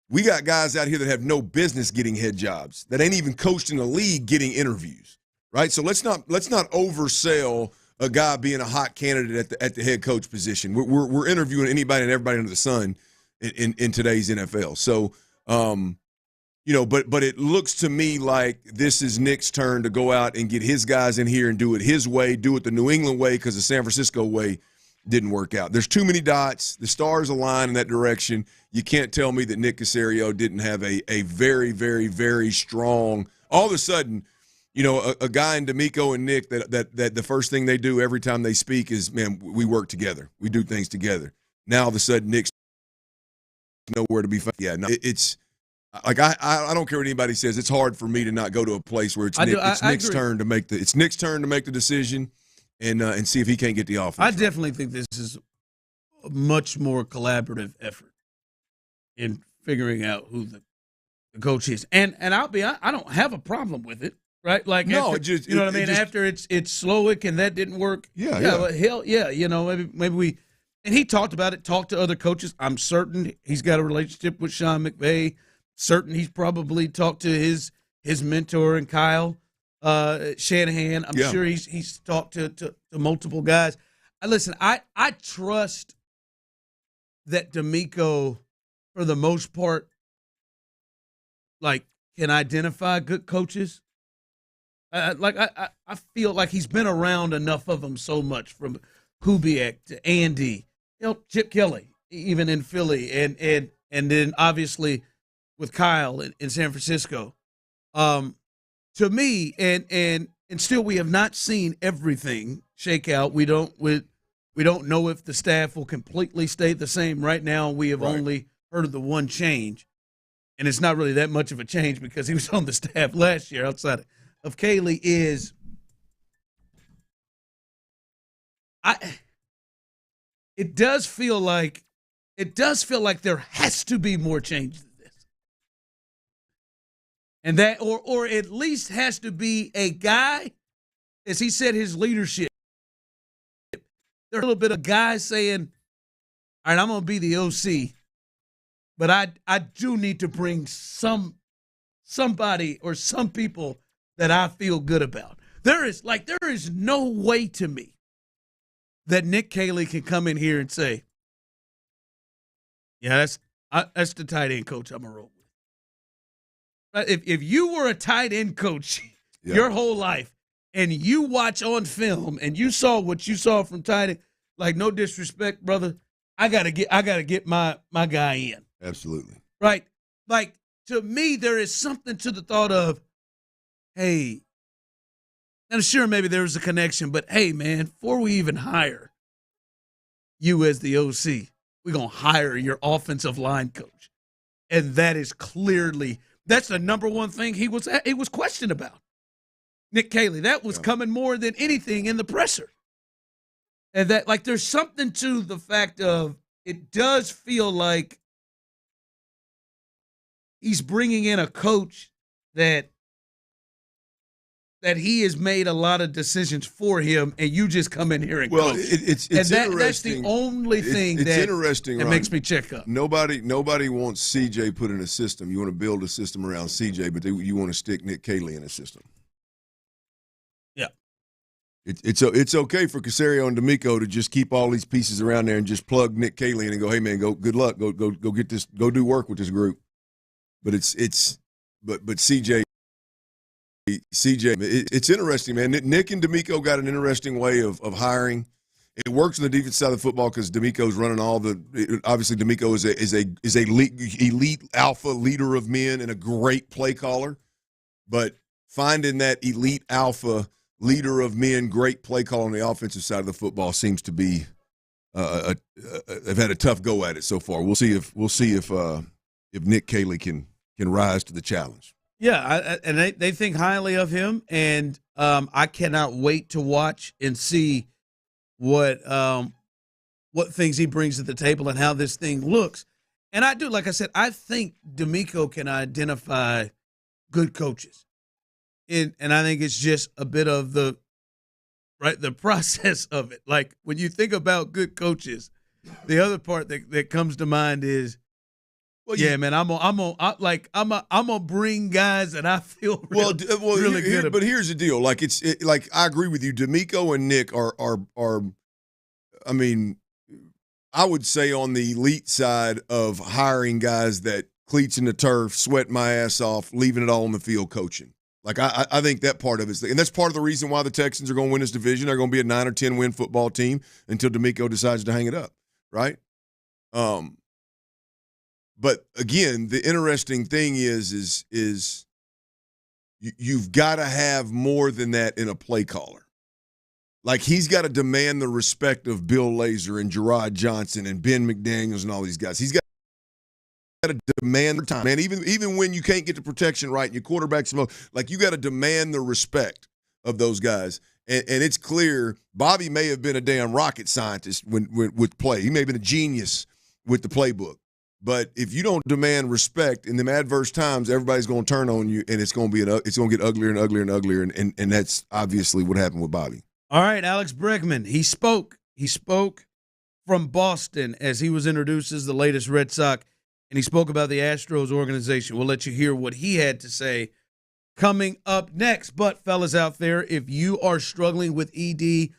we got guys out here that have no business getting head jobs, that ain't even coached in the league getting interviews, right? So let's not oversell a guy being a hot candidate at the head coach position. We're interviewing anybody and everybody under the sun in today's NFL. So, but it looks to me like this is Nick's turn to go out and get his guys in here and do it his way, do it the New England way, because the San Francisco way didn't work out. There's too many dots. The stars align in that direction. You can't tell me that Nick Caserio didn't have a very, very, very strong – all of a sudden, a guy in D'Amico and Nick that the first thing they do every time they speak is, man, we work together. We do things together. Now all of a sudden Nick's nowhere to be found. Yeah, no, it's like I don't care what anybody says. It's hard for me to not go to a place where it's Nick's turn to make the decision and see if he can't get the offense. I definitely think this is a much more collaborative effort in figuring out who the coach is. And I don't have a problem with it, right? Like no, after, you know what I mean. After it's Slowick and that didn't work. Yeah. Well, hell yeah. Maybe we. And he talked about it, talked to other coaches. I'm certain he's got a relationship with Sean McVay. Certain he's probably talked to his mentor and Kyle Shanahan. I'm sure he's talked to multiple guys. Listen, I trust that D'Amico, for the most part, like, can identify good coaches. I feel like he's been around enough of them so much, from Kubiak to Andy, Chip Kelly, even in Philly, and then obviously with Kyle in San Francisco. To me, and still we have not seen everything shake out. We don't know if the staff will completely stay the same. Right now, we have only heard of the one change, and it's not really that much of a change because he was on the staff last year outside of Cayley. It does feel like there has to be more change than this, and that, or at least has to be a guy, as he said, his leadership. There's a little bit of guys saying, "All right, I'm going to be the OC, but I do need to bring somebody or some people that I feel good about." There is no way to me that Nick Cayley can come in here and say, "Yeah, that's the tight end coach I'm gonna roll with." If you were a tight end coach your whole life and you watch on film and you saw what you saw from tight end, like, no disrespect, brother, I gotta get my guy in. Absolutely. Right. Like, to me, there is something to the thought of, hey, and sure, maybe there was a connection, but hey, man, before we even hire you as the OC, we're going to hire your offensive line coach. And that is clearly, that's the number one thing he was questioned about. Nick Cayley, that was coming more than anything in the presser. And that, like, there's something to the fact of, it does feel like he's bringing in a coach that he has made a lot of decisions for him, and you just come in here and coach. It's interesting. That's the only thing that makes me check up. Nobody wants CJ put in a system. You want to build a system around CJ, but you want to stick Nick Cayley in a system. Yeah. It's okay for Caserio and D'Amico to just keep all these pieces around there and just plug Nick Cayley in and go, hey man, go good luck, go get this, go do work with this group. But but CJ Hey, CJ, it's interesting, man. Nick and D'Amico got an interesting way of hiring. It works on the defense side of the football because D'Amico's running all the. Obviously, D'Amico is a elite alpha leader of men and a great play caller. But finding that elite alpha leader of men, great play caller on the offensive side of the football seems to be. Have had a tough go at it so far. We'll see if Nick Caley can rise to the challenge. Yeah, and they think highly of him, and I cannot wait to watch and see what things he brings to the table and how this thing looks. And I do, like I said, I think D'Amico can identify good coaches, and I think it's just a bit of the process of it. Like when you think about good coaches, the other part that comes to mind is. Well, yeah, man, I'm gonna bring guys that I feel really good about. But here's the deal: like like I agree with you. D'Amico and Nick are. I mean, I would say on the elite side of hiring guys that cleats in the turf, sweat my ass off, leaving it all on the field, coaching. Like I think that part of it, and that's part of the reason why the Texans are going to win this division. They're going to be a 9 or 10 win football team until D'Amico decides to hang it up, right? But again, the interesting thing is you've got to have more than that in a play caller. Like he's got to demand the respect of Bill Lazor and Gerard Johnson and Ben McDaniels and all these guys. He's got to demand the time, man. Even when you can't get the protection right and your quarterback's like you got to demand the respect of those guys. And it's clear Bobby may have been a damn rocket scientist with play. He may have been a genius with the playbook. But if you don't demand respect in them adverse times, everybody's going to turn on you, and it's going to get uglier and uglier and uglier, and that's obviously what happened with Bobby. All right, Alex Bregman, he spoke from Boston as he was introduced as the latest Red Sox, and he spoke about the Astros organization. We'll let you hear what he had to say coming up next. But, fellas out there, if you are struggling with ED,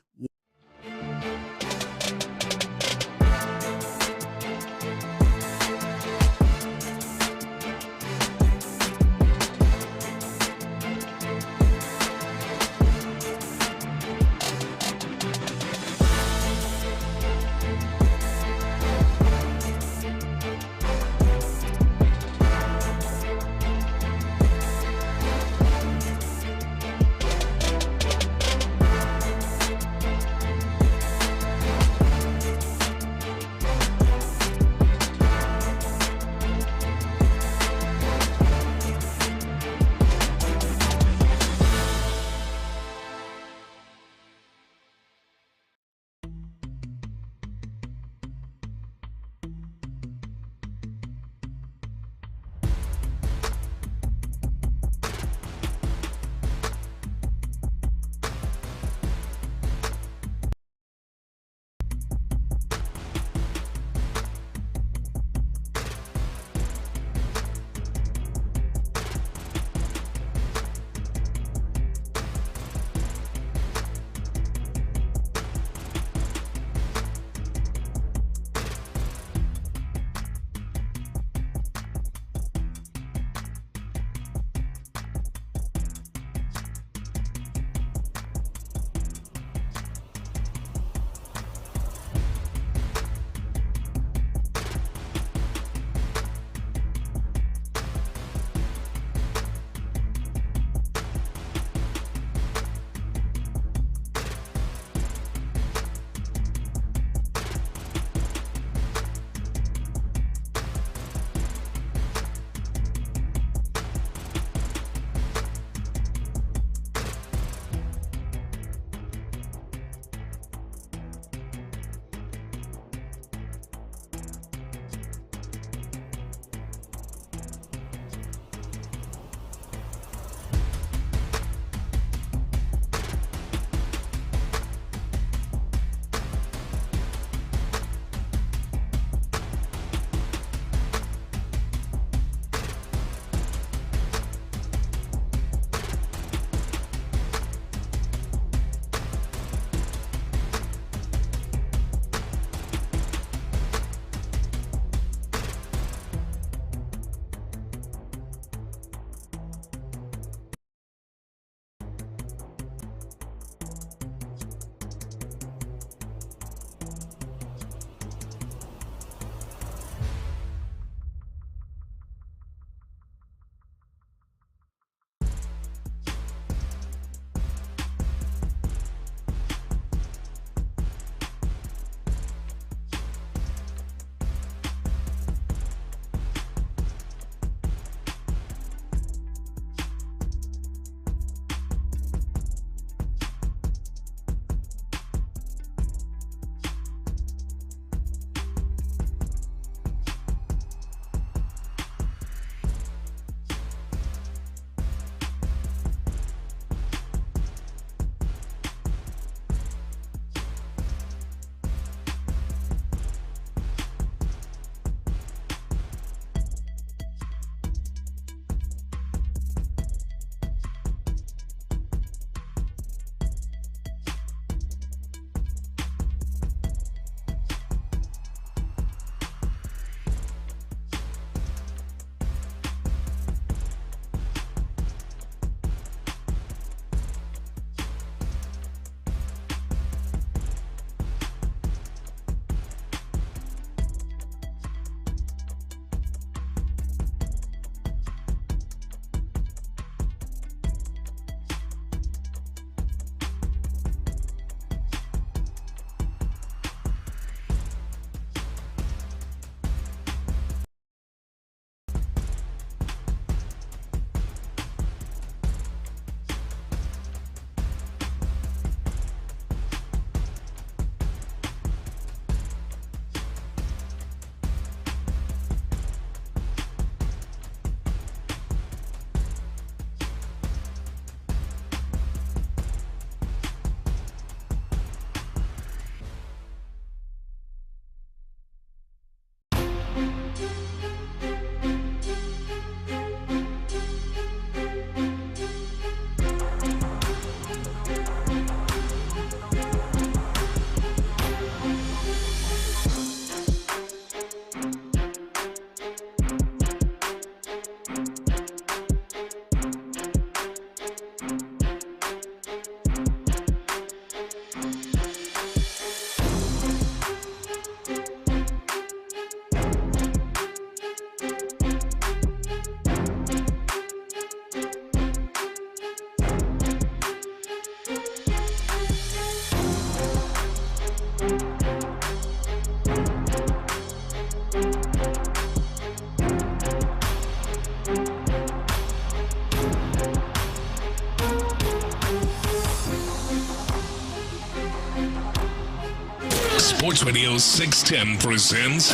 Sports Radio 610 presents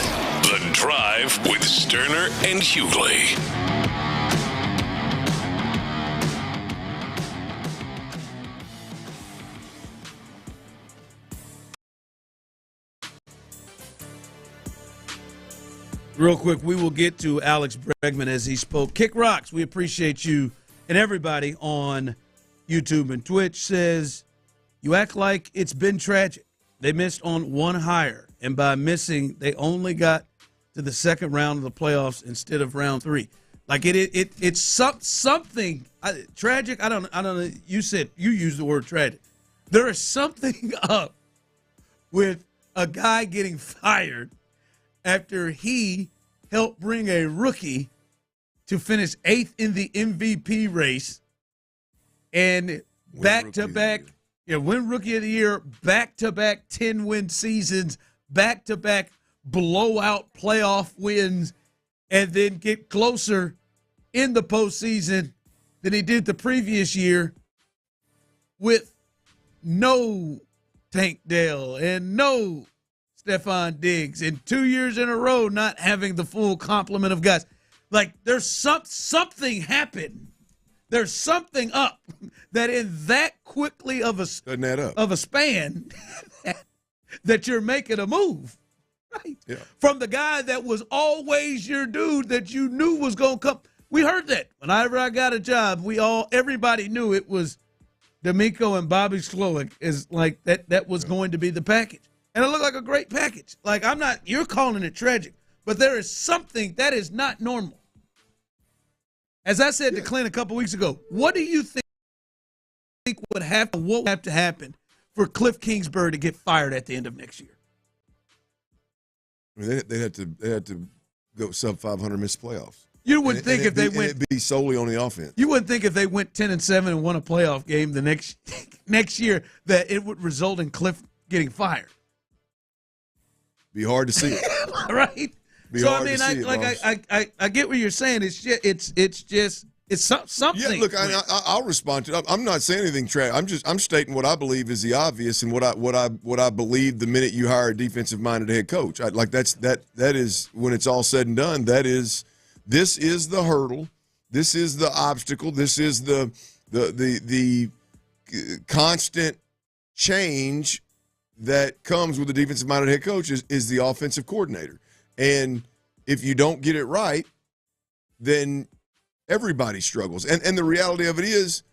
The Drive with Stoerner and Hughley. Real quick, we will get to Alex Bregman as he spoke. Kick Rocks, we appreciate you and everybody on YouTube and Twitch. Says, you act like it's been tragic. They missed on one hire, and by missing, they only got to the second round of the playoffs instead of round 3. Like it's something tragic. I don't know. You used the word tragic. There is something up with a guy getting fired after he helped bring a rookie to finish 8th in the MVP race and back-to-back, win Rookie of the Year, back-to-back 10-win seasons, back-to-back blowout playoff wins, and then get closer in the postseason than he did the previous year with no Tank Dell and no Stephon Diggs, and 2 years in a row not having the full complement of guys. Like, there's something happened. There's something up that in that quickly of a span that you're making a move, right? Yeah. From the guy that was always your dude that you knew was going to come. We heard that whenever I got a job. Everybody knew it was D'Amico and Bobby Slowick is like that was going to be the package. And it looked like a great package. Like, you're calling it tragic, but there is something that is not normal. As I said to Clint a couple weeks ago, what do you think would have to happen for Cliff Kingsbury to get fired at the end of next year? I mean, they had to go sub 500 missed playoffs. You wouldn't think if they went. It'd be solely on the offense. You wouldn't think if they went 10-7 and won a playoff game the next year that it would result in Cliff getting fired. Be hard to see it, right? I get what you're saying. It's something. Yeah, look, I'll respond to it. I'm not saying anything trash. I'm stating what I believe is the obvious and what I believe the minute you hire a defensive-minded head coach. That is when it's all said and done. This is the hurdle. This is the obstacle. This is the constant change that comes with the defensive-minded head coach is the offensive coordinator. And if you don't get it right, then everybody struggles. And the reality of it is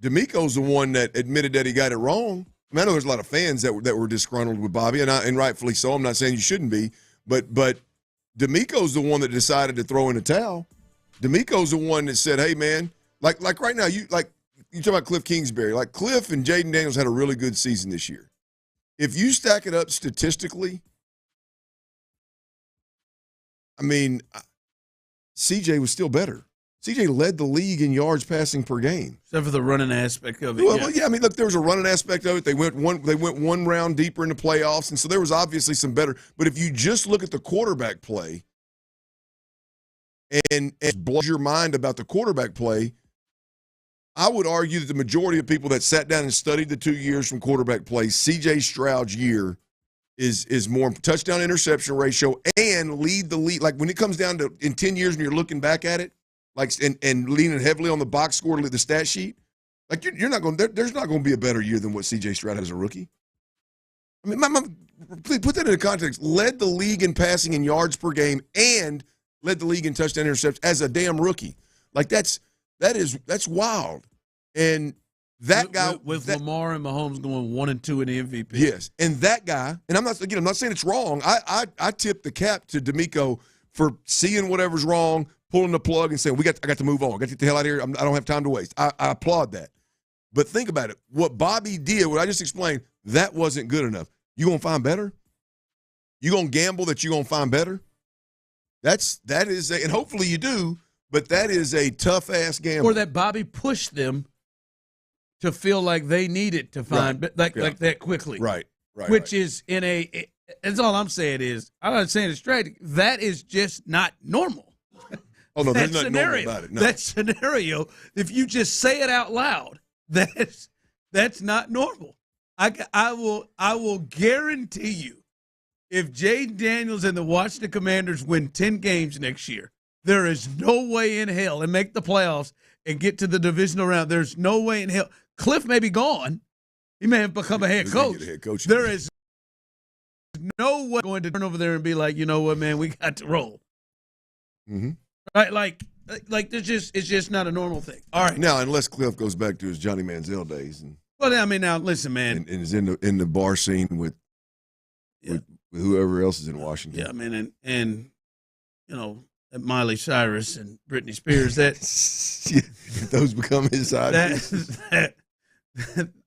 D'Amico's the one that admitted that he got it wrong. I mean, I know there's a lot of fans that were disgruntled with Bobby, and rightfully so. I'm not saying you shouldn't be, but D'Amico's the one that decided to throw in the towel. D'Amico's the one that said, hey, man, like right now, you talk about Cliff Kingsbury. Like, Cliff and Jaden Daniels had a really good season this year. If you stack it up statistically, I mean, CJ was still better. CJ led the league in yards passing per game. Except for the running aspect of it. Well, yeah, I mean, look, there was a running aspect of it. They went one round deeper in the playoffs, and so there was obviously some better. But if you just look at the quarterback play and blows your mind about the quarterback play, I would argue that the majority of people that sat down and studied the 2 years from quarterback play, C.J. Stroud's year is more touchdown interception ratio and lead the league. Like, when it comes down to in 10 years and you're looking back at it, like and leaning heavily on the box score, the stat sheet, like you're not going. There's not going to be a better year than what C.J. Stroud had as a rookie. I mean, please put that into context. Led the league in passing and yards per game and led the league in touchdown interceptions as a damn rookie. Like, that's wild. And that guy with Lamar and Mahomes going 1 and 2 in the MVP. Yes, and that guy, and I'm not saying it's wrong. I tip the cap to D'Amico for seeing whatever's wrong, pulling the plug, and saying I got to move on. I got to get the hell out of here. I don't have time to waste. I applaud that. But think about it. What Bobby did, what I just explained, that wasn't good enough. You gonna find better? You gonna gamble that you gonna find better? That is and hopefully you do. But that is a tough ass gamble. Or that Bobby pushed them to feel like they needed to find like that quickly. Right. Which is that's all I'm saying is, I'm not saying it's tragic. That is just not normal. Oh, no, there's nothing normal about it. No. That scenario, if you just say it out loud, that's not normal. I will guarantee you, if Jay Daniels and the Washington Commanders win 10 games next year, there is no way in hell and make the playoffs and get to the divisional round. There's no way in hell. Cliff may be gone. He may have become a head coach. There is no way going to turn over there and be like, you know what, man, we got to roll. Mm-hmm. Right? Like it's just not a normal thing. All right. Now, unless Cliff goes back to his Johnny Manziel days, and now listen, man, and is in the bar scene with whoever else is in Washington. Yeah, man, and you know, Miley Cyrus and Britney Spears. That those become his ideas.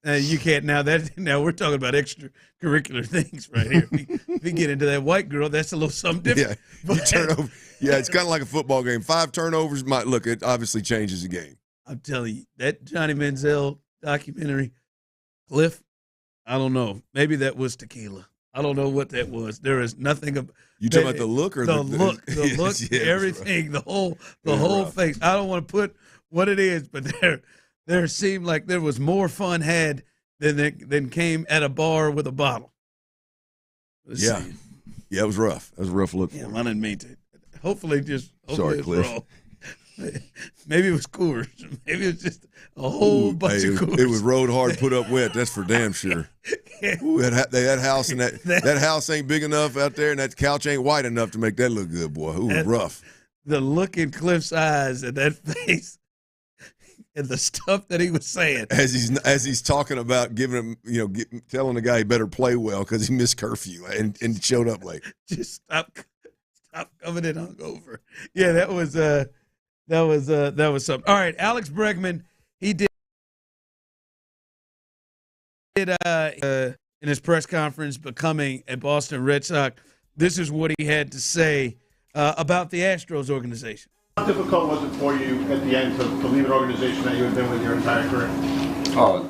You can't now. Now we're talking about extracurricular things right here. If you get into that white girl, that's a little something different. Yeah, you turn over. Yeah, it's kind of like a football game. 5 turnovers might look. It obviously changes the game. I'm telling you, that Johnny Manziel documentary, Cliff. I don't know. Maybe that was tequila. I don't know what that was. There is nothing about. You talking about the look or the look, everything, the whole face. I don't want to put what it is, but there seemed like there was more fun had than came at a bar with a bottle. Yeah, it was rough. It was a rough look. Yeah, I didn't mean to. Hopefully, sorry, Cliff. Maybe it was Coors. Maybe it was just a whole bunch of Coors. It was road hard, put up wet. That's for damn sure. Ooh, that house and that house ain't big enough out there, and that couch ain't white enough to make that look good, boy. Ooh, rough. The look in Cliff's eyes and that face, and the stuff that he was saying as he's talking about giving him, telling the guy he better play well because he missed curfew and showed up late. Just stop coming in hungover. Yeah, that was something. All right, Alex Bregman, he did in his press conference becoming a Boston Red Sox. This is what he had to say about the Astros organization. How difficult was it for you at the end to leave an organization that you had been with your entire career? Oh,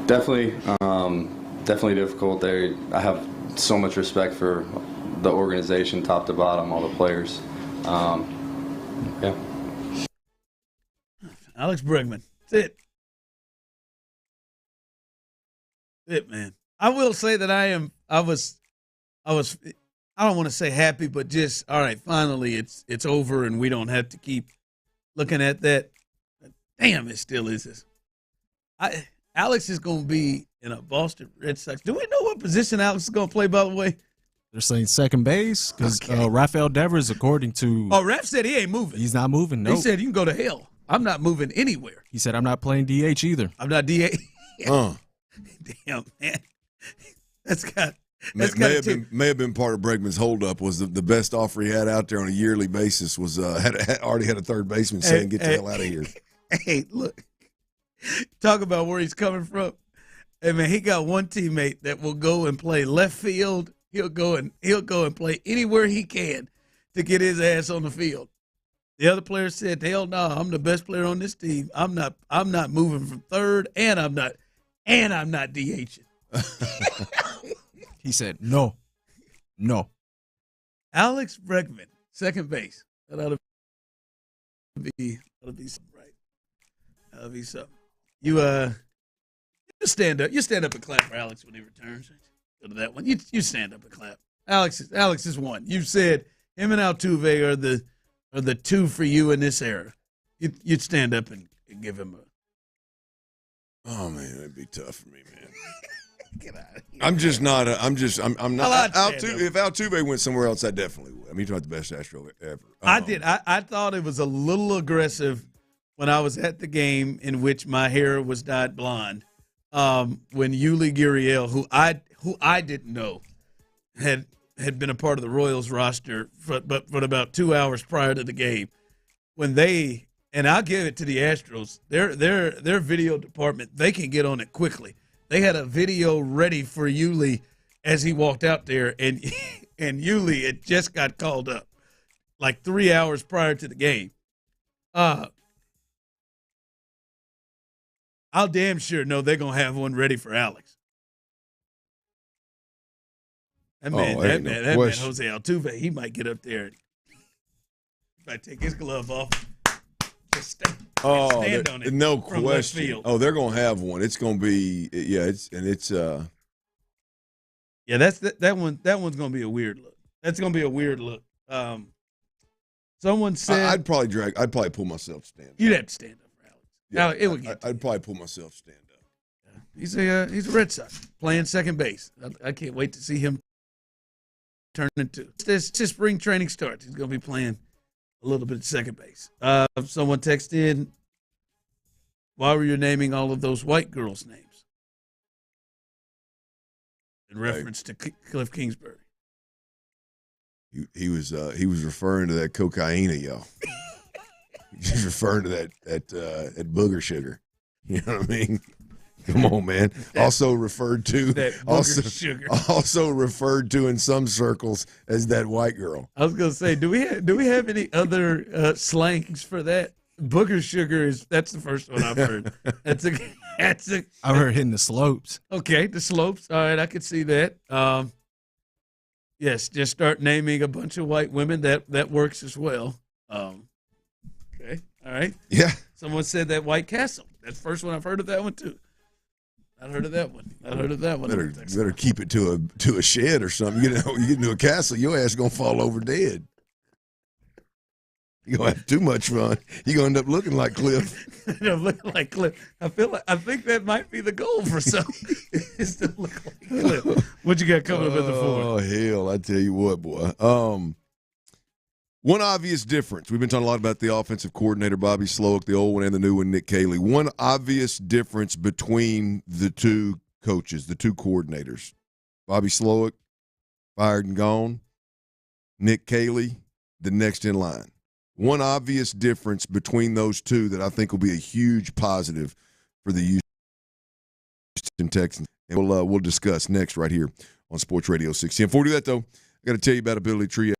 definitely difficult there. I have so much respect for the organization, top to bottom, all the players. Yeah. Alex Bregman. That's it, man. I will say that I was I don't want to say happy, but just all right, finally it's over and we don't have to keep looking at that. Damn, it still is this. Alex is going to be in a Boston Red Sox. Do we know what position Alex is going to play, by the way? They're saying second base because Rafael Devers, according to... Oh, Raf said he ain't moving. He's not moving, no. He said you can go to hell. I'm not moving anywhere. He said I'm not playing DH either. I'm not DH. Damn, man. May have been part of Bregman's holdup was the best offer he had out there on a yearly basis was already had a third baseman saying get the hell out of here. Hey, look. Talk about where he's coming from. Hey, man, he got one teammate that will go and play left field. He'll go and play anywhere he can to get his ass on the field. The other player said, "Hell no, I'm the best player on this team. I'm not moving from third, and I'm not DHing." He said, "No." Alex Bregman, second base. That ought to be something, right? That'll be something. You stand up. You stand up and clap for Alex when he returns. Go to that one. You stand up and clap. Alex is one. You've said him and Altuve are the two for you in this era. You'd stand up and give him a. Oh man, that'd be tough for me, man. Get out of here. I'm not. If Altuve went somewhere else, I definitely would. I mean, he's not the best Astro ever. I did. I thought it was a little aggressive when I was at the game in which my hair was dyed blonde. When Yuli Gurriel, who I didn't know, had been a part of the Royals roster, but about 2 hours prior to the game, when they, and I'll give it to the Astros, their video department, they can get on it quickly. They had a video ready for Yuli as he walked out there, and Yuli had just got called up like 3 hours prior to the game. I'll damn sure know they're going to have one ready for Alex. That man, Jose Altuve, he might get up there and might take his glove off. Just stand on it. No from question. left field. Oh, they're going to have one. It's going to be, it's Yeah, that one. That one's gonna be a weird look. That's gonna be a weird look. Someone said I'd probably pull myself to stand up. You'd have to stand up for Alex. Yeah, It would get. I'd probably pull myself to stand up. He's a Red Sox playing second base. I can't wait to see him turn into. This spring training starts. He's gonna be playing a little bit of second base. Someone texted, why were you naming all of those white girls' names? In reference to Cliff Kingsbury. He was referring to that cocaine, yo. He's referring to that booger sugar. You know what I mean? Come on, man. Also referred to in some circles as that white girl. I was gonna say, do we have any other slangs for that? Booger sugar that's the first one I've heard. I've heard hitting the slopes. Okay, the slopes. All right, I could see that. Yes, just start naming a bunch of white women. That works as well. Okay, all right. Yeah. Someone said that White Castle. That's the first one I've heard of that one too. I heard of that one. Better keep it to a shed or something. You get into a castle, your ass is gonna fall over dead. You're gonna have too much fun. You're gonna end up looking like Cliff. Looking like Cliff. I think that might be the goal for some is to look like Cliff. What you got coming up at the fourth? Oh hell, I tell you what, boy. One obvious difference. We've been talking a lot about the offensive coordinator, Bobby Slowick, the old one and the new one, Nick Caley. One obvious difference between the two coaches, the two coordinators. Bobby Slowick, fired and gone. Nick Caley, the next in line. One obvious difference between those two that I think will be a huge positive for the Houston Texans. And we'll discuss next right here on Sports Radio 610. Before we do that, though, I got to tell you about Ability Tree.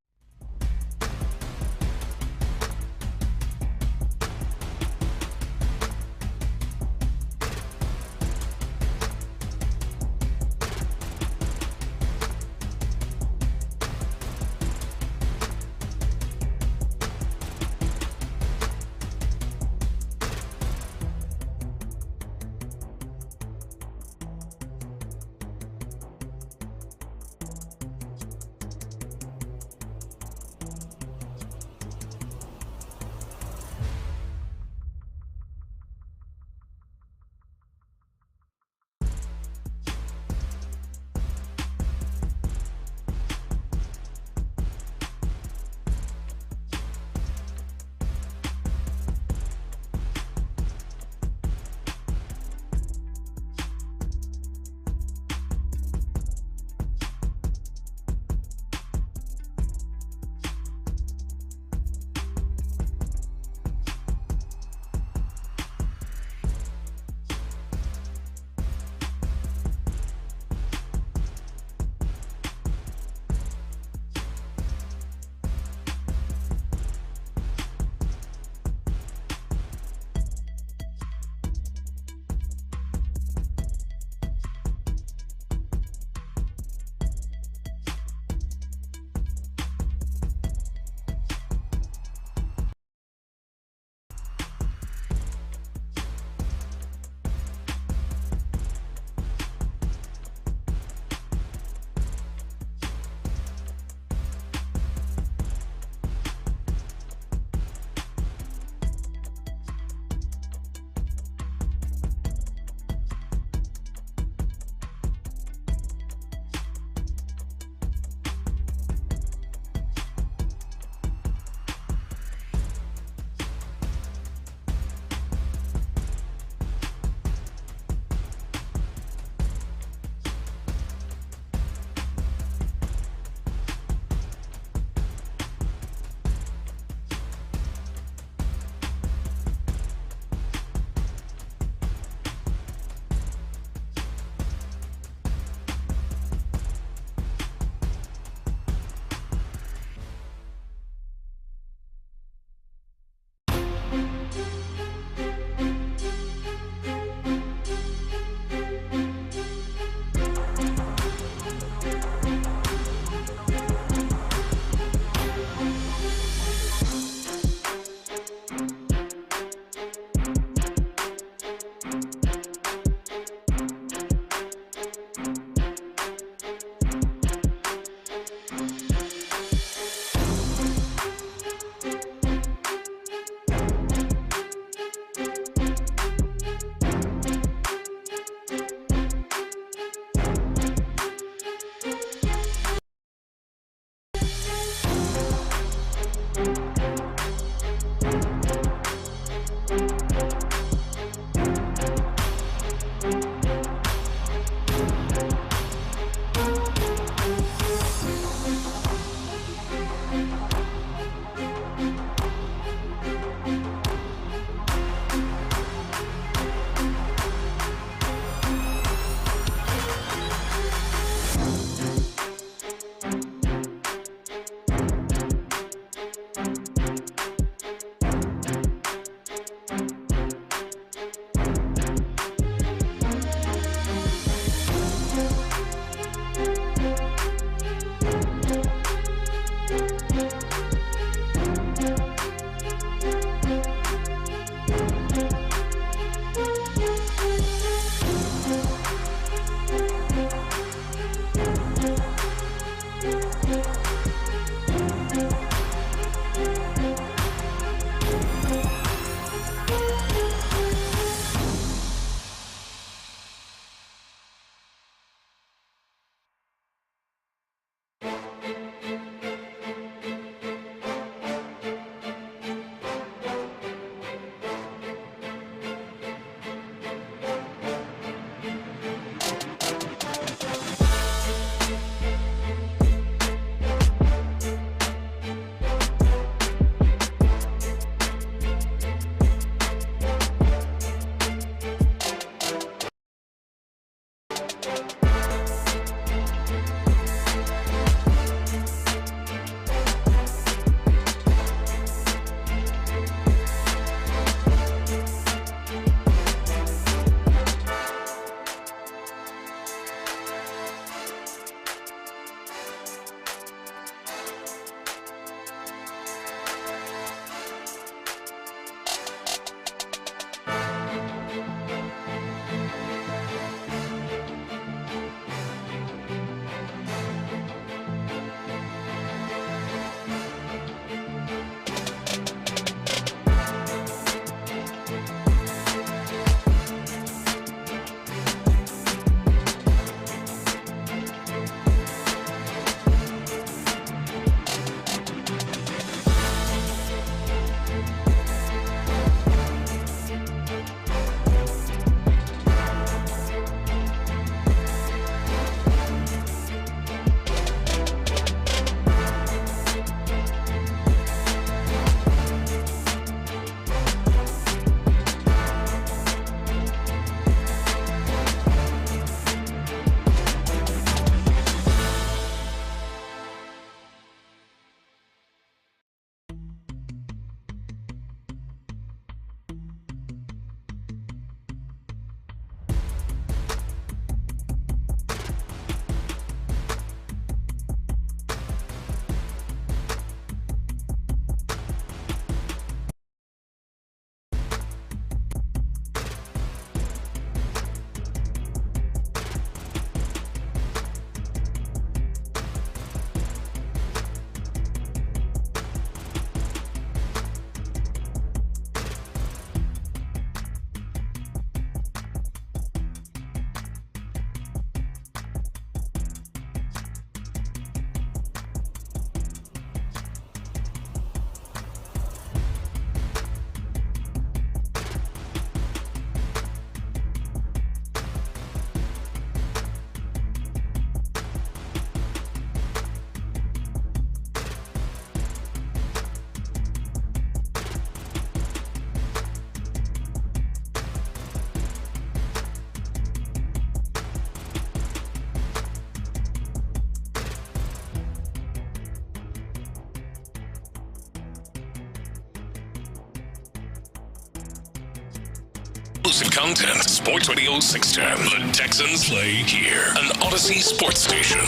Exclusive content. Sports Radio 610. The Texans play here. An Odyssey sports station.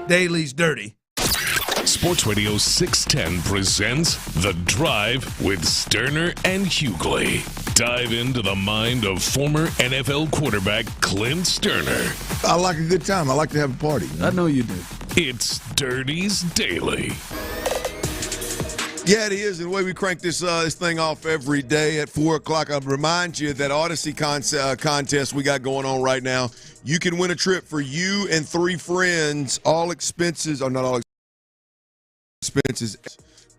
Daly's dirty. Sports Radio 610 presents The Drive with Stoerner and Hughley. Dive into the mind of former NFL quarterback Clint Stoerner. I like a good time. I like to have a party. I know you do. It's Dirty's Daily. Yeah, it is. And the way we crank this thing off every day at 4 o'clock, I'll remind you that Odyssey contest we got going on right now. You can win a trip for you and 3 friends, all expenses, or not all expenses,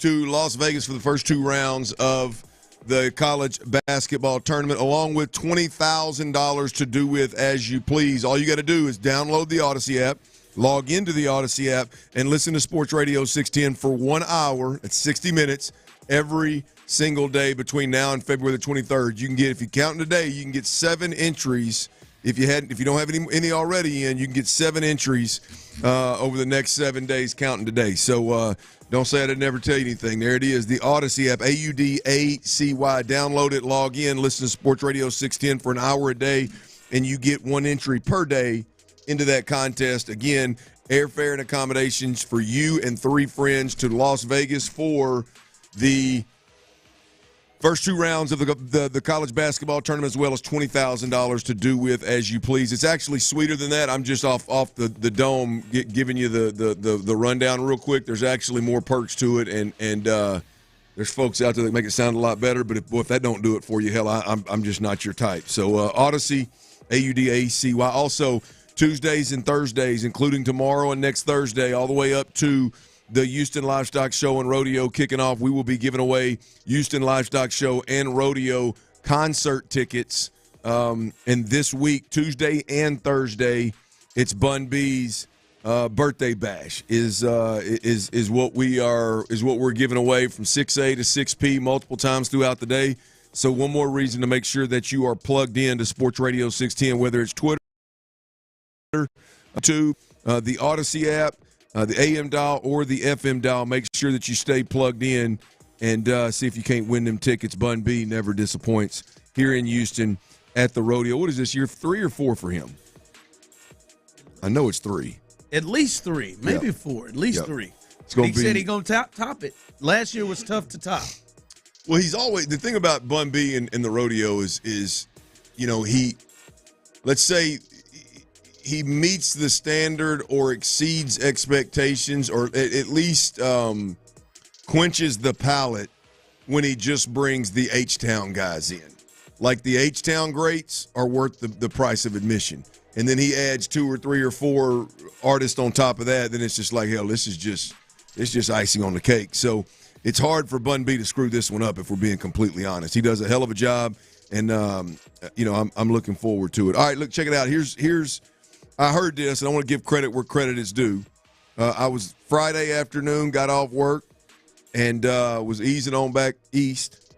to Las Vegas for the first 2 rounds of the college basketball tournament, along with $20,000 to do with as you please. All you got to do is download the Odyssey app, log into the Odyssey app, and listen to Sports Radio 610 for 1 hour. It's 60 minutes every single day between now and February the 23rd. You can get, if you count today, you can get 7 entries. If you don't have any already in, you can get 7 entries over the next 7 days counting today. So don't say I didn't ever tell you anything. There it is, the Odyssey app, AUDACY. Download it, log in, listen to Sports Radio 610 for an hour a day, and you get 1 entry per day into that contest. Again, airfare and accommodations for you and 3 friends to Las Vegas for the first 2 rounds of the college basketball tournament, as well as $20,000 to do with as you please. It's actually sweeter than that. I'm just off the dome giving you the rundown real quick. There's actually more perks to it, and there's folks out there that make it sound a lot better. But if that don't do it for you, hell, I'm just not your type. So Odyssey, AUDACY. Also, Tuesdays and Thursdays, including tomorrow and next Thursday, all the way up to the Houston Livestock Show and Rodeo kicking off. We will be giving away Houston Livestock Show and Rodeo concert tickets. And this week, Tuesday and Thursday, it's Bun B's birthday bash is what we're giving away from 6A to 6P multiple times throughout the day. So one more reason to make sure that you are plugged in to Sports Radio 610, whether it's Twitter, to the Odyssey app, the AM dial or the FM dial. Make sure that you stay plugged in and see if you can't win them tickets. Bun B never disappoints here in Houston at the rodeo. What is this, year 3 or 4 for him? I know it's 3. At least 3, maybe 4. At least 3. He said he's going to top it. Last year was tough to top. Well, he's always – the thing about Bun B in the rodeo is let's say – he meets the standard or exceeds expectations, or at least quenches the palate when he just brings the H-Town guys in. Like the H-Town greats are worth the price of admission. And then he adds 2 or 3 or 4 artists on top of that, then it's just like, hell, it's just icing on the cake. So it's hard for Bun B to screw this one up if we're being completely honest. He does a hell of a job, and I'm looking forward to it. All right, look, check it out. Here's I heard this, and I want to give credit where credit is due. I was Friday afternoon, got off work, and was easing on back east,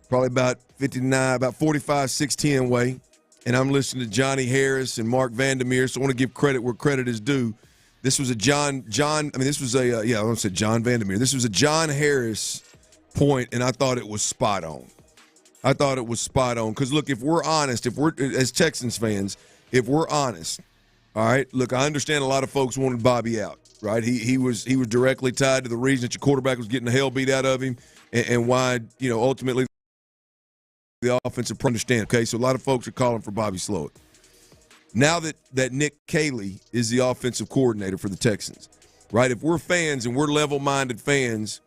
probably about 45, 610 way. And I'm listening to Johnny Harris and Mark Vandermeer, so I want to give credit where credit is due. This was a John Vandermeer. This was a John Harris point, and I thought it was spot on. Because, look, if we're honest, as Texans fans, if we're honest, all right, look, I understand a lot of folks wanted Bobby out, right? He was directly tied to the reason that your quarterback was getting the hell beat out of him, and why, ultimately the offensive understand. Okay, so a lot of folks are calling for Bobby Slowik. Now that Nick Caley is the offensive coordinator for the Texans, right? If we're fans and we're level-minded fans,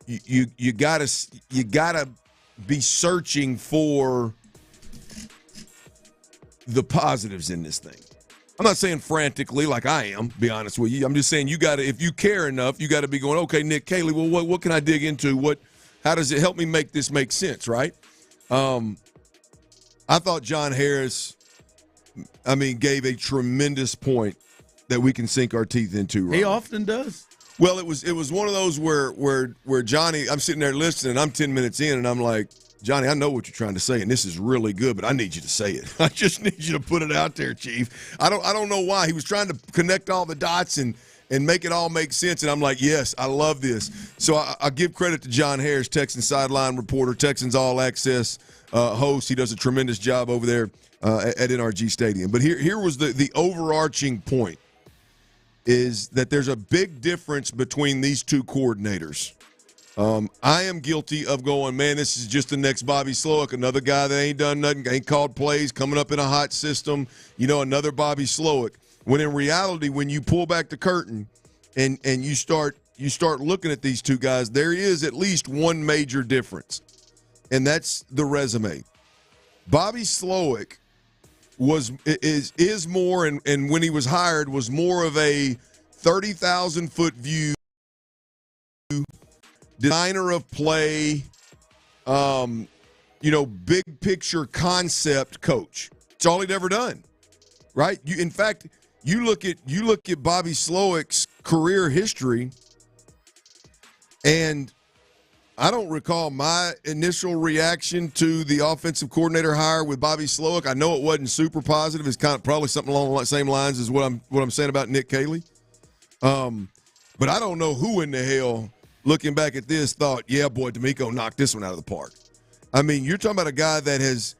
you gotta be searching for the positives in this thing. I'm not saying frantically like I am, be honest with you. I'm just saying if you care enough, you got to be going, okay, Nick Caley, well, what can I dig into? How does it help me make this make sense, right? I thought John Harris, gave a tremendous point that we can sink our teeth into. Right? He often does. Well, it was one of those where Johnny, I'm sitting there listening, and I'm 10 minutes in, and I'm like, Johnny, I know what you're trying to say, and this is really good, but I need you to say it. I just need you to put it out there, Chief. I don't know why. He was trying to connect all the dots and and make it all make sense. And I'm like, yes, I love this. So I give credit to John Harris, Texans sideline reporter, Texans All Access host. He does a tremendous job over there at NRG Stadium. But here was the overarching point, is that there's a big difference between these two coordinators. I am guilty of going, man, this is just the next Bobby Slowick, another guy that ain't done nothing, ain't called plays, coming up in a hot system, another Bobby Slowick. When in reality, when you pull back the curtain and you start looking at these two guys, there is at least one major difference, and that's the resume. Bobby Slowick is more, and when he was hired, was more of a 30,000-foot view designer of play, big picture concept coach. It's all he'd ever done, right? In fact, you look at Bobby Slowick's career history, and I don't recall my initial reaction to the offensive coordinator hire with Bobby Slowick. I know it wasn't super positive. It's kind of probably something along the same lines as what I'm saying about Nick Caley. But I don't know who in the hell, looking back at this, thought, yeah, boy, D'Amico knocked this one out of the park. I mean, you're talking about a guy that is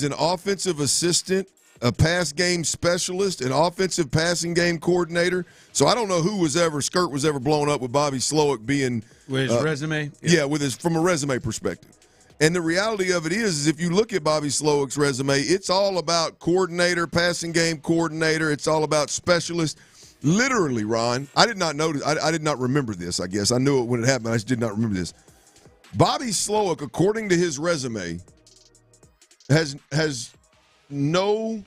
an offensive assistant, a pass game specialist, an offensive passing game coordinator. So I don't know who skirt was ever blown up with Bobby Slowick being with his resume. Yeah, from a resume perspective. And the reality of it is if you look at Bobby Slowick's resume, it's all about coordinator, passing game coordinator. It's all about specialist. Literally, Ron, I did not notice. I did not remember this, I guess. I knew it when it happened. I just did not remember this. Bobby Slowick, according to his resume, has no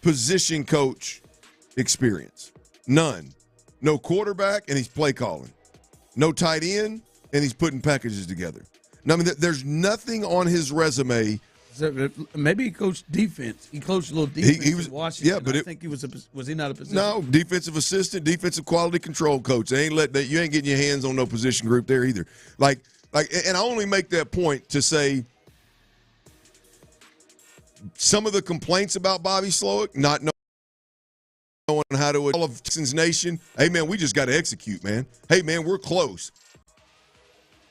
position coach experience. None. No quarterback, and he's play calling. No tight end, and he's putting packages together. Now, I mean, there's nothing on his resume. Maybe he coached defense. He coached a little defense he was, in Washington. Yeah, but I think he was he not a position? No, defensive assistant, defensive quality control coach. They ain't let that. You ain't getting your hands on no position group there either. Like, and I only make that point to say some of the complaints about Bobby Slowick, not knowing how to all of Texans Nation. Hey man, we just got to execute, man. Hey man, we're close.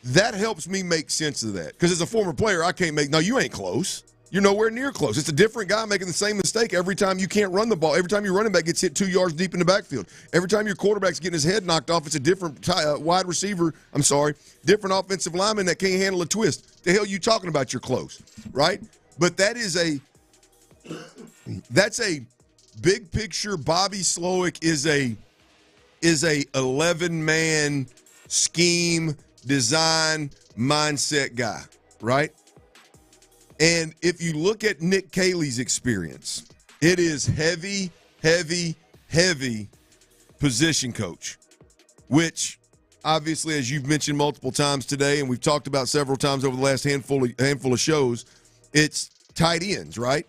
That helps me make sense of that. Because as a former player, I can't no, you ain't close. You're nowhere near close. It's a different guy making the same mistake every time you can't run the ball. Every time your running back gets hit 2 yards deep in the backfield. Every time your quarterback's getting his head knocked off, it's a different wide receiver. Different offensive lineman that can't handle a twist. The hell you talking about? You're close, right? But that's a big picture. Bobby Slowick is a 11-man scheme, design, mindset guy, right? And if you look at Nick Caley's experience, it is heavy position coach, which obviously, as you've mentioned multiple times today, and we've talked about several times over the last handful of shows, it's tight ends, right?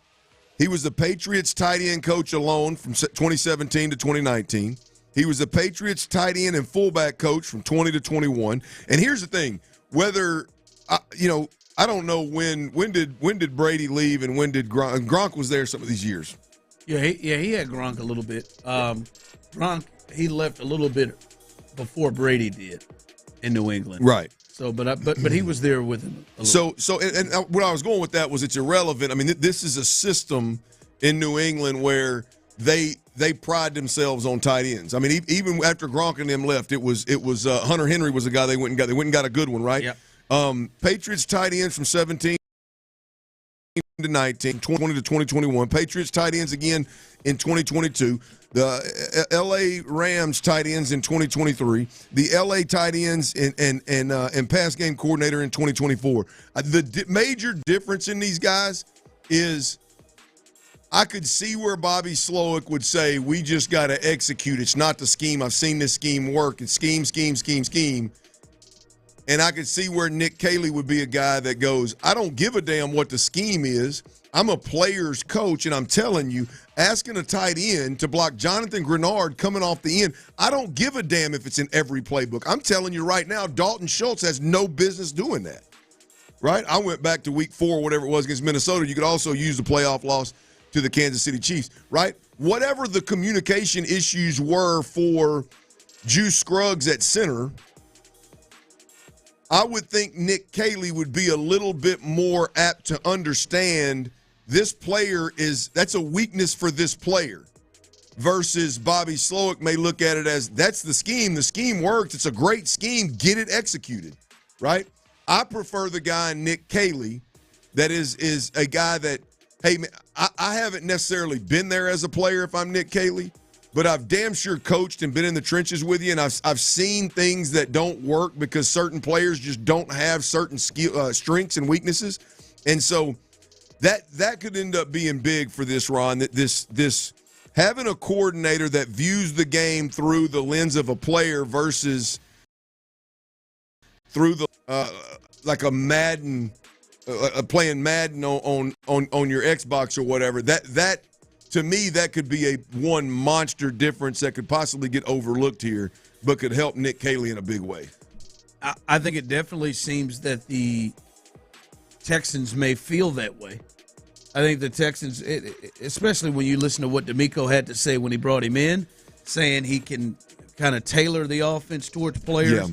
He was the Patriots tight end coach alone from 2017 to 2019. He was the Patriots tight end and fullback coach from 20 to 21. And here's the thing: whether I don't know when did Brady leave and when did Gronk was there some of these years. Yeah, he had Gronk a little bit. Gronk, he left a little bit before Brady did in New England. Right. So, but he was there with him. So where I was going with that was it's irrelevant. I mean, this is a system in New England where they pride themselves on tight ends. I mean, even after Gronk and them left, it was Hunter Henry was the guy they went and got a good one, right? Yeah. Patriots tight ends from 17 to 19, 20 to 2021. Patriots tight ends again in 2022. The L.A. Rams tight ends in 2023. The L.A. tight ends and pass game coordinator in 2024. The major difference in these guys is I could see where Bobby Slowick would say, we just got to execute. It's not the scheme. I've seen this scheme work. It's scheme. And I could see where Nick Caley would be a guy that goes, I don't give a damn what the scheme is. I'm a player's coach, and I'm telling you, asking a tight end to block Jonathan Grenard coming off the end, I don't give a damn if it's in every playbook. I'm telling you right now, Dalton Schultz has no business doing that, right? I went back to week 4, whatever it was, against Minnesota. You could also use the playoff loss to the Kansas City Chiefs, right? Whatever the communication issues were for Juice Scruggs at center, I would think Nick Caley would be a little bit more apt to understand this player that's a weakness for this player, versus Bobby Slowick may look at it as that's the scheme. The scheme works. It's a great scheme. Get it executed, right? I prefer the guy, Nick Caley, that is a guy that, hey, man, I haven't necessarily been there as a player if I'm Nick Caley, but I've damn sure coached and been in the trenches with you, and I've seen things that don't work because certain players just don't have certain strengths and weaknesses. And so that could end up being big for this, Ron, that this having a coordinator that views the game through the lens of a player versus through the like a Madden, playing Madden on your Xbox or whatever. That to me, that could be one monster difference that could possibly get overlooked here, but could help Nick Caley in a big way. I think it definitely seems that the Texans may feel that way. I think the Texans, especially when you listen to what D'Amico had to say when he brought him in, saying he can kind of tailor the offense towards players.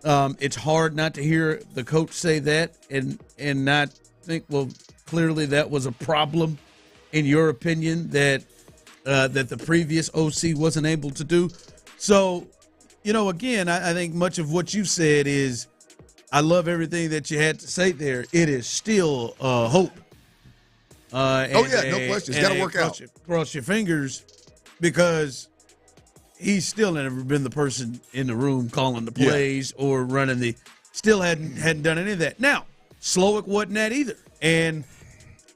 Yeah. It's hard not to hear the coach say that and not think, well, clearly that was a problem, in your opinion, that the previous OC wasn't able to do. So, again, I think much of what you said is, I love everything that you had to say there. It is still hope. No question. It's got to work out. Cross your fingers, because he's still never been the person in the room calling the plays or running still hadn't done any of that. Now, Slowick wasn't that either. And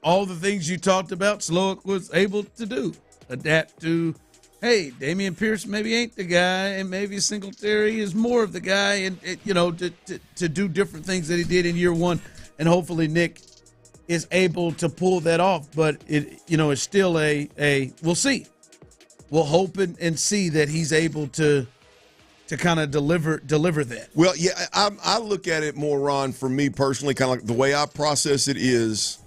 all the things you talked about, Slowick was able to do. Adapt to, hey, Dameon Pierce maybe ain't the guy, and maybe Singletary is more of the guy, and to do different things that he did in year one. And hopefully Nick is able to pull that off, but it's still a we'll see. We'll hope and see that he's able to kind of deliver that. Well, yeah, I look at it more, Ron, for me personally, kind of like the way I process it is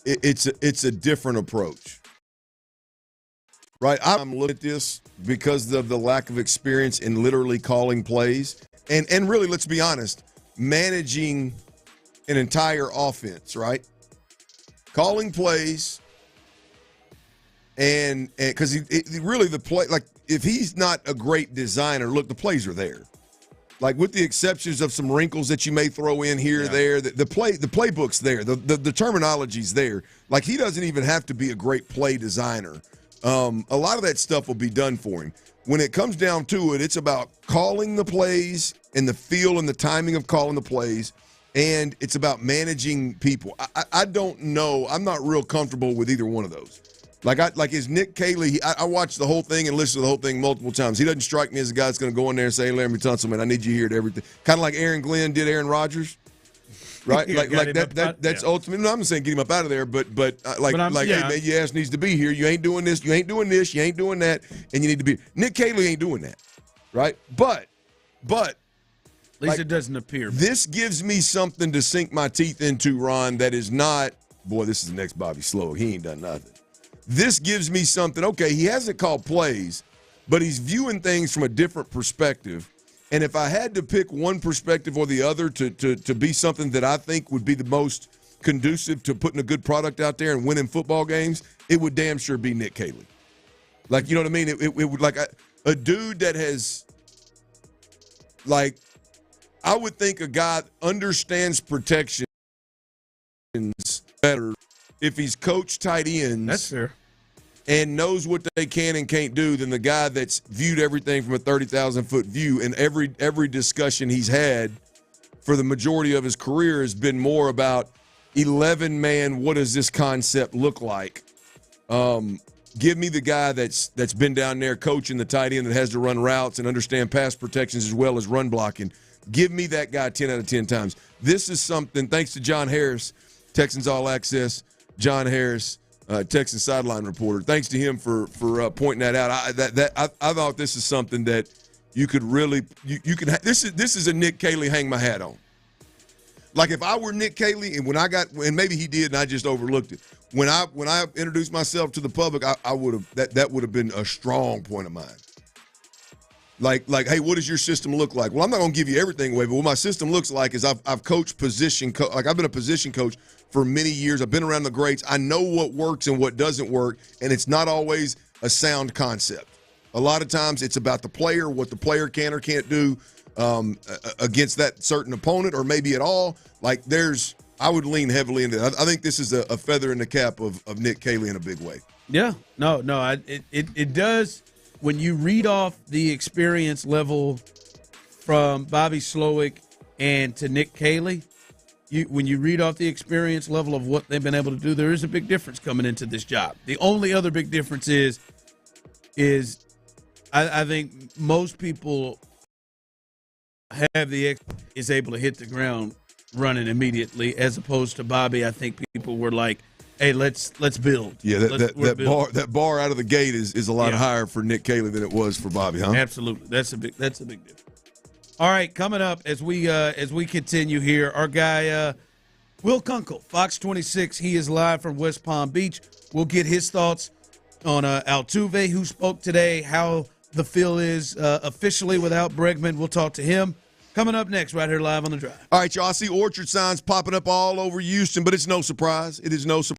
it's a different approach. Right? I'm looking at this because of the lack of experience in literally calling plays and really, let's be honest, managing an entire offense, right? Calling plays, and because really the play, like if he's not a great designer, look, the plays are there. Like with the exceptions of some wrinkles that you may throw in here or there, the playbook's there, the terminology's there. Like he doesn't even have to be a great play designer. A lot of that stuff will be done for him. When it comes down to it, it's about calling the plays and the feel and the timing of calling the plays. And it's about managing people. I don't know. I'm not real comfortable with either one of those. Like is Nick Caley, I watched the whole thing and listened to the whole thing multiple times. He doesn't strike me as a guy that's going to go in there and say, hey, Laramie Tunsil, man, I need you here to everything. Kind of like Aaron Glenn did Aaron Rodgers. Right? That's ultimate. No, I'm not saying get him up out of there, but hey, man, your ass needs to be here. You ain't doing this. You ain't doing this. You ain't doing that. And you need to be. Nick Caley ain't doing that. Right? But at least it doesn't appear. This gives me something to sink my teeth into, Ron, that is not, boy, this is the next Bobby Slowick. He ain't done nothing. This gives me something, okay, he hasn't called plays, but he's viewing things from a different perspective. And if I had to pick one perspective or the other to be something that I think would be the most conducive to putting a good product out there and winning football games, it would damn sure be Nick Caley. Like, you know what I mean? It would, like a dude that has, like, I would think a guy understands protections better if he's coached tight ends. That's fair. And knows what they can and can't do than the guy that's viewed everything from a 30,000-foot view. And every discussion he's had for the majority of his career has been more about 11-man, what does this concept look like? Give me the guy that's been down there coaching the tight end that has to run routes and understand pass protections as well as run blocking. Give me that guy 10 out of 10 times. This is something, thanks to John Harris, Texans All Access, John Harris, Texans sideline reporter. Thanks to him for pointing that out. I thought this is something that you could really you can. This is a Nick Caley hang my hat on. Like if I were Nick Caley and and maybe he did and I just overlooked it. When I introduced myself to the public, I would have that would have been a strong point of mine. Like, hey, what does your system look like? Well, I'm not going to give you everything away, but what my system looks like is I've coached position I've been a position coach for many years. I've been around the greats. I know what works and what doesn't work, and it's not always a sound concept. A lot of times it's about the player, what the player can or can't do against that certain opponent, or maybe at all. Like, I would lean heavily into that. I think this is a feather in the cap of Nick Caley in a big way. Yeah, no, it does. When you read off the experience level from Bobby Slowick and to Nick Caley, when you read off the experience level of what they've been able to do, there is a big difference coming into this job. The only other big difference is I think most people have is able to hit the ground running immediately, as opposed to Bobby. I think people were like, hey, let's build. Yeah, that bar out of the gate is a lot higher for Nick Caley than it was for Bobby, huh? Absolutely. That's a big difference. All right, coming up as we continue here, our guy Will Kunkel, Fox 26. He is live from West Palm Beach. We'll get his thoughts on Altuve, who spoke today, how the feel is officially without Bregman. We'll talk to him. Coming up next, right here live on The Drive. All right, y'all. I see orchard signs popping up all over Houston, but it's no surprise. It is no surprise.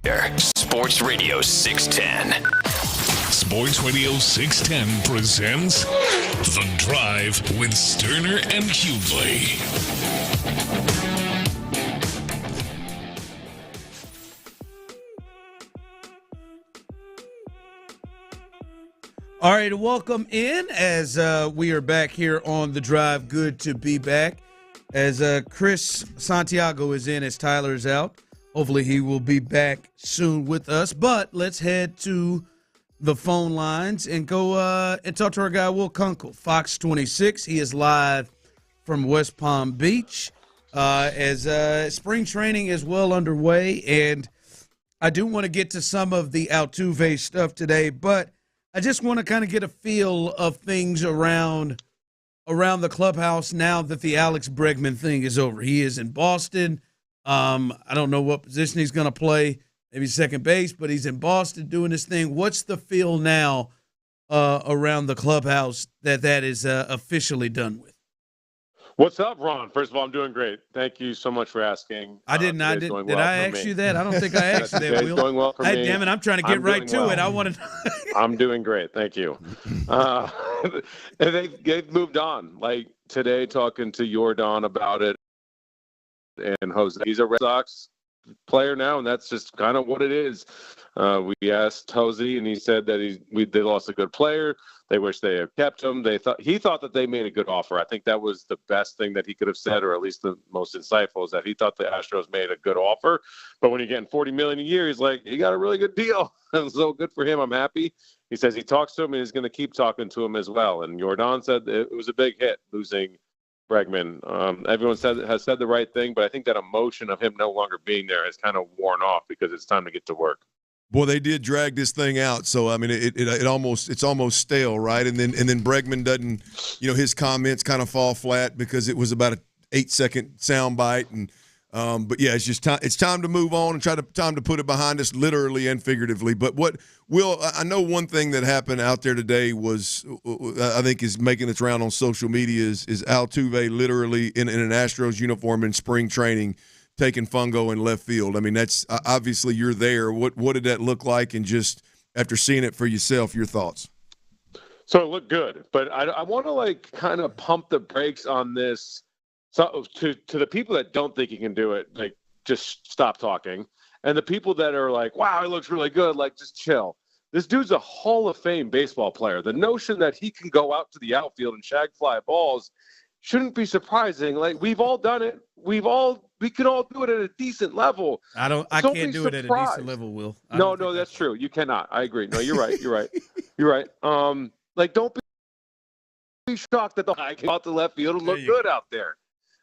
Sports Radio 610. Sports Radio 610 presents The Drive with Stoerner and Hughley. All right, welcome in as we are back here on The Drive. Good to be back. As Chris Santiago is in, as Tyler is out. Hopefully he will be back soon with us. But let's head to the phone lines and go and talk to our guy, Will Kunkel, Fox 26. He is live from West Palm Beach as spring training is well underway. And I do want to get to some of the Altuve stuff today, but I just want to kind of get a feel of things around the clubhouse now that the Alex Bregman thing is over. He is in Boston. I don't know what position he's going to play, maybe second base, but he's in Boston doing this thing. What's the feel now around the clubhouse that is officially done with? What's up, Ron? First of all, I'm doing great. Thank you so much for asking. I didn't. Did I ask you that? I don't think I asked you that, Will. Going well for me. Damn it, I'm trying to get right to it. I want to. I'm doing great. Thank you. And they've moved on. Like today, talking to Jordan about it, and Jose. He's a Red Sox player now, and that's just kind of what it is. We asked Jose, and he said that they lost a good player. They wish they had kept him. He thought that they made a good offer. I think that was the best thing that he could have said, or at least the most insightful, is that he thought the Astros made a good offer. But when you're getting $40 million a year, he's like, he got a really good deal. And so good for him. I'm happy. He says he talks to him and he's going to keep talking to him as well. And Jordan said it was a big hit losing Bregman. Everyone has said the right thing, but I think that emotion of him no longer being there has kind of worn off because it's time to get to work. Boy, they did drag this thing out, so I mean, it's almost stale, right? And then Bregman doesn't, his comments kind of fall flat because it was about an 8-second soundbite, and but yeah, it's just time. It's time to move on and time to put it behind us, literally and figuratively. But I know one thing that happened out there today was, I think, is making its round on social media is Altuve literally in an Astros uniform in spring training, taking fungo in left field. I mean, that's obviously you're there. What did that look like? And just after seeing it for yourself, your thoughts? So it looked good, but I want to kind of pump the brakes on this. So to the people that don't think he can do it, just stop talking. And the people that are like, wow, he looks really good, just chill. This dude's a Hall of Fame baseball player. The notion that he can go out to the outfield and shag fly balls shouldn't be surprising. We've all done it. We can all do it at a decent level. I can't do it at a decent level, Will. No, that's true. You cannot. I agree. No, you're right. You're right. You're right. Don't be shocked that the guy came out to left field and look good out there.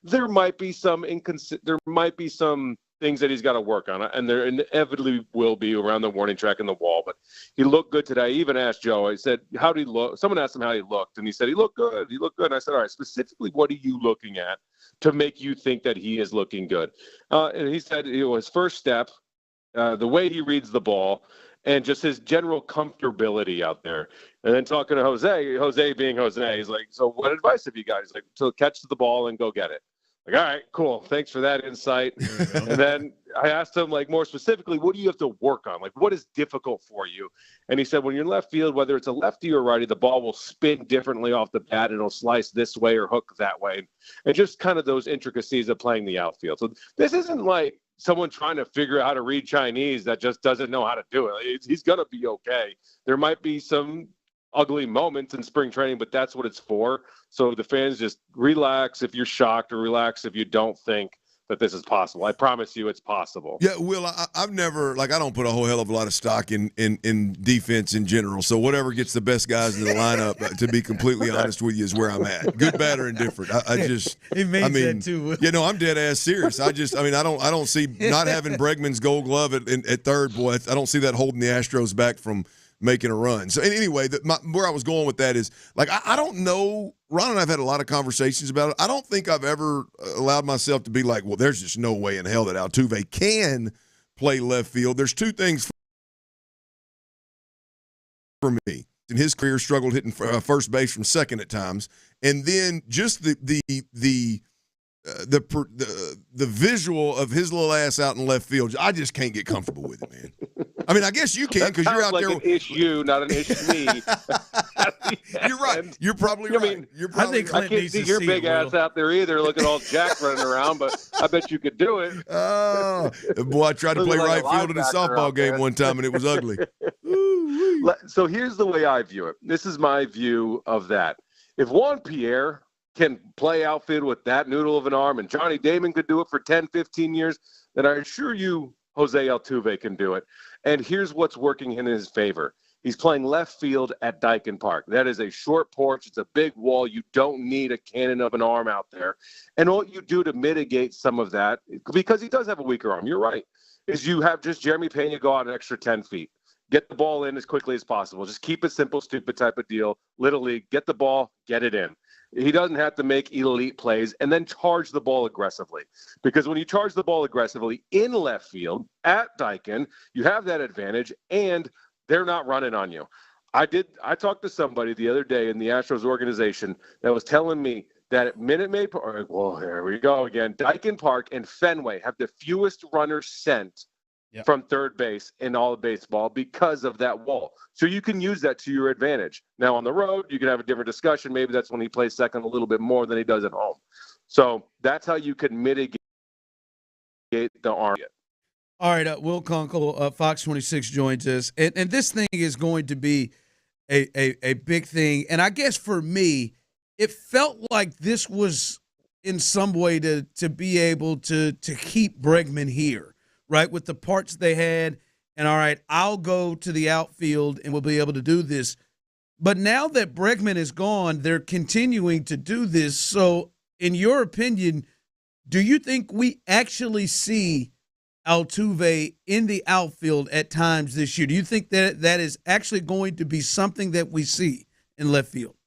There might be some things that he's got to work on, and there inevitably will be around the warning track and the wall. But he looked good today. I even asked Joe. I said, "How did he look?" Someone asked him how he looked, and he said he looked good. He looked good. And I said, "All right, specifically, what are you looking at to make you think that he is looking good?" And he said his first step, the way he reads the ball, and just his general comfortability out there. And then talking to Jose being Jose, he's like, "So what advice have you got?" He's like, "So catch the ball and go get it." All right, cool. Thanks for that insight. And then I asked him, more specifically, what do you have to work on? What is difficult for you? And he said, when you're in left field, whether it's a lefty or righty, the ball will spin differently off the bat, and it'll slice this way or hook that way. And just kind of those intricacies of playing the outfield. So this isn't like someone trying to figure out how to read Chinese that just doesn't know how to do it. He's going to be okay. There might be some ugly moments in spring training, but that's what it's for. So the fans just relax if you're shocked, or relax if you don't think that this is possible. I promise you it's possible. Yeah, Will, I've never, I don't put a whole hell of a lot of stock in defense in general. So whatever gets the best guys in the lineup, to be completely honest with you, is where I'm at. Good, bad, or indifferent. That too. I'm dead ass serious. I don't see not having Bregman's Gold Glove at third. Boy, I don't see that holding the Astros back from making a run. So anyway, where I was going with that is, I don't know. Ron and I have had a lot of conversations about it. I don't think I've ever allowed myself to be like, well, there's just no way in hell that Altuve can play left field. There's two things for me. In his career, struggled hitting first base from second at times, and then just the the visual of his little ass out in left field, I just can't get comfortable with it, man. I mean, I guess you can because you're out like there. An issue, not an issue me. You're right. You're probably right. I mean, You're probably I think right. I can't see your big ass out there either, looking all jacked running around. But I bet you could do it. Oh, boy, I tried to play right field in a softball game one time, and it was ugly. So here's the way I view it. This is my view of that. If Juan Pierre can play outfield with that noodle of an arm, and Johnny Damon could do it for 10, 15 years, then I assure you Jose Altuve can do it. And here's what's working in his favor. He's playing left field at Daikin Park. That is a short porch. It's a big wall. You don't need a cannon of an arm out there. And what you do to mitigate some of that, because he does have a weaker arm, you're right, is you have just Jeremy Pena go out an extra 10 feet. Get the ball in as quickly as possible. Just keep it simple, stupid type of deal. Little league, get the ball, get it in. He doesn't have to make elite plays and then charge the ball aggressively. Because when you charge the ball aggressively in left field at Daikin, you have that advantage and they're not running on you. I talked to somebody the other day in the Astros organization that was telling me that at Minute Maid Park, well, here we go again, Daikin Park and Fenway have the fewest runners sent from third base in all of baseball because of that wall. So you can use that to your advantage. Now on the road, you can have a different discussion. Maybe that's when he plays second a little bit more than he does at home. So that's how you can mitigate the arm. All right, Will Kunkel, Fox 26 joins us. And this thing is going to be a big thing. And I guess for me, it felt like this was in some way to be able to keep Bregman here. Right, with the parts they had, and all right, I'll go to the outfield and we'll be able to do this. But now that Bregman is gone, they're continuing to do this. So, in your opinion, do you think we actually see Altuve in the outfield at times this year? Do you think that that is actually going to be something that we see in left field?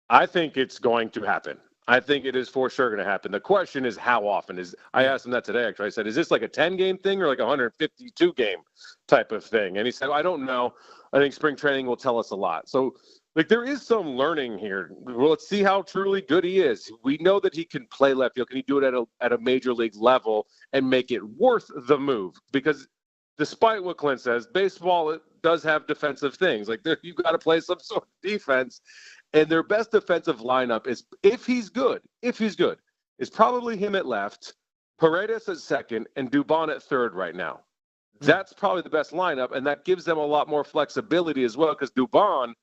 I think it's going to happen. I think it is for sure going to happen. The question is how often. I asked him that today, actually. I said, is this like a 10-game thing or like a 152-game type of thing? And he said, I don't know. I think spring training will tell us a lot. So, like, there is some learning here. Well, let's see how truly good he is. We know that he can play left field. Can he do it at a major league level and make it worth the move? Because despite what Clint says, baseball it does have defensive things. Like, you've got to play some sort of defense. And their best defensive lineup is, if he's good, is probably him at left, Paredes at second, and Dubon at third right now. That's probably the best lineup, and that gives them a lot more flexibility as well because Dubon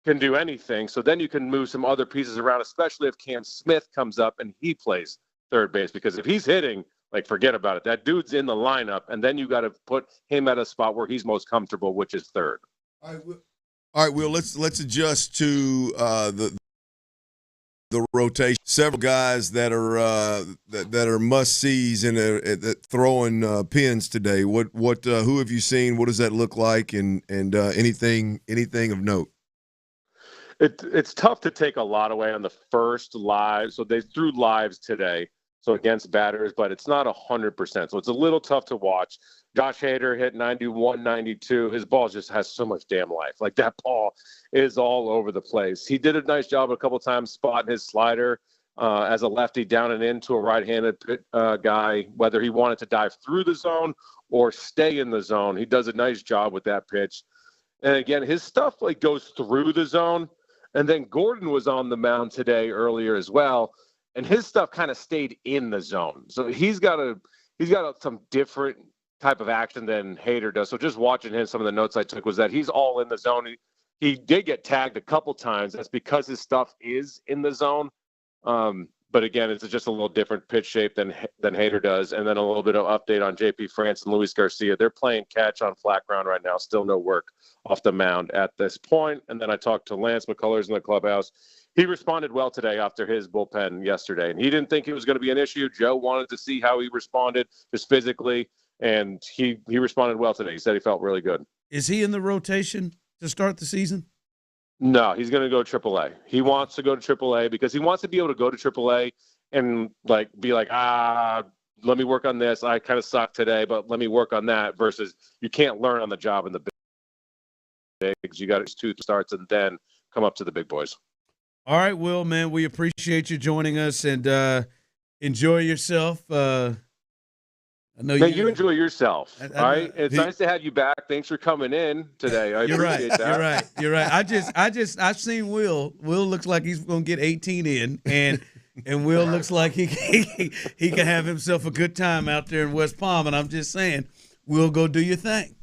can do anything. So then you can move some other pieces around, especially if Cam Smith comes up and he plays third base. Because if he's hitting, like, forget about it. That dude's in the lineup, and then you got to put him at a spot where he's most comfortable, which is third. All right, Will, let's adjust to the rotation. Several guys that are must-sees in throwing pins today. Who have you seen? What does that look like? And anything of note? It's tough to take a lot away on the first live. So they threw lives today, so against batters, but it's not 100%. So it's a little tough to watch. Josh Hader hit 91, 92. His ball just has so much damn life. Like, that ball is all over the place. He did a nice job a couple times spotting his slider as a lefty down and into a right-handed guy, whether he wanted to dive through the zone or stay in the zone. He does a nice job with that pitch. And again, his stuff like goes through the zone. And then Gordon was on the mound today earlier as well, and his stuff kind of stayed in the zone. So he's got some different type of action than Hader does. So just watching him, some of the notes I took was that he's all in the zone. He did get tagged a couple times. That's because his stuff is in the zone. But again, it's just a little different pitch shape than Hader does. And then a little bit of update on JP France and Luis Garcia. They're playing catch on flat ground right now. Still no work off the mound at this point. And then I talked to Lance McCullers in the clubhouse. He responded well today after his bullpen yesterday. And he didn't think it was going to be an issue. Joe wanted to see how he responded just physically. And he responded well today. He said he felt really good. Is he in the rotation to start the season? No, he's going to go AAA. He wants to go to AAA because he wants to be able to go to AAA and be like, let me work on this. I kind of suck today, but let me work on that. Versus you can't learn on the job in the bigs. You got 2 starts and then come up to the big boys. All right, Will, man, we appreciate you joining us, and enjoy yourself. I know you enjoy yourself. All right. It's nice to have you back. Thanks for coming in today. I appreciate that. You're right. I've seen Will. Will looks like he's going to get 18 in, and Will looks like he can have himself a good time out there in West Palm. And I'm just saying, Will, go do your thing.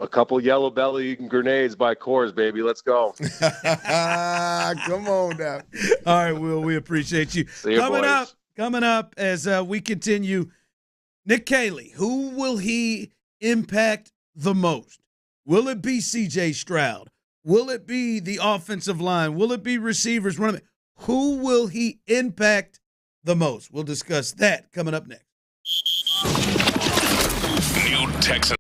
A couple yellow belly grenades by Coors, baby. Let's go. Come on now. All right, Will. We appreciate you. See you, boys. Coming up as we continue. Nick Caley, who will he impact the most? Will it be C.J. Stroud? Will it be the offensive line? Will it be receivers? Who will he impact the most? We'll discuss that coming up next. New Texans.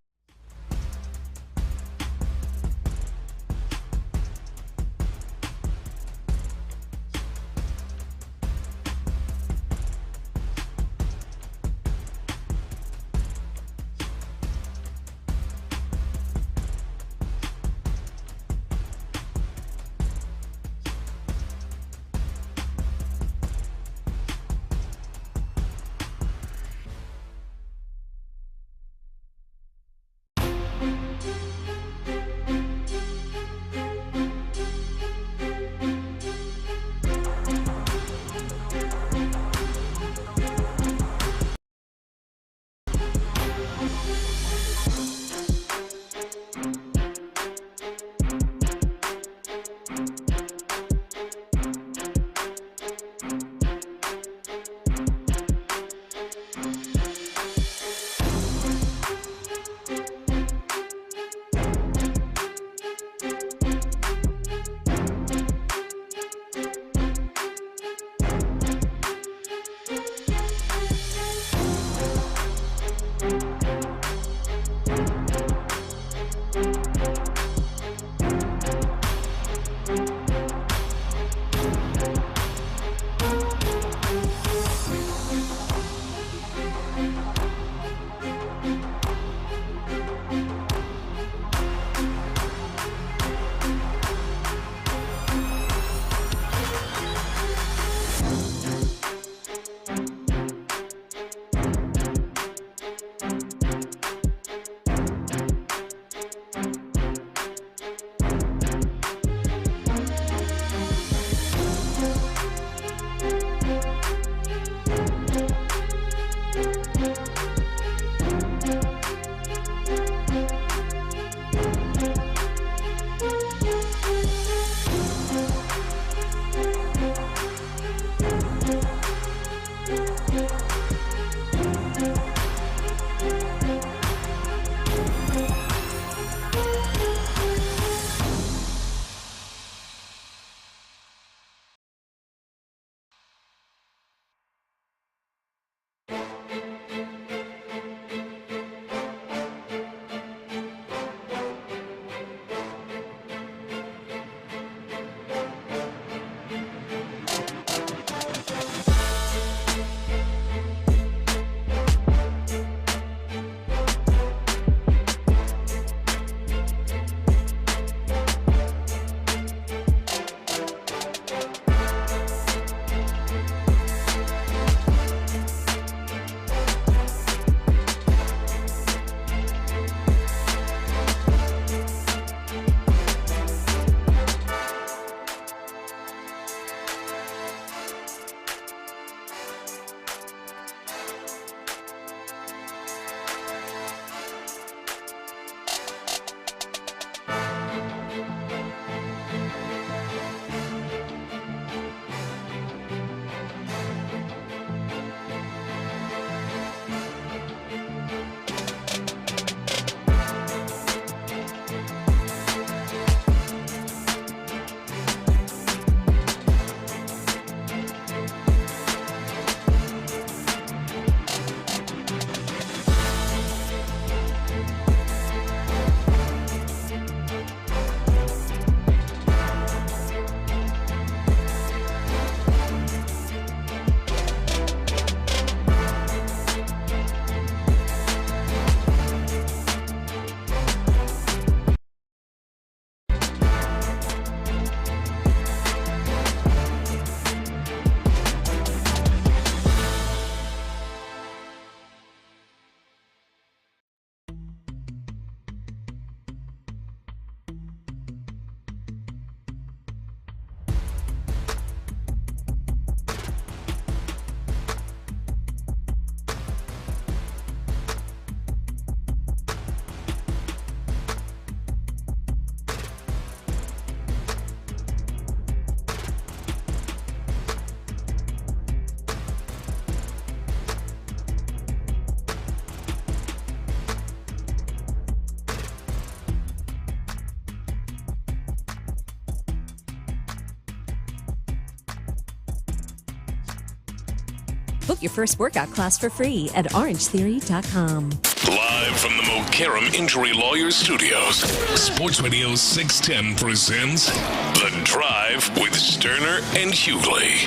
Book your first workout class for free at orangetheory.com. Live from the Mokaram Injury Lawyers Studios, Sports Radio 610 presents The Drive with Stoerner and Hughley.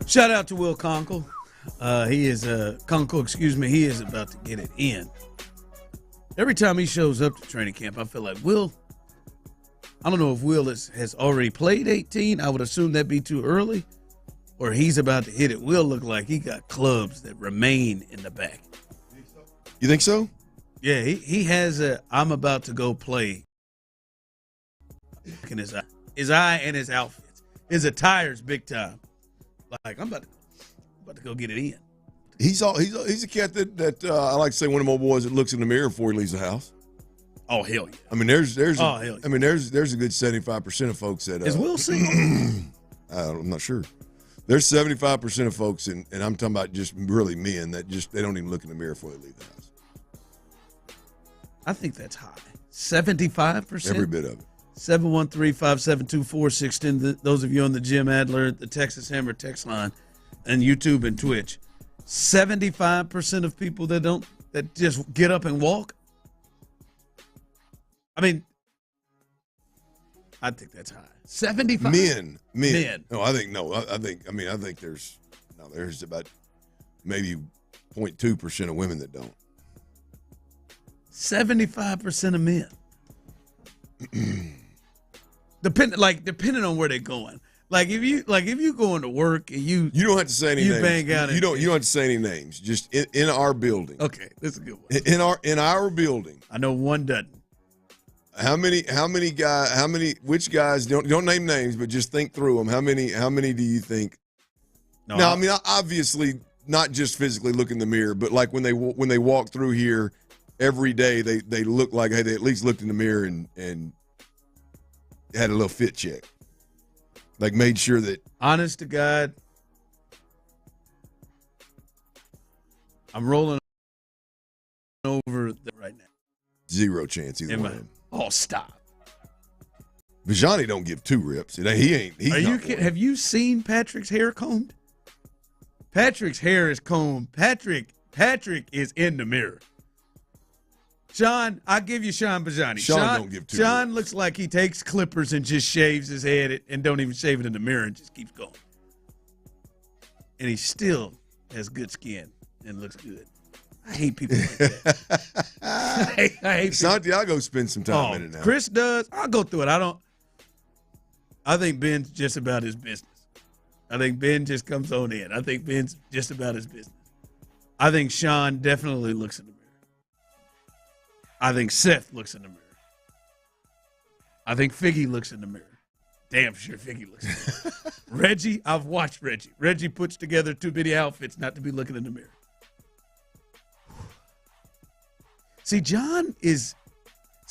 Shout out to Will Conkle. He is about to get it in. Every time he shows up to training camp, I feel like I don't know if Will has already played 18. I would assume that'd be too early, or he's about to hit it. Will look like he got clubs that remain in the back. You think so? Yeah, he has I'm about to go play in his eye and his outfits. His attire's big time. Like, I'm about to go get it in. He's a cat that I like to say one of my boys that looks in the mirror before he leaves the house. Oh, hell yeah. I mean, there's hell yeah. I mean, there's a good 75% of folks that is Will single? I'm not sure. There's 75% of folks, and I'm talking about just really men that they don't even look in the mirror before they leave the house. I think that's high. 75%? Every bit of it. 713-572-4610. Those of you on the Jim Adler, the Texas Hammer text line, and YouTube and Twitch. 75% of people that just get up and walk. I mean, I think that's high. 75 men. No, I think there's about maybe 0.2% of women that don't. 75% of men. Depending on where they're going. Like if you going to work and you don't have to say any names. Bang out you don't have to say any names. Just in our building. Okay, that's a good one. In our building. I know one doesn't. Which guys don't name names, but just think through them. How many do you think? No, now, I mean, obviously not just physically look in the mirror, but like when they walk through here every day, they look like, hey, they at least looked in the mirror and had a little fit check. Like made sure that. Honest to God, I'm rolling over right now. Zero chance either one of them. Oh, stop. Bijani don't give two rips. He ain't. Are you kidding? Have you seen Patrick's hair combed? Patrick's hair is combed. Patrick is in the mirror. Sean, I'll give you Sean Bijani. Sean don't give two Sean rips. looks like he takes clippers and just shaves his head and don't even shave it in the mirror and just keeps going. And he still has good skin and looks good. I hate people like that. I hate Santiago spends some time in it now. Chris does. I'll go through it. I think Ben's just about his business. I think Ben just comes on in. I think Ben's just about his business. I think Sean definitely looks in the mirror. I think Seth looks in the mirror. I think Figgy looks in the mirror. Damn sure Figgy looks in the mirror. Reggie, I've watched Reggie. Reggie puts together too many outfits not to be looking in the mirror.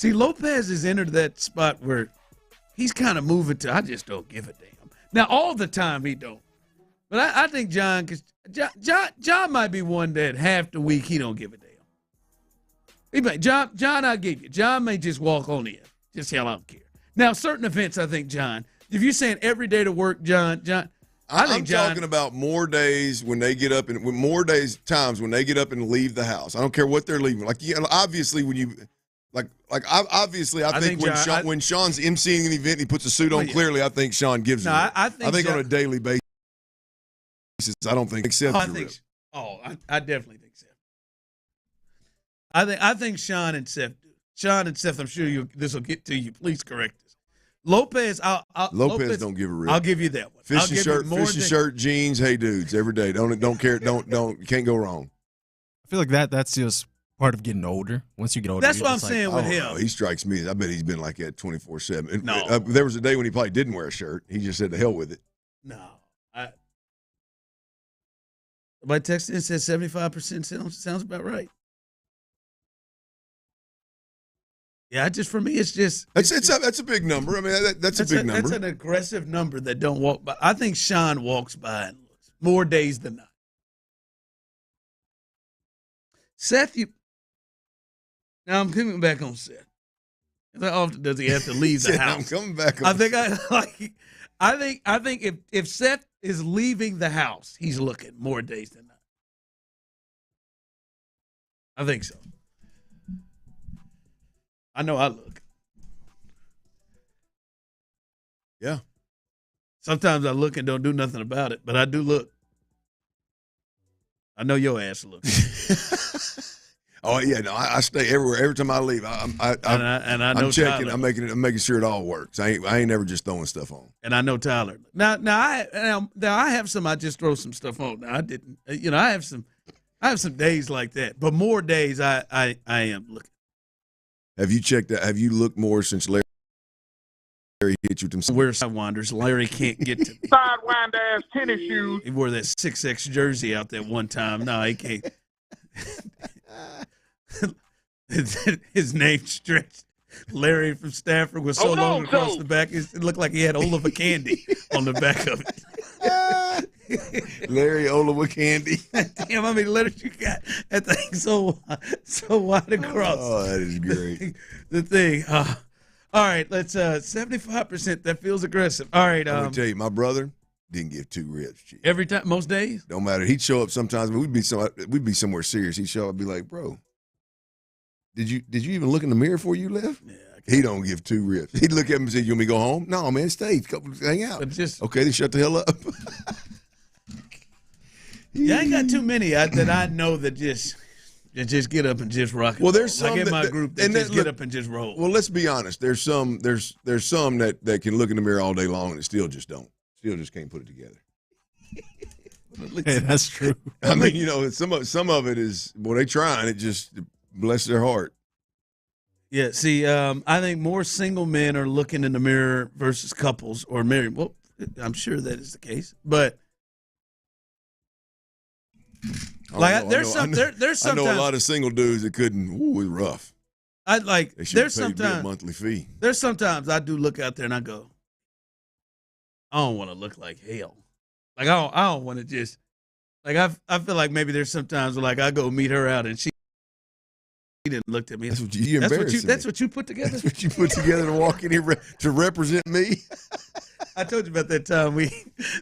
Lopez has entered that spot where he's kind of moving to, I just don't give a damn. Now, all the time he don't. But I think John might be one that half the week he don't give a damn. John, I'll give you. John may just walk on in. Just hell, I don't care. Now, certain events, I think, John, if you're saying every day to work, John, I'm talking about more days when they get up and times when they get up and leave the house. I don't care what they're leaving. Like, obviously when you obviously I think when Sean's emceeing an event, he puts a suit on. Clearly, I think Sean gives it. I think on a daily basis, I don't think except I definitely think Seth. I think Sean and Seth do. Sean and Seth, I'm sure this will get to you. Please correct us. Lopez, Lopez don't give a rip. I'll give you that one. Fishing shirt, jeans. Hey, dudes, every day. Don't care. Don't. You can't go wrong. I feel like that's just part of getting older. Once you get older, that's what I'm saying with him. He strikes me. I bet he's been like that 24/7. No, there was a day when he probably didn't wear a shirt. He just said, "To hell with it." No, my text in says 75% sounds about right. Yeah, for me, it's just that's a big number. I mean, that's a big number. That's an aggressive number that don't walk by. I think Sean walks by and looks more days than not. Seth, Now I'm coming back on set. How often does he have to leave the house? I'm coming back on I think if Seth is leaving the house, he's looking more days than not. I think so. I know I look. Yeah. Sometimes I look and don't do nothing about it, but I do look. I know your ass looks. Oh yeah, no, I stay everywhere. Every time I leave, I know I'm checking. Tyler. I'm making sure it all works. I ain't never just throwing stuff on. And I know Tyler. Now I have some. I just throw some stuff on. Now I didn't. I have some days like that, but more days I am looking. Have you checked that? Have you looked more since Larry hit you with them? Where sidewinders? Larry can't get to me. Sidewinder ass tennis shoes. He wore that 6X jersey out there one time. No, he can't. His name stretched. Larry from Stafford was so long across the back, it looked like he had Oliver Candy on the back of it. Larry Oliver Candy. Damn, I mean, literally, you got that thing so wide across. Oh, that is great. The thing. All right, let's 75%. That feels aggressive. All right. I'm gonna tell you, my brother didn't give 2 rips. Chief. Every time, most days. Don't matter. He'd show up sometimes. We'd be somewhere serious. He'd show up, and be like, "Bro, did you even look in the mirror before you left?" Yeah. He don't give 2 rips. He'd look at him and say, "You want me to go home?" "No, man, stay. Hang out." Okay, then shut the hell up. Yeah, I ain't got too many that I know that just get up and just rock. Well, there's roll. some like in my group that just get up and just roll. Well, let's be honest. There's some that can look in the mirror all day long and still just can't put it together. Hey, that's true. I mean, some of it is, well, they trying. It just bless their heart. Yeah. See, I think more single men are looking in the mirror versus couples or married. Well, I'm sure that is the case, but. There's sometimes I know a lot of single dudes that couldn't. Ooh, it's rough. There's sometimes a monthly fee. There's sometimes I do look out there and I go, I don't want to look like hell. Like I don't want to just like I feel like maybe there's sometimes where, like, I go meet her out and she didn't look at me. That's what you embarrassing. That's what you put together. That's what you put together to walk in here to represent me. I told you about that time me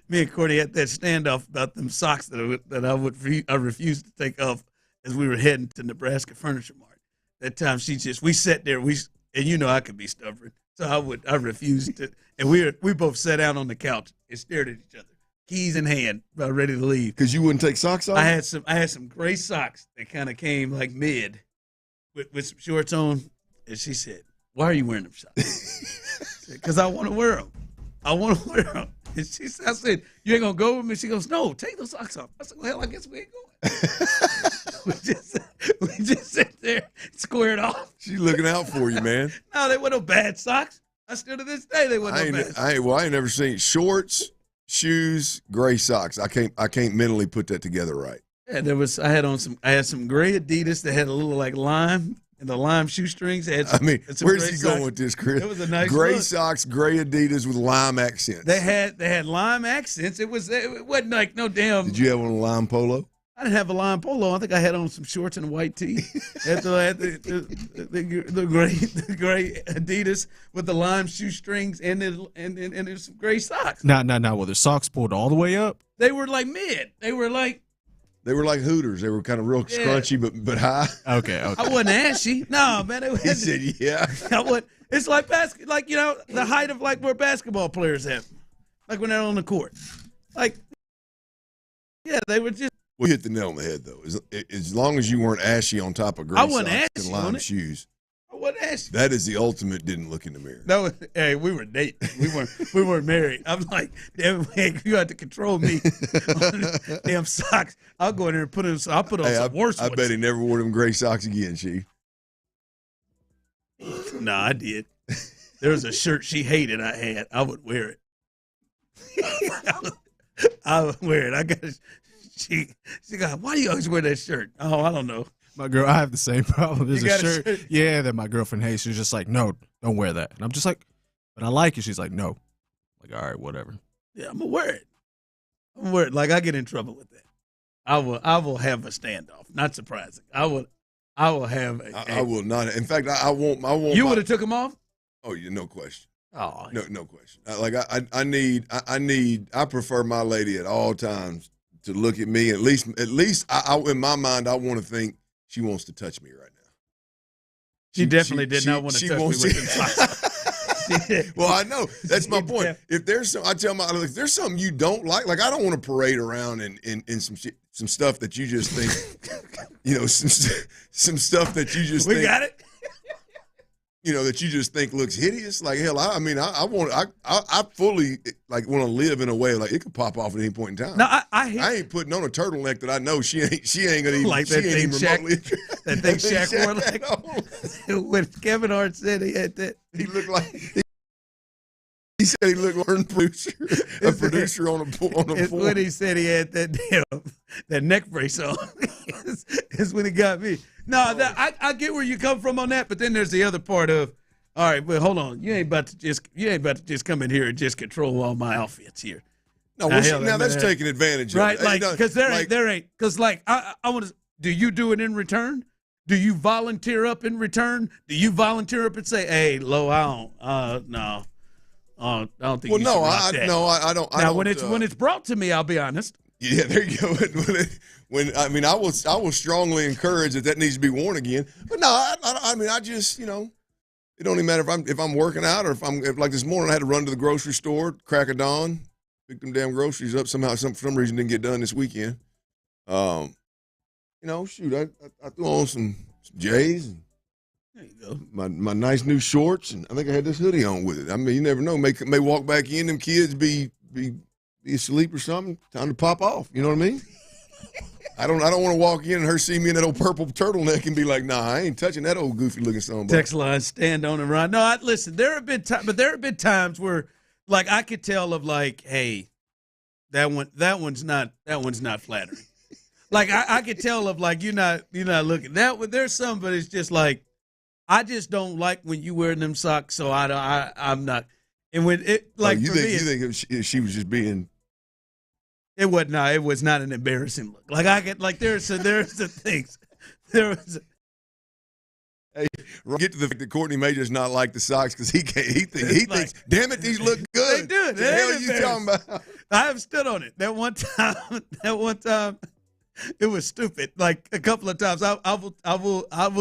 and Courtney had that standoff about them socks that I refused to take off as we were heading to Nebraska Furniture Mart. That time we sat there, and I could be stubborn, so I refused to, and we both sat down on the couch and stared at each other, keys in hand, about ready to leave. Because you wouldn't take socks off? I had some gray socks that kind of came like mid, with some shorts on, and she said, "Why are you wearing them socks?" Because I want to wear them. I want to wear them. And I said, "You ain't going to go with me?" She goes, "No, take those socks off." I said, "Well, hell, I guess we ain't going." we just sat there, squared off. She's looking out for you, man. No, they weren't no bad socks. I still to this day, they weren't no bad socks. I ain't never seen shorts, shoes, gray socks. I can't mentally put that together right. Yeah, I had some gray Adidas that had a little like lime. And the lime shoestrings had some, where's he going with this, Chris? It was a nice gray look. Socks, gray Adidas with lime accents. They had lime accents. It wasn't like no damn. Did you have on a lime polo? I didn't have a lime polo. I think I had on some shorts and a white tee. After I had the gray Adidas with the lime shoestrings and there's some gray socks. Nah. Well, the socks pulled all the way up. They were like mid. They were like Hooters. They were kind of real scrunchy, but high. Okay. I wasn't ashy. No, man. He said, yeah. It's like the height of like where basketball players have, like when they're on the court. Like, yeah, they were just. We hit the nail on the head though. As long as you weren't ashy on top of gray socks and lime shoes. I wasn't ashy. That is the ultimate. Didn't look in the mirror. No, hey, we were dating. We weren't married. I'm like, damn, you had to control me on damn socks. I'll go in there and put on some worse ones. I bet he never wore them gray socks again, Chief. No, I did. There was a shirt she hated I had. I would wear it. I would wear it. She got, "Why do you always wear that shirt?" Oh, I don't know. My girl, I have the same problem. There's a shirt, that my girlfriend hates. She's just like, "No, don't wear that." And I'm just like, "But I like it." She's like, "No." I'm like, all right, whatever. Yeah, I'm gonna wear it. Like, I get in trouble with that. I will have a standoff. Not surprising. I I will have. I will not. In fact, I won't. You would have took him off? Oh, yeah, no question. Oh, no question. I prefer my lady at all times to look at me. At least, I in my mind, I want to think she wants to touch me right now. She definitely did not want to touch me with them socks. Well, I know. That's my point. If there's some, I tell my, if there's something you don't like I don't want to parade around in some stuff that you just think, some stuff that you just think. We got it. That you just think looks hideous. Like, hell, I fully want to live in a way like it could pop off at any point in time. No, I ain't putting on a turtleneck that I know she ain't gonna even like that thing Shaq wore. Like when Kevin Hart said he had that, he looked like he said he looked like a producer on a when he said he had that neck brace on. is when he got me. No, I get where you come from on that, but then there's the other part of, all right, well, hold on, you ain't about to just come in here and just control all my outfits here. No, now that's taking advantage of right? it. Like, because there ain't, because like I want to. Do you do it in return? Do you volunteer up in return? Do you volunteer up and say, "Hey, Lo, I don't, no, I don't think." Well, no, I don't. Now, when it's brought to me, I'll be honest. Yeah, there you go. I will strongly encourage that needs to be worn again. But no, I just it don't even matter if I'm working out or if like this morning I had to run to the grocery store, crack of dawn, pick them damn groceries up. Somehow, for some reason, didn't get done this weekend. Shoot, I threw on some J's and there you go. My nice new shorts, and I think I had this hoodie on with it. I mean, you never know. May walk back in, them kids be asleep or something. Time to pop off. You know what I mean? I don't want to walk in and her see me in that old purple turtleneck and be like, nah, I ain't touching that old goofy looking son. Text line, stand on and run. No, listen. There have been times where, like, I could tell of like, hey, that one's not flattering. Like I could tell of like you're not looking that. There's some, but it's just like I just don't like when you wearing them socks. So I'm not. And when it like you for think me, you think if she was just being. It was not an embarrassing look. Like I get like there's the things. There was. Hey, get to the fact that Courtney may just not like the socks because he thinks, damn it, these look good. They do. What the hell are you talking about? I have stood on it. That one time, it was stupid. Like a couple of times, I will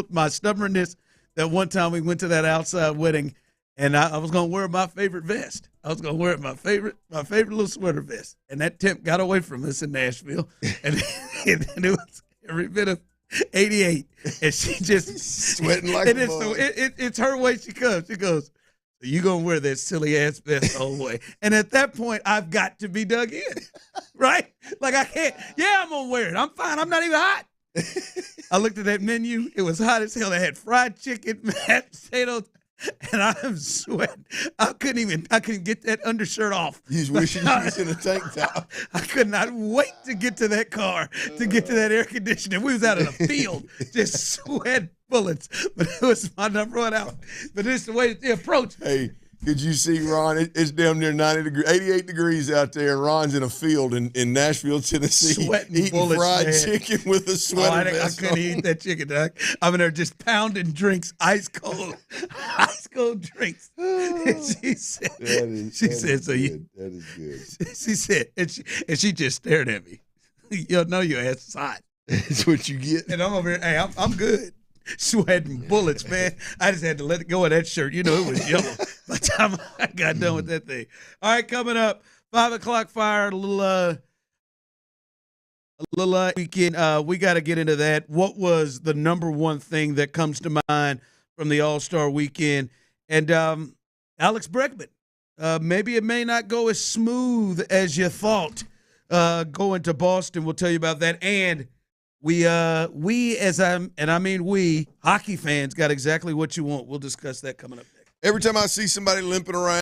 my stubbornness. That one time we went to that outside wedding, and I was gonna wear my favorite vest. I was gonna wear my favorite little sweater vest, and that temp got away from us in Nashville, and it was every bit of 88, and she just sweating like a bug. So it's her way. She comes. She goes, so you gonna wear that silly ass vest the whole way? And at that point, I've got to be dug in, right? Like I can't. Yeah, I'm gonna wear it. I'm fine. I'm not even hot. I looked at that menu. It was hot as hell. They had fried chicken, mashed potatoes, and I am sweating. I couldn't get that undershirt off. You was wishing you was in a tank top. I could not wait to get to that car, to get to that air conditioning. We was out in a field, just sweat bullets. But it was my number one out. But it's the way the approach. Hey, could you see Ron? It's damn near 88 degrees out there, and Ron's in a field in Nashville, Tennessee, sweating eating bullets, fried man. chicken with a sweater vest I couldn't eat that chicken, Doc. I'm in there just pounding drinks, ice cold drinks. And she said, that is good. She said, and she just stared at me. You know your ass is hot. That's what you get. And I'm over here, hey, I'm good. Sweating bullets, man. I just had to let it go of that shirt. You know, it was yellow by the time I got done with that thing. All right, coming up, 5 o'clock fire, a little weekend. We got to get into that. What was the number one thing that comes to mind from the All-Star weekend? And Alex Bregman, maybe it may not go as smooth as you thought going to Boston. We'll tell you about that. And we hockey fans got exactly what you want. We'll discuss that coming up next. Every time I see somebody limping around.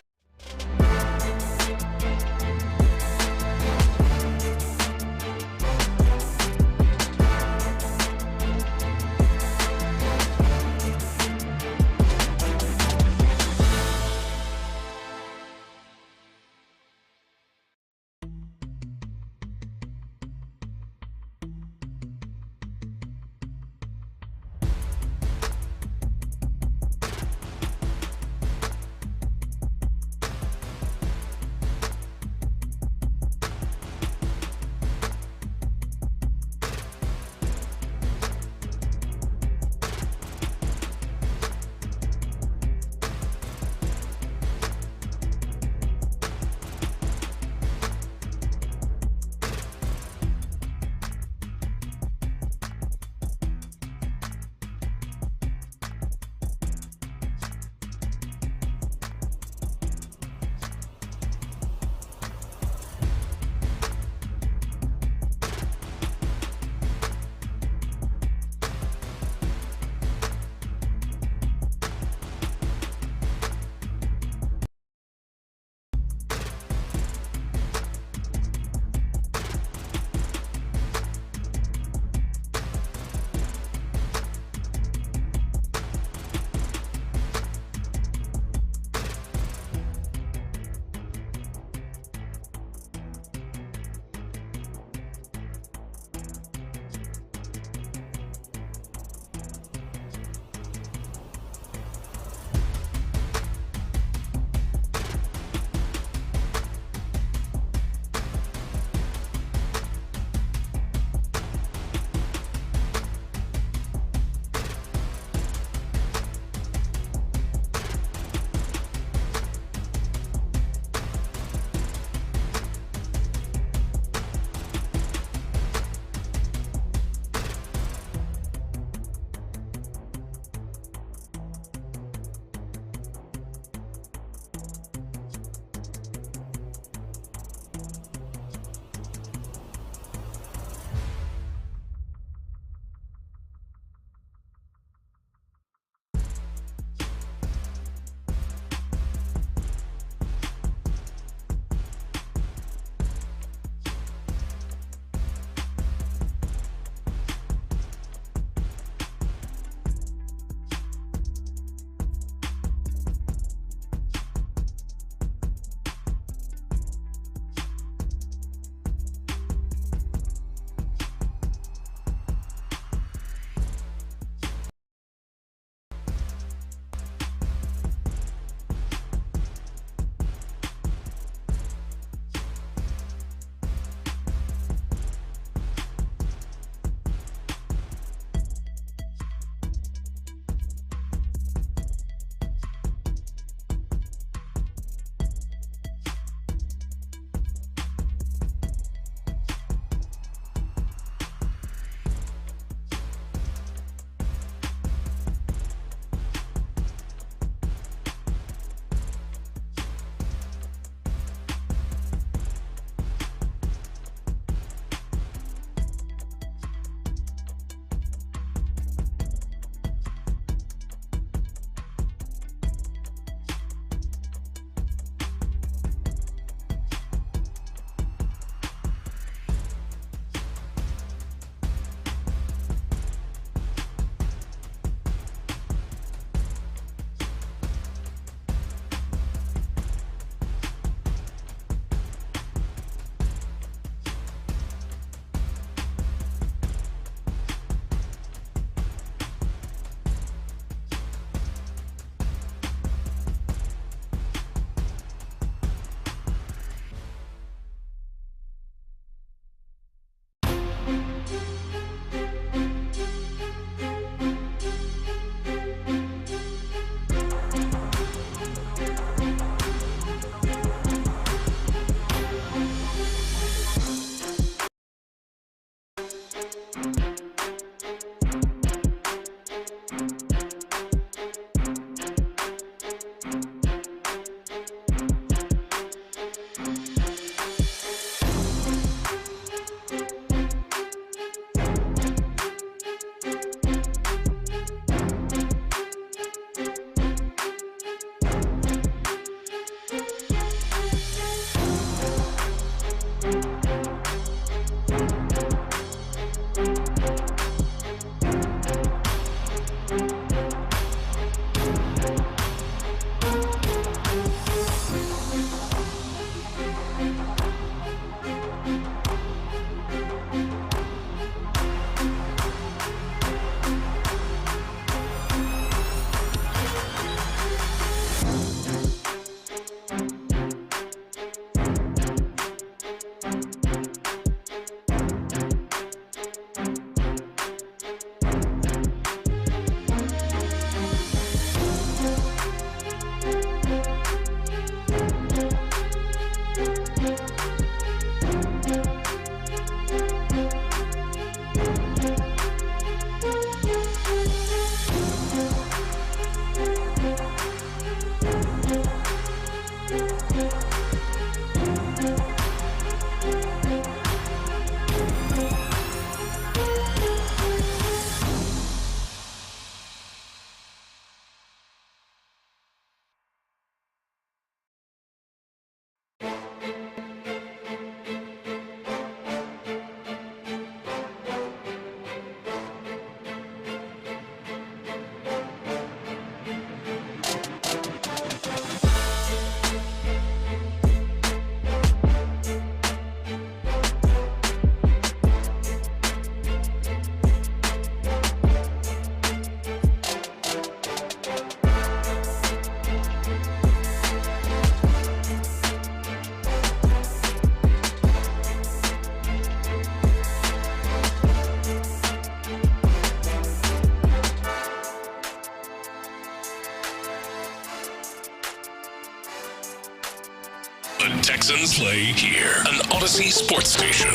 The Texans play here, an Odyssey sports station.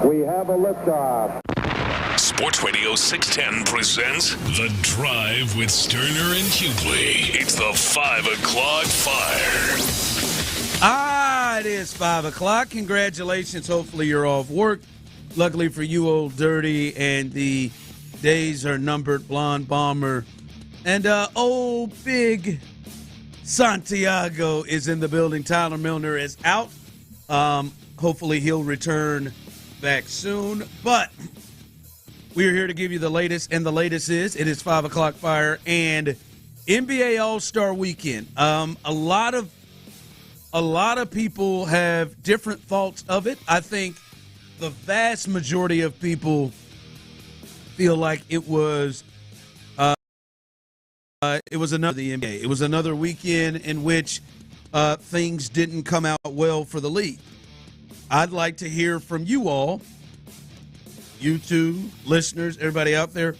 We have a liftoff. Sports Radio 610 presents The Drive with Stoerner and Hughley. It's the 5 o'clock fire. It is 5 o'clock. Congratulations. Hopefully you're off work. Luckily for you, Old Dirty, and the days are numbered. Blonde Bomber and old Big Santiago is in the building. Tyler Milner is out. Hopefully he'll return back soon. But we're here to give you the latest, and the latest is it is 5 o'clock fire and NBA All-Star Weekend. A lot of people have different thoughts of it. I think the vast majority of people feel like it was another the NBA. It was another weekend in which things didn't come out well for the league. I'd like to hear from you all, you two listeners, everybody out there.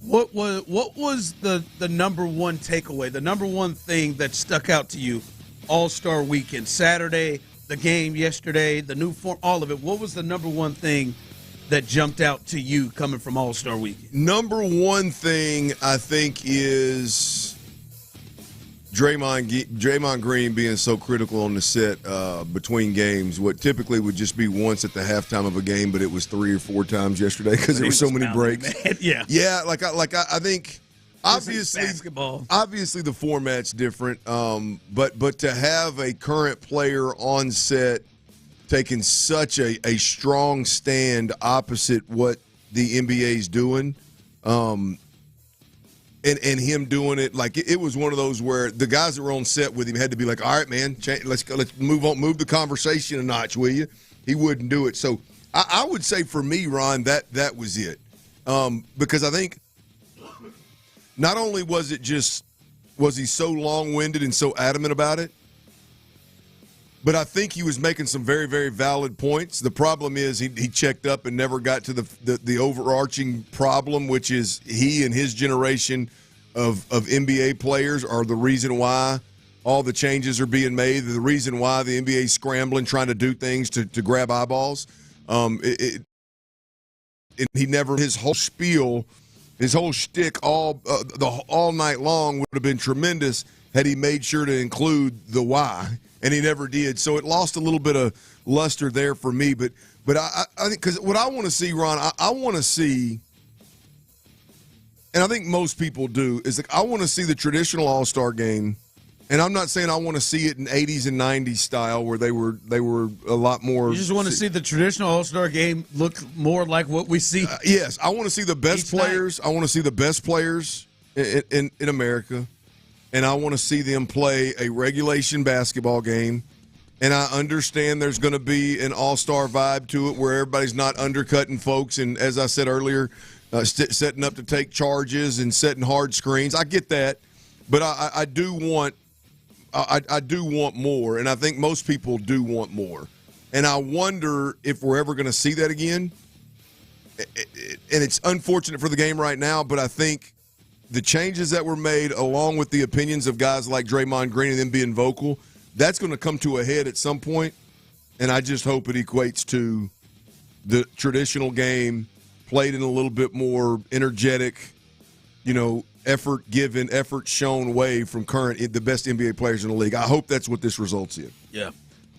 What was the number one takeaway, the number one thing that stuck out to you All-Star Weekend, Saturday, the game yesterday, the new form, all of it? What was the number one thing that jumped out to you coming from All-Star Weekend? Number one thing, I think, is Draymond Green being so critical on the set between games. What typically would just be once at the halftime of a game, but it was 3 or 4 times yesterday because there were so many breaks. Yeah. Yeah, I think basketball. Obviously the format's different, but to have a current player on set taking such a strong stand opposite what the NBA's doing, and him doing it like it was one of those where the guys that were on set with him had to be like, all right, man, let's go, let's move on, move the conversation a notch, will you? He wouldn't do it. So I would say for me, Ron, that was it, because I think not only was he so long-winded and so adamant about it, but I think he was making some very, very valid points. The problem is he checked up and never got to the overarching problem, which is he and his generation of NBA players are the reason why all the changes are being made, the reason why the NBA is scrambling, trying to do things to grab eyeballs. He never, his whole spiel, his whole shtick all night long would have been tremendous had he made sure to include the why. And he never did, so it lost a little bit of luster there for me. But I think, because what I want to see, Ron, I want to see, and I think most people do, is like I want to see the traditional All-Star game, and I'm not saying I want to see it in 80s and 90s style where they were a lot more. You just want to see the traditional All-Star game look more like what we see. Yes, I want to see the best players. I want to see the best players in America. And I want to see them play a regulation basketball game. And I understand there's going to be an all-star vibe to it where everybody's not undercutting folks and, as I said earlier, setting up to take charges and setting hard screens. I get that. But I do want more, and I think most people do want more. And I wonder if we're ever going to see that again. And it's unfortunate for the game right now, but I think the changes that were made, along with the opinions of guys like Draymond Green and them being vocal, that's going to come to a head at some point, and I just hope it equates to the traditional game played in a little bit more energetic, effort given, effort shown way from the best NBA players in the league. I hope that's what this results in. Yeah.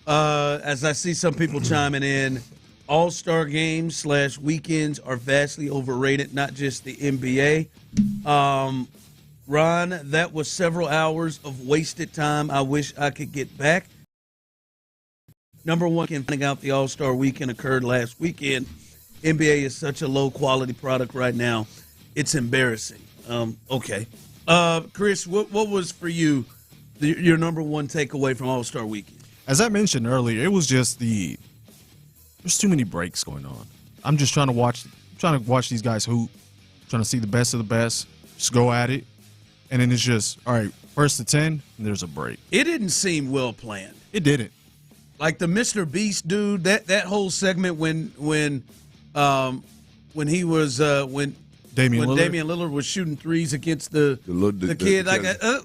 As I see some people chiming in, All-Star games / weekends are vastly overrated, not just the NBA. Ron, that was several hours of wasted time I wish I could get back. Number one, finding out the All-Star weekend occurred last weekend. NBA is such a low-quality product right now. It's embarrassing. Okay. Chris, what was for you your number one takeaway from All-Star weekend? As I mentioned earlier, it was just there's too many breaks going on. I'm just trying to watch these guys hoop, trying to see the best of the best, just go at it. And then it's just, all right, first to 10, and there's a break. It didn't seem well planned. It didn't. Like the Mr. Beast dude, that whole segment when he was when Damian Lillard was shooting threes against the kid,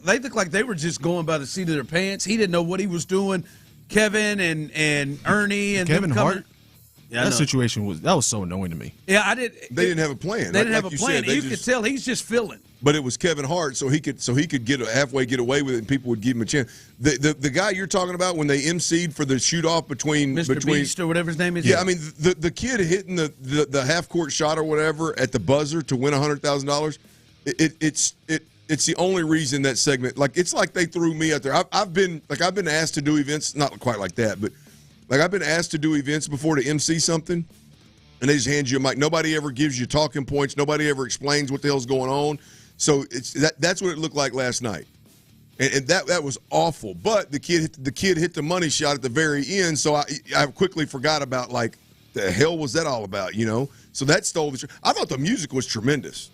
they looked like they were just going by the seat of their pants. He didn't know what he was doing. Kevin and Ernie and Kevin them coming. Hart. Yeah, that situation was so annoying to me. Yeah, They didn't have a plan. They didn't have a you plan. said, You could tell he's just feeling. But it was Kevin Hart, so he could get halfway get away with it, and people would give him a chance. The guy you're talking about when they emceed for the shoot off between Beast or whatever his name is. Yeah, I mean the kid hitting the half court shot or whatever at the buzzer to win $100,000. It's the only reason that segment, like, it's like they threw me out there. I've been asked to do events, not quite like that, but like I've been asked to do events before to MC something, and they just hand you a mic. Nobody ever gives you talking points. Nobody ever explains what the hell's going on. So that's what it looked like last night, and that was awful. But the kid hit the money shot at the very end, so I quickly forgot about, like, the hell was that all about, you know? So that stole the show. I thought the music was tremendous.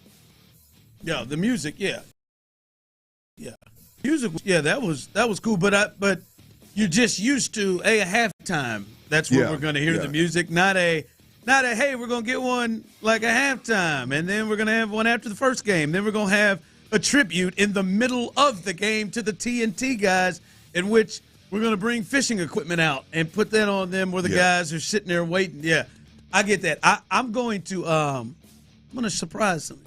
Yeah, the music, yeah. Music, yeah, that was cool. But you're just used to a halftime. That's where we're going to hear the music, not a hey, we're going to get one like a halftime, and then we're going to have one after the first game. Then we're going to have a tribute in the middle of the game to the TNT guys, in which we're going to bring fishing equipment out and put that on them where the guys are sitting there waiting. Yeah, I get that. I'm going to surprise them.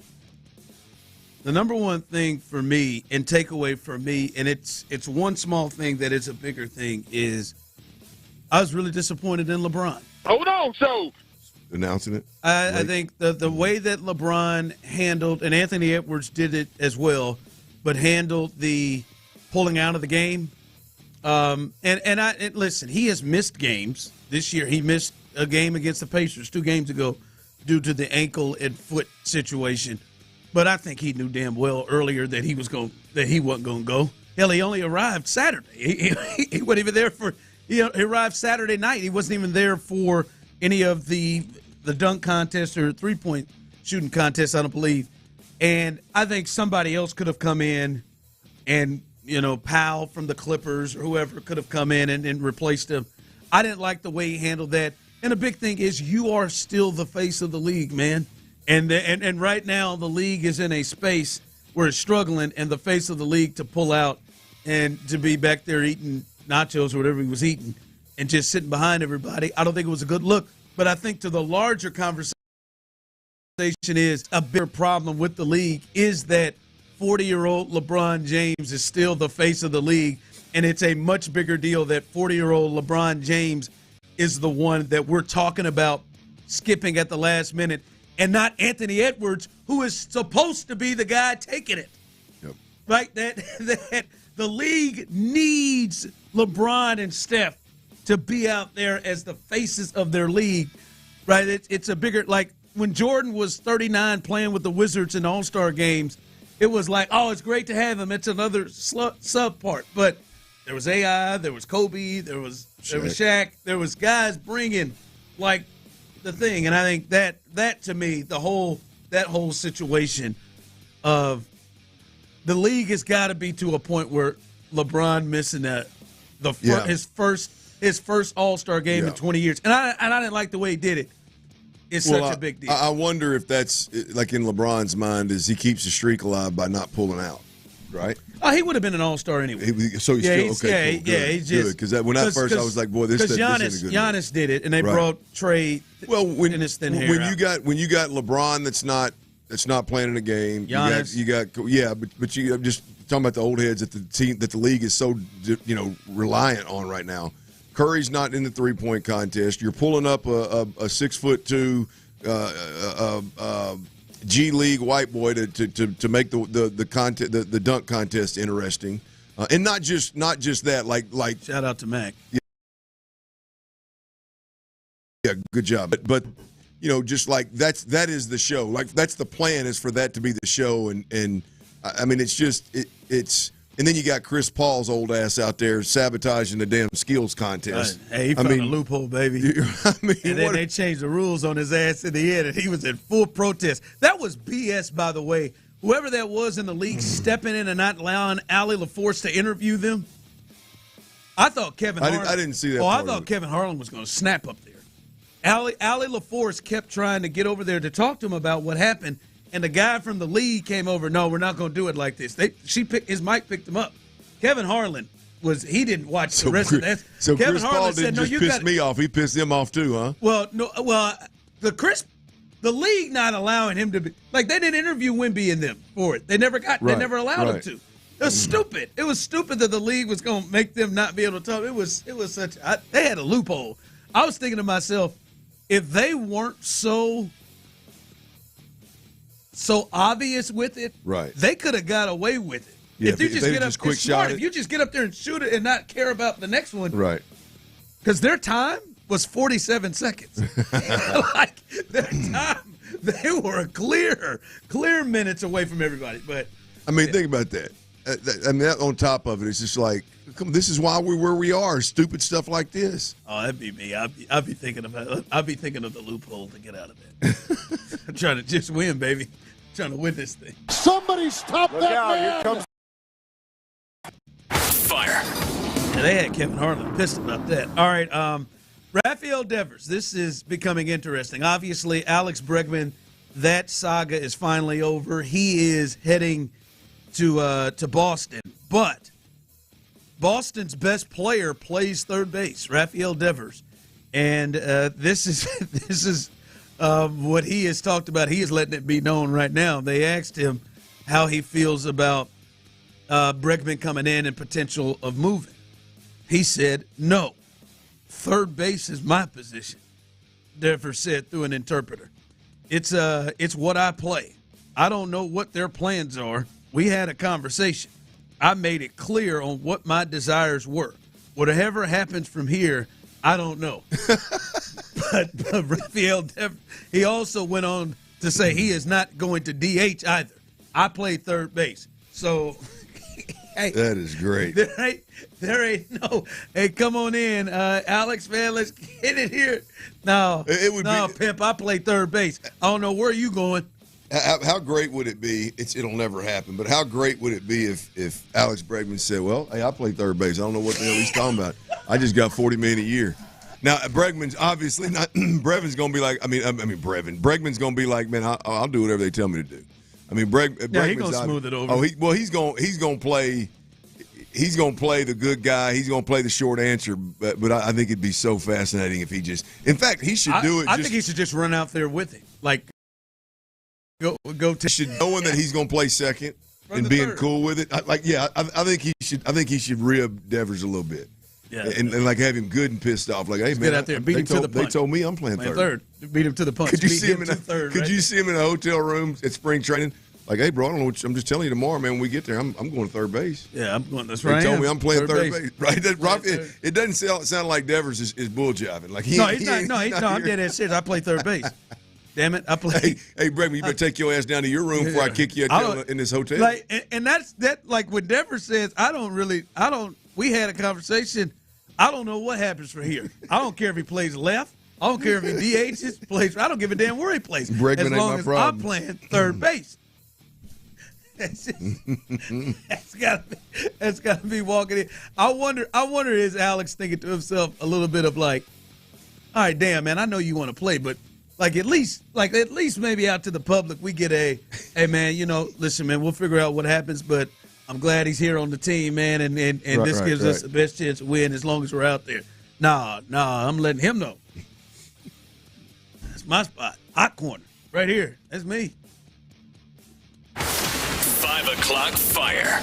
The number one thing for me and takeaway for me, and it's one small thing that is a bigger thing, is I was really disappointed in LeBron. Hold on, so announcing it. I think the way that LeBron handled, and Anthony Edwards did it as well, but handled the pulling out of the game. Listen, he has missed games this year. He missed a game against the Pacers 2 games ago due to the ankle and foot situation. But I think he knew damn well earlier that he wasn't going to go. Hell, he only arrived Saturday. He wasn't even there for. He arrived Saturday night. He wasn't even there for any of the dunk contest or 3-point shooting contest, I don't believe. And I think somebody else could have come in, and Powell from the Clippers or whoever could have come in and replaced him. I didn't like the way he handled that. And the big thing is, you are still the face of the league, man. And right now the league is in a space where it's struggling, and the face of the league to pull out and to be back there eating nachos or whatever he was eating and just sitting behind everybody, I don't think it was a good look. But I think to the larger conversation is a bigger problem with the league is that 40-year-old LeBron James is still the face of the league, and it's a much bigger deal that 40-year-old LeBron James is the one that we're talking about skipping at the last minute, and not Anthony Edwards, who is supposed to be the guy taking it. Yep. Right? That the league needs LeBron and Steph to be out there as the faces of their league. Right? It's a bigger, like when Jordan was 39 playing with the Wizards in All-Star games, it was like, oh, it's great to have him. It's another sub part. But there was AI, there was Kobe, there was Shaq, there was guys bringing like the thing, and I think that to me, that whole situation of the league has got to be to a point where LeBron missing his first All-Star game in 20 years, and I didn't like the way he did it. It's such a big deal. I wonder if that's like in LeBron's mind, is he keeps the streak alive by not pulling out, right? Oh, he would have been an All-Star anyway. So he's still okay. Cool, yeah, he's just because when I first I was like, boy, this isn't a good Giannis did it, and they brought Trey. Well, when his thin hair you got LeBron that's not playing in a game, Giannis. but I'm just talking about the old heads that the league is so reliant on right now. Curry's not in the 3-point contest. You're pulling up a 6'2" G League white boy to make the dunk contest interesting, and not just that. Like shout out to Mac. Yeah, good job. But just like that is the show. Like that's the plan, is for that to be the show. And I mean, it's just it's. And then you got Chris Paul's old ass out there sabotaging the damn skills contest. Hey, he found a loophole, baby. And then they changed the rules on his ass in the end, and he was in full protest. That was BS, by the way. Whoever that was in the league stepping in and not allowing Allie LaForce to interview them. I thought Kevin Harlan. I didn't see that. I thought Kevin Harlan was going to snap up there. Allie LaForce kept trying to get over there to talk to him about what happened. And the guy from the league came over. No, we're not going to do it like this. His mic picked him up. Kevin Harlan he didn't watch the rest of that. So Kevin Chris Harlan Paul said, didn't just piss me off. He pissed them off too, huh? Well, no. Well, the league not allowing him to be like they didn't interview Wemby and them for it. They never allowed him to. It was stupid. It was stupid that the league was going to make them not be able to talk. It was such. They had a loophole. I was thinking to myself, if they weren't so obvious with it, right? They could have got away with it. Yeah, if you just get up, quick smart. shot If you just get up there and shoot it and not care about the next one, right? Because their time was 47 seconds. Like their time, they were a clear minutes away from everybody. But I mean, think about that. I mean, that on top of it, it's just like, this is why we're where we are. Stupid stuff like this. Oh, that'd be me. I'd be thinking of the loophole to get out of that. I'm trying to just win, baby. I'm trying to win this thing. Somebody stop that man! Here comes Fire. Yeah, they had Kevin Harlan pissed about that. All right, Rafael Devers. This is becoming interesting. Obviously, Alex Bregman, that saga is finally over. He is heading to Boston, but Boston's best player plays third base, Rafael Devers, and this is what he has talked about. He is letting it be known right now. They asked him how he feels about Bregman coming in and potential of moving. He said, "No, third base is my position." Devers said through an interpreter, "It's what I play. I don't know what their plans are. We had a conversation. I made it clear on what my desires were. Whatever happens from here, I don't know." but Rafael Devers, he also went on to say he is not going to DH either. I play third base. So, hey, that is great. There ain't no, hey, come on in, Alex, man, let's get it here. No, Pimp, I play third base. I don't know where you going. How great would it be? It'll never happen, but how great would it be if Alex Bregman said, "Well, hey, I play third base. I don't know what the hell he's talking about. I just got $40 million a year." Now, Bregman's obviously not. Bregman's going to be like, Bregman's going to be like, "Man, I'll do whatever they tell me to do." I mean, Bregman's he's going to smooth it over. He's going to play. He's going to play the good guy. He's going to play the short answer. But I think it'd be so fascinating if he just. In fact, he should do it. I think he should just run out there with him, like. Go to should knowing that he's going to play second and being cool with it. I think he should rib Devers a little bit. Yeah, and like have him good and pissed off. Like, hey, man, get out there and beat him to the punch. They told me I'm playing third. Beat him to the punch. Could you see him in a hotel room at spring training? Like, hey, bro, I don't know. I'm just telling you tomorrow, man. When we get there, I'm going to third base. Yeah, I'm going. That's right. They told me I'm playing third base. Right? It doesn't sound like Devers is bull jiving. Like he's not. I'm dead ass serious. I play third base. Damn it! I play. Hey, Bregman, you better take your ass down to your room before I kick you out in this hotel. Like, and that's that. Like when Devers says, I don't. We had a conversation. I don't know what happens from here. I don't care if he plays left. I don't care if he DHs, plays. I don't give a damn where he plays. Bregman as long as I'm playing third base. That's got to be walking in. I wonder is Alex thinking to himself a little bit of like, all right, damn man, I know you want to play, but like at least maybe out to the public we get hey man, listen man, we'll figure out what happens, but I'm glad he's here on the team, man, and this gives us the best chance to win as long as we're out there. Nah, I'm letting him know. That's my spot. Hot corner. Right here. That's me. 5 o'clock fire.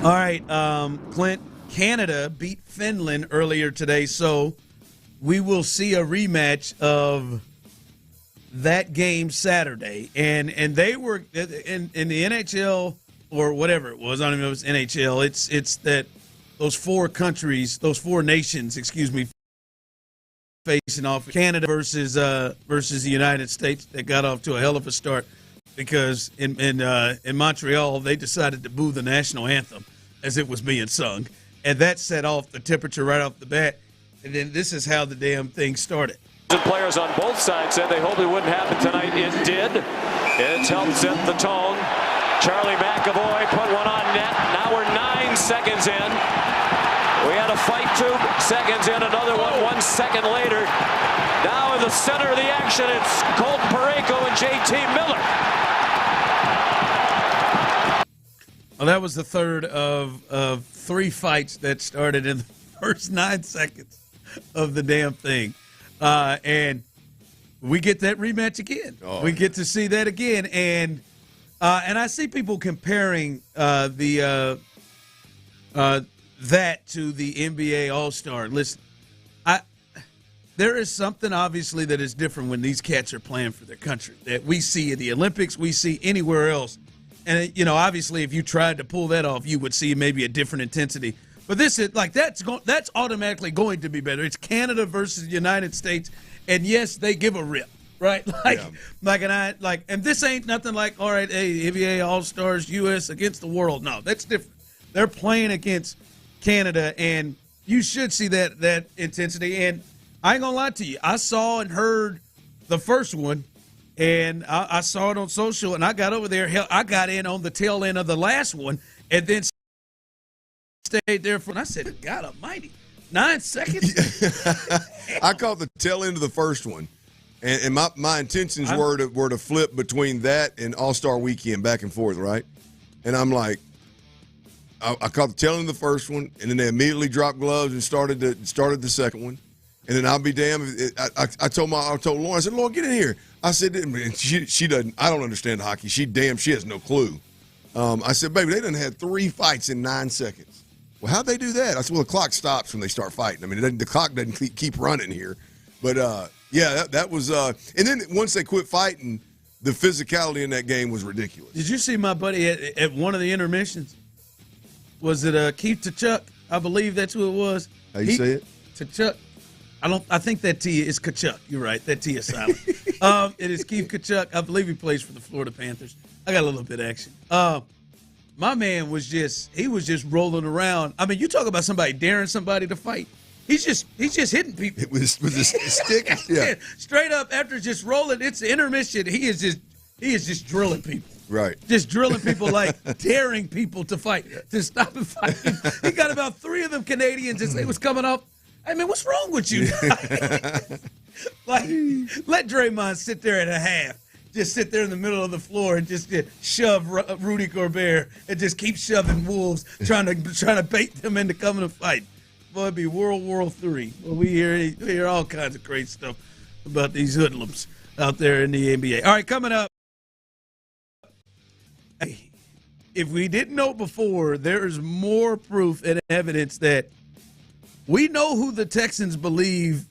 All right, Clint, Canada beat Finland earlier today, so we will see a rematch of that game Saturday. And they were in the NHL or whatever it was. I don't even know if it's NHL. It's that those four nations, facing off Canada versus the United States that got off to a hell of a start because in Montreal they decided to boo the national anthem as it was being sung, and that set off the temperature right off the bat. And then this is how the damn thing started. The players on both sides said they hoped it wouldn't happen tonight. It did. It helped set the tone. Charlie McAvoy put one on net. Now we're 9 seconds in. We had a fight 2 seconds in, another one 1 second later. Now in the center of the action, it's Colton Parayko and JT Miller. Well, that was the third of 3 fights that started in the first 9 seconds of the damn thing. And we get that rematch again. We get to see that again. And I see people comparing that to the NBA All-Star. Listen, there is something obviously that is different when these cats are playing for their country that we see in the Olympics, we see anywhere else. And, obviously if you tried to pull that off, you would see maybe a different intensity. But this is like that's automatically going to be better. It's Canada versus the United States, and yes, they give a rip, right? And this ain't nothing like, all right, hey, NBA All-Stars, U.S. against the world. No, that's different. They're playing against Canada, and you should see that intensity. And I ain't gonna lie to you, I saw and heard the first one. And I saw it on social, and I got over there. Hell, I got in on the tail end of the last one, and then stayed there for. And I said, "God Almighty, 9 seconds." I caught the tail end of the first one, and my intentions were to flip between that and All-Star Weekend back and forth, right? And I'm like, I caught the tail end of the first one, and then they immediately dropped gloves and started the second one. And then I'll be damned. I told Lauren, I said, "Lauren, get in here." I said, and she doesn't. I don't understand hockey. She has no clue. I said, "Baby, they done had 3 fights in 9 seconds." Well, how'd they do that? I said, "Well, the clock stops when they start fighting. I mean, the clock doesn't keep running here." But that was. And then once they quit fighting, the physicality in that game was ridiculous. Did you see my buddy at one of the intermissions? Was it Keith Tkachuk? I believe that's who it was. How you say it? Tkachuk. I think that T is Tkachuk. You're right. That T is silent. It is Keith Tkachuk. I believe he plays for the Florida Panthers. I got a little bit of action. My man was just rolling around. I mean, you talk about somebody daring somebody to fight. He's just hitting people. It was with his stick. Yeah. Straight up after just rolling. It's intermission. He is just drilling people. Right. Just drilling people, like daring people to fight, to stop and fight. He got about 3 of them Canadians as they was coming up. I mean, what's wrong with you? Like, let Draymond sit there at a half. Just sit there in the middle of the floor and just shove Rudy Gobert and just keep shoving wolves, trying to bait them into coming to fight. Boy, it'd be World War III. Well, we hear all kinds of great stuff about these hoodlums out there in the NBA. All right, coming up. If we didn't know before, there is more proof and evidence that we know who the Texans believe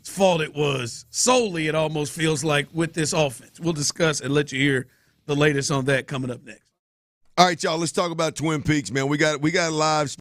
fault it was. Solely, it almost feels like, with this offense. We'll discuss and let you hear the latest on that coming up next. All right, y'all, let's talk about Twin Peaks, man. We got live.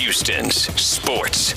Houston's sports